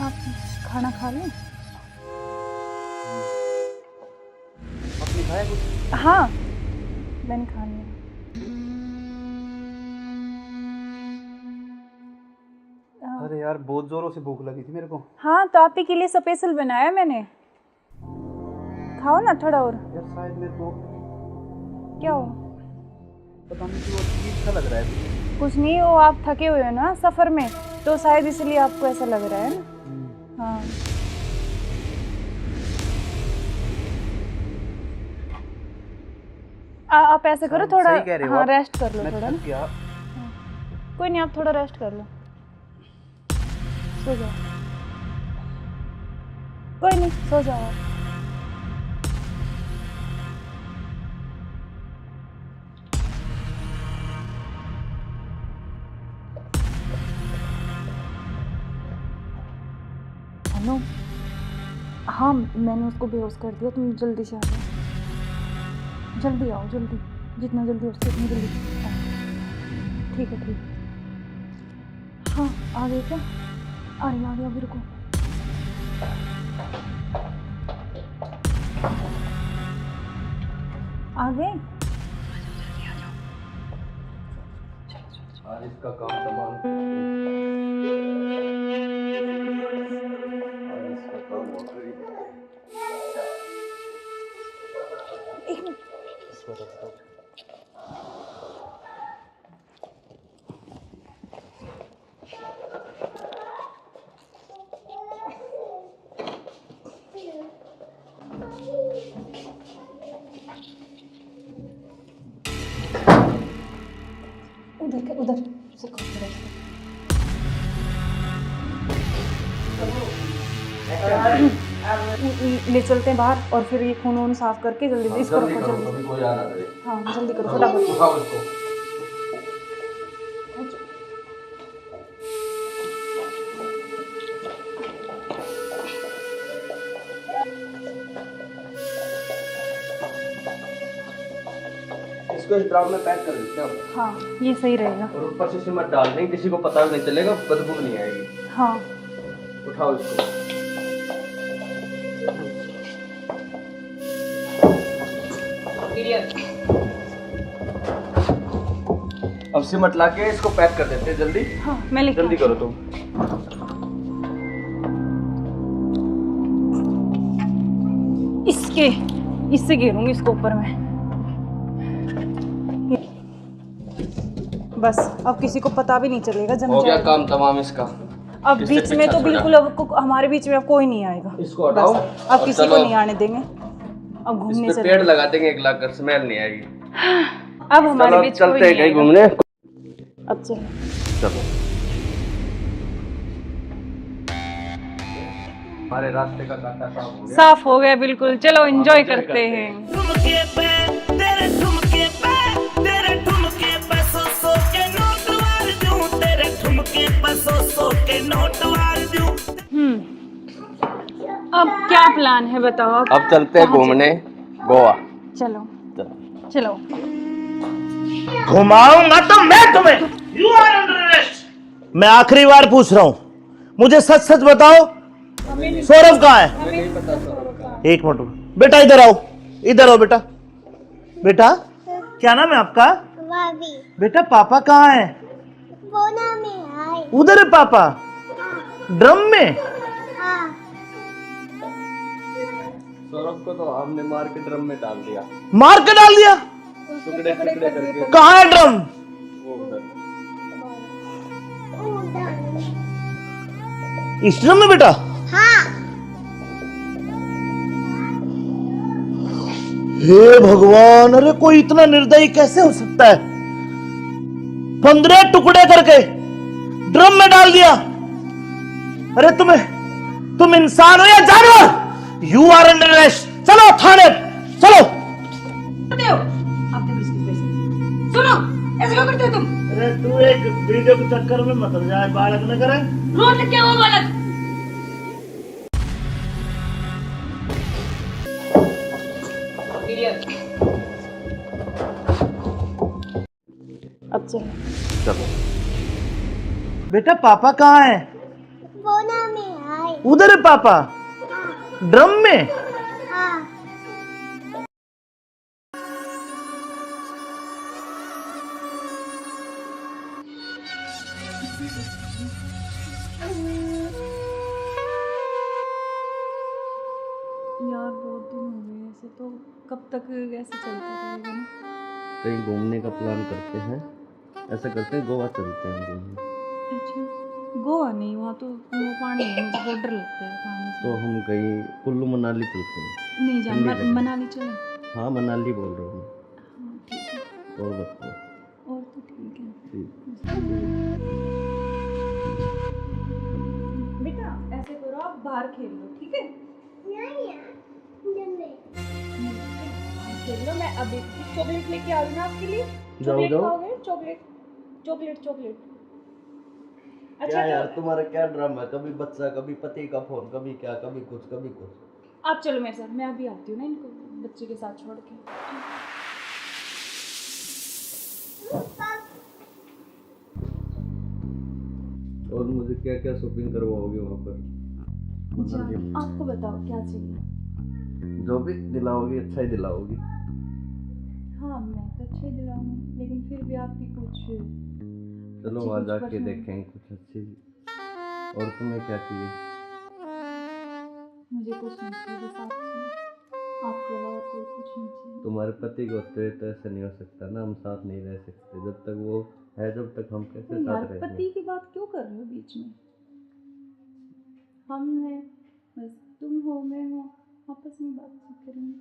आप खाना खा लें? आपने खाया कुछ? हाँ मैंने खा लिया। अरे यार बहुत जोरों से भूख लगी थी मेरे को। हाँ तो आप ही के लिए स्पेशल बनाया मैंने, खाओ ना थोड़ा और। यार शायद मेरे को क्या हो? पता नहीं क्यों अजीब सा लग रहा है। कुछ नहीं, वो आप थके हुए हो ना सफ़र में, तो शायद इसलिए आपको ऐसा लग रहा है ना। हाँ आप ऐसे करो, थोड़ा सही कह रहे हो हाँ आप। रेस्ट कर लो मैं थोड़ा थक ना। गया। कोई नहीं, आप थोड़ा रेस्ट कर लो, सो जाओ। कोई नहीं, सो जाओ आप। हेलो, हाँ मैंने उसको बेहोश कर दिया, तुम जल्दी से आ जाओ, जल्दी आओ, जल्दी, जितना जल्दी हो सके उतनी जल्दी आओ। ठीक है ठीक है। हाँ आ गए क्या? आ गया, अभी रुको। आ गए? आज इसका काम तमाम। आज इसका काम हो गई। एक मिनट। उधर से ले चलते हैं बाहर और फिर ये खून वून साफ करके जल्दी इसको रखो जल्दी। कभी कोई आ ना करे। हाँ जल्दी करो फटाफट। उठाओ इसको। इसको इस ड्राम में पैक कर देते हैं। हाँ ये सही रहेगा। और ऊपर से सिमट डाल देंगे, किसी को पता भी नहीं चलेगा, बदबू नहीं आएगी। हाँ उठाओ इसको। अब सिमट ला के इसको पैक कर देते हैं जल्दी। हाँ मैं लेके जल्दी करो तुम। इससे घेरूंगी इसको ऊपर में। बस अब किसी को पता भी नहीं चलेगा, जम हो गया जाएगा। काम तमाम इसका। अब इससे बीच में पीछा तो छोड़ा। बिल्कुल अब हमारे बीच में अब कोई नहीं आएगा। इसको हटाओ बस, अब और किसी को चलो। नहीं आने देंगे। अब इस घूमने पे चले पेड़ लगा देंगे, एक लाख कर स्मेल नहीं आएगी। अब हमारे चलो बीच कोई चलते हैं नहीं कहीं आएगा। घूमने। अब चलो चलो हमारे रास्ते का कांटा साफ हो गया। साफ हो गया बिल्कुल। चलो एंजॉय करते हैं। ठुमके पे तेरे ठुमके पे तेरे ठुमके पे सौ के नोट वार दूं, तेरे ठुमके पे सौ के नोट वार दूं। अब क्या प्लान है बताओ? अब चलते हैं कहाँ घूमने गोवा। चलो चलो। चलो। घुमाऊंगा तो मैं तुम्हें। You are under arrest. मैं आखिरी बार पूछ रहा हूं, मुझे सच सच बताओ, सौरभ कहाँ है? एक मिनट बेटा, इधर आओ, इधर आओ बेटा। बेटा क्या नाम है आपका? बेटा पापा कहाँ है? उधर है पापा, ड्रम में। सौरभ को तो हमने मार के ड्रम में डाल दिया। मार के डाल दिया? टुकड़े टुकड़े करके। कहाँ है ड्रम? वो उधर। इस ड्रम में बेटा? हे भगवान, अरे कोई इतना निर्दयी कैसे हो सकता है? 15 टुकड़े करके ड्रम में डाल दिया। अरे तुम इंसान हो या जानवर? You are under arrest. चलो थाने, चलो। करते हो आप देखो इसकी वजह से। सुनो, ऐसे क्यों करते हो तुम? अरे तू एक वीडियो के चक्कर में मत जाए, बालक न करे। रोड लग क्या हुआ बालक? अब चलो। चलो बेटा पापा कहाँ है? उधर है पापा, ड्रम में। यार बहुत दिन हो गए ऐसे, तो कब तक ऐसे चलता रहेगा ना? कहीं घूमने का प्लान करते हैं। ऐसा करते हैं गोवा चलते हैं घूमने। अच्छा गोवा नहीं, वहाँ तो वो पानी है, मुझे बहुत डर लगता है पानी से। तो हम कहीं कुल्लू मनाली चलते हैं। नहीं जान, ठंडी जगह। मनाली चले। हाँ मनाली बोल रहा हूँ। हाँ ठीक है। और बताओ। और तो ठीक है। ठीक। बेटा ऐसे करो, आप बाहर खेल लो, ठीक है? खेल लो। मैं अभी चॉकलेट लेके आ रही हूँ आपके लिए। चॉकलेट जाओ। खाओगे? Chocolate chocolate chocolate. क्या यार तो तुम्हारा क्या ड्रामा है? कभी बच्चा, कभी पति का फोन, कभी क्या, कभी कुछ कभी कुछ। आप चलो मेरे साथ, मैं अभी आती हूँ ना इनको बच्चे के साथ छोड़ के। और मुझे क्या क्या शॉपिंग करवाओगे वहाँ पर? अच्छा आपको बताओ क्या चाहिए? जो भी दिलाओगी अच्छा ही दिलाओगी। हाँ मैं तो अच्छा ही दिलाऊंगी, लेकिन फिर भी आपकी कुछ चलो अच्छी वहाँ कुछ जाके पसंद- देखेंगे कुछ अच्छी। और तुम्हें क्या चाहिए? मुझे कुछ नहीं चाहिए, बस आप चाहिए। आपके अलावा कोई कुछ नहीं चाहिए। तुम्हारे पति को होते तो ऐसा नहीं हो सकता ना, हम साथ नहीं रह सकते जब तक वो है, जब तक हम कैसे तो यार साथ रहेंगे? पति की बात क्यों कर रहे हो बीच में? हम हैं, बस तुम हो मैं हूँ, आपस में बातचीत करेंगे।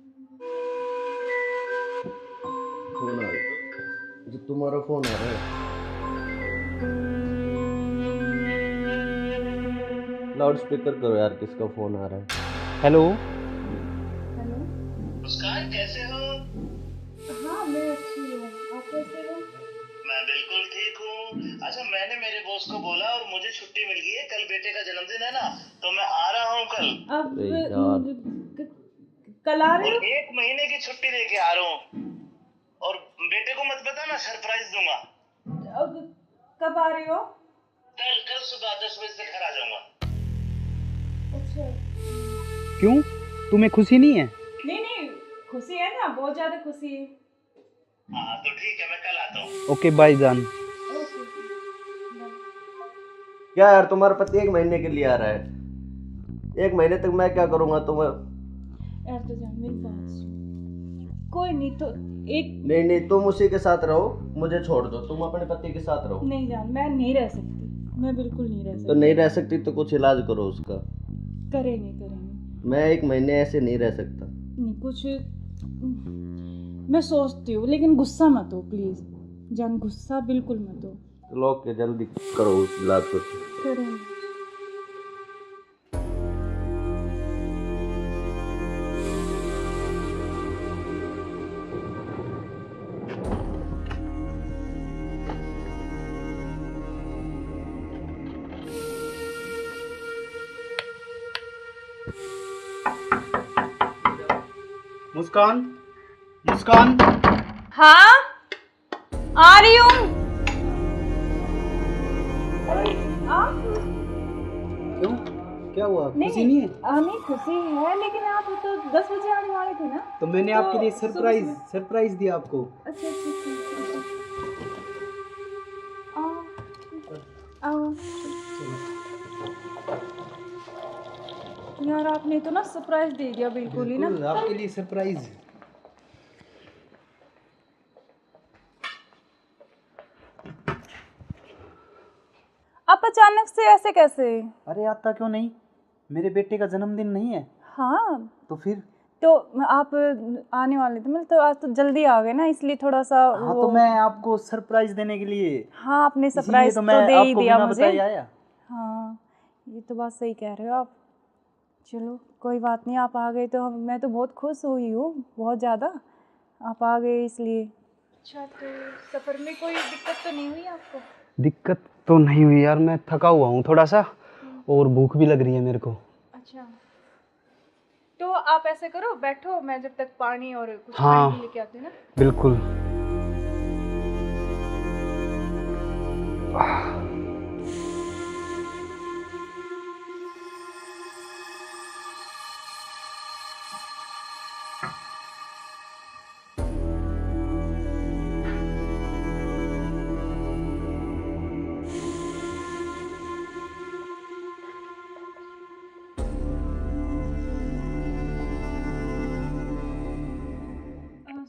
फोन आ रहा है, जो तुम्हारा फोन आ रहा है। लाउड स्पीकर करो यार, किसका फोन आ रहा है? हेलो। हेलो। मुस्कान कैसे हो? हाँ मैं अच्छी हूँ, आप कैसे हो? मैं बिल्कुल ठीक हूँ। अच्छा मैंने मेरे बॉस को बोला और मुझे छुट्टी मिल गई है, कल बेटे का जन्मदिन है ना, तो मैं आ रहा हूँ कल। अब अरे यार। कल आ रहे और हो? 1 महीने की छुट्टी लेके आ रहा हूँ। और बेटे को मत बताना, सरप्राइज दूंगा। अब कब आ रहे हो? कल सुबह 10 बजे से घर आ जाऊंगा। अच्छा। क्यों, तुम्हें खुशी नहीं है? नहीं नहीं, खुशी है ना, बहुत ज्यादा खुशी है। हाँ तो ठीक है, मैं कल आता हूँ। ओके बाय जान। ओके। क्या यार, तुम्हारा पति 1 महीने के लिए आ रहा है, 1 महीने तक मैं क्या करूँगा तुम्हें? यार तो जान मेरी बात सुन, कोई नहीं तो एक नहीं, तुम उसी के साथ रहो, मुझे छोड़ दो, तुम अपने पति के साथ रहो। नहीं जान, मैं नहीं रह सकती, मैं बिल्कुल नहीं रह तो सकती। नहीं रह सकती तो कुछ इलाज करो उसका। करेंगे। मैं 1 महीने ऐसे नहीं रह सकता। नहीं कुछ मैं सोचती हूँ, लेकिन गुस्सा मत हो प्लीज जान, गुस्सा बिल्कुल मत हो। चलो ओके, जल्दी करो उस इलाज को। करेंगे। मुस्कान, मुस्कान। हाँ आ रही हूँ। क्यों, क्या हुआ? खुशी नहीं है? नहीं खुशी है, लेकिन आप तो 10 बजे आने वाले थे ना। तो मैंने तो आपके लिए सुबह- सरप्राइज दिया आपको। अच्छा। आओ। यार आपने तो ना सरप्राइज दे दिया बिल्कुल ही ना। बिल्कुल, आपके लिए सरप्राइज। आप अचानक से ऐसे कैसे? अरे आता क्यों नहीं, मेरे बेटे का जन्मदिन नहीं है? हाँ तो फिर? तो आप आने वाले थे, मतलब तो आज तो जल्दी आ गए ना, इसलिए थोड़ा सा हाँ तो मैं आपको सरप्राइज देने के लिए, हाँ आपने इसीलिए सरप्राइज तो तो मैं दे ही आपको दिया बिना मुझे। बताए आया। हाँ ये तो बात सही कह रहे हो आप। चलो कोई बात नहीं, आप आ गए तो मैं तो बहुत खुश हुई हूँ, बहुत ज़्यादा। आप आ गए इसलिए। अच्छा तो सफ़र में कोई दिक्कत तो नहीं हुई आपको? दिक्कत तो नहीं हुई यार, मैं थका हुआ हूँ थोड़ा सा, और भूख भी लग रही है मेरे को। अच्छा तो आप ऐसे करो, बैठो, मैं जब तक पानी और कुछ हाँ, खाने के लेके आती हूँ ना। बिल्कुल।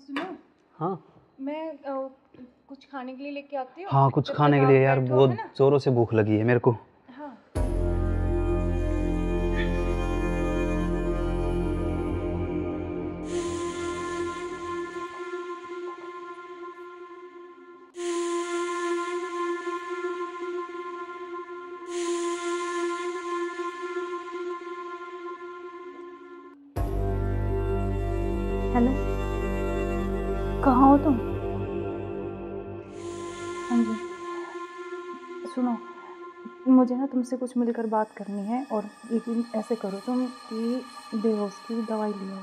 सुनो, हाँ मैं कुछ खाने के लिए लेके आती हूँ। हाँ, कुछ जब खाने तक के लिए आप यार, बैठो, बहुत है ना? जोरों से भूख लगी है मेरे को। हाँ हेलो, कहाँ हो तुम? हाँ जी सुनो, मुझे ना तुमसे कुछ मिलकर बात करनी है, और लेकिन ऐसे करो तुम कि बेहोश की दवाई ले आओ,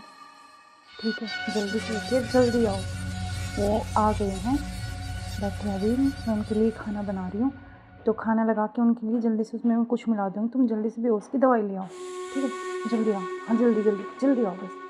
ठीक है? जल्दी से उठिए, जल्दी आओ। वो आ गए हैं, बैठे अभी, मैं उनके लिए खाना बना रही हूँ, तो खाना लगा के उनके लिए जल्दी से उसमें कुछ मिला दूँगी, तुम जल्दी से बेहोश की दवाई ले आओ, ठीक है? जल्दी आओ, हाँ जल्दी आओ बस।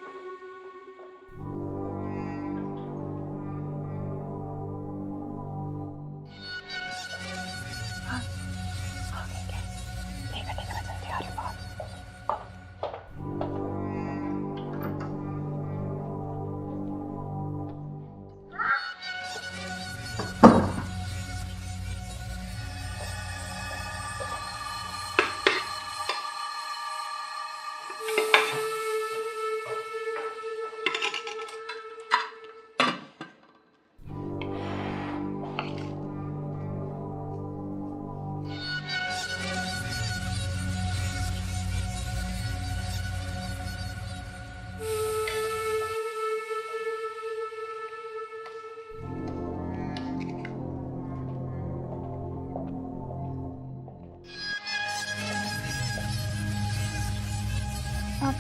आप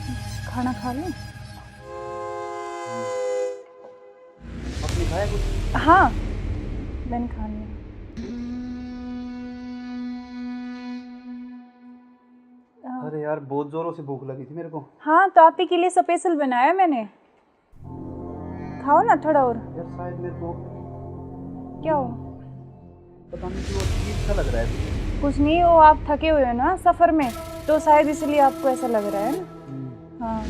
खाना खा लें? आपने खाया कुछ? हाँ, मैंने खा लिया। अरे यार बहुत जोरों से भूख लगी थी मेरे को। हाँ, तो आप ही के लिए स्पेशल बनाया मैंने। खाओ ना थोड़ा और। यार शायद मेरे को क्या हो? पता नहीं क्यों अजीब सा लग रहा है मुझे। कुछ नहीं, वो आप थके हुए हो ना सफ़र में, तो शायद इसलिए आपको ऐसा लग रहा है ना। हाँ,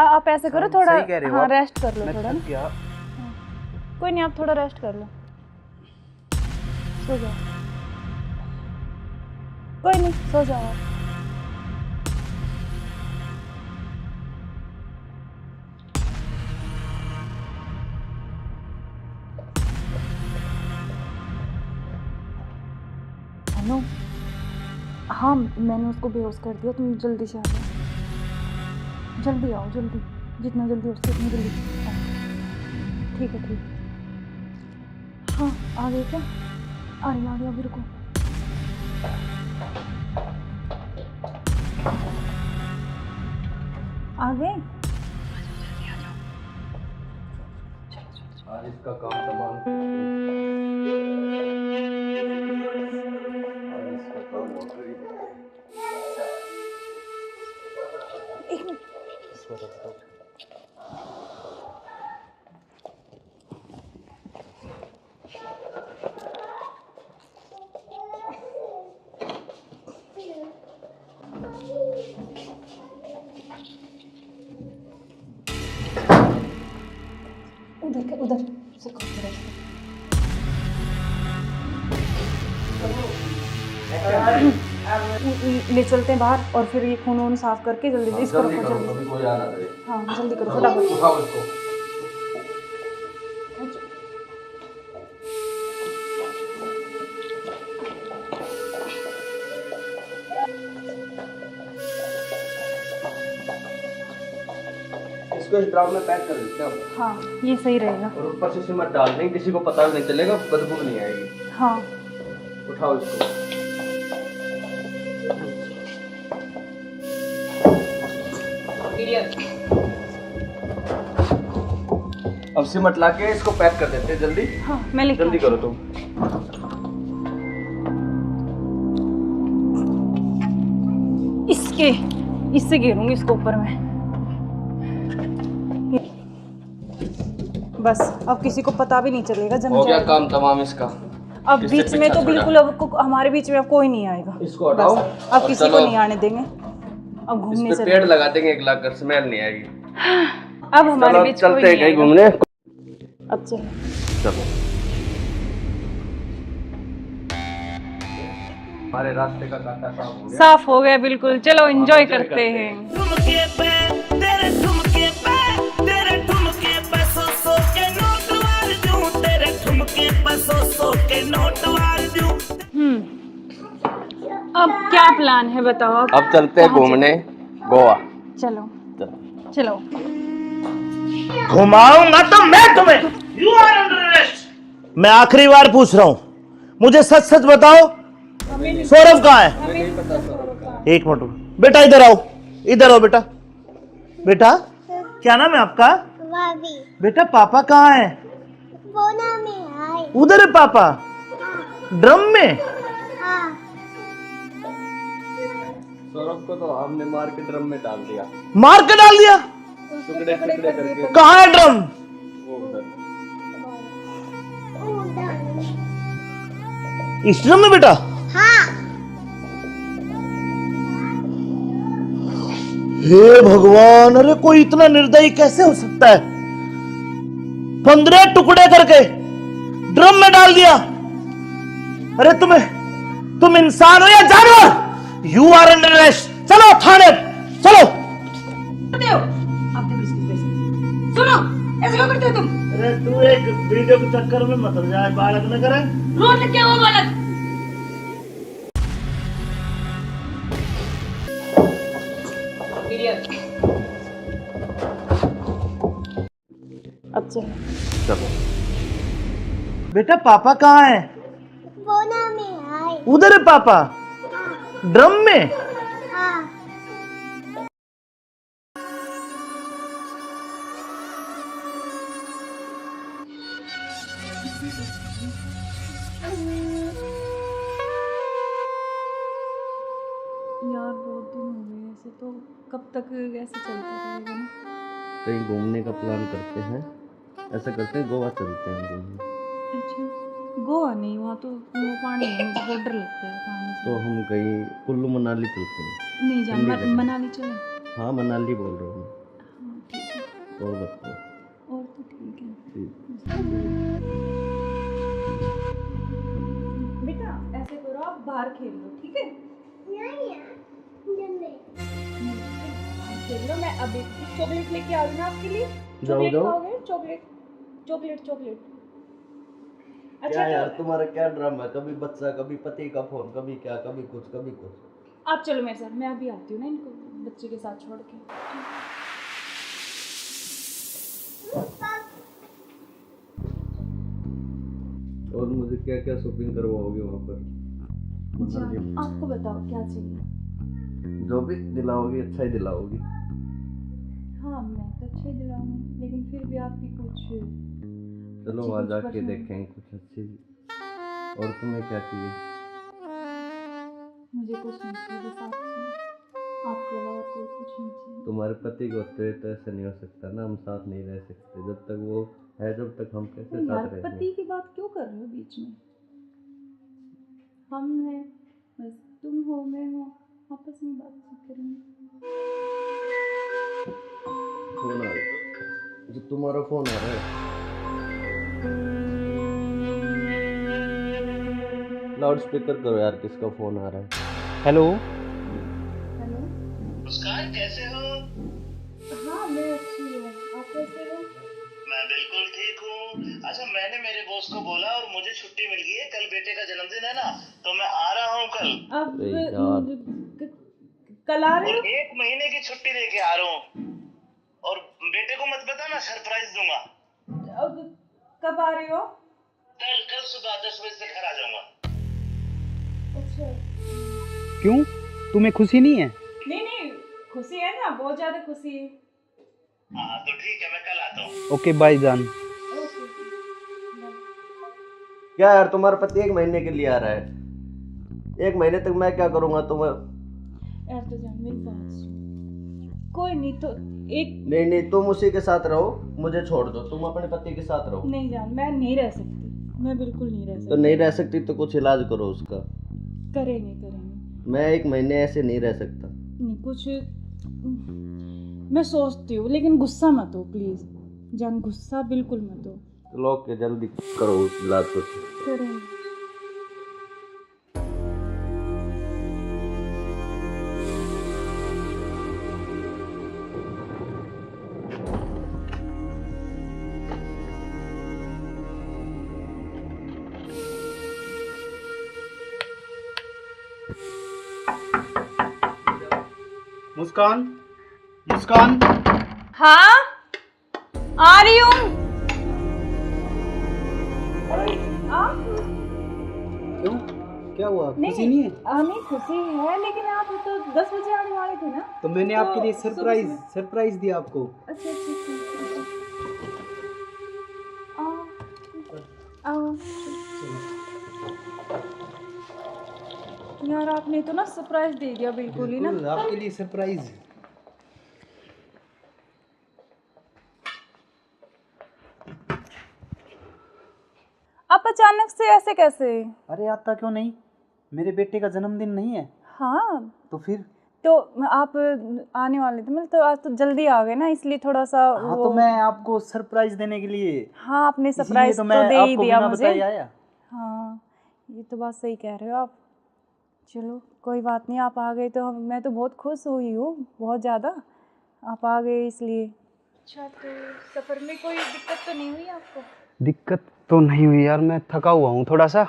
आप ऐसे करो थोड़ा। सही कह रहे हो हाँ, आप। रेस्ट कर लो मैं थोड़ा थक ना। गया। कोई नहीं, आप थोड़ा रेस्ट कर लो, सो जाओ। कोई नहीं, सो जाओ आप। हेलो, हाँ मैंने उसको बेहोश कर दिया, तुम जल्दी से आ जाओ। जल्दी आओ, जल्दी, जितना जल्दी हो सके उतनी जल्दी आओ। ठीक है, ठीक है। हाँ, आ गए क्या? आ गया, अभी रुको। आ गए? आज इसका काम तमाम। आज इसका काम हो गई। एक मिनट। उधर से करो, ले चलते हैं बाहर, और फिर ये खून वून साफ करके जल्दी इसको रखो, जल्दी। कभी कोई आ ना करे। हाँ, जल्दी करो फटाफट। उठाओ इसको। इसको इस ड्राम में पैक कर देते हैं अब। हाँ, ये सही रहेगा। और ऊपर से सिमट डाल देंगे, किसी को पता भी नहीं चलेगा, बदबू नहीं आएगी। हाँ, उठाओ इसको। अब सिमट ला के इसको पैक कर देते हैं जल्दी। हाँ, मैं लेके जल्दी आती करो तुम। इससे घेरूंगी इसको ऊपर में। बस अब किसी को पता भी नहीं चलेगा, जम हो गया जाएगा। काम तमाम इसका। अब इससे बीच में पीछा तो छोड़ा। बिल्कुल हमारे बीच में अब कोई नहीं आएगा। इसको हटाओ। बस, अब और किसी को चलो। नहीं आने देंगे। अब घूमने इस पे चले। पेड़ लगा देंगे एक लाख कर, स्मेल नहीं आएगी। अब हमारे चलो बीच कोई चलते हैं नहीं कहीं आएगा। घूमने। अब चलो। चलो हमारे रास्ते का कांटा साफ हो गया। साफ हो गया बिल्कुल, चलो एंजॉय करते हैं। ठुमके पे तेरे ठुमके पे तेरे ठुमके पे सौ के नोट वार दूं, तेरे ठुमके पे सौ के नोट वार दूं। अब क्या प्लान है बताओ आप? अब चलते हैं घूमने गोवा। चलो चलो। घुमाऊंगा तो मैं तुम्हें। You are under arrest. मैं आखिरी बार पूछ रहा हूं, मुझे सच सच बताओ, सौरभ कहाँ है? एक मिनट बेटा, इधर आओ, इधर आओ बेटा। बेटा क्या नाम है आपका? भाभी बेटा पापा कहाँ है? बोना में आए। उधर है पापा, ड्रम में। हाँ, सौरभ को तो हमने मार के ड्रम में डाल दिया, मार के डाल दिया। टुकड़े टुकड़े करके। कहाँ है ड्रम? वो उधर। इस ड्रम में बेटा? हाँ, हे भगवान, अरे कोई इतना निर्दयी कैसे हो सकता है? 15 टुकड़े करके ड्रम में डाल दिया। अरे तुम इंसान हो या जानवर? You are under arrest. चलो थाने, चलो। करते हो आप देखो इसकी वजह से। सुनो, ऐसे क्यों करते हो तुम? अरे तू एक वीडियो के चक्कर में मत हो जाए, बालक न करे। रोड क्या वो बालक? अब चलो। चलो बेटा पापा कहाँ है? बोना में आए। उधर है पापा ड्रम में। यार बहुत दिन हो गए ऐसे, तो कब तक ऐसे चलता रहेगा ना? कहीं घूमने का प्लान करते हैं, ऐसा करते हैं गोवा चलते हैं घूमने। अच्छा, गोवा नहीं, वहाँ तो वो पानी है, मुझे बहुत डर लगता है पानी से। तो हम कहीं कुल्लू मनाली चलते हैं। नहीं जान, ठंडी जगह। मनाली चले। हाँ मनाली बोल रहा हूँ हाँ ठीक है, मैं। और बताओ। और तो ठीक है। ठीक। बेटा ऐसे करो, आप बाहर खेल लो, ठीक है? खेल लो, मैं अभी चॉकलेट लेके आ रही हूँ आपके लिए। चॉकलेट जाओ। खाओगे? Chocolate chocolate chocolate. अच्छा क्या यार तो तुम्हारा क्या ड्रामा है, कभी बच्चा, कभी पति का फोन, कभी क्या, कभी कुछ कभी कुछ। आप चलो मेरे साथ, मैं अभी आती हूँ ना इनको बच्चे के साथ छोड़ के। और मुझे क्या क्या शॉपिंग करवाओगे वहाँ पर? अच्छा, आपको बताओ क्या चाहिए? जो भी दिलाओगी अच्छा ही दिलाओगी। हाँ मैं तो अच्छे दिलाऊंगी, लेकिन फिर भी आपकी कुछ चलो अच्छी वहाँ कुछ जाके पसंद। देखेंगे कुछ अच्छी। और तुम्हें क्या चाहिए? मुझे कुछ नहीं चाहिए, बस आप चाहिए, आपके अलावा कोई कुछ नहीं चाहिए। तुम्हारे पति को होते तो ऐसा नहीं हो सकता ना, हम साथ नहीं रह सकते जब तक वो है, जब तक हम कैसे तो यार साथ रहेंगे? पति की बात क्यों कर रहे हो बीच में? हम हैं, बस तुम हो मैं हूँ, आपस में बातचीत करेंगे। फोन आ रहा, जो तुम्हारा फोन आ रहा है। लाउड स्पीकर करो यार, किसका फोन आ रहा है? हेलो। हेलो। मुस्कान कैसे हो? हाँ मैं अच्छी हूँ, आप कैसे हो? मैं बिल्कुल ठीक हूँ। अच्छा मैंने मेरे बॉस को बोला और मुझे छुट्टी मिल गई है, कल बेटे का जन्मदिन है ना, तो मैं आ रहा हूँ कल। अब अरे यार। कल आ रहे और हो? 1 महीने की छुट्टी लेके आ रहा हूँ। और बेटे को मत बता, मैं सरप्राइज दूंगा। अब कब आ रहे हो? कल कल सुबह 10 बजे से घर आ जाऊंगा। अच्छा। क्यों, तुम्हें खुशी नहीं है? नहीं नहीं, खुशी है ना, बहुत ज्यादा खुशी है। हाँ तो ठीक है, मैं कल आता हूँ। ओके बाय जान। ओके। क्या यार तुम्हारा पति 1 महीने के लिए आ रहा है, 1 महीने तक मैं क्या करूँगा तुम्हें? यार तो जान मेरी बात सुन, कोई नहीं तो एक नहीं तुम उसी के साथ रहो, मुझे छोड़ दो, तुम अपने पति के साथ रहो। नहीं जान, मैं नहीं रह सकती, मैं बिल्कुल नहीं रह तो सकती। नहीं रह सकती तो कुछ इलाज करो उसका। करेंगे करेंगे। मैं 1 महीने ऐसे नहीं रह सकता। नहीं कुछ मैं सोचती हूँ, लेकिन गुस्सा मत हो प्लीज जान, गुस्सा बिल्कुल मत हो। चलो ओके, जल्दी करो उस इलाज को। करेंगे। मुस्कान, मुस्कान। हाँ आ रही हूँ। क्यों, क्या हुआ, खुशी नहीं है? नहीं खुशी है, लेकिन आप तो 10 बजे आने वाले थे ना। तो मैंने तो आपके लिए सरप्राइज सुबह- सरप्राइज दिया आपको। अच्छा अच्छा अच्छा। आओ यार, आपने तो ना सरप्राइज दे दिया बिल्कुल ही ना। बिल्कुल, आपके लिए सरप्राइज। आप अचानक से ऐसे कैसे? अरे आता क्यों नहीं, मेरे बेटे का जन्मदिन नहीं है? हाँ तो फिर? तो आप आने वाले थे, मतलब तो आज तो जल्दी आ गए ना, इसलिए थोड़ा सा हाँ तो मैं आपको सरप्राइज देने के लिए, हाँ आपने इसीलिए सरप्राइज तो तो मैं दे ही आपको दिया बिना मुझे। बताए आया। हाँ ये तो बात सही कह रहे हो आप। चलो कोई बात नहीं, आप आ गए तो मैं तो बहुत खुश हुई हूँ, बहुत ज़्यादा। आप आ गए इसलिए। अच्छा तो सफ़र में कोई दिक्कत तो नहीं हुई आपको? दिक्कत तो नहीं हुई यार, मैं थका हुआ हूँ थोड़ा सा,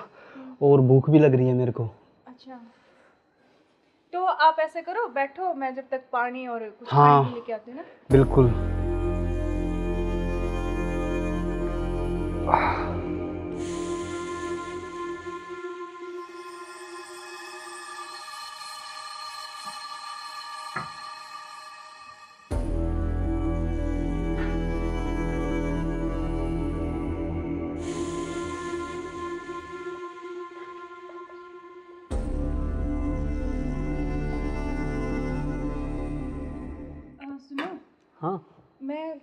और भूख भी लग रही है मेरे को। अच्छा तो आप ऐसे करो, बैठो, मैं जब तक पानी और कुछ हाँ, खाने के लेके आती हूँ ना। बिल्कुल। मैं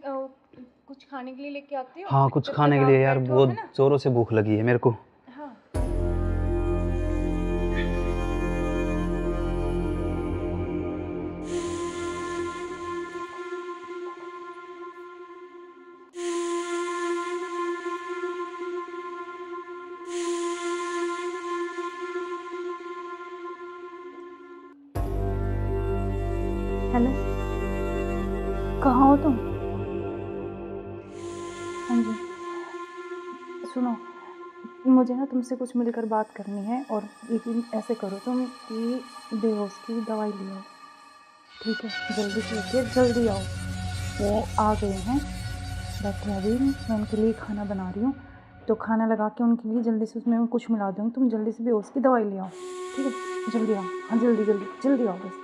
कुछ खाने के लिए लेके आती हूँ। हाँ कुछ जब तक खाने के आप लिए यार, बैठो, बहुत है ना? जोरों से भूख लगी है मेरे को। हाँ। हेलो, कहाँ हो तुम? हाँ जी, सुनो, मुझे ना तुमसे कुछ मिलकर बात करनी है। और लेकिन ऐसे करो तुम कि बेहोश की दवाई ले आओ, ठीक है? जल्दी से लेके जल्दी आओ। वो आ गए हैं, बैठे अभी, मैं उनके लिए खाना बना रही हूँ, तो खाना लगा के उनके लिए जल्दी से उसमें मैं कुछ मिला दूँगी। तुम जल्दी से बेहोश की दवाई ले आओ, ठीक है? जल्दी आओ, हाँ जल्दी जल्दी जल्दी आओ बस।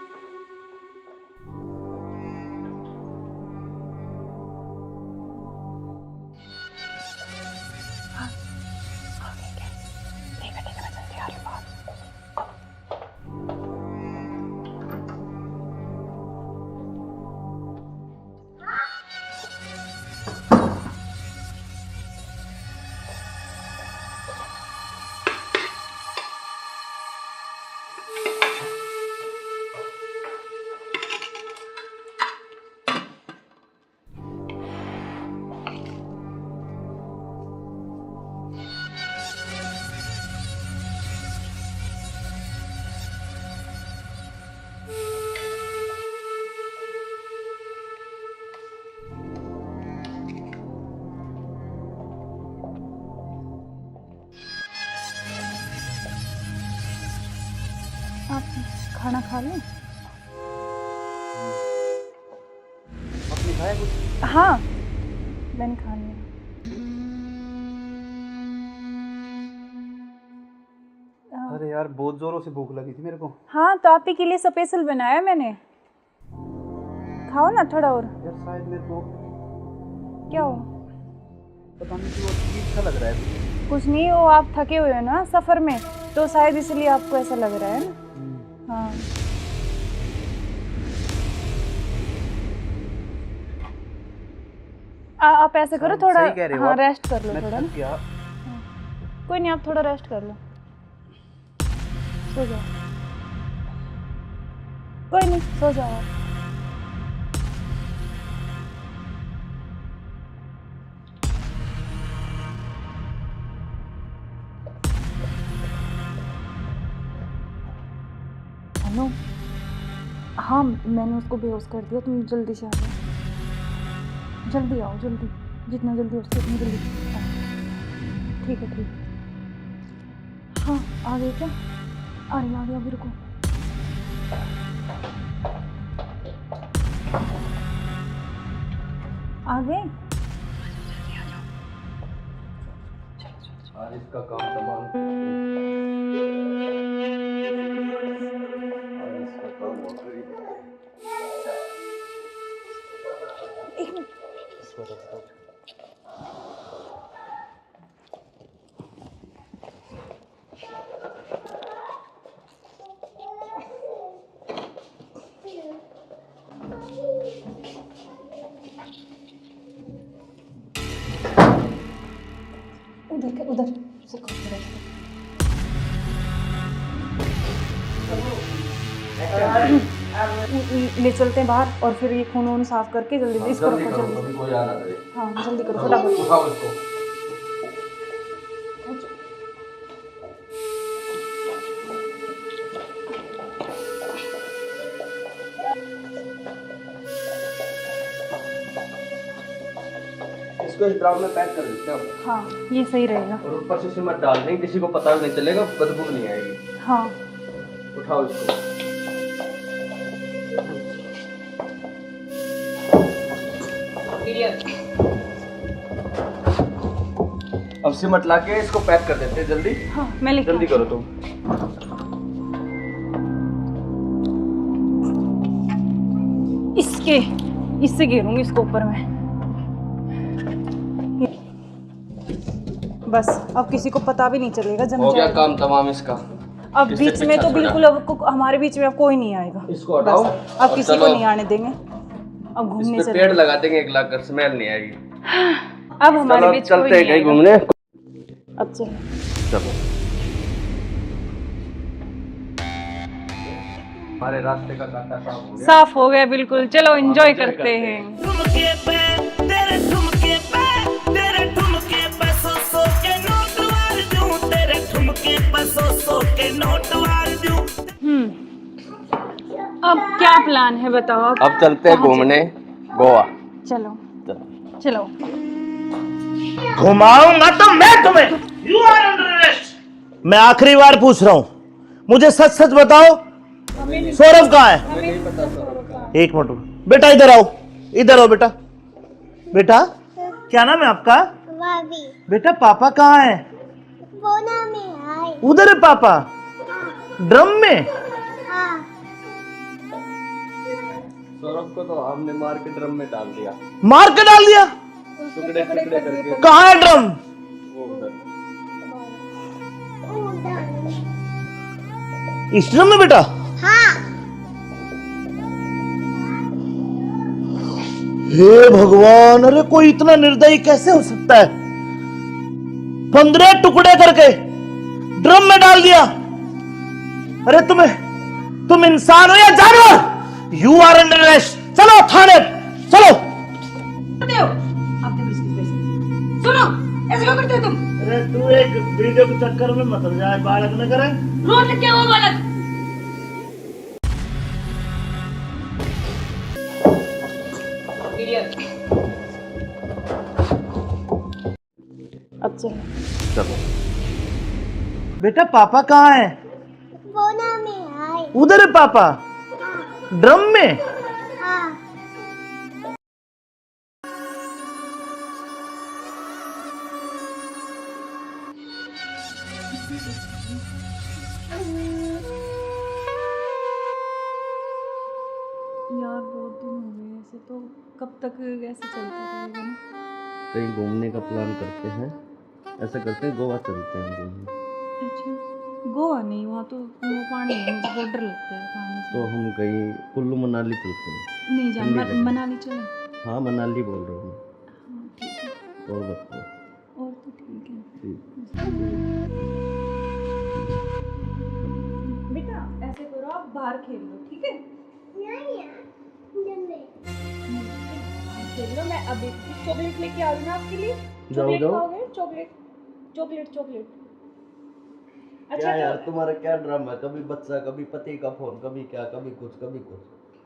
आप खाना खा लें? आपने खाया कुछ? हाँ, मैंने खा लिया। अरे यार बहुत जोरों से भूख लगी थी मेरे को। हाँ, तो आप ही के लिए स्पेशल बनाया मैंने, खाओ ना थोड़ा और। यार शायद मेरे को क्या हो? पता नहीं क्यों अजीब सा लग रहा है। कुछ नहीं, वो आप थके हुए हो ना सफ़र में, तो शायद इसलिए आपको ऐसा लग रहा है ना। हाँ, आप ऐसे करो, थोड़ा सही कह रहे हो हाँ आप। रेस्ट कर लो मैं थोड़ा थक ना। गया। कोई नहीं, आप थोड़ा रेस्ट कर लो, सो जाओ। कोई नहीं, सो जाओ आप। हेलो, हाँ मैंने उसको बेहोश कर दिया, तुम जल्दी से आ जाओ, जल्दी आओ, जल्दी, जितना जल्दी हो सके उतनी जल्दी आओ। ठीक है, ठीक है। हाँ, आ गए क्या? आ गया, अभी रुको। आ गए? आज इसका काम तमाम। आज इसका काम हो गया। एक मिनट, उधर से ले चलते हैं बाहर, और फिर ये खून वून साफ करके जल्दी से इसको रखो, जल्दी। अभी कोई आ ना करे। हाँ जल्दी करो फटाफट। उठाओ इसको। इसको इस ड्राम में पैक कर देते हैं। हाँ ये सही रहेगा। और ऊपर से सिमट डाल देंगे, किसी को पता भी नहीं चलेगा, बदबू नहीं आएगी। हाँ उठाओ इसको। अब सिमट ला के इसको पैक कर देते हैं जल्दी। हाँ मैं लेके जल्दी करो तुम। इससे घेरूंगी इसको ऊपर में। बस अब किसी को पता भी नहीं चलेगा, जम हो गया जाएगा। काम तमाम इसका। अब इससे बीच में पीछा तो छोड़ा। बिल्कुल अब हमारे बीच में अब कोई नहीं आएगा। इसको हटाओ बस अब और किसी को चलो। नहीं आने देंगे। अब इस घूमने पे चलते पेड़ हैं। लगा देंगे, एक लाख कर स्मेल नहीं आएगी। अब हमारे चलो बीच चलते कोई हैं नहीं कहीं आएगा। घूमने। अब चलो। चलो हमारे रास्ते का कांटा साफ हो गया। साफ हो गया बिल्कुल, चलो एंजॉय करते हैं। ठुमके पे तेरे ठुमके पे तेरे ठुमके पे सौ के नोट वार दूं, तेरे ठुमके पे सौ के नोट वार दूं। अब क्या प्लान है बताओ? अब चलते हैं घूमने गोवा। चलो चलो। चलो। घुमाऊंगा तो मैं तुम्हें। You are under arrest. मैं आखिरी बार पूछ रहा हूं, मुझे सच सच बताओ, सौरभ कहाँ है? एक मिनट बेटा, इधर आओ, इधर आओ बेटा। बेटा क्या नाम है आपका? बेटा पापा कहाँ है? उधर है पापा, ड्रम में। सौरभ को तो हमने मार के ड्रम में डाल दिया, मार के डाल दिया। टुकड़े टुकड़े करके। कहाँ है ड्रम? वो उधर। इस ड्रम में बेटा? हे भगवान, अरे कोई इतना निर्दयी कैसे हो सकता है? 15 टुकड़े करके ड्रम में डाल दिया। अरे तुम इंसान हो या जानवर? You are under arrest. चलो थाने, चलो। करते हो आप देखो इसकी पैसे। सुनो, ऐसे क्यों करते हो तुम? अरे तू एक वीडियो के चक्कर में मत जाए, बालक न करे। रोड क्या हुआ बालक? अब चलो। चलो बेटा पापा कहाँ है? उधर है पापा, ड्रम में। यार बहुत दिन हो गए ऐसे, तो कब तक ऐसे चलता रहेगा ना? कहीं घूमने का प्लान करते हैं, ऐसा करते हैं गोवा चलते हैं घूमने। अच्छा गोवा नहीं, वहाँ तो वो पानी है, मुझे बहुत डर लगता है पानी से। तो हम कहीं कुल्लू मनाली चलते हैं। नहीं जान, ठंडी जगह। मनाली चले। हाँ मनाली बोल रहा हूँ हाँ ठीक है, मैं। और बताओ। और तो ठीक है। ठीक। बेटा ऐसे करो, आप बाहर खेल लो, ठीक है? खेल लो, मैं अभी चॉकलेट लेके आ रही हूँ ना आपके लिए। जाओ, चॉकलेट जाओ। खाओगे? Chocolate chocolate chocolate. क्या अच्छा यार तो तुम्हारा क्या ड्रामा है? कभी बच्चा, कभी पति का फोन, कभी क्या, कभी कुछ कभी कुछ।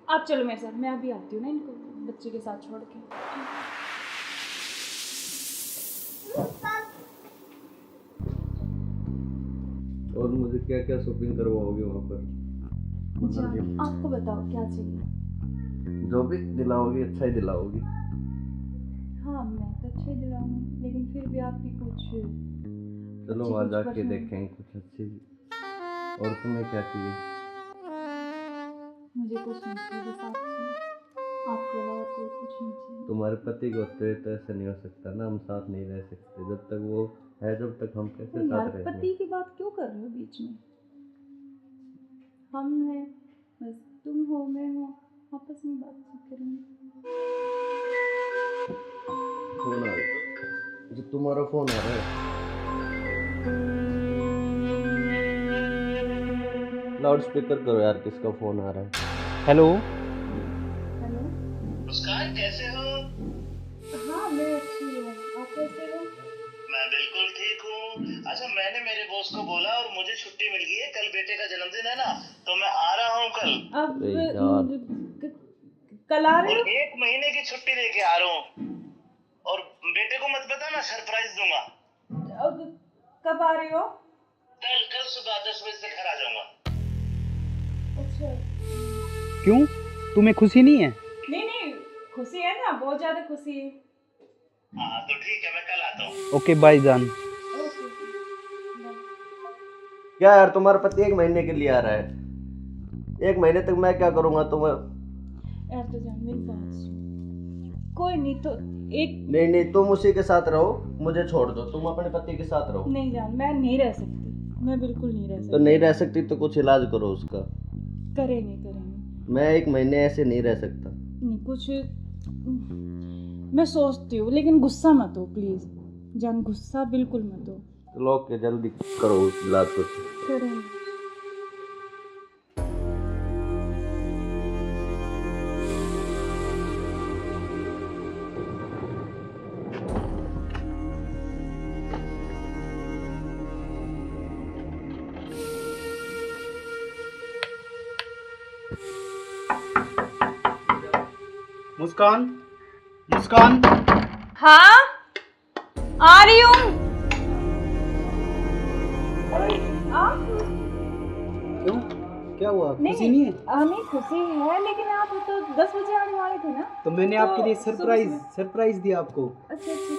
आप चलो मेरे साथ, मैं अभी आती हूँ ना इनको बच्चे के साथ छोड़ के। और मुझे क्या क्या शॉपिंग करवाओगे वहाँ पर? मनाली में? आपको बताओ क्या चाहिए? जो भी दिलाओगी अच्छा ही दिलाओगी। हाँ मैं तो अच्छे ही दिलाऊंगी, लेकिन फिर भी आपकी कुछ चलो अच्छी वहाँ कुछ जाके पसंद- देखेंगे कुछ अच्छी। और तुम्हें क्या चाहिए? मुझे कुछ नहीं चाहिए, बस आप चाहिए, आपके अलावा कोई कुछ नहीं चाहिए। तुम्हारे पति को तो ऐसा नहीं हो सकता ना, हम साथ नहीं रह सकते जब तक वो है, जब तक हम कैसे तो यार साथ रहेंगे? पति की बात क्यों कर रहे हो बीच में? हम हैं, बस तुम हो मैं हो, आपस में बात करेंगे। फोन आ रहा, जो तुम्हारा फोन आ रहा है। लाउड स्पीकर करो यार, किसका फोन आ रहा है? हेलो। हेलो। मुस्कान कैसे हो? हाँ मैं अच्छी हूँ, आप कैसे हो? मैं बिल्कुल ठीक हूँ। अच्छा मैंने मेरे बॉस को बोला और मुझे छुट्टी मिल गई है, कल बेटे का जन्मदिन है ना, तो मैं आ रहा हूँ कल। अब अरे यार। कल आ रहे और हो? 1 महीने की छुट्टी लेके आ रहा हूँ। और बेटे को मत बताना, सरप्राइज दूंगा। अब कब आ रहे हो? कल सुबह 10 बजे से घर आ जाऊंगा। अच्छा क्यों, तुम्हें खुशी नहीं है? नहीं खुशी है ना, बहुत ज्यादा खुशी है। हाँ तो ठीक है, मैं कल आता हूँ। ओके बाय जान। ओके क्या यार तुम्हारा पति 1 महीने के लिए आ रहा है, 1 महीने तक मैं क्या करूँगा तुम्हें? यार तो जान मेरी बात सुन, कोई नहीं तो एक नहीं तुम उसी के साथ रहो, मुझे छोड़ दो, तुम अपने पति के साथ रहो। नहीं जान, मैं नहीं रह सकती, मैं बिल्कुल नहीं रह तो सकती। नहीं रह सकती तो कुछ इलाज करो उसका। करेंगे मैं 1 महीने ऐसे नहीं रह सकता। नहीं कुछ मैं सोचती हूँ, लेकिन गुस्सा मत हो प्लीज़ जान, गुस्सा बिल्कुल मत हो। चलो के जल्दी करो उस इलाज को। करें। मुस्कान, मुस्कान। हाँ आ रही हूँ। क्यों, क्या हुआ? खुशी नहीं है? हमें खुशी है, लेकिन आप तो 10 बजे आने वाले थे ना। तो मैंने आपके लिए सरप्राइज दिया आपको। अच्छा अच्छा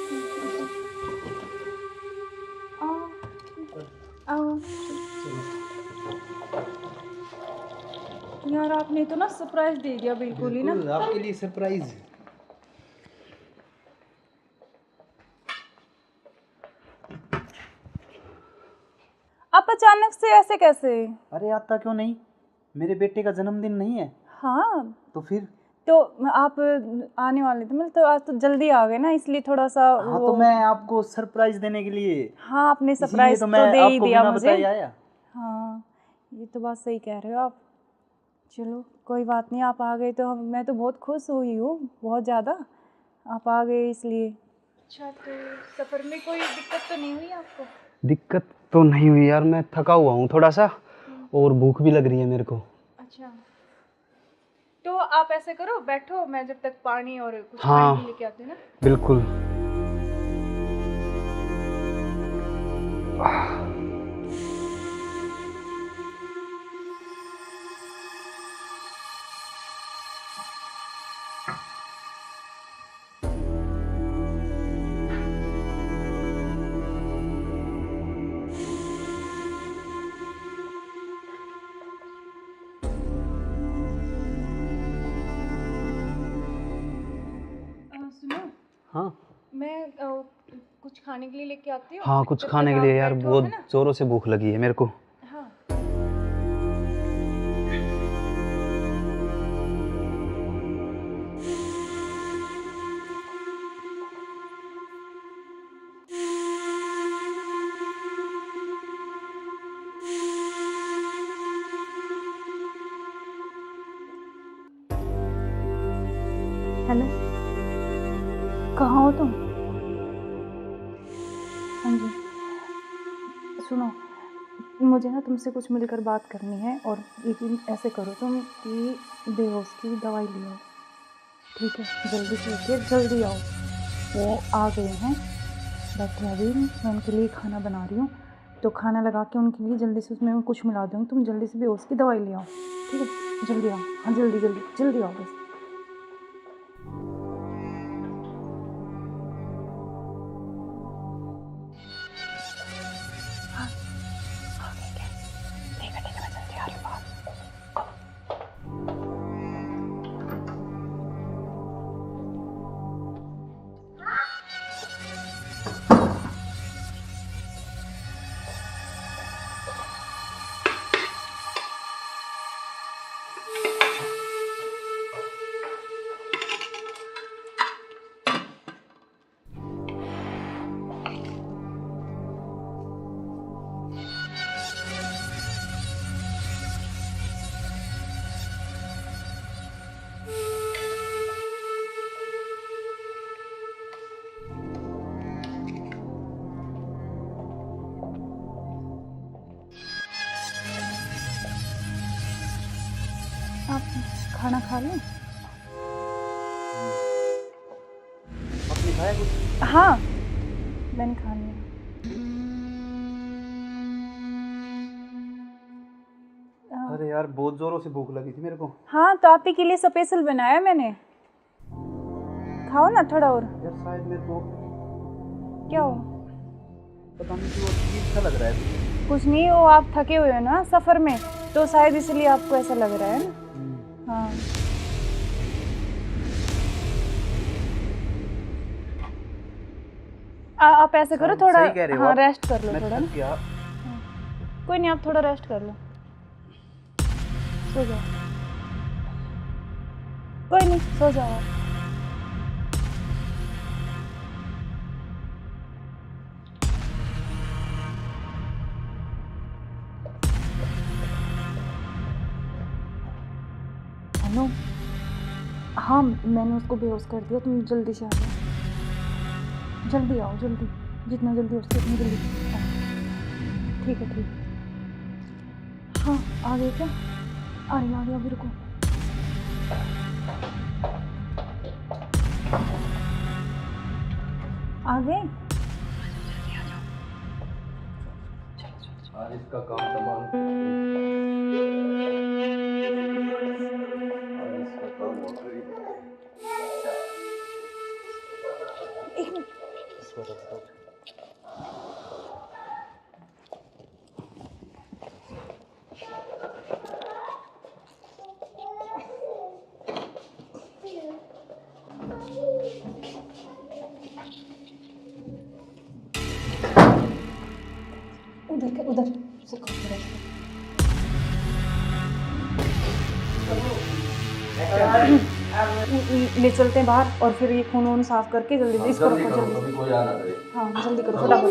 आओ। यार आपने तो ना सरप्राइज दे दिया बिल्कुल ही ना। बिल्कुल, आपके लिए सरप्राइज। आप अचानक से ऐसे कैसे? अरे आता क्यों नहीं, मेरे बेटे का जन्मदिन नहीं है? हाँ तो फिर? तो आप आने वाले थे, मतलब तो आज तो जल्दी आ गए ना, इसलिए थोड़ा सा हाँ तो मैं आपको सरप्राइज देने के लिए। हाँ आपने सरप्राइज तो तो मैं दे ही आपको दिया बिना मुझे। बताए आया। हाँ ये तो बात सही कह रहे हो आप। चलो कोई बात नहीं, आप आ गए तो मैं तो बहुत खुश हुई हूँ, बहुत ज़्यादा। आप आ गए इसलिए। अच्छा तो सफ़र में कोई दिक्कत तो नहीं हुई आपको? दिक्कत तो नहीं हुई यार, मैं थका हुआ हूँ थोड़ा सा, और भूख भी लग रही है मेरे को। अच्छा तो आप ऐसे करो, बैठो, मैं जब तक पानी और कुछ हाँ, खाने लेके आती हूँ ना। बिल्कुल। सुनो, हाँ मैं कुछ खाने के लिए लेके आती हूँ। हाँ, कुछ जब खाने तक के आप लिए यार, बैठो, बहुत है ना? जोरों से भूख लगी है मेरे को। हाँ हेलो, कहाँ हो तुम? हाँ जी सुनो, मुझे ना तुमसे कुछ मिलकर बात करनी है, और लेकिन ऐसे करो तुम कि बेहोश की दवाई ले आओ, ठीक है? जल्दी से उठिए, जल्दी आओ। वो आ गए हैं, बैठे अभी, मैं उनके लिए खाना बना रही हूँ, तो खाना लगा के उनके लिए जल्दी से उसमें कुछ मिला दूँगी, तुम जल्दी से बेहोश की दवाई ले आओ, ठीक है? जल्दी आओ, हाँ जल्दी जल्दी जल्दी आओ बस। आप खाना खा लें? आपने खाया कुछ? हाँ मैंने खा लिया। अरे यार बहुत जोरों से भूख लगी थी मेरे को। हाँ तो आप ही के लिए स्पेशल बनाया मैंने, खाओ ना थोड़ा और। यार शायद मेरे को क्या हो? पता नहीं क्यों अजीब सा लग रहा है। कुछ नहीं, वो आप थके हुए हो ना सफ़र में, तो शायद इसलिए आपको ऐसा लग रहा है ना। हाँ आप ऐसे करो, थोड़ा हाँ रेस्ट कर लो थोड़ा ना। कोई नहीं, आप थोड़ा रेस्ट कर लो, सो जाओ। कोई नहीं, सो जाओ। अनु, हाँ मैंने उसको बेहोश कर दिया, तुम जल्दी से आ जाओ, जल्दी आओ, जल्दी, जितना जल्दी हो सके उतनी जल्दी आओ। ठीक है, ठीक है। हाँ आ गए क्या? आ रही अभी, रुको। आ गए? आज इसका काम तमाम। आज इसका काम हो गई। एक मिनट। उधर से ले चलते हैं बाहर, और फिर ये खून वून साफ करके जल्दी से इसको रखो, जल्दी। हाँ जल्दी करो फटाफट।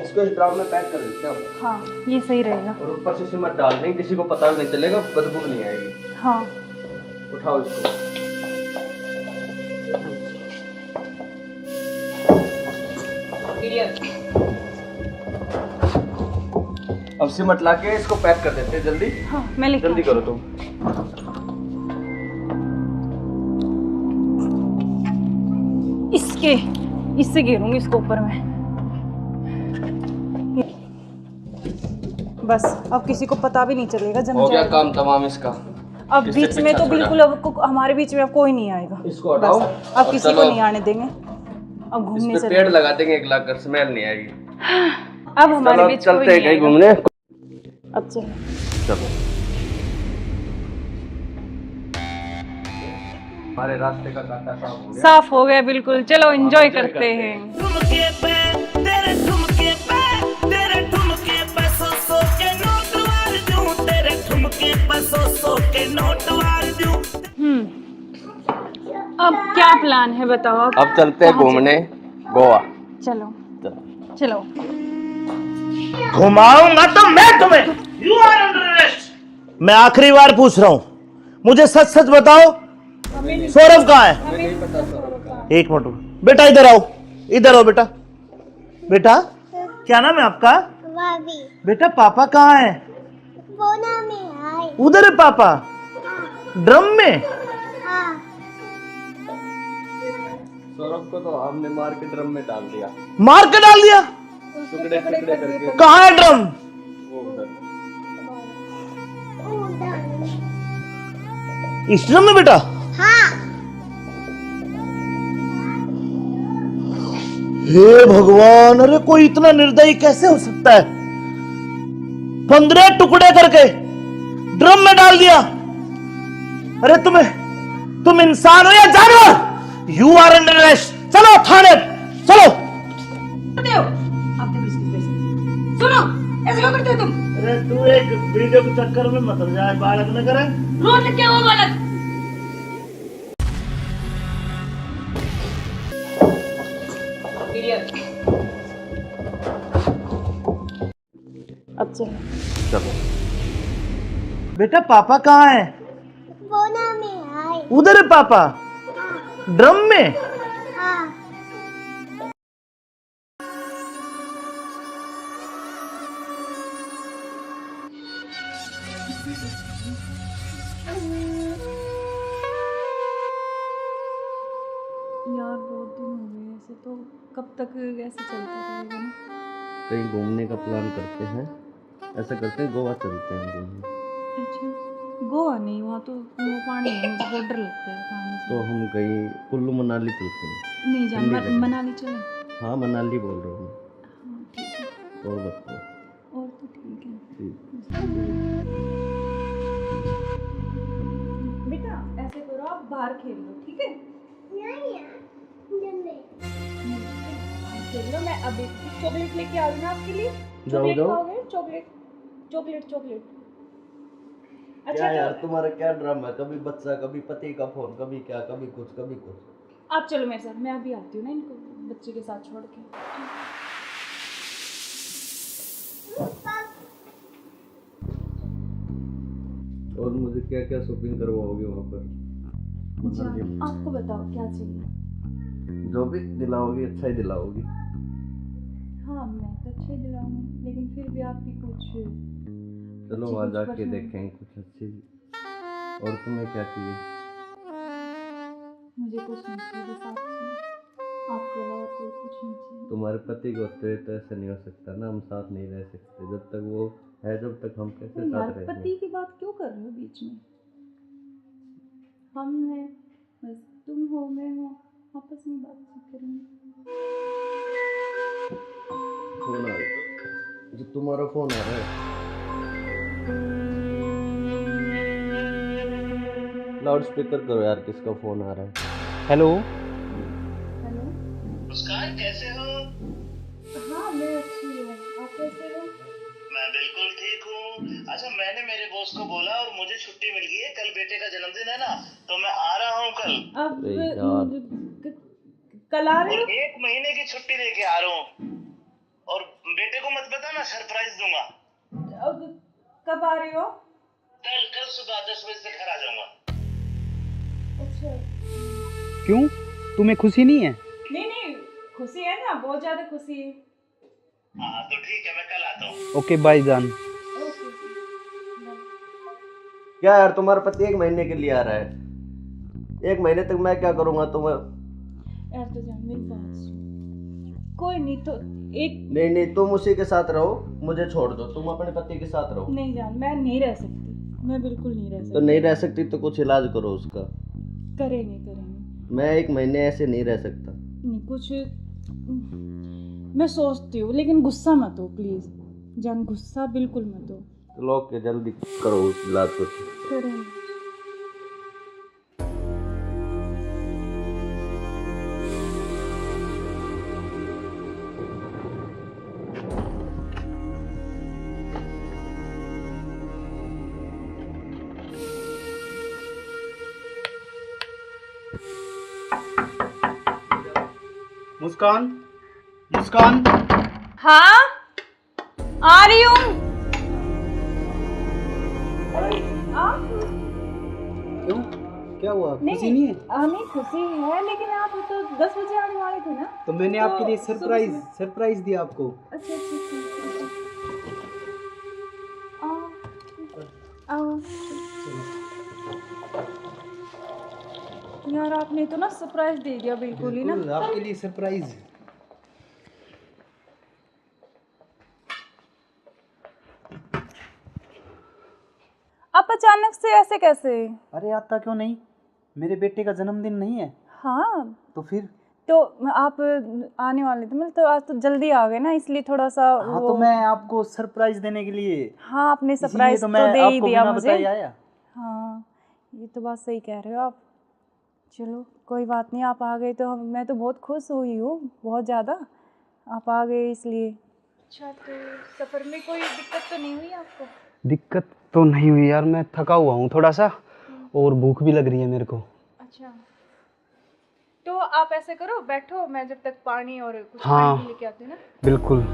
इसको इस ड्राम में पैक कर देते हैं। हाँ ये सही रहेगा। और ऊपर से सिमट डाल देंगे, किसी को पता भी नहीं चलेगा, बदबू नहीं आएगी। हाँ उठाओ इसको। अब सिमट ला के इसको पैक कर देते हैं जल्दी। हाँ मैं लेके जल्दी करो तुम। इससे घेरूंगी इसको ऊपर में। बस अब किसी को पता भी नहीं चलेगा, जम हो गया जाएगा। काम तमाम इसका। अब बीच में तो बिल्कुल अब हमारे बीच में अब कोई नहीं आएगा। इसको हटाओ। बस, अब किसी को नहीं आने देंगे। अब घूमने इस पे चले, पेड़ लगा देंगे, एक लाख कर स्मेल नहीं आएगी। अब हमारे बीच कोई चलते हैं नहीं कहीं आएगा। घूमने। अब चलो। चलो हमारे रास्ते का कांटा साफ हो गया। साफ हो गया बिल्कुल। चलो एंजॉय करते हैं। ठुमके पे तेरे ठुमके पे तेरे ठुमके पे सौ के नोट वार दूं, तेरे ठुमके पे सौ के नोट वार दूं। अब क्या प्लान है बताओ? अब चलते हैं घूमने गोवा। चलो चलो। घुमाऊंगा तो मैं तुम्हें। You are under arrest. मैं आखिरी बार पूछ रहा हूं, मुझे सच सच बताओ, सौरभ कहाँ है? एक मिनट बेटा, इधर आओ, इधर आओ बेटा। बेटा क्या नाम है आपका? बेटा पापा कहाँ है? उधर है पापा। ड्रम में? सौरभ को तो हमने मार के ड्रम में डाल दिया। मार के डाल दिया? टुकड़े टुकड़े करके। कहाँ है ड्रम? वो उधर। इस ड्रम में बेटा? हे भगवान, अरे कोई इतना निर्दयी कैसे हो सकता है? 15 टुकड़े करके ड्रम में डाल दिया। अरे तुम इंसान हो या जानवर? You are under arrest. चलो थाने, चलो। सुनो, ऐसे क्यों करते हो तुम? अरे तू एक वीडियो के चक्कर में मत जाए, बालक न करे। रोड क्या वो बालक? अब चलो। चलो बेटा पापा कहाँ है? उधर है पापा। ड्रम में? यार बहुत दिन हो गए ऐसे, तो कब तक ऐसे चलता रहेगा ना? कहीं घूमने का प्लान करते हैं। ऐसा करते हैं गोवा चलते हैं घूमने। अच्छा गोवा नहीं, वहाँ तो वो पानी है, मुझे बहुत डर लगता है पानी से। तो हम कहीं कुल्लू मनाली चलते हैं। नहीं जान, ठंडी जगह। मनाली चले। हाँ मनाली बोल रहा हूँ हाँ ठीक है, मैं। और बताओ। और तो ठीक है। ठीक। बेटा ऐसे करो, आप बाहर खेल लो, ठीक है? अभी चॉकलेट लेके आ रही हूँ ना आपके लिए। जाओ, चॉकलेट जाओ। खाओगे? Chocolate chocolate chocolate. क्या अच्छा यार तो तुम्हारा क्या ड्रामा है, कभी बच्चा, कभी पति का फोन, कभी क्या, कभी कुछ कभी कुछ। आप चलो मेरे साथ, मैं अभी आती हूँ ना इनको बच्चे के साथ छोड़ के। और मुझे क्या क्या शॉपिंग करवाओगे वहाँ पर? अच्छा आपको बताओ क्या चाहिए? जो भी दिलाओगी अच्छा ही दिलाओगी। हाँ मैं तो अच्छे दिलाऊंगी, लेकिन फिर भी आपकी कुछ चलो अच्छी वहाँ कुछ जाके पसंद- देखेंगे कुछ अच्छी। और तुम्हें क्या चाहिए? मुझे कुछ नहीं चाहिए, बस आप चाहिए। आपके अलावा कोई कुछ नहीं चाहिए। तुम्हारे पति को होते हुए तो ऐसा नहीं हो सकता ना, हम साथ नहीं रह सकते जब तक वो है, जब तक हम कैसे तो यार साथ रहेंगे? पति की बात क्यों कर रहे हो बीच में? हम हैं, बस तुम हो मैं हूँ, आपस में बातचीत करेंगे। फोन आ रहा, जो तुम्हारा फोन आ रहा है, लाउड स्पीकर करो यार, किसका फोन आ रहा है? हेलो। हेलो। मुस्कान कैसे हो? हाँ मैं अच्छी हूँ, आप कैसे हो? मैं बिल्कुल ठीक हूँ। अच्छा मैंने मेरे बॉस को बोला और मुझे छुट्टी मिल गई है, कल बेटे का जन्मदिन है ना, तो मैं आ रहा हूँ कल। अब अरे यार। कल आ रहे और हो? 1 महीने की छुट्टी लेके आ रहा हूँ। और बेटे को मत बताना, सरप्राइज दूंगा। अब कब आ रहे हो? कल कल सुबह 10 बजे से घर आ जाऊंगा। अच्छा। क्यों, तुम्हें खुशी नहीं है? नहीं नहीं, खुशी है ना, बहुत ज्यादा खुशी है। हाँ तो ठीक है, मैं कल आता हूँ। ओके बाय जान। ओके। क्या यार तुम्हारा पति 1 महीने के लिए आ रहा है, 1 महीने तक मैं क्या करूँगा तुम्हें? यार तो जान मेरी बात सुन, कोई नहीं तो एक नहीं नहीं, तुम उसी के साथ रहो, मुझे छोड़ दो, तुम अपने पति के साथ रहो। नहीं जान, मैं नहीं रह सकती, मैं बिल्कुल नहीं रह तो सकती। नहीं रह सकती तो कुछ इलाज करो उसका। करेंगे करेंगे। मैं 1 महीने ऐसे नहीं रह सकता। नहीं कुछ मैं सोचती हूँ, लेकिन गुस्सा मत हो प्लीज जान, गुस्सा बिल्कुल मत हो। चलो ओके, जल्दी करो उस इलाज को। करेंगे। मुस्कान, मुस्कान। हाँ आ रही हूँ। आप क्यों, क्या हुआ, खुशी नहीं है? नहीं खुशी है, लेकिन आप तो 10 बजे आने वाले थे ना। तो मैंने तो आपके लिए सुबह- सरप्राइज दिया आपको। अच्छा अच्छा अच्छा। आओ यार, आपने तो ना सरप्राइज दे दिया बिल्कुल ही ना। बिल्कुल आपके लिए सरप्राइज। आप अचानक से ऐसे कैसे? अरे आता क्यों नहीं, मेरे बेटे का जन्मदिन नहीं है? हाँ तो फिर? तो आप आने वाले थे, मतलब तो आज तो जल्दी आ गए ना, इसलिए थोड़ा सा हाँ तो मैं आपको सरप्राइज देने के लिए, हाँ आपने इसीलिए सरप्राइज तो तो मैं दे ही आपको दिया बिना मुझे। बताए आया। हाँ ये तो बात सही कह रहे हो आप। चलो कोई बात नहीं, आप आ गए तो मैं तो बहुत खुश हुई हूँ, बहुत ज़्यादा। आप आ गए इसलिए। अच्छा तो सफ़र में कोई दिक्कत तो नहीं हुई आपको? दिक्कत तो नहीं हुई यार, मैं थका हुआ हूँ थोड़ा सा, और भूख भी लग रही है मेरे को। अच्छा तो आप ऐसे करो, बैठो, मैं जब तक पानी और कुछ हाँ। खाने के लेके आती हूँ ना। बिल्कुल।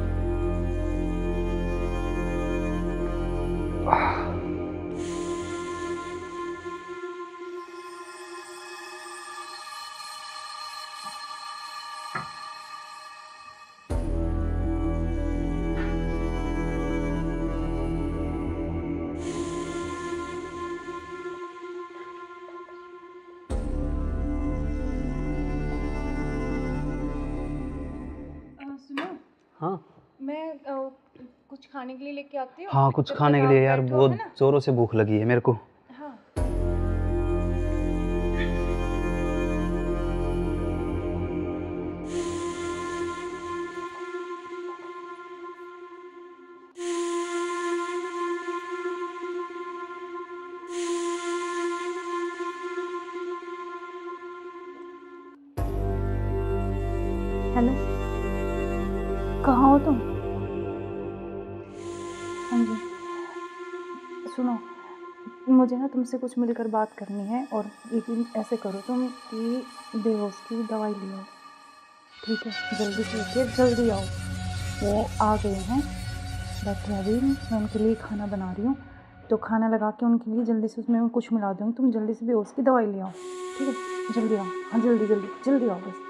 सुनो, हाँ मैं कुछ खाने के लिए लेके आती हूँ। हाँ, कुछ जब खाने तक के लिए आप यार, बैठो, बहुत है ना? जोरों से भूख लगी है मेरे को। हाँ हेलो। कहाँ हो तुम? हाँ जी, सुनो, मुझे ना तुमसे कुछ मिलकर बात करनी है। और लेकिन ऐसे करो तुम कि बेहोश की दवाई ले आओ, ठीक है? जल्दी से उठिए, जल्दी आओ। वो आ गए हैं, बैठे अभी, मैं उनके लिए खाना बना रही हूँ, तो खाना लगा के उनके लिए जल्दी से उसमें मैं कुछ मिला दूँगी। तुम जल्दी से बेहोश की दवाई ले आओ, ठीक है? जल्दी आओ, हाँ जल्दी जल्दी जल्दी आओ बस।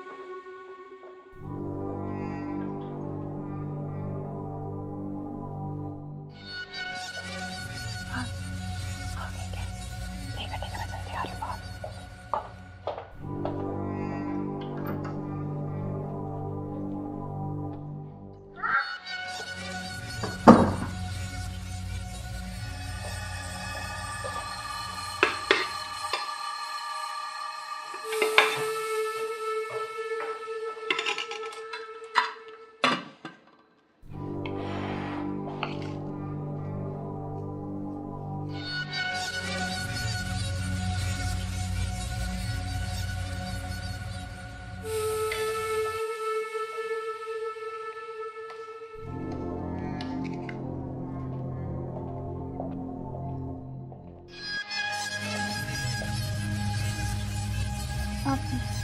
आप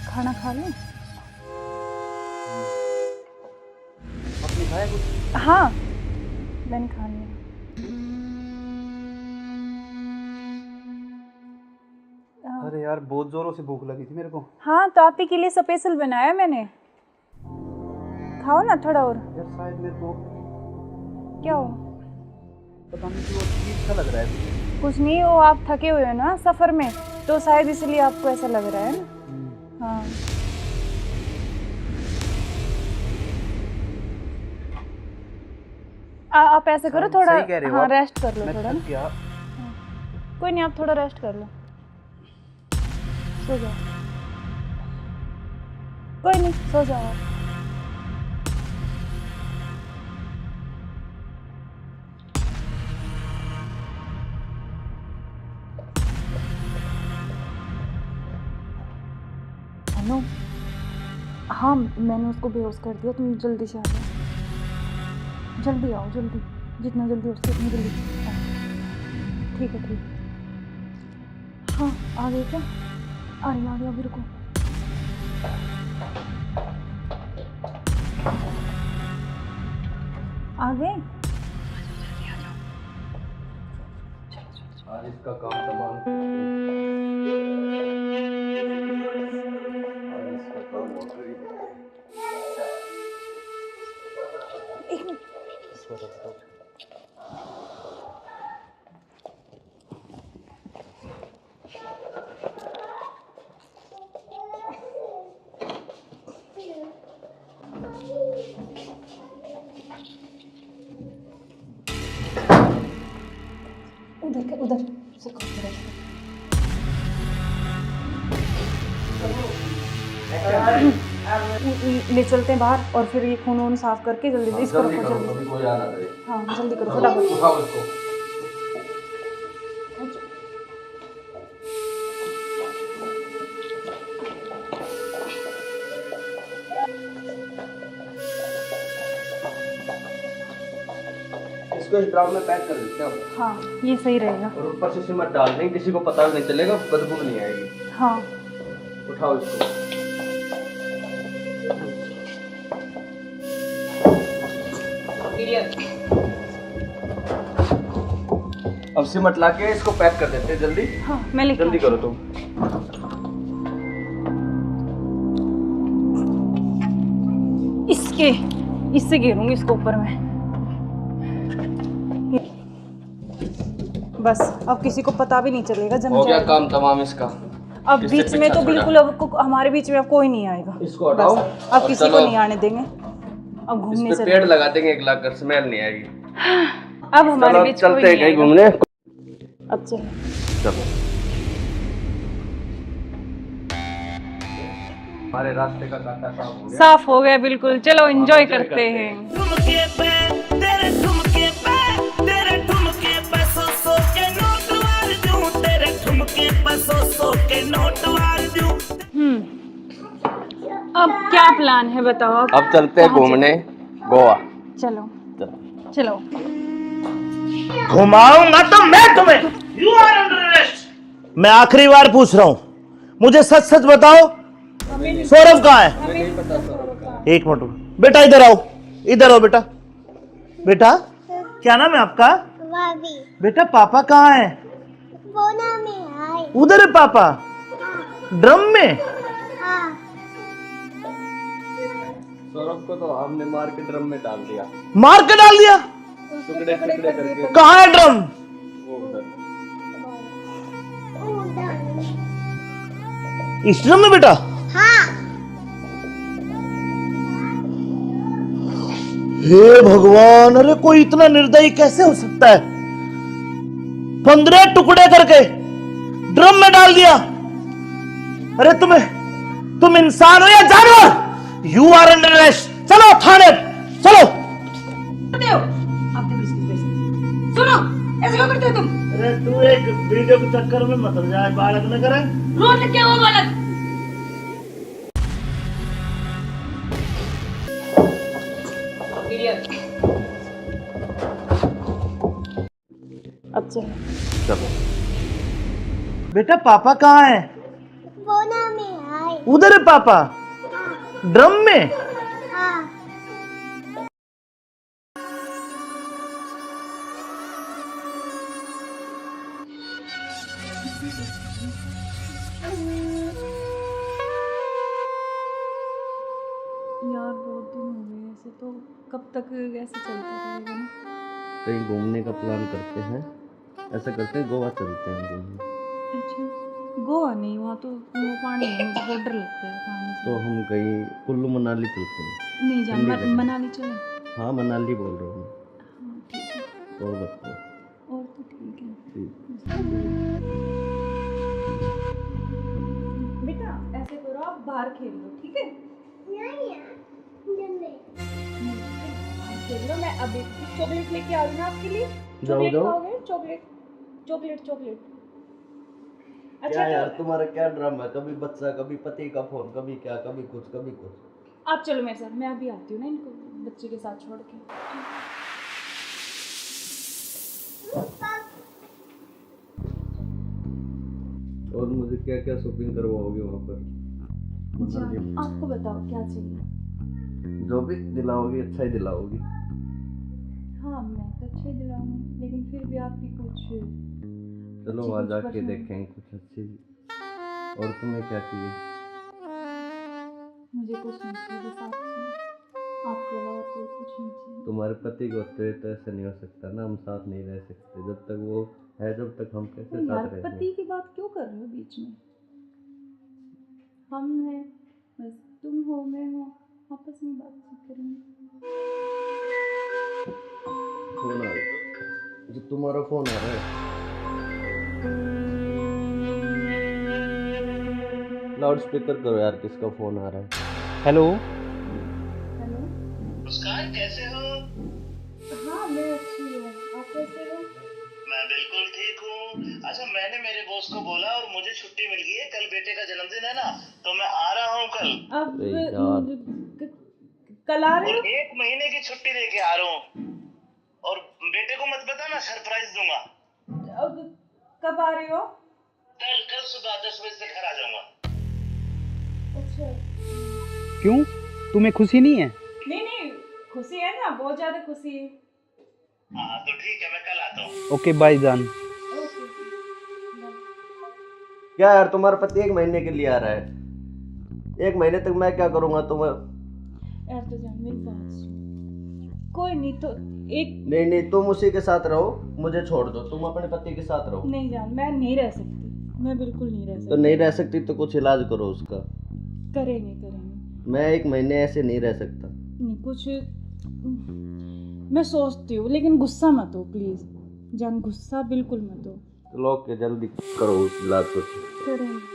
खाना खा लें? आपने खाया कुछ? हाँ, मैंने खा लिया। अरे यार बहुत जोरों से भूख लगी थी मेरे को। हाँ, तो आप ही के लिए स्पेशल बनाया मैंने, खाओ ना थोड़ा और। यार शायद मेरे को क्या हो? पता नहीं क्यों अजीब सा लग रहा है। कुछ नहीं, वो आप थके हुए हो ना सफ़र में, तो शायद इसलिए आपको ऐसा लग रहा है ना। हाँ, आप ऐसे करो थोड़ा, सही कह रहे हो हाँ आप। रेस्ट कर लो मैं थोड़ा थक ना। गया। कोई नहीं, आप थोड़ा रेस्ट कर लो, सो जाओ। कोई नहीं, सो जाओ आप। हेलो, हाँ मैंने उसको बेहोश कर दिया, तुम जल्दी से आ जाओ, जल्दी आओ, जल्दी, जितना जल्दी हो सके उतनी जल्दी आओ। ठीक है, ठीक है। हाँ, आ गए क्या? आ रही, अभी रुको। आ गए? आज इसका काम तमाम। आज इसका काम ऑर्डर ही देते हैं। एक मिनट। उधर से ले चलते हैं बाहर, और फिर ये खून वून साफ करके जल्दी इसको रखो, जल्दी। कोई आ ना करे। हाँ जल्दी करो फटाफट। उठाओ इसको। इसको इस ड्राम में पैक कर देते हैं। हाँ ये सही रहेगा। और ऊपर से सिमट डाल देंगे, किसी को पता भी नहीं चलेगा, बदबू नहीं आएगी। हाँ उठाओ इसको। अब सिमट ला के इसको पैक कर देते हैं जल्दी। हाँ मैं लेके जल्दी करो तुम। इससे घेरूंगी इसको ऊपर में। बस अब किसी को पता भी नहीं चलेगा, जम हो गया जाएगा। काम तमाम इसका। अब किससे बीच में पीछा तो छोड़ा? बिल्कुल अब हमारे बीच में अब कोई नहीं आएगा। इसको हटाओ। बस, अब और किसी को चलो। नहीं आने देंगे। अब घूमने इस पे चले, पेड़ लगा देंगे, एक लाख कर स्मेल नहीं आएगी। अब हमारे चलो बीच चलते कोई हैं नहीं कहीं आएगा। घूमने। अब चलो। चलो हमारे रास्ते का कांटा साफ हो गया। साफ हो गया बिल्कुल, चलो एंजॉय करते हैं। ठुमके पे तेरे ठुमके पे तेरे ठुमके पे सौ के नोट वार दूं, तेरे ठुमके पे सौ के नोट वार दूं। अब क्या प्लान है बताओ? अब चलते हैं कहाँ घूमने। गोवा। चलो चलो। घुमाऊंगा तो मैं तुम्हें। You are under arrest. मैं आखिरी बार पूछ रहा हूं, मुझे सच सच बताओ, सौरभ कहाँ है? एक मिनट बेटा, इधर आओ, इधर आओ बेटा। बेटा क्या नाम है आपका? बेटा पापा कहाँ है? उधर है पापा, ड्रम में। सौरभ को तो हमने मार के ड्रम में डाल दिया। मार के डाल दिया? टुकड़े टुकड़े करके। कहाँ है ड्रम? वो उधर। इस ड्रम में बेटा? हे भगवान, अरे कोई इतना निर्दयी कैसे हो सकता है? 15 टुकड़े करके ड्रम में डाल दिया। अरे तुम इंसान हो या जानवर? You are under arrest. चलो थाने, चलो। आप दो बिस्किट पैसे। सुनो, ऐसे क्यों करते हो तुम? अरे तू एक वीडियो के चक्कर में मत जाए, बालक न करे। रोड क्या हुआ बालक? अब चलो। चलो। बेटा पापा कहाँ है? उधर है पापा, ड्रम में। यार बहुत दिन हो गए ऐसे, तो कब तक ऐसे चलता रहेगा ना? कहीं घूमने का प्लान करते हैं, ऐसा करते हैं गोवा चलते हैं घूमने। अच्छा, गोवा नहीं, वहाँ तो वो पानी है, मुझे बहुत डर लगता है पानी से। तो हम कहीं कुल्लू मनाली चलते हैं। नहीं जान, ठंडी जगह। मनाली चले। हाँ मनाली बोल रहा हूँ मैं। हाँ ठीक है, और बताओ। और तो ठीक है। ठीक। बेटा ऐसे करो, आप बाहर खेल लो, ठीक है? खेल लो, मैं अभी चॉकलेट लेके आ रही हूँ आपके लिए। चॉकलेट जाओ। खाओगे? Chocolate chocolate chocolate. अच्छा क्या यार तो तुम्हारा क्या ड्रामा है? कभी बच्चा, कभी पति का फोन, कभी क्या, कभी कुछ कभी कुछ। आप चलो मेरे साथ, मैं अभी आती हूँ ना इनको बच्चे के साथ छोड़ के। और मुझे क्या क्या शॉपिंग करवाओगे वहाँ पर? मनाली में? आपको बताओ क्या चाहिए? जो भी दिलाओगी अच्छा ही दिलाओगी। हाँ मैं तो अच्छे दिलाऊंगी, लेकिन फिर भी आपकी कुछ चलो अच्छी वहाँ कुछ जाके पसंद। देखेंगे कुछ अच्छी। और तुम्हें क्या चाहिए? मुझे कुछ नहीं चाहिए, बस आप चाहिए, आपके अलावा कोई कुछ नहीं चाहिए। तुम्हारे पति को होते हुए तो ऐसा नहीं हो सकता ना, हम साथ नहीं रह सकते। जब तक वो है, जब तक हम कैसे यार साथ रहेंगे? पति की बात क्यों कर रहे हो बीच में? हम हैं, बस तुम हो मैं हूँ, आपस में बातचीत करेंगे। फोन आ रहा, जो तुम्हारा फोन आ रहा है। लाउड स्पीकर करो यार, किसका फोन आ रहा है? हेलो। हेलो। मुस्कान कैसे हो? हाँ मैं अच्छी हूँ, आप कैसे हो? मैं बिल्कुल ठीक हूँ। अच्छा मैंने मेरे बॉस को बोला और मुझे छुट्टी मिल गई है, कल बेटे का जन्मदिन है ना, तो मैं आ रहा हूँ कल। अब अरे यार। कल आ रहे और हो? 1 महीने की छुट्टी लेके आ रहा हूँ। और बेटे को मत बताना, सरप्राइज दूंगा। अब कब आ रहे हो? कल सुबह 10 बजे से घर आ जाऊंगा। अच्छा। क्यों, तुम्हें खुशी नहीं है? नहीं नहीं, खुशी है ना, बहुत ज्यादा खुशी है। हाँ तो ठीक है, मैं कल आता हूँ। ओके बाय जान। ओके। क्या यार तुम्हारा पति 1 महीने के लिए आ रहा है? 1 महीने तक मैं क्या करूँगा तुम्हें? यार तो जान मेरी बात सुन, कोई नहीं तो एक नहीं तुम उसी के साथ रहो, मुझे छोड़ दो, तुम अपने पति के साथ रहो। नहीं जान, मैं नहीं रह सकती, मैं बिल्कुल नहीं रह सकती। तो नहीं रह सकती तो कुछ इलाज करो उसका। करेंगे। मैं 1 महीने ऐसे नहीं रह सकता। नहीं कुछ मैं सोचती हूँ, लेकिन गुस्सा मत हो प्लीज जान, गुस्सा बिल्कुल मत हो। चलो ओके, जल्दी करो इलाज कुछ। करेंगे।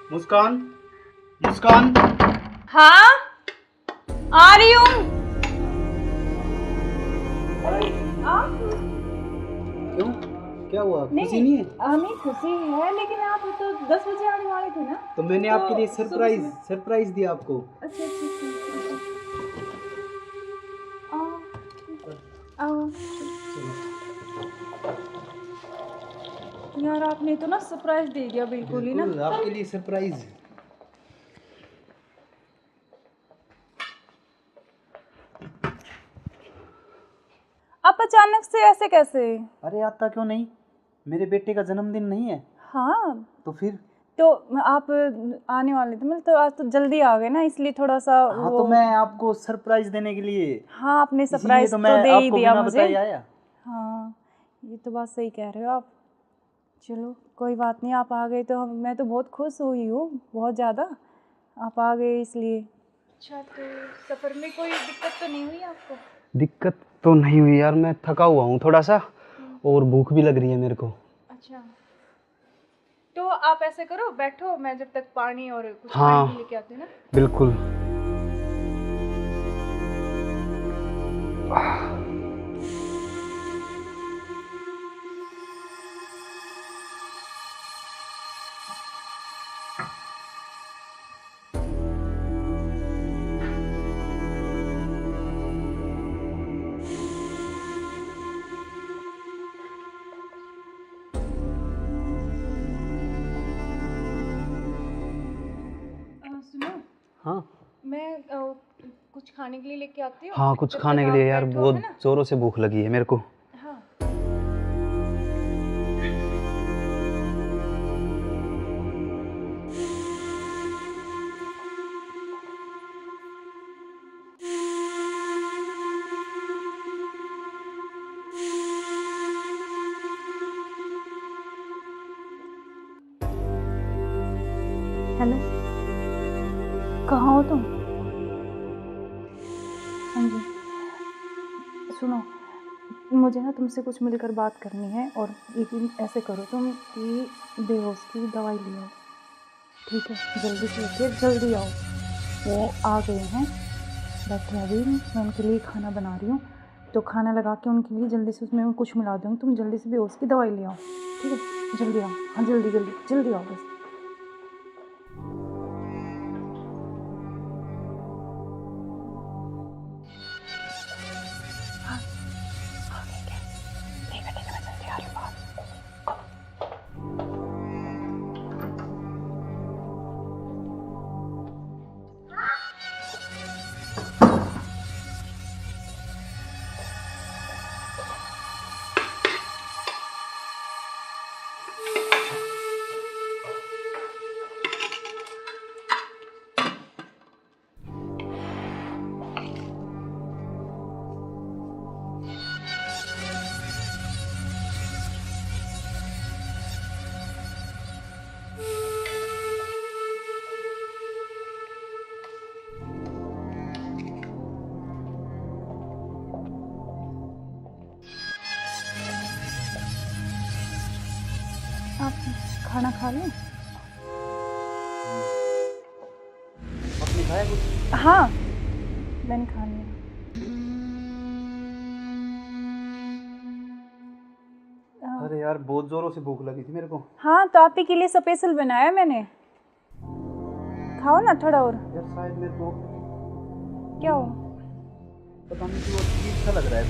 मुस्कान, मुस्कान। हाँ आ रही हूँ। क्यों, क्या हुआ? खुशी नहीं है? नहीं खुशी है, लेकिन आप तो 10 बजे आने वाले थे ना। तो मैंने आपके लिए सरप्राइज दिया आपको। अच्छा आओ। यार आपने तो ना सरप्राइज दे दिया बिल्कुल ही ना। आपके लिए सरप्राइज। आप अचानक से ऐसे कैसे? अरे आता क्यों नहीं, मेरे बेटे का जन्मदिन नहीं है? हाँ तो फिर? तो आप आने वाले थे, मतलब तो आज तो जल्दी आ गए ना, इसलिए थोड़ा सा हाँ तो मैं आपको सरप्राइज देने के लिए। हाँ आपने सरप्राइज तो तो मैं दे ही आपको दिया बिना मुझे। बताए आया। हाँ ये तो बात सही कह रहे हो आप। चलो कोई बात नहीं, आप आ गए तो मैं तो बहुत खुश हुई हूँ, बहुत ज़्यादा। आप आ गए इसलिए। अच्छा तो सफ़र में कोई दिक्कत तो नहीं हुई आपको? दिक्कत तो नहीं हुई यार, मैं थका हुआ हूँ थोड़ा सा और भूख भी लग रही है मेरे को। अच्छा तो आप ऐसे करो, बैठो, मैं जब तक पानी और कुछ हाँ, खाने लेके आती हूँ ना। बिल्कुल। सुनो, हाँ मैं कुछ खाने के लिए लेके आती हूँ। हाँ, कुछ जब खाने तक के लिए आप यार, बैठो, बहुत है ना? जोरों से भूख लगी है मेरे को। हाँ हेलो, कहाँ हो तुम? हाँ जी सुनो, मुझे ना तुमसे कुछ मिलकर बात करनी है, और लेकिन ऐसे करो तुम कि बेहोश की दवाई ले आओ, ठीक है? जल्दी से उठिए, जल्दी आओ। वो आ गए हैं, बैठे हैं अभी, मैं उनके लिए खाना बना रही हूँ, तो खाना लगा के उनके लिए जल्दी से उसमें कुछ मिला दूँगी, तुम जल्दी से बेहोश की दवाई ले आओ, ठीक है? जल्दी आओ, हाँ जल्दी जल्दी जल्दी आओ बस। आप खाना खा लें? आपने खाया कुछ? हाँ मैंने खा लिया। अरे यार बहुत जोरों से भूख लगी थी मेरे को। हाँ तो आप ही के लिए स्पेशल बनाया मैंने, खाओ ना थोड़ा और। यार शायद मेरे को क्या हो? पता नहीं क्यों अजीब सा लग रहा है।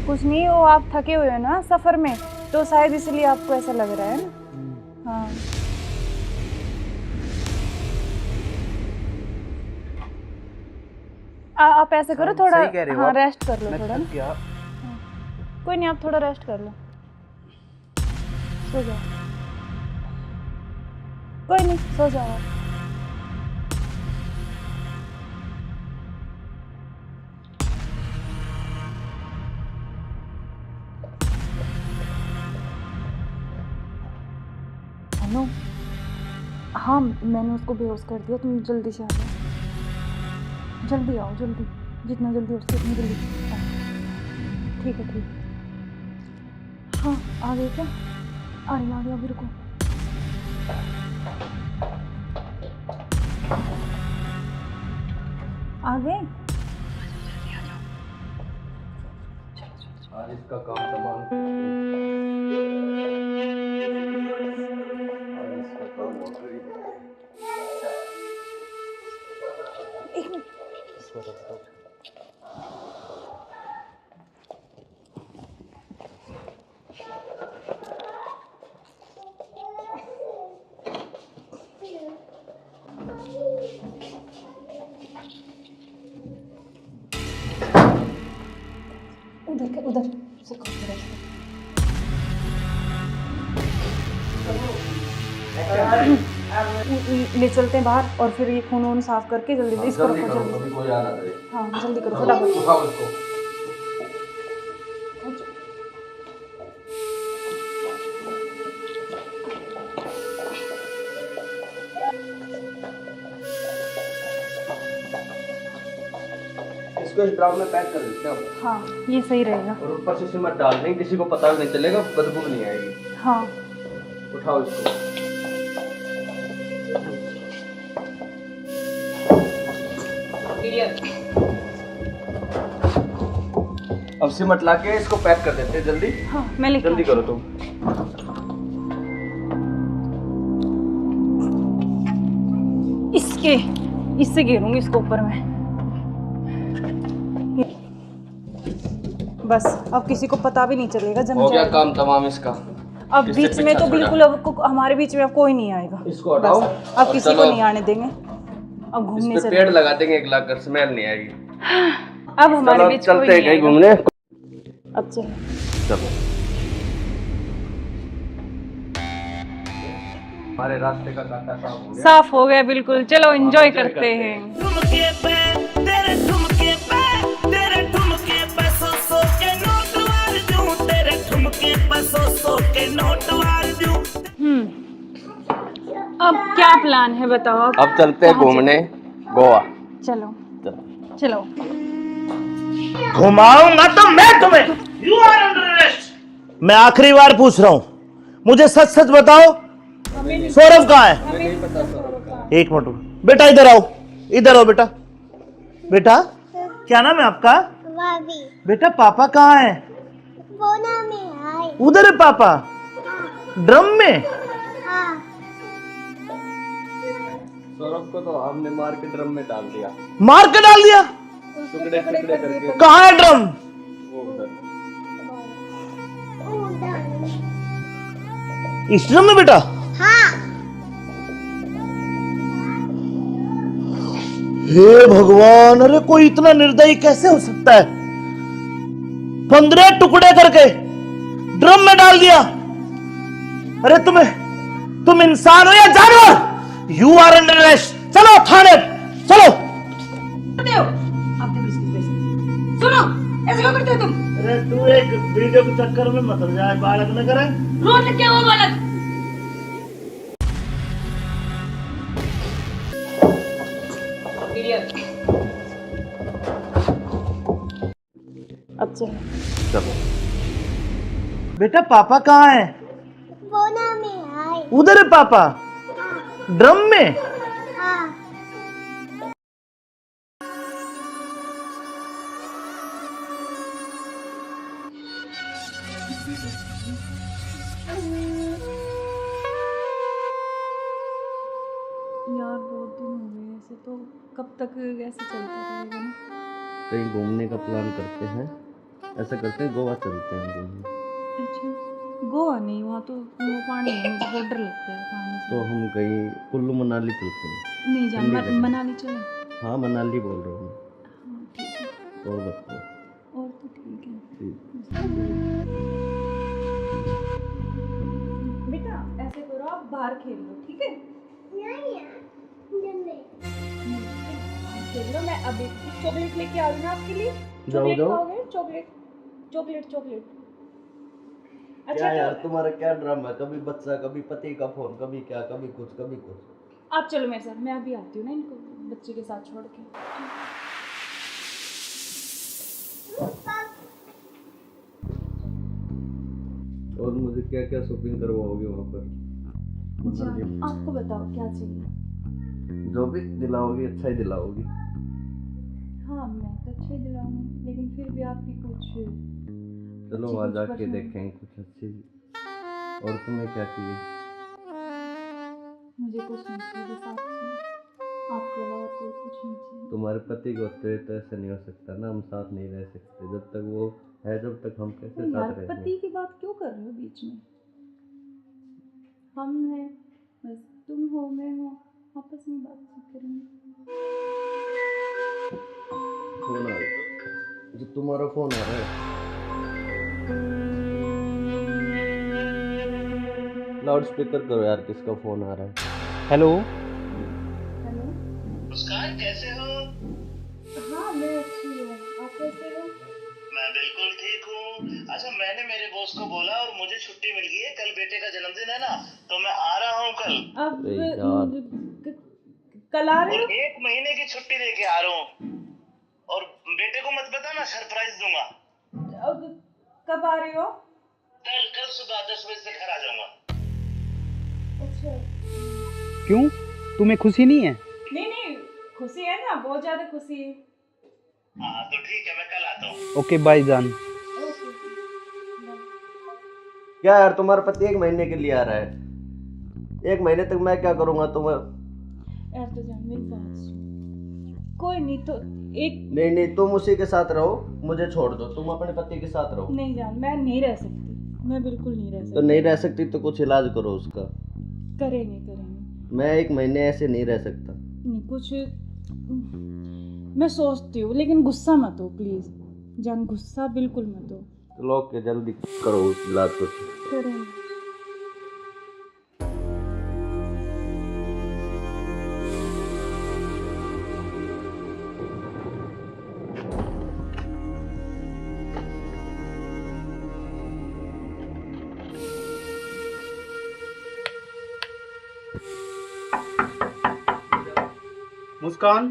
कुछ नहीं, वो आप थके हुए हो ना सफ़र में, तो शायद इसलिए आपको ऐसा लग रहा है ना। हाँ आप ऐसे करो, थोड़ा हाँ रेस्ट कर लो थोड़ा ना। कोई नहीं, आप थोड़ा रेस्ट कर लो, सो जाओ। कोई नहीं, सो जाओ आप। हेलो, हाँ मैंने उसको बेहोश कर दिया, तुम जल्दी से आ जाओ, जल्दी आओ, जल्दी, जितना जल्दी हो सके उतनी जल्दी आओ। ठीक है ठीक है। हाँ आ गए क्या? आ रही, रुको। आ गए? आज इसका काम तमाम। आज इसका काम हो गई। एक मिनट। उधर ले चलते हैं बाहर और फिर ये खून वून साफ करके जल्दी से इसको रखो जल्दी। कभी कोई आना करे। हाँ जल्दी करो फटाफट। उठाओ इसको। इसको इस ड्राम में पैक कर देते हैं। हाँ ये सही रहेगा। और ऊपर से सिमट डाल देंगे, किसी को पता भी नहीं चलेगा, बदबू नहीं आएगी। हाँ उठाओ इसको। अब सिमट ला के इसको पैक कर देते हैं जल्दी। हाँ मैं लेके जल्दी करो तुम। इससे घेरूंगी इसको ऊपर में। बस अब किसी को पता भी नहीं चलेगा, जम हो गया जाएगा। काम तमाम इसका। अब इससे बीच में पीछा तो छोड़ा। बिल्कुल अब हमारे बीच में अब कोई नहीं आएगा। इसको हटाओ बस, अब और किसी को चलो। नहीं आने देंगे। अब इस घूमने पे चले पेड़ लगा देंगे, एक लाख कर स्मेल नहीं आएगी। अब हमारे चलो बीच कोई चलते हैं नहीं कहीं आएगा। घूमने। अब चलो। चलो हमारे रास्ते का कांटा साफ हो गया। साफ हो गया बिल्कुल। चलो एंजॉय करते हैं। ठुमके पे तेरे ठुमके पे तेरे ठुमके पे सौ के नोट वार दूं, तेरे ठुमके पे सौ के नोट वार दूं। अब क्या प्लान है बताओ? अब चलते हैं कहाँ घूमने गोवा। चलो चलो। चलो। घुमाऊंगा तो मैं तुम्हें। You are under arrest. मैं आखिरी बार पूछ रहा हूं, मुझे सच सच बताओ, सौरभ कहाँ है? एक मिनट बेटा, इधर आओ, इधर आओ बेटा। बेटा क्या नाम है आपका? बेटा पापा कहाँ है? उधर है पापा। ड्रम में? सौरभ को तो हमने मार के ड्रम में डाल दिया। मार के डाल दिया? टुकड़े टुकड़े करके। कहाँ है ड्रम? वो उधर। इस ड्रम में बेटा? हे भगवान, अरे कोई इतना निर्दयी कैसे हो सकता है? 15 टुकड़े करके ड्रम में डाल दिया। अरे तुम इंसान हो या जानवर? You are under arrest. चलो थाने, चलो। सुनो, ऐसे क्यों करते हो तुम? अरे तू एक वीडियो के चक्कर में मत जाए, बालक न करे। रोड लग क्या हुआ बालक? अब चलो। चलो। बेटा पापा कहाँ है? उधर है पापा। ड्रम में? यार बहुत दिन हो गए ऐसे, तो कब तक ऐसे चलता रहेगा ना? कहीं घूमने का प्लान करते हैं। ऐसा करते हैं गोवा चलते हैं घूमने। अच्छा गोवा नहीं, वहाँ तो वो पानी है, मुझे बहुत डर लगता है पानी से। तो हम कहीं कुल्लू मनाली चलते हैं। नहीं जान, ठंडी जगह। मनाली चले। हाँ मनाली बोल रहा हूँ। हाँ ठीक है। और बताओ। और तो ठीक है। ठीक। बेटा ऐसे करो, आप बाहर खेल लो, ठीक है? खेल लो। मैं अभी चॉकलेट लेके आ रही हूँ आपके लिए। चॉकलेट जाओ। खाओगे? Chocolate chocolate chocolate. क्या यार तो तुम्हारा क्या ड्रामा है? कभी बच्चा, कभी पति का फोन, कभी क्या, कभी कुछ कभी कुछ। आप चलो मेरे साथ, मैं अभी आती हूँ ना इनको बच्चे के साथ छोड़ के। और मुझे क्या क्या शॉपिंग करवाओगे वहाँ पर? अच्छा आपको बताओ क्या चाहिए? जो भी दिलाओगी अच्छा ही दिलाओगी। हाँ मैं तो अच्छा ही दिलाऊंगी, लेकिन फिर भी आपकी कुछ चलो अच्छी वहाँ कुछ जाके पसंद- देखेंगे कुछ अच्छी। और तुम्हें क्या चाहिए? मुझे कुछ नहीं चाहिए, बस आप चाहिए। आपके अलावा कोई कुछ नहीं चाहिए। तुम्हारे पति को होते तो ऐसा नहीं हो सकता ना, हम साथ नहीं रह सकते जब तक वो है, जब तक हम कैसे तो यार साथ रहेंगे? पति की बात क्यों कर रहे हो बीच में? हम हैं, बस तुम हो मैं हो, आपस में बातचीत करेंगे। फोन आ रहा, जो तुम्हारा फोन आ रहा है। लाउड स्पीकर करो यार, किसका फोन आ रहा है? हेलो। हेलो। मुस्कान कैसे हो? हाँ मैं अच्छी हूँ, आप कैसे हो? मैं बिल्कुल ठीक हूँ। अच्छा मैंने मेरे बॉस को बोला और मुझे छुट्टी मिल गई है, कल बेटे का जन्मदिन है ना, तो मैं आ रहा हूँ कल। अब अरे यार। कल आ रहे और हो? 1 महीने की छुट्टी लेके आ रहा हूँ। और बेटे को मत बताना, सरप्राइज दूंगा। अब कब आ रहे हो? कल सुबह 10 बजे से घर आ जाऊंगा। अच्छा। क्यों, तुम्हें खुशी नहीं है? नहीं नहीं, खुशी है ना, बहुत ज्यादा खुशी है। हाँ तो ठीक है, मैं कल आता हूँ। ओके बाय जान। ओके। क्या यार, तुम्हारा पति 1 महीने के लिए आ रहा है, 1 महीने तक मैं क्या करूँगा तुम्हें? यार तो जान मेरी बात सुन। कोई नहीं तो एक नहीं, तुम उसी के साथ रहो, मुझे छोड़ दो, तुम अपने पति के साथ रहो। नहीं जान, मैं नहीं रह सकती, मैं बिल्कुल नहीं रह तो सकती। नहीं रह सकती तो कुछ इलाज करो उसका। करेंगे। मैं 1 महीने ऐसे नहीं रह सकता। नहीं कुछ मैं सोचती हूँ, लेकिन गुस्सा मत हो प्लीज जान, गुस्सा बिल्कुल मत हो। चलो ओके, जल्दी करो उस इलाज को। करेंगे। मुस्कान,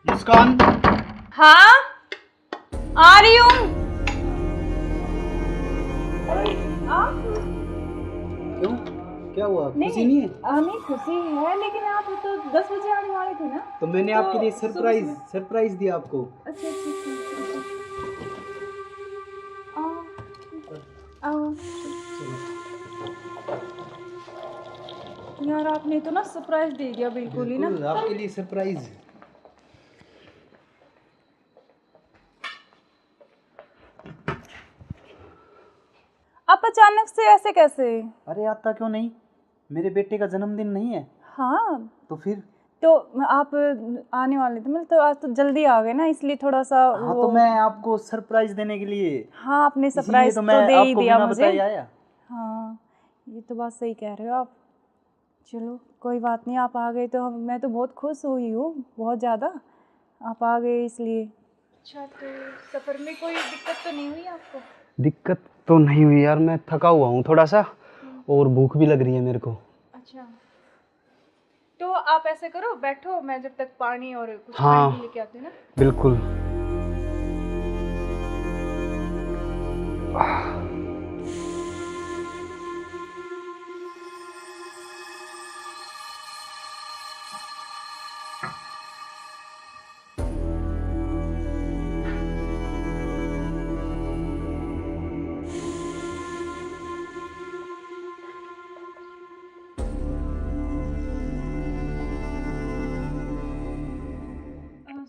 मुस्कान। हाँ आ रही हूँ। क्यों, क्या हुआ? खुशी नहीं है? नहीं खुशी है, लेकिन आप तो 10 बजे आने वाले थे ना। तो मैंने तो आपके लिए सुबह- सरप्राइज दिया आपको। अच्छा। आओ। यार आपने तो ना सरप्राइज दे दिया बिल्कुल ही ना। बिल्कुल, आपके लिए सरप्राइज। आप अचानक से ऐसे कैसे? अरे आता क्यों नहीं, मेरे बेटे का जन्मदिन नहीं है? हाँ तो फिर? तो आप आने वाले थे, मतलब तो आज तो जल्दी आ गए ना, इसलिए थोड़ा सा हाँ तो मैं आपको सरप्राइज देने के लिए। हाँ आपने इसीलिए सरप्राइज तो तो मैं दे ही आपको दिया बिना मुझे। बताए आया। हाँ ये तो बात सही कह रहे हो आप। चलो कोई बात नहीं, आप आ गए तो मैं तो बहुत खुश हुई हूँ, बहुत ज़्यादा। आप आ गए इसलिए। अच्छा तो सफ़र में कोई दिक्कत तो नहीं हुई आपको? दिक्कत तो नहीं हुई यार, मैं थका हुआ हूँ थोड़ा सा, और भूख भी लग रही है मेरे को। अच्छा तो आप ऐसे करो, बैठो, मैं जब तक पानी और कुछ हाँ, खाने के लेके आती हूँ ना। बिल्कुल।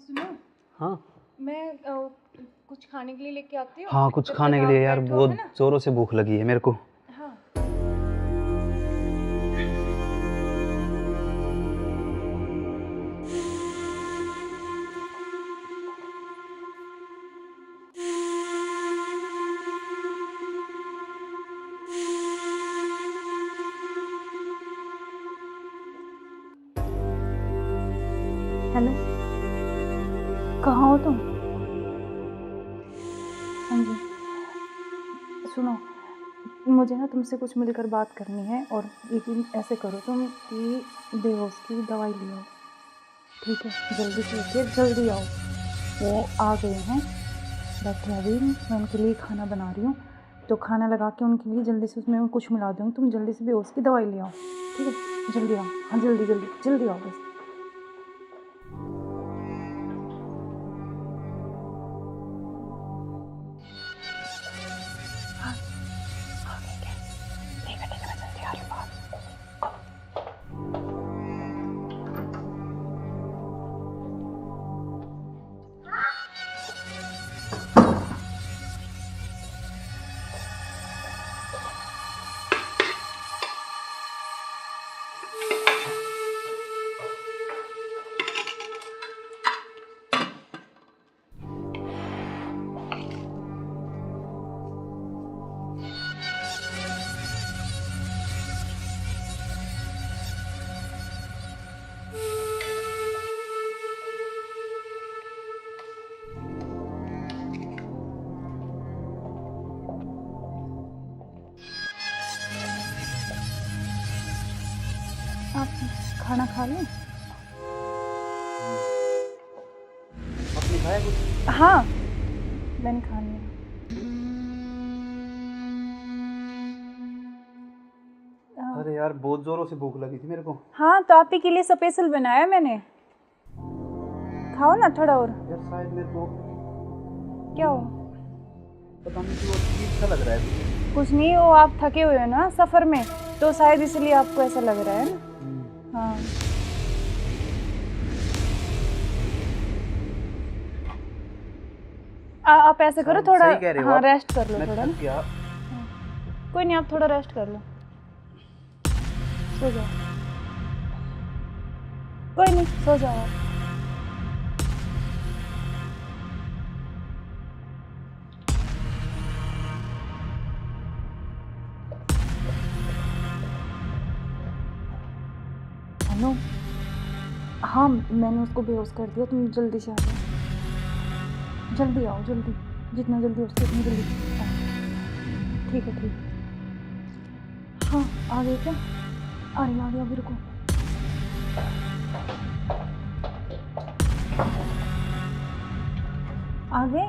सुनो, हाँ मैं कुछ खाने के लिए लेके आती हूँ। हाँ, कुछ जब खाने तक के लिए आप यार, बैठो, बहुत है ना? जोरों से भूख लगी है मेरे को। हाँ हेलो, कहाँ हो तुम? हाँ जी सुनो, मुझे ना तुमसे कुछ मिलकर बात करनी है, और लेकिन ऐसे करो तुम कि बेहोश की दवाई ले आओ, ठीक है? जल्दी से उठिए, जल्दी आओ। वो आ गए हैं, बैठे अभी, मैं उनके लिए खाना बना रही हूँ, तो खाना लगा के उनके लिए जल्दी से उसमें कुछ मिला दूँगी, तुम जल्दी से बेहोश की दवाई ले आओ, ठीक है? जल्दी आओ, हाँ जल्दी आओ बस। खाना खा लूं? आपने खाया कुछ? हाँ, मैंने खा लिया। अरे यार बहुत जोरों से भूख लगी थी मेरे को। हाँ, तो आप ही के लिए स्पेशल बनाया मैंने। खाओ ना थोड़ा और। यार शायद मेरे को क्या हो? पता नहीं क्यों अजीब सा लग रहा है मुझे। कुछ नहीं, वो आप थके हुए हो ना सफर में, तो शायद इसलिए आपको ऐसा लग रहा है ना। हाँ, आप ऐसे करो थोड़ा। सही कह रहे हो हाँ, आप। रेस्ट कर लो मैं थोड़ा थक ना। गया। कोई नहीं, आप थोड़ा रेस्ट कर लो, सो जाओ। कोई नहीं, सो जाओ आप। अनु, हाँ मैंने उसको बेहोश कर दिया, तुम जल्दी से आ जाओ। जल्दी आओ, जल्दी, जितना जल्दी हो सके उतनी जल्दी आओ। ठीक है, ठीक है। हाँ, आ गए क्या? आ गया, अभी रुको। आ गए?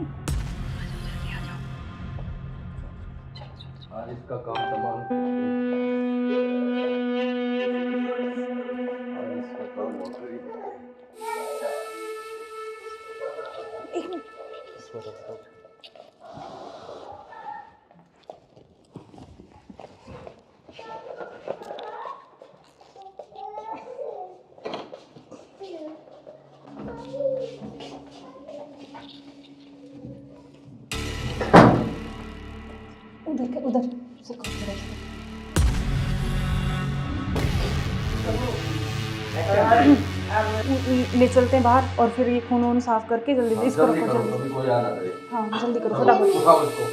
आज इसका काम तमाम। आज इसका काम हो गई। एक मिनट। उधर से ले चलते हैं बाहर, और फिर ये खून वून साफ करके जल्दी इसको रखो, जल्दी। कोई आ ना करे। हाँ, जल्दी करो फटाफट। उठाओ इसको।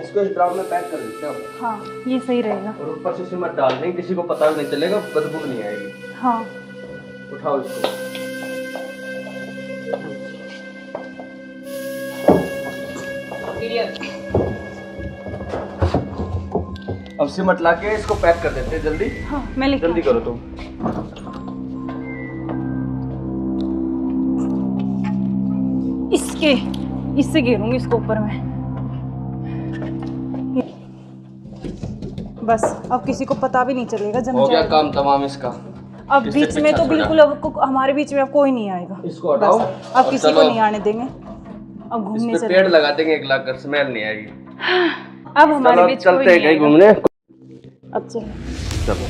इसको इस ड्राम में पैक कर देते हैं। हाँ, ये सही रहेगा। और ऊपर से सिमट डाल देंगे, किसी को पता भी नहीं चलेगा, बदबू नहीं आएगी। हाँ, उठाओ इसको। अब सिमट ला के इसको पैक कर देते हैं जल्दी। हाँ, मैं लेके जल्दी आती करो तुम। इससे घेरूंगी इसको ऊपर में। बस अब किसी को पता भी नहीं चलेगा, जम हो गया जाएगा। काम तमाम इसका। अब इससे बीच में पीछा तो छोड़ा। बिल्कुल हमारे बीच में अब कोई नहीं आएगा। इसको हटाओ। बस, अब और किसी को चलो। नहीं आने देंगे। अब इस घूमने पे चले। पेड़ लगा देंगे, एक लाकर स्मेल नहीं आएगी। अब हमारे चलो बीच कोई चलते हैं नहीं कहीं आएगा। घूमने। अब चलो। चलो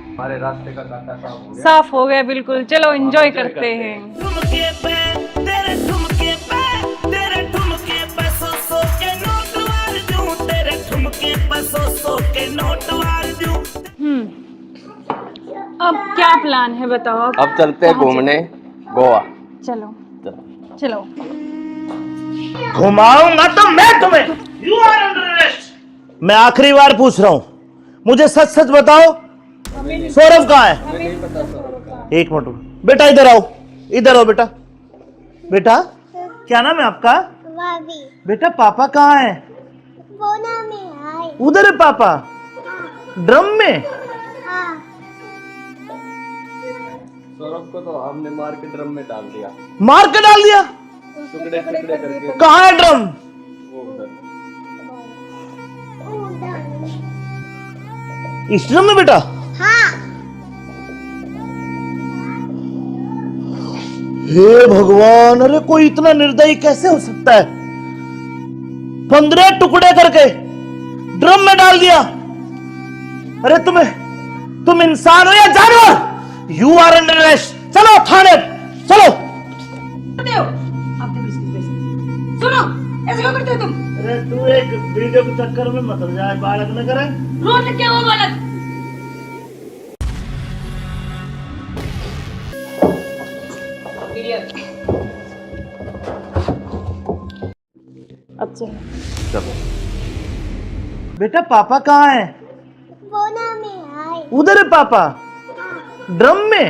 हमारे रास्ते का कांटा साफ हो गया। साफ हो गया बिल्कुल। चलो एंजॉय करते हैं। ठुमके पे तेरे ठुमके पे तेरे ठुमके पे सौ के नोट वार दूं, तेरे ठुमके पे सौ के नोट वार दूं। अब क्या प्लान है बताओ? अब चलते हैं घूमने गोवा। चलो चलो। घुमाऊंगा तो मैं तुम्हें। You are under arrest. मैं आखिरी बार पूछ रहा हूं, मुझे सच सच बताओ, सौरभ कहाँ है? एक मिनट बेटा, इधर आओ, इधर आओ बेटा। बेटा क्या नाम है आपका? भाभी बेटा पापा कहाँ है? बोना में आए। उधर है पापा, ड्रम में। हाँ, सौरभ को तो हमने मार के ड्रम में डाल दिया, मार के डाल दिया। टुकड़े टुकड़े करके। कहाँ है ड्रम? वो उधर। इस ड्रम में बेटा? हाँ, हे भगवान, अरे कोई इतना निर्दयी कैसे हो सकता है? 15 टुकड़े करके ड्रम में डाल दिया। अरे तुम इंसान हो या जानवर? You are under arrest. चलो थाने, चलो। करते हो आप देखो इसकी वजह से। सुनो, ऐसे क्यों करते हो तुम? अरे तू एक वीडियो के चक्कर में मत हो जाए, बालक न करे। रोज क्या वो बालक? अब चलो। चलो बेटा पापा कहाँ है? बोना में आए। उधर है पापा? ड्रम में?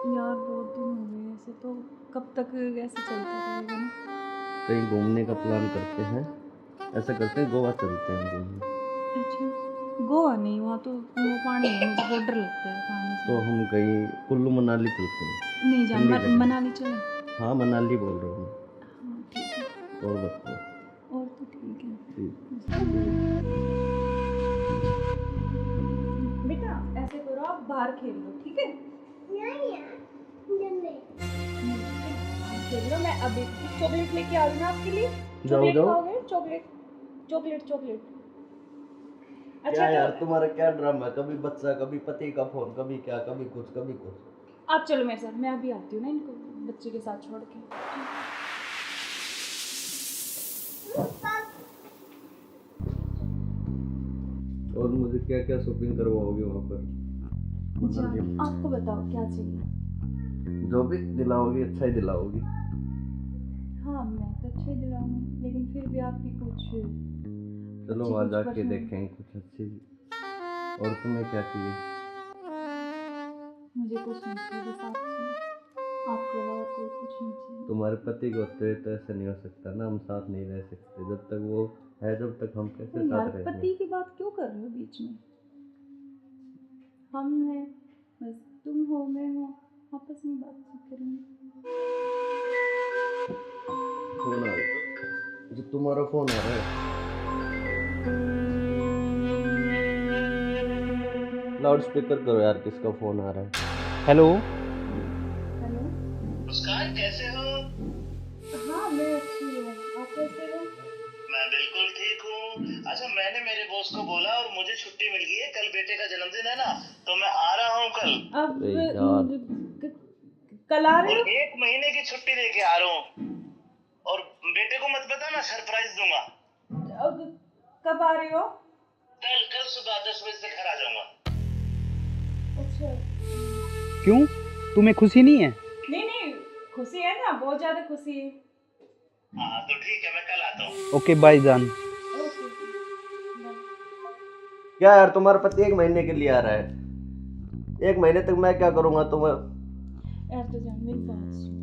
यार बहुत दिन हो गए ऐसे, तो कब तक ऐसे चलता रहेगा ना? कहीं घूमने का प्लान करते हैं, ऐसा करते हैं गोवा चलते हैं घूमने। अच्छा, गोवा नहीं, वहाँ तो वो पानी है, मुझे बहुत डर लगता है पानी से। तो हम कहीं कुल्लू मनाली चलते हैं। नहीं जान, ठंडी जगह। मनाली चले। हाँ मनाली बोल रहा हूँ हाँ ठीक है, मैं। और बताओ। और तो ठीक है। ठीक। बेटा ऐसे करो, आप बाहर खेल लो, ठीक है? खेल लो, मैं अभी चॉकलेट लेके आ रही हूँ आपके लिए। चॉकलेट जाओ। खाओगे? Chocolate chocolate chocolate. अच्छा क्या यार तो तुम्हारा क्या ड्रामा है, कभी बच्चा, कभी पति का फोन, कभी क्या, कभी कुछ, कभी कुछ। आप चलो मेरे साथ, मैं अभी आती हूँ ना इनको बच्चे के साथ छोड़ के। और मुझे क्या क्या शॉपिंग करवाओगे वहाँ पर? अच्छा, आपको बताओ क्या चाहिए? जो भी दिलाओगी अच्छा ही दिलाओगी। हाँ मैं तो अच्छे दिलाऊंगी, लेकिन फिर भी आपकी कुछ चलो अच्छी वहाँ कुछ जाके पसंद। देखेंगे कुछ अच्छी। और तुम्हें क्या चाहिए? मुझे कुछ नहीं चाहिए, बस आप चाहिए, आपके अलावा कोई कुछ नहीं चाहिए। तुम्हारे पति को होते हुए तो ऐसा नहीं हो सकता ना, हम साथ नहीं रह सकते जब तक वो है, जब तक हम कैसे तो यार साथ रहेंगे? पति की बात क्यों कर रहे हो बीच में? हम हैं, बस तुम हो, मैं हूँ, आपस में बातचीत करेंगे। फोन आ रहा, जो तुम्हारा फोन आ रहा है। लाउड स्पीकर करो यार, किसका फोन आ रहा है? हेलो। हेलो। मुस्कान कैसे हो? हाँ मैं अच्छी हूँ, आप कैसे हो? मैं बिल्कुल ठीक हूँ। अच्छा मैंने मेरे बॉस को बोला और मुझे छुट्टी मिल गई है, कल बेटे का जन्मदिन है ना, तो मैं आ रहा हूँ कल। अब अरे यार। कल आ रहे और हो? 1 महीने की छुट्टी लेके आ रहा हूँ। और बेटे को मत बता, मैं सरप्राइज दूंगा। अब कब आ रहे हो? कल कल सुबह 10 बजे से घर आ जाऊंगा। अच्छा। क्यों, तुम्हें खुशी नहीं है? नहीं नहीं, खुशी है ना, बहुत ज्यादा खुशी है। हाँ तो ठीक है, मैं कल आता हूँ। ओके बाय जान। ओके। क्या यार तुम्हारा पति 1 महीने के लिए आ रहा है, 1 महीने तक मैं क्या करूँगा तुम्हें? यार तो जान मेरी बात सुन,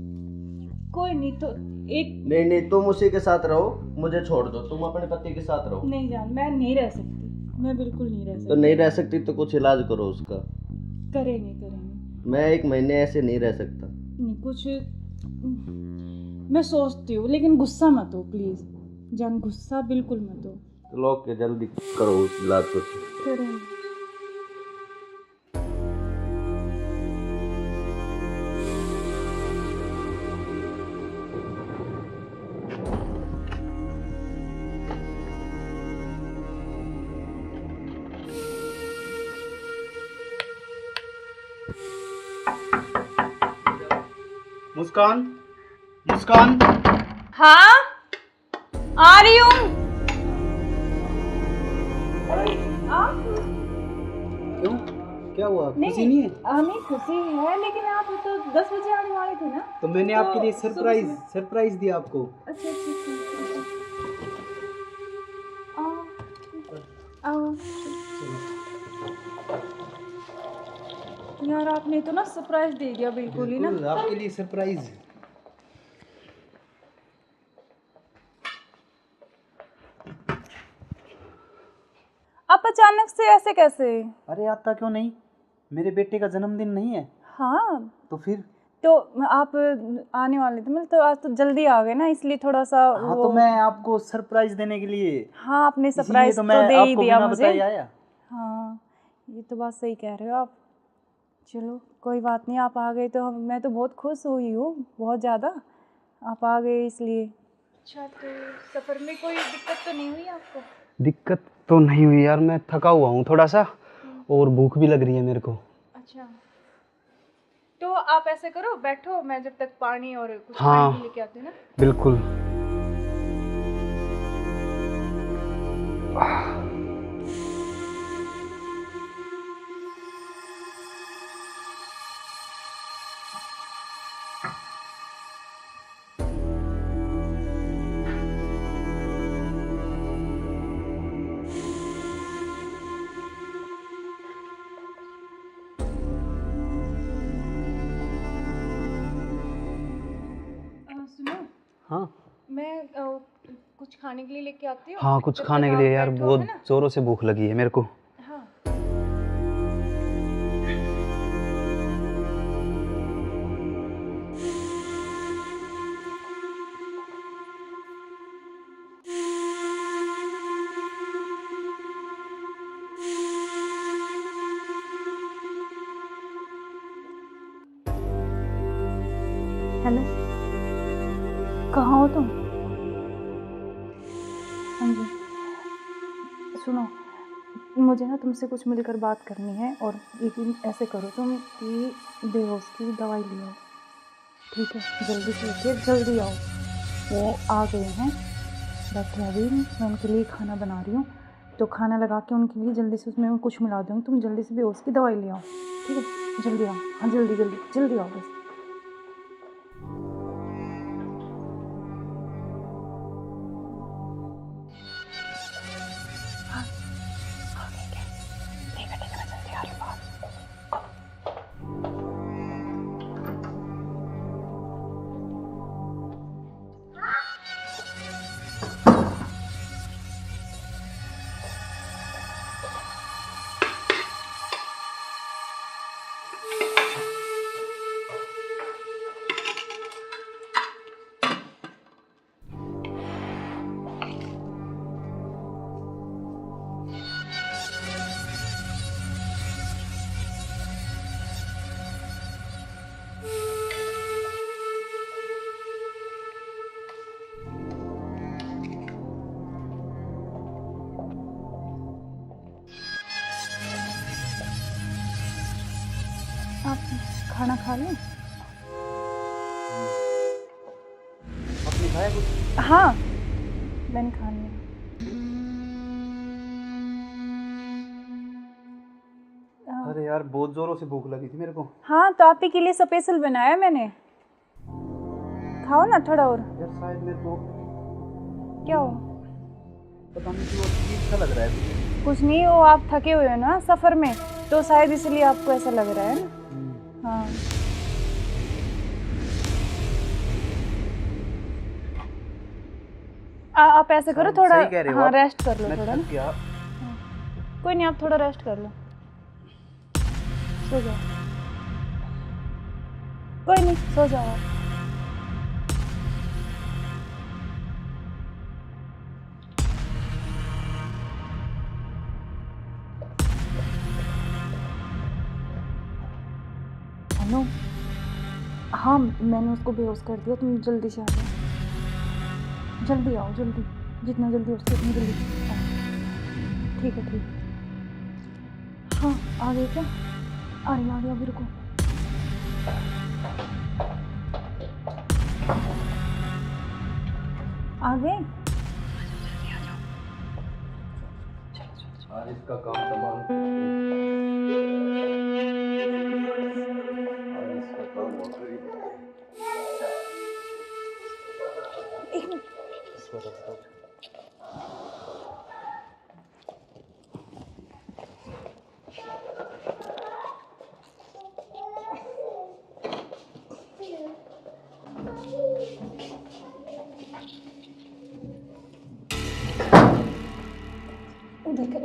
कोई नहीं तो एक नहीं नहीं, तुम उसी के साथ रहो, मुझे छोड़ दो, तुम अपने पति के साथ रहो। नहीं जान, मैं नहीं रह सकती, मैं बिल्कुल नहीं रह तो सकती। नहीं रह सकती तो कुछ इलाज करो उसका। करेंगे करेंगे। मैं 1 महीने ऐसे नहीं रह सकता। नहीं कुछ मैं सोचती हूँ, लेकिन गुस्सा मत हो प्लीज जान, गुस्सा बिल्कुल मत हो। चलो ओके, जल्दी करो उस इलाज को। करेंगे। मुस्कान, मुस्कान। हाँ आ रही हूँ। क्यों, क्या हुआ, खुशी नहीं है? नहीं खुशी है, लेकिन आप तो 10 बजे आने वाले थे ना। तो मैंने तो आपके लिए सरप्राइज सुबह- सरप्राइज दिया आपको। अच्छा अच्छा अच्छा। आओ यार, आपने तो ना सरप्राइज दे दिया बिल्कुल ही ना। बिल्कुल, आपके लिए सरप्राइज। आप अचानक से ऐसे कैसे? अरे आता क्यों नहीं, मेरे बेटे का जन्मदिन नहीं है? हाँ तो फिर? तो आप आने वाले थे, मतलब तो आज तो जल्दी आ गए ना, इसलिए थोड़ा सा हाँ तो मैं आपको सरप्राइज देने के लिए, हाँ आपने इसीलिए सरप्राइज तो तो मैं दे ही आपको दिया बिना मुझे। बताए आया। हाँ ये तो बात सही कह रहे हो आप। चलो कोई बात नहीं, आप आ गए तो मैं तो बहुत खुश हुई हूँ, बहुत ज़्यादा। आप आ गए इसलिए। अच्छा तो सफ़र में कोई दिक्कत तो नहीं हुई आपको? दिक्कत तो नहीं हुई यार, मैं थका हुआ हूँ थोड़ा सा, और भूख भी लग रही है मेरे को। अच्छा तो आप ऐसे करो, बैठो, मैं जब तक पानी और कुछ हाँ, खाने लेके आती हूँ ना। बिल्कुल। मैं कुछ खाने के लिए लेके आती हूँ। हाँ कुछ जब खाने तक के आप लिए यार, बैठो, बहुत है ना? जोरों से भूख लगी है मेरे को। हाँ। हेलो, कहाँ हो तुम? हाँ जी, सुनो, मुझे ना तुमसे कुछ मिलकर बात करनी है। और लेकिन ऐसे करो तुम कि बेहोश की दवाई ले आओ, ठीक है? जल्दी से उठिए, जल्दी आओ। वो आ गए हैं, बैठे अभी। मैं उनके लिए खाना बना रही हूँ, तो खाना लगा के उनके लिए जल्दी से उसमें मैं कुछ मिला दूँगी। तुम जल्दी से बेहोश की दवाई ले आओ, ठीक है? जल्दी आओ, हाँ जल्दी जल्दी जल्दी आओ बस। आप खाना खा लें? आपने खाया कुछ? हाँ, मैंने खा लिया। अरे यार बहुत जोरों से भूख लगी थी मेरे को। हाँ, तो आप ही के लिए स्पेशल बनाया मैंने। खाओ ना थोड़ा और। यार शायद मेरे को क्या हो? पता नहीं क्यों अजीब सा लग रहा है मुझे। कुछ नहीं, वो आप थके हुए हो ना सफ़र में, तो शायद इसलिए आपको ऐसा लग रहा है ना। हाँ, आप ऐसे करो, थोड़ा सही कह रहे हो हाँ आप। रेस्ट कर लो मैं थोड़ा थक ना। गया। कोई नहीं, आप थोड़ा रेस्ट कर लो, सो जाओ। कोई नहीं, सो जाओ आप। हेलो, हाँ मैंने उसको बेहोश कर दिया, तुम जल्दी से आ जाओ। जल्दी आओ, जल्दी, जितना जल्दी हो सके उतनी जल्दी आओ। ठीक है, ठीक है। हाँ, आ गए क्या? आ गया, अभी रुको। आ गए? आज इसका काम तमाम। आज इसका काम हो गया। एक मिनट।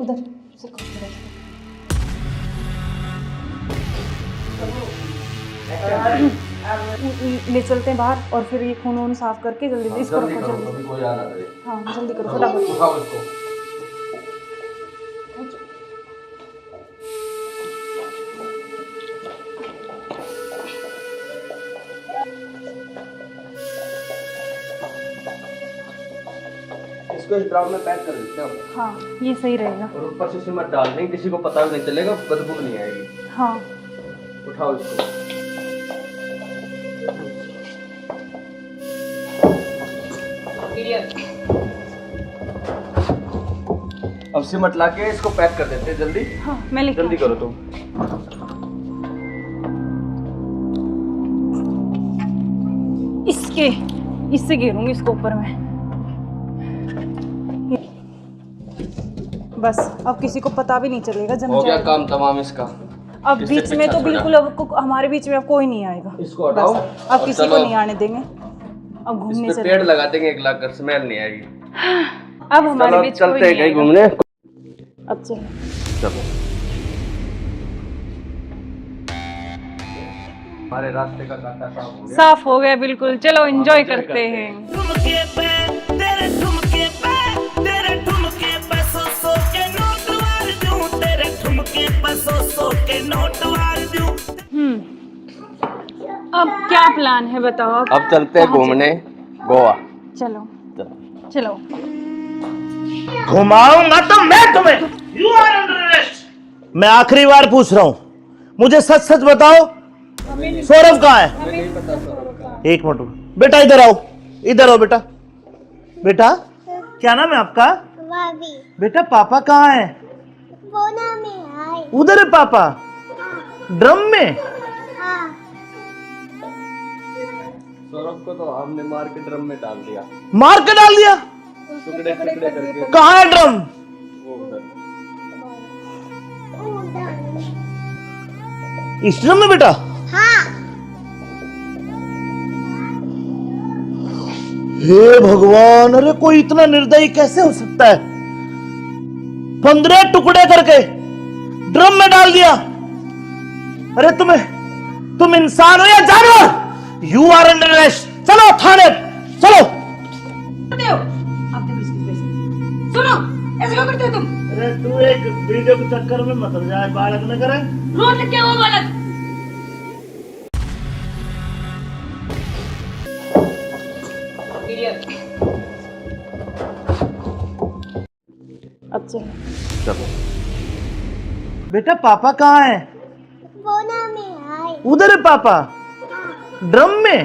उधर से ले चलते हैं बाहर, और फिर ये खून वून साफ करके जल्दी से इसको रखो जल्दी। अभी कोई आ ना करे। हाँ जल्दी करो फटाफट। उठाओ इसको। इसको इस ड्राम में पैक कर देते हैं। हाँ ये सही रहेगा। और ऊपर से सिमट डाल देंगे, किसी को पता भी नहीं चलेगा, बदबू नहीं आएगी। हाँ उठाओ इसको। अब सिमट ला के इसको पैक कर देते हैं जल्दी। हाँ मैं लेके जल्दी करो तुम। इससे घेरूंगी इसको ऊपर में। बस अब किसी को पता भी नहीं चलेगा, जम हो गया जाएगा। काम तमाम इसका। अब इससे बीच में पीछा तो छोड़ा। बिल्कुल अब हमारे बीच में अब कोई नहीं आएगा। इसको हटाओ बस अब और किसी को चलो। नहीं आने देंगे। अब इस घूमने पे चलते पेड़ हैं। लगा देंगे, 1 लाख का स्मेल नहीं आएगी। अब हमारे चलो बीच चलते कोई हैं नहीं कहीं आएगा। घूमने। अब चलो। चलो हमारे रास्ते का कांटा साफ हो गया। साफ हो गया बिल्कुल, चलो एंजॉय करते हैं। ठुमके पे तेरे ठुमके पे तेरे ठुमके पे सौ के नोट वार दूं, तेरे ठुमके पे सौ के नोट वार दूं। अब क्या प्लान है बताओ? अब चलते हैं कहाँ घूमने गोवा। चलो चलो। चलो। घुमाऊंगा तो मैं तुम्हें। You are under arrest. मैं आखिरी बार पूछ रहा हूं, मुझे सच सच बताओ, सौरभ कहाँ है? एक मिनट बेटा, इधर आओ, इधर आओ बेटा। बेटा क्या नाम है आपका? बेटा पापा कहाँ है? उधर है पापा, ड्रम में। सौरभ को तो हमने मार के ड्रम में डाल दिया, मार के डाल दिया। टुकड़े टुकड़े करके। कहाँ है ड्रम? वो उधर। इस ड्रम में बेटा? हे भगवान, अरे कोई इतना निर्दयी कैसे हो सकता है? 15 टुकड़े करके ड्रम में डाल दिया। अरे तुम इंसान हो या जानवर? You are under arrest. चलो थाने, चलो। करते हो आप देखो इसके पैसे। सुनो, ऐसे क्यों करते हो तुम? अरे तू एक वीडियो के चक्कर में मत जाए, बालक न करे। रोड लग क्या हुआ बालक? अब चलो। चलो बेटा पापा कहाँ है? उधर है पापा, ड्रम में।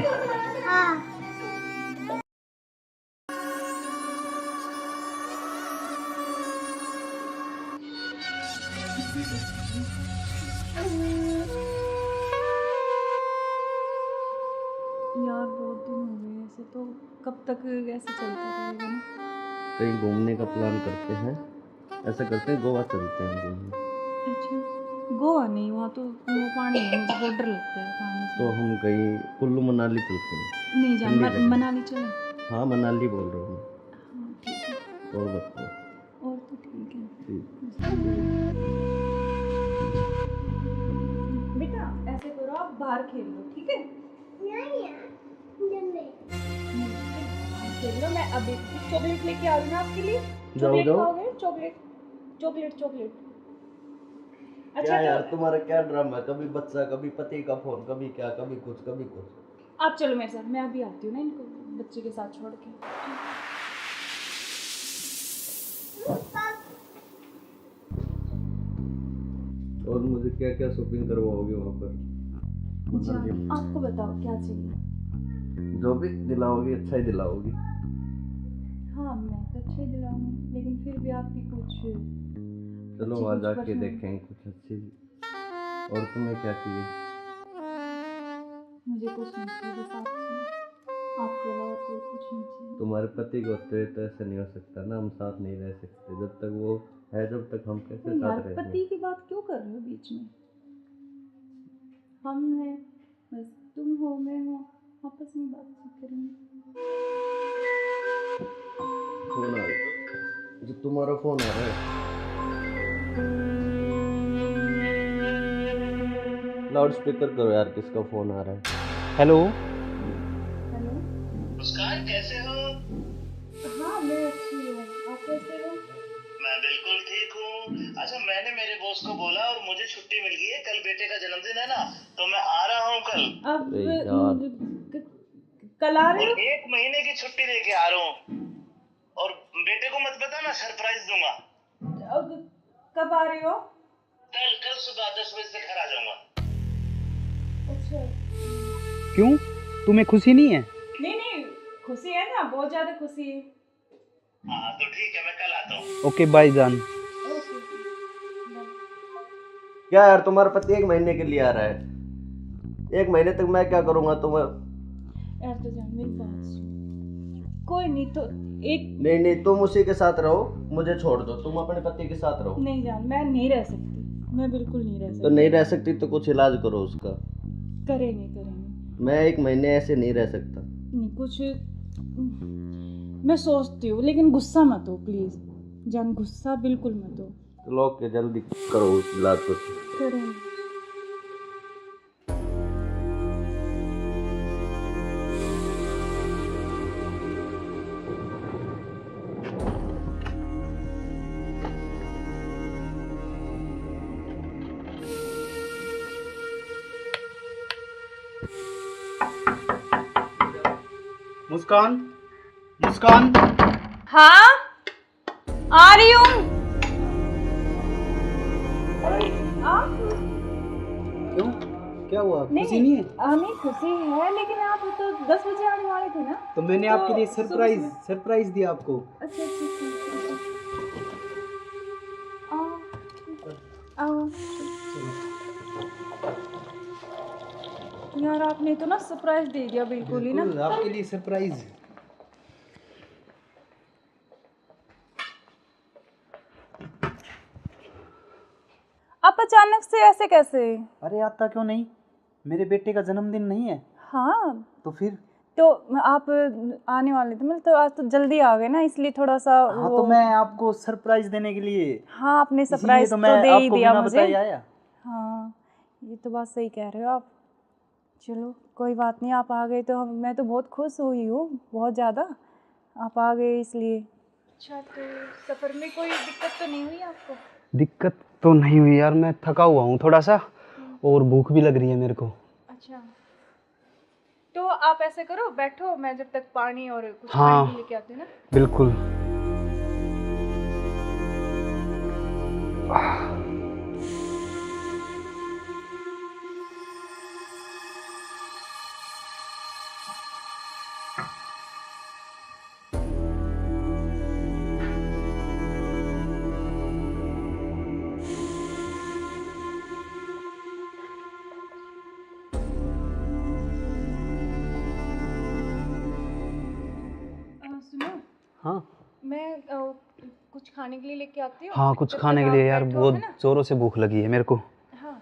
यार बहुत दिन हो गए ऐसे, तो कब तक ऐसे चलता रहेगा ना? कहीं घूमने का प्लान करते हैं, ऐसा करते हैं गोवा चलते हैं घूमने। अच्छा गोवा नहीं, वहाँ तो वो पानी है, मुझे बहुत डर लगता है पानी से। तो हम कहीं कुल्लू मनाली चलते हैं। नहीं जान, ठंडी जगह। मनाली चले। हाँ मनाली बोल रहा हूँ हाँ ठीक है, मैं। और बताओ। और तो ठीक है। ठीक। बेटा ऐसे करो, आप बाहर खेल लो, ठीक है? खेल लो, मैं अभी चॉकलेट लेके आ रही हूँ ना आपके लिए। जाओ, चॉकलेट जाओ। खाओगे? Chocolate chocolate chocolate. क्या अच्छा यार तो तुम्हारा क्या ड्रामा है? कभी बच्चा, कभी पति का फोन, कभी क्या, कभी कुछ कभी कुछ। आप चलो मेरे साथ, मैं अभी आती हूँ ना इनको बच्चे के साथ छोड़ के। और मुझे क्या क्या शॉपिंग करवाओगे वहाँ पर? मनाली में? आपको बताओ क्या चाहिए? जो भी दिलाओगी अच्छा ही दिलाओगी। हाँ मैं तो अच्छे ही दिलाऊंगी, लेकिन फिर भी आपकी कुछ चलो अच्छी वहाँ कुछ जाके पसंद। देखेंगे कुछ अच्छी। और तुम्हें क्या चाहिए? मुझे कुछ नहीं चाहिए, बस आप चाहिए, आपके अलावा कोई कुछ नहीं चाहिए। तुम्हारे पति को तो ऐसे नहीं हो सकता ना, हम साथ नहीं रह सकते जब तक वो है, जब तक हम कैसे तो यार साथ रहेंगे? पति की बात क्यों कर रहे हो बीच में? हम हैं, बस तुम हो मैं हूँ, आपस में बात करेंगे। फोन आ रहा है, जो तुम्हारा फोन आ रहा है। लाउड स्पीकर करो यार, किसका फोन आ रहा है? हेलो। हेलो। मुस्कान कैसे हो? हाँ मैं अच्छी हूँ, आप कैसे हो? मैं बिल्कुल ठीक हूँ। अच्छा मैंने मेरे बॉस को बोला और मुझे छुट्टी मिल गई है, कल बेटे का जन्मदिन है ना, तो मैं आ रहा हूँ कल। अब अरे यार। कल आ रहे और हो? 1 महीने की छुट्टी लेके आ रहा हूँ। और बेटे को मत बताना, सरप्राइज दूंगा। अब कब आ रहे हो? कल सुबह 10 बजे से घर आ जाऊंगा। अच्छा। क्यों, तुम्हें खुशी नहीं है? नहीं खुशी है ना, बहुत ज्यादा खुशी है। हाँ तो ठीक है, मैं कल आता हूँ। ओके बाय जान। ओके। क्या यार तुम्हारा पति 1 महीने के लिए आ रहा है, 1 महीने तक मैं क्या करूँगा तुम्हें? यार तो जान मेरी बात सुन, कोई नहीं तो एक नहीं तुम उसी के साथ रहो, मुझे छोड़ दो, तुम अपने पति के साथ रहो। नहीं जान, मैं नहीं रह सकती, मैं बिल्कुल नहीं रह तो सकती। नहीं रह सकती तो कुछ इलाज करो उसका। करेंगे मैं 1 महीने ऐसे नहीं रह सकता। नहीं कुछ मैं सोचती हूँ, लेकिन गुस्सा मत हो प्लीज़ जान, गुस्सा बिल्कुल मत हो। चलो के जल्दी करो उस इलाज को। करें। मुस्कान, मुस्कान। हाँ आ रही हूँ। क्यों, क्या हुआ? खुशी नहीं है? नहीं खुशी है, लेकिन आप तो 10 बजे आने वाले थे ना। तो मैंने आपके लिए सरप्राइज दिया आपको। अच्छा आओ। यार आपने तो ना सरप्राइज दे दिया बिल्कुल ही ना। आपके लिए सरप्राइज। आप अचानक से ऐसे कैसे? अरे आता क्यों नहीं, मेरे बेटे का जन्मदिन नहीं है? हाँ तो फिर तो आप आने वाले थे, मतलब तो आज तो जल्दी आ गए ना, इसलिए थोड़ा सा हाँ तो मैं आपको सरप्राइज देने के लिए। हाँ आपने सरप्राइज तो मैं दे ही आपको दिया बिना मुझे। बताए आया। हाँ ये तो बात सही कह रहे हो आप। चलो कोई बात नहीं, आप आ गए तो मैं तो बहुत खुश हुई हूँ, बहुत ज़्यादा। आप आ गए इसलिए। अच्छा तो सफ़र में कोई दिक्कत तो नहीं हुई आपको? दिक्कत तो नहीं हुई यार, मैं थका हुआ हूँ थोड़ा सा और भूख भी लग रही है मेरे को। अच्छा तो आप ऐसे करो, बैठो, मैं जब तक पानी और कुछ हाँ, खाने लेके आती हूँ ना। बिल्कुल। सुनो, हाँ मैं कुछ खाने के लिए लेके आती हूँ। हाँ, कुछ जब खाने तक के आप लिए यार बैठो, बहुत है ना? जोरों से भूख लगी है मेरे को। हाँ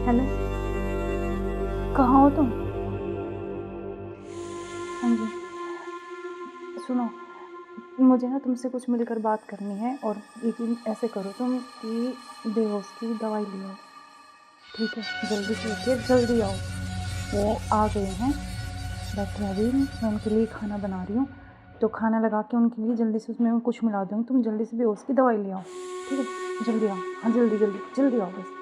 हेलो, कहाँ हो तुम? हाँ जी सुनो, मुझे ना तुमसे कुछ मिलकर बात करनी है, और लेकिन ऐसे करो तुम कि बेहोश की दवाई ले आओ, ठीक है? जल्दी से उठिए, जल्दी आओ। वो आ गए हैं, बैठे अभी, मैं उनके लिए खाना बना रही हूँ, तो खाना लगा के उनके लिए जल्दी से उसमें कुछ मिला दूँगी, तुम जल्दी से बेहोश की दवाई ले आओ, ठीक है? जल्दी आओ, हाँ जल्दी जल्दी जल्दी आओ बस।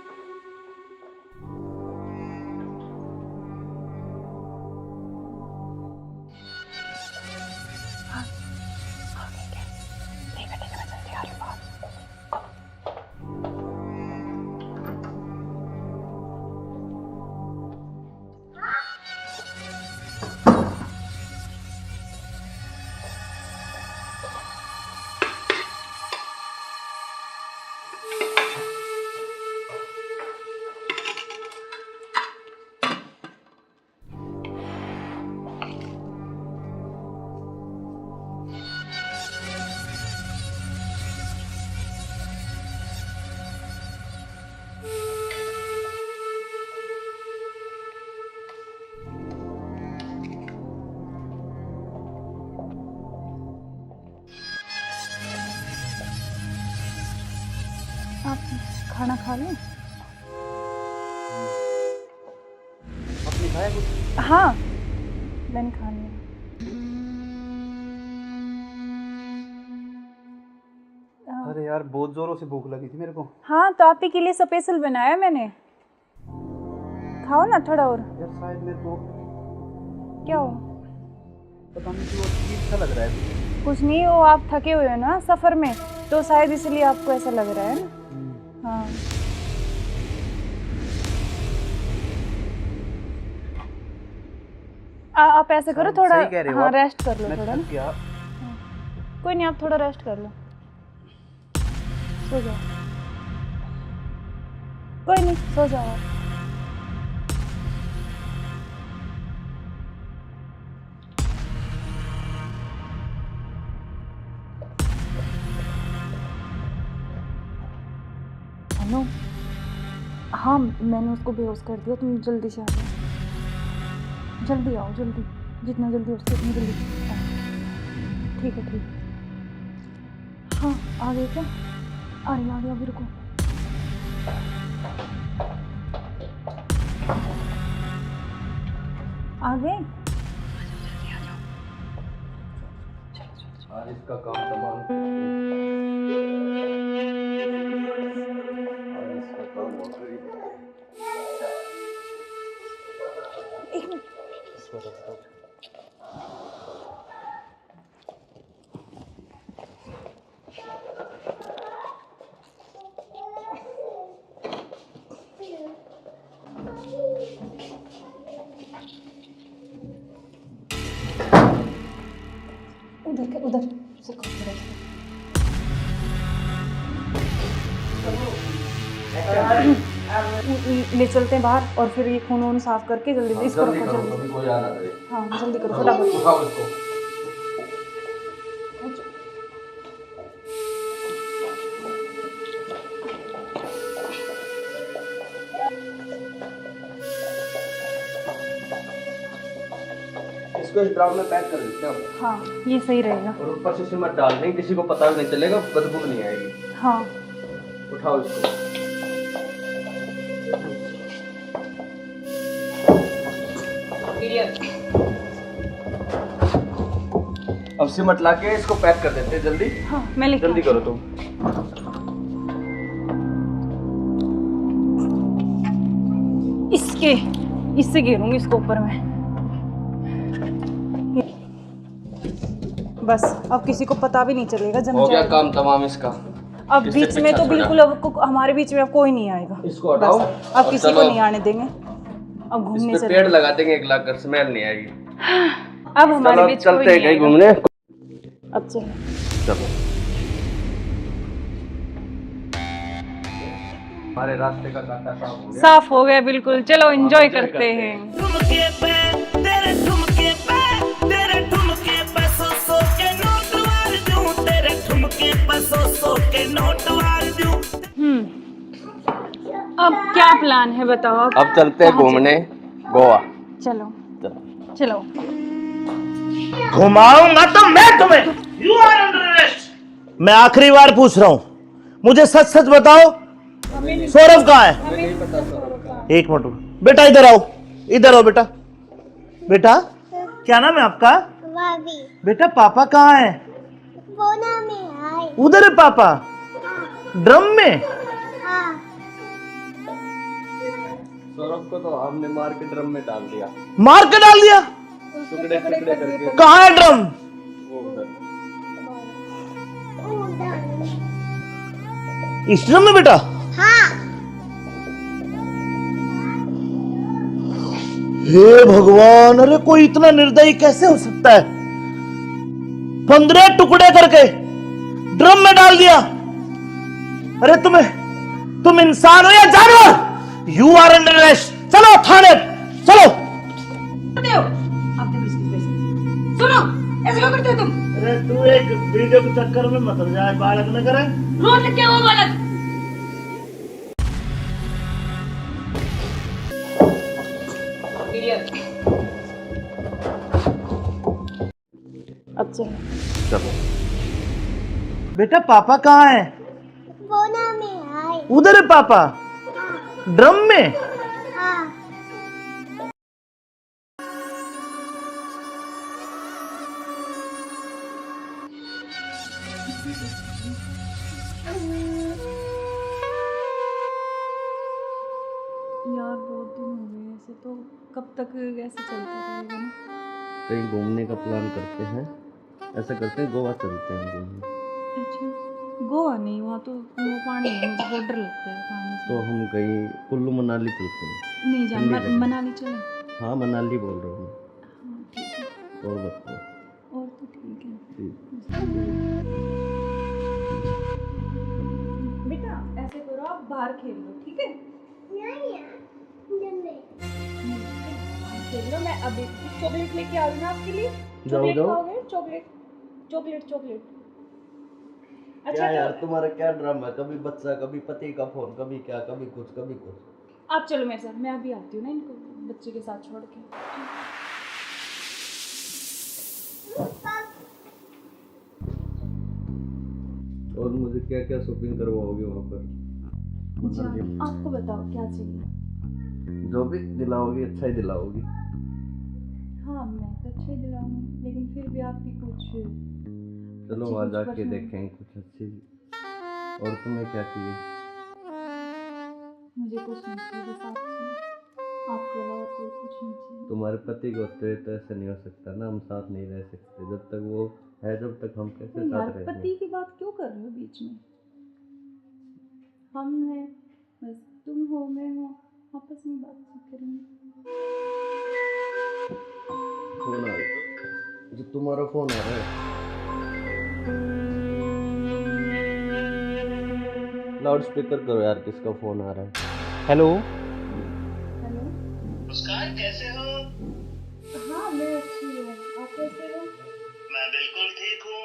आप खाना खा लें? आपने खाया कुछ? हाँ मैंने खा लिया। अरे यार बहुत जोरों से भूख लगी थी मेरे को। हाँ तो आप ही के लिए स्पेशल बनाया मैंने, खाओ ना थोड़ा और। यार शायद मेरे को क्या हो? पता नहीं क्यों अजीब सा लग रहा है। कुछ नहीं, वो आप थके हुए हो ना सफ़र में, तो शायद इसलिए आपको ऐसा लग रहा है ना। हाँ आप ऐसे करो, थोड़ा हाँ रेस्ट कर लो थोड़ा ना। कोई नहीं, आप थोड़ा रेस्ट कर लो, सो जाओ। कोई नहीं, सो जाओ आप। अनु, हाँ मैंने उसको बेहोश कर दिया, तुम जल्दी से आ जाओ, जल्दी आओ, जल्दी, जितना जल्दी हो सके उतनी जल्दी आओ। ठीक है, ठीक है। हाँ आ गए क्या? आ गया अभी, रुको। आ गए? आज इसका काम तमाम। आज इसका काम हो गई। एक मिनट। उधर से ले चलते हैं बाहर, और फिर ये खून वून साफ करके जल्दी से इसको रखो, जल्दी। कोई आ ना करे। हाँ जल्दी करो फटाफट। उठाओ इसको। इसको इस ड्राम में पैक कर देते हैं। हाँ ये सही रहेगा। और ऊपर से सिमट डाल देंगे, किसी को पता भी नहीं चलेगा, बदबू नहीं आएगी। हाँ उठाओ इसको। अब सिमट ला के इसको पैक कर देते हैं जल्दी। हाँ मैं लेके जल्दी करो तुम। इससे घेरूंगी इसको ऊपर में। बस अब किसी को पता भी नहीं चलेगा, जम हो गया जाएगा। काम तमाम इसका। अब इससे बीच में पीछा तो छोड़ा। बिल्कुल अब हमारे बीच में अब कोई नहीं आएगा। इसको हटाओ। बस, अब और किसी को चलो। नहीं आने देंगे। अब घूमने इस पे चले। पेड़ लगा देंगे, एक लाख स्मेल नहीं आएगी। अब हमारे चलो बीच कोई चलते हैं नहीं कहीं आएगा। घूमने। अब चलो। चलो हमारे रास्ते का कांटा साफ हो गया। साफ हो गया बिल्कुल, चलो एंजॉय करते हैं। ठुमके पे तेरे ठुमके पे सौ के नोट वार दूं, तेरे ठुमके पे सौ के नोट वार दूं। अब क्या प्लान है बताओ? अब चलते हैं घूमने गोवा। चलो चलो। घुमाऊंगा तो मैं तुम्हें। You are under arrest. मैं आखिरी बार पूछ रहा हूं, मुझे सच सच बताओ, सौरभ कहाँ है? एक मिनट बेटा, इधर आओ, इधर आओ बेटा। बेटा क्या नाम है आपका? बेटा पापा कहाँ है? उधर है पापा, ड्रम में। सौरभ को तो हमने मार के ड्रम में डाल दिया। मार के डाल दिया? टुकड़े टुकड़े करके। कहाँ है ड्रम? वो उधर। इस ड्रम में बेटा? हे भगवान, अरे कोई इतना निर्दयी कैसे हो सकता है? 15 टुकड़े करके ड्रम में डाल दिया। अरे तुम इंसान हो या जानवर? You are under arrest. चलो थाने, चलो। करते हो आप देखो इसकी वजह से। सुनो, ऐसे क्यों करते हो तुम? अरे तू एक वीडियो के चक्कर में मत हो जाए, बालक न करे। रोड लग क्या हुआ बालक? अब चलो। चलो बेटा पापा कहाँ है? उधर है पापा, ड्रम में। यार बहुत दिन हो गए ऐसे, तो कब तक ऐसे चलता रहेगा ना? कहीं घूमने का प्लान करते हैं। ऐसा करते हैं गोवा चलते हैं घूमने। अच्छा गोवा नहीं, वहाँ तो वो पानी है, मुझे बहुत डर लगता है पानी से। तो हम कहीं कुल्लू मनाली चलते हैं। नहीं जान, ठंडी जगह। मनाली चले। हाँ मनाली बोल रहा हूँ हाँ ठीक है, मैं। और बताओ। और तो ठीक है। ठीक। बेटा ऐसे करो, आप बाहर खेल लो, ठीक है? देख लो, मैं अभी चॉकलेट लेके आ रही हूँ आपके लिए। चॉकलेट खाओगे? Chocolate chocolate chocolate. क्या यार तुम्हारा क्या ड्रामा है, कभी बच्चा, कभी पति का फोन, कभी क्या, कभी कुछ कभी कुछ। आप चलो मेरे साथ, मैं अभी आती हूँ ना इनको बच्चे के साथ छोड़ के। और मुझे क्या क्या शॉपिंग करवाओगे वहाँ पर? आपको बताओ क्या चाहिए? जो भी दिलाओगी अच्छा ही दिलाओगी। हाँ मैं तो अच्छा ही दिलाऊंगी, लेकिन फिर भी आपकी कुछ चलो अच्छी वहाँ कुछ जाके पसंद- देखेंगे कुछ अच्छी। और तुम्हें क्या चाहिए? मुझे कुछ नहीं चाहिए, बस आप चाहिए। आपके अलावा कोई कुछ नहीं चाहिए। तुम्हारे पति को होते तो ऐसा नहीं हो सकता ना, हम साथ नहीं रह सकते जब तक वो है, जब तक हम कैसे तो यार साथ रहेंगे? पति की बात क्यों कर रहे हो बीच में? हम हैं, बस तुम हो मैं हूँ, आपस में बातचीत करेंगे। फोन आ रहा, जो तुम्हारा फोन आ रहा है। लाउड स्पीकर करो यार, किसका फोन आ रहा है? हेलो। हेलो। मुस्कान कैसे हो? हाँ मैं अच्छी हूँ, आप कैसे हो? मैं बिल्कुल ठीक हूँ।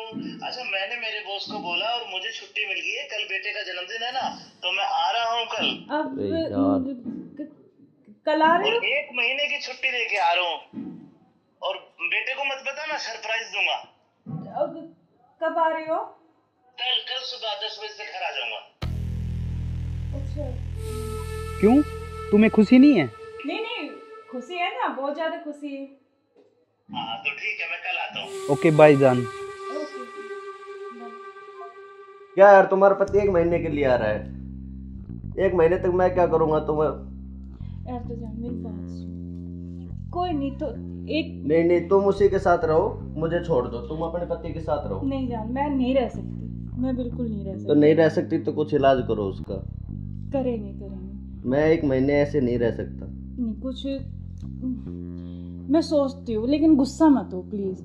अच्छा मैंने मेरे बॉस को बोला और मुझे छुट्टी मिल गई है, कल बेटे का जन्मदिन है ना, तो मैं आ रहा हूँ कल। अब अरे यार। कल आ रहे और हो? 1 महीने की छुट्टी लेके आ रहा हूँ। और बेटे को मत बताना, सरप्राइज दूंगा। अब कब आ रहे हो? कल कल सुबह 10 बजे से घर आ जाऊंगा। अच्छा। क्यों, तुम्हें खुशी नहीं है? नहीं नहीं, खुशी है ना, बहुत ज्यादा खुशी है। हाँ तो ठीक है, मैं कल आता हूँ। ओके बाय जान। ओके। क्या यार तुम्हारा पति 1 महीने के लिए आ रहा है, 1 महीने तक मैं क्या करूँगा तुम्हें? यार तो जान मेरी बात सुन, कोई नहीं तो एक नहीं नहीं, तुम उसी के साथ रहो, मुझे छोड़ दो, तुम अपने पति के साथ रहो। नहीं जान, मैं नहीं रह सकती, मैं बिल्कुल नहीं रह तो सकती। नहीं रह सकती तो कुछ इलाज करो उसका। करेंगे करेंगे। मैं 1 महीने ऐसे नहीं रह सकता। नहीं कुछ मैं सोचती हूँ, लेकिन गुस्सा मत हो प्लीज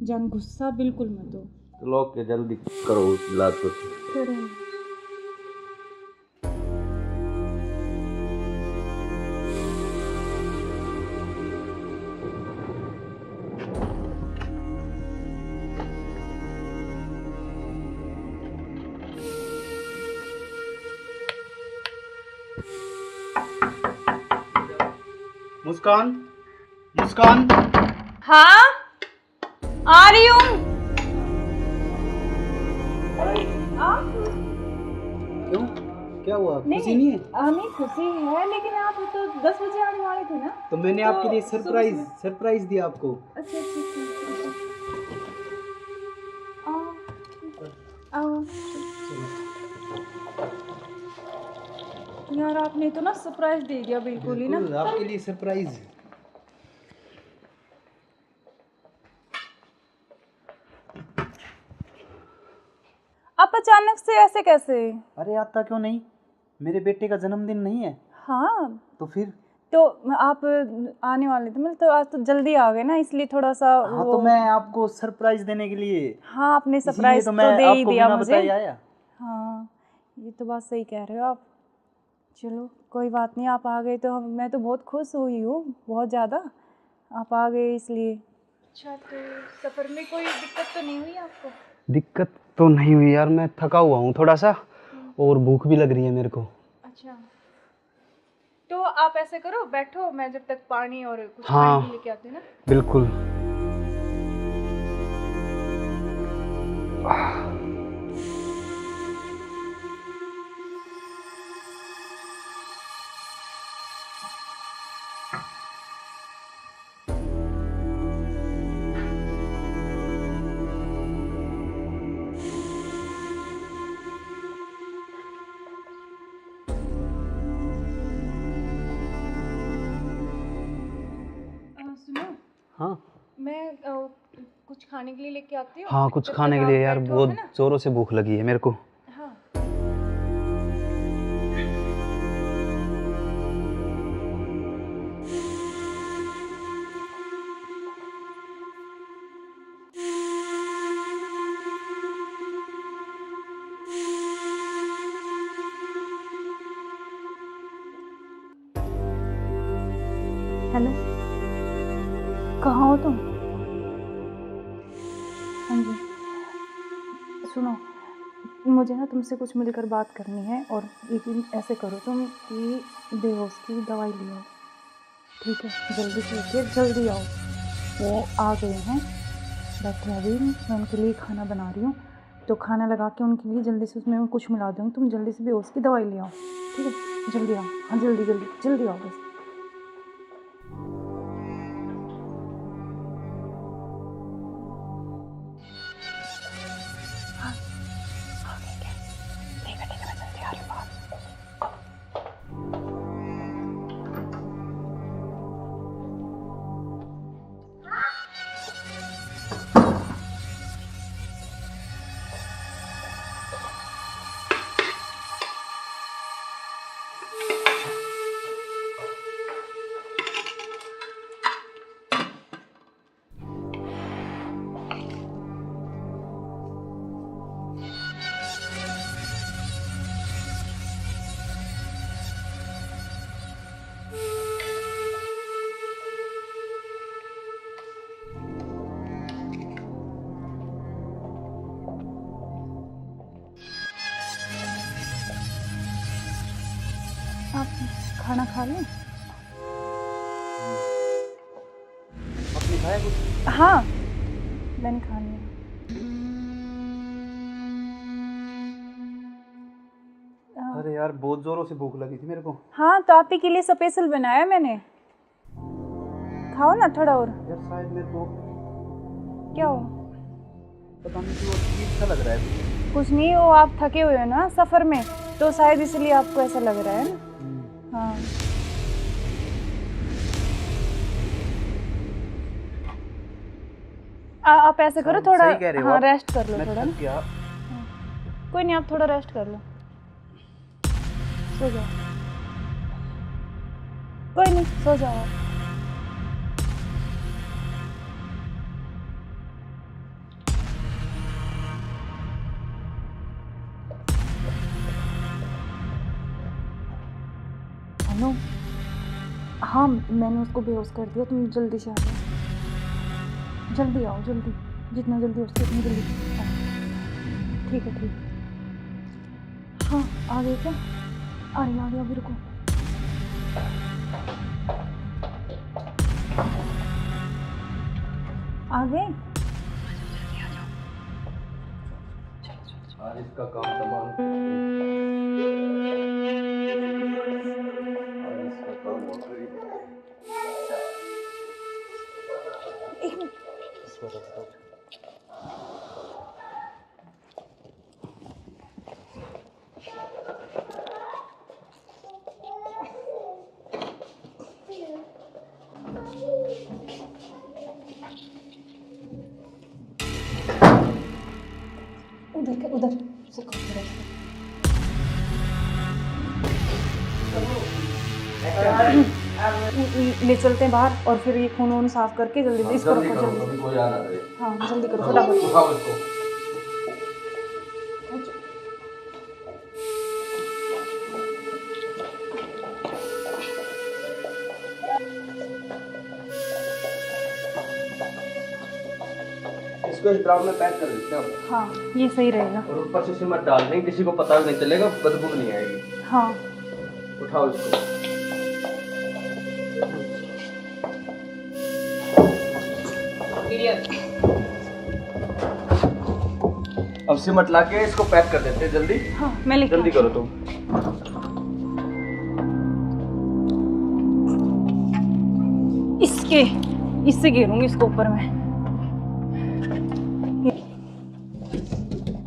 जान, गुस्सा बिल्कुल मत हो। तो लोग के जल्दी करो इलाज कुछ। करेंगे। मुस्कान, मुस्कान। हाँ आ रही हूँ। आप क्यों, क्या हुआ, खुशी नहीं है? नहीं खुशी है, लेकिन आप तो 10 बजे आने वाले थे ना। तो मैंने तो आपके लिए सरप्राइज सुबह- सरप्राइज दिया आपको। अच्छा अच्छा अच्छा। आओ यार, आपने तो ना सरप्राइज दे दिया बिल्कुल ही ना। बिल्कुल आपके लिए सरप्राइज। आप अचानक से ऐसे कैसे? अरे आता क्यों नहीं, मेरे बेटे का जन्मदिन नहीं है? हाँ तो फिर? तो आप आने वाले थे, मतलब तो आज तो जल्दी आ गए ना, इसलिए थोड़ा सा हाँ तो मैं आपको सरप्राइज देने के लिए, हाँ आपने इसीलिए सरप्राइज तो तो मैं दे ही आपको दिया बिना मुझे। बताए आया। हाँ ये तो बात सही कह रहे हो आप। चलो कोई बात नहीं, आप आ गए तो मैं तो बहुत खुश हुई हूँ, बहुत ज़्यादा। आप आ गए इसलिए। अच्छा तो सफ़र में कोई दिक्कत तो नहीं हुई आपको? दिक्कत तो नहीं हुई यार, मैं थका हुआ हूँ थोड़ा सा, और भूख भी लग रही है मेरे को। अच्छा तो आप ऐसे करो, बैठो, मैं जब तक पानी और कुछ हाँ। खाने के लेके आती हूँ ना। बिल्कुल। सुनो, हाँ मैं कुछ खाने के लिए लेके आती हूँ। हाँ, कुछ जब खाने तक के लिए आप यार, बैठो, बहुत है ना? जोरों से भूख लगी है मेरे को। हाँ हेलो, कहाँ हो तुम? हाँ जी, सुनो, मुझे ना तुमसे कुछ मिलकर बात करनी है। और लेकिन ऐसे करो तुम कि बेहोश की दवाई ले आओ, ठीक है? जल्दी से उठिए, जल्दी आओ। वो आ गए हैं, बैठे हैं अभी। मैं उनके लिए खाना बना रही हूँ, तो खाना लगा के उनके लिए जल्दी से उसमें मैं कुछ मिला दूँगी। तुम जल्दी से बेहोश की दवाई ले आओ, ठीक है? जल्दी आओ, हाँ जल्दी जल्दी जल्दी आओ बस। आप खाना खा लें? आपने खाया कुछ? हाँ, मैंने खा लिया। अरे यार बहुत जोरों से भूख लगी थी मेरे को। हाँ, तो आप ही के लिए स्पेशल बनाया मैंने। खाओ ना थोड़ा और। यार शायद मेरे को क्या हो? पता नहीं क्यों अजीब सा लग रहा है। कुछ नहीं, वो आप थके हुए हो ना सफ़र में, तो शायद इसलिए आपको ऐसा लग रहा है ना। हाँ, आप ऐसे करो थोड़ा, सही कह रहे हो हाँ आप। रेस्ट कर लो मैं थोड़ा थक ना। गया। कोई नहीं, आप थोड़ा रेस्ट कर लो, सो जाओ। कोई नहीं, सो जाओ आप। हेलो, हाँ मैंने उसको बेहोश कर दिया, तुम जल्दी से आ जाओ, जल्दी आओ, जल्दी, जितना जल्दी हो सके उतनी जल्दी आओ। ठीक है, ठीक है। हाँ, आ गए क्या? आ रही, अभी रुको। आ गए? आज इसका काम तमाम। आज इसका काम हो गया। एक मिनट। उधर से ले चलते हैं बाहर, और फिर ये खून वून साफ करके जल्दी इसको रखो, जल्दी। कोई आना दे। हाँ जल्दी करो, फटाफट। उठाओ इसको। इसको इस ड्राम में पैक कर देते हैं। हाँ ये सही रहेगा। और ऊपर से सिमट डाल देंगे, किसी को पता भी नहीं चलेगा, बदबू नहीं आएगी। हाँ उठाओ इसको। अब सिमट ला के इसको पैक कर देते हैं जल्दी। हाँ मैं लेके जल्दी करो तुम। इससे घेरूंगी इसको ऊपर में।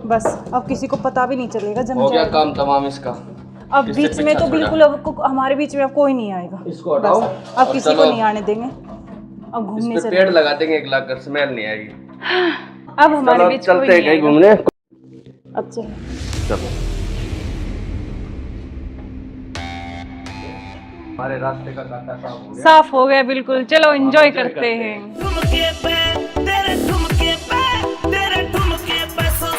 बस अब किसी को पता भी नहीं चलेगा, जम हो गया जाएगा। काम तमाम इसका। अब किससे बीच में पीछा तो छोड़ा? बिल्कुल अब हमारे बीच में अब कोई नहीं आएगा। इसको हटाओ। बस, अब और किसी को चलो। नहीं आने देंगे। अब घूमने इस पे चले, पेड़ लगा देंगे, एक लाख कर स्मेल नहीं आएगी। अब हमारे चलो बीच चलते कोई हैं नहीं कहीं आएगा। घूमने। अब चलो। चलो हमारे रास्ते का कांटा साफ हो गया। साफ हो गया बिल्कुल, चलो एंजॉय करते हैं। ठुमके पे तेरे ठुमके पे तेरे ठुमके पे सौ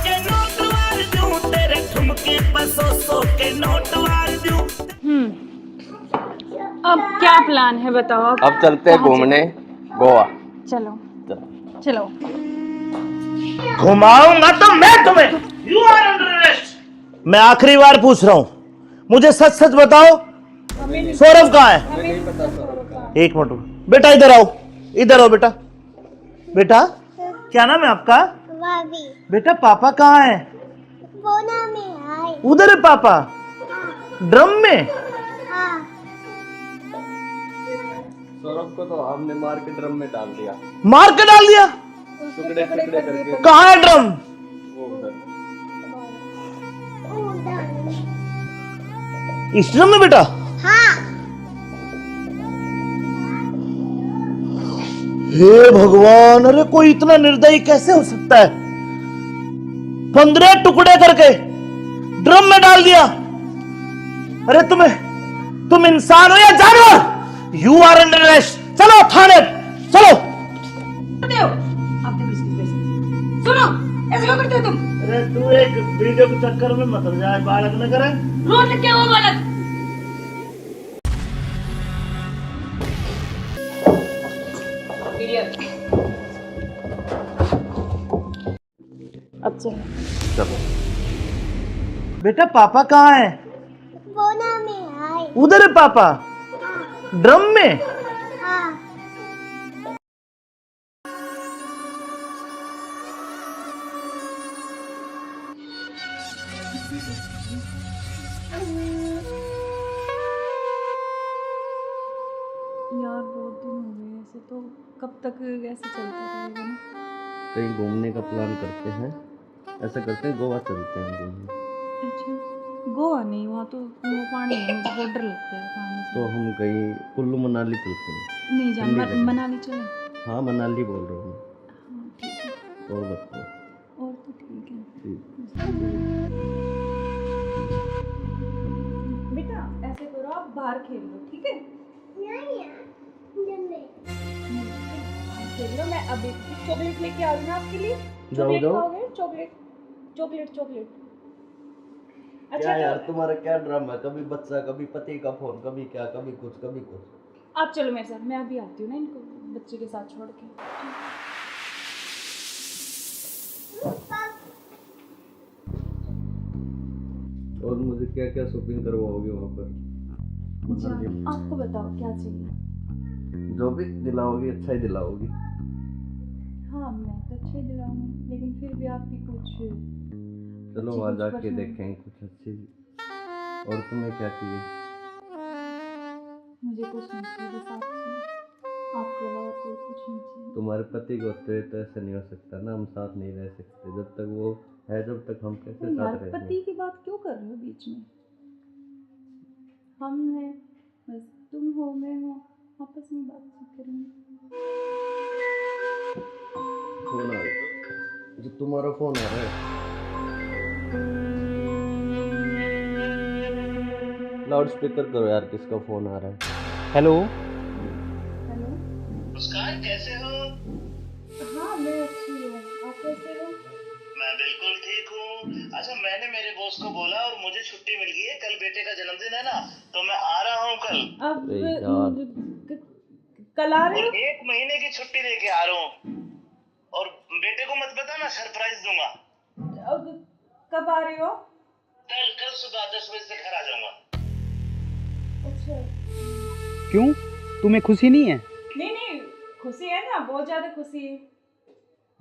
के नोट वार दूं, तेरे ठुमके पे सौ के नोट वार दूं। अब क्या प्लान है बताओ? अब चलते हैं घूमने गोवा। चलो चलो। घुमाऊंगा तो मैं तुम्हें। You are under arrest. मैं आखिरी बार पूछ रहा हूं, मुझे सच सच बताओ, सौरभ कहाँ है? एक मिनट बेटा, इधर आओ, इधर आओ बेटा। बेटा क्या नाम है आपका? बेटा पापा कहाँ है? उधर है पापा, ड्रम में। सौरभ को तो हमने मार के ड्रम में डाल दिया। मार के डाल दिया? टुकड़े टुकड़े करके। कहाँ है ड्रम? वो उधर। इस ड्रम में बेटा? हे भगवान, अरे कोई इतना निर्दयी कैसे हो सकता है? 15 टुकड़े करके ड्रम में डाल दिया। अरे तुम इंसान हो या जानवर? You are under arrest. चलो थाने, चलो। आप देखो इसकी वजह से। सुनो, ऐसे क्यों करते हो तुम? अरे तू एक वीडियो के चक्कर में मत हो जाए, बालक न करे। रोड क्या हुआ बालक? अब चलो। चलो। बेटा पापा कहाँ है? उधर है पापा, ड्रम में। यार बहुत दिन हो गए ऐसे, तो कब तक ऐसे चलता रहेगा ना? कहीं घूमने का प्लान करते हैं, ऐसा करते हैं गोवा चलते हैं घूमने। अच्छा, गोवा नहीं, वहाँ तो वो पानी है, मुझे बहुत डर लगता है पानी से। तो हम कहीं कुल्लू मनाली चलते हैं। नहीं जान, ठंडी जगह। मनाली चले। हाँ मनाली बोल रहा हूँ मैं। हाँ ठीक है, और बताओ। और तो ठीक है। ठीक। बेटा ऐसे करो, आप बाहर खेल लो, ठीक है? खेल लो, मैं अभी चॉकलेट लेके आ रही हूँ आपके लिए। चॉकलेट जाओ। खाओगे? Chocolate chocolate chocolate. अच्छा क्या यार तो तुम्हारा क्या ड्रामा है? कभी बच्चा, कभी पति का फोन, कभी क्या, कभी कुछ कभी कुछ। आप चलो मेरे साथ, मैं अभी आती हूँ ना इनको बच्चे के साथ छोड़ के। और मुझे क्या क्या शॉपिंग करवाओगे वहाँ पर? जान, आपको बताओ क्या चाहिए? जो भी दिलाओगी अच्छा ही दिलाओगी। हाँ मैं तो अच्छे दिलाऊंगी, लेकिन फिर भी आपकी कुछ चलो अच्छी वहाँ कुछ जाके पसंद। देखेंगे कुछ अच्छी। और तुम्हें क्या चाहिए? मुझे कुछ नहीं चाहिए, बस आप चाहिए, आपके अलावा कोई कुछ नहीं चाहिए। तुम्हारे पति को होते तो ऐसा नहीं हो सकता ना, हम साथ नहीं रह सकते जब तक वो है, जब तक हम कैसे यार साथ रहेंगे? पति की बात क्यों कर रहे हो बीच में? हम हैं, बस तुम हो मैं हूँ, आपस में बातचीत करेंगे। फोन आ रहा, जो तुम्हारा फोन आ रहा है। लाउड स्पीकर करो यार, किसका फोन आ रहा है? हेलो। हेलो। मुस्कान कैसे हो? हाँ मैं अच्छी हूँ, आप कैसे हो? मैं बिल्कुल ठीक हूँ। अच्छा मैंने मेरे बॉस को बोला और मुझे छुट्टी मिल गई है, कल बेटे का जन्मदिन है ना, तो मैं आ रहा हूँ कल। अब अरे यार। कल आ रहे और हो? 1 महीने की छुट्टी लेके आ रहा हूँ। और बेटे को मत बताना, सरप्राइज दूंगा। अब कब आ रहे हो? कल सुबह 10 बजे से घर आ जाऊंगा। अच्छा। क्यों, तुम्हें खुशी नहीं है? नहीं नहीं, खुशी है ना, बहुत ज्यादा खुशी है।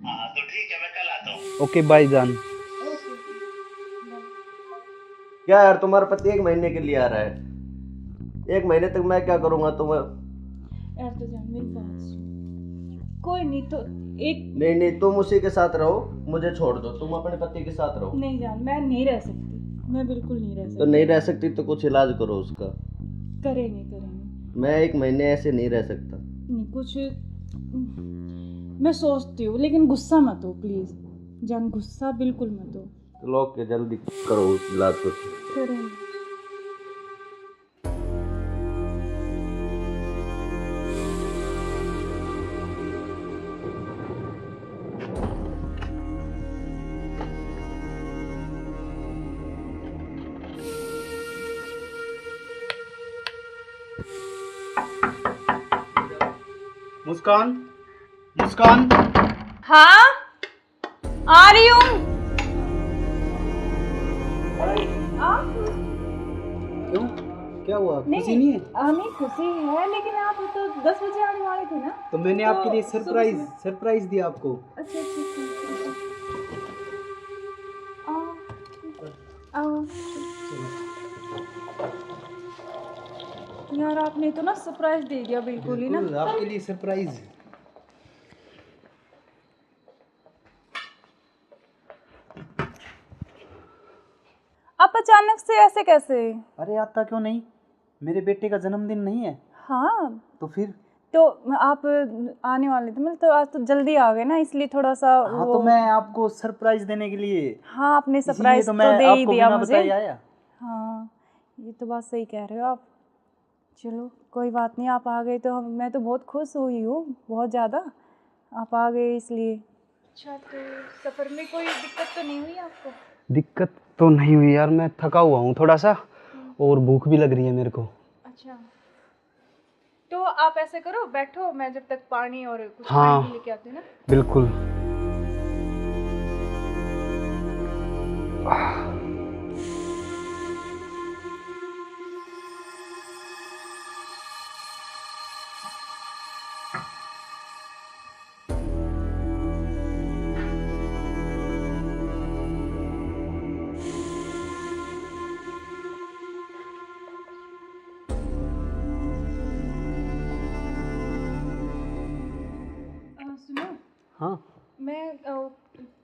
हाँ तो ठीक है, मैं कल आता हूँ। ओके बाय जान। ओके। क्या यार, तुम्हारा पति 1 महीने के लिए आ रहा है? 1 महीने तक मैं क्या करूँगा तुम्हें? यार तो जान मेरी बात सुन, कोई नहीं तो एक नहीं, तुम उसी के साथ रहो, मुझे छोड़ दो, तुम अपने पति के साथ रहो। नहीं जान, मैं नहीं रह सकती, मैं बिल्कुल नहीं रह सकती। तो नहीं रह सकती तो कुछ इलाज करो उसका। करेंगे। मैं 1 महीने ऐसे नहीं रह सकता। नहीं कुछ मैं सोचती हूँ, लेकिन गुस्सा मत हो प्लीज जान, गुस्सा बिल्कुल मत हो। चलो ओके, जल्दी करो इलाज कुछ। करेंगे। मुस्कान, मुस्कान। हाँ आ रही हूँ। क्यों, क्या हुआ? खुशी नहीं है? नहीं खुशी है, लेकिन आप तो 10 बजे आने वाले थे ना। तो मैंने आपके लिए सरप्राइज दिया आपको। अच्छा आओ। यार आपने तो ना सरप्राइज दे दिया बिल्कुल ही ना। आपके लिए सरप्राइज। आप अचानक से ऐसे कैसे? अरे आता क्यों नहीं, मेरे बेटे का जन्मदिन नहीं है? हाँ तो फिर? तो आप आने वाले थे, मतलब तो आज तो जल्दी आ गए ना, इसलिए थोड़ा सा हाँ तो मैं आपको सरप्राइज देने के लिए। हाँ आपने सरप्राइज तो तो मैं दे ही आपको दिया बिना मुझे। बताए आया। हाँ ये तो बात सही कह रहे हो आप। चलो कोई बात नहीं, आप आ गए तो मैं तो बहुत खुश हुई हूँ, बहुत ज़्यादा। आप आ गए इसलिए। अच्छा तो सफ़र में कोई दिक्कत तो नहीं हुई आपको? दिक्कत तो नहीं हुई यार, मैं थका हुआ हूँ थोड़ा सा और भूख भी लग रही है मेरे को। अच्छा तो आप ऐसे करो, बैठो, मैं जब तक पानी और कुछ हाँ, खाने लेके आती हूँ ना। बिल्कुल। सुनो, हाँ मैं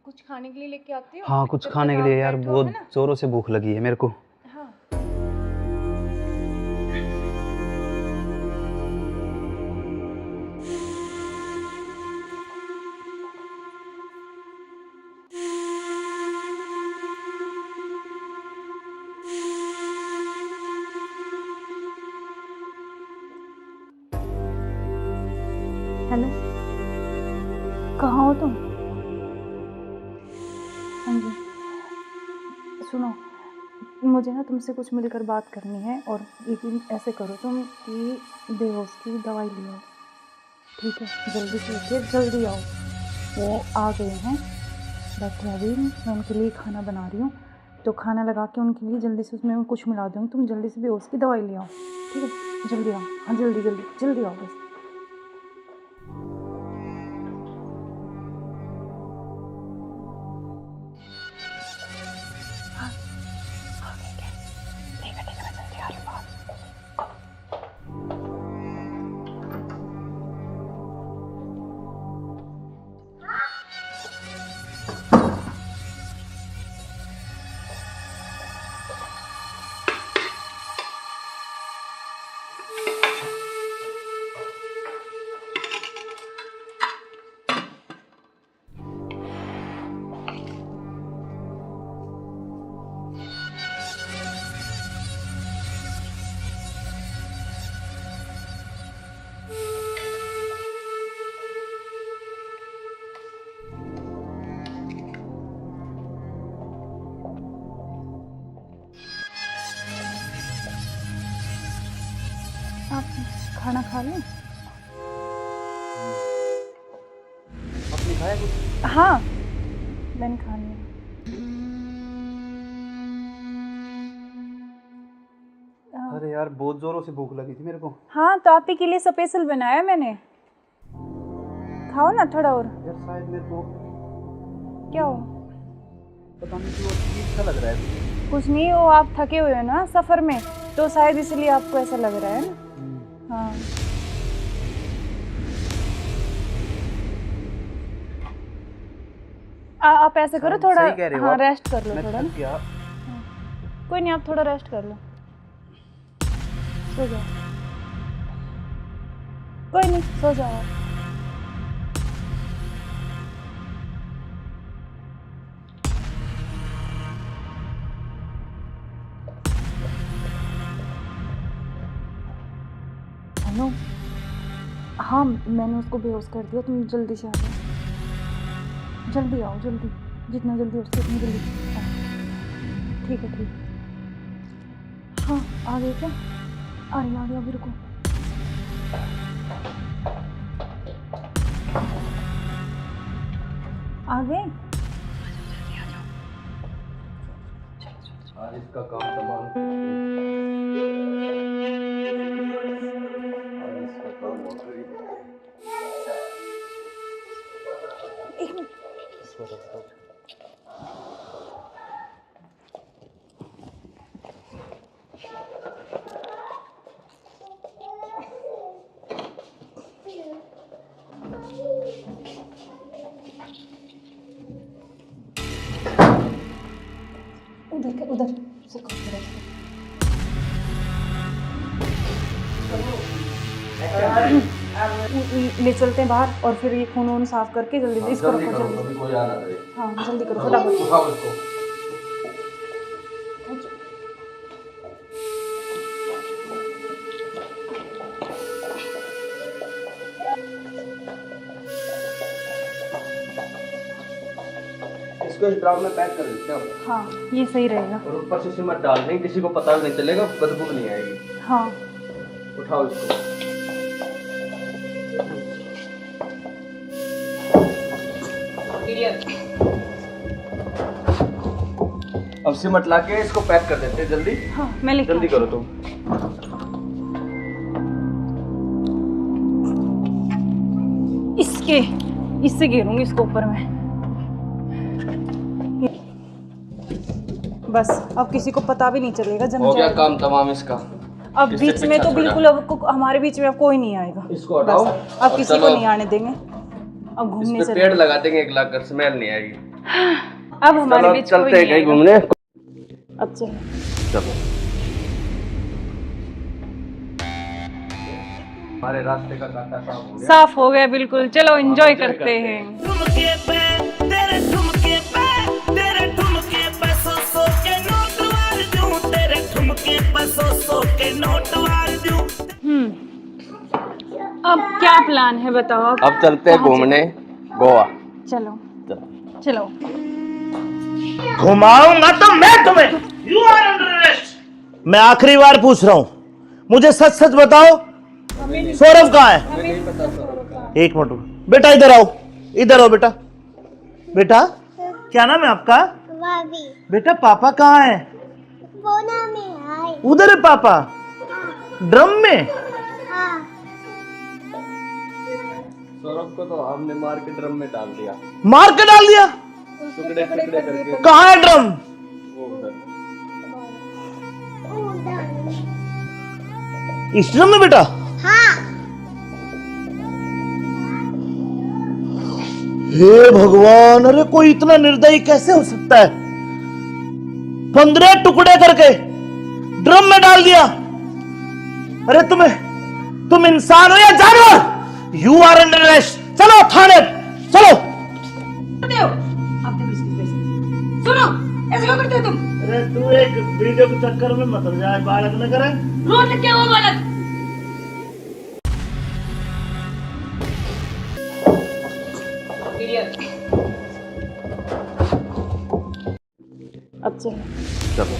कुछ खाने के लिए लेके आती हूँ। हाँ, कुछ जब खाने तक के लिए आप यार, बैठो, बहुत है ना? जोरों से भूख लगी है मेरे को। हाँ हेलो, कहाँ हो तुम? हाँ जी सुनो, मुझे ना तुमसे कुछ मिलकर बात करनी है, और लेकिन ऐसे करो तुम कि बेहोश की दवाई ले आओ, ठीक है? जल्दी से उठिए, जल्दी आओ। वो आ गए हैं, बैठे अभी, मैं उनके लिए खाना बना रही हूँ, तो खाना लगा के उनके लिए जल्दी से उसमें कुछ मिला दूँगी, तुम जल्दी से बेहोश की दवाई ले आओ, ठीक है? जल्दी आओ, हाँ जल्दी जल्दी जल्दी आओ बस। आप खाना खा लें? आपने खाया कुछ? हाँ मैंने खा लिया। अरे यार बहुत जोरों से भूख लगी थी मेरे को। हाँ तो आप ही के लिए स्पेशल बनाया मैंने, खाओ ना थोड़ा और। यार शायद मेरे को क्या हो? पता नहीं क्यों अजीब सा लग रहा है। कुछ नहीं, वो आप थके हुए हो ना सफ़र में, तो शायद इसलिए आपको ऐसा लग रहा है ना। हाँ आप ऐसे करो, थोड़ा हाँ रेस्ट कर लो थोड़ा ना। कोई नहीं, आप थोड़ा रेस्ट कर लो, सो जाओ। कोई नहीं, सो जाओ आप। हेलो, हाँ मैंने उसको बेहोश कर दिया, तुम जल्दी से आ जाओ, जल्दी आओ, जल्दी, जितना जल्दी हो सके उतनी जल्दी आओ। ठीक है ठीक है। हाँ आ गए क्या? आ रही, आ गया, अभी रुको। आ गए? आज इसका काम तमाम। आज इसका काम हो गई। एक मिनट। इसको रख दो। उधर ले चलते हैं बाहर और फिर ये खून वून साफ करके जल्दी से इसको रखो जल्दी। अभी कोई आना दे। हाँ जल्दी करो फटाफट। उठाओ इसको। इसको इस ड्राम में पैक कर देते हैं हाँ ये सही रहेगा। और ऊपर से सिमट डाल देंगे, किसी को पता भी नहीं चलेगा, बदबू नहीं आएगी। हाँ उठाओ इसको। अब सिमट ला के इसको पैक कर देते हैं जल्दी। हाँ मैं लेके जल्दी करो तुम। इससे घेरूंगी इसको ऊपर में। बस अब किसी को पता भी नहीं चलेगा, जम हो गया जाएगा। काम तमाम इसका। अब इससे बीच में पीछा तो छोड़ा। बिल्कुल अब हमारे बीच में अब कोई नहीं आएगा। इसको हटाओ बस, अब और किसी को चलो। नहीं आने देंगे। अब घूमने इस पे चले पेड़ लगा देंगे, एक लाख कर स्मेल नहीं आएगी। अब हमारे चलो बीच कोई चलते हैं नहीं कहीं आएगा। घूमने। अब चलो चलो हमारे रास्ते का कांटा साफ हो गया। साफ हो गया बिल्कुल। चलो एंजॉय करते हैं। ठुमके पे तेरे ठुमके पे तेरे ठुमके पे सौ के नोट वार दूं, तेरे ठुमके पे सौ के नोट वार दूं। अब क्या प्लान है बताओ? अब चलते हैं घूमने गोवा। चलो चलो चलो। घुमाऊंगा तो मैं तुम्हें। You are under arrest. मैं आखिरी बार पूछ रहा हूं, मुझे सच सच बताओ, सौरभ कहाँ है? एक मिनट रुको। बेटा इधर आओ, इधर आओ बेटा। बेटा क्या नाम है आपका? भाभी बेटा पापा कहाँ है? बोना में आए। उधर है पापा, ड्रम में। हाँ सौरभ को तो हमने मार के ड्रम में डाल दिया, मार के डाल दिया। टुकड़े टुकड़े करके। कहाँ है ड्रम? वो उधर। इस ड्रम में बेटा? हाँ हे भगवान, अरे कोई इतना निर्दयी कैसे हो सकता है? 15 टुकड़े करके ड्रम में डाल दिया। अरे तुम इंसान हो या जानवर? You are under arrest. चलो थाने चलो। करते हो आप देखो इसकी वजह से। सुनो ऐसे क्यों करते हो तुम? अरे तू एक वीडियो के चक्कर में मत जाए, बालक न करे। रोड लग क्या हुआ बालक? अब चलो चलो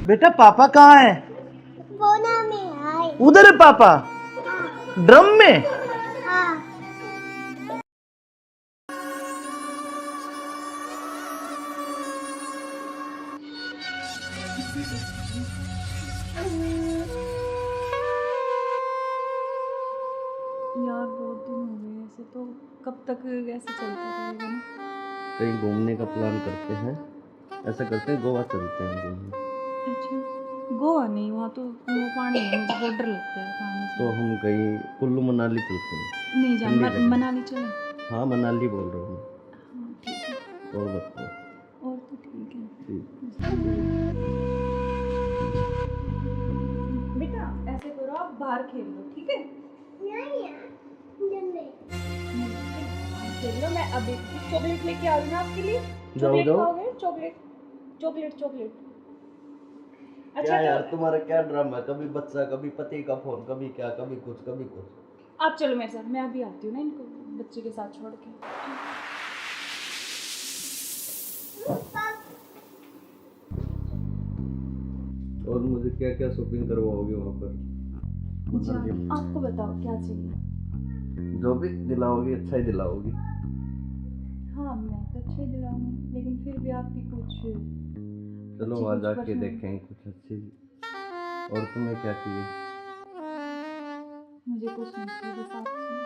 बेटा पापा कहाँ है? बोना में आए। उधर है पापा, ड्रम में। हाँ यार बहुत दिन हो गए ऐसे, तो कब तक ऐसे चलता रहेगा ना? कहीं घूमने का प्लान करते हैं, ऐसा करते हैं गोवा चलते हैं घूमने। अच्छा गोवा नहीं, वहाँ तो वो पानी है, मुझे बहुत डर लगता है पानी से। तो हम कहीं कुल्लू मनाली चलते हैं। नहीं जान ठंडी जगह। मनाली चले। हाँ मनाली बोल रहा हूँ हाँ ठीक है। मैं। और बताओ। और तो ठीक है। ठीक। बेटा ऐसे करो, आप बाहर खेल लो ठीक है? खेल लो। मैं अभी चॉकलेट लेके आ रही हूँ आपके लिए। चॉकलेट जाओ। खाओगे? Chocolate chocolate chocolate. क्या अच्छा यार तो तुम्हारा क्या ड्रामा है, कभी बच्चा कभी पति का फोन, कभी क्या, कभी कुछ कभी कुछ। आप चलो मेरे साथ, मैं अभी आती हूँ ना इनको बच्चे के साथ छोड़ के। और मुझे क्या क्या शॉपिंग करवाओगे वहाँ पर? अच्छा आपको बताओ क्या चाहिए? जो भी दिलाओगी अच्छा ही दिलाओगी। हाँ मैं तो अच्छे दिलाऊंगी, लेकिन फिर भी आपकी कुछ चलो अच्छी वहाँ कुछ जाके पसंद- देखेंगे कुछ अच्छी। और तुम्हें क्या चाहिए? मुझे कुछ नहीं चाहिए, बस आप चाहिए,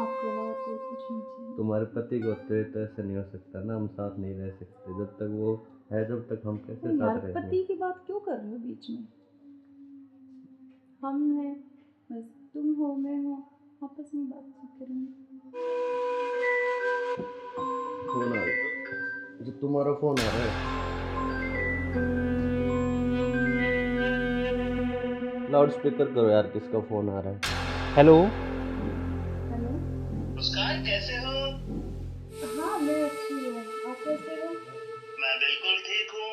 आपके अलावा कोई कुछ नहीं चाहिए। तुम्हारे पति को होते तो ऐसा नहीं हो सकता ना, हम साथ नहीं रह सकते जब तक वो है, जब तक हम कैसे नहीं यार, साथ रहेंगे? पति की बात क्यों कर रहे हो बीच में? हम हैं, बस तुम हो मैं हूँ, आपस में बातचीत करेंगे। फोन आ रहा, जो तुम्हारा फोन आ रहा है, लाउड स्पीकर करो यार, किसका फोन आ रहा है? हेलो। हेलो। मुस्कान कैसे हो? हाँ मैं अच्छी हूँ, आप कैसे हो? मैं बिल्कुल ठीक हूँ।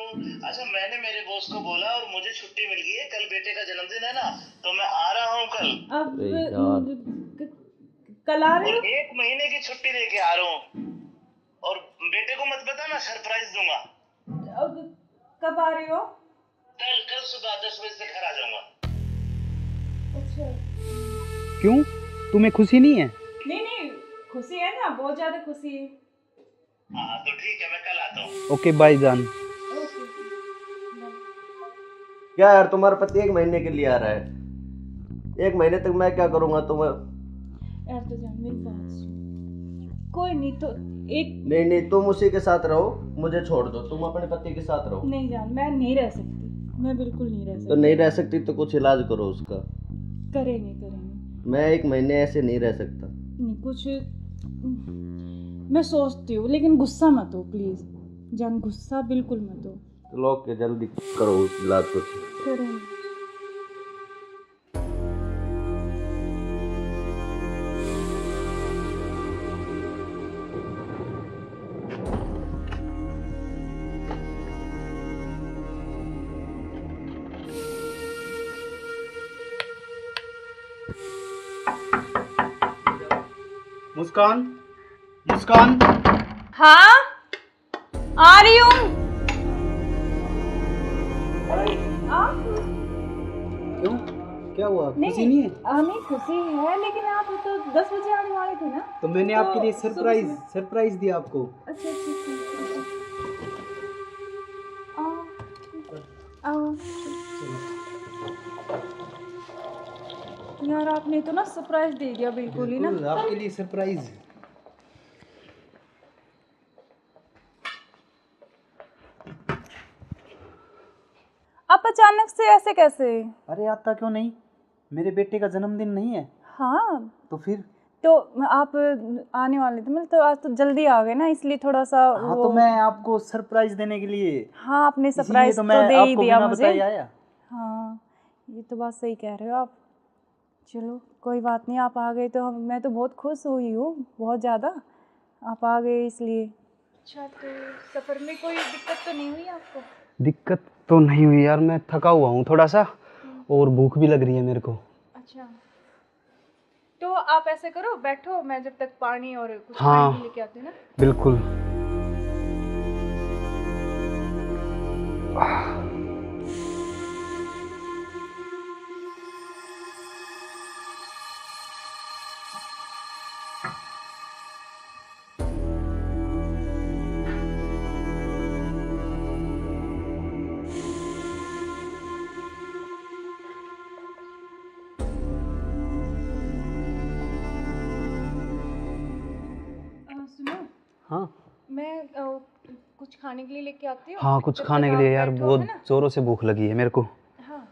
अच्छा मैंने मेरे बॉस को बोला और मुझे छुट्टी मिल गई है, कल बेटे का जन्मदिन है ना, तो मैं आ रहा हूँ कल। अब अरे यार। कल आ रहे और हो? 1 महीने की छुट्टी लेके आ रहा हूँ। और बेटे को मत बताना, सरप्राइज दूंगा। अब कब आ रहे हो? कल सुबह 10 बजे से घर आ जाऊंगा। अच्छा। क्यों, तुम्हें खुशी नहीं है? नहीं नहीं, खुशी है ना, बहुत ज्यादा खुशी है। हाँ तो ठीक है, मैं कल आता हूँ। ओके बाय जान। ओके। क्या यार, तुम्हारा पति 1 महीने के लिए आ रहा है, 1 महीने तक मैं क्या करूंगा तुम्हें? यार तो जान मेरी बात सुन। कोई नहीं तो एक नहीं, तुम उसी के साथ रहो, मुझे छोड़ दो, तुम अपने पति के साथ रहो। नहीं जान, मैं नहीं रह सकती, मैं बिल्कुल नहीं रह तो सकती। नहीं रह सकती तो कुछ इलाज करो उसका। करेंगे। मैं 1 महीने ऐसे नहीं रह सकता। नहीं कुछ मैं सोचती हूँ, लेकिन गुस्सा मत हो प्लीज जान, गुस्सा बिल्कुल मत हो। चलो ओके, जल्दी करो इलाज कुछ। करेंगे। मुस्कान, मुस्कान। हाँ आ रही हूँ। क्यों, क्या हुआ, खुशी नहीं है? नहीं खुशी है, लेकिन आप तो 10 बजे आने वाले थे ना। तो मैंने तो आपके लिए सुबह- सरप्राइज दिया आपको। अच्छा। आओ। यार आपने तो ना सरप्राइज दे दिया बिल्कुल ही ना। बिल्कुल, आपके लिए सरप्राइज। आप अचानक से ऐसे कैसे? अरे आता क्यों नहीं, मेरे बेटे का जन्मदिन नहीं है? हाँ तो फिर? तो आप आने वाले थे, मतलब तो आज तो जल्दी आ गए ना, इसलिए थोड़ा सा हाँ तो मैं आपको सरप्राइज देने के लिए, हाँ आपने सरप्राइज तो तो मैं दे ही आपको दिया बिना मुझे। बताए आया। हाँ ये तो बात सही कह रहे हो आप। चलो कोई बात नहीं, आप आ गए तो मैं तो बहुत खुश हुई हूँ, बहुत ज़्यादा, आप आ गए इसलिए। अच्छा तो सफ़र में कोई दिक्कत तो नहीं हुई आपको? दिक्कत तो नहीं हुई यार, मैं थका हुआ हूँ थोड़ा सा, और भूख भी लग रही है मेरे को। अच्छा तो आप ऐसे करो, बैठो, मैं जब तक पानी और कुछ हाँ, खाने के लेके आती हूँ ना। बिल्कुल। सुनो, हाँ मैं कुछ खाने के लिए लेके आती हूँ। हाँ, कुछ जब खाने तक के लिए आप यार, बैठो, बहुत है ना? जोरों से भूख लगी है मेरे को। हाँ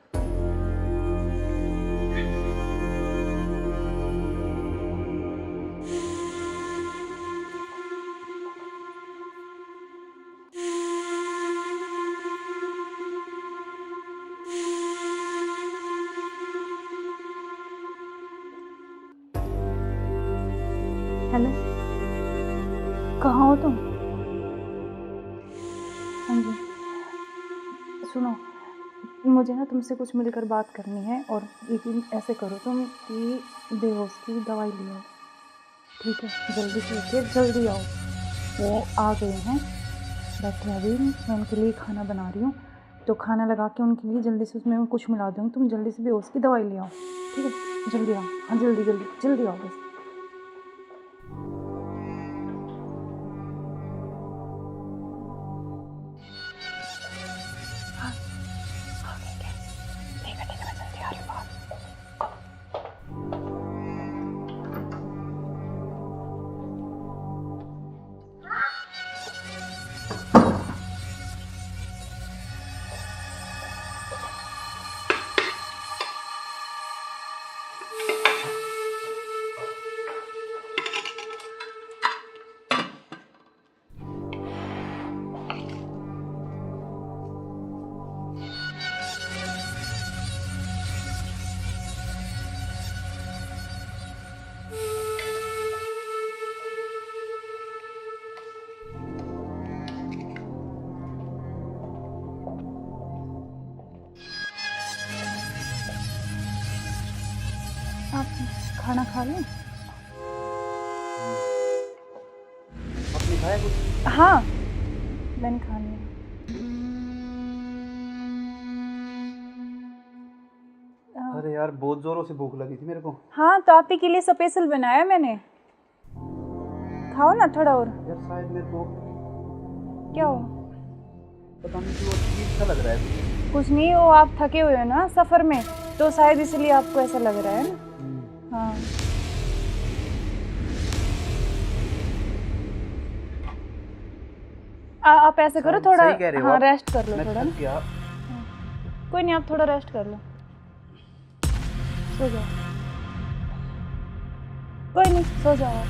हेलो, कहाँ हो तुम? हाँ जी सुनो, मुझे ना तुमसे कुछ मिलकर बात करनी है, और लेकिन ऐसे करो तुम कि बेहोश की दवाई ले आओ, ठीक है? जल्दी से लेके जल्दी आओ। वो आ गए हैं, बैठे अभी, मैं उनके लिए खाना बना रही हूँ, तो खाना लगा के उनके लिए जल्दी से उसमें कुछ मिला दूँगी, तुम जल्दी से बेहोश की दवाई ले आओ, ठीक है? जल्दी आओ, हाँ जल्दी जल्दी जल्दी आओ बस। खाना खा लें? आपने खाया कुछ? हाँ, मैंने खा लिया। अरे यार बहुत जोरों से भूख लगी थी मेरे को। हाँ, तो आप ही के लिए स्पेशल बनाया मैंने। खाओ ना थोड़ा और। यार शायद मेरे को क्या हो? पता नहीं क्यों अजीब सा लग रहा है। कुछ नहीं, वो आप थके हुए हो ना सफ़र में, तो शायद इसलिए आपको ऐसा लग रहा है ना। हाँ, आप ऐसे करो थोड़ा। सही कह रहे हो हाँ, आप। रेस्ट कर लो मैं थोड़ा थक ना। गया। कोई नहीं, आप थोड़ा रेस्ट कर लो, सो जाओ। कोई नहीं, सो जाओ आप।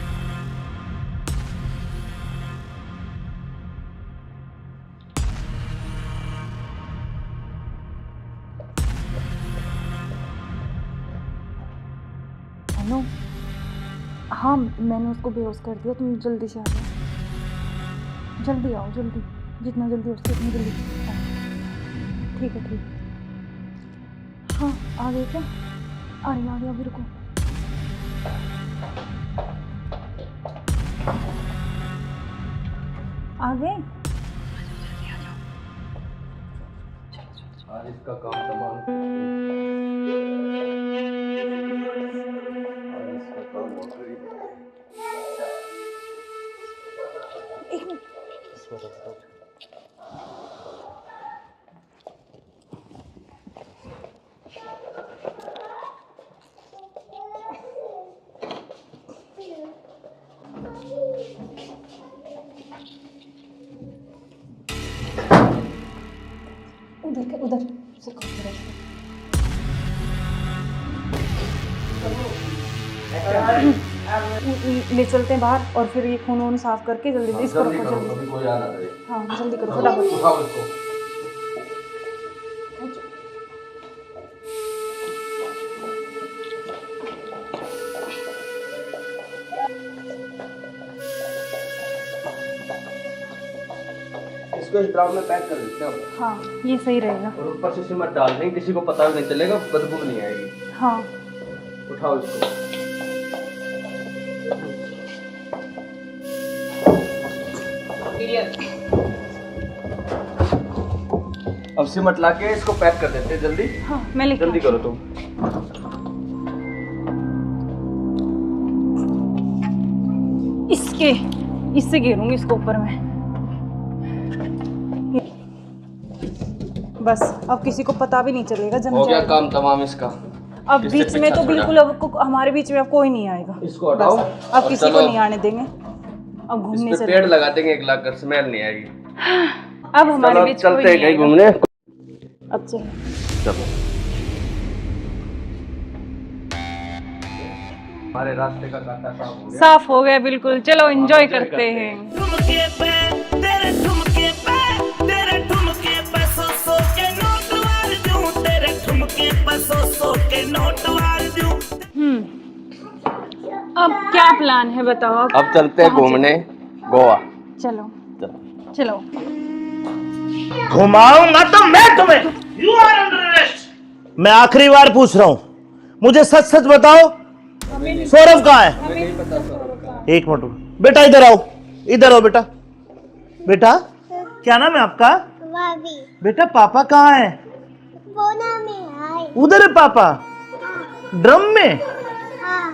अनु, हाँ मैंने उसको बेहोश कर दिया, तुम जल्दी से आ जाओ। जल्दी आओ, जल्दी, जितना जल्दी हो सके उतनी जल्दी आओ। ठीक है, ठीक है। हाँ, आ गए क्या? आ गया, अभी रुको। आ गए? आज इसका काम तमाम। आज इसका काम हो गई। एक मिनट। उधर से ले चलते हैं बाहर, और फिर ये खून वून साफ करके जल्दी इसको रखो, जल्दी। कोई आ ना करे। हाँ, जल्दी करो फटाफट। उठाओ इसको। इसको इस ड्राम में पैक कर देते हैं। हाँ, ये सही रहेगा। और ऊपर से सिमट डाल देंगे, किसी को पता भी नहीं चलेगा, बदबू नहीं आएगी। हाँ, उठाओ इसको। अब सिमट ला के इसको पैक कर देते हैं जल्दी। हाँ, मैं लेके जल्दी आती करो तुम। इससे घेरूंगी इसको ऊपर में। बस अब किसी को पता भी नहीं चलेगा, जम हो गया जाएगा। काम तमाम इसका। अब किससे बीच में पीछा तो छोड़ा? बिल्कुल हमारे बीच में अब कोई नहीं आएगा। इसको हटाओ। बस, अब और किसी को चलो। नहीं आने देंगे। अब घूमने इस पे चले। पेड़ लगा देंगे, एक लाख कर स्मेल नहीं आएगी। अब हमारे चलो बीच कोई चलते हैं नहीं कहीं आएगा। घूमने। अब चलो। चलो हमारे रास्ते का कांटा साफ हो गया। साफ हो गया बिल्कुल। चलो एंजॉय करते हैं। ठुमके पे तेरे ठुमके पे तेरे ठुमके पे सौ के नोट वार दूं, तेरे ठुमके पे सौ के नोट वार दूं। अब क्या प्लान है बताओ? अब चलते हैं घूमने गोवा। चलो चलो। घुमाऊंगा तो मैं तुम्हें। You are under arrest. मैं आखिरी बार पूछ रहा हूं, मुझे सच सच बताओ, सौरभ कहाँ है? एक मिनट बेटा, इधर आओ, इधर आओ बेटा। बेटा क्या नाम है आपका? भाभी बेटा पापा कहाँ है? बोना में आए। उधर है पापा, ड्रम में। हाँ,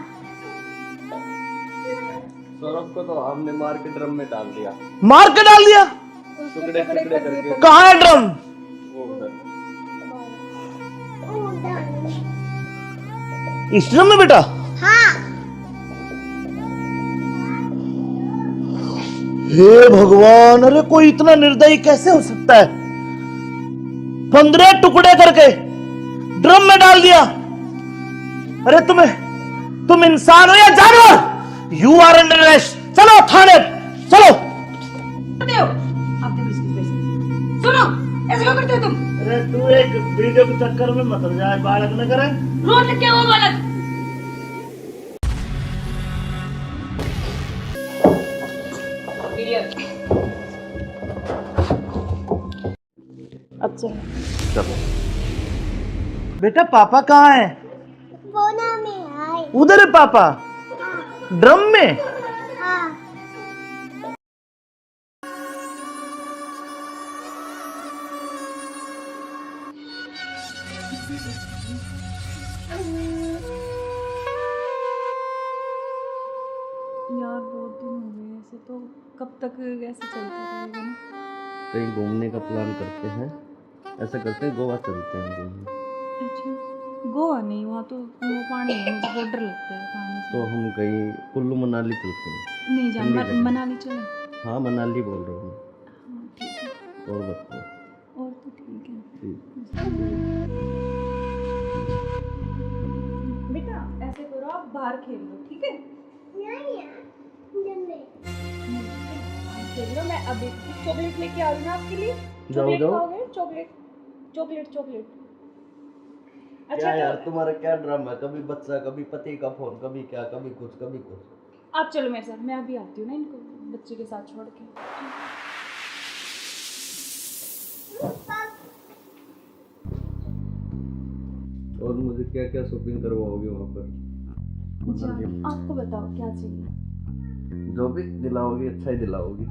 सौरभ को तो हमने मार के ड्रम में डाल दिया, मार के डाल दिया। टुकड़े टुकड़े करके। कहाँ है ड्रम? वो उधर। इस ड्रम में बेटा? हाँ, हे भगवान, अरे कोई इतना निर्दयी कैसे हो सकता है? 15 टुकड़े करके ड्रम में डाल दिया। अरे तुम इंसान हो या जानवर? You are under arrest. चलो थाने, चलो। करते हो आप देखो इसकी वजह से। सुनो, ऐसे क्यों करते हो तुम? अरे तू एक वीडियो के चक्कर में मत हो जाए, बालक न करे। रोज लिख के वो बालक। अब चलो। चलो बेटा पापा कहाँ है? बोना में आए। उधर है पापा? ड्रम में? यार बहुत दिन हो गए ऐसे, तो कब तक ऐसे चलता रहेगा ना? कहीं घूमने का प्लान करते हैं, ऐसा करते हैं गोवा चलते हैं घूमने। अच्छा, गोवा नहीं, वहाँ तो वो पानी है, मुझे बहुत डर लगता है पानी से। तो हम कहीं कुल्लू मनाली चलते हैं। नहीं जान, ठंडी जगह। मनाली चले। हाँ मनाली बोल रहा हूँ मैं। हाँ ठीक है, और बताओ। और तो ठीक है। ठीक। बेटा ऐसे करो, आप बाहर खेल लो, ठीक है? खेल लो, मैं अभी चॉकलेट लेके आ रही हूँ आपके लिए। चॉकलेट जाओ। खाओगे? Chocolate chocolate chocolate. अच्छा क्या यार तो तुम्हारा क्या ड्रामा है, कभी बच्चा कभी पति का फोन, कभी क्या कभी कुछ कभी कुछ। आप चलो मेरे साथ, मैं अभी आती हूँ ना इनको बच्चे के साथ छोड़ के। और मुझे क्या क्या शॉपिंग करवाओगे वहाँ पर? जान, आपको बताओ क्या चाहिए? जो भी दिलाओगी अच्छा ही दिलाओगी।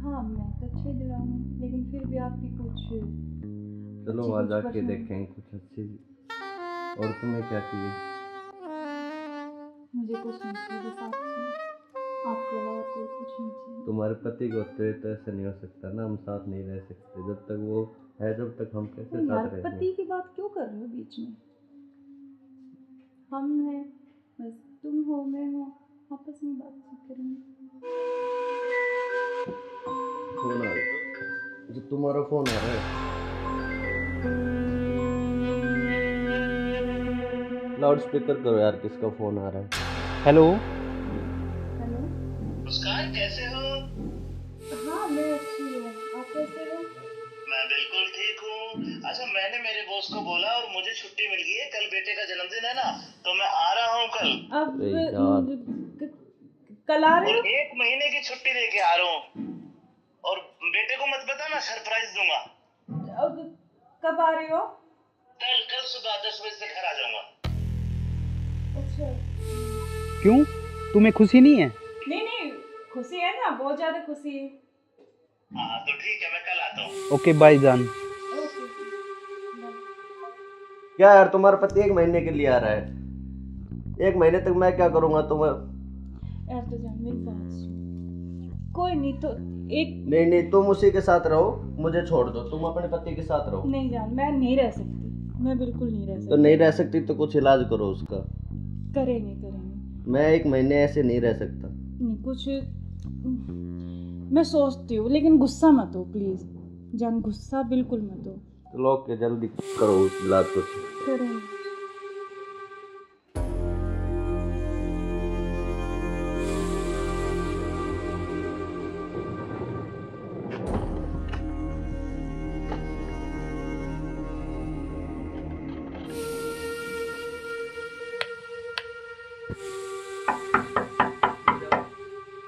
हाँ मैं तो अच्छे दिलाऊंगी, लेकिन फिर भी आपकी कुछ चलो अच्छी वहाँ कुछ जाके पसंद। देखेंगे कुछ अच्छी। और तुम्हें क्या चाहिए? मुझे कुछ नहीं चाहिए, बस आप चाहिए, आपके अलावा कोई कुछ नहीं चाहिए। तुम्हारे पति को होते तो ऐसा नहीं हो सकता ना, हम साथ नहीं रह सकते जब तक वो है, जब तक हम कैसे तो यार साथ रहेंगे? पति की बात क्यों कर रहे हो बीच में? हम हैं, बस तुम हो मैं हूँ, आपस में बातचीत करेंगे। फोन आ रहा, जो तुम्हारा फोन आ रहा है। लाउड स्पीकर करो यार, किसका फोन आ रहा है? हेलो। हेलो। मुस्कान कैसे हो? हाँ मैं अच्छी हूँ, आप कैसे हो? मैं बिल्कुल ठीक हूँ। अच्छा मैंने मेरे बॉस को बोला और मुझे छुट्टी मिल गई है, कल बेटे का जन्मदिन है ना, तो मैं आ रहा हूँ कल। अब अरे यार। कल आ रहे और हो? 1 महीने की छुट्टी लेके आ रहा हूँ। और बेटे को मत बता, मैं सरप्राइज दूंगा। अब कब आ रहे हो? कल कल सुबह 10 बजे से घर आ जाऊंगा। अच्छा। क्यों, तुम्हें खुशी नहीं है? नहीं नहीं, खुशी है ना, बहुत ज्यादा खुशी है। हाँ तो ठीक है, मैं कल आता हूँ। ओके बाय जान। ओके। क्या यार तुम्हारा पति 1 महीने के लिए आ रहा है, 1 महीने तक मैं क्या करूँगा तुम्हें? यार तो जान मेरी बात सुन, कोई नहीं तो एक नहीं तुम उसी के साथ रहो, मुझे छोड़ दो, तुम अपने पति के साथ रहो। नहीं जान, मैं नहीं रह सकती, मैं बिल्कुल नहीं रह तो सकती। नहीं रह सकती तो कुछ इलाज करो उसका। करेंगे करेंगे। मैं 1 महीने ऐसे नहीं रह सकता। नहीं कुछ मैं सोचती हूँ, लेकिन गुस्सा मत हो प्लीज जान, गुस्सा बिल्कुल मत हो। चलो ओके, जल्दी करो उस इलाज को। करेंगे।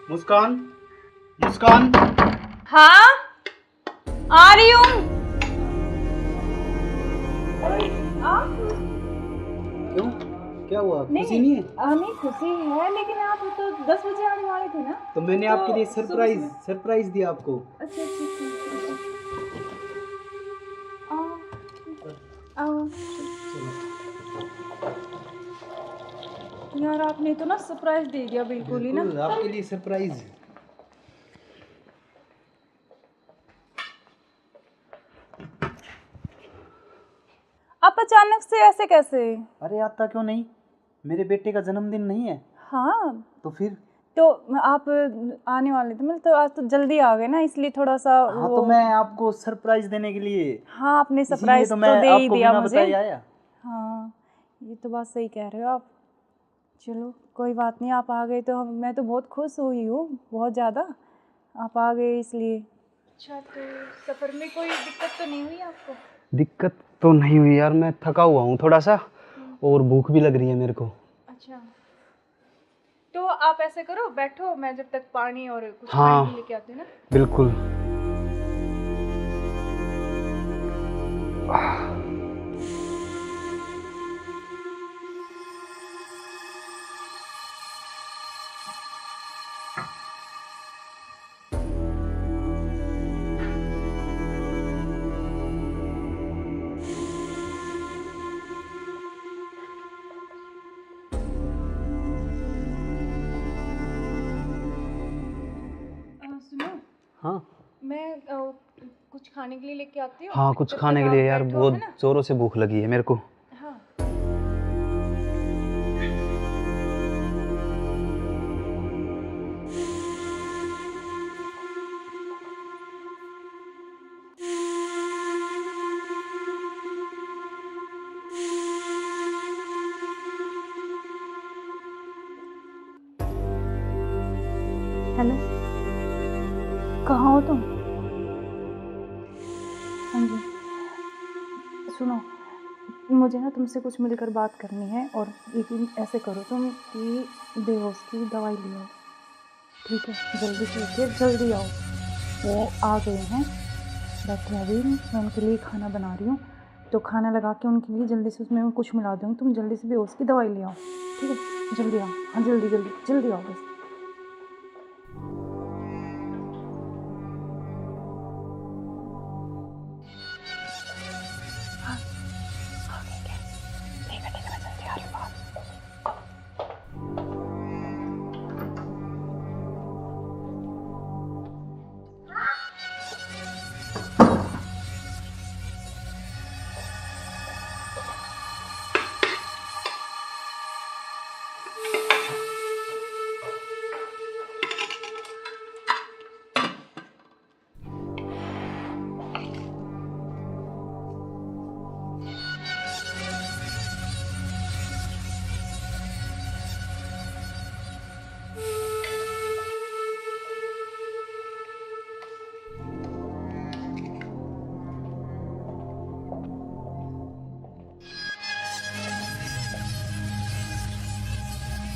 मुस्कान, मुस्कान। हाँ आ रही हूँ। क्यों, क्या हुआ, खुशी नहीं है? नहीं खुशी है, लेकिन आप तो 10 बजे आने वाले थे ना। तो मैंने तो आपके लिए सुबह सरप्राइज दिया आपको। अच्छा अच्छा आओ। यार आपने तो ना सरप्राइज दे दिया बिल्कुल ही ना। बिल्कुल, आपके लिए सरप्राइज। आप अचानक से ऐसे कैसे? अरे आता क्यों नहीं, मेरे बेटे का जन्मदिन नहीं है? हाँ तो फिर? तो आप आने वाले थे, मतलब तो आज तो जल्दी आ गए ना, इसलिए थोड़ा सा हाँ तो मैं आपको सरप्राइज देने के लिए। हाँ आपने इसीलिए सरप्राइज तो तो मैं दे ही आपको दिया बिना मुझे। बताए आया। हाँ ये तो बात सही कह रहे हो आप। चलो कोई बात नहीं, आप आ गए तो मैं तो बहुत खुश हुई हूँ, बहुत ज़्यादा। आप आ गए इसलिए। अच्छा तो सफ़र में कोई दिक्कत तो नहीं हुई आपको? दिक्कत तो नहीं हुई यार, मैं थका हुआ हूँ थोड़ा सा, और भूख भी लग रही है मेरे को। अच्छा तो आप ऐसे करो, बैठो, मैं जब तक पानी और कुछ हाँ, खाने लेके आती हूँ ना। बिल्कुल। हाँ मैं कुछ खाने के लिए लेके आती हूँ। हाँ, कुछ जब खाने तक के आप लिए यार, बैठो, बहुत है ना? जोरों से भूख लगी है मेरे को। हाँ। हेलो, कहाँ हो तुम? हाँ जी, सुनो, मुझे ना तुमसे कुछ मिलकर बात करनी है। और लेकिन ऐसे करो तुम कि बेहोश की दवाई ले आओ, ठीक है? जल्दी से उठिए, जल्दी आओ। वो आ गए हैं, बैठे हैं अभी। मैं उनके लिए खाना बना रही हूँ, तो खाना लगा के उनके लिए जल्दी से उसमें मैं कुछ मिला दूँगी। तुम जल्दी से बेहोश की दवाई ले आओ, ठीक है? जल्दी आओ, हाँ जल्दी जल्दी जल्दी आओ बस।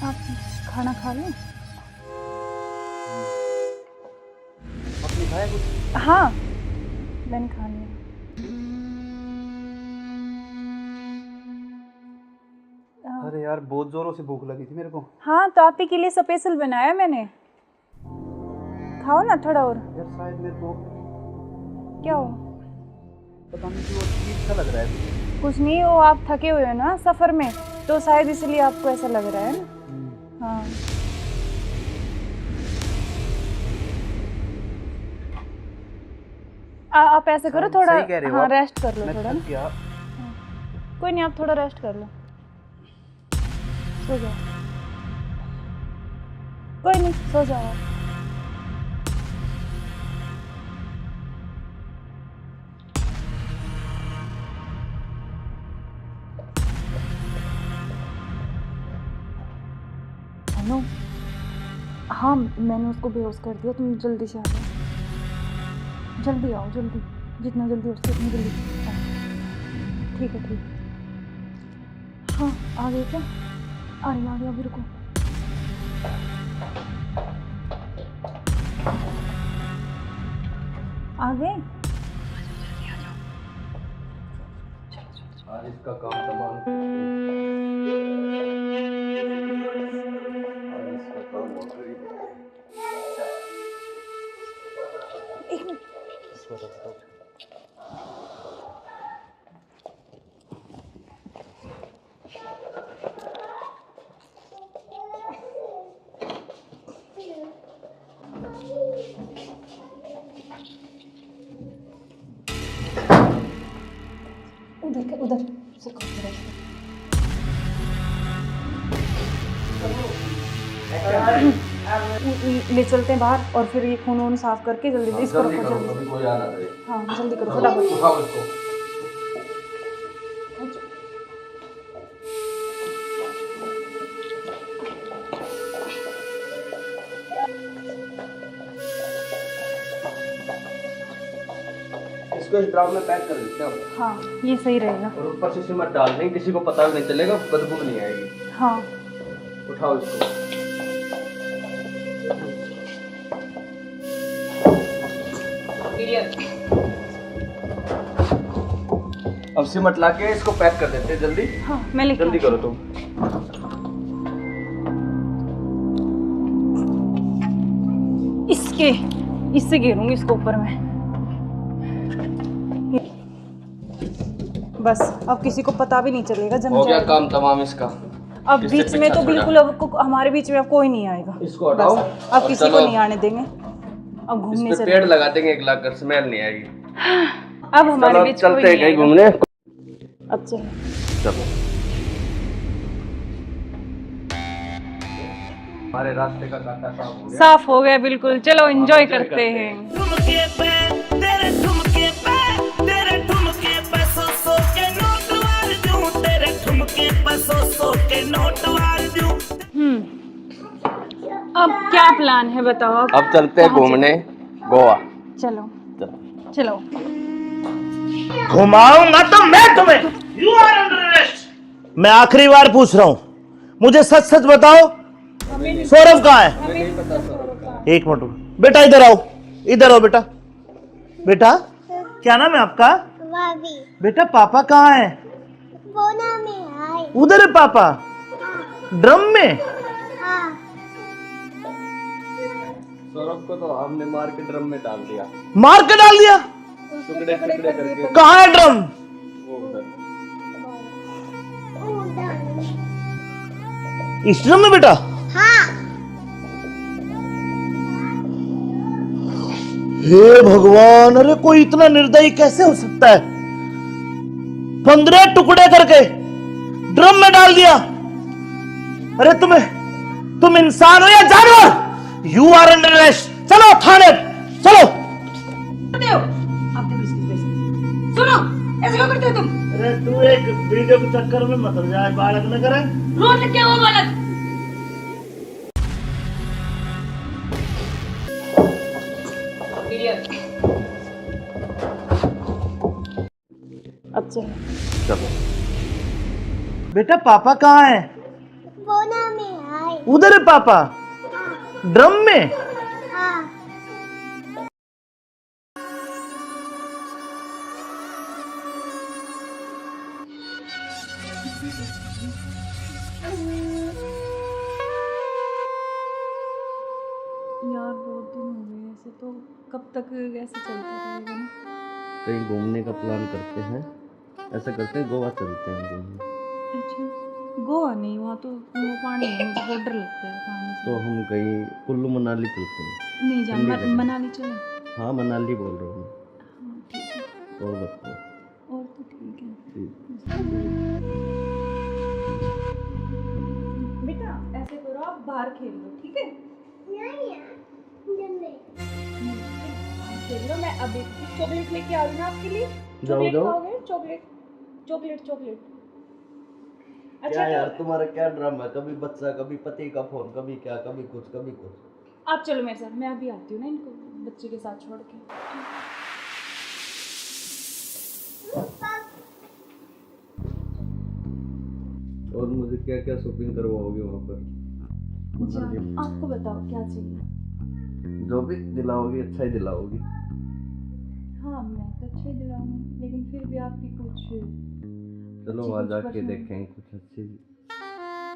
आप खाना खा लें? आपने खाया कुछ? हाँ, मैंने खा लिया। अरे यार, बहुत जोरों से भूख लगी थी मेरे को। हाँ, तो आप ही के लिए स्पेशल बनाया मैंने। खाओ ना थोड़ा और। यार शायद मेरे को क्या हो? पता नहीं क्यों अजीब सा लग रहा है। कुछ नहीं, वो आप थके हुए हो ना सफ़र में, तो शायद इसलिए आपको ऐसा लग रहा है ना। हाँ, आप ऐसे करो, थोड़ा सही कह रहे हो हाँ आप। रेस्ट कर लो मैं थोड़ा थक ना। गया। कोई नहीं, आप थोड़ा रेस्ट कर लो, सो जाओ। कोई नहीं, सो जाओ आप। हेलो, हाँ मैंने उसको बेहोश कर दिया, तुम जल्दी से आ जाओ, जल्दी आओ, जल्दी, जितना जल्दी हो सके उतनी जल्दी आओ। ठीक है, ठीक है। हाँ, आ गए क्या? आ गया, अभी रुको। आ गए? आज इसका काम तमाम। आज इसका काम हो गया। एक मिनट। उधर से ले चलते हैं बाहर, और फिर ये खून वून साफ करके जल्दी से इसको रखो जल्दी। अभी कोई आना करे। हाँ जल्दी करो फटाफट। उठाओ इसको। इसको इस ड्राम में पैक कर देते हैं। हाँ ये सही रहेगा। और ऊपर से सिमट डाल देंगे, किसी को पता भी नहीं चलेगा, बदबू भी नहीं आएगी। हाँ उठाओ इसको। अब सिमट ला के इसको पैक कर देते हैं जल्दी। हाँ मैं लेके जल्दी करो तुम। इससे घेरूंगी इसको ऊपर में। बस अब किसी को पता भी नहीं चलेगा, जम हो गया जाएगा। काम तमाम इसका। अब इससे बीच में पीछा तो छोड़ा। बिल्कुल अब हमारे बीच में अब कोई नहीं आएगा। इसको हटाओ बस अब और किसी को चलो। नहीं आने देंगे। अब इस घूमने पे चलते पेड़ हैं। लगा देंगे, 1 लाख का स्मेल नहीं आएगी। अब हमारे चलो बीच चलते कोई हैं नहीं कहीं आएगा। घूमने। अब चलो। चलो हमारे रास्ते का कांटा साफ हो गया। साफ हो गया बिल्कुल, चलो एंजॉय करते हैं। ठुमके पे तेरे ठुमके पे सौ के नोट वार दूं, तेरे ठुमके पे सौ के नोट वार दूं। अब क्या प्लान है बताओ? अब चलते हैं घूमने गोवा। चलो चलो। चलो। घुमाऊंगा तो मैं तुम्हें। You are under arrest. मैं आखिरी बार पूछ रहा हूं, मुझे सच सच बताओ, सौरभ कहाँ है? एक मिनट रुको। बेटा इधर आओ, इधर आओ बेटा। बेटा क्या नाम है आपका? भाभी बेटा पापा कहाँ है? बोना में आए। उधर है पापा, ड्रम में। हाँ सौरभ को तो हमने मार के ड्रम में डाल दिया, मार के डाल दिया। टुकड़े टुकड़े करके। कहाँ है ड्रम? वो उधर। इस ड्रम में बेटा? हाँ हे भगवान, अरे कोई इतना निर्दयी कैसे हो सकता है? 15 टुकड़े करके ड्रम में डाल दिया। अरे तुम इंसान हो या जानवर? You are under arrest. चलो थाने, चलो। करते हो आप देखो इसकी वजह से। सुनो, ऐसे क्यों करते हो तुम? अरे तू एक वीडियो के चक्कर में मत जाए, बालक न करे। रोड क्या हुआ बालक? अब चलो। चलो बेटा पापा कहाँ है? बोना में आए। उधर है पापा, ड्रम में। हाँ यार बहुत दिन हो गए ऐसे, तो कब तक ऐसे चलता रहेगा ना? कहीं घूमने का प्लान करते हैं, ऐसा करते हैं गोवा चलते हैं घूमने। अच्छा गोवा नहीं, वहाँ तो वो पानी है, मुझे बहुत डर लगता है पानी से। तो हम कहीं कुल्लू मनाली चलते हैं। नहीं जान, ठंडी जगह। मनाली चले। हाँ मनाली बोल रहा हूँ हाँ ठीक है, मैं। और बताओ। और तो ठीक है। ठीक। बेटा ऐसे करो, आप बाहर खेल लो, ठीक है? खेल लो, मैं अभी चॉकलेट लेके आ रही हूँ आपके लिए। जाओ जाओ। खाओगे? Chocolate chocolate chocolate. क्या अच्छा यार तो तुम्हारा क्या ड्रामा है? कभी बच्चा, कभी पति का फोन, कभी क्या, कभी कुछ कभी कुछ। आप चलो मेरे साथ, मैं अभी आती हूँ ना इनको बच्चे के साथ छोड़ के। और मुझे क्या क्या शॉपिंग करवाओगे वहाँ पर? आपको बताओ क्या चाहिए? जो भी दिलाओगी अच्छा ही दिलाओगी। हाँ मैं तो अच्छा ही दिलाऊंगी, लेकिन फिर भी आप भी कुछ चलो अच्छी वहाँ कुछ जाके पसंद- देखेंगे कुछ अच्छी।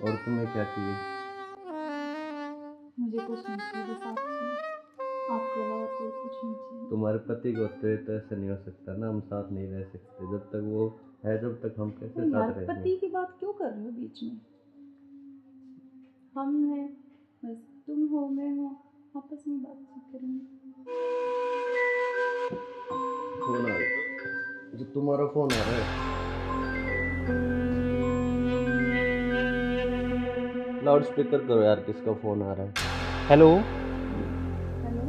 और तुम्हें क्या चाहिए? मुझे कुछ नहीं चाहिए, बस आप चाहिए। आपके अलावा कोई कुछ नहीं चाहिए। तुम्हारे पति को तो ऐसा नहीं हो सकता ना, हम साथ नहीं रह सकते जब तक वो है, जब तक हम कैसे तो यार साथ रहेंगे? पति की बात क्यों कर रहे हो बीच में? हम हैं, बस तुम हो मैं हूँ, आपस में बात करेंगे। फोन आ रहा, जो तुम्हारा फोन आ रहा है। लाउड स्पीकर करो यार, किसका फोन आ रहा है? हेलो। हेलो।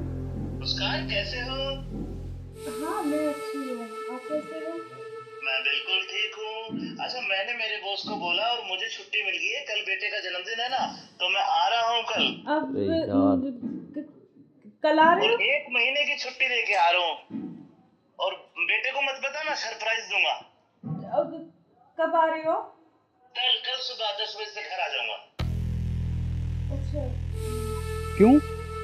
मुस्कान कैसे हो? हाँ मैं अच्छी हूँ, आप कैसे हो? मैं बिल्कुल ठीक हूँ। अच्छा मैंने मेरे बॉस को बोला और मुझे छुट्टी मिल गई है, कल बेटे का जन्मदिन है ना, तो मैं आ रहा हूँ कल। अब अरे यार। कल आ रहे और हो? 1 महीने की छुट्टी लेके आ रहा हूँ। और बेटे को मत बताना, सरप्राइज दूंगा। अब कब आ रहे हो? कल सुबह 10 बजे से घर आ जाऊंगा। अच्छा क्यों,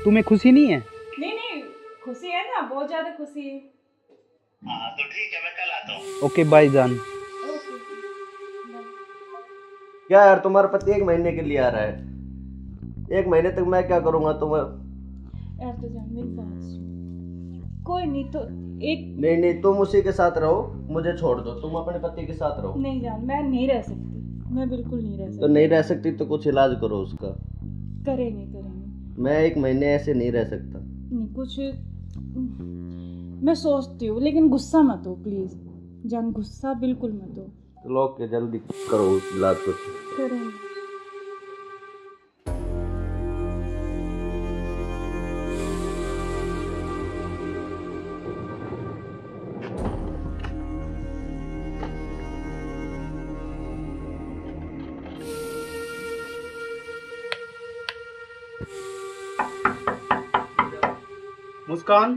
तुम्हें खुशी नहीं है? नहीं खुशी है ना, बहुत ज्यादा खुशी है। हाँ तो ठीक है, मैं कल आता हूँ। ओके बाय जान। ओके क्या यार, तुम्हारा पति 1 महीने के लिए आ रहा है, 1 महीने तक मैं क्या करूँगा? तुम्हें यार तो जान मेरी बात सुन, कोई नहीं तो एक नहीं तुम उसी के साथ रहो, मुझे छोड़ दो, तुम अपने पति के साथ रहो। नहीं जान, मैं नहीं रह सकती, मैं बिल्कुल नहीं रह तो सकती। नहीं रह सकती तो कुछ इलाज करो उसका। करेंगे मैं 1 महीने ऐसे नहीं रह सकता। नहीं कुछ मैं सोचती हूँ, लेकिन गुस्सा मत हो प्लीज़ जान, गुस्सा बिल्कुल मत हो। चलो के जल्दी करो इलाज कुछ। करेंगे। मुस्कान,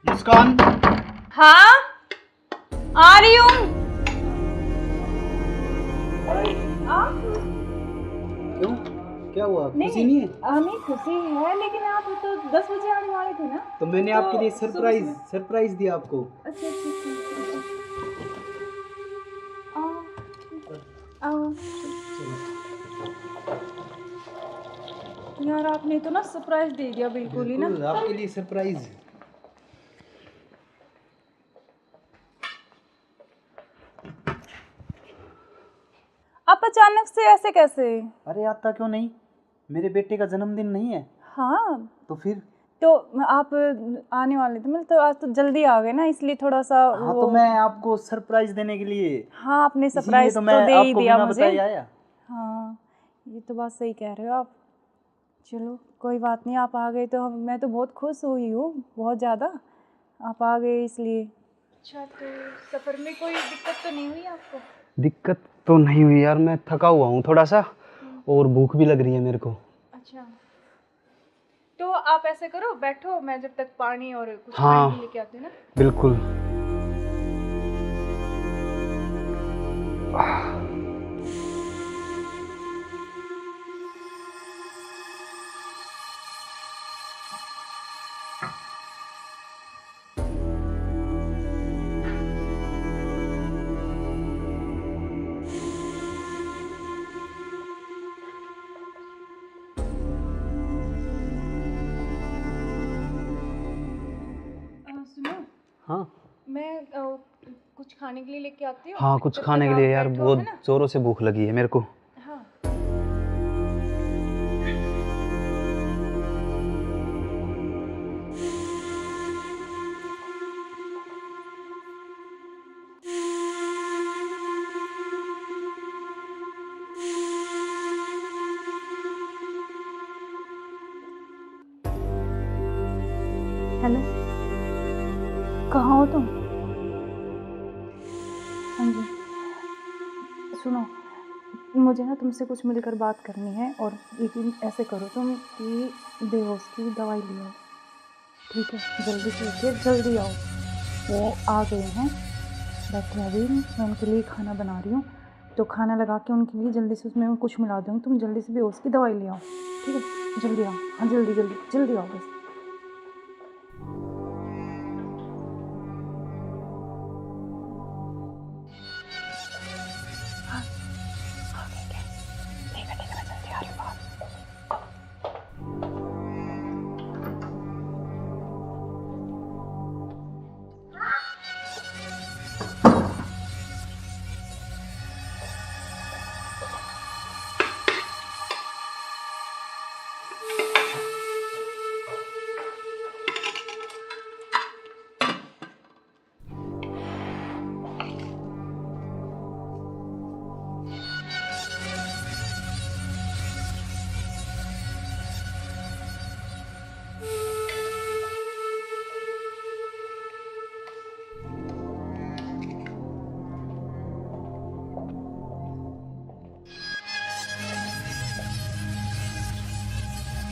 मुस्कान। हाँ आ रही हूँ। क्यों, क्या हुआ? खुशी नहीं है? नहीं खुशी है, लेकिन आप तो 10 बजे आने वाले थे ना। तो मैंने आपके लिए सरप्राइज दिया आपको। अच्छा आओ। यार आपने तो ना सरप्राइज दे दिया बिल्कुल ही ना। आपके लिए सरप्राइज। आप अचानक से ऐसे कैसे? अरे आता क्यों नहीं, मेरे बेटे का जन्मदिन नहीं है? हाँ तो फिर तो आप आने वाले थे, मतलब तो आज तो जल्दी आ गए ना, इसलिए थोड़ा सा हाँ तो मैं आपको सरप्राइज देने के लिए। हाँ आपने सरप्राइज तो तो मैं दे ही आपको दिया बिना मुझे। बताए आया। हाँ ये तो बात सही कह रहे हो आप। चलो कोई बात नहीं, आप आ गए तो मैं तो बहुत खुश हुई हूँ, बहुत ज़्यादा। आप आ गए इसलिए। अच्छा तो सफ़र में कोई दिक्कत तो नहीं हुई आपको? दिक्कत तो नहीं हुई यार, मैं थका हुआ हूँ थोड़ा सा और भूख भी लग रही है मेरे को। अच्छा तो आप ऐसे करो, बैठो, मैं जब तक पानी और कुछ हाँ, खाने लेके आती हूँ ना। बिल्कुल। सुनो, हाँ मैं कुछ खाने के लिए लेके आती हूँ। हाँ, कुछ तब खाने तक के लिए आप यार बैठो, बहुत है ना? जोरों से भूख लगी है मेरे को। हाँ हेलो, कहाँ हो तुम? हाँ जी सुनो, मुझे ना तुमसे कुछ मिलकर बात करनी है, और लेकिन ऐसे करो तुम कि बेहोश की दवाई ले आओ, ठीक है? जल्दी से उठिए, जल्दी आओ। वो आ गए हैं, बैठे अभी, मैं उनके लिए खाना बना रही हूँ, तो खाना लगा के उनके लिए जल्दी से उसमें कुछ मिला दूँगी, तुम जल्दी से बेहोश की दवाई ले आओ, ठीक है? जल्दी आओ, हाँ जल्दी जल्दी जल्दी आओ बस।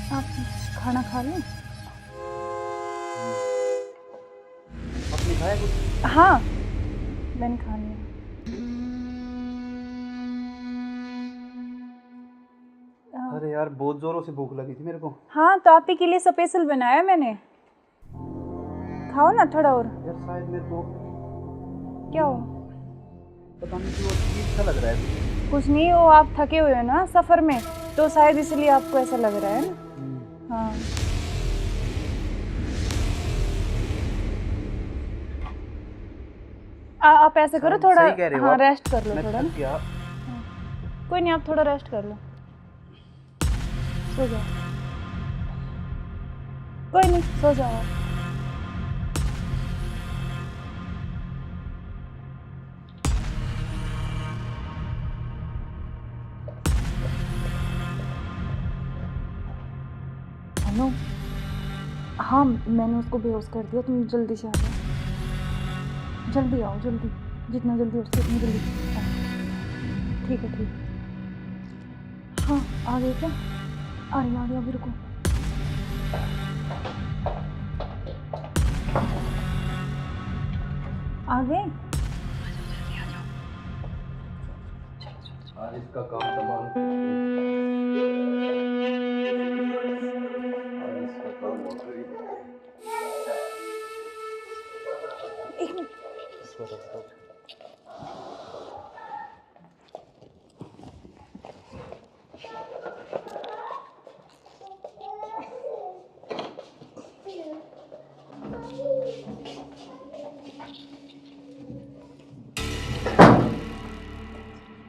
आप खाना खा लें? आपने खाया कुछ? हाँ मैंने खा लिया। अरे यार बहुत जोरों से भूख लगी थी मेरे को। हाँ तो आप ही के लिए स्पेशल बनाया मैंने, खाओ ना थोड़ा और। यार शायद मेरे को क्या हो? पता नहीं क्यों अजीब सा लग रहा है। कुछ नहीं, वो आप थके हुए हो ना सफ़र में, तो शायद इसलिए आपको ऐसा लग रहा है ना। हाँ आप ऐसे करो, थोड़ा हाँ रेस्ट कर लो थोड़ा ना। कोई नहीं, आप थोड़ा रेस्ट कर लो, सो जाओ। कोई नहीं, सो जाओ आप। अनु, हाँ मैंने उसको बेहोश कर दिया, तुम जल्दी से आ जाओ, जल्दी आओ, जल्दी, जितना जल्दी हो सके उतनी जल्दी आओ। ठीक है, ठीक है। हाँ आ गए क्या? आ रही अभी, रुको। आ गए? आज इसका काम तमाम। आज इसका काम हो गई। एक मिनट। इसको रख दो।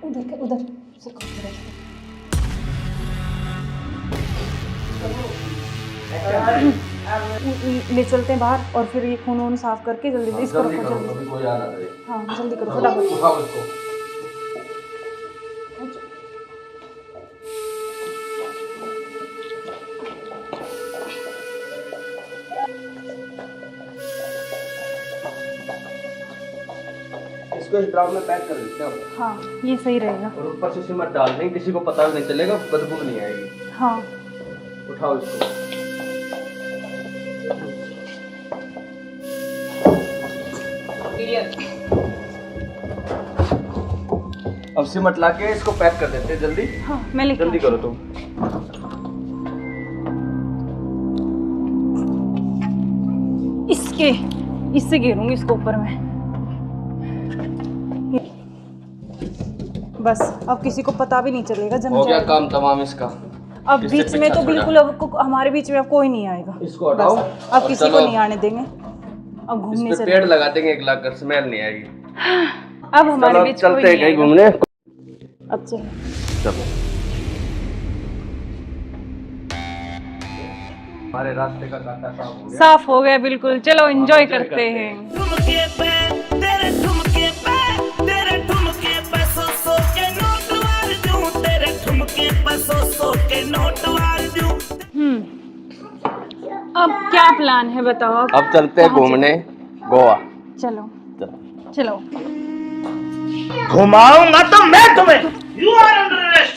उधर उधर से ले चलते हैं बाहर, और फिर ये खून वून साफ करके जल्दी से इसको रखो, जल्दी। कोई आ ना करे। हाँ जल्दी करो फटाफट। उठाओ इसको। इसको इस ड्राम में पैक कर देते हैं। हाँ ये सही रहेगा। और ऊपर से सिमट डाल देंगे, किसी को पता भी नहीं चलेगा, बदबू नहीं आएगी। हाँ उठाओ इसको। अब सिमट ला के इसको पैक कर देते हैं जल्दी। हाँ मैं लेके जल्दी करो तुम। इससे घेरूंगी इसको ऊपर में। बस अब किसी को पता भी नहीं चलेगा, जम हो गया जाएगा। काम तमाम इसका। अब इससे बीच में पीछा तो छोड़ा। बिल्कुल अब हमारे बीच में अब कोई नहीं आएगा। इसको हटाओ। बस, अब और किसी को चलो। नहीं आने देंगे। अब घूमने इस पे चले। पेड़ लगा देंगे, एक लाख स्मेल नहीं आएगी। अब हमारे चलो बीच कोई चलते हैं नहीं कहीं आएगा। घूमने। अब चलो। चलो हमारे रास्ते का कांटा साफ हो गया। साफ हो गया बिल्कुल, चलो एंजॉय करते हैं। ठुमके पे तेरे ठुमके पे तेरे ठुमके पे सौ के नोट वार दूं, तेरे ठुमके पे सौ के नोट वार दूं। अब क्या प्लान है बताओ? अब चलते हैं घूमने गोवा। चलो चलो। घुमाऊंगा तो मैं तुम्हें। You are under arrest.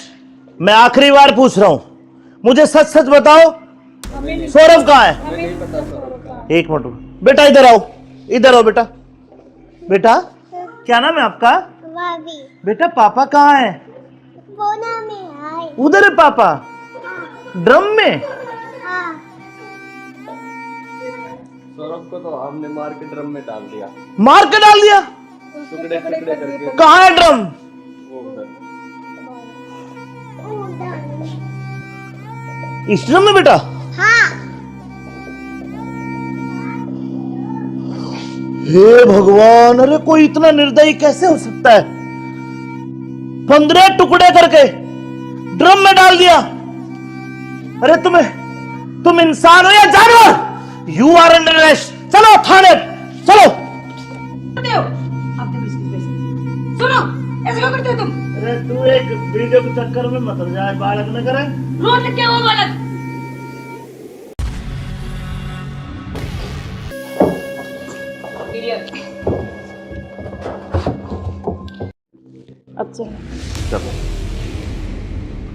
मैं आखिरी बार पूछ रहा हूं, मुझे सच सच बताओ, सौरभ कहाँ है? एक मिनट बेटा, इधर आओ, इधर आओ बेटा। बेटा क्या नाम है आपका? बेटा पापा कहाँ है? उधर है पापा, ड्रम में। सौरभ को तो हमने मार के ड्रम में डाल दिया। मार के डाल दिया? टुकड़े टुकड़े करके। कहाँ है ड्रम? वो उधर। इस ड्रम में बेटा? हे भगवान, अरे कोई इतना निर्दयी कैसे हो सकता है? 15 टुकड़े करके ड्रम में डाल दिया। अरे तुम इंसान हो या जानवर? You are under arrest. चलो थाने, चलो। आप देखो इसकी वजह से। सुनो, ऐसे क्यों करते हो तुम? अरे तू एक वीडियो के चक्कर में मत हो जाए, बालक न करे। रोड क्या वो बालक? अब चलो। चलो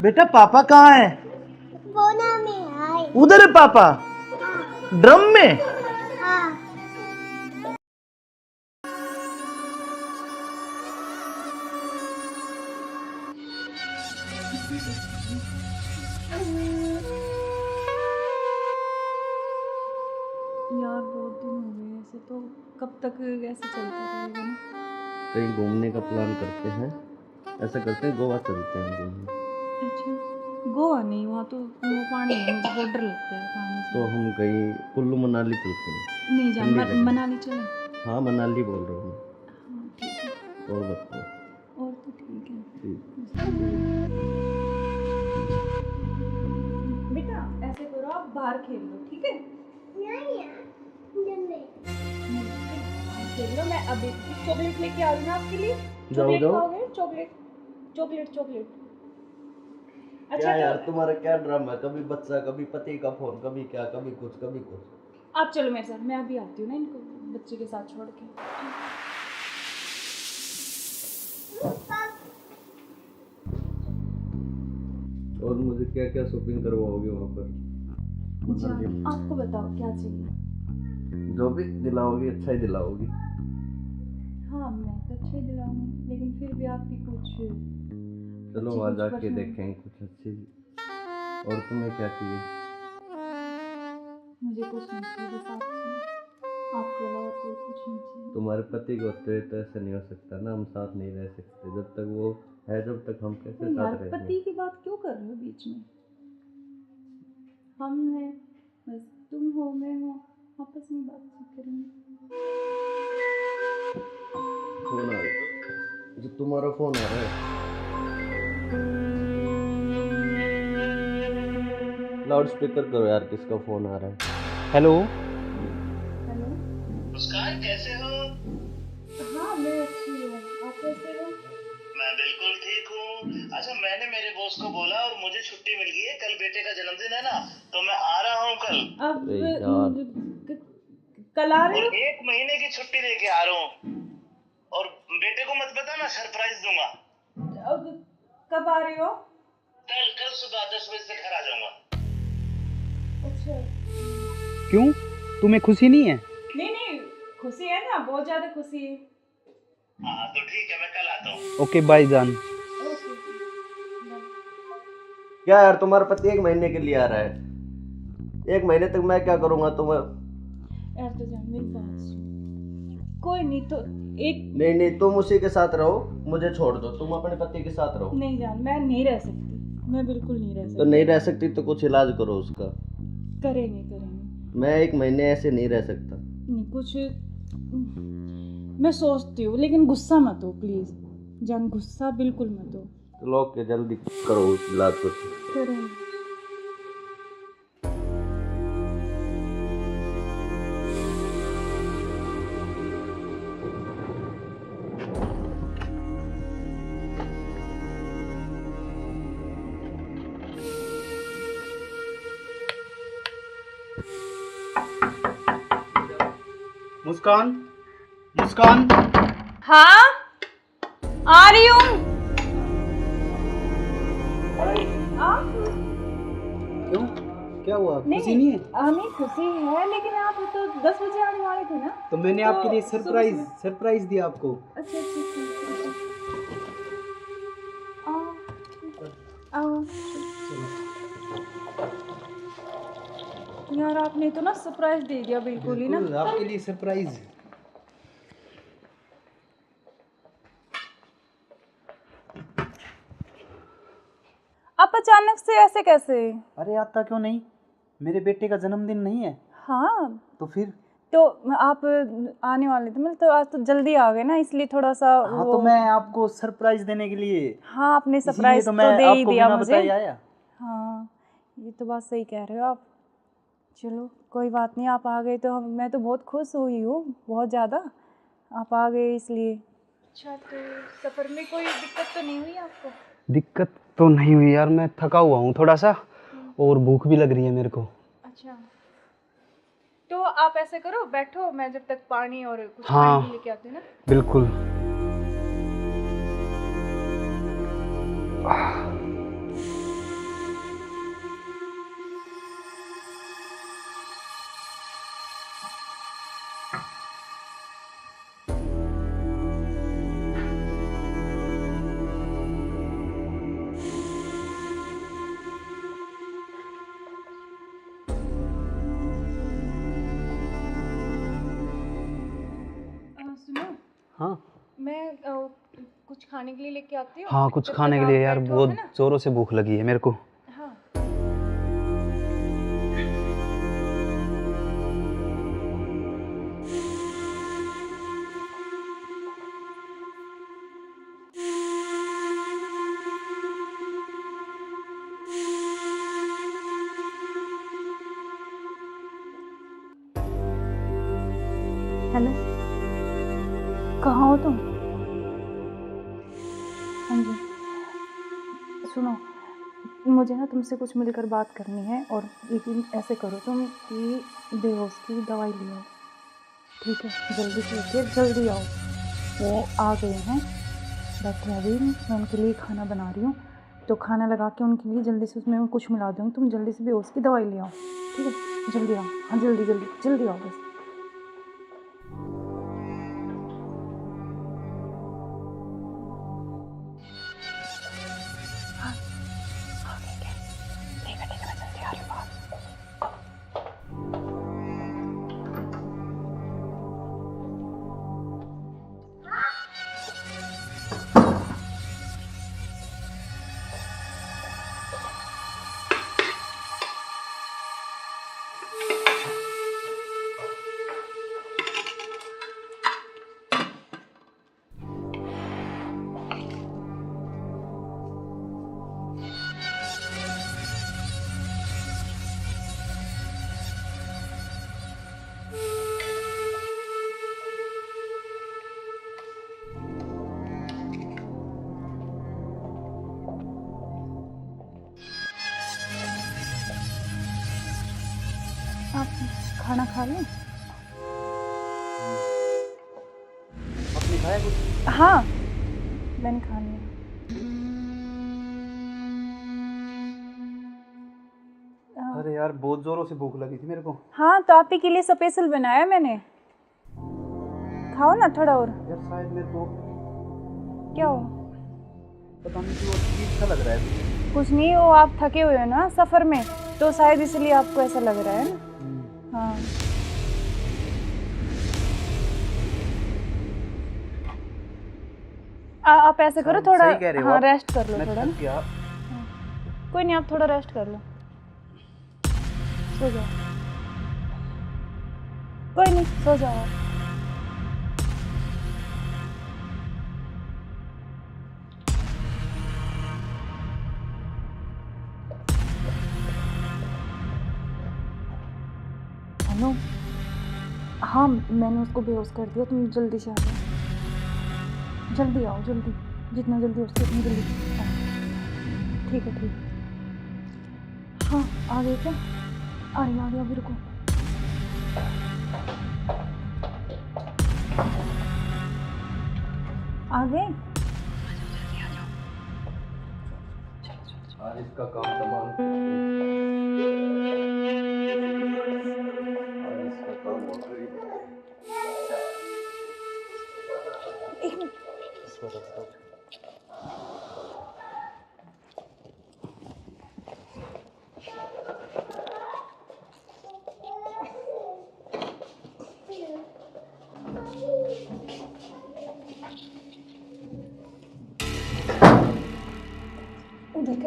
बेटा पापा कहाँ है? उधर है पापा, ड्रम में। यार बहुत दिन हो गए ऐसे, तो कब तक ऐसे चलता रहेगा ना? कहीं घूमने का प्लान करते हैं। ऐसा करते हैं गोवा चलते हैं घूमने। अच्छा गोवा नहीं, वहाँ तो वो पानी है, मुझे बहुत डर लगता है पानी से। तो हम कहीं कुल्लू मनाली चलते हैं। नहीं ठंडी जान, जगह। मनाली चले। हाँ मनाली बोल रहा हूँ हाँ ठीक है, मैं। और बताओ। और तो ठीक है। ठीक। बेटा ऐसे करो, आप बाहर खेल लो, ठीक है? देख लो, मैं अभी चॉकलेट लेके आ रही हूँ आपके लिए। चॉकलेट खाओगे? Chocolate chocolate chocolate. क्या यार तुम्हारा क्या ड्रामा है, कभी बच्चा कभी पति का फोन, कभी क्या कभी कुछ कभी कुछ। आप चलो मेरे साथ, मैं अभी आती हूँ ना इनको बच्चे के साथ छोड़ के। और मुझे क्या क्या शॉपिंग करवाओगे वहाँ पर? आपको बताओ क्या चाहिए? जो भी दिलाओगी अच्छा ही दिलाओगी। हाँ मैं तो अच्छे दिलाऊंगी, लेकिन फिर भी आपकी कुछ चलो अच्छी वहाँ कुछ जाके पसंद। देखेंगे कुछ अच्छी। और तुम्हें क्या चाहिए? मुझे कुछ नहीं चाहिए, बस आप चाहिए। आपके अलावा कोई कुछ नहीं चाहिए। तुम्हारे पति को तो ऐसा नहीं हो सकता ना, हम साथ नहीं रह सकते जब तक वो है, जब तक हम कैसे तो यार साथ रहेंगे? पति की बात क्यों कर रहे हो बीच में? हम हैं, बस तुम हो मैं हूँ, आपस में बातचीत करेंगे। फोन आ रहा, जो तुम्हारा फोन आ रहा है। लाउड स्पीकर करो यार, किसका फोन आ रहा है? हेलो। हेलो। मुस्कान कैसे हो? हाँ मैं अच्छी हूँ, आप कैसे हो? मैं बिल्कुल ठीक हूँ। अच्छा मैंने मेरे बॉस को बोला और मुझे छुट्टी मिल गई है, कल बेटे का जन्मदिन है ना, तो मैं आ रहा हूँ कल। अब अरे यार। कल आ रहे और हो? 1 महीने की छुट्टी लेके आ रहा हूँ। और बेटे को मत बताना, सरप्राइज दूंगा। अब कब आ रहे हो? कल कल सुबह 10 बजे से घर आ जाऊंगा। अच्छा। क्यों, तुम्हें खुशी नहीं है? नहीं नहीं, खुशी है ना, बहुत ज्यादा खुशी है। हाँ तो ठीक है, मैं कल आता हूँ। ओके बाय जान। ओके। क्या यार तुम्हारा पति 1 महीने के लिए आ रहा है? 1 महीने तक मैं क्या करूँगा तुम्हें? यार तो जान मेरी बात सुन। कोई नहीं तो एक नहीं नहीं, तुम उसी के साथ रहो, मुझे छोड़ दो, तुम अपने पति के साथ रहो। नहीं जान, मैं नहीं रह सकती, मैं बिल्कुल नहीं रह तो सकती। नहीं रह सकती तो कुछ इलाज करो उसका। करेंगे करेंगे। मैं 1 महीने ऐसे नहीं रह सकता। नहीं कुछ मैं सोचती हूँ, लेकिन गुस्सा मत हो प्लीज जान, गुस्सा बिल्कुल मत हो। तो लोग के जल्दी करो इलाज कुछ। करेंगे। मुस्कान, मुस्कान। हाँ आ रही हूँ। आप क्यों, क्या हुआ, खुशी नहीं है? नहीं खुशी है, लेकिन आप तो 10 बजे आने वाले थे ना। तो मैंने तो आपके लिए सरप्राइज सुबह- सरप्राइज दिया आपको। अच्छा अच्छा अच्छा। आओ यार, आपने तो ना सरप्राइज दे दिया बिल्कुल ही ना। बिल्कुल आपके लिए सरप्राइज। आप अचानक से ऐसे कैसे? अरे आता क्यों नहीं, मेरे बेटे का जन्मदिन नहीं है? हाँ तो फिर? तो आप आने वाले थे, मतलब तो आज तो जल्दी आ गए ना, इसलिए थोड़ा सा हाँ तो मैं आपको सरप्राइज देने के लिए, हाँ आपने इसीलिए सरप्राइज तो तो मैं दे ही आपको दिया बिना मुझे। बताए आया। हाँ ये तो बात सही कह रहे हो आप। चलो कोई बात नहीं, आप आ गए तो मैं तो बहुत खुश हुई हूँ, बहुत ज़्यादा। आप आ गए इसलिए। अच्छा तो सफ़र में कोई दिक्कत तो नहीं हुई आपको? दिक्कत तो नहीं हुई यार, मैं थका हुआ हूँ थोड़ा सा, और भूख भी लग रही है मेरे को। अच्छा तो आप ऐसे करो, बैठो, मैं जब तक पानी और कुछ हाँ। खाने के लेके आती हूँ ना। बिल्कुल। सुनो, हाँ मैं कुछ खाने के लिए लेके आती हूँ। हाँ, कुछ जब खाने तक के लिए आप यार, बैठो, बहुत है ना? जोरों से भूख लगी है मेरे को। हाँ हेलो, कहाँ हो तुम? हाँ जी, सुनो, मुझे ना तुमसे कुछ मिलकर बात करनी है। और लेकिन ऐसे करो तुम कि बेहोश की दवाई ले आओ, ठीक है? जल्दी से उठिए, जल्दी आओ। वो आ गए हैं, बैठे हैं अभी। मैं उनके लिए खाना बना रही हूँ, तो खाना लगा के उनके लिए जल्दी से उसमें मैं कुछ मिला दूँगी। तुम जल्दी से बेहोश की दवाई ले आओ, ठीक है? जल्दी आओ, हाँ जल्दी जल्दी जल्दी आओ बस। आप खाना खा लें? आपने खाया कुछ? हाँ, मैंने खा लिया। अरे यार बहुत जोरों से भूख लगी थी मेरे को। हाँ, तो आप ही के लिए स्पेशल बनाया मैंने। खाओ ना थोड़ा और। यार शायद मेरे को क्या हो? पता नहीं क्यों अजीब सा लग रहा है। कुछ नहीं, वो आप थके हुए हो ना सफ़र में, तो शायद इसलिए आपको ऐसा लग रहा है ना। हाँ, आप ऐसे करो थोड़ा। सही कह रहे हो हाँ, आप। रेस्ट कर लो मैं थोड़ा। थक गया। कोई नहीं, आप थोड़ा रेस्ट कर लो, सो जाओ। कोई नहीं, सो जाओ आप। हेलो, हाँ मैंने उसको बेहोश कर दिया। तुम जल्दी से आ जाओ, जल्दी आओ, जल्दी, जितना जल्दी हो सके उतनी जल्दी आओ। ठीक है, ठीक है। हाँ, आ गए क्या? आ रही अभी, रुको। आ गए? आज इसका काम तमाम। आज इसका काम हो गया। एक मिनट।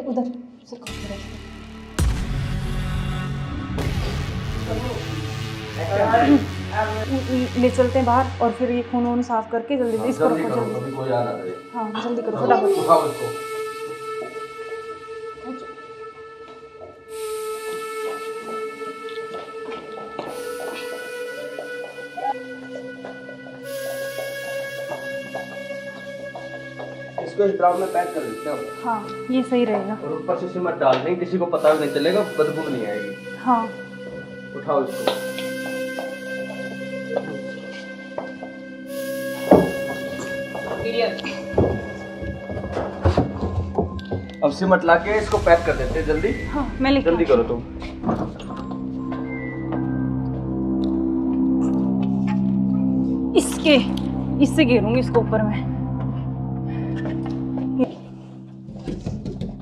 उधर से ले चलते हैं बाहर, और फिर ये खून वून साफ करके जल्दी इसको रखो जल्दी। कोई आना दे। हाँ जल्दी करो फटाफट। उठाओ इसको। इसको इस ड्राम में पैक कर देते हैं। हाँ, ये सही रहेगा। और ऊपर से सिमट डाल देंगे, किसी को पता भी नहीं चलेगा, बदबू नहीं आएगी। हाँ, उठाओ इसको। अब सिमट ला के इसको पैक कर देते हैं जल्दी। हाँ मैं लेके जल्दी करो तुम। इससे घेरूंगी इसको ऊपर में।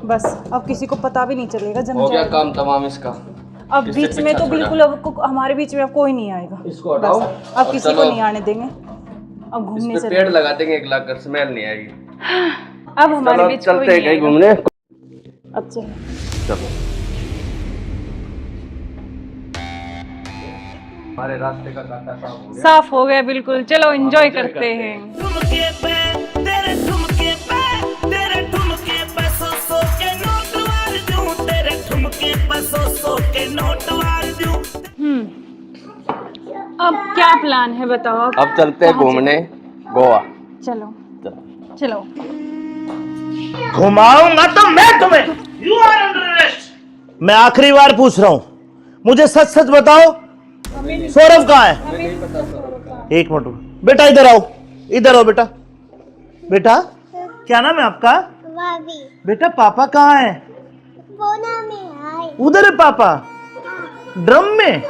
बस अब किसी को पता भी नहीं चलेगा। जम हो गया जाएगा काम तमाम इसका। अब किससे बीच में पीछा तो छोड़ा? बिल्कुल अब हमारे बीच में अब कोई नहीं आएगा। इसको हटाओ। बस, अब और किसी को चलो। नहीं आने देंगे। अब घूमने इसमें से पेड़ लगा देंगे, एक लाख कर स्मेल नहीं आएगी। अब हमारे चलो बीच कोई चलते हैं नहीं कहीं आएगा। घूमने। अब चलो। चलो हमारे रास्ते का कांटा साफ हो गया। साफ हो गया बिल्कुल। चलो एंजॉय करते हैं। ठुमके पे तेरे ठुमके पे तेरे ठुमके पे सौ के नोट वार दूं, तेरे ठुमके पे सौ के नोट वार दूं। अब क्या प्लान है बताओ? अब चलते हैं घूमने गोवा। चलो चलो। घुमाऊंगा तो मैं तुम्हें। You are under arrest. मैं आखिरी बार पूछ रहा हूं, मुझे सच सच बताओ, सौरभ कहाँ है? एक मिनट बेटा, इधर आओ, इधर आओ बेटा। बेटा क्या नाम है आपका? बेटा पापा कहाँ है? उधर है पापा, ड्रम में।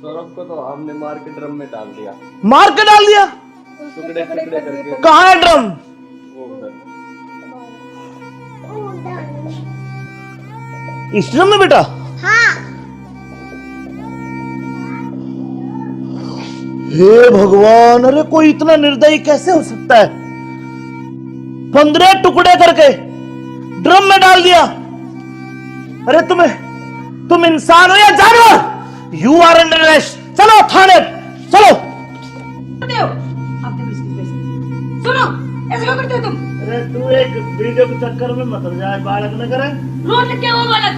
सौरभ को तो हमने मार के ड्रम में डाल दिया। मार के डाल दिया? टुकड़े टुकड़े करके। कहाँ है ड्रम? वो उधर। इस ड्रम में बेटा? हे भगवान, अरे कोई इतना निर्दयी कैसे हो सकता है? 15 टुकड़े करके ड्रम में डाल दिया। अरे तुम इंसान हो या जानवर? You are under arrest. चलो थाने, चलो। आप देखो इसकी वजह से। सुनो, ऐसे क्यों करते हो तुम? अरे तू एक वीडियो के चक्कर में मत हो जाए, बालक न करे। रोज लिख के वो बालक।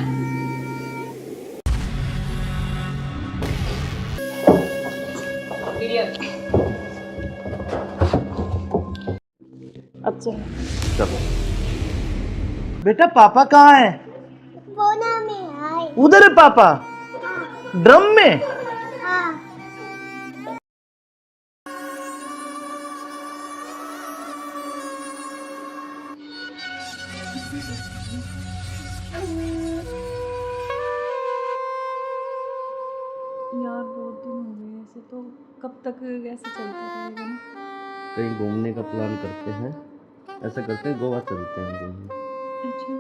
अब चलो। चलो। बेटा पापा कहाँ है? उधर है पापा, ड्रम में। यार बहुत दिन हो गए ऐसे, तो कब तक ऐसे चलता रहेगा ना? कहीं घूमने का प्लान करते हैं, ऐसा करते हैं गोवा चलते हैं घूमने। अच्छा,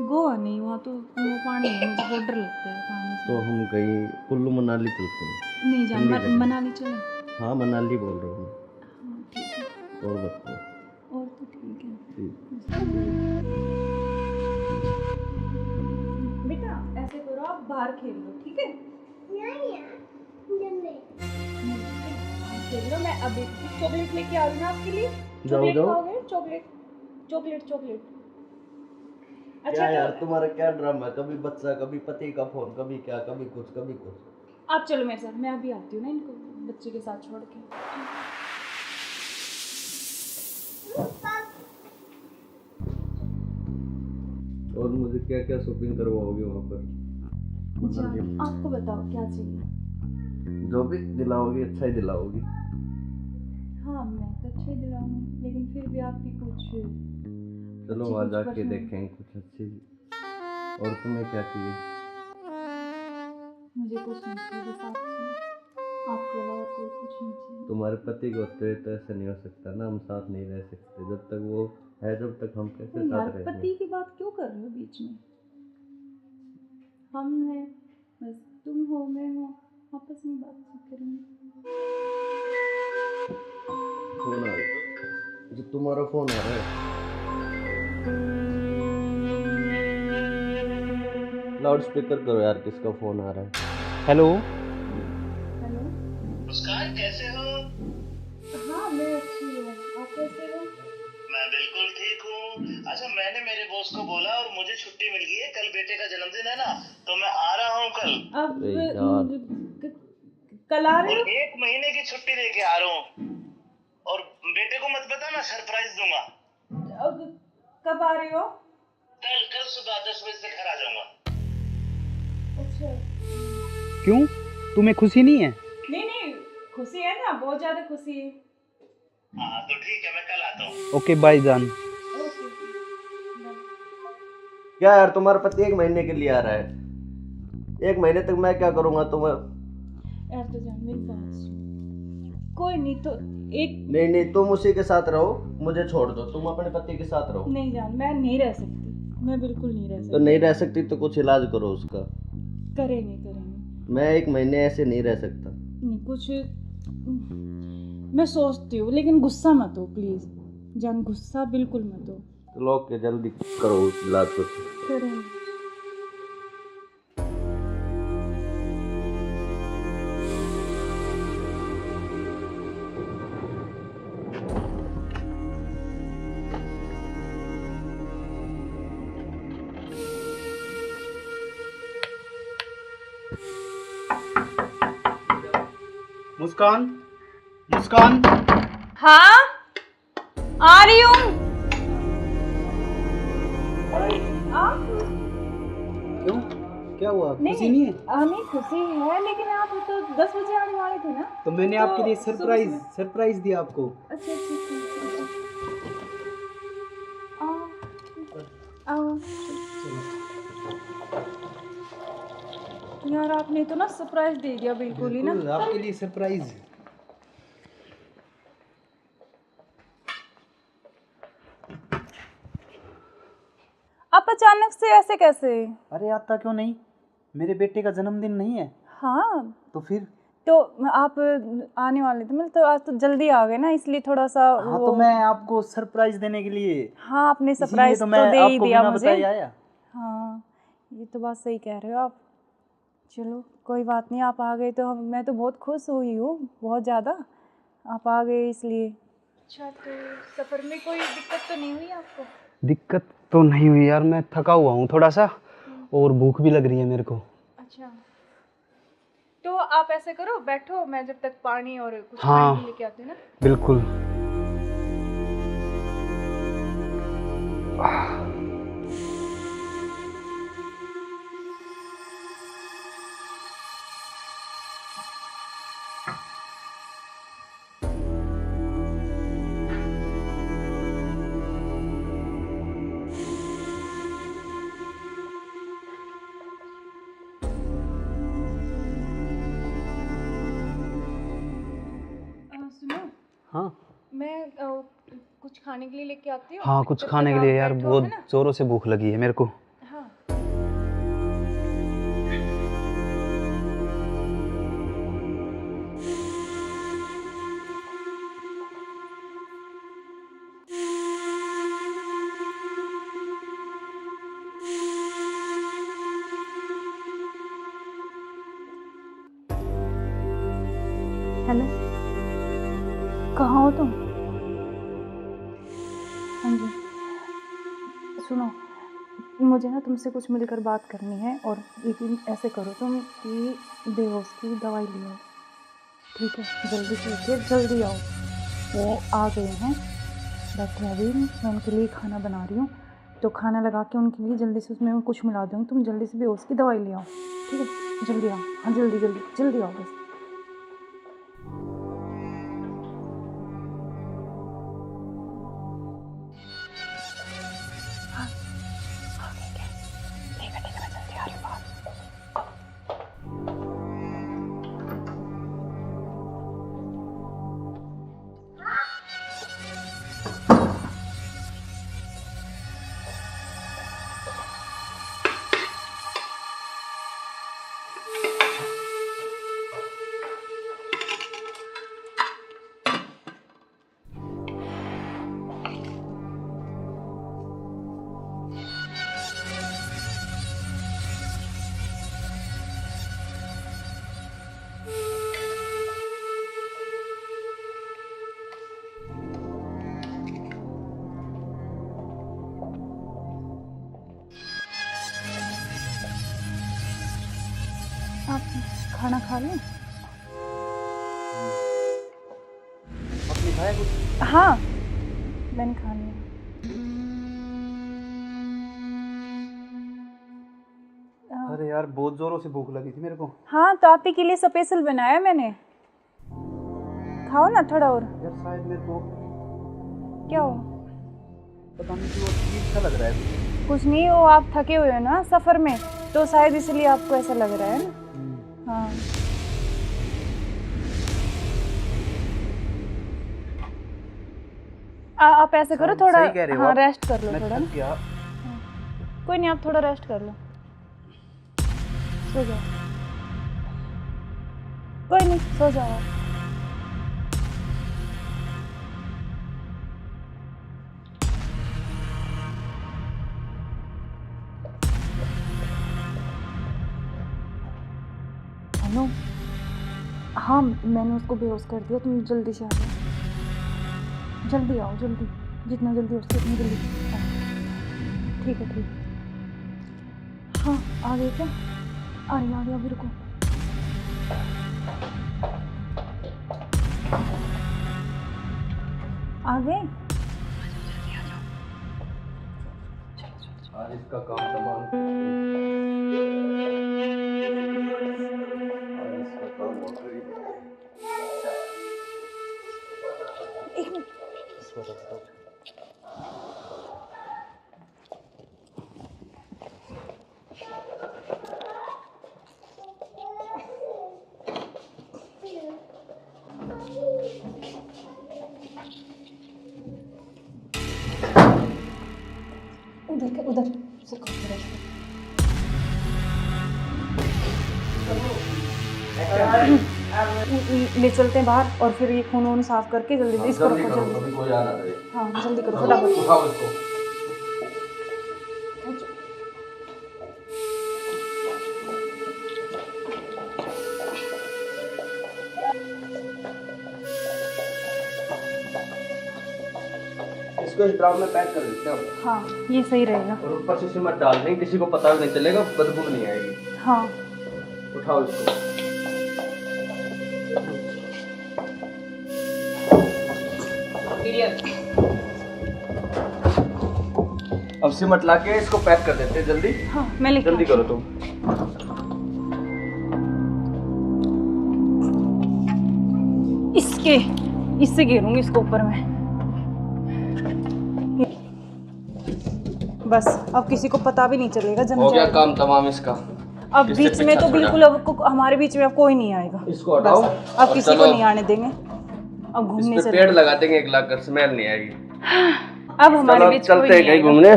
गोवा नहीं, वहाँ तो वो पानी है, मुझे बहुत डर लगता है पानी से। तो हम कहीं कुल्लू मनाली चलते हैं। नहीं जान, ठंडी जगह। मनाली चले। हाँ मनाली बोल रहा हूँ मैं। हाँ ठीक है, और बताओ। और तो ठीक है। ठीक। बेटा ऐसे करो, आप बाहर खेल लो, ठीक है? खेल लो, मैं अभी चॉकलेट लेके आ रही हूँ आपके लिए। चॉकलेट जाओ। खाओगे? Chocolate chocolate chocolate. क्या अच्छा यार तो तुम्हारा क्या ड्रामा है? कभी बच्चा, कभी पति का फोन, कभी क्या, कभी कुछ कभी कुछ। आप चलो मेरे साथ, मैं अभी आती हूँ ना इनको बच्चे के साथ छोड़ के। और मुझे क्या क्या शॉपिंग करवाओगे वहाँ पर? जान, आपको बताओ क्या चाहिए? जो भी दिलाओगी अच्छा ही दिलाओगी। हाँ मैं तो अच्छे दिलाऊंगी, लेकिन फिर भी आपकी कुछ चलो अच्छी वहाँ कुछ जाके पसंद। देखेंगे कुछ अच्छी। और तुम्हें क्या चाहिए? मुझे कुछ नहीं चाहिए, बस आप चाहिए, आपके अलावा कोई कुछ नहीं चाहिए। तुम्हारे पति को होते हुए तो ऐसा नहीं हो सकता ना, हम साथ नहीं रह सकते। जब तक वो है, जब तक हम कैसे यार साथ रहेंगे? पति की बात क्यों कर रहे हो बीच में? हम हैं, बस तुम हो, मैं हूँ, आपस में बातचीत करेंगे। फोन आ रहा, जो तुम्हारा फोन आ रहा है। लाउड स्पीकर करो यार, किसका फोन आ रहा है? हेलो। हेलो। मुस्कान कैसे हो? हाँ मैं अच्छी हूँ, आप कैसे हो? मैं बिल्कुल ठीक हूँ। अच्छा मैंने मेरे बॉस को बोला और मुझे छुट्टी मिल गई है, कल बेटे का जन्मदिन है ना, तो मैं आ रहा हूँ कल। अब अरे यार। कल आ रहे और हो? 1 महीने की छुट्टी लेके आ रहा हूँ। और बेटे को मत बताना, सरप्राइज दूंगा। अब कब आ रहे हो? कल सुबह 10 बजे से घर आ जाऊंगा। अच्छा। क्यों, तुम्हें खुशी नहीं है? नहीं खुशी है ना, बहुत ज्यादा खुशी है। हाँ तो ठीक है, मैं कल आता हूँ। ओके बाय जान। ओके। क्या यार, तुम्हारा पति 1 महीने के लिए आ रहा है? 1 महीने तक मैं क्या करूँगा तुम्हें? यार तो जान मेरी बात सुन, कोई नहीं तो एक नहीं तुम उसी के साथ रहो, मुझे छोड़ दो, तुम अपने पति के साथ रहो। नहीं जान, मैं नहीं रह सकती, मैं बिल्कुल नहीं रह सकती। तो नहीं रह सकती तो कुछ इलाज करो उसका। करेंगे। मैं 1 महीने ऐसे नहीं रह सकता। नहीं कुछ मैं सोचती हूँ, लेकिन गुस्सा मत हो प्लीज जान, गुस्सा बिल्कुल मत हो। चलो ओके, जल्दी करो इलाज कुछ। करेंगे। मुस्कान, मुस्कान। हाँ आ रही हूँ। क्यों, क्या हुआ? खुशी नहीं है? नहीं खुशी है, लेकिन आप तो 10 बजे आने वाले थे ना। तो मैंने आपके लिए सरप्राइज दिया आपको। अच्छा आओ। यार आपने तो ना सरप्राइज दे दिया बिल्कुल ही ना। आपके लिए सरप्राइज। आप अचानक से ऐसे कैसे? अरे आता क्यों नहीं, मेरे बेटे का जन्मदिन नहीं है? हाँ तो फिर? तो आप आने वाले थे, मतलब तो आज तो जल्दी आ गए ना, इसलिए थोड़ा सा हाँ तो मैं आपको सरप्राइज देने के लिए। हाँ आपने सरप्राइज तो दे ही दिया मुझे। आया। हाँ ये तो बात सही कह रहे हो आप। चलो कोई बात नहीं, आप आ गए तो मैं तो बहुत खुश हुई हूँ, बहुत ज़्यादा। आप आ गए इसलिए। अच्छा तो सफ़र में कोई दिक्कत तो नहीं हुई आपको? दिक्कत तो नहीं हुई यार, मैं थका हुआ हूँ थोड़ा सा और भूख भी लग रही है मेरे को। अच्छा तो आप ऐसे करो, बैठो, मैं जब तक पानी और कुछ हाँ, खाने लेके आती हूँ ना। बिल्कुल। सुनो, हाँ मैं कुछ खाने के लिए लेके आती हूँ। हाँ, कुछ जब खाने तक के लिए आप यार, बैठो, बहुत है ना? जोरों से भूख लगी है मेरे को। हाँ हेलो, कहाँ हो तुम? हाँ जी सुनो, मुझे ना तुमसे कुछ मिलकर बात करनी है, और लेकिन ऐसे करो तुम कि बेहोश की दवाई ले आओ, ठीक है? जल्दी से उठिए, जल्दी आओ। वो आ गए हैं, बैठे हैं अभी, मैं उनके लिए खाना बना रही हूँ, तो खाना लगा के उनके लिए जल्दी से उसमें कुछ मिला दूँगी, तुम जल्दी से बेहोश की दवाई ले आओ, ठीक है? जल्दी आओ, हाँ जल्दी जल्दी जल्दी आओ बस। आप खाना खा लें? आपने खाया कुछ? हाँ मैंने खा लिया। अरे यार बहुत जोरों से भूख लगी थी मेरे को। हाँ तो आप ही के लिए स्पेशल बनाया मैंने, खाओ ना थोड़ा और। यार शायद मेरे को क्या हो? पता नहीं क्यों अजीब सा लग रहा है। कुछ नहीं, वो आप थके हुए हो ना सफ़र में, तो शायद इसलिए आपको ऐसा लग रहा है ना। हाँ आप ऐसे करो, थोड़ा हाँ रेस्ट कर लो थोड़ा ना। कोई नहीं, आप थोड़ा रेस्ट कर लो, सो जाओ। कोई नहीं, सो जाओ आप। हेलो, हाँ मैंने उसको बेहोश कर दिया, तुम जल्दी से आ जाओ, जल्दी आओ, जल्दी, जितना जल्दी हो सके उतनी जल्दी आओ। ठीक है ठीक है। हाँ आ गए क्या? आ रही, रुको। आ गए? आज इसका काम तमाम। आज इसका काम हो गई। एक मिनट। इसको रख दो। उधर उधर ले चलते हैं बाहर और फिर ये खून वून साफ करके जल्दी से इसको रखो जल्दी। अभी कोई आ ना जाए। हाँ जल्दी करो फटाफट। उठाओ इसको। इसको इस ड्राम में पैक कर देते हैं हाँ ये सही रहेगा। और ऊपर से सिमट डाल देंगे, किसी को पता भी नहीं चलेगा, बदबू नहीं आएगी। हाँ उठाओ इसको। अब सिमट लाके इसको पैक कर देते हैं जल्दी। हाँ मैं लेके जल्दी करो तुम। इससे घेरूंगी इसको ऊपर में। बस अब किसी को पता भी नहीं चलेगा, जम हो गया जाएगा। काम तमाम इसका। अब इससे बीच में पीछा तो छोड़ा। बिल्कुल अब हमारे बीच में अब कोई नहीं आएगा। इसको हटाओ बस, अब और किसी को चलो। नहीं आने देंगे। अब घूमने इस पे चले पेड़ लगा देंगे, एक लाख कर स्मेल नहीं आएगी। अब हमारे चलो बीच कोई चलते हैं नहीं कहीं आएगा। घूमने।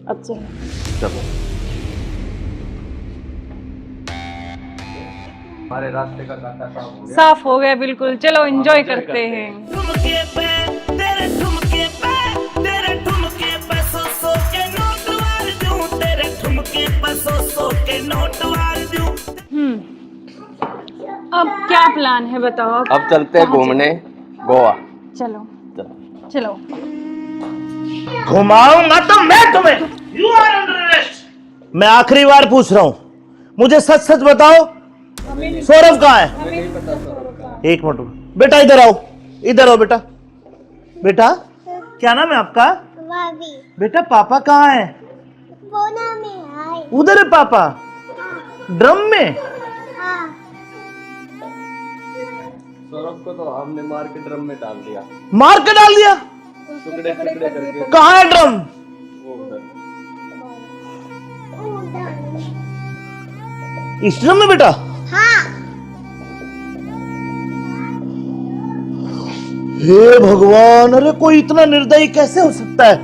अब चलो चलो हमारे रास्ते का कांटा साफ हो गया। साफ हो गया बिल्कुल। चलो एंजॉय करते हैं। ठुमके पे तेरे ठुमके पे तेरे ठुमके पे सौ के नोट वार दूं, तेरे ठुमके पे सौ के नोट वार दूं। अब क्या प्लान है बताओ? अब चलते हैं घूमने गोवा। चलो चलो चलो। घुमाऊंगा तो मैं तुम्हें। You are under arrest. मैं आखिरी बार पूछ रहा हूं, मुझे सच सच बताओ, सौरभ कहाँ है? एक मिनट बेटा, इधर आओ, इधर आओ बेटा। बेटा क्या नाम है आपका? बेटा पापा कहाँ है? उधर है पापा, ड्रम में। सौरभ को तो हमने मार के ड्रम में डाल दिया। मार के डाल दिया? टुकड़े टुकड़े करके। कहाँ है ड्रम? वो उधर। इस ड्रम में बेटा? हे भगवान, अरे कोई इतना निर्दयी कैसे हो सकता है?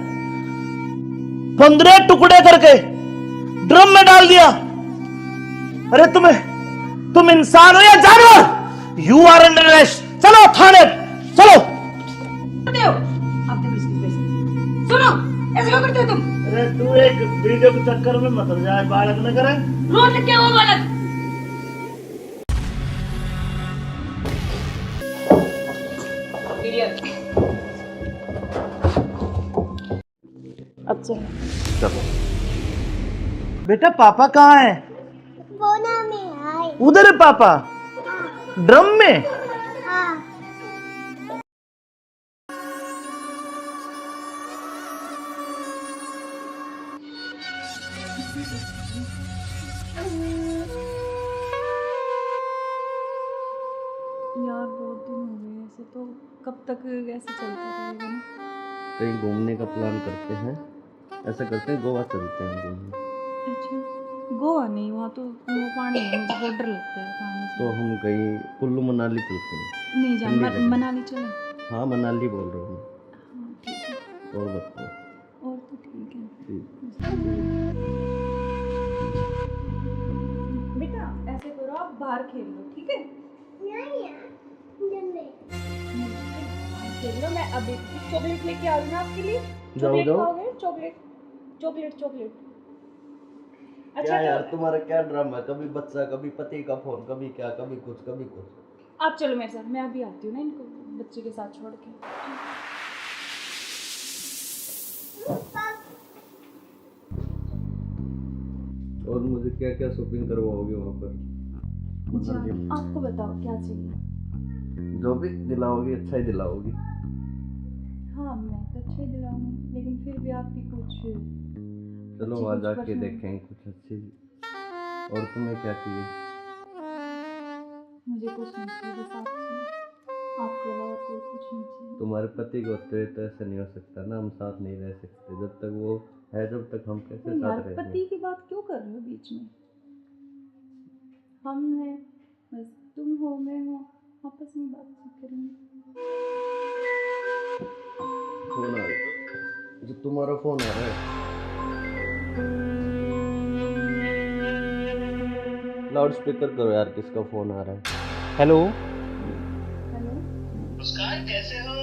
15 टुकड़े करके ड्रम में डाल दिया। अरे तुम इंसान हो या जानवर? You are under arrest. चलो थाने, चलो। आप देखो इसकी वजह से। सुनो, ऐसे क्यों करते हो तुम? अरे तू एक वीडियो के चक्कर में मत जाए, बालक न करे। रोड लग क्या हुआ बालक? अब चलो चलो बेटा पापा कहाँ है? उधर है पापा, ड्रम में। यार बहुत दिन हो गए ऐसे, तो कब तक ऐसे चलता रहेगा ना? कहीं घूमने का प्लान करते हैं, ऐसा करते हैं गोवा चलते हैं घूमने। अच्छा गोवा नहीं, वहाँ तो वो पानी है, मुझे बहुत डर लगता है पानी से। तो हम कहीं कुल्लू मनाली चलते हैं। नहीं जान, ठंडी जगह। मनाली चले। हाँ मनाली बोल रहा हूँ। हाँ ठीक है, और बताओ। और तो ठीक है। ठीक। बेटा ऐसे करो, आप बाहर खेल लो, ठीक है? खेल लो। मैं अभी चॉकलेट लेके आ रही हूँ आपके लिए। चॉकलेट जाओ। खाओगे? Chocolate chocolate chocolate. क्या यार तो तुम्हारा क्या ड्रामा है? कभी बच्चा, कभी पति का फोन, कभी क्या, कभी कुछ कभी कुछ। आप चलो मेरे साथ, मैं अभी आती हूँ ना इनको बच्चे के साथ छोड़ के। और मुझे क्या क्या शॉपिंग करवाओगे वहाँ पर? आपको बताओ क्या चाहिए? जो भी दिलाओगी अच्छा ही दिलाओगी। हाँ मैं तो अच्छे दिलाऊंगी, लेकिन फिर भी आपकी कुछ चलो अच्छी वहाँ कुछ जाके पसंद- देखेंगे कुछ अच्छी। और तुम्हें क्या चाहिए? मुझे कुछ नहीं चाहिए, बस आप चाहिए, आपके अलावा कोई कुछ नहीं चाहिए। तुम्हारे पति को होते तो ऐसा नहीं हो सकता ना, हम साथ नहीं रह सकते जब तक वो है, जब तक हम कैसे नहीं यार, साथ रहेंगे? पति की बात क्यों कर रहे हो बीच में? हम हैं, बस तुम हो मैं हूँ, आपस में बातचीत करेंगे। फोन आ रहा, जो तुम्हारा फोन आ रहा है, लाउड स्पीकर करो यार, किसका फोन आ रहा है? हेलो। हेलो। मुस्कान कैसे हो?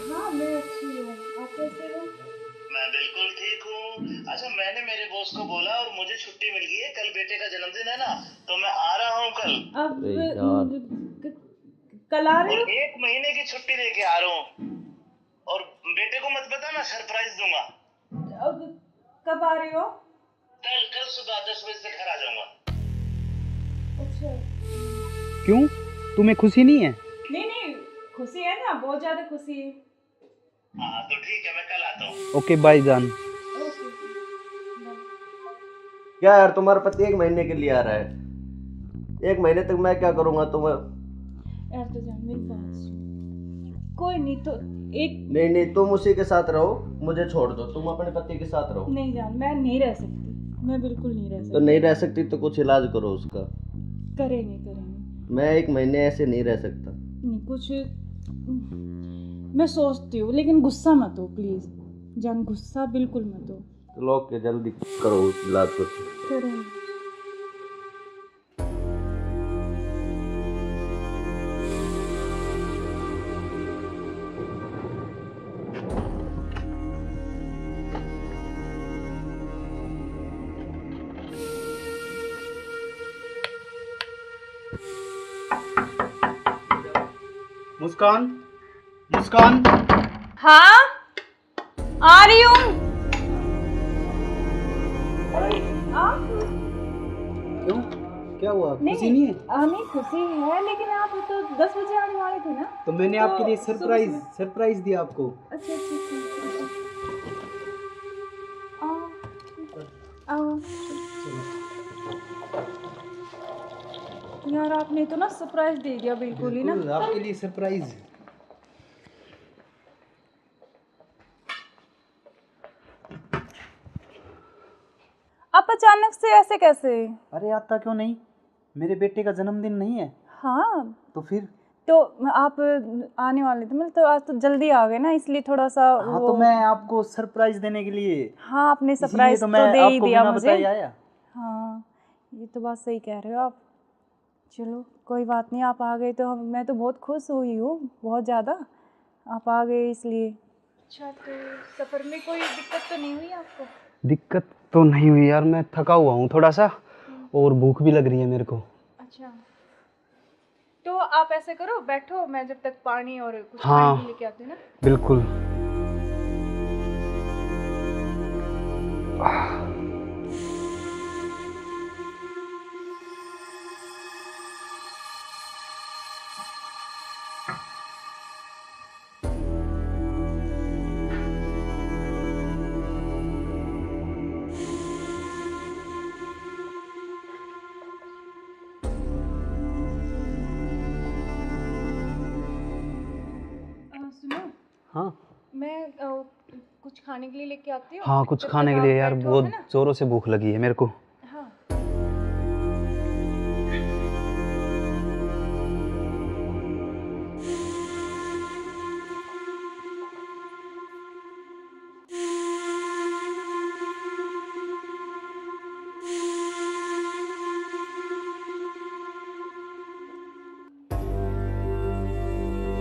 हाँ मैं अच्छी हूँ, आप कैसे हो? मैं बिल्कुल ठीक हूँ। अच्छा मैंने मेरे बॉस को बोला और मुझे छुट्टी मिल गई है, कल बेटे का जन्मदिन है ना, तो मैं आ रहा हूँ कल। अब अरे यार। कल आ रहे और हो? 1 महीने की छुट्टी लेके आ रहा हूँ। और बेटे को मत बताना, सरप्राइज दूंगा। अब कब आ रहे हो? कल सुबह 10 बजे से घर आ जाऊंगा। अच्छा। क्यों, तुम्हें खुशी नहीं है? नहीं नहीं, खुशी है ना, बहुत ज्यादा खुशी है। हाँ तो ठीक है, मैं कल आता हूँ। ओके बाय जान। ओके। क्या यार, तुम्हारा पति 1 महीने के लिए आ रहा है, 1 महीने तक मैं क्या करूंगा तुम्हें? यार तो जान मेरी बात सुन। कोई नहीं तो एक नहीं, तुम उसी के साथ रहो, मुझे छोड़ दो, तुम अपने पति के साथ रहो। नहीं जान, मैं नहीं रह सकती, मैं बिल्कुल नहीं रह तो सकती। नहीं रह सकती तो कुछ इलाज करो उसका। करेंगे। मैं 1 महीने ऐसे नहीं रह सकता। नहीं कुछ मैं सोचती हूँ, लेकिन गुस्सा मत हो प्लीज जान, गुस्सा बिल्कुल मत हो। चलो ओके, जल्दी करो इलाज कुछ। करेंगे। मुस्कान, मुस्कान। हाँ आ रही हूँ। क्यों, क्या हुआ, खुशी नहीं है? नहीं खुशी है, लेकिन आप तो 10 बजे आने वाले थे ना। तो मैंने तो आपके लिए सुबह- सरप्राइज दिया आपको। अच्छा। आओ। यार आपने तो ना सरप्राइज दे दिया बिल्कुल ही ना। बिल्कुल, आपके लिए सरप्राइज। आप अचानक से ऐसे कैसे? अरे आता क्यों नहीं, मेरे बेटे का जन्मदिन नहीं है? हाँ तो फिर? तो आप आने वाले थे, मतलब तो आज तो जल्दी आ गए ना, इसलिए थोड़ा सा हाँ तो मैं आपको सरप्राइज देने के लिए, हाँ आपने इसीलिए सरप्राइज तो तो मैं दे ही आपको दिया बिना मुझे। बताए आया। हाँ ये तो बात सही कह रहे हो आप। चलो कोई बात नहीं, आप आ गए तो मैं तो बहुत खुश हुई हूँ, बहुत ज़्यादा। आप आ गए इसलिए। अच्छा तो सफ़र में कोई दिक्कत तो नहीं हुई आपको? दिक्कत तो नहीं हुई यार, मैं थका हुआ हूँ थोड़ा सा, और भूख भी लग रही है मेरे को। अच्छा तो आप ऐसे करो, बैठो, मैं जब तक पानी और कुछ हाँ, खाने के लेके आती हूँ ना। बिल्कुल। सुनो, हाँ मैं कुछ खाने के लिए लेके आती हूँ। हाँ, कुछ जब खाने तक के आप लिए यार, बैठो, बहुत है ना? जोरों से भूख लगी है मेरे को। हाँ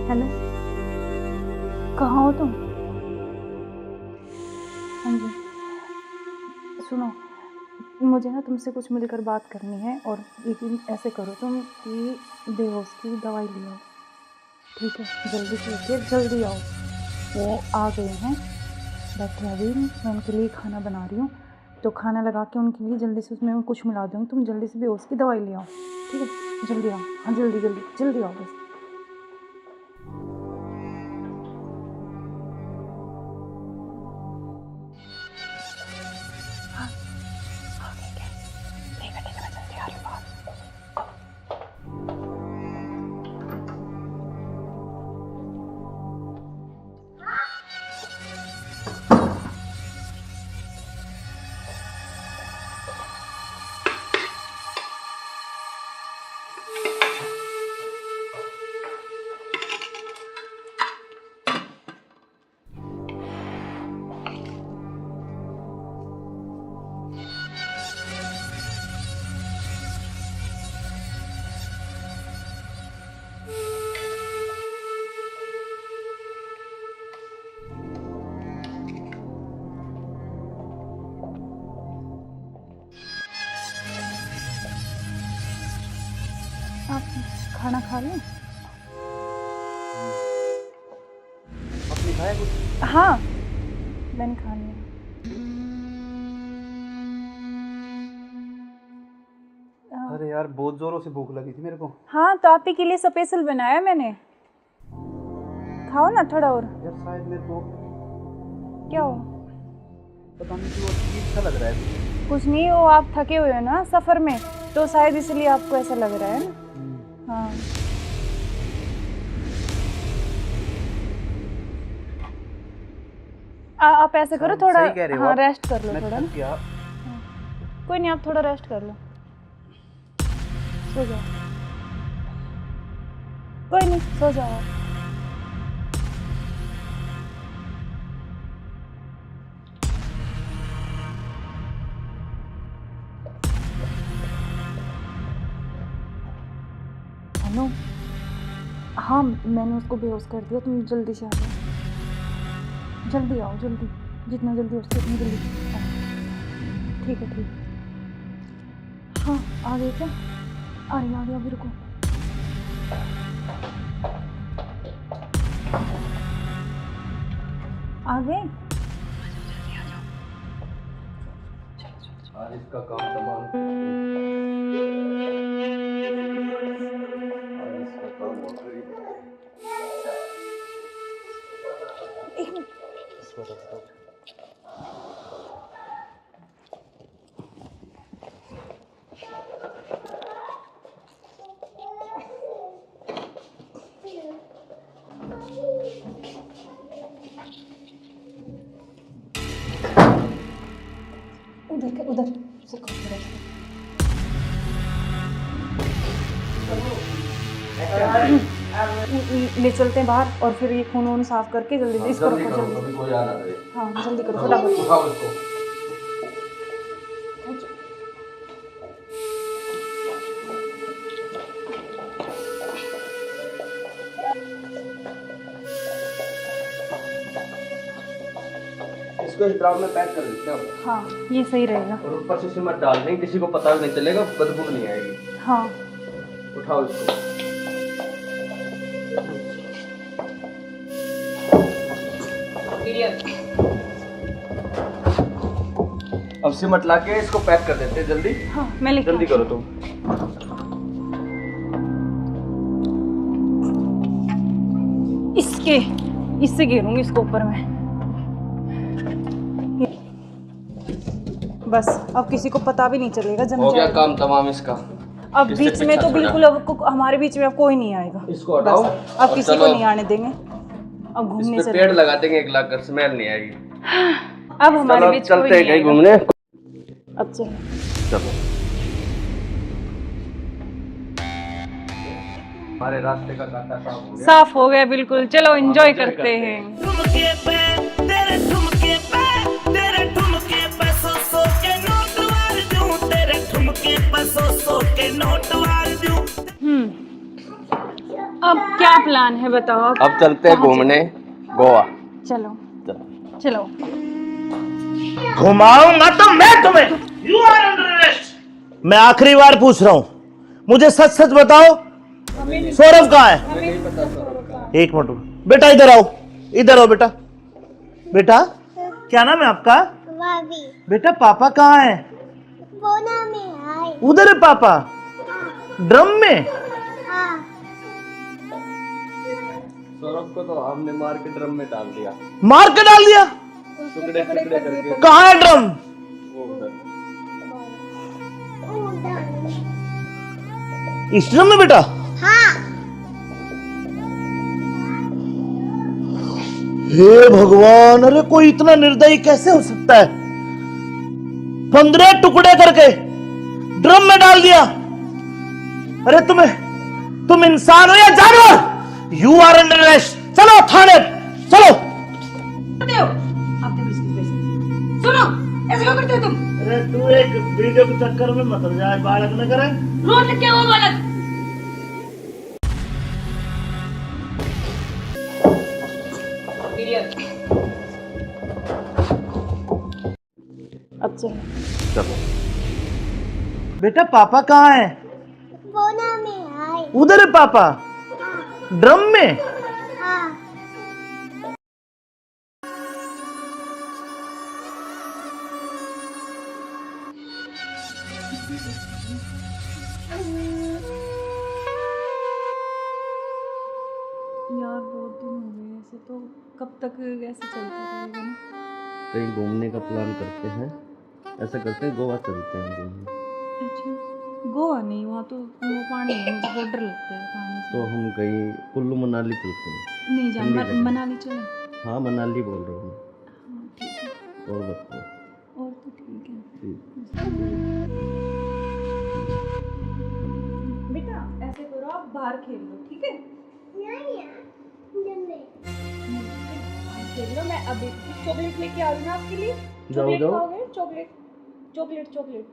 हेलो, कहाँ हो तुम? हाँ जी सुनो, मुझे ना तुमसे कुछ मिलकर बात करनी है, और लेकिन ऐसे करो तुम कि बेहोश की दवाई ले आओ, ठीक है? जल्दी से लेके जल्दी आओ। वो आ गए हैं, बैठे अभी, मैं उनके लिए खाना बना रही हूँ, तो खाना लगा के उनके लिए जल्दी से उसमें कुछ मिला दूँगी, तुम जल्दी से बेहोश की दवाई ले आओ, ठीक है? जल्दी आओ, हाँ जल्दी जल्दी जल्दी आओ बस। आप खाना खा लें? आपने खाया कुछ? हाँ, मैंने खा लिया। अरे यार बहुत जोरों से भूख लगी थी मेरे को। हाँ, तो आप ही के लिए स्पेशल बनाया मैंने। खाओ ना थोड़ा और। यार शायद मेरे को क्या हो? पता नहीं क्यों अजीब सा लग रहा है। कुछ नहीं, वो आप थके हुए हो ना सफर में, तो शायद इसलिए आपको ऐसा लग रहा है ना। हाँ, आप ऐसे करो थोड़ा। सही कह रहे हो हाँ, आप। रेस्ट कर लो मैं थोड़ा थक ना। गया। कोई नहीं, आप थोड़ा रेस्ट कर लो, सो जाओ। कोई नहीं, सो जाओ आप। हेलो, हाँ मैंने उसको बेहोश कर दिया, तुम जल्दी से आ जाओ। जल्दी आओ, जल्दी, जितना जल्दी हो सके उतनी जल्दी आओ। ठीक है, ठीक है। हाँ, आ गए क्या? आ रही, अभी रुको। आ गए? आज इसका काम तमाम। आज इसका काम हो गई। एक मिनट। उधर से ले चलते हैं बाहर, और फिर ये खून वून साफ करके जल्दी इसको रखो, जल्दी। कोई आ ना जाए। हाँ, जल्दी करो फटाफट। उठाओ इसको। इसको इस ड्राम में पैक कर देते हैं। हाँ, ये सही रहेगा। और ऊपर से सिमट डाल देंगे, किसी को पता भी नहीं चलेगा, बदबू नहीं आएगी। हाँ, उठाओ इसको। अब सिमट ला के इसको पैक कर देते हैं जल्दी। हाँ, मैं लेके जल्दी आती करो तुम। इससे घेरूंगी इसको ऊपर में। बस अब किसी को पता भी नहीं चलेगा, जम हो गया जाएगा। काम तमाम इसका। अब इससे बीच में पीछा तो छोड़ा। बिल्कुल हमारे बीच में अब कोई नहीं आएगा। इसको हटाओ। बस, अब और किसी को चलो। नहीं आने देंगे। अब घूमने इस पे चले। पेड़ लगा देंगे, एक लाख कर स्मेल नहीं आएगी। अब हमारे चलो बीच कोई चलते हैं नहीं कहीं आएगा। घूमने। अब चलो। चलो हमारे रास्ते का कांटा साफ हो गया। साफ हो गया बिल्कुल। चलो एंजॉय करते हैं। ठुमके पे तेरे ठुमके पे तेरे ठुमके पे सौ के नोट वार दूं, तेरे ठुमके पे सौ के नोट वार दूं। अब क्या प्लान है बताओ? अब चलते हैं घूमने गोवा। चलो चलो। घुमाऊंगा तो मैं तुम्हें। You are under arrest. मैं आखिरी बार पूछ रहा हूं, मुझे सच सच बताओ, सौरभ कहाँ है? एक मिनट बेटा, इधर आओ, इधर आओ बेटा। बेटा क्या नाम है आपका? भाभी बेटा पापा कहाँ है? बोना में आए। उधर है पापा, ड्रम में। हाँ, सौरभ को तो हमने मार के ड्रम में डाल दिया, मार के डाल दिया। टुकड़े टुकड़े करके। कहाँ है ड्रम? वो उधर। इस ड्रम में बेटा? हाँ, हे भगवान, अरे कोई इतना निर्दयी कैसे हो सकता है? 15 टुकड़े करके ड्रम में डाल दिया। अरे तुम इंसान हो या जानवर? You are under arrest. चलो थाने, चलो। करते हो आप देखो इसकी वजह से। सुनो, ऐसे क्यों करते हो तुम? अरे तू एक वीडियो के चक्कर में मत हो जाए, बालक न करे। रोज क्या वो बालक? अब चलो। चलो बेटा, पापा कहाँ है? बोना में आए। उधर है पापा, ड्रम में। हाँ। यार बहुत दिन हो गए ऐसे, तो कब तक ऐसे चलता रहेगा ना? कहीं घूमने का प्लान करते हैं, ऐसा करते हैं गोवा चलते हैं घूमने। अच्छा, गोवा नहीं, वहाँ तो वो पानी है, मुझे बहुत डर लगता है पानी से। तो हम कहीं कुल्लू मनाली चलते हैं। नहीं जान, ठंडी जगह। मनाली चले। हाँ मनाली बोल रहा हूँ हाँ ठीक है, मैं। और बताओ। और तो ठीक है। ठीक। बेटा ऐसे करो, आप बाहर खेल लो, ठीक है? बाहर खेल लो, मैं अभी चॉकलेट लेके आ रही हूँ ना आपके लिए। चॉकलेट जाओ। खाओगे? Chocolate chocolate chocolate.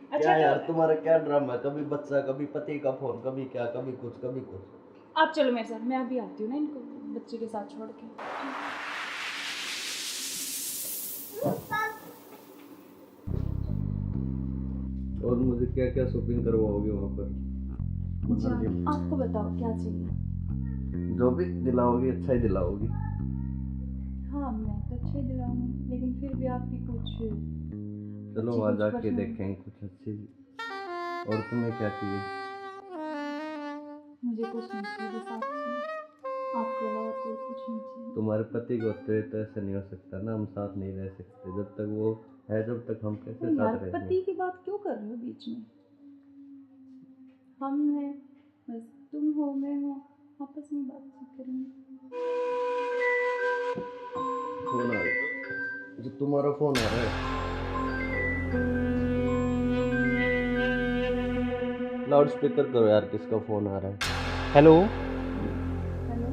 अच्छा क्या यार तो तुम्हारा क्या ड्रामा है? कभी बच्चा, कभी पति का फोन, कभी क्या, कभी कुछ कभी कुछ। आप चलो मेरे साथ, मैं अभी आती हूँ ना इनको बच्चे के साथ छोड़ के। और मुझे क्या क्या शॉपिंग करवाओगे वहाँ पर? जान, आपको बताओ क्या चाहिए? जो भी दिलाओगी अच्छा ही दिलाओगी। हाँ मैं तो अच्छे दिलाऊंगी, लेकिन फिर भी आपकी कुछ चलो अच्छी वहाँ कुछ जाके पसंद। देखेंगे कुछ अच्छी। और तुम्हें क्या चाहिए? मुझे कुछ नहीं चाहिए, बस आप चाहिए, आपके अलावा कोई कुछ नहीं चाहिए। तुम्हारे पति को होते हुए तो ऐसा नहीं हो सकता ना, हम साथ नहीं रह सकते। जब तक वो है, जब तक हम कैसे तो यार साथ रहेंगे? पति की बात क्यों कर रहे हो बीच में? हम हैं, बस तुम हो मैं हूँ, आपस में बातचीत करेंगे। फोन आ रहा, जो तुम्हारा फोन आ रहा है। लाउड स्पीकर करो यार, किसका फोन आ रहा है? हेलो। हेलो।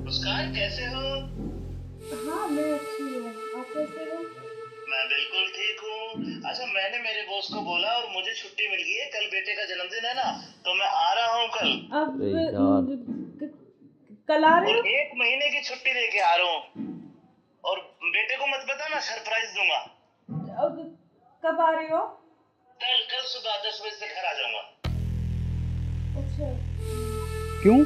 मुस्कान कैसे हो? हाँ मैं अच्छी हूँ, आप कैसे हो? मैं बिल्कुल ठीक हूँ। अच्छा मैंने मेरे बॉस को बोला और मुझे छुट्टी मिल गई है, कल बेटे का जन्मदिन है ना, तो मैं आ रहा हूँ कल। अब अरे यार। कल आ रहे और हो? 1 महीने की छुट्टी लेके आ रहा हूँ। और बेटे को मत बता, मैं सरप्राइज दूंगा। अब कब आ रहे हो? कल सुबह 10 बजे से घर आ जाऊंगा। अच्छा। क्यों,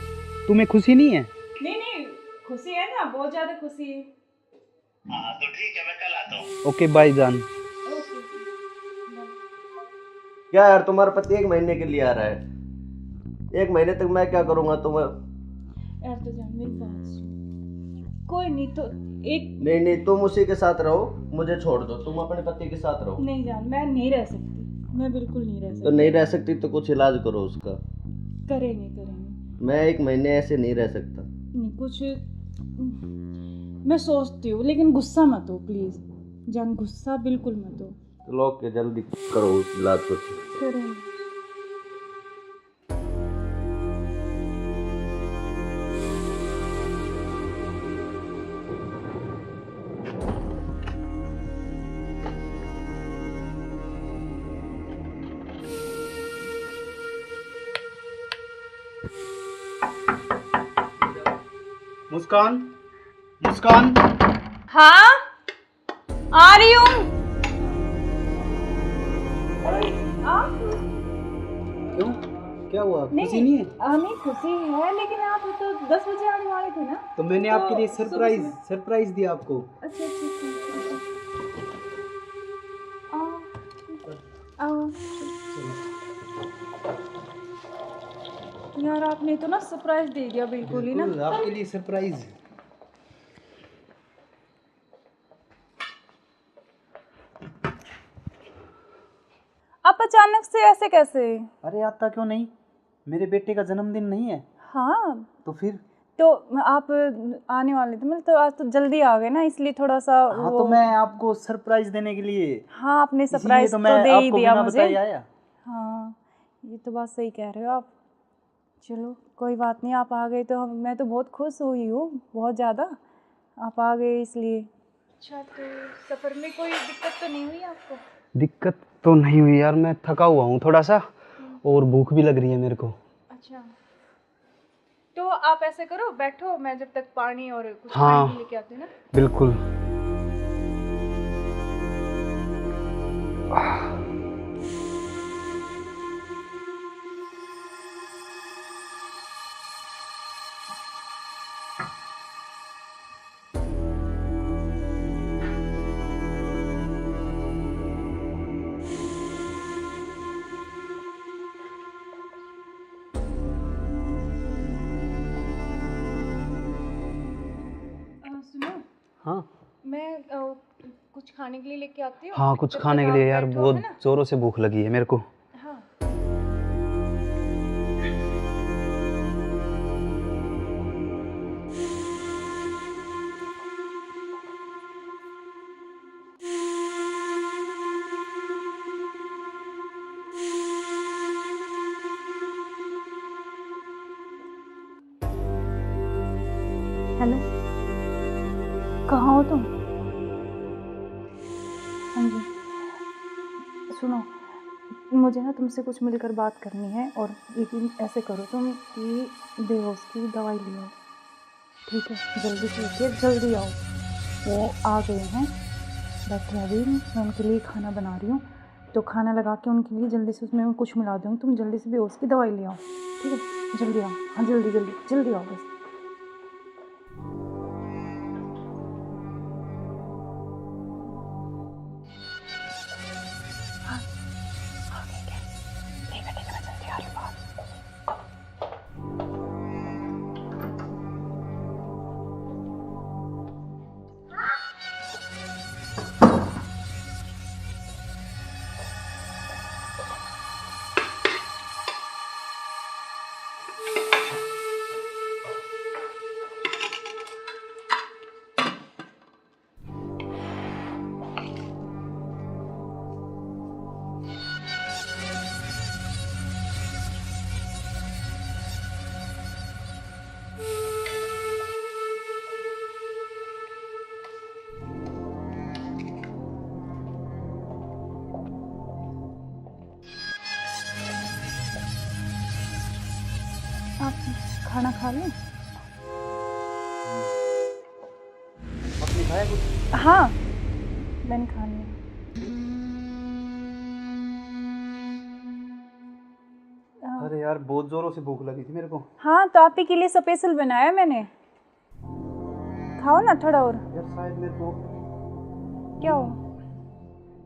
तुम्हें खुशी नहीं है? नहीं नहीं, खुशी है ना, बहुत ज्यादा खुशी है। हाँ तो ठीक है, मैं कल आता हूँ। ओके बाय जान। ओके। क्या यार, तुम्हारा पति 1 महीने के लिए आ रहा है? 1 महीने तक मैं क्या करूँगा तुम्हें? यार तो जान मेरी बात सुन, कोई नहीं तो एक नहीं, तुम उसी के साथ रहो, मुझे छोड़ दो। तुम अपने पति के साथ रहो। नहीं जान, मैं नहीं रह सकती, मैं बिल्कुल नहीं रह तो सकती। नहीं रह सकती तो कुछ इलाज करो उसका। करेंगे करेंगे। मैं 1 महीने ऐसे नहीं रह सकता। नहीं कुछ मैं सोचती हूँ, लेकिन गुस्सा मत हो प्लीज जान, गुस्सा बिल्कुल मत हो। चलो ओके, जल्दी करो उस इलाज को। करेंगे। मुस्कान, मुस्कान। हाँ आ रही हूँ। क्यों, क्या हुआ? खुशी नहीं है? नहीं खुशी है, लेकिन आप तो 10 बजे आने वाले थे ना। तो मैंने तो आपके लिए सुबह सरप्राइज दिया आपको। अच्छा आओ। यार आपने तो ना सरप्राइज दे दिया बिल्कुल ही ना। बिल्कुल, आपके लिए सरप्राइज। आप अचानक से ऐसे कैसे? अरे आता क्यों नहीं, मेरे बेटे का जन्मदिन नहीं है? हाँ तो फिर? तो आप आने वाले थे, मतलब तो आज तो जल्दी आ गए ना, इसलिए थोड़ा सा हाँ तो मैं आपको सरप्राइज देने के लिए। हाँ आपने इसीलिए सरप्राइज तो तो मैं दे ही आपको दिया बिना मुझे। बताए आया। हाँ ये तो बात सही कह रहे हो आप। चलो कोई बात नहीं, आप आ गए तो मैं तो बहुत खुश हुई हूँ, बहुत ज़्यादा। आप आ गए इसलिए। अच्छा, तो सफ़र में कोई दिक्कत तो नहीं हुई आपको? दिक्कत तो नहीं हुई यार, मैं थका हुआ हूँ थोड़ा सा और भूख भी लग रही है मेरे को। अच्छा, तो आप ऐसे करो, बैठो, मैं जब तक पानी और कुछ हाँ, खाने के लेके आती हूँ ना। बिल्कुल। सुनो, हाँ मैं कुछ खाने के लिए लेके आती हूँ। हाँ, कुछ जब खाने तक के आप लिए यार, बैठो, बहुत है ना? जोरों से भूख लगी है मेरे को। हाँ। हेलो, कहाँ हो तुम? हाँ जी, सुनो, मुझे ना तुमसे कुछ मिलकर बात करनी है। और लेकिन ऐसे करो तुम कि बेहोश की दवाई ले आओ, ठीक है? जल्दी से उठिए, जल्दी आओ। वो आ गए हैं, बैठे हैं अभी। मैं उनके लिए खाना बना रही हूँ, तो खाना लगा के उनके लिए जल्दी से उसमें कुछ मिला दूँगी। तुम जल्दी से बेहोश की दवाई ले आओ, ठीक है? जल्दी आओ, हाँ जल्दी जल्दी जल्दी आओ बस। आप खाना खा लें? आपने खाया कुछ? हाँ, मैंने खा लिया। अरे यार, बहुत जोरों से भूख लगी थी मेरे को। हाँ, तो आप ही के लिए स्पेशल बनाया मैंने। खाओ ना थोड़ा और। यार शायद मेरे को क्या हो?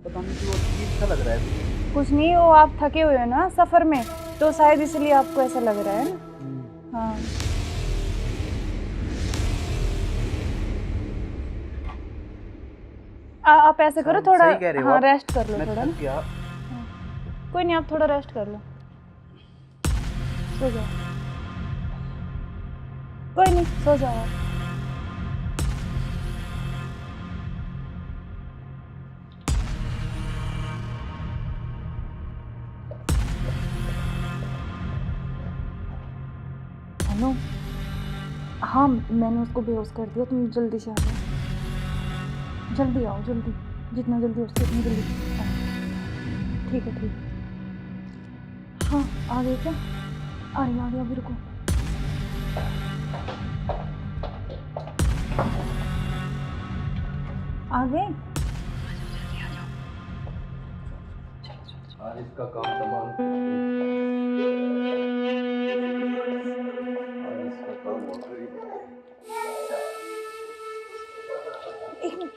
पता नहीं क्यों अजीब सा लग रहा है। कुछ नहीं, वो आप थके हुए हो ना सफ़र में, तो शायद इसलिए आपको ऐसा लग रहा है ना। हाँ, आप ऐसे करो, थोड़ा सही कह रहे हो हाँ आप। रेस्ट कर लो मैं थोड़ा थक ना। गया। कोई नहीं, आप थोड़ा रेस्ट कर लो, सो जाओ। कोई नहीं, सो जाओ आप। हेलो, हाँ मैंने उसको बेहोश कर दिया, तुम जल्दी से आ जाओ, जल्दी आओ, जल्दी, जितना जल्दी हो सके उतनी जल्दी आओ। ठीक है, ठीक है। हाँ, आ गए क्या? आ रही अभी, रुको। आ गए? आज इसका काम तमाम। आज इसका काम हो गया। एक मिनट।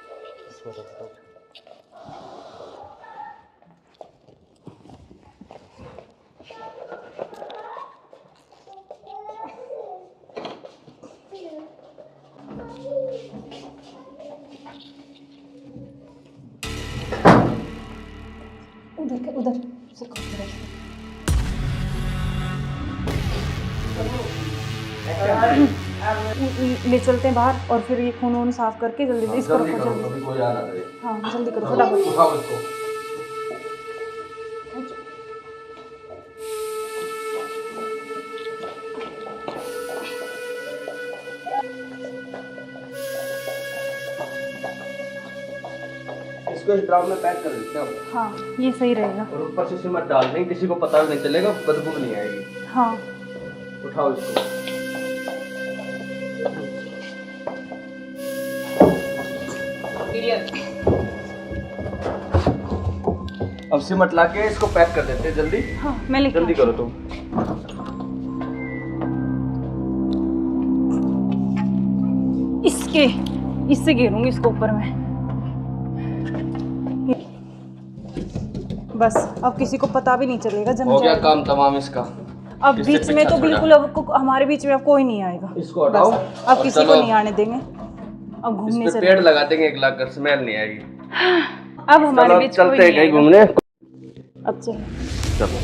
उधर ले चलते हैं बाहर, और फिर ये खून वून साफ करके जल्दी से इसको रखो, जल्दी। कभी कोई आना करे। हाँ जल्दी करो फटाफट। उठाओ इसको। इसको इस ड्राम में पैक कर देते हैं हाँ ये सही रहेगा। और ऊपर से सिमट डाल देंगे, किसी को पता भी नहीं चलेगा, बदबू भी नहीं आएगी। हाँ उठाओ इसको। अब सिमट ला के इसको पैक कर देते हैं जल्दी। हाँ मैं लेके जल्दी आती करो हूँ। तुम। इससे घेरूंगी इसको ऊपर में। बस अब किसी को पता भी नहीं चलेगा, जम हो गया जाएगा। काम तमाम इसका। अब इससे बीच में पीछा तो छोड़ा। बिल्कुल अब हमारे बीच में अब कोई नहीं आएगा। इसको हटाओ बस, अब और किसी चलो। को नहीं आने देंगे। अब घूमने इस पे चले। पेड़ लगा देंगे, एक लाख कर स्मेल नहीं आएगी। अब हमारे चलो बीच चलते कोई हैं नहीं कहीं आएगा। घूमने। अब चलो। चलो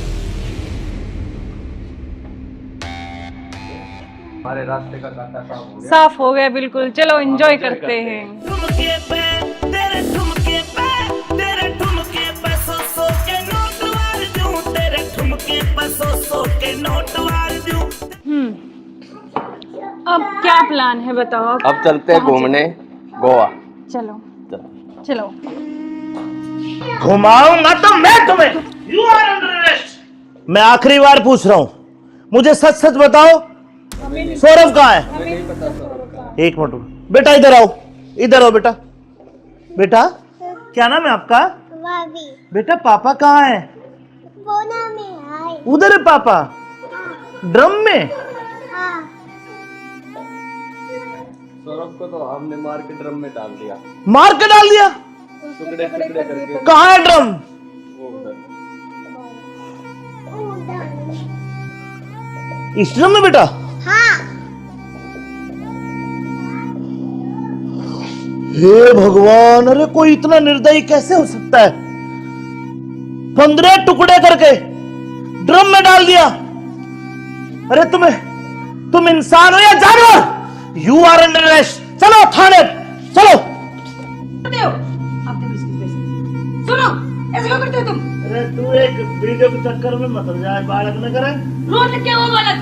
हमारे रास्ते का कांटा साफ हो गया। साफ हो गया बिल्कुल। चलो एंजॉय करते हैं। ठुमके पे तेरे ठुमके पे सौ के नोट वार दूं, तेरे ठुमके पे सौ के नोट वार दूं। अब क्या प्लान है बताओ? अब चलते हैं घूमने गोवा। चलो चलो। चलो। घुमाऊंगा तो मैं तुम्हें। You are under arrest. मैं आखिरी बार पूछ रहा हूं, मुझे सच सच बताओ, सौरभ कहाँ है? एक मिनट बेटा, इधर आओ, इधर आओ बेटा। बेटा क्या नाम है आपका? भाभी बेटा पापा कहाँ है? बोना में आए। उधर है पापा, ड्रम में। हाँ सौरभ को तो हमने मार के ड्रम में डाल दिया, मार के डाल दिया। टुकड़े टुकड़े करके। कहाँ है ड्रम? वो उधर। इस ड्रम में बेटा? हाँ हे भगवान, अरे कोई इतना निर्दयी कैसे हो सकता है? 15 टुकड़े करके ड्रम में डाल दिया। अरे तुम इंसान हो या जानवर? You are under arrest. चलो थाने, चलो। करते हो आप देखो इसकी वजह से। सुनो, ऐसे क्यों करते हो तुम? अरे तू एक वीडियो के चक्कर में मत जाए, बालक न करे। रोड क्या हुआ बालक?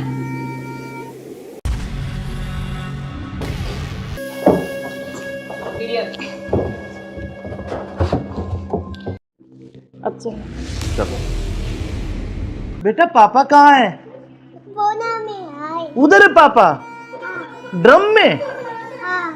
अब चलो। चलो बेटा पापा कहाँ है? बोना में आए। उधर है पापा, ड्रम में। हाँ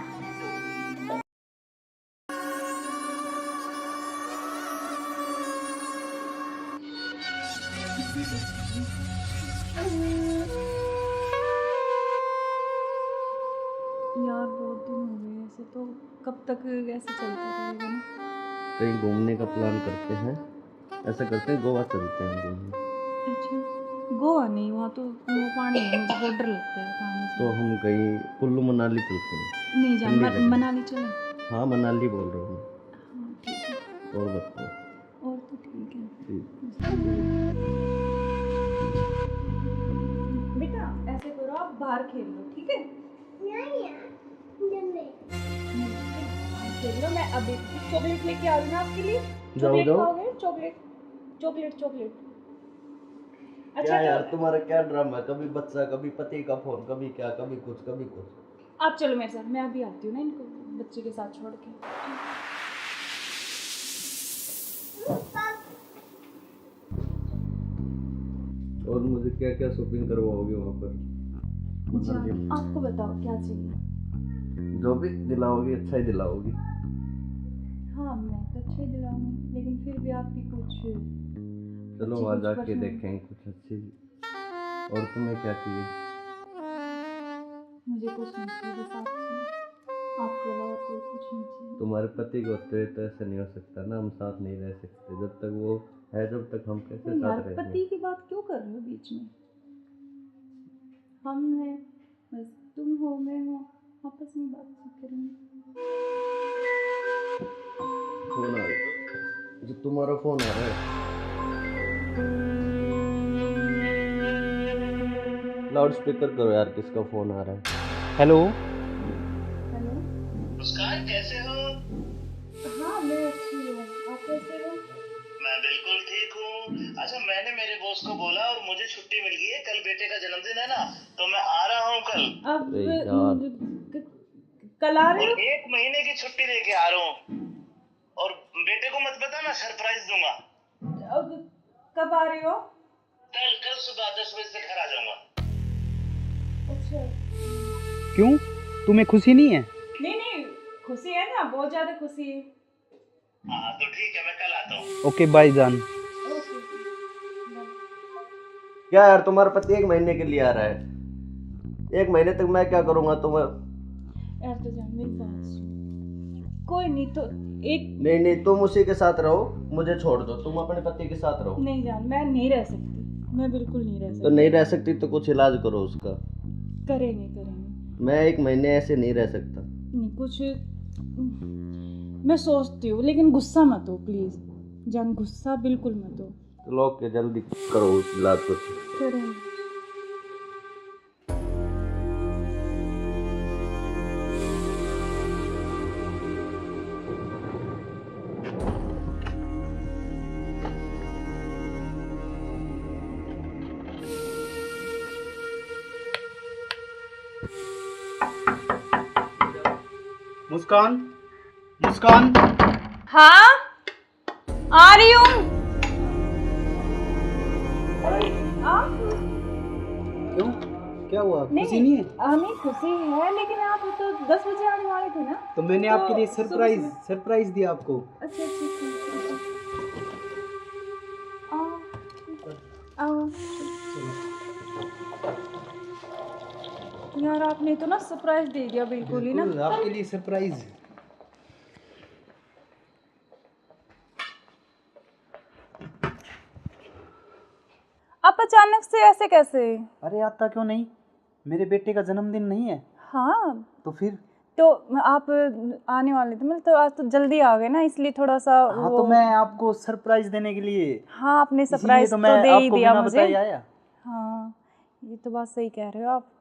यार बहुत दिन हो गए ऐसे, तो कब तक ऐसे चलता रहेगा ना? कहीं घूमने का प्लान करते हैं, ऐसा करते हैं गोवा चलते हैं घूमने। अच्छा गोवा नहीं, वहाँ तो वो पानी है, मुझे बहुत डर लगता है पानी से। तो हम कहीं कुल्लू मनाली चलते हैं। नहीं जान, ठंडी जगह। मनाली चले। हाँ मनाली बोल रहा हूँ हाँ ठीक है। मैं। और बताओ। और तो ठीक है। ठीक। बेटा ऐसे करो, आप बाहर खेल लो, ठीक है? खेल लो। मैं अभी चॉकलेट लेके आ रही हूँ ना आपके लिए। चॉकलेट जाओ। खाओगे? Chocolate chocolate chocolate. क्या यार तो तुम्हारा क्या ड्रामा है? कभी बच्चा, कभी पति का फोन, कभी क्या, कभी कुछ कभी कुछ। आप चलो मेरे साथ, मैं अभी आती हूँ ना इनको बच्चे के साथ छोड़ के। और मुझे क्या क्या शॉपिंग करवाओगे वहाँ पर? आपको बताओ क्या चाहिए? जो भी दिलाओगी अच्छा ही दिलाओगी। हाँ मैं तो अच्छे ही दिलाऊंगी, लेकिन फिर भी आपकी कुछ चलो अच्छी वहाँ कुछ जाके पसंद। देखेंगे कुछ अच्छी। और तुम्हें क्या चाहिए? मुझे कुछ नहीं चाहिए, बस आप चाहिए। आपके अलावा कोई कुछ नहीं चाहिए। तुम्हारे पति को होते हुए तो ऐसा नहीं हो सकता ना, हम साथ नहीं रह सकते जब तक वो है, जब तक हम कैसे तो यार साथ रहेंगे? पति की बात क्यों कर रहे हो बीच में? हम हैं, बस तुम हो मैं हूँ, आपस में बात करेंगे। फोन आ रहा है, जो तुम्हारा फोन आ रहा है। लाउड स्पीकर करो यार, किसका फोन आ रहा है? हेलो। हेलो। मुस्कान कैसे हो? हाँ मैं अच्छी हूँ, आप कैसे हो? मैं बिल्कुल ठीक हूँ। अच्छा मैंने मेरे बॉस को बोला और मुझे छुट्टी मिल गई है, कल बेटे का जन्मदिन है ना, तो मैं आ रहा हूँ कल। अब अरे यार। कल आ रहे और हो? 1 महीने की छुट्टी लेके आ रहा हूँ। और बेटे को मत बताना, सरप्राइज दूंगा। अब कब आ रही हो? कल सुबह 10 बजे से घर आ जाऊंगा। अच्छा। क्यों, तुम्हें खुशी नहीं है? नहीं, खुशी है ना, बहुत ज्यादा खुशी है। हाँ तो ठीक है, मैं कल आता हूँ। ओके बाय जान। क्या यार, तुम्हारा पति 1 महीने के लिए आ रहा है, 1 महीने तक मैं क्या करूंगा तुम्हें? यार तो जान मेरी बात सुन। कोई नहीं तो एक नहीं, तुम उसी के साथ रहो, मुझे छोड़ दो, तुम अपने पति के साथ रहो। नहीं जान, मैं नहीं रह सकती, मैं बिल्कुल नहीं रह सकती। तो नहीं रह सकती तो कुछ इलाज करो उसका। करेंगे। मैं 1 महीने ऐसे नहीं रह सकता। नहीं कुछ मैं सोचती हूँ, लेकिन गुस्सा मत हो प्लीज जान, गुस्सा बिल्कुल मत हो। चलो ओके, जल्दी करो उस इलाज को। करेंगे। मुस्कान। हाँ आ रही हूँ। क्यों, क्या हुआ, खुशी नहीं है? हमें खुशी है, लेकिन आप तो 10 बजे आने वाले थे ना। तो मैंने आपके लिए सरप्राइज दिया आपको। अच्छा आओ। यार आपने तो ना सरप्राइज दे दिया बिल्कुल ही ना। आपके लिए सरप्राइज। आप अचानक से ऐसे कैसे? अरे आता क्यों नहीं, मेरे बेटे का जन्मदिन नहीं है? हाँ तो फिर तो आप आने वाले थे, मतलब तो आज तो जल्दी आ गए ना, इसलिए थोड़ा सा हाँ तो मैं आपको सरप्राइज देने के लिए। हाँ आपने सरप्राइज तो तो मैं दे ही आपको दिया बिना मुझे। बताए आया। हाँ ये तो बात सही कह रहे हो आप।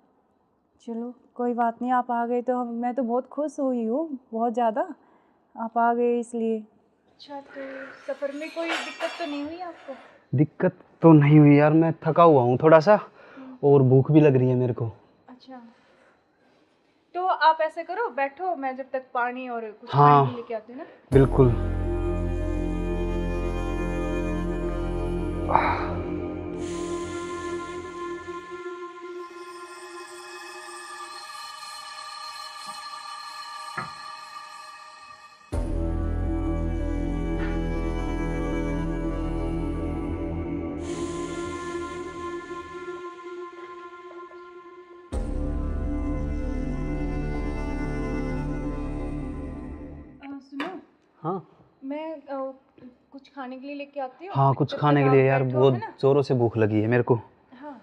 चलो कोई बात नहीं, आप आ गए तो मैं तो बहुत खुश हुई हूँ, बहुत ज़्यादा। आप आ गए इसलिए। अच्छा तो सफ़र में कोई दिक्कत तो नहीं हुई आपको? दिक्कत तो नहीं हुई यार, मैं थका हुआ हूँ थोड़ा सा, और भूख भी लग रही है मेरे को। अच्छा तो आप ऐसे करो, बैठो, मैं जब तक पानी और कुछ हाँ, खाने लेके आती हूँ ना। बिल्कुल। सुनो, हाँ मैं कुछ खाने के लिए लेके आती हूँ। हाँ, कुछ तब खाने तक के लिए आप यार, बैठो, बहुत है ना? जोरों से भूख लगी है मेरे को। हाँ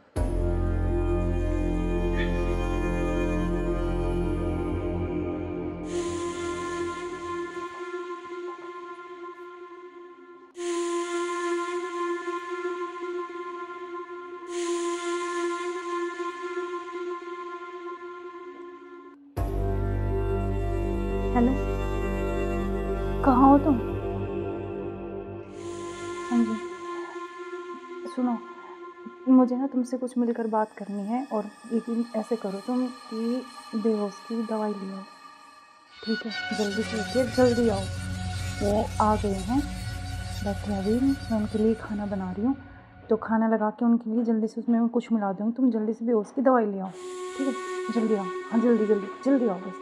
हेलो, कहाँ हो तुम? हाँ जी सुनो, मुझे ना तुमसे कुछ मिलकर बात करनी है, और लेकिन ऐसे करो तुम कि बेहोश की दवाई ले आओ, ठीक है? जल्दी से उठिए, जल्दी आओ। वो आ गए हैं, बैठे अभी, मैं उनके लिए खाना बना रही हूँ, तो खाना लगा के उनके लिए जल्दी से उसमें कुछ मिला दूँगी, तुम जल्दी से बेहोश की दवाई ले आओ, ठीक है? जल्दी आओ, हाँ जल्दी जल्दी जल्दी आओ बस।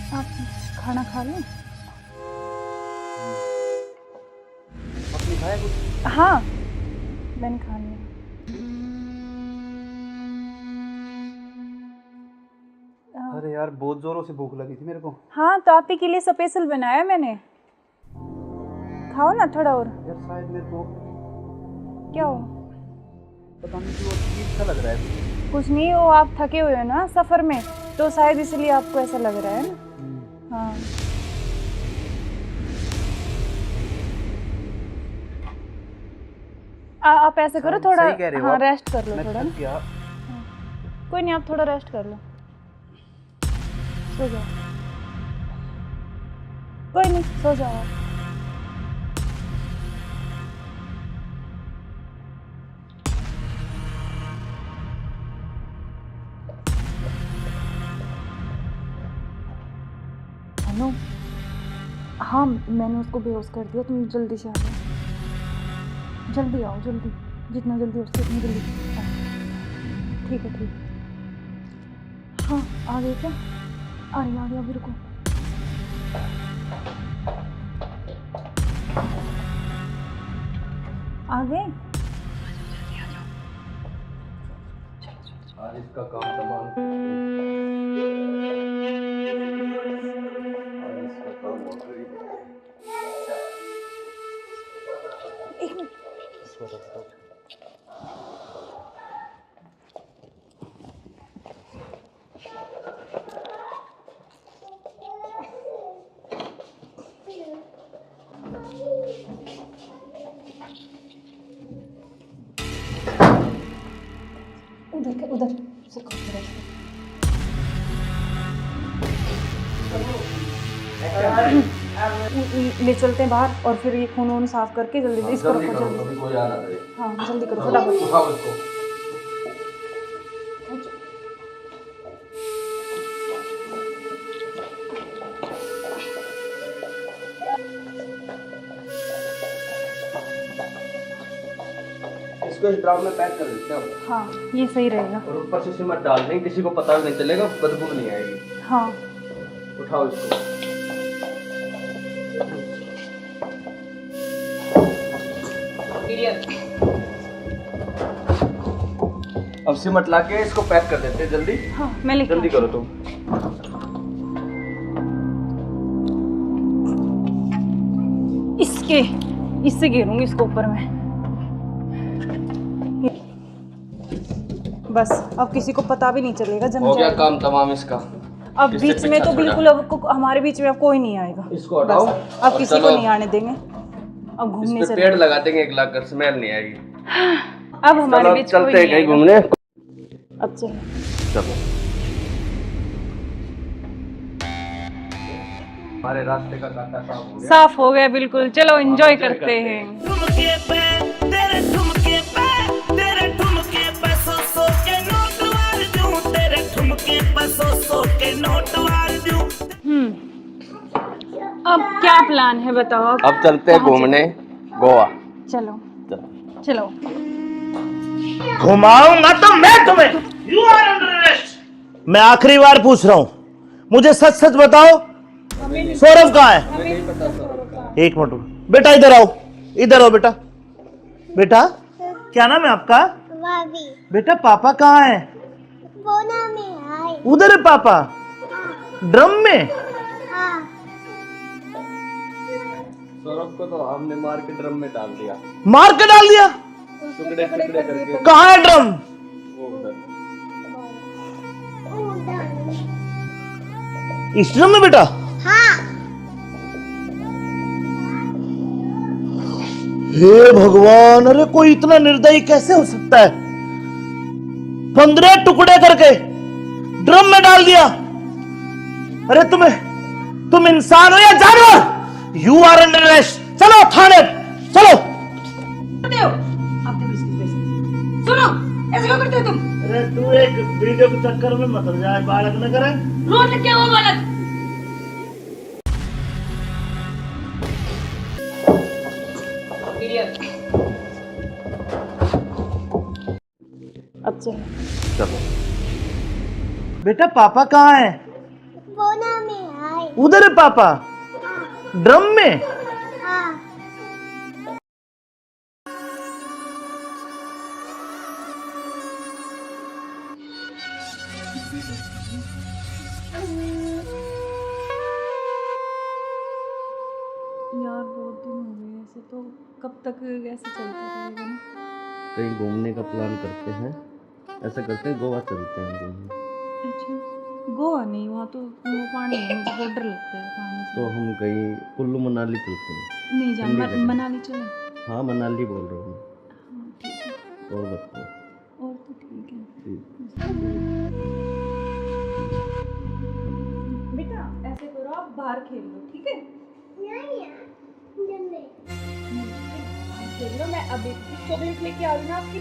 आप खाना खा लें? आपने खाया कुछ? हाँ मैंने खा लिया। अरे यार बहुत जोरों से भूख लगी थी मेरे को। हाँ तो आप ही के लिए स्पेशल बनाया मैंने, खाओ ना थोड़ा और। यार शायद मेरे को क्या हो? पता नहीं क्यों अजीब सा लग रहा है। कुछ नहीं, वो आप थके हुए हो ना सफ़र में, तो शायद इसलिए आपको ऐसा लग रहा है ना। हाँ आप ऐसे करो थोड़ा, सही कह रहे हो हाँ आप। रेस्ट कर लो मैं थोड़ा थक ना। गया। कोई नहीं, आप थोड़ा रेस्ट कर लो, सो जाओ। कोई नहीं, सो जाओ आप। अनु, हाँ मैंने उसको बेहोश कर दिया, तुम जल्दी से आ जाओ, जल्दी आओ, जल्दी, जितना जल्दी हो सके उतनी जल्दी आओ। ठीक है ठीक है। हाँ आ गए क्या? आ रही अभी, रुको। आ गए? आज इसका काम तमाम। आज इसका काम हो गई। एक मिनट। उधर उधर से कौन सा रास्ता? ले चलते हैं बाहर और फिर ये खून वून साफ करके जल्दी से इसको रखो जल्दी। कोई आ ना करे। हाँ जल्दी करो फटाफट। उठाओ इसको। इसको इस ड्राम में पैक कर देते हैं। हाँ ये सही रहेगा। और ऊपर से सिमट डाल देंगे, किसी को पता भी नहीं चलेगा, बदबू नहीं आएगी। हाँ उठाओ इसको। अब सिमट ला के इसको पैक कर देते हैं जल्दी। हाँ मैं लेके जल्दी करो तुम। इससे घेरूंगी इसको ऊपर में। बस अब किसी को पता भी नहीं चलेगा, जम हो गया जाएगा। काम तमाम इसका। अब इससे बीच में पीछा तो छोड़ा। बिल्कुल अब हमारे बीच में अब कोई नहीं आएगा। इसको हटाओ बस, अब और किसी को चलो। नहीं आने देंगे। अब घूमने इस पे चले, पेड़ लगा देंगे एक लाख, स्मेल नहीं आएगी। अब हमारे चलो बीच कोई चलते हैं नहीं कहीं आएगा। घूमने। अब चलो। चलो हमारे रास्ते का कांटा साफ हो गया। साफ हो गया बिल्कुल, चलो एंजॉय करते हैं। ठुमके पे तेरे ठुमके पे तेरे ठुमके पे सौ के नोट वार दूं, तेरे ठुमके पे सौ के नोट वार दूं। अब क्या प्लान है बताओ? अब चलते हैं घूमने गोवा। चलो चलो। घुमाऊंगा तो मैं तुम्हें। You are under arrest. मैं आखिरी बार पूछ रहा हूं, मुझे सच सच बताओ, सौरभ कहाँ है? एक मिनट बेटा, इधर आओ, इधर आओ बेटा। बेटा क्या नाम है आपका? भाभी बेटा पापा कहाँ है? बोना में आए। उधर है पापा, ड्रम में। हाँ सौरभ को तो हमने मार के ड्रम में डाल दिया, मार के डाल दिया। टुकड़े टुकड़े करके। कहाँ है ड्रम? वो उधर। इस ड्रम में बेटा? हाँ हे भगवान, अरे कोई इतना निर्दयी कैसे हो सकता है? 15 टुकड़े करके ड्रम में डाल दिया। अरे तुम इंसान हो या जानवर? You are under arrest. चलो थाने, चलो। करते हो आप देखो इसकी वजह से। सुनो, ऐसे क्यों करते हो तुम? अरे तू एक वीडियो के चक्कर में मत जाए, बालक न करे। रोज क्या वो बालक? अब चलो। चलो बेटा पापा कहाँ है? बोना में आए। उधर है पापा, ड्रम में। यार बहुत दिन हो गए ऐसे, तो कब तक ऐसे चलता रहेगा ना? कहीं घूमने का प्लान करते हैं, ऐसा करते हैं गोवा चलते हैं घूमने। अच्छा, गोवा नहीं, वहाँ तो वो पानी है, मुझे बहुत डर लगता है पानी से। तो हम कहीं कुल्लू मनाली चलते हैं। नहीं जान, ठंडी जगह। मनाली चले। हाँ मनाली बोल रहा हूँ हाँ ठीक है, मैं। और बताओ। और तो ठीक है। ठीक। बेटा ऐसे करो, आप बाहर खेल लो, ठीक है? खेल लो, मैं अभी चॉकलेट लेके आ रही हूँ ना आपके